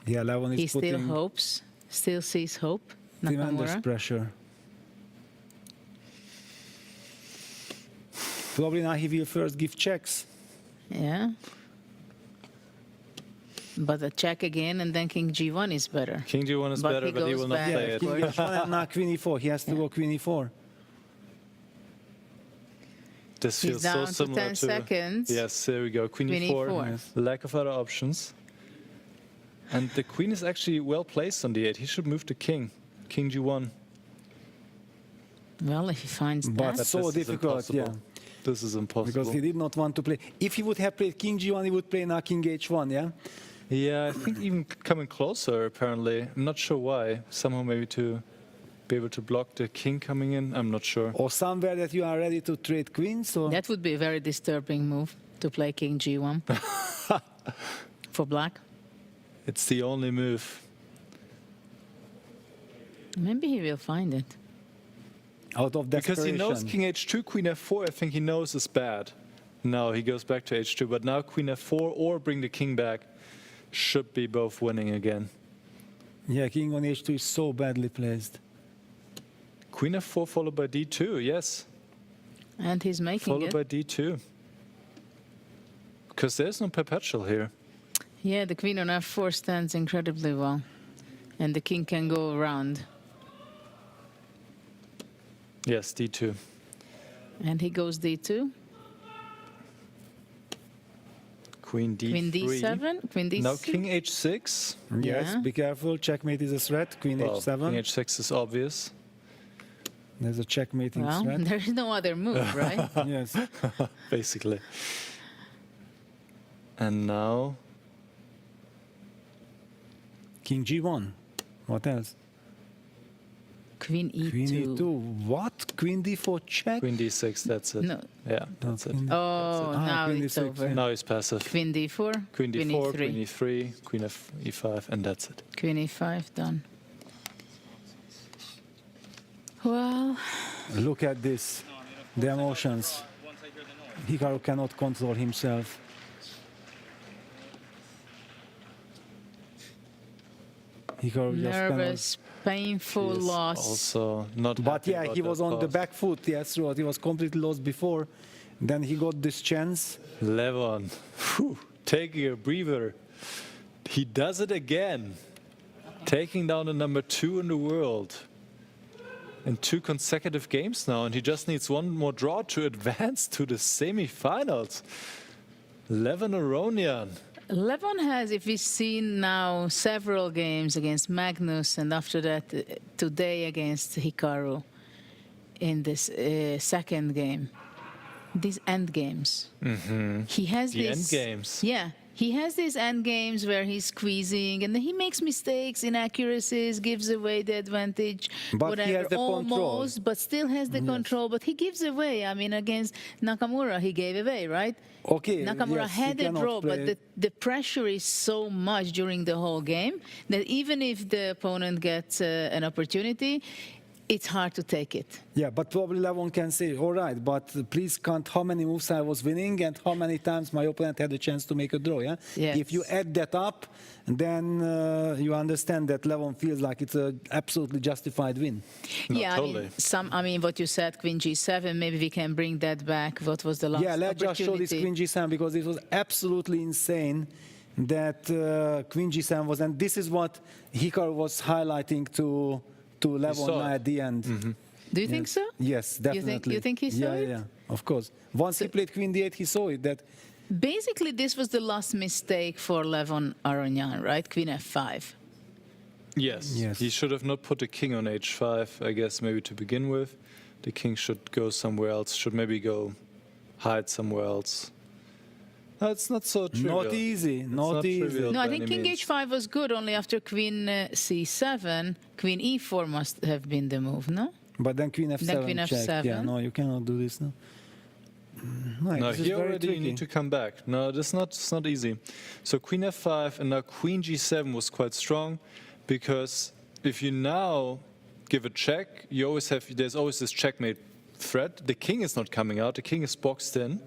Yeah, Levon is He still putting hopes, still sees hope. tremendous Nakamura. pressure. Probably now he will first give checks. Yeah. But a check again, and then King G1 is better. King G1 is better, but he goes will not back. play it. King H1 and now Queen E4. He has to go Queen E4. This He's feels down so to similar 10 seconds. Yes, there we go. Queen Queen E4. E4. Yes. Lack of other options. And the queen is actually well placed on D8. He should move the king. King G1. Well, if he finds But that. so this is difficult, yeah. impossible. This is impossible. Because he did not want to play. If he would have played King G1, he would play now King H1, yeah? Yeah, I think even coming closer, apparently. I'm not sure why. Somehow maybe to be able to block the king coming in. I'm not sure. Or somewhere that you are ready to trade queens? Or? That would be a very disturbing move to play King G1 for black. It's the only move. Maybe he will find it. Out of Because he desperation. knows King H2, Queen F4, I think he knows is bad. No, he goes back to H2, but now Queen F4 or bring the king back should be both winning again. Yeah, King on H2 is so badly placed. Queen F4 followed by D2, yes. And he's making Followed it. by D2. Because there's no perpetual here. Yeah, the queen on F4 stands incredibly well. And the king can go around. Yes, D2. And he goes D2. Queen D3. Queen D7. Queen D6. Now King H6. Yes, Yeah. be careful. Checkmate is a threat. Queen Well, H7. King H6 is obvious. There's a checkmating Well, threat. there is no other move, right? Yes. Basically. And now King G1. What else? Queen E2. Queen E2. What? Queen D4 check? Queen D6, that's it. No. Yeah, that's it. Oh, now Queen it's D6, over. yeah. Now he's passive. Queen D4. Queen D4, E3. Queen E3, Queen E5, and that's it. Queen E5 done. Well, Look at this. The emotions. Hikaru cannot control himself. Hikaru just nervous, painful He is loss. Also not. But happy yeah, about he that was on the pass. back foot. Yes, right. He was completely lost before. Then he got this chance. Levon, whew, taking a breather. He does it again, taking down the number 2 in the world in 2 consecutive games now, and he just needs one more draw to advance to the semi-finals. Levon Aronian. Levon has, if we've seen now, several games against Magnus, and after that, today against Hikaru in this second game. These end games. Mm-hmm. He has The these end games. Yeah, he has these end games where he's squeezing, and then he makes mistakes, inaccuracies, gives away the advantage, But whatever, he has the control. almost, but still has the control. But he gives away. I mean, against Nakamura, he gave away, right? Okay. Nakamura yes, he had a cannot draw, play. but the pressure is so much during the whole game that even if the opponent gets an opportunity, it's hard to take it. Yeah, but probably Levon can say, all right, but please count how many moves I was winning and how many times my opponent had a chance to make a draw, yeah? Yes. If you add that up, then you understand that Levon feels like it's an absolutely justified win. Yeah, totally. I mean, what you said, Queen G7, maybe we can bring that back. What was the last Yeah, let's just show this opportunity? Queen G7 because it was absolutely insane that Queen G7 was, and this is what Hikaru was highlighting to Levon saw it. at the end. Do you think so? Yes, definitely. You think he saw it? Yeah, of course. Once he played Queen D8, he saw it, that Basically, this was the last mistake for Levon Aronian, right? Queen f5. Yes. He should have not put the king on h5, I guess, maybe to begin with. The king should go somewhere else, should maybe go hide somewhere else. No, it's not so trivial. Not easy, not easy. No, I think king h5 was good. Only after queen c7, queen e4 must have been the move, no? But then queen f7 Then queen check. f7. Yeah, no, you cannot do this, no? No, this is here very already you tricky. need to come back. No, it's not easy. So queen f5 and now queen g7 was quite strong, because if you now give a check, you always have, there's always this checkmate threat. The king is not coming out, the king is boxed in.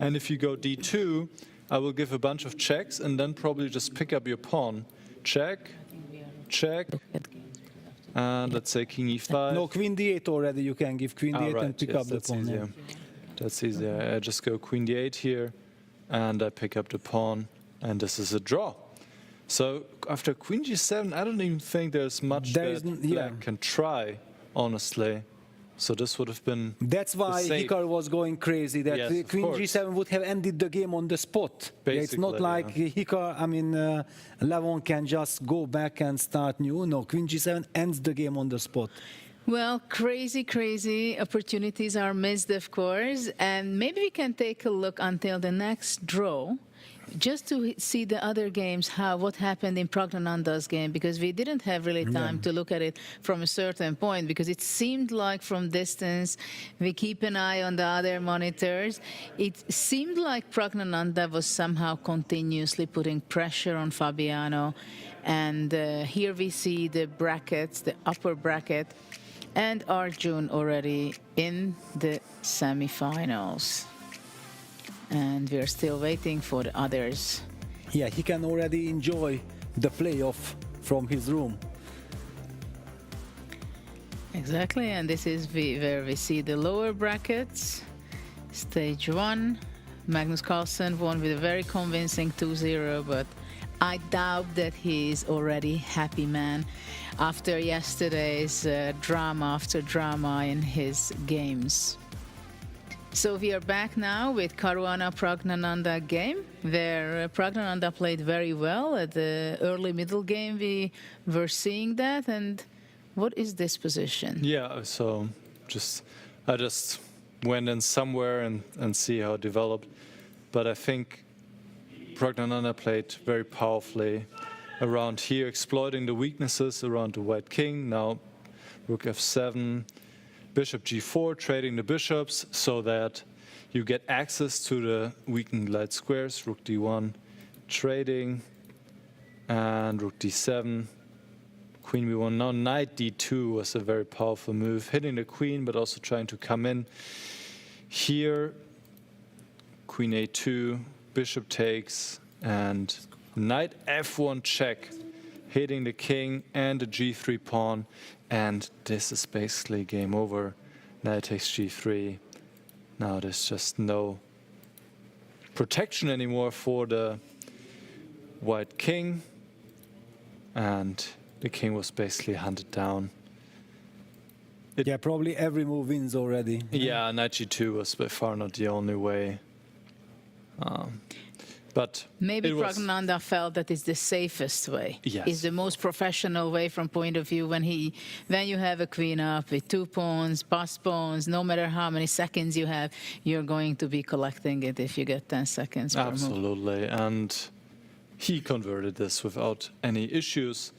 And if you go d2, I will give a bunch of checks and then probably just pick up your pawn. Check, check, and let's say king e5. No, queen d8 already, you can give queen d8 right, and pick yes, up the that's pawn. yeah. easier. That's easier. I just go queen d8 here, and I pick up the pawn, and this is a draw. So after queen g7, I don't even think there's much that black can try, honestly. So this would have been. That's why Hikar was going crazy. That Yes, of queen course. g7 would have ended the game on the spot. Yeah, it's not Basically, like Hikar. I mean, Levon can just go back and start new. No, queen g7 ends the game on the spot. Well, crazy opportunities are missed, of course. And maybe we can take a look until the next draw, just to see the other games, what happened in Pragnananda's game, because we didn't have really time to look at it from a certain point, because it seemed like from distance, we keep an eye on the other monitors. It seemed like Pragnananda was somehow continuously putting pressure on Fabiano. And here we see the brackets, the upper bracket, and Arjun already in the semifinals. And we're still waiting for the others. Yeah, he can already enjoy the playoff from his room. Exactly, and this is where we see the lower brackets. Stage 1, Magnus Carlsen won with a very convincing 2-0, but I doubt that he's already happy man after yesterday's drama after drama in his games. So we are back now with Caruana Pragnananda game, where Pragnananda played very well. At the early middle game, we were seeing that. And what is this position? Yeah, so I just went in somewhere and see how it developed. But I think Pragnananda played very powerfully around here, exploiting the weaknesses around the white king. Now rook f7, bishop g4, trading the bishops so that you get access to the weakened light squares. Rook d1, trading, and rook d7, queen b1. Now knight d2 was a very powerful move, hitting the queen but also trying to come in. Here, queen a2, bishop takes, and knight f1 check, hitting the king and the g3 pawn, and this is basically game over. Knight takes g3. Now there's just no protection anymore for the white king, and the king was basically hunted down. Yeah, probably every move wins already. Yeah, knight g2 was by far not the only way. But maybe Pragnananda felt that it's the safest way. Yes. It's the most professional way from point of view when you have a queen up with 2 pawns, passed pawns, no matter how many seconds you have, you're going to be collecting it if you get 10 seconds per move. Absolutely, and he converted this without any issues.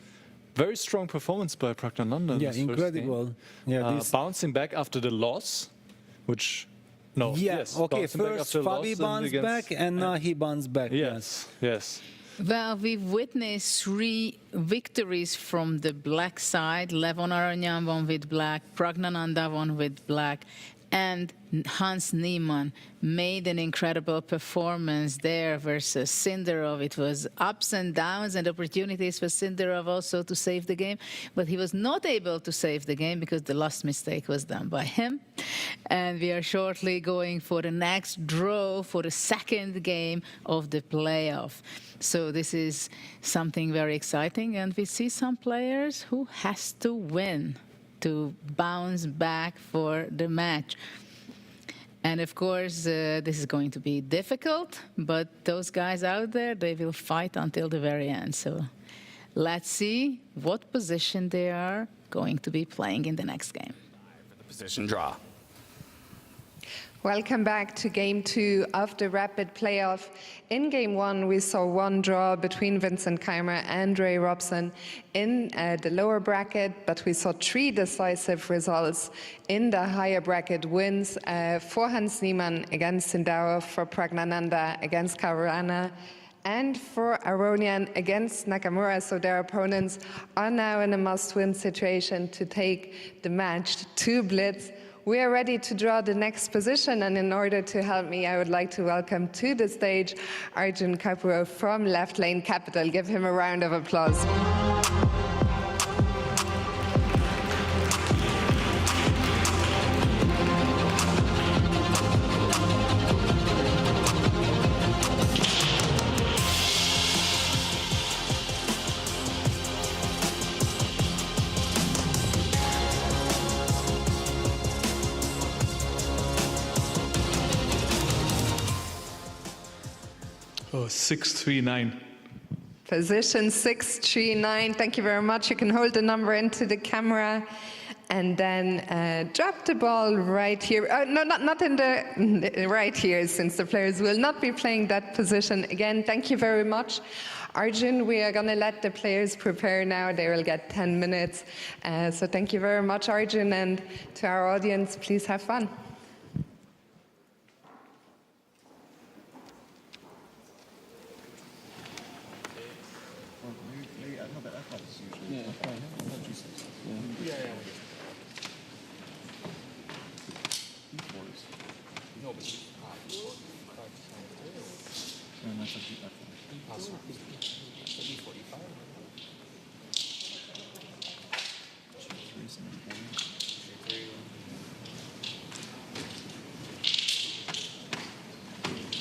Very strong performance by Pragnananda in Yeah, this first incredible. game. Yeah, bouncing back after the loss, which... No, yeah, yes, okay, bouncing back first after the Fabi loss bounces back and now he bounces back. Yes. Well, we've witnessed 3 victories from the black side. Levon Aronian won with black, Pragnananda won with black, and Hans Niemann made an incredible performance there versus Sindarov. It was ups and downs and opportunities for Sindarov also to save the game, but he was not able to save the game because the last mistake was done by him. And we are shortly going for the next draw for the second game of the playoff. So this is something very exciting, and we see some players who has to win to bounce back for the match. And of course, this is going to be difficult, but those guys out there, they will fight until the very end. So let's see what position they are going to be playing in the next game. Position draw. Welcome back to Game 2 of the Rapid Playoff. In Game 1, we saw one draw between Vincent Keimer and Ray Robson in the lower bracket, but we saw 3 decisive results in the higher bracket wins for Hans Niemann against Sindao, for Pragnananda against Karana, and for Aronian against Nakamura. So their opponents are now in a must-win situation to take the match to Blitz. We are ready to draw the next position, and in order to help me, I would like to welcome to the stage Arjun Kapur from Left Lane Capital. Give him a round of applause. Oh, 639. Position 639. Thank you very much. You can hold the number into the camera and then drop the ball right here. No, not in the right here, since the players will not be playing that position again. Thank you very much. Arjun, we are going to let the players prepare now. They will get 10 minutes. So thank you very much, Arjun, and to our audience, please have fun.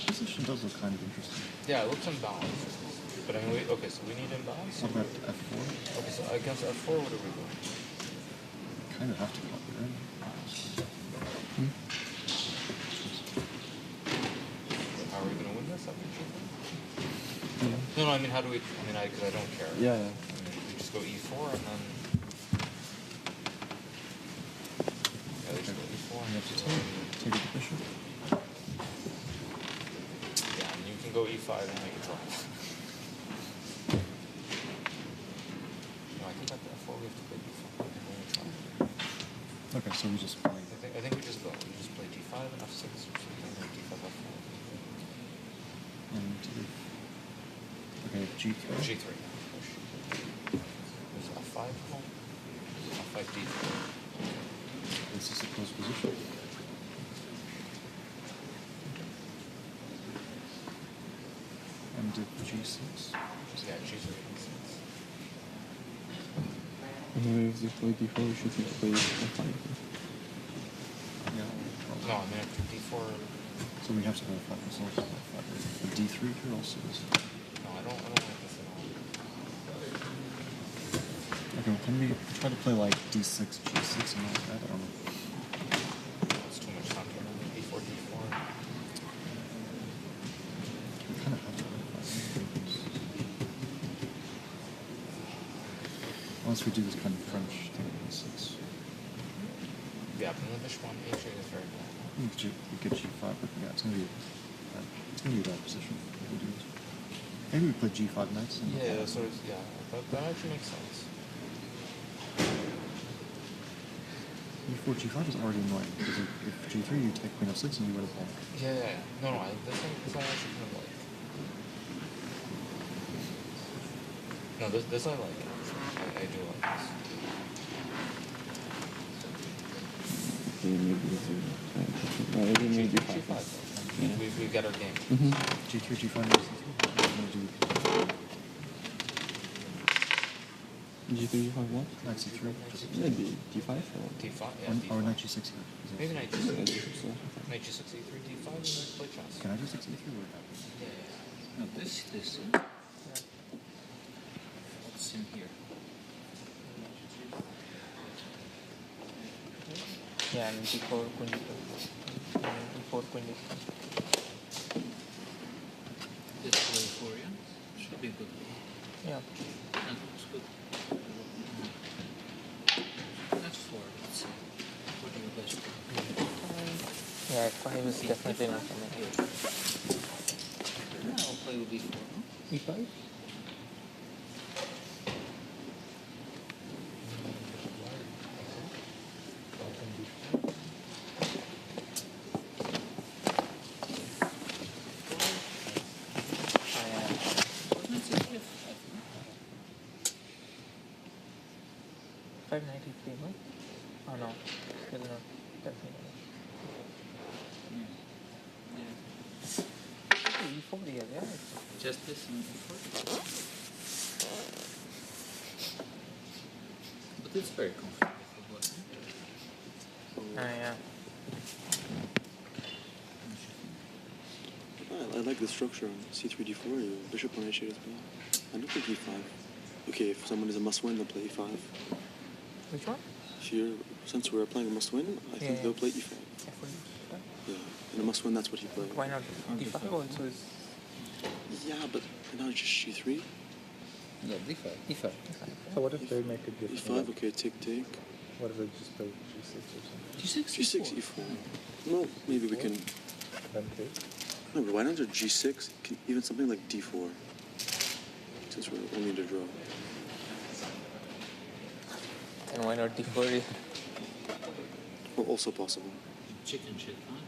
Position does look kind of interesting. Yeah, it looks imbalanced. But I mean, okay, so we need imbalance. What about F4? Okay, so against F4, what are we doing? Kind of have to copy, right? How are we going to win this? No, I mean, how do we, because I don't care. Yeah. I mean, we just go E4 and then... Yeah, they just go E4 and have to take the bishop. Yeah, and you can go E5 and make it draw. No, I think at the F4 we have to play D5 and then we try. Okay, so we just play. I think we just go. We just play D5 and F6 or something, and then D5, F4. And okay, G3. G3. There's F5 home. F5 D3. This is a close position. And G6. Yeah, G3 and 6. Anyway, if they play D4, we should play F5. Yeah. No, I mean after D4. So we have to go F5 ourselves. But D3 here also is. No, I don't like this at all. Okay, well, can we try to play like D6, G6 and all that? I don't know. It's too much time to remember. D4, D4. We kind of have to go F5. Unless we do this kind of French thing in D6. Yeah, but the bishop on H8 is very bad. We get G5, but yeah, it's gonna be a bad position if we do this. Maybe we play G5 next. Yeah, so it's, yeah, that actually makes sense. E4, G5 is already annoying because if G3 you take Queen F6 and you win a pawn. Yeah. No, this I actually kind of like. No, this I like. I do like this. Okay, maybe G5. We've got our game. G3, G5, G3, G5, what? Knight C3. Yeah, D5 or? D5, yeah. Or Knight G6 here. Maybe Knight G6. Yeah, G6, Knight G6, E3, D5, and then play chess. Can I just G6 E3 or what happens? Yeah. No, this. What's in here? Yeah, and D4, Queen D4. E4 queen d4. Just play 4, yeah? Should be good. Yeah. That looks good. F4, let's see. What do you guys do? Yeah, f5 is definitely not coming. Yeah, I'll play with B4. E5? $593, no? Oh no, still not. Definitely not. Okay, E4 here, yeah. Just this and E4. But it's very comfortable. Yeah. I like the structure on c3, d4, bishop on h8 as well. I don't think e5. Okay, if someone is a must-win, they'll play e5. Which one? Since we're playing a must-win, I think they'll play e5. Yeah, and a must-win, that's what he played. Why not d5 also is... Yeah, but not just g3. Yeah, d5. E5. So what if they make it different? e5, okay, take. What if they just play g6 or something? G6, e4. No, maybe we can... Then take? No, but why not do g6? Even something like d4. Since we're only in a draw. And why not d4? Well, also possible. Chicken shit, huh?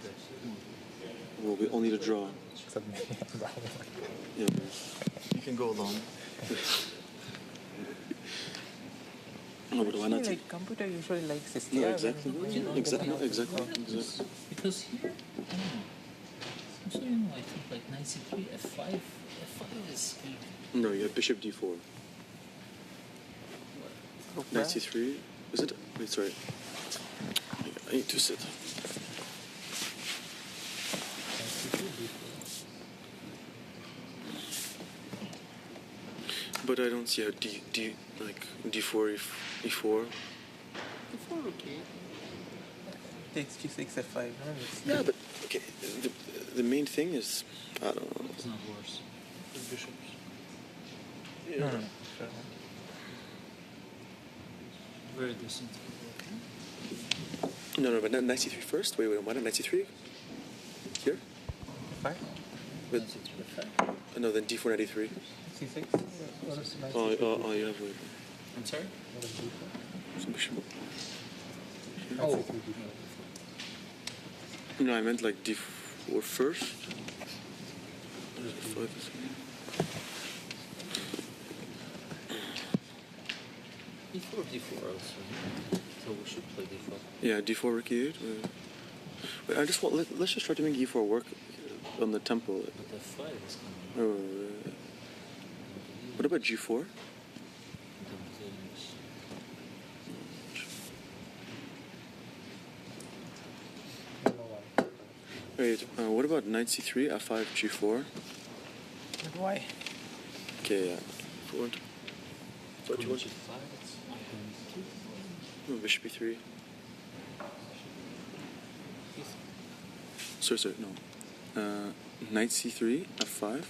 Well, we only need a draw. Yeah, but you can go along. No, but why not? Like computer usually likes this. No, exactly. Exactly. Because here, I think like knight c3, f5 is kind of... No, you have bishop d4. Knight c3. Is it? Wait, sorry. I need to sit. But I don't see how d4, e4. E4 okay. Takes g6, f5. No? Yeah, but okay. The main thing is, I don't know. It's not worse. The bishops. Yeah. No. Sure. Very decent. No, but not knight c3 first. Wait, why not knight c3? Here? F5? But, no, then d4, knight e3. C6? Oh, you have wait. I'm sorry? Some bishop. Oh. No, I meant like d4 first. F5 is... E4, d4 also. So we should play d4. Yeah, d4, rook e8. Wait, I just want... Let's just try to make e4 work on the tempo. But f5 is coming. What about g4? Wait, what about knight c3, f5, g4? But why? Okay, yeah. What you want? No, bishop e3. Sorry, no. Knight c3, f5.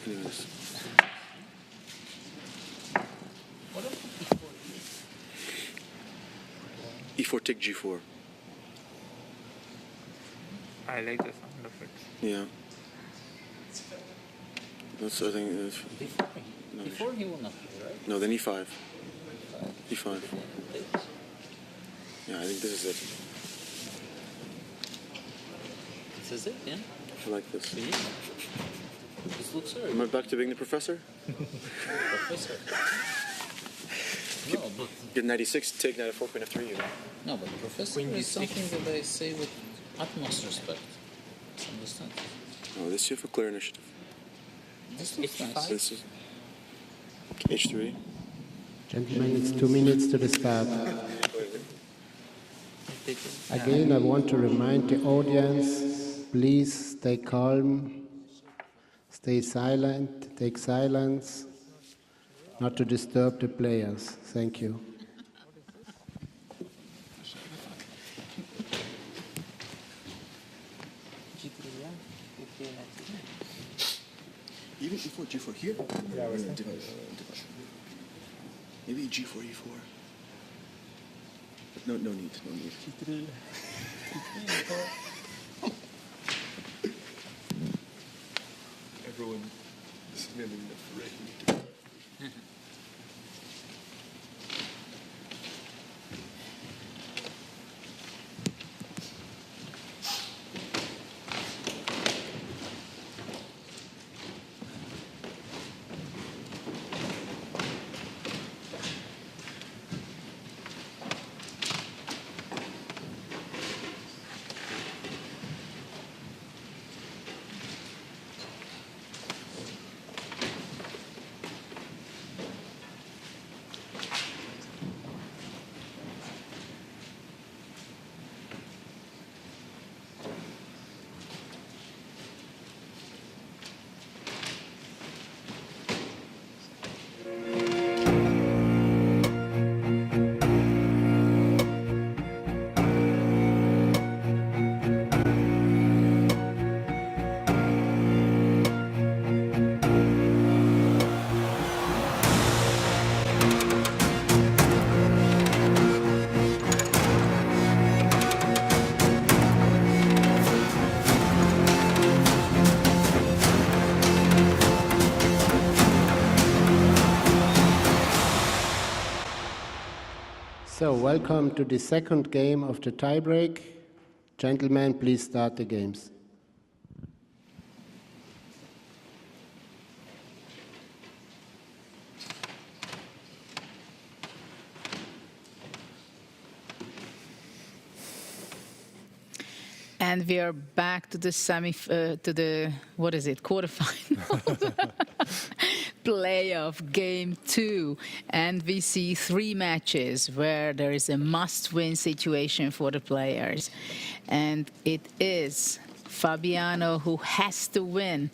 Anyways. What about e4? E4 take g4. I like the sound of it. Yeah. That's, I think... No, Before he will not play, right? No, then e5. E5. Yeah, I think this is it. This is it, yeah? I like this. Yeah. This looks very Am I back to being the professor? Professor. No, but... Get 96, take knight f4, queen f3. No, but professor is something that I say with utmost respect. Understand? Oh, this you have a clear initiative. This looks nice. This is h3. Gentlemen, it's 2 minutes to the start. Again, I want to remind the audience, please stay calm, stay silent, take silence, not to disturb the players. Thank you. Even e4, g4 here? Yeah, I was No, thinking. divide. Maybe g4, e4. But no need. Everyone is smelling the rain. So, welcome to the second game of the tiebreak. Gentlemen, please start the games. And we are back to the quarterfinal playoff game 2. And we see 3 matches where there is a must-win situation for the players. And it is Fabiano who has to win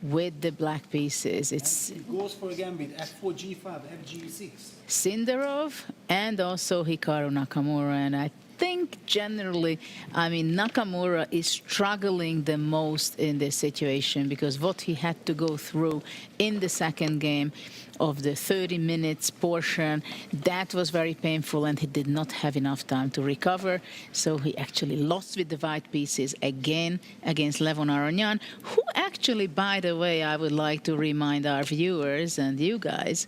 with the black pieces. It's It goes for a gambit, f4, g5, fg6. Sindarov and also Hikaru Nakamura. And I think generally, Nakamura is struggling the most in this situation because what he had to go through in the second game of the 30 minutes portion, that was very painful and he did not have enough time to recover. So he actually lost with the white pieces again against Levon Aronian, who actually, by the way, I would like to remind our viewers and you guys,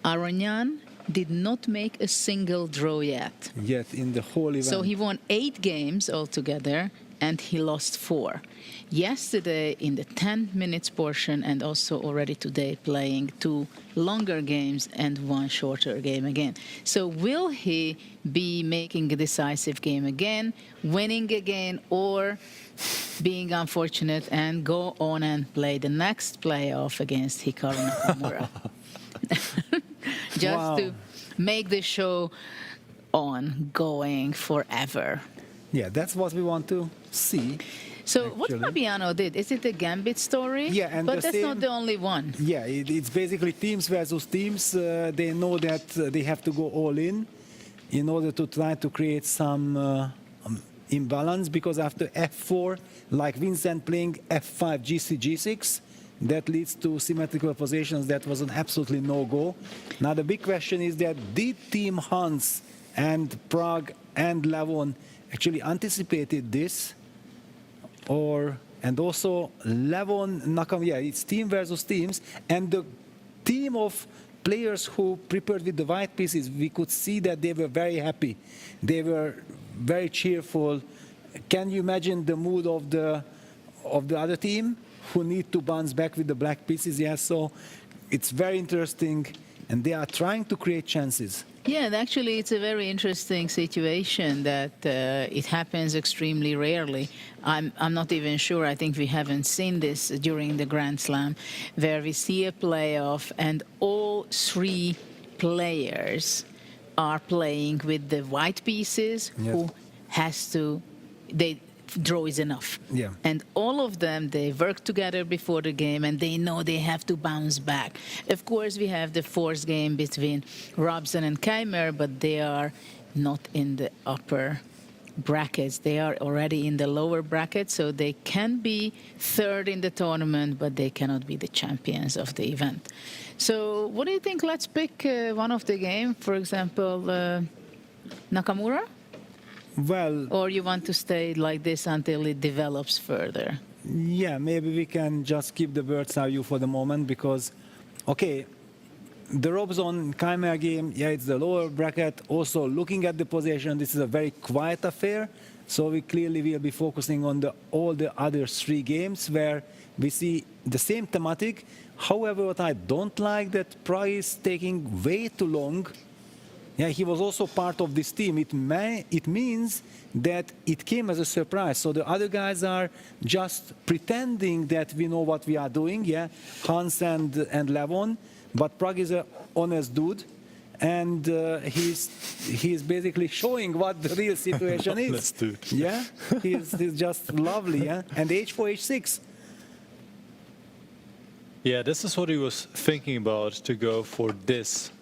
Aronian did not make a single draw yet. Yet in the whole event. So he won 8 games altogether and he lost 4. Yesterday in the 10 minutes portion and also already today playing 2 longer games and 1 shorter game again. So will he be making a decisive game again, winning again, or being unfortunate and go on and play the next playoff against Hikaru Nakamura? Just to make the show ongoing forever. Yeah, that's what we want to see. So what Fabiano did, is it a gambit story? Yeah, and but that's same, not the only one. Yeah, it's basically teams versus teams. They know that they have to go all in order to try to create some imbalance, because after f4, like Vincent playing f5, gc, g6, that leads to symmetrical positions. That was an absolutely no-go. Now the big question is that did Team Hans and Prague and Levon actually anticipated this? And also Levon, Nakamura, yeah, it's team versus teams. And the team of players who prepared with the white pieces, we could see that they were very happy. They were very cheerful. Can you imagine the mood of the other team who need to bounce back with the black pieces? Yeah, so it's very interesting, and they are trying to create chances. Yeah, and actually it's a very interesting situation that it happens extremely rarely. I'm not even sure, I think we haven't seen this during the Grand Slam, where we see a playoff and all 3 players are playing with the white pieces, who has to, draw is enough. Yeah. And all of them, they work together before the game and they know they have to bounce back. Of course, we have the 4th game between Robson and Keimer, but they are not in the upper brackets. They are already in the lower bracket, so they can be third in the tournament, but they cannot be the champions of the event. So what do you think? Let's pick one of the game, for example, Nakamura? Well, or you want to stay like this until it develops further? Yeah, maybe we can just keep the bird's eye view for the moment because, okay, the Robson Chimera game, yeah, it's the lower bracket. Also, looking at the position, this is a very quiet affair. So we clearly will be focusing on all the other 3 games where we see the same thematic. However, what I don't like that Prague is taking way too long. Yeah, he was also part of this team. It means that it came as a surprise. So the other guys are just pretending that we know what we are doing. Yeah, Hans and Levon. But Prague is an honest dude, and he's basically showing what the real situation is. Honest dude. Yeah, he's just lovely. Yeah, and H4, H6. Yeah, this is what he was thinking about, to go for this,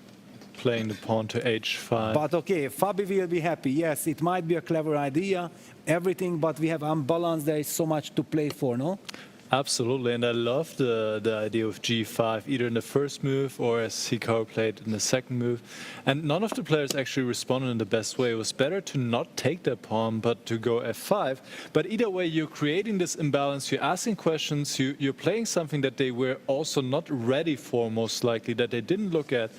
playing the pawn to H5. But okay, Fabi will be happy. Yes, it might be a clever idea, everything, but we have unbalanced. There is so much to play for, no? Absolutely, and I love the idea of G5, either in the first move or as Hikaru played in the second move. And none of the players actually responded in the best way. It was better to not take that pawn, but to go F5. But either way, you're creating this imbalance, you're asking questions, you're playing something that they were also not ready for, most likely, that they didn't look at.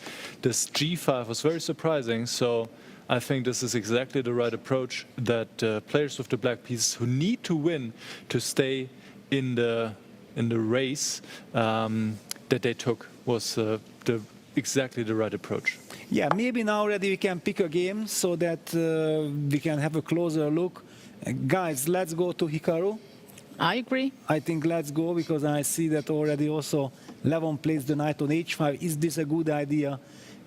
This G5 was very surprising, so I think this is exactly the right approach that players with the black pieces who need to win to stay in the race that they took was exactly the right approach. Yeah, maybe now already we can pick a game so that we can have a closer look. Guys, let's go to Hikaru. I agree. I think let's go because I see that already also Levon plays the knight on H5. Is this a good idea?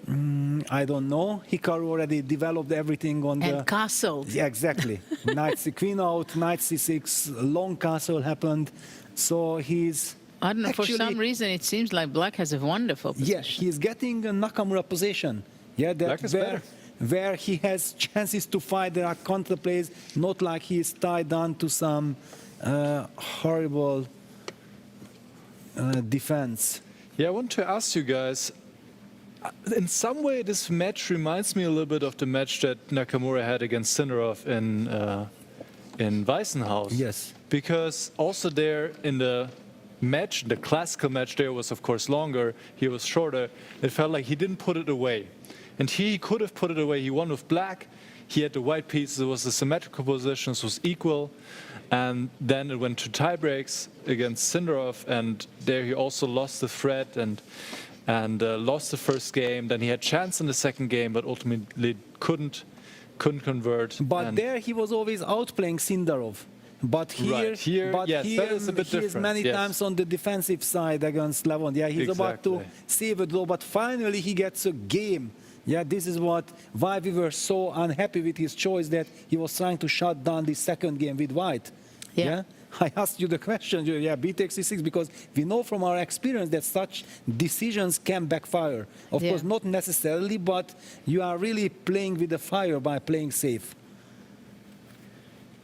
I don't know. Hikaru already developed everything on the... And castled. Yeah, exactly. Knight C, queen out, knight C6, long castle happened. So he's... I don't know, actually, for some reason it seems like black has a wonderful position. Yeah, he's getting a Nakamura position. Yeah, black is better. Where he has chances to fight. There are counterplays, not like he is tied down to some horrible defense. Yeah, I want to ask you guys, in some way, this match reminds me a little bit of the match that Nakamura had against Sindarov in Weissenhaus. Yes. Because also there in the match, the classical match there was, of course, longer. He was shorter. It felt like he didn't put it away. And he could have put it away. He won with black. He had the white pieces. It was a symmetrical position. It was equal. And then it went to tiebreaks against Sindarov. And there he also lost the thread and lost the first game. Then he had chance in the second game, but ultimately couldn't convert. But there he was always outplaying Sindarov. But here, yes, that is a bit he is many times on the defensive side against Levon. Yeah, he's about to save a draw, but finally he gets a game. Yeah, this is why we were so unhappy with his choice, that he was trying to shut down the second game with white. Yeah? I asked you the question, yeah, B takes C6, because we know from our experience that such decisions can backfire. Of course, not necessarily, but you are really playing with the fire by playing safe.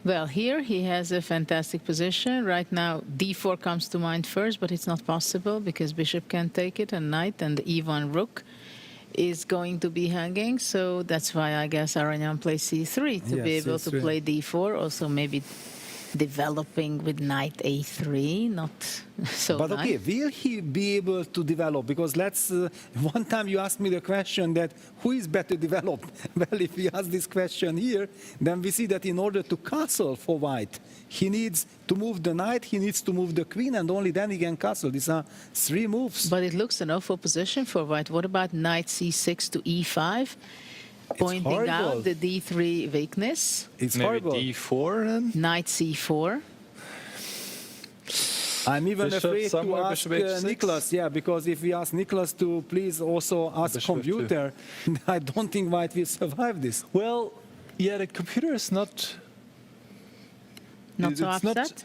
Well, here he has a fantastic position. Right now, D4 comes to mind first, but it's not possible because bishop can take it, and knight, and the E1 rook is going to be hanging. So that's why I guess Aranyam plays C3 to be able to play D4. Also maybe developing with knight A3, not so But okay, will he be able to develop? Because one time you asked me the question that who is better developed? Well, if we ask this question here, then we see that in order to castle for white, he needs to move the knight, he needs to move the queen, and only then he can castle. These are 3 moves. But it looks an awful position for white. What about knight C6 to E5? Pointing out the D3 weakness. It's maybe horrible. D4 then? Knight C4. I'm even Bishop afraid to somewhere, ask bishop H6? Nicholas, because if we ask Nicholas to please also ask Bishop computer, I don't think white will survive this. Well, yeah, the computer is not... Not so upset?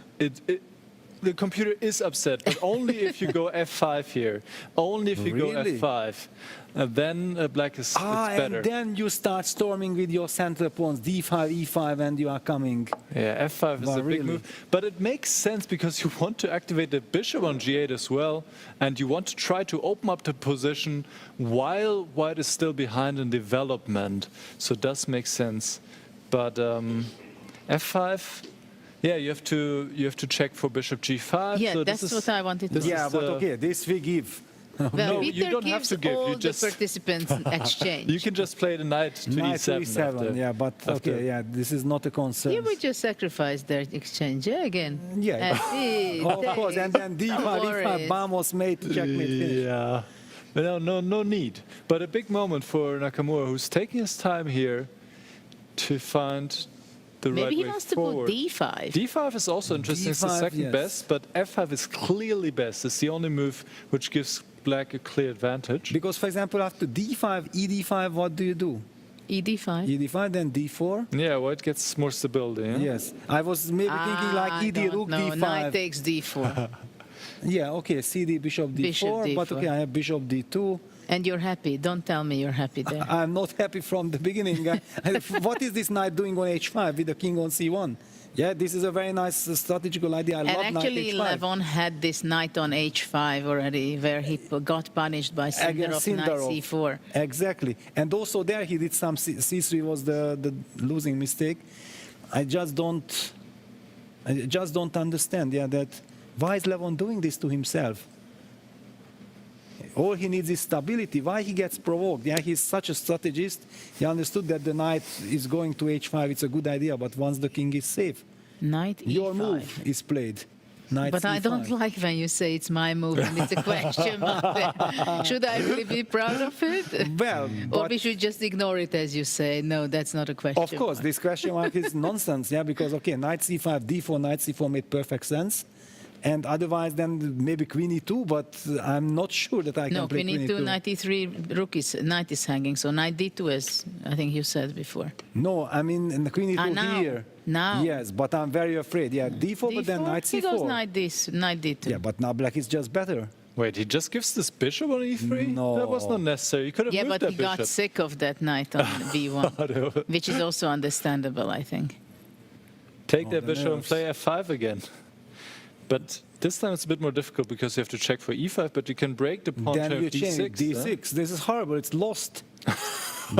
the computer is upset, but only if you go f5 here. Only if you Really? go f5. Then black is it's better. And then you start storming with your center pawns, d5, e5, and you are coming. Yeah, f5 is Well, a big really? move. But it makes sense because you want to activate the bishop on g8 as well, and you want to try to open up the position while white is still behind in development. So it does make sense. But f5, yeah, you have to check for bishop g5. Yeah, so that's this is, what I wanted to Yeah, ask. but okay, this we give. Well, No, Peter you don't have gives to give. all You the just participants exchange. you can just play the knight to Knight to e7. e7, after- yeah, but after. okay, yeah, this is not a concern. You would just sacrifice their exchange, yeah, again. Yeah, of course, and then d5, e5, vamos, mate, checkmate, finish. Yeah, but no need. But a big moment for Nakamura, who's taking his time here to find the Maybe right he way wants to forward. put d5. D5 is also interesting. It's the D5, second yes. best, but f5 is clearly best. It's the only move which gives black a clear advantage. Because, for example, after d5, ed5, what do you do? ed5. ed5, then d4? Yeah, white gets more stability. Yeah? Yes. I was maybe thinking like I ed, don't rook, know. d5. Knight takes d4. Yeah, okay, cd, bishop, d4, Bishop, but d4. okay, I have bishop, d2. And you're happy. Don't tell me you're happy there. I'm not happy from the beginning. What is this knight doing on h5 with the king on c1? Yeah, this is a very nice strategical idea. I And love actually, knight h5. Levon had this knight on h5 already, where he got punished by Sindarov, knight c4. Exactly. And also there he did some c3 was the losing mistake. I just don't understand, yeah, that why is Levon doing this to himself? All he needs is stability. Why he gets provoked? Yeah, he's such a strategist. He understood that the knight is going to h5. It's a good idea, but once the king is safe, Knight e5. your move is played. Knight But I c5. don't like when you say it's my move and it's a question mark there. Should I really be proud of it? Well, or but we should just ignore it as you say? No, that's not a question of course, mark. this question mark is nonsense. Yeah, because okay, knight c5, d4, knight c4 made perfect sense. And otherwise, then maybe queen e2, but I'm not sure that I can play queen queen e2, e2. knight e3, knight is hanging, so knight d2 as I think you said before. No, I mean in the queen e2 now. here. Now. Yes, but I'm very afraid. Yeah, d4, but then knight He goes c4. knight d2. Yeah, but now black is just better. Wait, he just gives this bishop on e3? No. That was not necessary. You could have Yeah, moved but that he bishop. got sick of that knight on b1, which is also understandable, I think. Take Oh, that the bishop and nerves. play f5 again. But this time it's a bit more difficult because you have to check for e5, but you can break the pawn Then to you f d6. change d6. This is horrible. It's lost.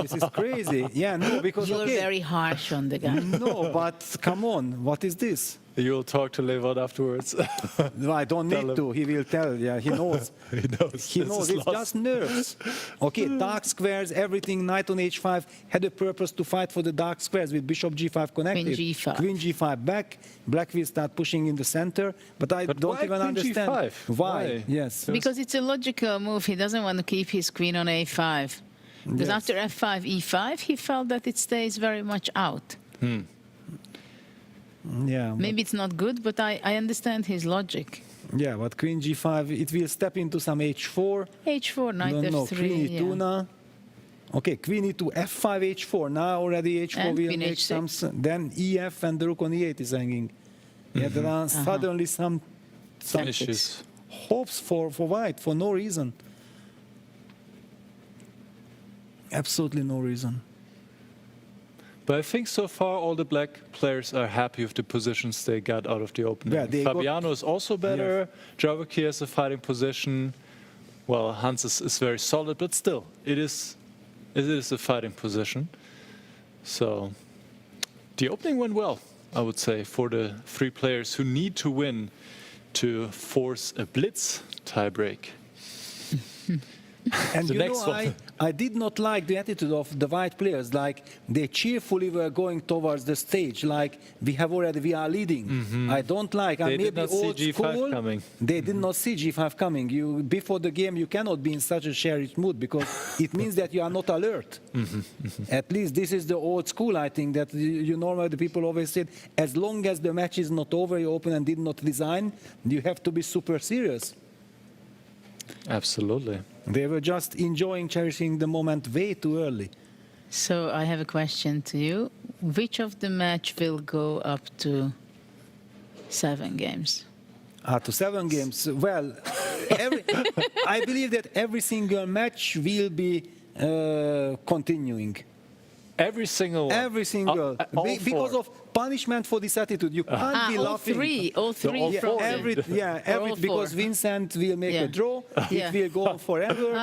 This is crazy. Yeah, no, because You're okay. very harsh on the guy. No, but come on. What is this? You'll talk to Levon afterwards. No, I don't Tell need him. to. He will tell. Yeah, he knows. He knows. He This knows. is It's lost. just nerves. Okay, dark squares, everything. Knight on h5 had a purpose to fight for the dark squares with bishop g5 connected. Queen g5. Queen g5 back. Black will start pushing in the center. But I But don't why even queen understand g5? why. Yes. Because it's a logical move. He doesn't want to keep his queen on a5. Because Yes. after f5, e5, he felt that it stays very much out. Yeah. Maybe it's not good, but I understand his logic. Yeah, but queen g5, it will step into some h4. h4, knight No, no, f3. queen e2 yeah. now. Okay, queen e2, f5, h4. Now already h4 And will queen make h6. some. Then ef and the rook on e8 is hanging. Yeah, there are suddenly some Issues. hopes for white for no reason. Absolutely no reason. But I think so far all the black players are happy with the positions they got out of the opening. Yeah, they got- Fabiano is also better. Jawaki has a fighting position. Well, Hans is very solid, but still, it is a fighting position. So the opening went well, I would say, for the three players who need to win to force a blitz tiebreak. And The you next know, one. I did not like the attitude of the white players. Like they cheerfully were going towards the stage. Like we are leading. I don't like. They I may did be not see old G5 school. coming. They did not see G5 coming. You before the game, you cannot be in such a cherished mood because it means that you are not alert. At least this is the old school. I think that you normally the people always said, as long as the match is not over, your opponent did not resign. You have to be super serious. Absolutely. They were just enjoying, cherishing the moment way too early. So I have a question to you. Which of the match will go up to 7 games? To 7 games. Well, I believe that every single match will be continuing. Every single one? Every single. Because of punishment for this attitude. You can't be laughing. All three. Because Vincent will make a draw. It will go on forever.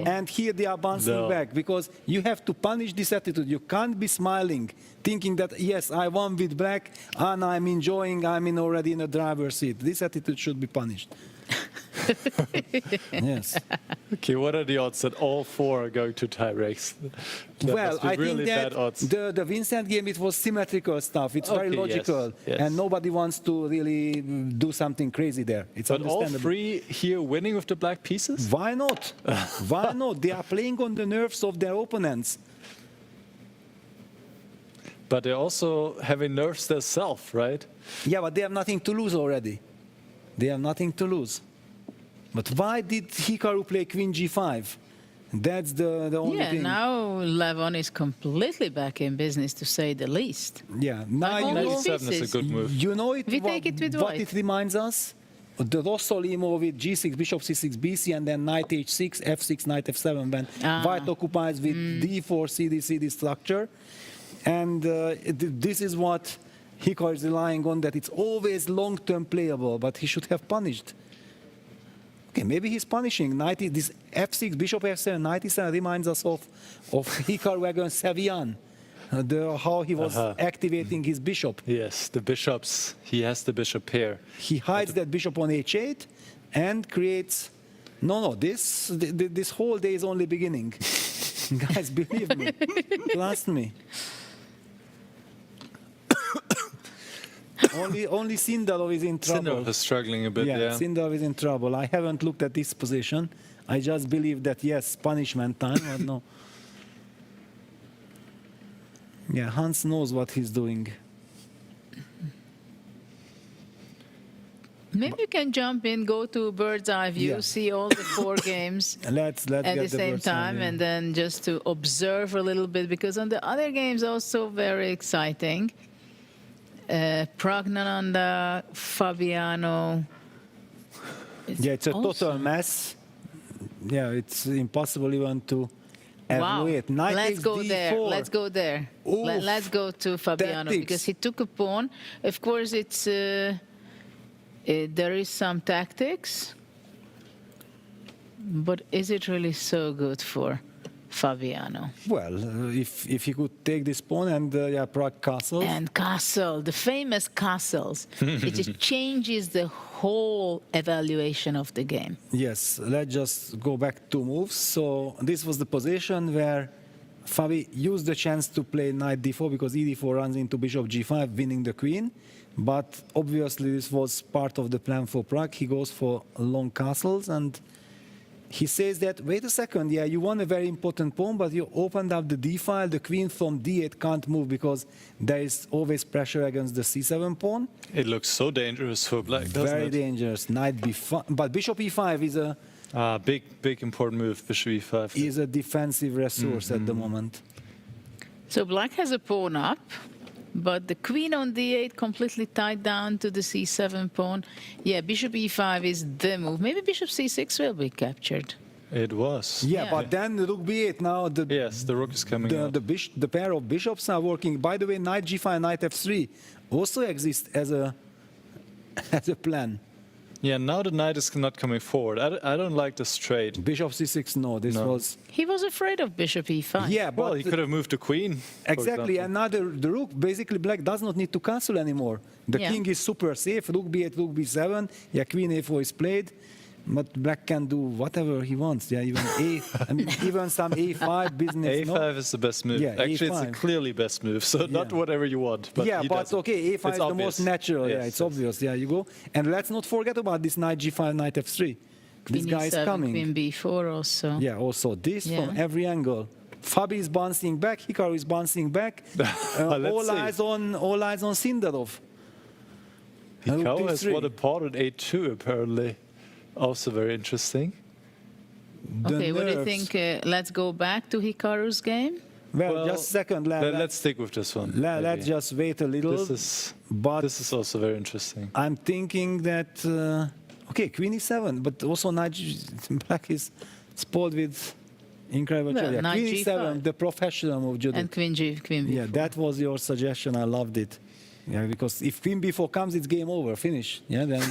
And here they are bouncing back. Because you have to punish this attitude. You can't be smiling, thinking that, yes, I won with black, and I'm enjoying, already in a driver's seat. This attitude should be punished. Yes. Okay, what are the odds that all 4 are going to tie breaks? Well, I think that the Vincent game, it was symmetrical stuff. It's very logical. Yes. And nobody wants to really do something crazy there. It's understandable. But all 3 here winning with the black pieces? Why not? Why not? They are playing on the nerves of their opponents. But they're also having nerves themselves, right? Yeah, but they have nothing to lose already. They have nothing to lose. But why did Hikaru play Queen G5? That's the only thing. Yeah, now Levon is completely back in business, to say the least. Yeah, now Knight 7 is a good move. You know take it with what white. it reminds us? The Rossolimo with G6, Bishop C6, BC, and then Knight H6, F6, Knight F7, when white occupies with D4, CD structure. And this is what Hikaru is relying on, that it's always long-term playable, but he should have punished. Okay, maybe he's punishing. This F6, Bishop F7, Knight E7 reminds us of Hikaru against Sevian, how he was activating his bishop. Yes, the bishops. He has the bishop pair. He hides that bishop on H8 and creates... No, this whole day is only beginning. Guys, believe me. Trust me. Only Sindarov is in trouble. Sindarov is struggling a bit, yeah. Sindarov is in trouble. I haven't looked at this position. I just believe that, yes, punishment time, but no. Yeah, Hans knows what he's doing. Maybe you can jump in, go to bird's eye view, see all the 4 games let's at the same time, and then just to observe a little bit, because on the other games also very exciting. Pragnananda, Fabiano. It's a total mess. Yeah, it's impossible even to evaluate. Wow. Let's go D4. there. Let's go there. Let's go to Fabiano, because he took a pawn. Of course, it's there is some tactics, but is it really so good for Fabiano? Well, if he could take this pawn and Prague castle. And castle, the famous castles. It just changes the whole evaluation of the game. Yes, let's just go back 2 moves. So this was the position where Fabi used the chance to play knight d4 because e4 runs into bishop g5, winning the queen. But obviously this was part of the plan for Prague. He goes for long castles and he says that, wait a second, yeah, you won a very important pawn, but you opened up the d file, the queen from d8 can't move because there is always pressure against the c7 pawn. It looks so dangerous for black, doesn't it? Very dangerous. Knight b5, but bishop e5 is a... big important move, bishop e5. Is a defensive resource at the moment. So black has a pawn up, but the queen on d8 completely tied down to the c7 pawn. Yeah, bishop e5 is the move. Maybe bishop c6 will be captured. It was. Yeah, but then rook b8 now. Yes, the rook is coming out. The pair of bishops are working. By the way, knight g5, knight f3 also exists as a plan. Yeah, now the knight is not coming forward. I don't like this trade. Bishop c6, no, this was... He was afraid of bishop e5. Yeah, but... Well, he could have moved the queen. Exactly, and now the rook, basically black does not need to castle anymore. The king is super safe, rook b8, rook b7, yeah, queen a4 is played. But black can do whatever he wants. Yeah, even even some a5 business. A5 is the best move. Yeah, actually, A5. it's a clearly best move. So not whatever you want. But yeah, he but does it. okay, a5 It's is the obvious. most natural. Yes, Yeah, it's obvious. Yeah, you go. And let's not forget about this knight g5, knight f3. This guy is e7, coming. Queen b4 also. Yeah, also this from every angle. Fabi is bouncing back. Hikaru is bouncing back. All eyes on Sindarov. Hikaru has won a pawn at a2 apparently. Also very interesting. Okay, what do you think? Let's go back to Hikaru's game? Well, just a second. Let's stick with this one. Let's just wait a little. This is also very interesting. I'm thinking that Okay, Queen E7, but also Knight Black is spoiled with incredible Well, choice. Yeah, Knight Queen G5. E7, the professional move, Judith. And Queen B4. Yeah, that was your suggestion. I loved it. Yeah, because if Queen B4 comes, it's game over, finish. Yeah, then.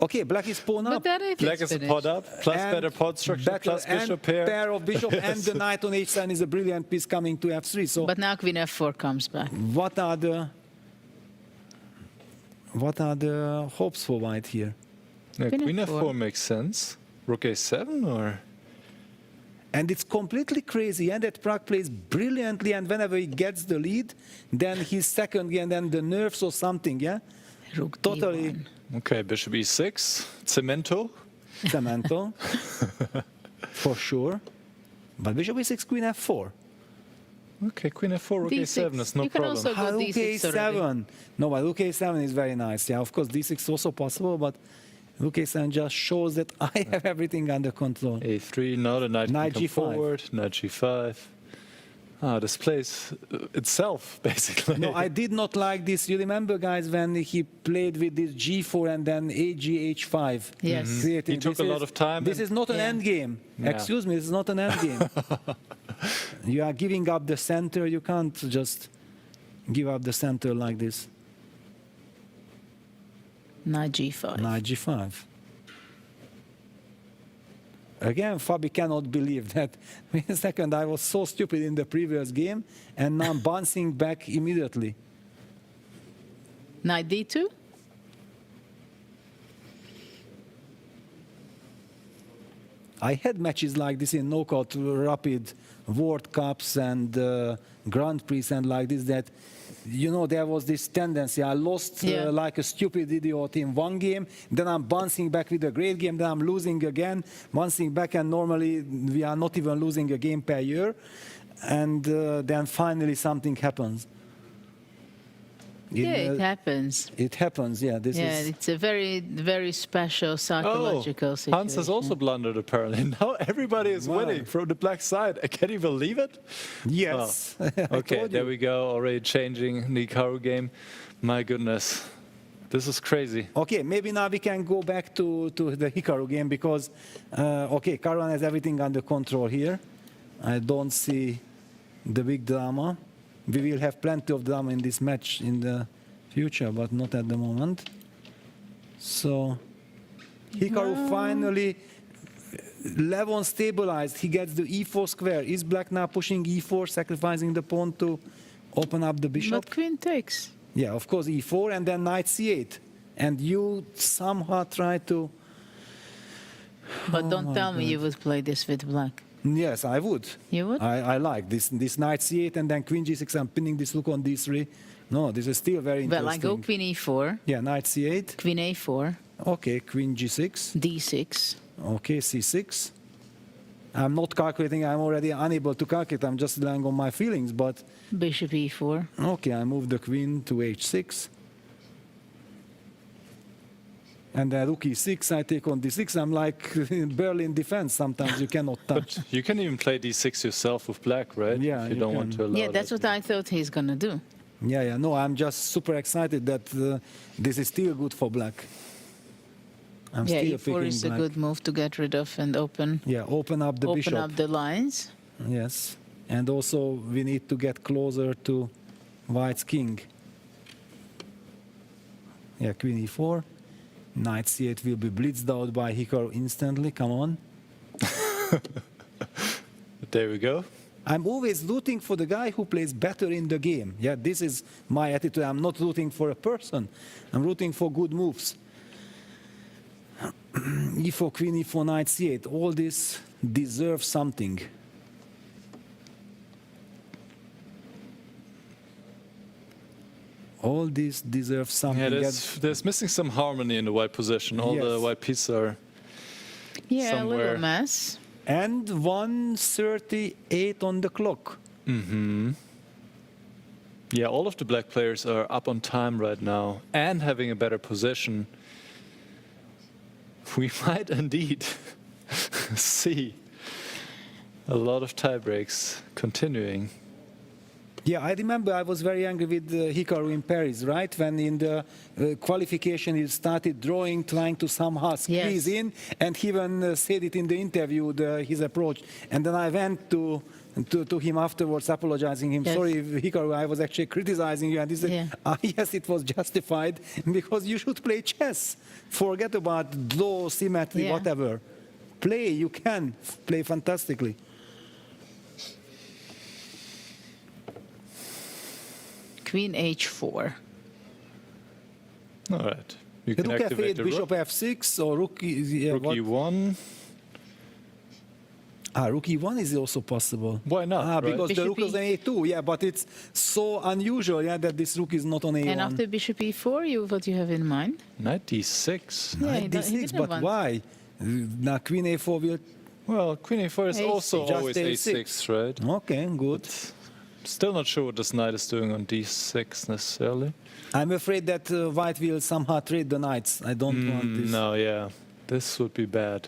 Okay, Black is pawn up. But that is Black is a pot up, plus And better pot structure, plus and bishop pair. pair of bishop, and the knight on H7 is a brilliant piece coming to F3. So But now Queen F4 comes back. what are the hopes for white here? Yeah, Queen Queen F4. F4 makes sense. Rook A7 or? And it's completely crazy. And that Prague plays brilliantly. And whenever he gets the lead, then he's second, and then the nerves or something. Yeah, Rook totally. D1. Okay, bishop E6, cemento. Cemento, for sure. But bishop E6, Queen F4. Okay, Queen F4, Rook D6. A7, that's no You can problem. also go Rook D6 already. A7. No, but Rook A7 is very nice. Yeah, of course, D6 is also possible, but Rook A7 just shows that I have everything under control. A3, now the knight Knight can come G5. forward, knight G5. Ah, this plays itself, basically. No, I did not like this. You remember, guys, when he played with this G4 and then AG H5? Yes. Mhm. Creating. He took This a lot of time This and- is not an Yeah. end game. Yeah. Excuse me, this is not an end game. You are giving up the center. You can't just give up the center like this. Knight G5. Knight G5. Again, Fabi cannot believe that. Wait a second, I was so stupid in the previous game, and now I'm bouncing back immediately. Knight D2. I had matches like this in knockout rapid World Cups and Grand Prix and like this that, you know, there was this tendency. I lost Yeah. like a stupid idiot in one game, then I'm bouncing back with a great game, then I'm losing again, bouncing back, and normally we are not even losing a game per year. And then finally something happens. Yeah, it happens. It happens, yeah. This Yeah, is it's a very, very special psychological situation. Hans has also blundered apparently. Now everybody is Wow. winning from the black side. Can you believe it? yes. Oh. I Okay, told there you. we go. Already changing the Hikaru game. My goodness. This is crazy. Okay, maybe now we can go back to the Hikaru game because, okay, Caruana has everything under control here. I don't see the big drama. We will have plenty of drama in this match in the future, but not at the moment. So, Hikaru finally, Levon stabilized. He gets the e4 square. Is Black now pushing e4, sacrificing the pawn to open up the bishop? But Queen takes. Yeah, of course, e4 and then knight c8. And you somehow try to... But don't my tell me God. you would play this with black. Yes, I would. You would? I like this knight c8 and then queen g6. I'm pinning this rook on d3. No, this is still very interesting. Well, I go Queen E4, Yeah, knight c8. Queen A4, Okay, queen g6. D6. Okay, c6. I'm not calculating. I'm already unable to calculate. I'm just relying on my feelings. But Bishop E4. okay, I move the queen to h6. And then rook e6, I take on d6. I'm like in Berlin defense. Sometimes you cannot touch. But you can even play d6 yourself with black, right? Yeah, If you you don't want can. to allow Yeah, that's that. what I thought he's going to do. Yeah. No, I'm just super excited that this is still good for black. I'm Yeah, still E4 picking is a black. good move to get rid of and open Open up the bishop. up the lines. Yes. And also we need to get closer to white's king. Yeah, queen e4. Knight c8 will be blitzed out by Hikaru instantly. Come on. There we go. I'm always rooting for the guy who plays better in the game. Yeah, this is my attitude. I'm not rooting for a person. I'm rooting for good moves. e4, queen e4, knight c8. All this deserves something. All this deserves something. Yeah, there's missing some harmony in the white position. All the Yes. white pieces are Yeah, a somewhere. little mess. And 1:38 on the clock. Yeah, all of the black players are up on time right now and having a better position. We might indeed see a lot of tie breaks continuing. Yeah, I remember I was very angry with Hikaru in Paris, right? When in the qualification he started drawing, trying to somehow squeeze in, and he even said it in the interview, his approach. And then I went to him afterwards, apologizing him. Yes. Sorry, Hikaru, I was actually criticizing you. And he said, yes, it was justified, because you should play chess. Forget about draw, symmetry, whatever. Play, you can play fantastically. Queen h4. All right. You can Rook activate f8, the bishop rook. f6, or rook e1. Rook e1 is also possible. Why not? Because the Bishop rook is on a2, but it's so unusual, that this rook is not on a1. And after bishop e4, what you have in mind? Knight d6. Yeah, Knight he d6, didn't but want- why? Now queen a4 will... Well, queen a4 is also Just always a6, right? Okay, good. Still not sure what this knight is doing on d6 necessarily. I'm afraid that white will somehow trade the knights. I don't want this. No, yeah. This would be bad.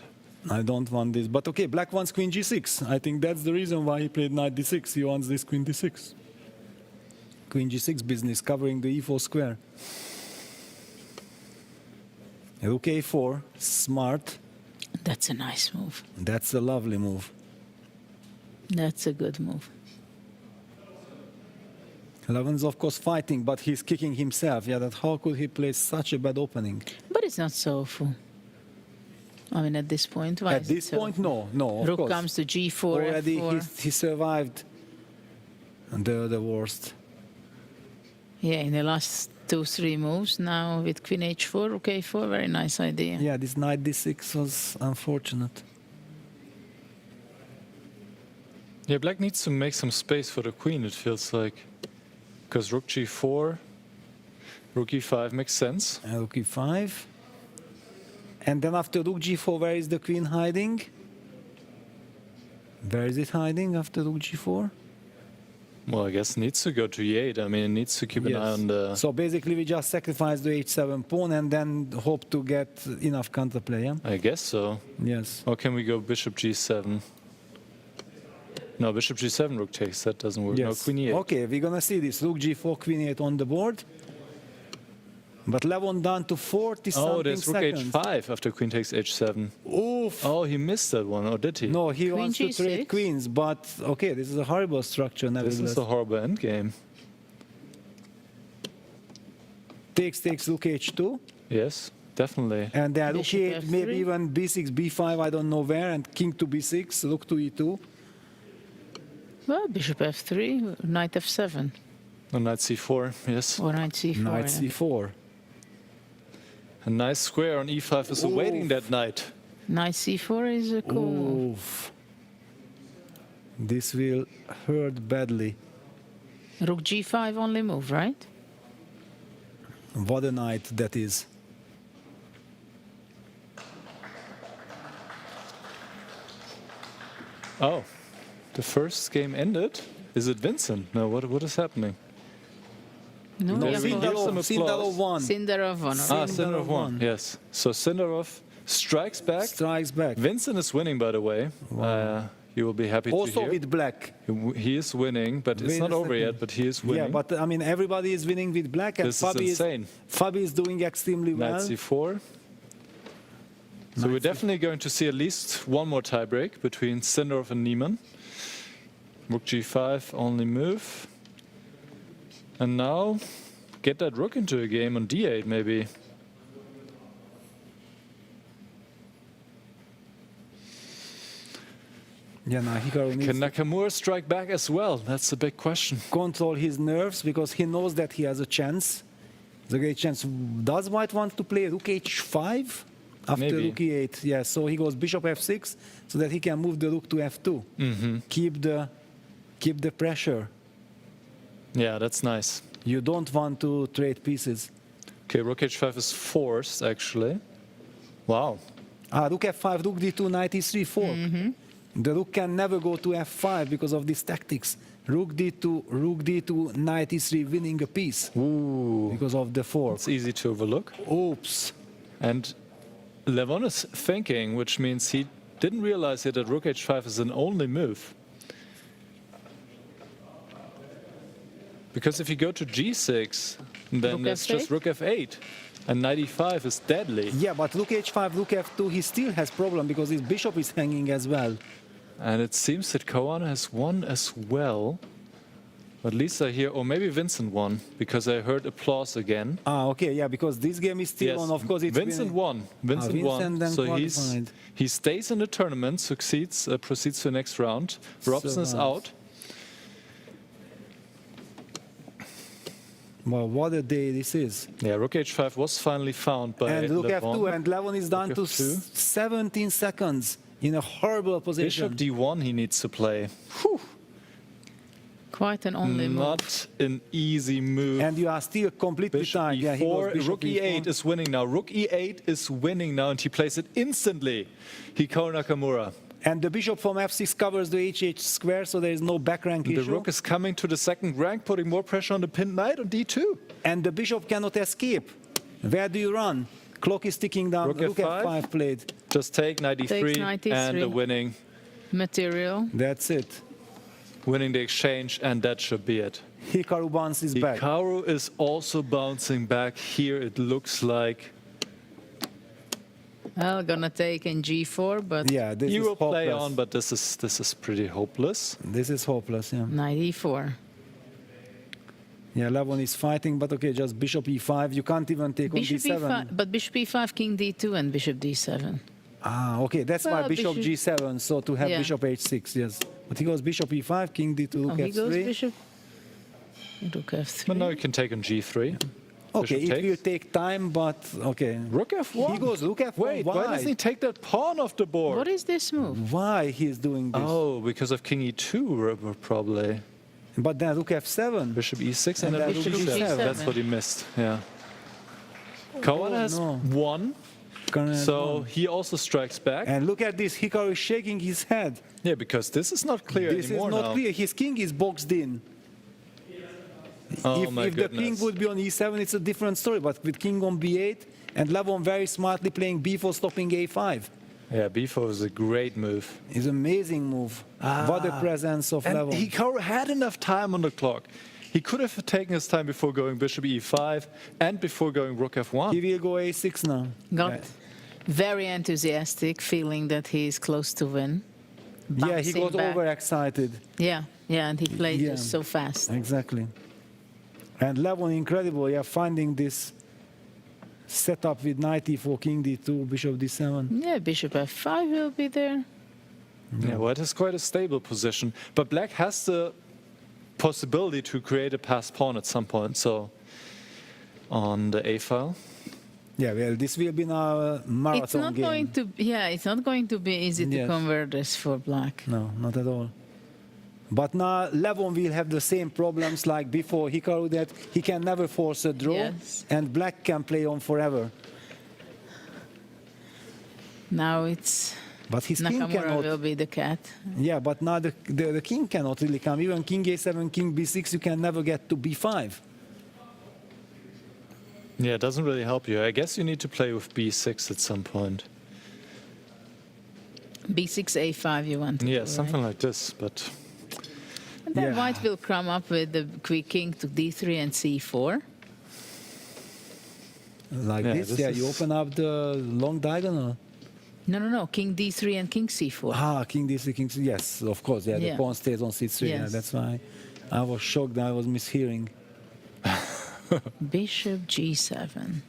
I don't want this. But okay, black wants queen g6. I think that's the reason why he played knight d6. He wants this queen d6. Queen g6 business, covering the e4 square. Rook a4, smart. That's a nice move. That's a lovely move. That's a good move. Levin's of course fighting, but he's kicking himself. That how could he play such a bad opening? But it's not so awful. I mean, at this point, why At is it this so point, no, of Rook course. comes to g4, Already f4. he survived the worst. Yeah, in the last 2-3 moves, now with queen h4, rook a4, very nice idea. Yeah, this knight d6 was unfortunate. Yeah, black needs to make some space for the queen, it feels like. Because rook g4, rook e5 makes sense. And rook e5. And then after rook g4, where is the queen hiding? Where is it hiding after rook g4? Well, I guess it needs to go to e8. I mean, it needs to keep an eye on the... So basically we just sacrifice the h7 pawn and then hope to get enough counterplay, yeah? I guess so. Yes. Or can we go bishop g7? No, bishop g7, rook takes. That doesn't work. Yes. No, queen e8. Okay, we're gonna see this. Rook g4, queen e8 on the board. But Levon down to 40 something Oh, there's rook seconds. h5 after queen takes h7. Oof. Oh, he missed that one, or did he? No, he Queen wants to G6? trade queens, but okay, this is a horrible structure This nevertheless. is a horrible endgame. Takes rook h2. Yes, definitely. And then rook Bishop e8, maybe F3. even b6, b5, I don't know where, and king to b6, rook to e2. Well, bishop f3, knight f7, Or knight c4, yes. or knight c4. Knight yeah. c4. A nice square on e5 is awaiting that knight. Knight c4 is a cool move. Oof. This will hurt badly. Rook g5 only move, right? What a knight that is. Oh, the first game ended. Is it Vincent? No, what is happening? No, There's Yakov. some applause. Sindarov won. Sindarov won. Sindarov won. Yes. So Sindarov strikes back. Strikes back. Vincent is winning, by the way. You will be happy to Also hear. with black. He is winning, but it's not over yet. But he is winning. Yeah, but I mean, everybody is winning with black, and This is insane. Fabi is doing extremely Knight well. c4. So we're definitely going to see at least one more tiebreak between Sindarov and Niemann. Rook g5, only move. And now, get that rook into a game on d8, maybe. Yeah, now Hikaru needs Can Nakamura strike back as well? That's the big question. to control his nerves because he knows that he has a chance. It's a great chance. Does white want to play rook h5 after Maybe. rook e8? Yeah, so he goes bishop f6 so that he can move the rook to f2. Keep the pressure. Yeah, that's nice. You don't want to trade pieces. Okay, rook h5 is forced, actually. Wow. Rook f5, rook d2, knight e3, 4. The rook can never go to f5 because of these tactics. Rook d2, knight e3, winning a piece. Ooh. Because of the 4. It's easy to overlook. Oops. And Levon is thinking, which means he didn't realize yet that rook h5 is an only move. Because if you go to g6, then Rook it's just f8? rook f8. And knight e5 is deadly. Yeah, but rook h5, rook f2, he still has problem because his bishop is hanging as well. And it seems that Koan has won as well. But Lisa here, or maybe Vincent won, because I heard applause again. Ah, okay, yeah, because this game is still Yes, on. Of course, it's Vincent won. Vincent won. then So qualified. he stays in the tournament, succeeds, proceeds to the next round. Robson is out. Well, what a day this is. Yeah, rook h5 was finally found by And rook Levon. f2, and Levon is down Rook to f2. 17 seconds in a horrible position. Bishop d1 he needs to play. Whew. Quite an only move. Not an easy move. And you are still completely Bishop tied. Yeah, he goes e4, bishop rook e8 e4. is winning now. Rook e8 is winning now, and he plays it instantly. Hikaru Nakamura. And the bishop from f6 covers the h8 square, so there is no back rank The issue. rook is coming to the second rank, putting more pressure on the pinned knight on d2. And the bishop cannot escape. Where do you run? Clock is ticking down. Rook Rook f5. f5 played. Just take knight Takes e3 knight and the e3. winning Material. That's it. winning the exchange, and that should be it. Hikaru bounces back. Hikaru is also bouncing back. Here it looks like Well, gonna take in g4, but Yeah, this you is will play hopeless. on, but this is pretty hopeless. This is hopeless, yeah. knight e4. Yeah, Levon is fighting, but okay, just bishop e5. You can't even take Bishop on d7. e5, but bishop e5, king d2, and bishop d7. Ah, okay, that's why Well, bishop bishop- g7, so to have Yeah. bishop h6, yes. But he goes bishop e5, king d2, Oh, rook he goes f3. bishop. Rook f3. But now you can take on g3. Okay, Bishop it will take time, but okay. Rook f1. He goes rook f1. Wait, why doesn't he take that pawn off the board? What is this move? Why he's doing this? Oh, because of king e2 probably. But then rook f7. Bishop e6 and, And then then bishop rook e7. e7. That's what he missed. Yeah. Koan has won, so he also strikes back. And look at this, Hikaru is shaking his head. Yeah, because this is not clear This is anymore not now. clear. His king is boxed in. Oh if my if the goodness. king would be on e7, it's a different story. But with king on b8, and Levon very smartly playing b4, stopping a5. Yeah, b4 is a great move. It's an amazing move. What a presence of And Levon. Hikaru had enough time on the clock. He could have taken his time before going bishop e5 and before going rook f1. He will go a6 now. Got very enthusiastic, feeling that he is close to win. Yeah, he Bouncing got back. overexcited. Yeah, yeah, and he played Yeah. just so fast. Exactly. And Levon, incredible, yeah, finding this setup with knight e4, king d2, bishop d7. Yeah, bishop f5 will be there. Yeah, well, it is quite a stable position. But black has the possibility to create a passed pawn at some point. So on the a file. Yeah, well, this will be now a marathon It's not game. going to. Yeah, it's not going to be easy to Yes. convert this for black. No, not at all. But now Levon will have the same problems like before Hikaru, that he can never force a draw, Yes. and black can play on forever. Now it's But his king Nakamura cannot. will be the cat. Yeah, but now the king cannot really come. Even king a7, king b6, you can never get to b5. Yeah, it doesn't really help you. I guess you need to play with b6 at some point. B6, A5 you want to Yeah, do, something right? like this, but And then Yeah. white will come up with the quick king to D3 and C4. Like Yeah, this, this yeah, you is- open up the long diagonal. No, king D3 and king C4. Ah, king d3, king c. Yes, of course, yeah, Yeah. the pawn stays on c3. Yeah, Yes. that's why I was shocked that I was mishearing. Bishop G7.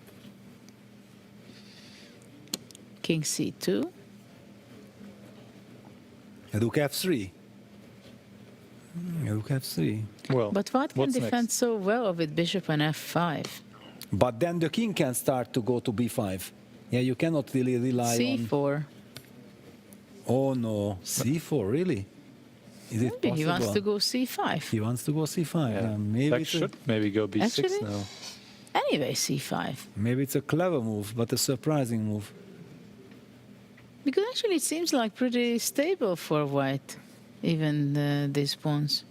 King C2. Rook f3. Rook f3. well, But white can what's defend next? so well with bishop and F5. But then the king can start to go to b5. Yeah, you cannot really rely on. C4. Oh no, c4 really? Is it Maybe he wants to possible? go C5. He wants to go c5. Yeah. Yeah, maybe Black it's a, should maybe go b6 Actually- now. Anyway, C5. maybe it's a clever move, but a surprising move. Because actually it seems like pretty stable for white, even these pawns.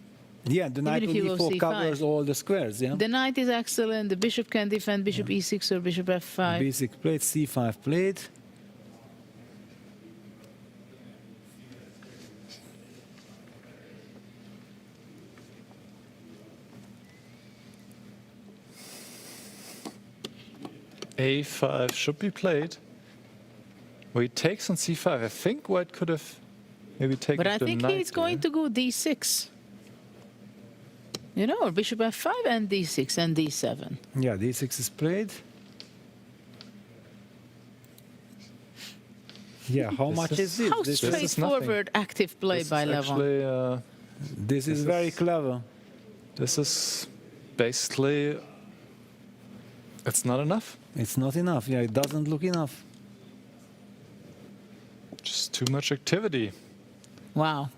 Yeah, the knight if on you go e4 c5. covers all the squares. Yeah. The knight is excellent. The bishop can defend bishop E6 or bishop F5. B6 plate, c5 plate. A5 should be played. Well, he takes on C5. I think white could have maybe taken But I the think knight he's going to go D6. You know, bishop F5 and D6 and D7. Yeah, D6 is played. Yeah, how much is this? How This straightforward active play This by is Levon. actually, this is very clever. This is basically, it's not enough. It's not enough. Yeah, it doesn't look enough. Just too much activity. Wow.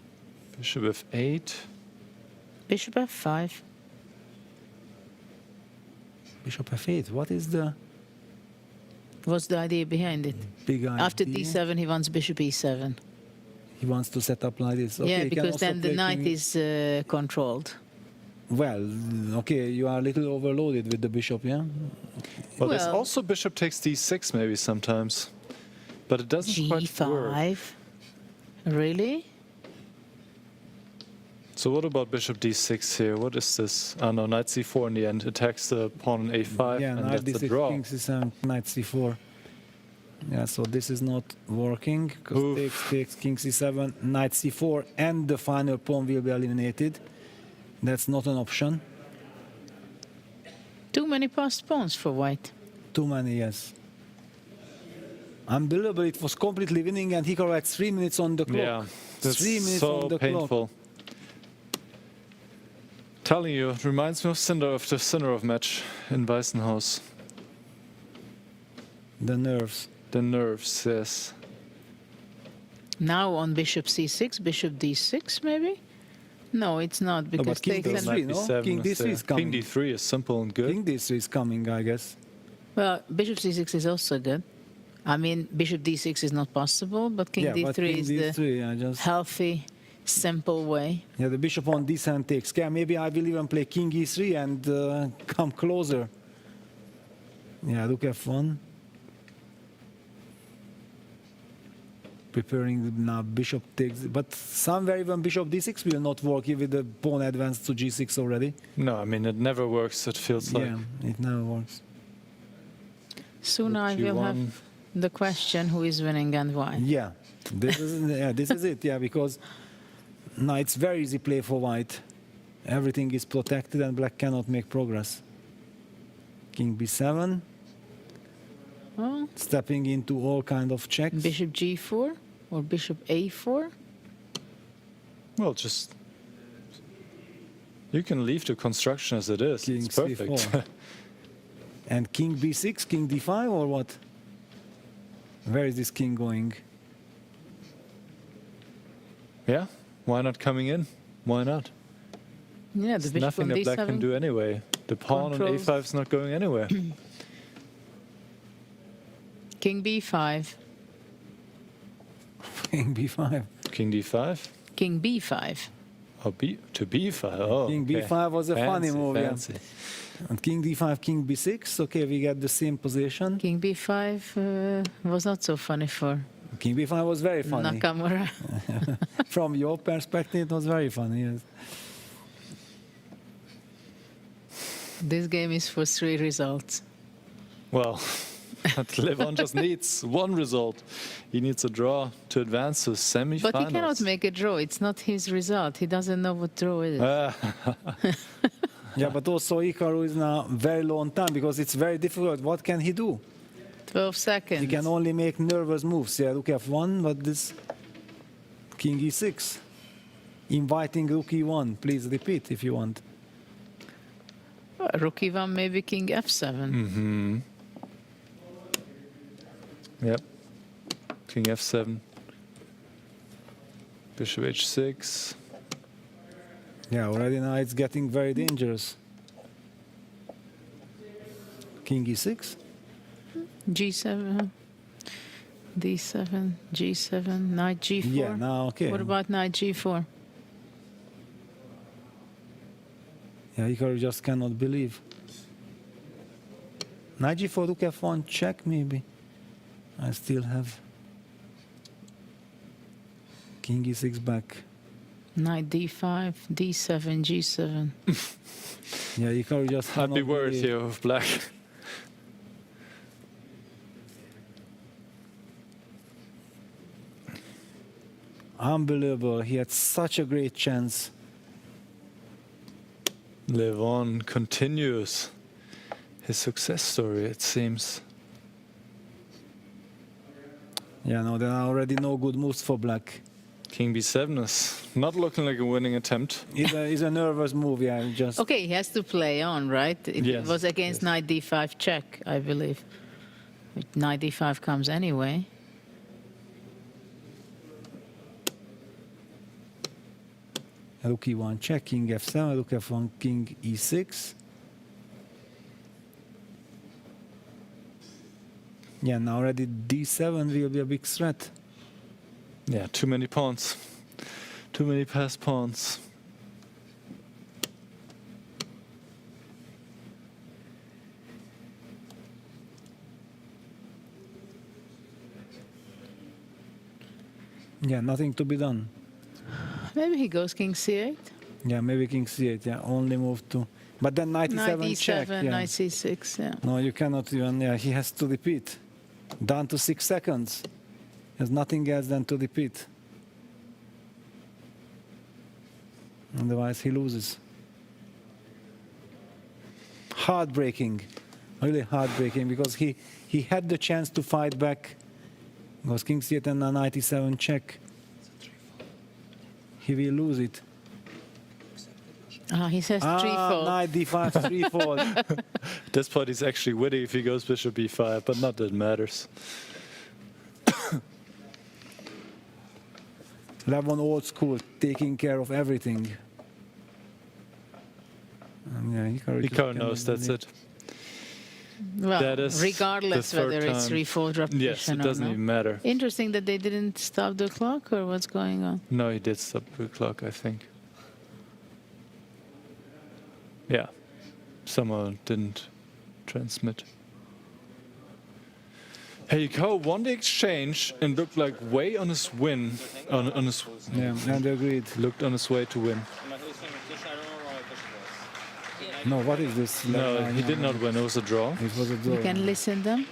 Bishop F8. Bishop F5. Bishop F8. What is the What's the idea behind it? big idea? After D7, he wants bishop E7. He wants to set up like this. Okay, Yeah, he can because also then the play knight king- is controlled. Well, okay, you are a little overloaded with the bishop, yeah? Well, there's Well- also bishop takes D6 maybe sometimes. But it doesn't quite work. G5. Really? So what about bishop D6 here? What is this? Oh no, knight C4 in the end. Attacks the pawn on A5 Yeah, and knight that's a D6, draw. king C7, knight C4. Yeah, so this is not working. Because takes king C7, knight C4, and the final pawn will be eliminated. That's not an option. Too many passed pawns for white. Too many, yes. Unbelievable, it was completely winning and Hikaru had 3 minutes on the clock. Yeah, that's 3 minutes so on the painful. clock. Telling you, it reminds me of the Sindarov match in Weissenhaus. The nerves. The nerves, yes. Now on bishop C6, bishop D6 maybe? No, it's not because but king takes D3, an... no? King D3 is coming. King D3 is simple and good. King D3 is coming, I guess. Well, bishop C6 is also good. I mean, bishop D6 is not possible, but king Yeah, D3 but king is D3, the yeah, just- healthy, simple way. Yeah, the bishop on D7 takes care. Maybe I will even play king E3 and come closer. Yeah, look F1. Preparing now, bishop takes, but somewhere even bishop D6 will not work if the pawn advanced to G6 already. No, I mean, it never works, it feels like. Yeah, it never works. Soon I will G1. have the question who is winning and why. Yeah, this is it. Yeah, because now it's very easy play for white. Everything is protected and black cannot make progress. King B7. Well, Stepping into all kind of checks. bishop G4 or bishop A4. Well, just... You can leave the construction as it is. King It's perfect. C4. And king B6, king D5 or what? Where is this king going? Yeah, why not coming in? Why not? Yeah, the There's bishop nothing on that black can D7. do anyway. The pawn on Controls. A5 is not going anywhere. King B5. King B5. King D5? King B5. Oh, to B5. Oh, King okay. B5 was a funny Fancy, move, yeah. fancy. And king D5, king B6. Okay, we get the same position. King B5 was not so funny for King B5 was very funny. Nakamura. From your perspective, it was very funny, yes. This game is for 3 results. Well, Levon just needs one result. He needs a draw to advance to semi-finals. But he cannot make a draw. It's not his result. He doesn't know what draw is. Yeah, but also Hikaru is now very low on time because it's very difficult. What can he do? 12 seconds. He can only make nervous moves. Yeah, rook F1, but this king E6. Inviting rook E1. Please repeat if you want. Rook E1, maybe king F7. Mm-hmm. Yep. King F7. Bishop H6. Yeah, already now it's getting very dangerous. King E6. G7. D7, G7, knight G4. Yeah, now okay. What about knight G4? Yeah, Hikaru just cannot believe. Knight G4, rook F1, check maybe. I still have king E6 back. Knight D5, D7, G7. Yeah, Hikaru just I'd be cannot worried believe. here with black. Unbelievable. He had such a great chance. Levon continues his success story, it seems. Yeah, no, there are already no good moves for black. King b7 is not looking like a winning attempt. It's a nervous move, yeah. Just Okay, he has to play on, right? It Yes, was against knight d5 check, I believe. Knight d5 comes anyway. Rook e1 check, king f7, rook f1, king e6. Yeah, now already d7 will be a big threat. Yeah, too many pawns. Too many passed pawns. Yeah, nothing to be done. Maybe he goes king c8. Yeah, maybe king c8, yeah, only move to... But then knight Knight e7 d7, check, yeah. knight c6, yeah. No, you cannot even, yeah, he has to repeat. Down to 6 seconds. There's nothing else than to repeat. Otherwise he loses. Heartbreaking, really heartbreaking, because he had the chance to fight back. It was king c8 and a knight e7 check. He will lose it. He says threefold. Knight d5 threefold. At this point he's actually winning if he goes bishop b5, but not that it matters. Levon old school, taking care of everything. Yeah, Hikaru knows that's it. Well, That is regardless the third whether it's time. threefold repetition Yes, it or doesn't not. even matter. Interesting that they didn't stop the clock, or what's going on? No, he did stop the clock, I think. Yeah, someone didn't transmit. Hey, Hikaru won the exchange and looked like way on his win. On his, yeah, and agreed. Looked on his way to win. No, what is this? No, he did not win. It was a draw. It was a draw. You can listen them.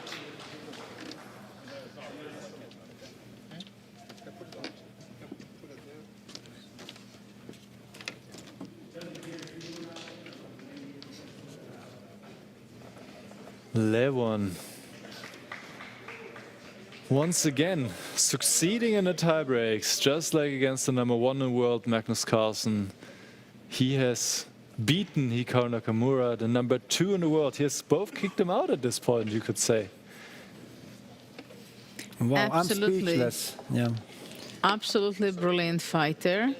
Levon. Once again, succeeding in the tiebreaks, just like against the #1 in the world, Magnus Carlsen. He has beaten Hikaru Nakamura, the #2 in the world. He has both kicked him out at this point, you could say. Wow, Absolutely. I'm speechless. Yeah. Absolutely brilliant fighter.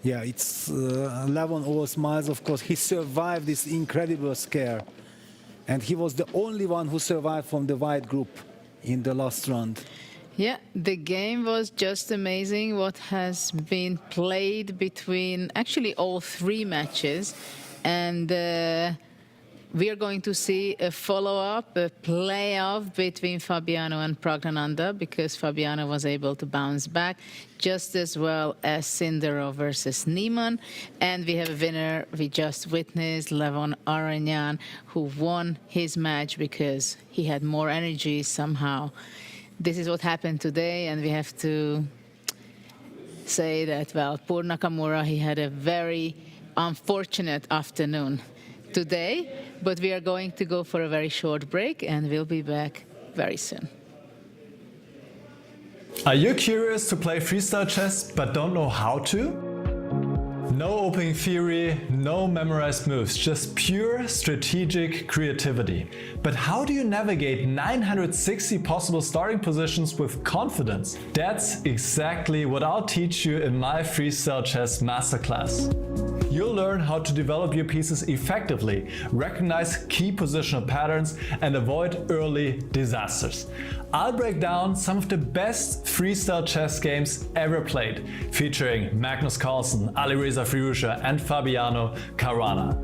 Yeah, it's Levon all smiles, of course. He survived this incredible scare. And he was the only one who survived from the white group in the last round. Yeah, the game was just amazing what has been played between actually all 3 matches. And we are going to see a follow-up, a playoff between Fabiano and Praggnanandhaa, because Fabiano was able to bounce back just as well as Sindero versus Niemann. And we have a winner we just witnessed, Levon Aronian, who won his match because he had more energy somehow. This is what happened today, and we have to say that, well, poor Nakamura, he had a very unfortunate afternoon today, but we are going to go for a very short break, and we'll be back very soon. Are you curious to play freestyle chess but don't know how to? No opening theory, no memorized moves, just pure strategic creativity. But how do you navigate 960 possible starting positions with confidence? That's exactly what I'll teach you in my Freestyle Chess Masterclass. You'll learn how to develop your pieces effectively, recognize key positional patterns, and avoid early disasters. I'll break down some of the best freestyle chess games ever played, featuring Magnus Carlsen, Alireza Firouzja, and Fabiano Caruana.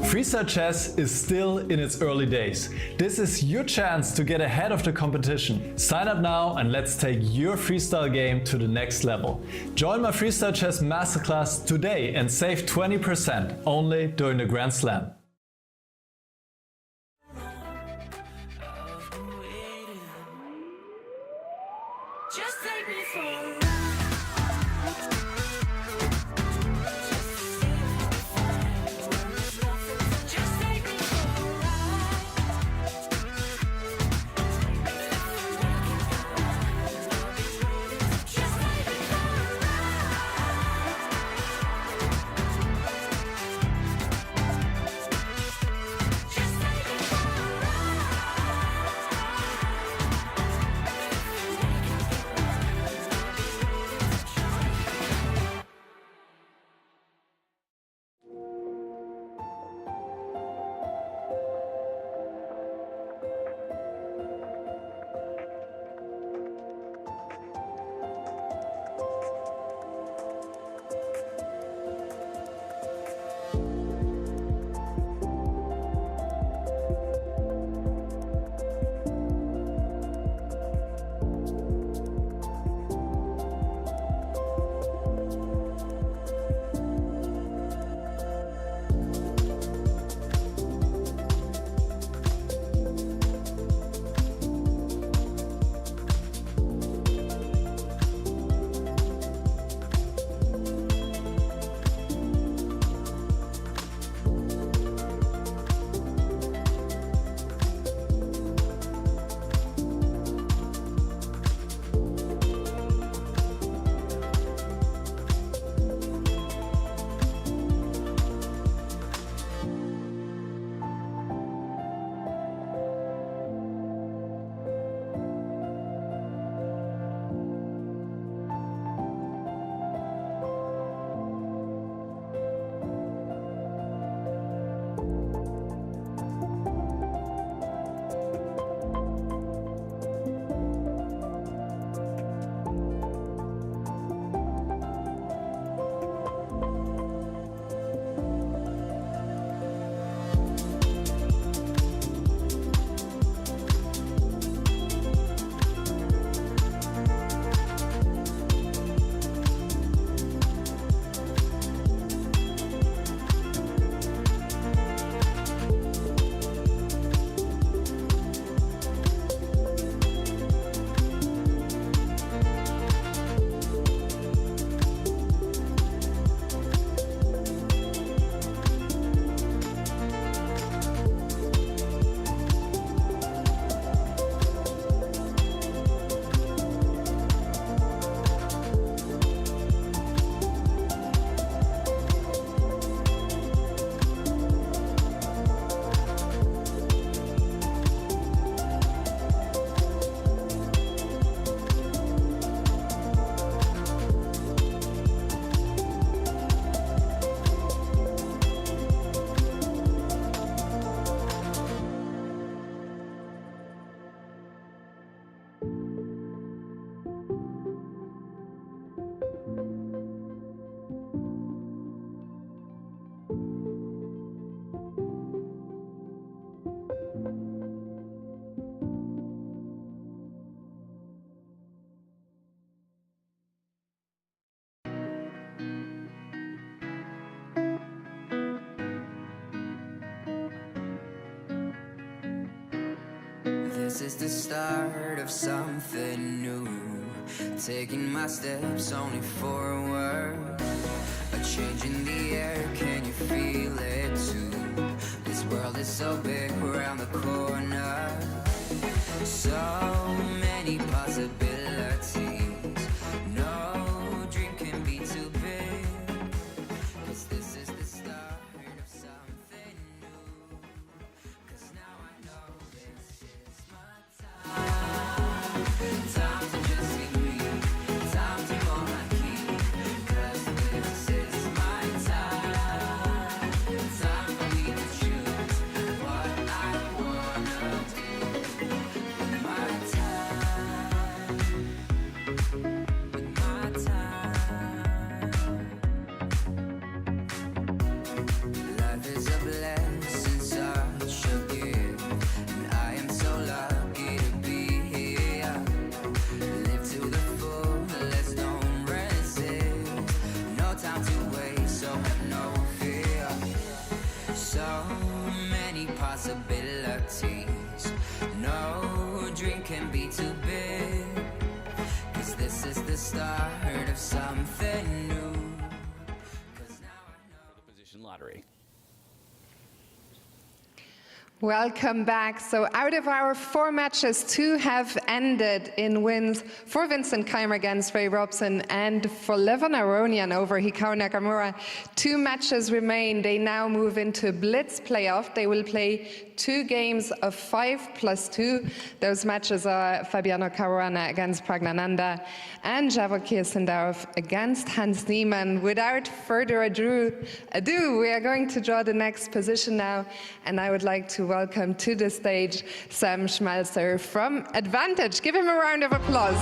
Freestyle chess is still in its early days. This is your chance to get ahead of the competition. Sign up now and let's take your freestyle game to the next level. Join my Freestyle Chess Masterclass today and save 20% only during the Grand Slam. I've been waiting This is the start of something new. Taking my steps only forward. A change in the air, can you feel it too? This world is so big around the corner. So many possibilities. No dream can be too big. 'Cause this is the start of something new. 'Cause now I know this is my time. Time to just be me. Time to go my key. 'Cause this is my time. Time for me to choose what I wanna do. My time. My time. Life is a blessing, such a gift, and I am so lucky to be here. Live to the fullest, don't resist. No time to waste, so have no fear. So many possibilities. No dream can be too big. 'Cause this is the start of something new. Position lottery. Welcome back. So out of our 4 matches, 2 have ended in wins for Vincent Keimer against Ray Robson and for Levon Aronian over Hikaru Nakamura. 2 matches remain. They now move into Blitz playoff. They will play 2 games of 5+2. Those matches are Fabiano Caruana against Pragnananda and Javor Kirsendorf against Hans Niemann. Without further ado, we are going to draw the next position now, and I would like to welcome to the stage Sam Schmalzer from Advantage. Give him a round of applause.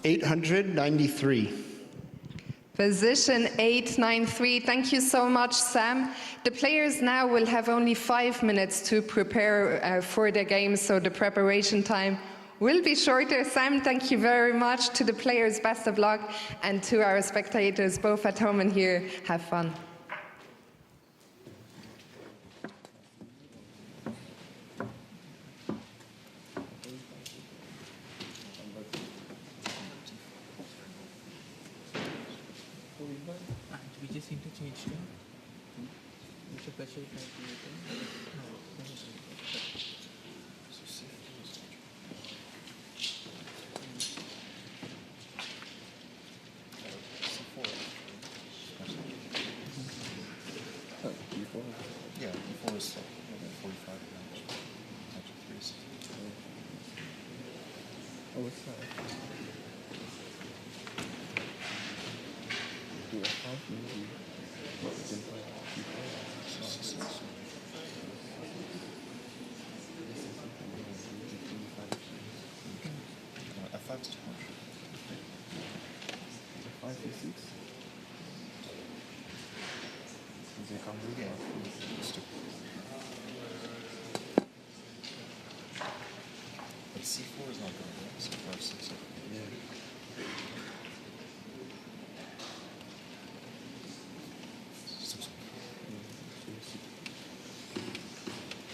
893. Position 893. Thank you so much, Sam. The players now will have only 5 minutes to prepare for their game, so the preparation time will be shorter. Sam, thank you very much. To the players, best of luck, and to our spectators, both at home and here, have fun. We just interchange them. Which of that shape might be okay? Yeah, before is 45 damage. Actually, 3 is. Oh, what's that? Do a 5 maybe. What we can play before. F5 is too much. 5 is 6. They can't do that. But C4 is not good, right? C5, 6. Yeah.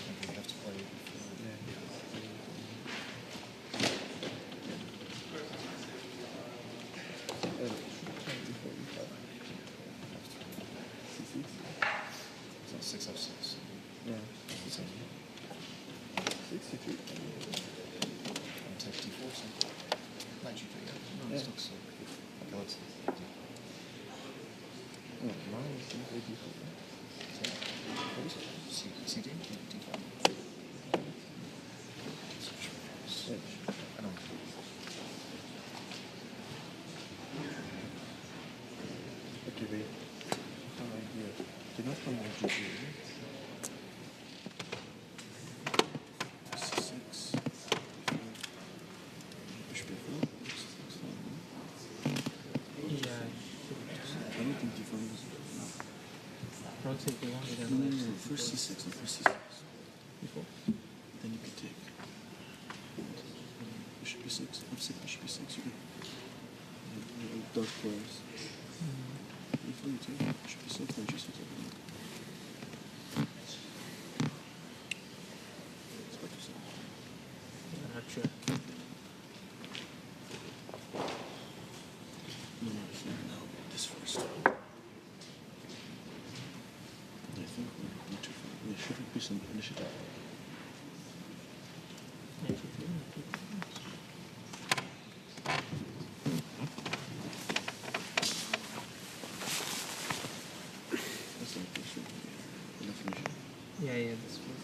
Okay, you have to play before. So 6 of 6. Yeah. 63. I'll take D4, so. Knight G3, yeah. No, it's not so. Okay, let's see. Oh, mine is D4. So, what is it? CD? D5. I don't know. Okay, wait. No idea. Did not come on G3. C6. Bishop B4. first c6 and first c6. Then you could take bishop e6, f6, bishop e6. You can dark players. If you take bishop e6, then g6. Not sure. No, this first. I think there shouldn't be some initiative. Yeah, this was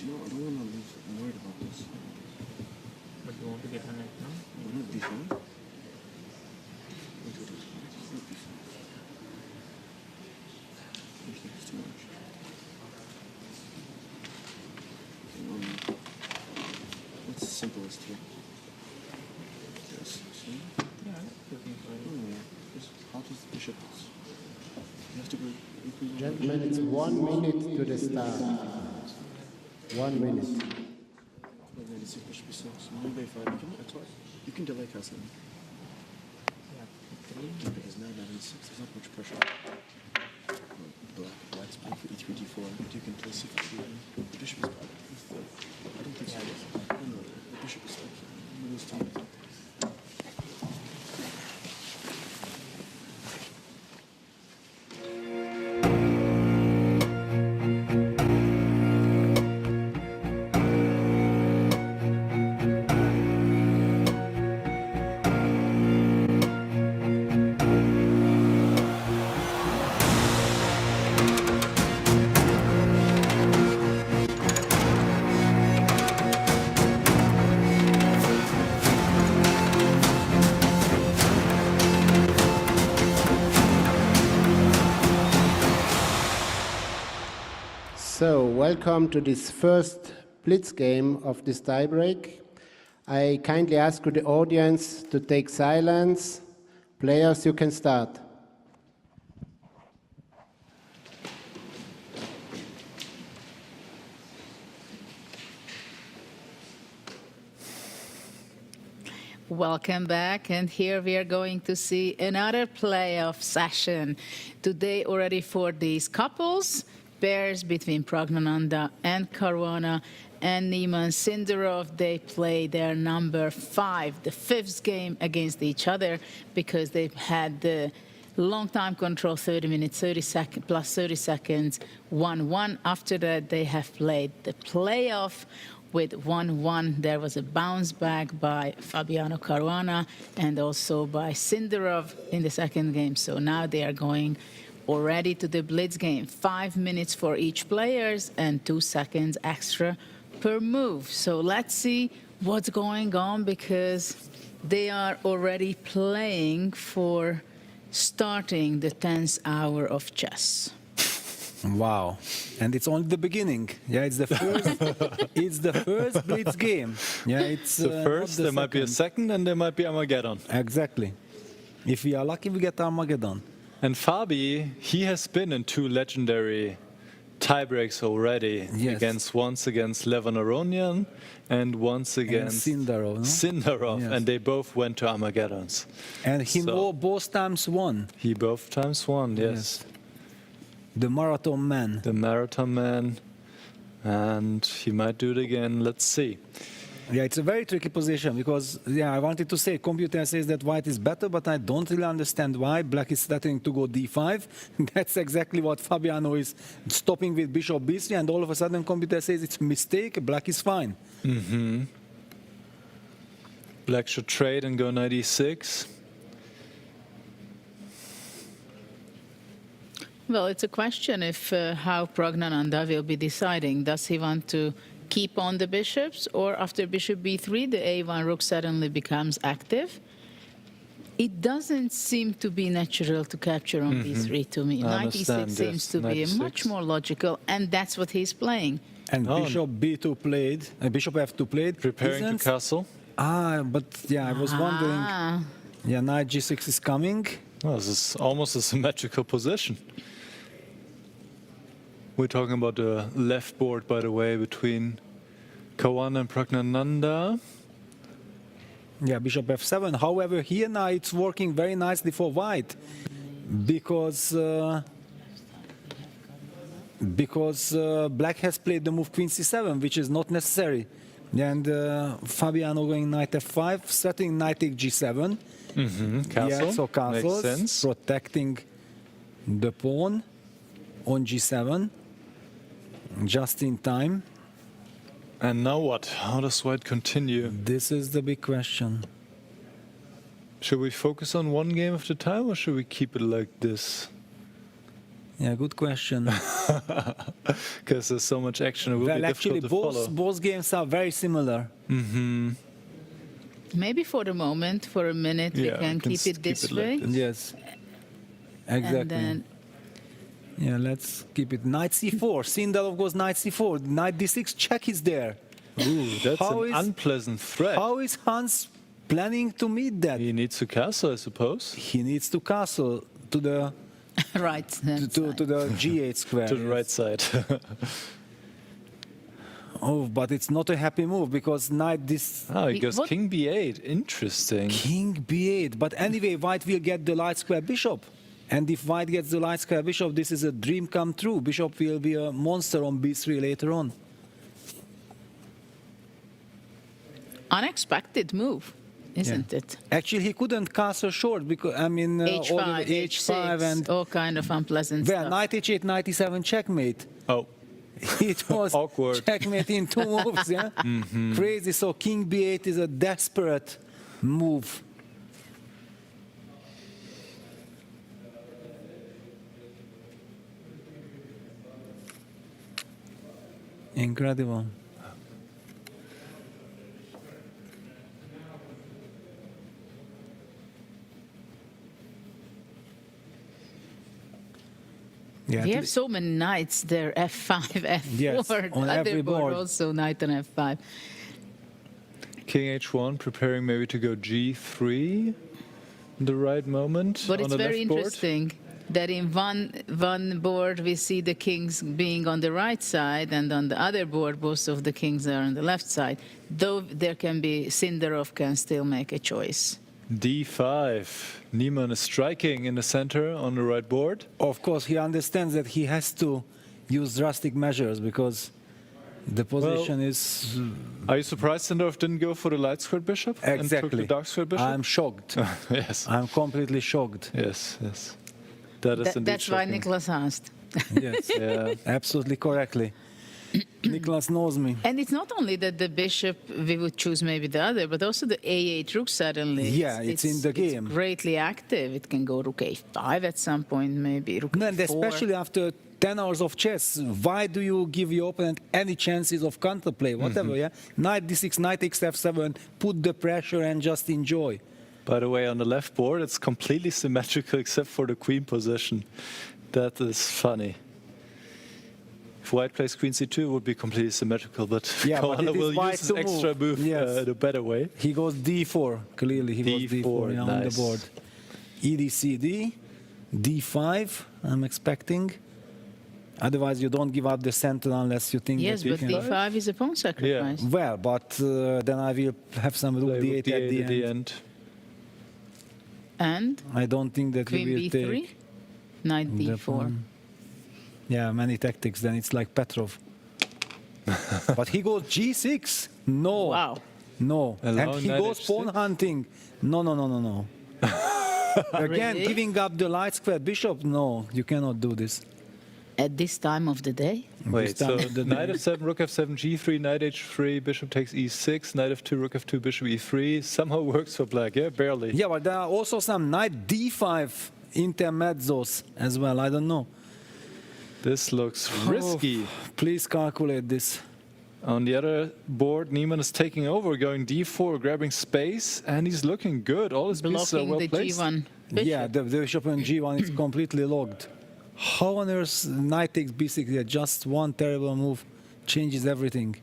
You know, I don't want to lose. I'm worried about this. But you want to get on it now? Why not b5? Why not b5? I think it's too much. Okay, what's the simplest here? Yes, see? Yeah, looking for it. How does the bishop? You have to go. Gentlemen, it's 1 minute to the start. 1 minute. You can delay castle. Yeah, because now that is there's not much pressure. Black's playing for e3, d4. You can play c5. The bishop is bad. I don't think so. No, the bishop is like lose time. So, welcome to this first blitz game of this tiebreak. I kindly ask the audience to take silence. Players, you can start. Welcome back, and here we are going to see another playoff session. Today already for these couples, pairs between Praggnanandhaa and Caruana and Niemann Sindarov. They play their number 5, the 5th game against each other because they've had the long time control, 30 minutes, 30 seconds, plus 30 seconds, 1-1. After that, they have played the playoff with 1-1. There was a bounce back by Fabiano Caruana and also by Sindarov in the second game. So now they are going already to the blitz game. 5 minutes for each players and 2 seconds extra per move. So let's see what's going on because they are already playing for starting the 10th hour of chess. Wow. And it's only the beginning. Yeah, it's the first it's the first blitz game. Yeah, it's the first, there might be a second and there might be Armageddon. Exactly. If we are lucky, we get Armageddon. And Fabi, he has been in 2 legendary tiebreaks already. Yes. Once against Levon Aronian and once against Sindarov. No? Sindarov. Yes. And they both went to Armageddons. And he both times won. He both times won, yes. The marathon man. The marathon man. And he might do it again. Let's see. Yeah, it's a very tricky position because, I wanted to say, computer says that white is better, but I don't really understand why. Black is starting to go d5. That's exactly what Fabiano is stopping with bishop b3, and all of a sudden computer says it's a mistake, black is fine. Mm-hmm. Black should trade and go knight e6. Well, it's a question if how Praggnanandhaa will be deciding. Does he want to keep on the bishops, or after bishop b3, the a1 rook suddenly becomes active? It doesn't seem to be natural to capture on b3 to me. I Knight understand, e6 seems yes. to be 96. much more logical, and that's what he's playing. And bishop b2 played, bishop f2 played. Preparing to Isn't- castle. But yeah, I was wondering. Ah. Yeah, knight g6 is coming. Oh, this is almost a symmetrical position. We're talking about the left board, by the way, between Kawan and Pragnananda. Yeah, bishop f7. However, here now it's working very nicely for white because black has played the move queen c7, which is not necessary. And Fabiano going knight f5, setting knight take g7. Castle. Yeah, so Makes castles, sense. protecting the pawn on g7, just in time. And now what? How does white continue? This is the big question. Should we focus on one game at a time, or should we keep it like this? Yeah, good question. Because there's so much action, it will be Well, difficult actually, to follow. both games are very similar. Maybe for the moment, for a minute, we can keep it this way. Yes, exactly. And then Yeah, let's keep it. Knight c4. Sindalov goes knight c4. Knight d6. Check is there. Ooh, that's How an is- unpleasant threat. How is Hans planning to meet that? He needs to castle, I suppose. He needs to castle to the right to the g8 square. To the right side. Oh, but it's not a happy move because knight this. Oh, he goes king b8. Interesting. King b8. But anyway, white will get the light square bishop. And if white gets the light square bishop, this is a dream come true. Bishop will be a monster on b3 later on. unexpected move, isn't it? Actually, he couldn't castle short because I mean H5, all the H6, and all kind of unpleasant well, stuff. knight h8, knight e7 checkmate. Oh. It was awkward. Checkmate in 2 moves, yeah? Crazy. So king b8 is a desperate move. Incredible. Yeah, We have so many knights there, f5, f4, Yes, the on other every board board. also knight on f5. King h1, preparing maybe to go g3 the right moment. But on it's the very left board. interesting that in one board we see the kings being on the right side, and on the other board most of the kings are on the left side. Though there can be, Sindarov can still make a choice. d5. Niemann is striking in the center on the right board. Of course, he understands that he has to use drastic measures because the position is... Are you surprised Sindarov didn't go for the light squared bishop? And took Exactly. the dark squared bishop? I'm shocked. Yes. I'm completely shocked. Yes, yes. That is indeed That's why shocking. Nicholas asked. Yes, Yeah. absolutely correctly. Nicholas knows me. And it's not only that the bishop, we would choose maybe the other, but also the a8 rook suddenly. Yeah, it's in the game. It's greatly active. It can go rook a5 at some point, maybe rook And a4. especially after 10 hours of chess, why do you give your opponent any chances of counterplay, whatever, yeah? Knight d6, knight takes f7, put the pressure and just enjoy. By the way, on the left board, it's completely symmetrical except for the queen position. That is funny. If white plays queen c2, it would be completely symmetrical, but Yeah, but Koala it is will white use his to extra move Yes. the better way. He goes d4, clearly he goes d4 yeah, on the nice. board. ED-CD, d5, I'm expecting. Otherwise, you don't give up the center unless you think Yes, that you but can... d5 is a pawn sacrifice. Well, but then I will have some rook Play d8 rook at the end. And I don't think that queen we will b3, take... knight the d4. pawn. Yeah, many tactics, then it's like Petrov. But he goes g6. No. Wow. No. Allow And he knight goes h6? pawn hunting. No, no, no, no, no. Again, Really? giving up the light square bishop? No, you cannot do this. At this time of the day? Wait, so time of the knight day. f7, rook f7, g3, knight h3, bishop takes e6, knight f2, rook f2, bishop e3. Somehow works for black, yeah? Barely. Yeah, but there are also some knight d5 intermezzos as well. I don't know. This looks risky. Please calculate this. On the other board, Niemann is taking over, going d4, grabbing space, and he's looking good. All his pieces are Blocking well the placed. G1 bishop. Yeah, the bishop on G1 is completely logged. How on earth knight takes b6? Yeah, just one terrible move changes everything.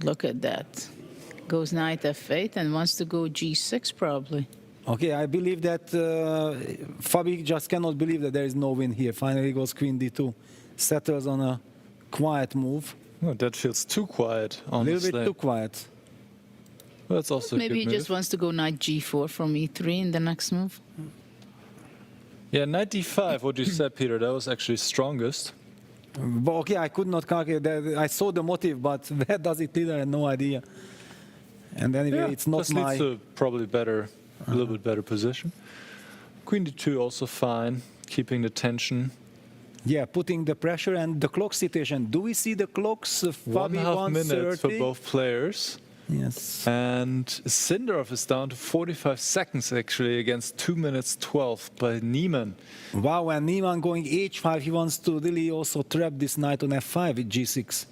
Look at that. Goes knight f8 and wants to go g6 probably. Okay, I believe that Fabi just cannot believe that there is no win here. Finally goes queen d2. Settles on a quiet move. Oh, that feels too quiet, A honestly. little bit too quiet. Well, that's also Maybe a he good just move. wants to go knight g4 from e3 in the next move. Yeah, knight d5, what you said, Peter, that was actually strongest. But okay, I could not calculate that. I saw the motive, but where does it lead? I had no idea. And anyway, Yeah, it's not this my... leads to probably better, a little bit better position. Queen d2 also fine, keeping the tension. Yeah, putting the pressure and the clock situation. Do we see the clocks? Fabi 1.5 minutes for 1:30? both players. Yes. And Sindarov is down to 45 seconds actually against 2 minutes 12 by Niemann. Wow, and Niemann going h5, he wants to really also trap this knight on f5 with g6.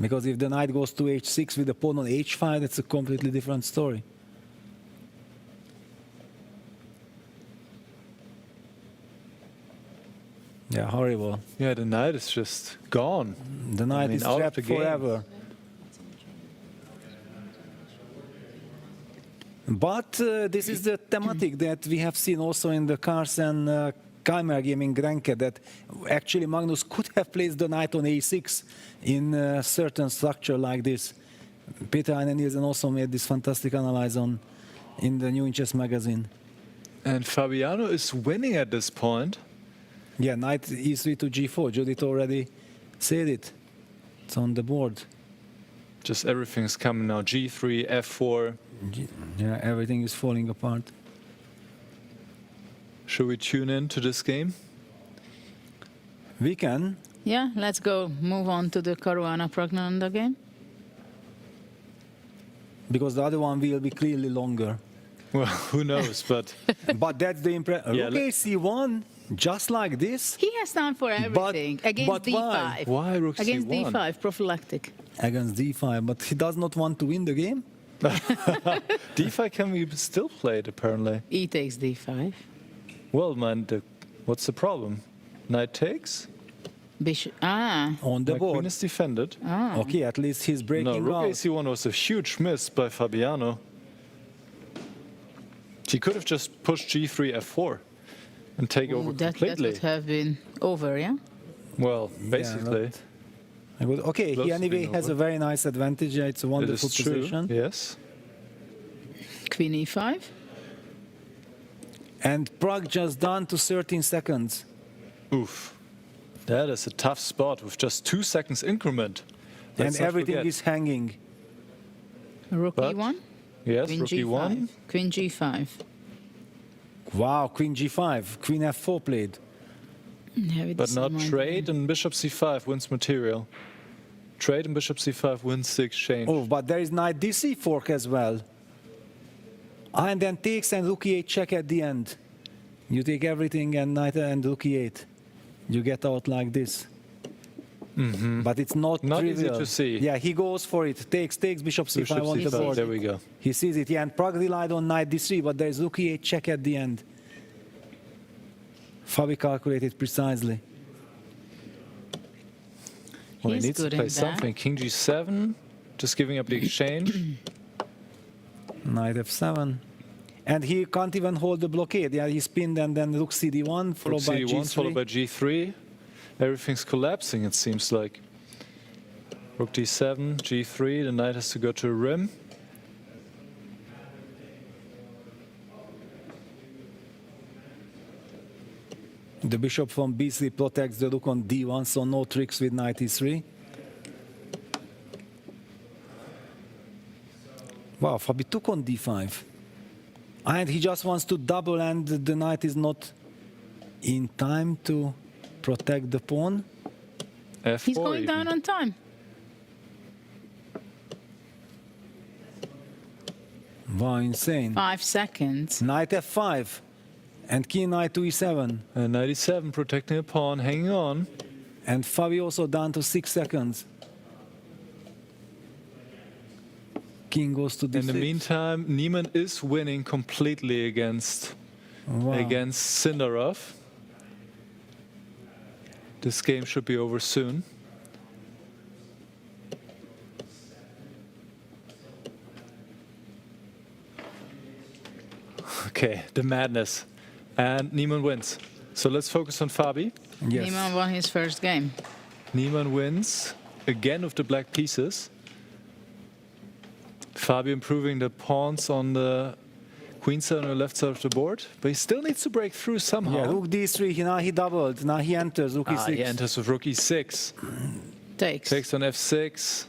Because if the knight goes to h6 with the pawn on h5, that's a completely different story. Yeah, horrible. Yeah, the knight is just gone. The knight is out of trapped the game. forever. But this is the thematic that we have seen also in the Carlsen Chimera game in Grenke, that actually Magnus could have placed the knight on a6 in a certain structure like this. Peter Heine Nielsen also made this fantastic analysis on in the New Chess magazine. And Fabiano is winning at this point. Yeah, knight e3 to g4. Judith already said it. It's on the board. Just everything's coming now. G3, F4. Yeah, everything is falling apart. Should we tune in to this game? We can. Yeah, let's go move on to the Caruana Pragnananda game. Because the other one will be clearly longer. Well, who knows, but... But that's the impression. Yeah, Rook c1, just like this. He has time for everything. Against but d5. why? Why Rook Against c1? d5, prophylactic. Against d5, but he does not want to win the game? D5 can be still played, apparently. E takes d5. Well, man, what's the problem? Knight takes? Bishop. On the My board. queen is defended. Okay, at least he's No, breaking Rook ground. ac1 was a huge miss by Fabiano. He could have just pushed g3, f4 and take over That completely. would have been over, yeah? Well, basically. Okay, Close he to anyway being has over. a very nice advantage. It's a It wonderful is true, position. yes. Queen e5. And Prague just down to 13 seconds. Oof. That is a tough spot with just 2 seconds increment. Let's And not everything forget. is hanging. Rook But- e1. Yes, Queen rook g5. e1. Queen g5. Wow, queen g5, queen f4 played. Yeah, with But the not same idea. trade and bishop c5 wins material. Trade and bishop c5 wins the exchange. Oh, but there is knight d3 fork as well. And then takes and rook e8 check at the end. You take everything and knight and rook e8. You get out like this. But it's not Not easy trivial. to see. Yeah, he goes for it. Takes bishop c5 Bishop on the c5, board. there we go. He sees it. Yeah, and Prague relied on knight d3, but there's rook e8 check at the end. Fabi calculated precisely. Well, he He's needs to good in play that. something. King g7, just giving up the exchange. Knight f7. And he can't even hold the blockade. Yeah, he spinned and then rook cd1, Rook followed by c1, g3. followed by g3. Everything's collapsing, it seems like. Rook d7, g3, the knight has to go to a rim. The bishop from b3 protects the rook on d1, so no tricks with knight e3. Wow, Fabi took on d5. And he just wants to double, and the knight is not in time to protect the pawn. F4 He's going even. down on time. Wow, insane. 5 seconds. Knight f5 and king knight to e7. And knight e7 protecting a pawn, hanging on. And Fabi also down to 6 seconds. King goes to D6. In the meantime, Niemann is winning completely against Sindarov. This game should be over soon. Okay, the madness. And Niemann wins. So let's focus on Fabi. Yes. Niemann won his first game. Niemann wins again with the black pieces. Fabi improving the pawns on the queen side on the left side of the board, but he still needs to break through somehow. Yeah, rook d3, now he doubled, now he enters rook e6. He enters with rook e6. Takes on f6,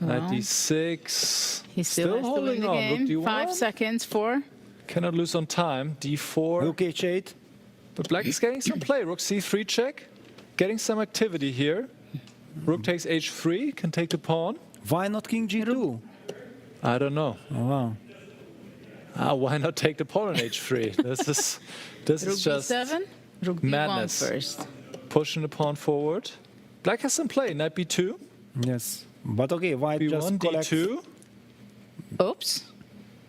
knight d6. He still has to win the game. Rook d1. 5 seconds, 4. Cannot lose on time, d4. Rook h8. But black is getting some play, rook c3 check, getting some activity here. Rook takes h3, can take the pawn. Why not king g2? I don't know. Oh, wow. Why not take the pawn on h3? This is just b7? Rook madness. b1 first. Pushing the pawn forward. Black has some play. Knight b2. Yes, but okay, white b1, just collects. d2. Oops.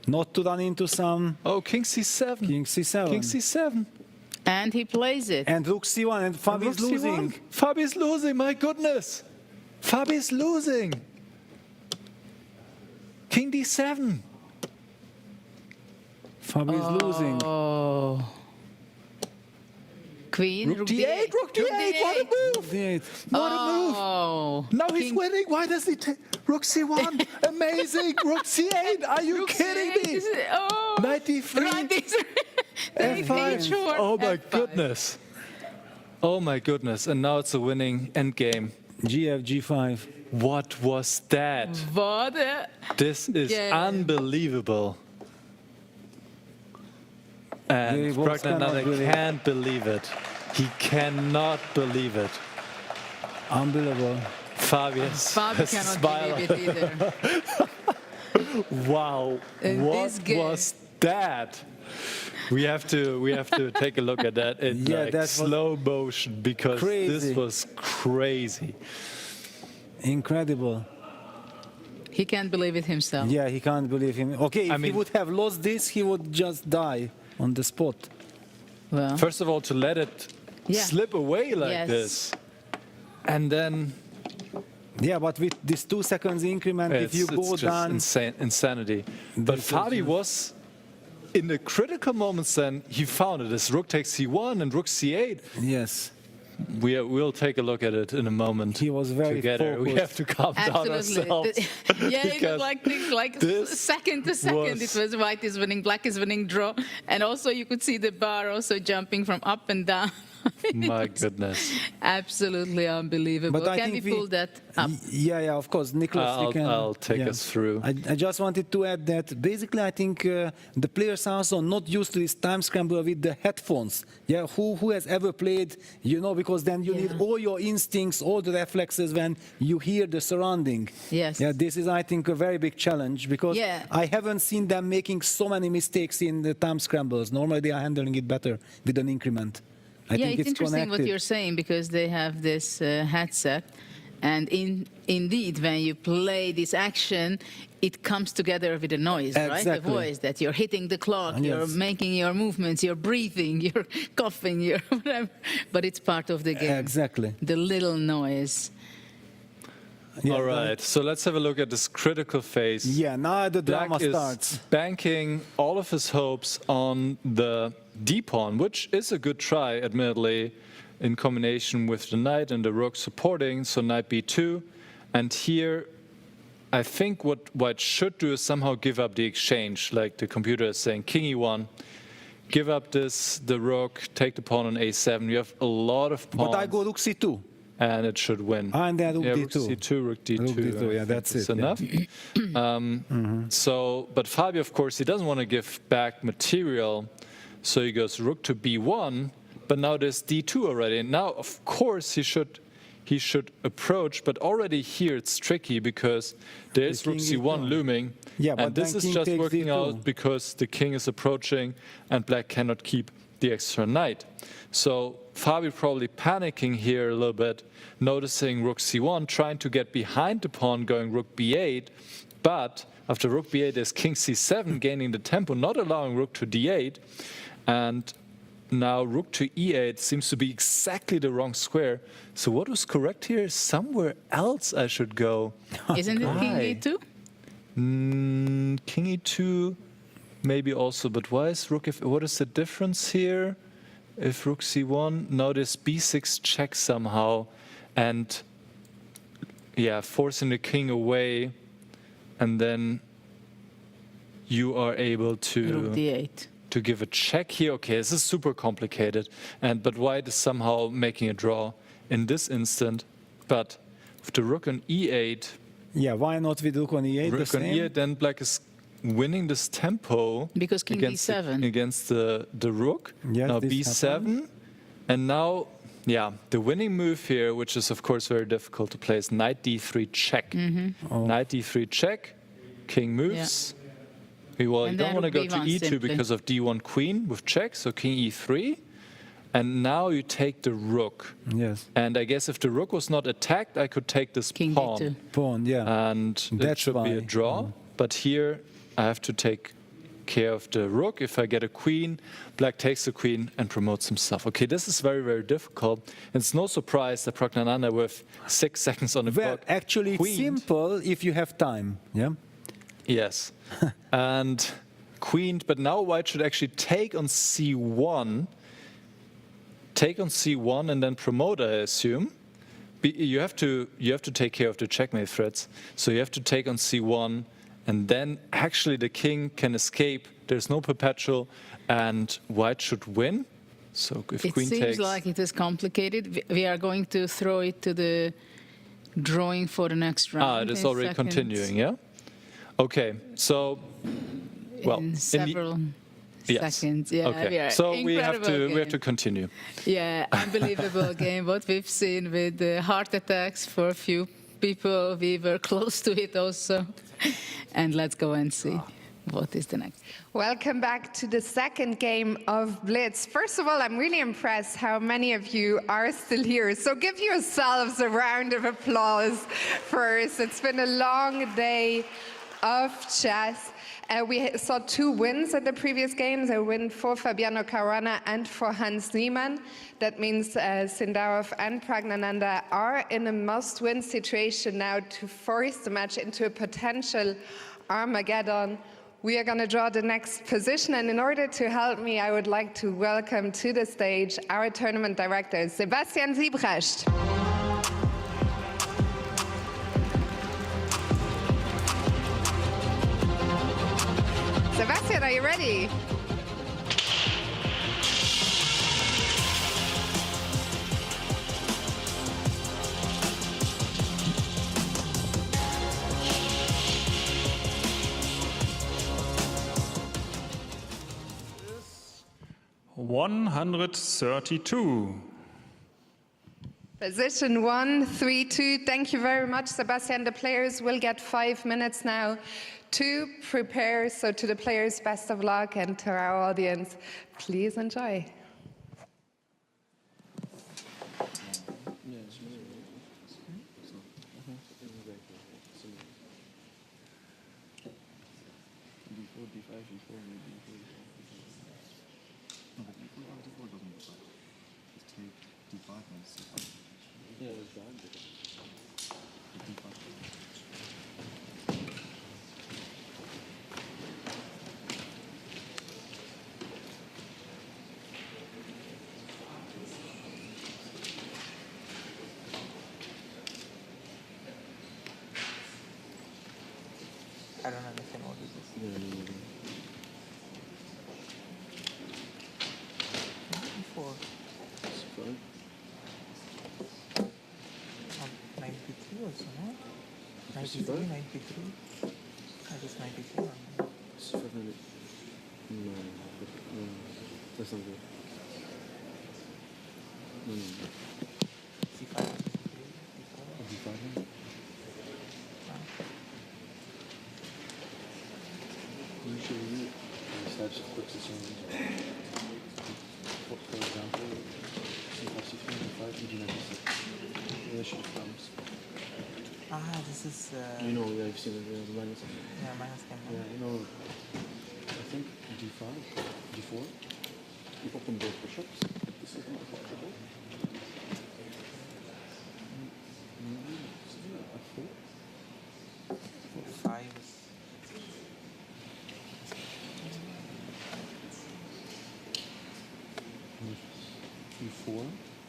Not to run into some. Oh, king c7. King c7. King c7. And he plays it. And rook c1, and Fabi is losing. Fabi is losing. My goodness. Fabi is losing. King d7. Fabi is losing. Oh. Queen, rook d8, rook d8, what a move! What a move! Now he's winning. Why does he take rook c1? Amazing! Rook c8. Are you kidding me? Knight d3. F5. Oh my goodness. Oh my goodness. And now it's a winning endgame. Gf g5. What was that? What? This is unbelievable. And Pragnanathan can't believe it. He cannot believe it. Unbelievable. Fabi cannot believe it either. Wow. What was that? We have to take a look at that in slow motion because this was crazy. Incredible. He can't believe it himself. Yeah, he can't believe him. Okay, if he would have lost this, he would just die on the spot. Well, first of all, to let it slip away like this, and then but with this 2 seconds increment, if you go down, insanity. But Fabi was in the critical moments. Then he found it. As rook takes c1 and rook c8. Yes. We'll take a look at it in a moment. He was very together. focused. We have to calm down ourselves. It was like second to second. It was white is winning, black is winning, draw, and also you could see the bar also jumping from up and down. My goodness! Absolutely unbelievable. But can we pull that up? Yeah, of course, Nicholas. I'll take us through. I just wanted to add that basically I think the players are also not used to this time scramble with the headphones. Yeah, who has ever played? You know, because then you need all your instincts, all the reflexes when you hear the surrounding. Yes. Yeah, this is I think a very big challenge because I haven't seen them making so many mistakes in the time scrambles. Normally they are handling it better with an increment. I think it's interesting what you're saying because they have this headset, and indeed, when you play this action, it comes together with a noise, right? The voice that you're hitting the clock, you're making your movements, you're breathing, you're coughing, you're whatever. But it's part of the game. Exactly. The little noise. All right, so let's have a look at this critical phase. Yeah, now the drama Black starts. Is banking all of his hopes on the d-pawn, which is a good try, admittedly, in combination with the knight and the rook supporting, so knight b2. And here, I think what white should do is somehow give up the exchange, like the computer is saying, king e1, give up the rook, take the pawn on a7. You have a lot of pawns. But I go rook c2. And it should win. And then rook d2. Rook c2, rook d2. Rook d2, yeah, that's it. Enough. So, but Fabi, of course, he doesn't want to give back material, so he goes rook to b1. But now there's d2 already. And now, of course, he should approach. But already here it's tricky because there's rook c1 looming. Yeah, and this is just working out because the king is approaching, and black cannot keep the extra knight. So Fabi probably panicking here a little bit, noticing rook c1, trying to get behind the pawn, going rook b8, but after rook b8 there's king c7, gaining the tempo, not allowing rook to d8, and now rook to e8 seems to be exactly the wrong square. So what was correct here is somewhere else I should go. Isn't it king e2? King e2 maybe also, but why is rook f... What is the difference here? If rook c1, now this b6 check somehow, and yeah, forcing the king away, and then you are able to... Rook d8. To give a check here. Okay, this is super complicated, but white is somehow making a draw in this instant. But with the rook on e8, yeah, why not with rook on e8? Rook on e8, then black is winning this tempo because king b7 against the rook. Yes, now b7, and now the winning move here, which is of course very difficult to play, is knight d3 check. Knight d3 check, king moves. Well, you don't want to go to e2 simply, because of d1 queen with check, so king e3. And now you take the rook. Yes. And I guess if the rook was not attacked, I could take this king pawn. d2. Pawn, yeah. And that should be a draw. But here I have to take care of the rook. If I get a queen, black takes the queen and promotes himself. Okay, this is very, very difficult. And it's no surprise that Pragnananda with 6 seconds on the clock. Actually, it's simple if you have time. Yeah. Yes. And queen, but now white should actually take on c1. Take on c1 and then promote, I assume. You have to take care of the checkmate threats. So you have to take on c1, and then actually the king can escape. There's no perpetual, and white should win. So if queen takes... It seems like it is complicated. We are going to throw it to the drawing for the next round. It is already continuing, yeah? Okay, so... Well, in several seconds. Yeah, okay. So we have to continue. Yeah, unbelievable game. What we've seen with the heart attacks for a few people, we were close to it also. And let's go and see what is the next. Welcome back to the second game of Blitz. First of all, I'm really impressed how many of you are still here. So give yourselves a round of applause first. It's been a long day of chess. We saw 2 wins at the previous games, a win for Fabiano Caruana and for Hans Niemann. That means Sindarov and Pragnananda are in a must-win situation now to force the match into a potential Armageddon. We are going to draw the next position, and in order to help me, I would like to welcome to the stage our tournament director, Sebastian Siebrecht. Sebastian, are you ready? $132. Position 132. Thank you very much, Sebastian. The players will get 5 minutes now to prepare. So to the players, best of luck, and to our audience, please enjoy. I don't understand what is this. Before. 93 also, no? 93, 93. I guess 94. No, that's not good. C5. D5. Usually, such quick to change. for example, C5, C3, D5, ED96. Relation of thumbs. This is. You know, yeah, you've seen the Magnus. Yeah, Magnus Carlsen. Yeah, you know, I think D5, D4, you open both bishops. This is not possible. Five. E4,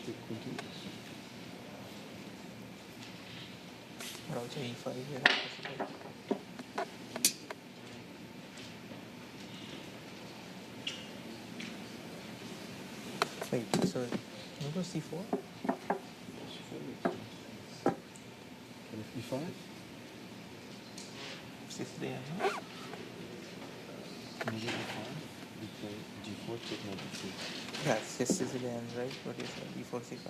take continues. Also E5 here. Wait, so can you go C4? And if E5? Sicilian. Maybe E5, we play D4, take knight D3. Yeah, it's just Sicilian, right? What do you say? D4, C5.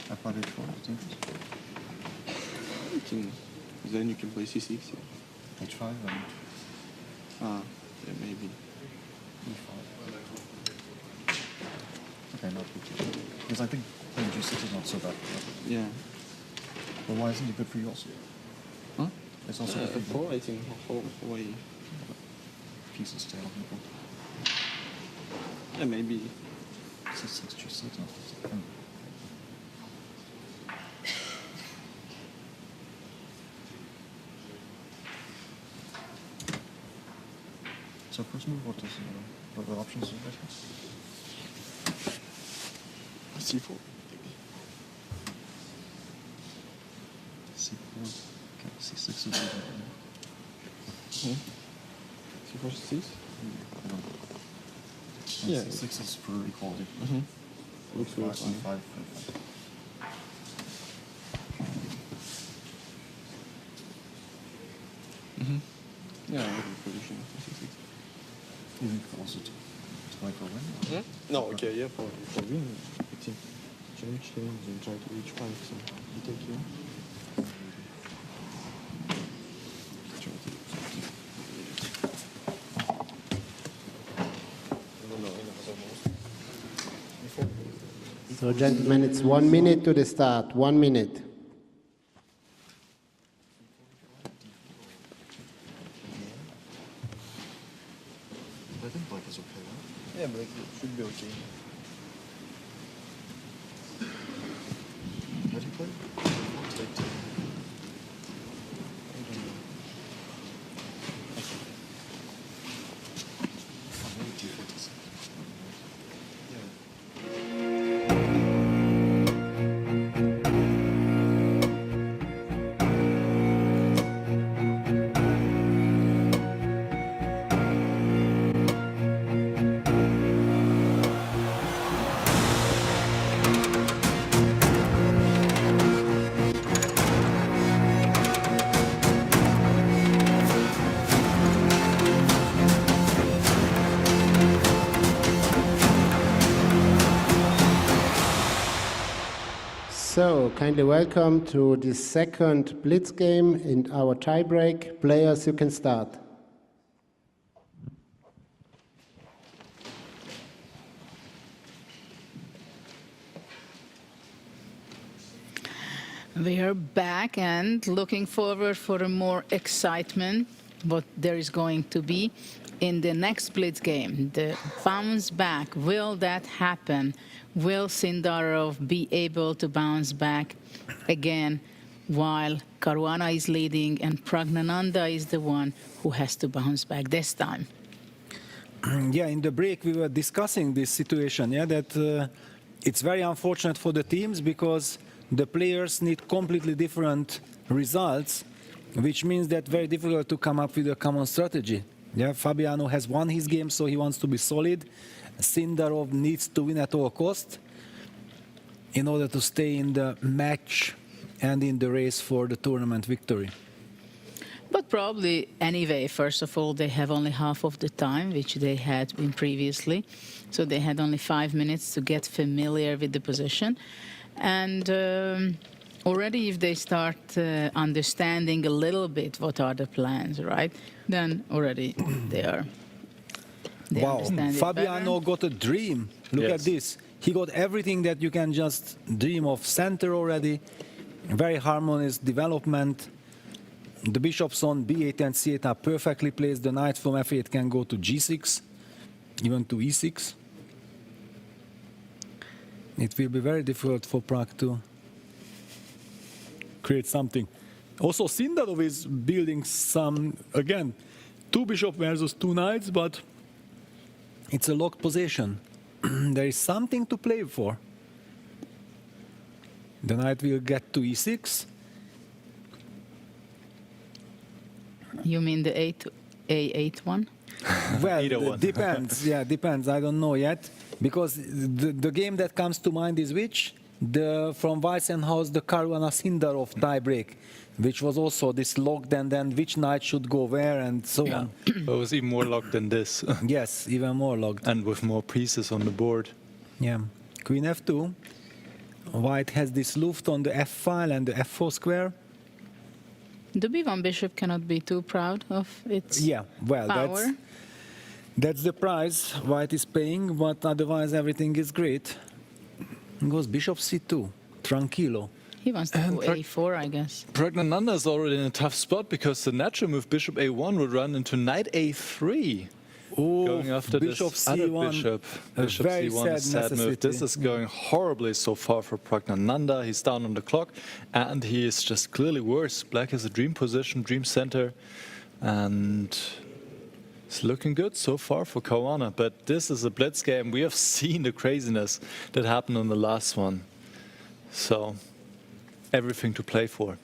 F5, H4, it's interesting. Then you can play C6, yeah. H5 and... yeah, maybe. E5. Okay, not good. Because I think playing G6 is not so bad. Yeah. But why isn't it good for you also? Huh? It's also good for you. I think Hawaii. Pieces to help people. Yeah, maybe. C6, G6, no. So first move, what are options do you guys have? C4. C4. Okay, C6 is good. C4, C6? I don't know. Yeah. C6 is for equality. Looks good. E5. Yeah, I have a position for C6. You think also to play for win? No, okay, yeah, for win, I think. Change and try to reach 5, so you take you. So, gentlemen, it's 1 minute to the start. 1 minute. I think black is okay, right? Yeah, black should be okay. How do you play? Take 2. I don't know. Okay. Maybe T46. So, kindly welcome to the second Blitz game in our tiebreak. Players, you can start. We are back and looking forward for a more excitement, what there is going to be in the next Blitz game. The bounce back, will that happen? Will Sindarov be able to bounce back again while Caruana is leading and Pragnananda is the one who has to bounce back this time? Yeah, in the break we were discussing this situation, that it's very unfortunate for the teams because the players need completely different results, which means that very difficult to come up with a common strategy. Yeah, Fabiano has won his game, so he wants to be solid. Sindarov needs to win at all cost in order to stay in the match and in the race for the tournament victory. But probably anyway, first of all, they have only half of the time, which they had been previously. So they had only 5 minutes to get familiar with the position. And already if they start understanding a little bit what are the plans, right? Then already they Wow, understand it Fabiano got a dream. Look at this. He got everything that you can just dream of. Center already, very harmonious development. The bishops on b8 and c8 are perfectly placed. The knight from f8 can go to g6, even to e6. It will be very difficult for Prague to create something. Also, Sindarov is building some, again, 2 bishop versus 2 knights, but it's a locked position. There is something to play for. The knight will get to e6. You mean the A8 one? Well, it depends. Yeah, depends. I don't know yet. Because the game that comes to mind is which? From Weissenhaus, the Caruana Sindarov tiebreak, which was also this locked, and then which knight should go where and so on. It was even more locked than this. Yes, even more locked. And with more pieces on the board. Yeah. Queen f2. White has this luft on the f file and the f4 square. The b1 bishop cannot be too proud of its power. That's the price White is paying, but otherwise everything is great. Goes bishop c2, tranquilo. He wants to go a4, I guess. Pragnananda is already in a tough spot because the natural move bishop a1 would run into knight a3. Going after bishop this other c1, bishop. Bishop very c1 is sad sad move. This is going horribly so far for Pragnananda. He's down on the clock, and he is just clearly worse. Black has a dream position, dream center, and it's looking good so far for Caruana. But this is a blitz game. We have seen the craziness that happened on the last one. So, everything to play for.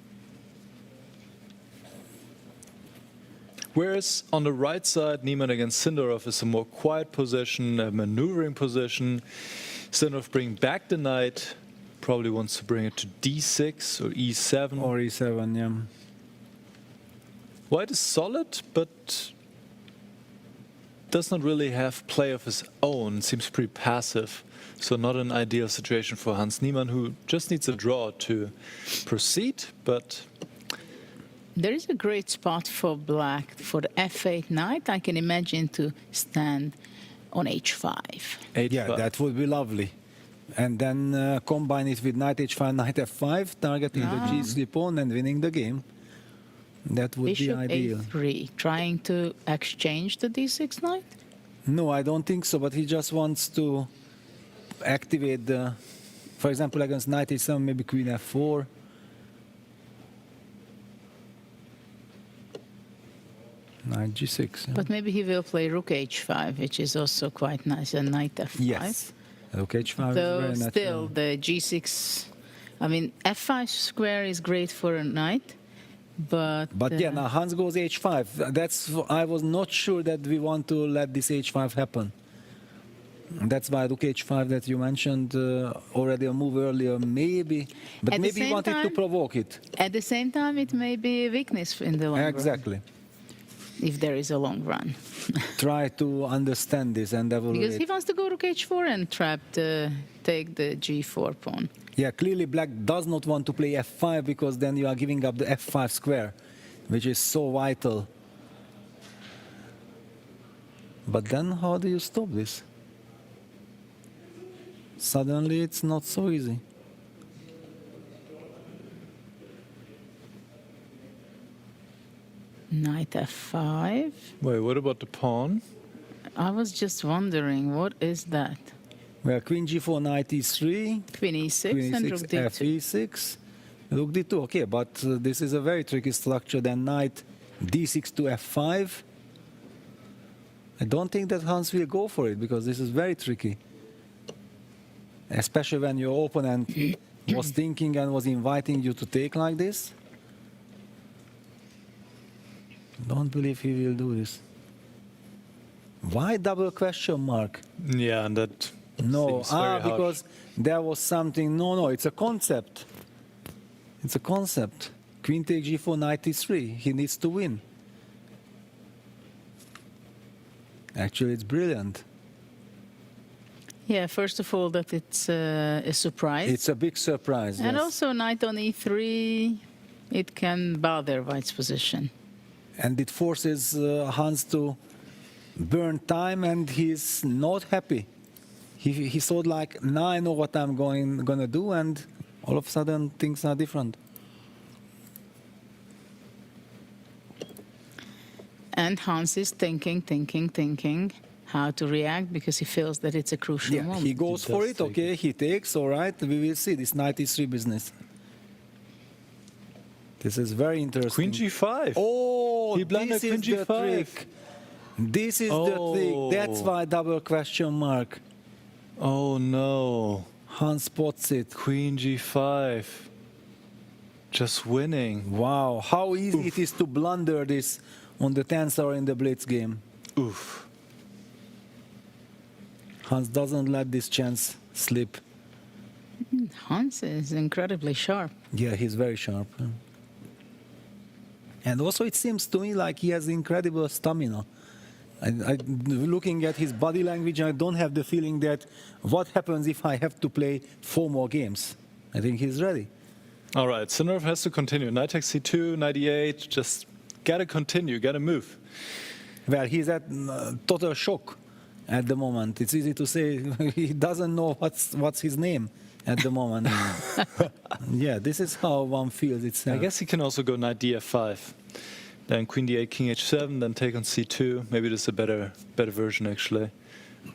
Whereas on the right side, Niemann against Sindarov is a more quiet position, a maneuvering position. Sindarov bringing back the knight, probably wants to bring it to d6 or e7. Or e7, yeah. White is solid, but does not really have play of his own, seems pretty passive. So not an ideal situation for Hans Niemann, who just needs a draw to proceed, but... There is a great spot for black for the f8 knight. I can imagine to stand on h5. Yeah, that would be lovely. And then combine it with knight h5, knight f5, targeting the g3 pawn and winning the game. That would Bishop be ideal. a3, trying to exchange the d6 knight? No, I don't think so, but he just wants to activate the, for example, against knight h7, maybe queen f4. Knight g6. Yeah. But maybe he will play rook h5, which is also quite nice, and knight f5. Yes, rook h5 Though is very still, natural. the g6, I mean, f5 square is great for a knight, but... But yeah, now Hans goes h5. I was not sure that we want to let this h5 happen. That's why rook h5 that you mentioned already a move earlier, maybe. But maybe he wanted to provoke it. At the same time, it may be a weakness in the long run. Exactly. If there is a long run. Try to understand this and evaluate. Because he wants to go rook h4 and take the g4 pawn. Yeah, clearly black does not want to play f5 because then you are giving up the f5 square, which is so vital. But then how do you stop this? Suddenly it's not so easy. Knight f5. Wait, what about the pawn? I was just wondering, what is that? Well, queen g4, knight e3. Queen e6 queen and e6, rook d2. f6. Rook d2, okay, but this is a very tricky structure. Then knight d6 to f5. I don't think that Hans will go for it because this is very tricky. Especially when your opponent was thinking and was inviting you to take like this. Don't believe he will do this. Why double question mark? Yeah, and that no, seems very harsh. because there was something. No, it's a concept. It's a concept. Queen take g4, knight e3. He needs to win. Actually, it's brilliant. Yeah, first of all, that it's a surprise. It's a big surprise. And yes. also knight on e3, it can bother white's position. And it forces Hans to burn time, and he's not happy. He thought like, now I know what I'm gonna do, and all of a sudden things are different. And Hans is thinking how to react because he feels that it's a crucial moment. He goes for it, okay, he takes, all right, we will see this knight e3 business. This is very interesting. Queen g5. Oh, he blundered this queen is the g5. trick. This is the trick. That's why double question mark. Oh no. Hans spots it. Queen g5. Just winning. Wow, how easy it is to blunder this on the tensor in the blitz game. Oof. Hans doesn't let this chance slip. Hans is incredibly sharp. Yeah, he's very sharp. And also it seems to me like he has incredible stamina. Looking at his body language, I don't have the feeling that what happens if I have to play 4 more games. I think he's ready. All right, Sinnerov has to continue. Knight takes c2, knight e8, just gotta continue, gotta move. Well, he's at total shock at the moment. It's easy to say he doesn't know what's his name at the moment. Yeah, this is how one feels itself. I guess he can also go knight df5. Then queen d8, king h7, then take on c2. Maybe this is a better version, actually.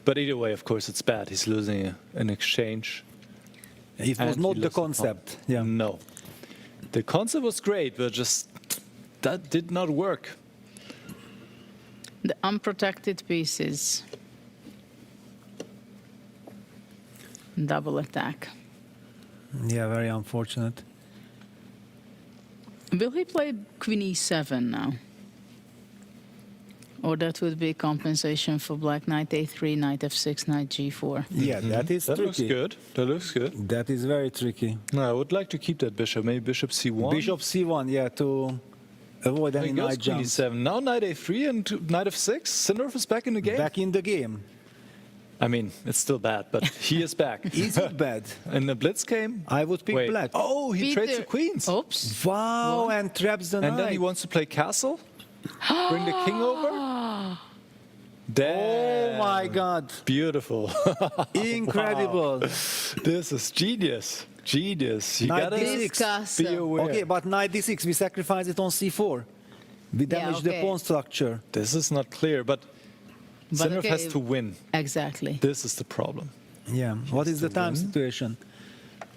But either way, of course, it's bad. He's losing an exchange. It was not the concept. Yeah. No. The concept was great, but just that did not work. The unprotected pieces. Double attack. Yeah, very unfortunate. Will he play queen e7 now? Or that would be compensation for black knight a3, knight f6, knight g4. Yeah, that is that tricky. looks good. That looks good. That is very tricky. No, I would like to keep that bishop. Maybe bishop c1. Bishop c1, yeah, to avoid any He goes knight queen jumps. e7. Now knight a3 and knight f6. Sinnerov is back in the game. Back in the game. I mean, it's still bad, but he is back. Is it bad? In the blitz game? I would pick Wait. black. Oh, he trades the queens. Oops. Wow, and traps the knight. And then he wants to play castle? Bring the king over? Damn. Oh my God. Beautiful. Incredible. Wow. This is genius. Genius. You Knight gotta d6. be aware. Okay, but knight d6, we sacrifice it on c4. We damage the pawn structure. This is not clear, but Sinnerov okay, has to win. Exactly. This is the problem. Yeah. What is the time situation?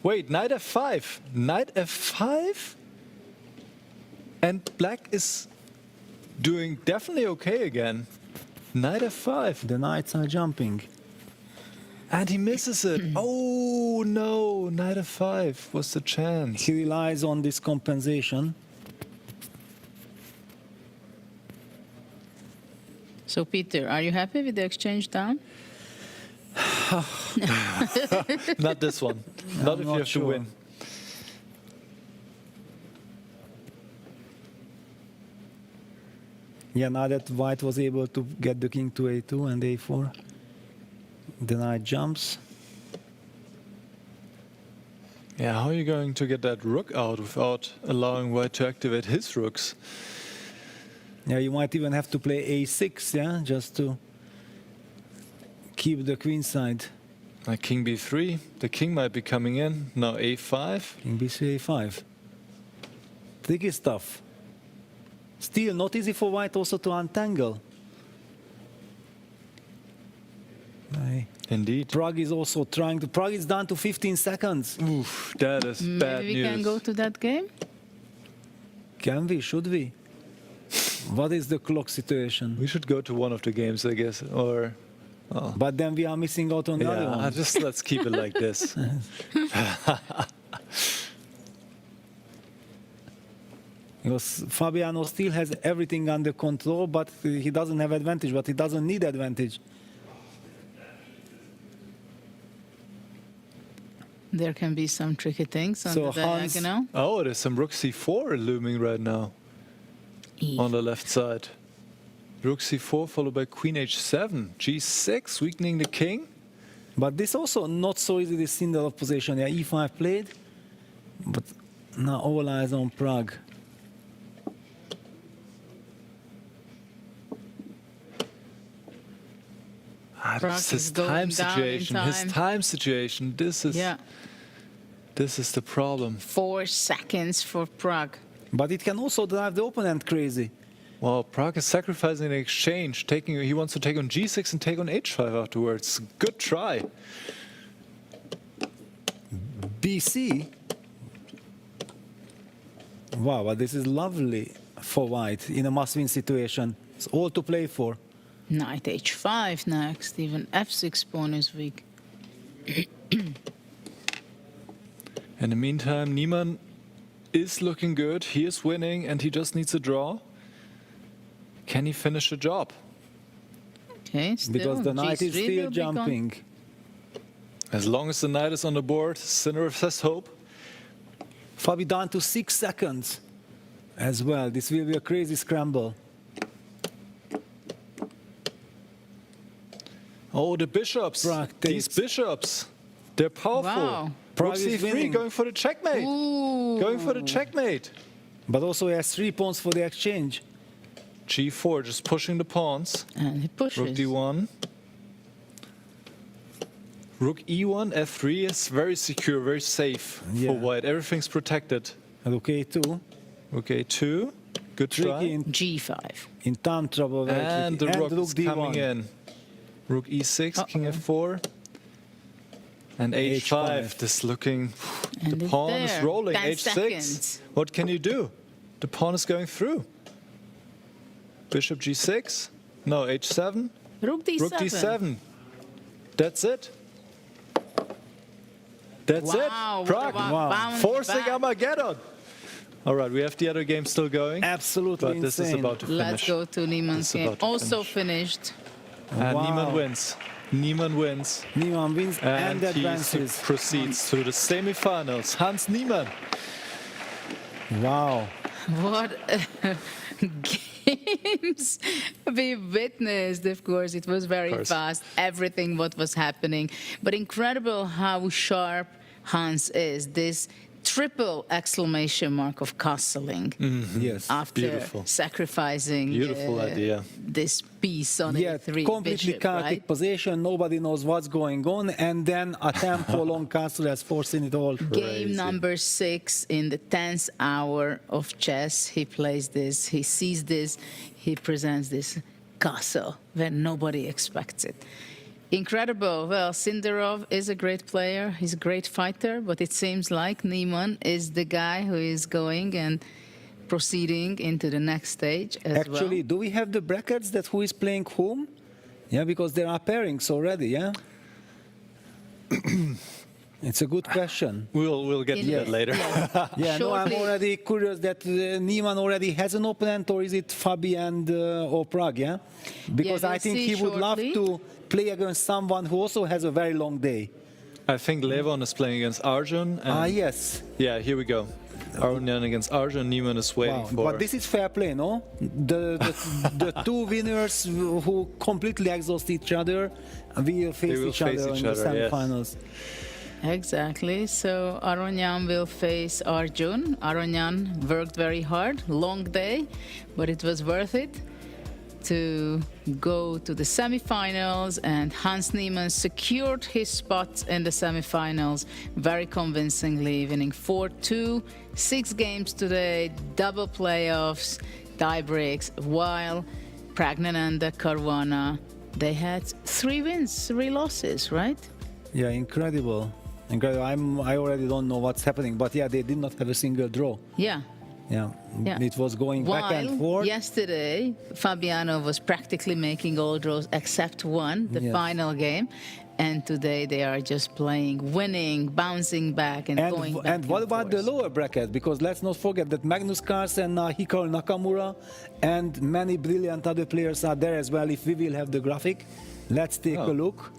Wait, knight f5. Knight f5? And black is doing definitely okay again. Knight f5. The knights are jumping. And he misses it. Oh no, knight f5 was the chance. He relies on this compensation. So, Peter, are you happy with the exchange down? Not this one. Not if you have to win. Yeah, now that white was able to get the king to a2 and a4, the knight jumps. Yeah, how are you going to get that rook out without allowing white to activate his rooks? Yeah, you might even have to play a6, yeah, just to keep the queen side. Like king b3, the king might be coming in. Now a5. King b3, a5. Tricky stuff. Still not easy for white also to untangle. Indeed. Prague is also trying to... Prague is down to 15 seconds. Oof, that is bad Maybe we news. can go to that game? Can we? Should we? What is the clock situation? We should go to one of the games, I guess, or... Oh. But then we are missing out on the other one. Just let's keep it like this. Because Fabiano still has everything under control, but he doesn't have advantage, but he doesn't need advantage. There can be some tricky things on the diagonal. Oh, there's some rook c4 looming right now on the left side. Rook c4 followed by queen h7, g6, weakening the king. But this also not so easy, this single position. Yeah, e5 played, but now all eyes on Prague. This is time situation. His time situation. This is the problem. 4 seconds for Prague. But it can also drive the opponent crazy. Well, Prague is sacrificing an exchange. He wants to take on g6 and take on h5 afterwards. Good try. BC. Wow, but this is lovely for white in a must-win situation. It's all to play for. Knight h5 next. Even f6 pawn is weak. In the meantime, Niemann is looking good. He is winning, and he just needs a draw. Can he finish the job? Okay, still. Because the knight is still jumping. As long as the knight is on the board, Sinner has hope. Fabi down to 6 seconds as well. This will be a crazy scramble. Oh, the bishops. These bishops. They're powerful. Wow. Rook c3 going for the checkmate. Ooh. Going for the checkmate. But also he has 3 pawns for the exchange. g4, just pushing the pawns. And he pushes. Rook d1. Rook e1, f3 is very secure, very safe for white. Everything's protected. Rook a2. Rook a2. Good try. In g5. In time trouble. And the rook is d1. coming in. Rook e6, king f4. And h5. This looking... And the pawn is rolling. 10 h6. seconds. What can you do? The pawn is going through. Bishop g6. No, h7. Rook d7. Rook d7. That's it. That's it. Prague. Forcing Armageddon. All right, we have the other game still going. Absolutely but this is about to finish. Let's go to Niemann's game. Also finished. And Niemann wins. Niemann wins. Niemann wins and advances. He proceeds to the semifinals. Hans Niemann. Wow. What games we witnessed. Of course, it was very fast. Everything what was happening. But incredible how sharp Hans is. This triple exclamation mark of castling. Yes, after sacrificing idea. This piece on a3 completely bishop, chaotic right? position, nobody knows what's going on, and then a tempo long castle has forcing it all. Game number 6 in the 10th hour of chess. He plays this, he sees this, he presents this castle when nobody expects it. Incredible. Well, Sindarov is a great player. He's a great fighter, but it seems like Niemann is the guy who is going and proceeding into the next stage as Actually, do we have the brackets that who is playing whom? Yeah, because there are pairings already, yeah? It's a good question. We'll get to that later. Yeah, no, I'm already curious that Niemann already has an opponent, or is it Fabi and or Prague, yeah? Because we'll I think he would love to play against someone who also has a very long day. I think Levon is playing against Arjun. And yes. Yeah, here we go. Arjun against Arjun. Niemann is waiting for... But this is fair play, no? The two winners who completely exhaust each other will face each other in the semifinals. Yes. Exactly. So Aronian will face Arjun. Aronian worked very hard, long day, but it was worth it to go to the semifinals, and Hans Niemann secured his spot in the semifinals very convincingly, winning 4-2, 6 games today, double playoffs, tie breaks, while Pragnananda Caruana, they had 3 wins, 3 losses, right? Yeah, incredible. Incredible. I already don't know what's happening, but yeah, they did not have a single draw. Yeah. Yeah, it was going back and forth. Yesterday, Fabiano was practically making all draws except one, the final game. And today they are just playing, winning, bouncing back and going back. And what about the lower bracket? Because let's not forget that Magnus Carlsen, Hikaru Nakamura, and many brilliant other players are there as well. If we will have the graphic, let's take a look.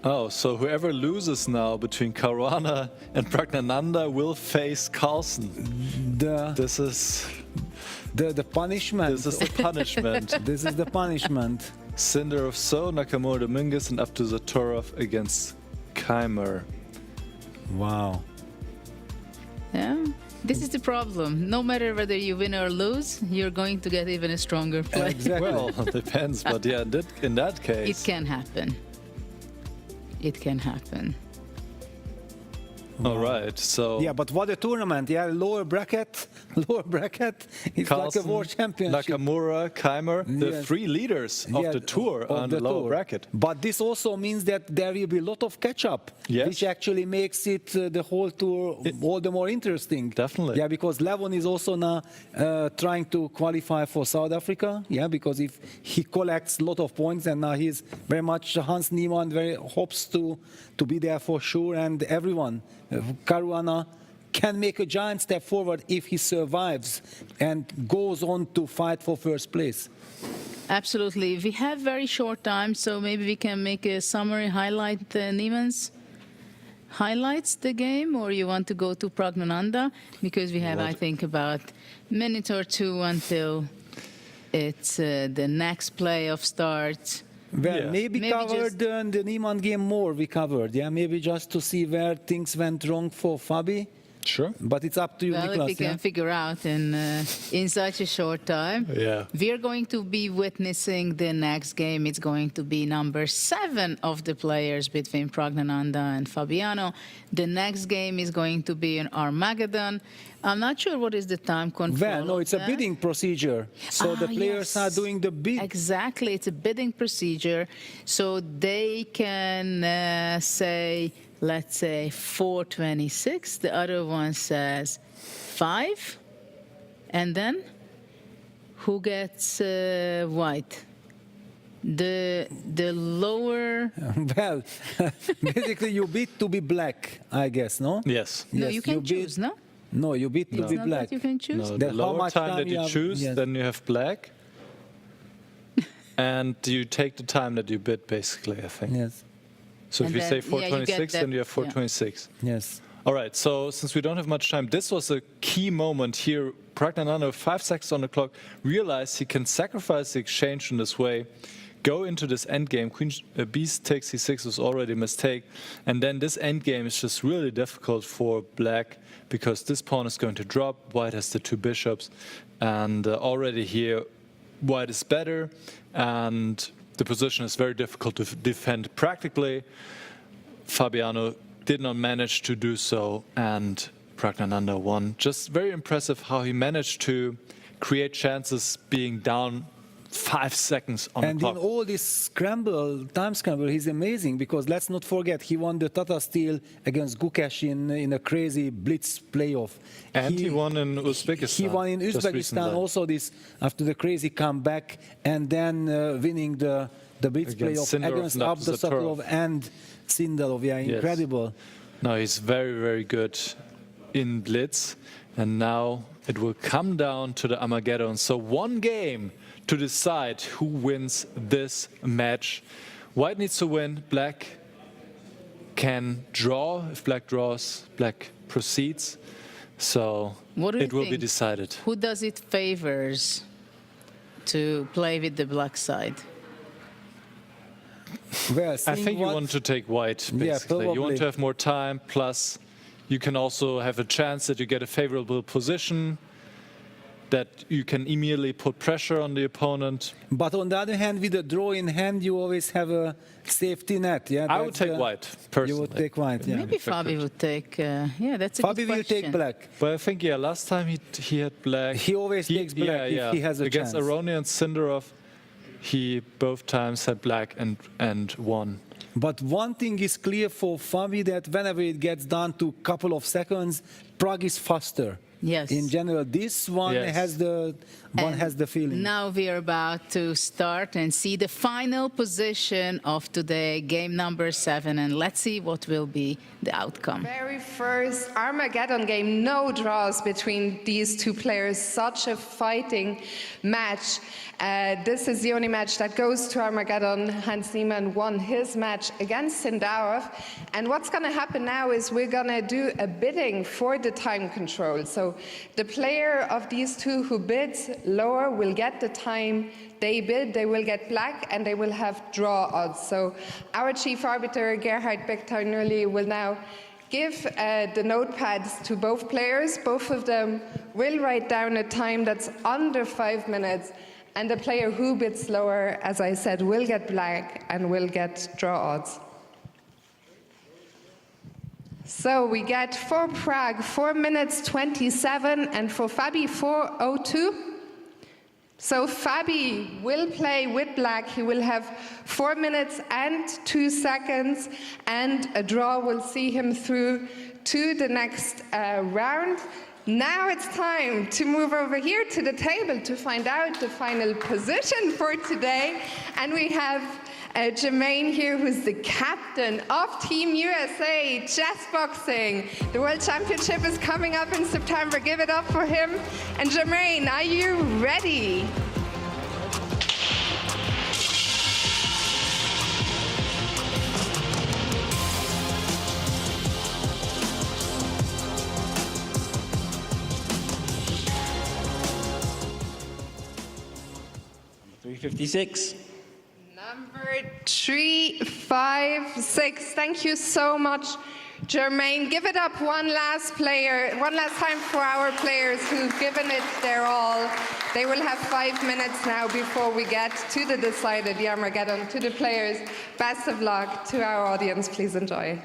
Oh, so whoever loses now between Caruana and Pragnananda will face Carlsen. This is the punishment. This is the punishment. This is the punishment. Sindarov so, Nakamura Dominguez, and up to Zatorov against Keimer. Wow. Yeah, this is the problem. No matter whether you win or lose, you're going to get even a stronger player. Exactly. Well, it depends, but yeah, in that case. It can happen. It can happen. All right, so Yeah, but what a tournament! Yeah, lower bracket. It's Carlsen, like a world championship. Nakamura, Keimer, the Yes. three leaders of Yeah, the tour of on the the lower tour. bracket. But this also means that there will be a lot of catch-up, Yes. which actually makes it the whole tour all the more interesting. Definitely. Yeah, because Levon is also now trying to qualify for South Africa. Yeah, because if he collects a lot of points, and now he's very much Hans Niemann, very hopes to be there for sure, and everyone, Caruana, can make a giant step forward if he survives and goes on to fight for first place. Absolutely. We have very short time, so maybe we can make a summary, highlight Niemann's highlights the game, or you want to go to Pragnananda? Because we have, I think, about a minute or two until it's the next playoff starts. Well, maybe covered the Niemann game more. We covered, yeah. Maybe just to see where things went wrong for Fabi. Sure. But it's up to you, Well, Niklas. if we can figure out in such a short time. Yeah. We are going to be witnessing the next game. It's going to be number 7 of the players between Pragnananda and Fabiano. The next game is going to be in Armageddon. I'm not sure what is the time control. Well, no, it's a bidding procedure. So the players are doing the bid. Exactly, it's a bidding procedure. So they can say, let's say 426. The other one says 5. And then who gets white? The lower. Well, basically you bid to be black, I guess, no? Yes. No, Yes, you can bid- choose, no? No, you bid to It's be not black. that you can choose? No, Then the how lower much time that you have- choose, yes. then you have black. And you take the time that you bid, basically, I think. Yes. So And if you say then, yeah, you get 426, then that- you have yeah. 426. Yes. All right, so since we don't have much time, this was a key moment here. Pragnananda, 5 seconds on the clock, realized he can sacrifice the exchange in this way, go into this endgame. Queen Beast takes C6 was already a mistake. And then this endgame is just really difficult for black because this pawn is going to drop. White has the 2 bishops. And already here, white is better. And the position is very difficult to defend practically. Fabiano did not manage to do so, and Pragnananda won. Just very impressive how he managed to create chances being down 5 seconds on And the in clock. all this time scramble, he's amazing because let's not forget he won the Tata Steel against Gukesh in a crazy blitz playoff. And he won in Uzbekistan. He won in just Uzbekistan recently. also this after the crazy comeback and then winning the blitz Against playoff Sindarov against and Abdusatorov and Sindarov. Yeah, Yes. incredible. No, he's very, very good in blitz. And now it will come down to the Armageddon. So one game to decide who wins this match. White needs to win. Black can draw. If black draws, black proceeds. So What do you it will be think? decided. Who does it favors to play with the black side? Well, I seeing think you what- want to take white, Yeah, basically. You want probably. to have more time, plus you can also have a chance that you get a favorable position, that you can immediately put pressure on the opponent. But on the other hand, with a draw in hand, you always have a safety net. Yeah, I would that's take white, personally. You would take white, yeah. Maybe Fabi would take. Yeah, that's a Fabi good will question. take black. But I think, yeah, last time he had black. He always takes black if he has a Against chance. Aroni and Sindarov, he both times had black and won. But one thing is clear for Fabi that whenever it gets down to a couple of seconds, Prague is faster. Yes. In general, this one Yes. has the feeling. Now we are about to start and see the final position of today, game number 7, and let's see what will be the outcome. Very first Armageddon game, no draws between these two players, such a fighting match. This is the only match that goes to Armageddon. Hans Niemann won his match against Sindarov. And what's going to happen now is we're going to do a bidding for the time control. So So the player of these two who bids lower will get the time they bid, they will get black, and they will have draw odds. So our chief arbiter, Gerhard Becktownuli, will now give the notepads to both players. Both of them will write down a time that's under 5 minutes, and the player who bids lower, as I said, will get black and will get draw odds. So we get for Prague 4 minutes 27, and for Fabi 4:02. So Fabi will play with black. He will have 4 minutes and 2 seconds, and a draw will see him through to the next round. Now it's time to move over here to the table to find out the final position for today. And we have Jermaine here, who's the captain of Team USA Chess Boxing. The World Championship is coming up in September. Give it up for him. And Jermaine, are you ready? $356. Number 356. Thank you so much, Jermaine. Give it up one last time for our players who've given it their all. They will have 5 minutes now before we get to the decider, the Armageddon. To the players, best of luck. To our audience, please enjoy.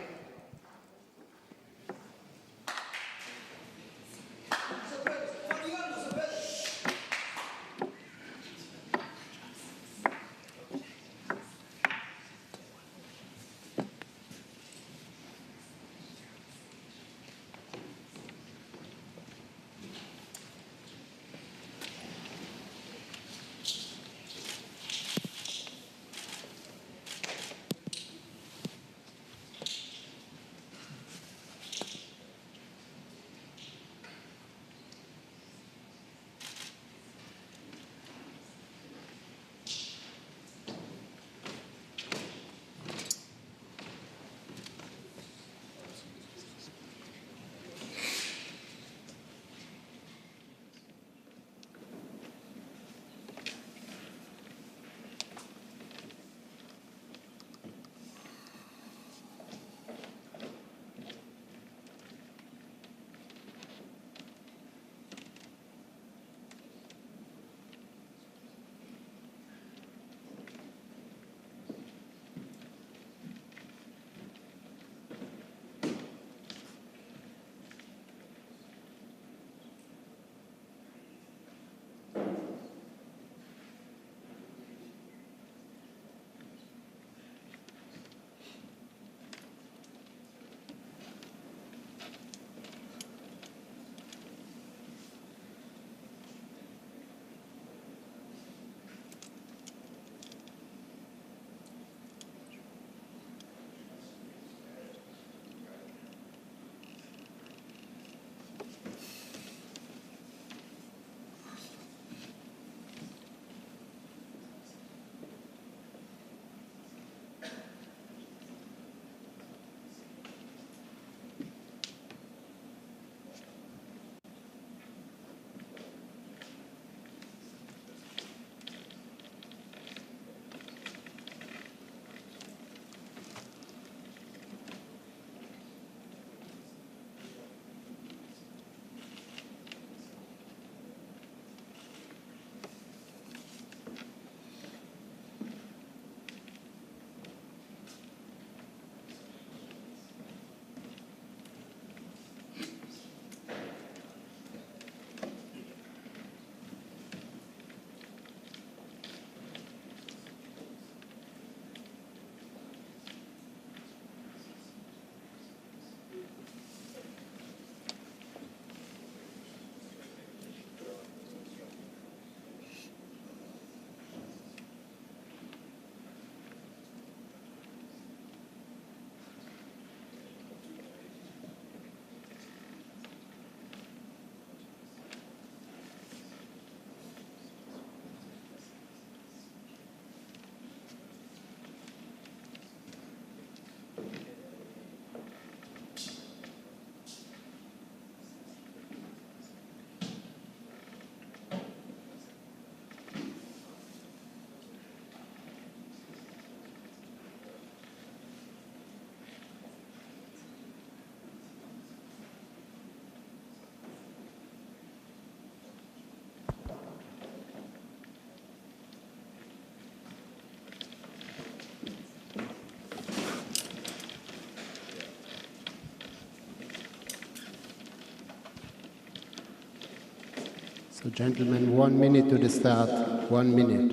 So gentlemen, 1 minute to the start, 1 minute.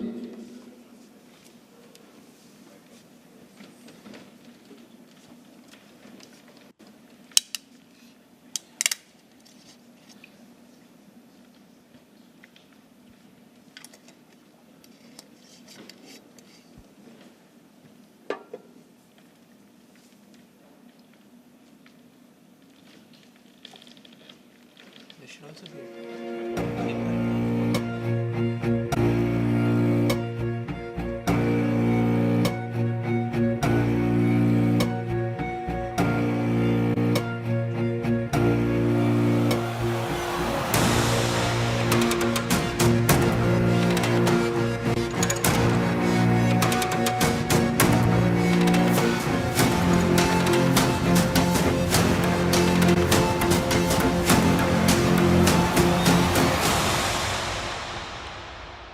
There should also be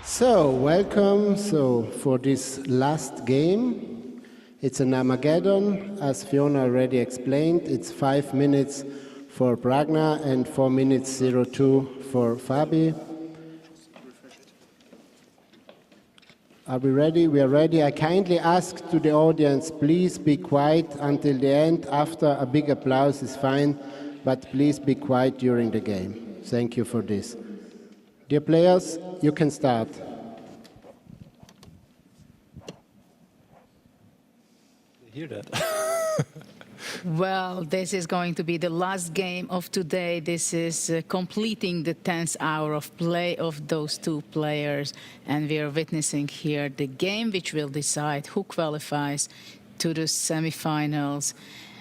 So, welcome. So, for this last game, it's an Armageddon. As Fiona already explained, it's 5 minutes for Bragna and 4 minutes 02 for Fabi. Are we ready? We are ready. I kindly ask to the audience, please be quiet until the end. After a big applause is fine, but please be quiet during the game. Thank you for this. Dear players, you can start. Hear that? Well, this is going to be the last game of today. This is completing the 10th hour of play of those two players. And we are witnessing here the game which will decide who qualifies to the semifinals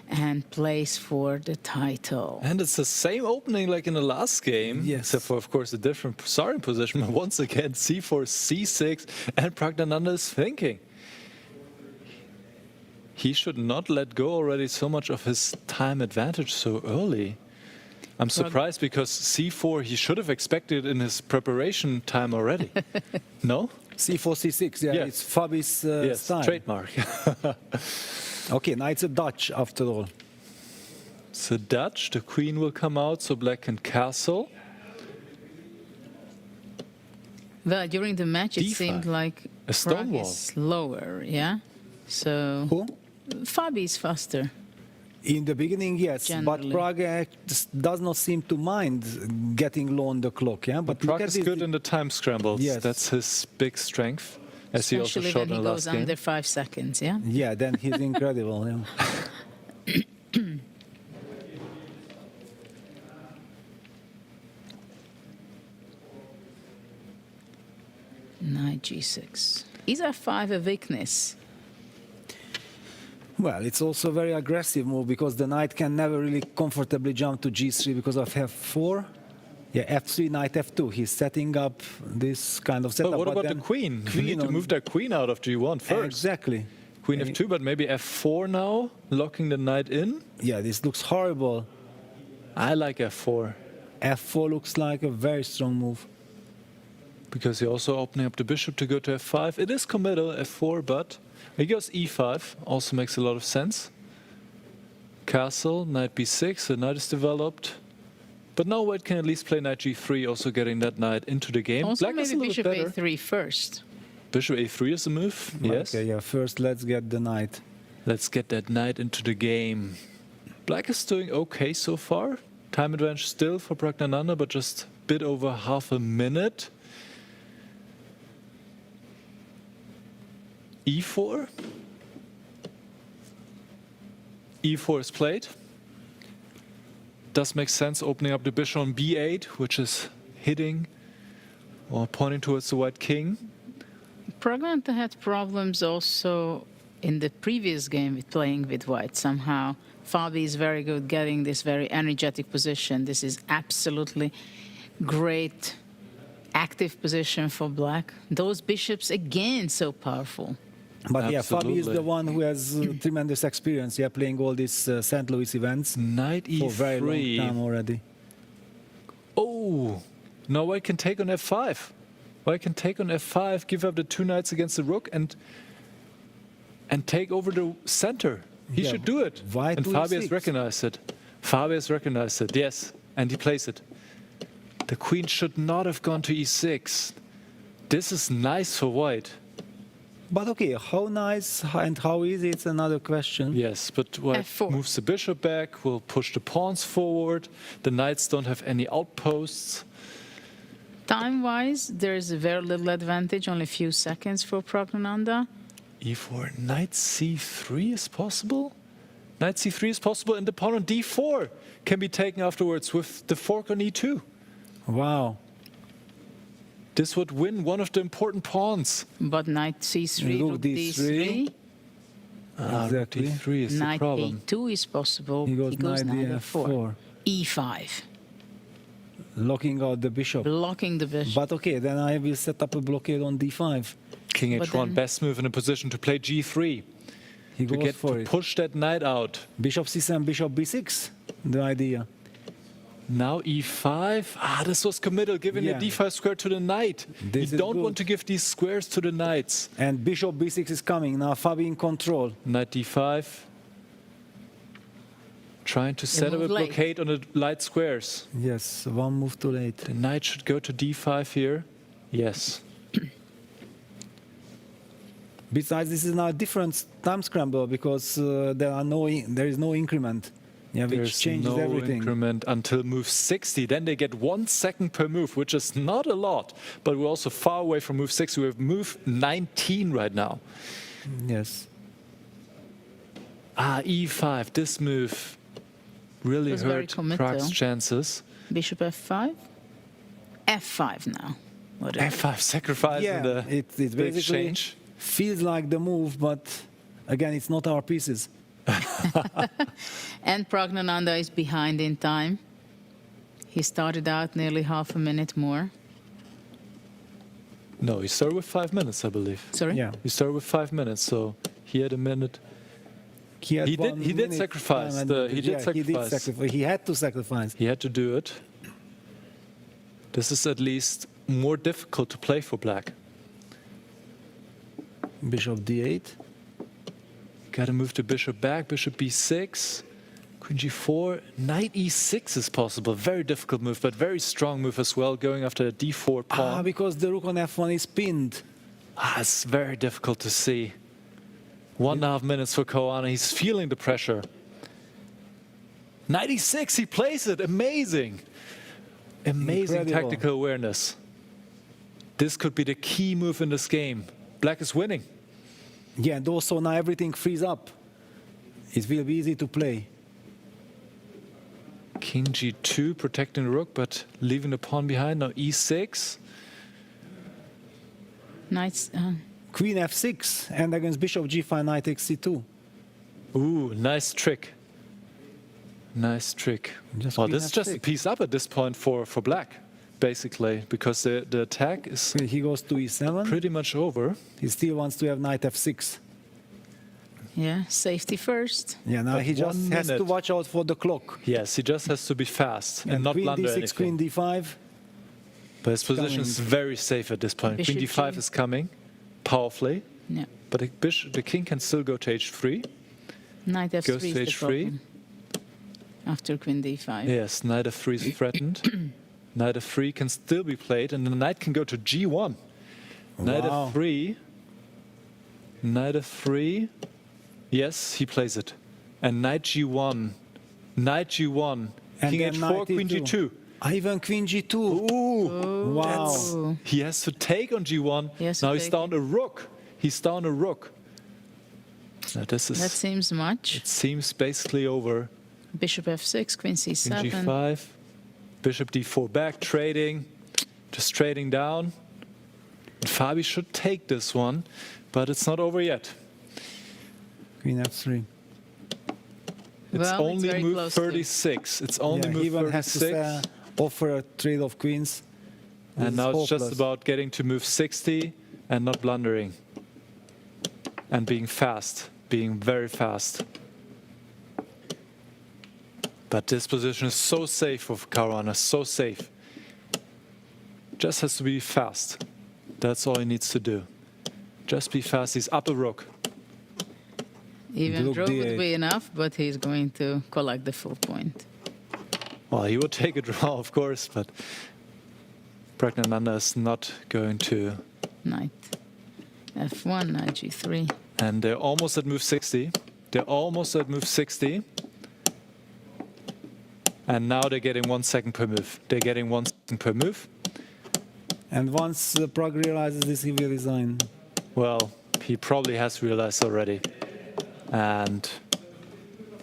and plays for the title. And it's the same opening like in the last game, except for, of course, a different starting position. But once again, c4, c6, and Pragnananda is thinking. He should not let go already so much of his time advantage so early. I'm surprised because c4 he should have expected in his preparation time already. No? c4, c6, yeah, it's Fabi's style. Trademark. Okay, now it's a Dutch after all. It's a Dutch, the queen will come out, so black can castle. Well, during the match it D5. seemed like A stone wall. is slower, yeah? So Who? Fabi is faster. In the beginning, yes, Generally. but Prague does not seem to mind getting low on the clock, yeah? But Prague is good in the time scrambles. Yes. That's his big strength, as he also Especially showed when in he the goes last game. under 5 seconds, yeah? Yeah, then he's incredible, yeah. Knight g6. Is f5 a weakness? Well, it's also a very aggressive move because the knight can never really comfortably jump to g3 because of f4. Yeah, f3, knight f2. He's setting up this kind of setup. But what about the then queen? You need to move that queen out of g1 first. Exactly. Queen f2, but maybe f4 now, locking the knight in. Yeah, this looks horrible. I like f4. f4 looks like a very strong move. Because you're also opening up the bishop to go to f5. It is committal, f4, but he goes e5. Also makes a lot of sense. Castle, knight b6, the knight is developed. But now white can at least play knight g3, also getting that knight into the game. Also, Black is a maybe little bishop better. a3 first. Bishop a3 is the move, yes. Okay, yeah, first let's get the knight. Let's get that knight into the game. Black is doing okay so far. Time advantage still for Pragnananda, but just a bit over half a minute. e4. e4 is played. Does make sense opening up the bishop on b8, which is hitting or pointing towards the white king. Pragnananda had problems also in the previous game with playing with white. Somehow Fabi is very good getting this very energetic position. This is absolutely great active position for black. Those bishops again so powerful. But yeah, Fabi is Absolutely. the one who has tremendous experience, yeah, playing all these St. Louis events Knight e3. for a very long time already. Oh, now white can take on f5. White can take on f5, give up the two knights against the rook, and take over the center. He Yeah, should do it. white And to Fabi has e6. recognized it. Fabi has recognized it, yes. And he plays it. The queen should not have gone to e6. This is nice for white. But okay, how nice and how easy, it's another question. Yes, but white F4. moves the bishop back, will push the pawns forward. The knights don't have any outposts. Time-wise, there is a very little advantage, only a few seconds for Pragnananda. e4, knight c3 is possible? Knight c3 is possible, and the pawn on d4 can be taken afterwards with the fork on e2. Wow. This would win one of the important pawns. But knight c3, Rook rook d3. Rook Exactly. d3 is the Knight problem. a2 is possible. He goes knight knight f4. e5, Locking out the bishop. blocking the bishop. But okay, then I will set up a blockade on d5. King But h1, then- best move in a position to play g3. He To goes get for to it. push that knight out. Bishop c7, bishop b6. The idea. Now e5. This was committal, giving Yeah. the d5 square to the knight. This You is don't good. want to give these squares to the knights. And bishop b6 is coming. Now Fabi in control. Knight d5. Trying to set up a move late. blockade on the light squares. Yes, one move too late. The knight should go to d5 here. Yes. Besides, this is now a different time scramble because there is no increment. Yeah, which There's changes no everything. increment until move 60. Then they get 1 second per move, which is not a lot. But we're also far away from move 60. We have move 19 right now. Yes. E5. This move really was very hurt committal. Prague's chances. Bishop f5, f5 now. Whatever. F5 sacrifice in the It's the basically exchange. feels like the move, but again, it's not our pieces. And Pragnananda is behind in time. He started out nearly half a minute more. No, he started with 5 minutes, I believe. Sorry? Yeah. He started with 5 minutes, so he had a minute. He did sacrifice. He did sacrifice. He had to sacrifice. He had to do it. This is at least more difficult to play for black. Bishop d8. Got to move the bishop back. Bishop b6. Queen g4. Knight e6 is possible. Very difficult move, but very strong move as well, going after the d4 pawn. Because the rook on f1 is pinned. It's very difficult to see. 1.5 minutes for Caruana. He's feeling the pressure. Knight e6, he plays it. Amazing. Amazing Incredible. tactical awareness. This could be the key move in this game. Black is winning. Yeah, and also now everything frees up. It will be easy to play. King g2, protecting the rook, but leaving the pawn behind. Now e6. Knights. Queen f6, and against bishop g5, knight takes c2. Ooh, nice trick. Nice trick. Well, queen this is just a f6. piece up at this point for black, basically, because the attack is He goes to e7. pretty much over. He still wants to have knight f6. Yeah, safety first. Yeah, now But he just 1 has to minute. watch out for the clock. Yes, he just has to be fast and not queen blunder d6, anything. queen d5. But his position is very safe at this point. Bishop Queen d5 G. is coming powerfully, Yeah. but the king can still go to h3. Knight f3 Goes is to the h3. problem. After queen d5. Yes, knight f3 is threatened. Knight f3 can still be played, and the knight can go to g1. Knight Wow. f3. Knight f3. Yes, he plays it. And knight g1. Knight g1. And King then h4, knight queen e2. g2. Even queen g2. Ooh. Wow. He has to take on g1. He has to Now he's take down a rook. He's down a rook. Now this is. That seems much. It seems basically over. Bishop f6, queen King c7. g5. Bishop d4 back, trading. Just trading down. And Fabi should take this one, but it's not over yet. Queen f3. It's Well, it's only very move close to- 36. It's only Yeah, move he even 36. has to offer a trade of queens. This And is now it's just hopeless. about getting to move 60 and not blundering. And being fast, being very fast. But this position is so safe for Caruana, so safe. Just has to be fast. That's all he needs to do. Just be fast. He's up a rook. Even Rook draw would d8. be enough, but he's going to collect the full point. Well, he would take a draw, of course, but Pragnanandha is not going to. Knight F1, Knight G3. And they're almost at move 60. They're almost at move 60. And now they're getting 1 second per move. They're getting 1 second per move. And once Prag realizes this, he will resign. Well, he probably has realized already. And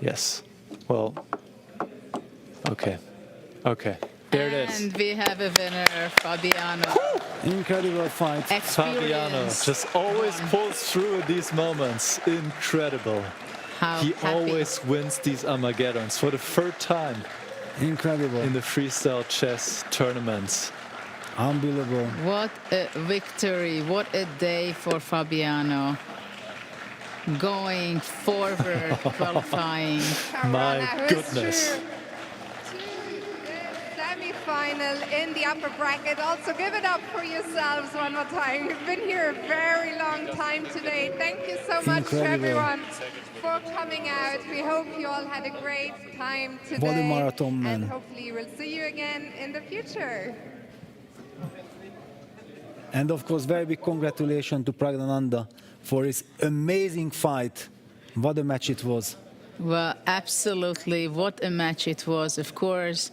yes, well, okay. There it is. And we have a winner, Fabiano. Incredible fight. Fabiano just always pulls through in these moments. Incredible. How he happy. always wins these Armageddons for the 3rd time. Incredible. In the freestyle chess tournaments. Unbelievable. What a victory. What a day for Fabiano. Going forward, qualifying. My goodness. Semi-final in the upper bracket. Also give it up for yourselves one more time. You've been here a very long time today. Thank you so much to everyone for coming out. We hope you all had a great time today. Marathon, man. And hopefully we'll see you again in the future. And of course, very big congratulations to Pragnanandha for his amazing fight. What a match it was. Well, absolutely. What a match it was. Of course,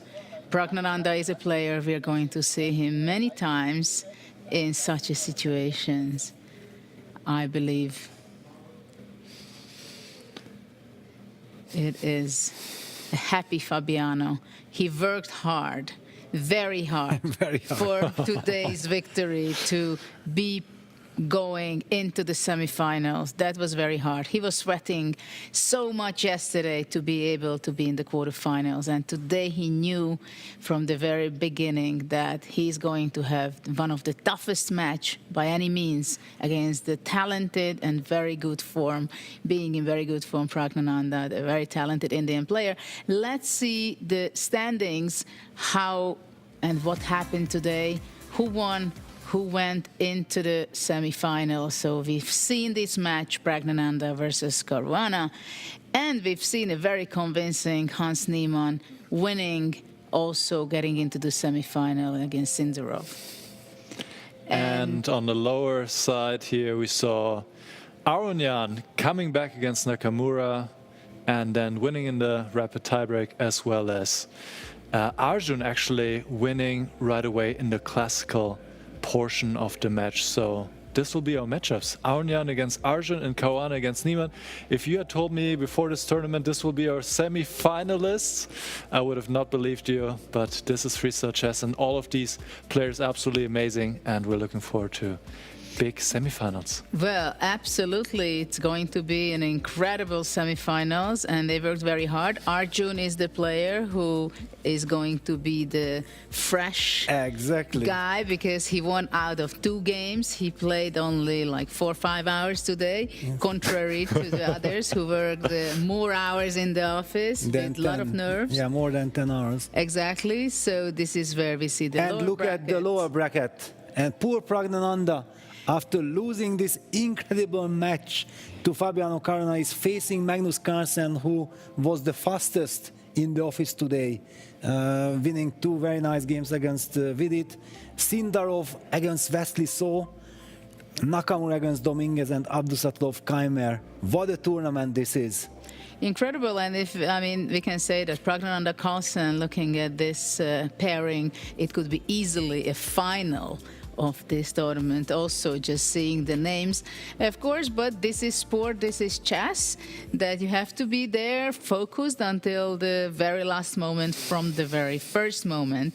Pragnanandha is a player. We are going to see him many times in such a situations, I believe. It is a happy Fabiano. He worked hard, very hard, for today's victory to be going into the semifinals. That was very hard. He was sweating so much yesterday to be able to be in the quarterfinals. And today he knew from the very beginning that he's going to have one of the toughest match by any means against the talented and very good form, being in very good form, Pragnanandha, the very talented Indian player. Let's see the standings, how and what happened today, who won, who went into the semi-final. So we've seen this match, Pragnanandha versus Caruana, and we've seen a very convincing Hans Niemann winning, also getting into the semi-final against Sindarov. And on the lower side here, we saw Aronian coming back against Nakamura and then winning in the rapid tiebreak, as well as Arjun actually winning right away in the classical portion of the match. So this will be our matchups. Aronian against Arjun and Caruana against Niemann. If you had told me before this tournament this will be our semi-finalists, I would have not believed you, but this is freestyle chess and all of these players absolutely amazing, and we're looking forward to big semifinals. Well, absolutely. It's going to be an incredible semifinals, and they worked very hard. Arjun is the player who is going to be the fresh guy, because he won out of 2 games. He played only like 4 or 5 hours today, contrary to the others who worked more hours in the office with a lot of nerves. Yeah, more than 10 hours. Exactly. So this is where we see the lower And look bracket. at the lower bracket. And poor Pragnanandha, after losing this incredible match to Fabiano Caruana, is facing Magnus Carlsen, who was the fastest in the office today, winning 2 very nice games against Vidit, Sindarov against Wesley So, Nakamura against Dominguez, and Abdusatov Kaimer. What a tournament this is. Incredible, and we can say that Pragnanandha Carlsen, looking at this pairing, it could be easily a final of this tournament. Also, just seeing the names, of course, but this is sport, this is chess, that you have to be there, focused until the very last moment from the very first moment.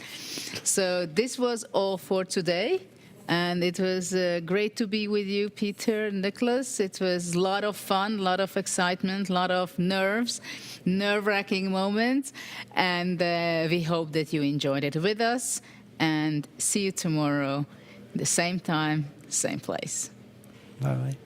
So this was all for today. And it was great to be with you, Peter and Nicholas. It was a lot of fun, a lot of excitement, a lot of nerves, nerve-wracking moments. And we hope that you enjoyed it with us. And see you tomorrow, the same time, same place. Bye-bye.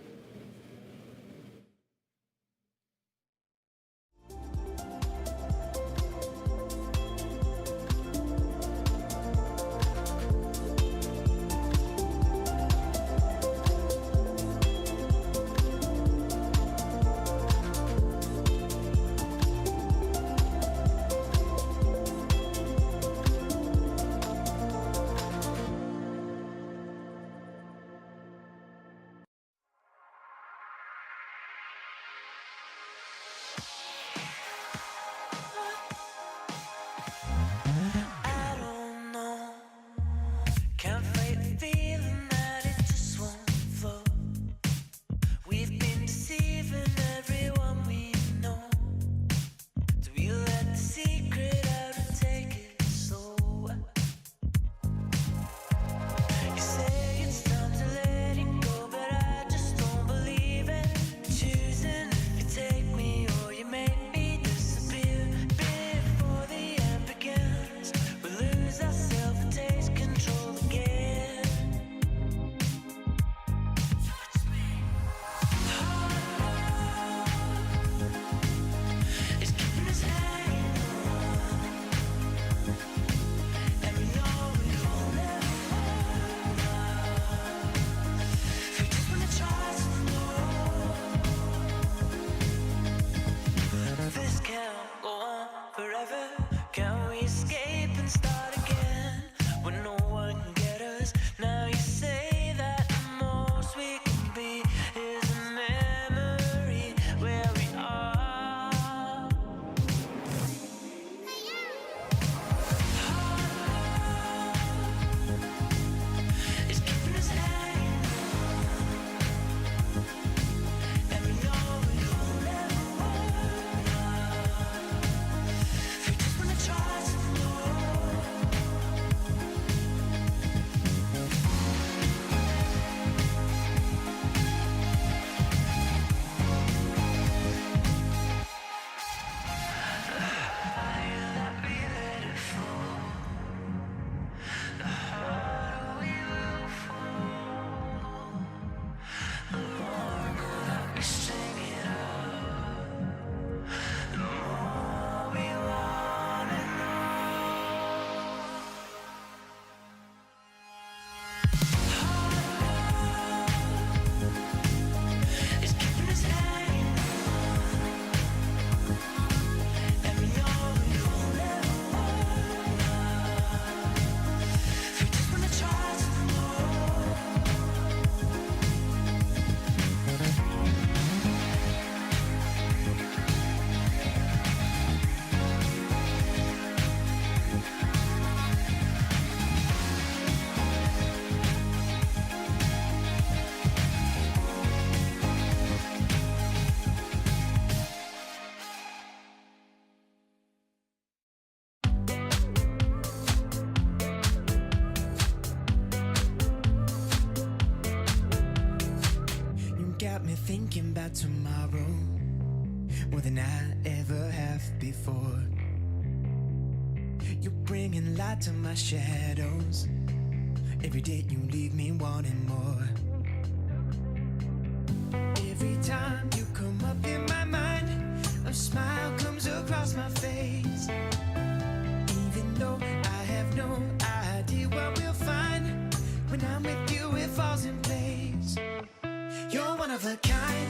thinking about tomorrow more than I ever have before. You're bringing light to my shadows. Every day you leave me wanting more. Every time you come up in my mind, a smile comes across my face. Even though I have no idea what we'll find, when I'm with you it falls in place. You're one of a kind.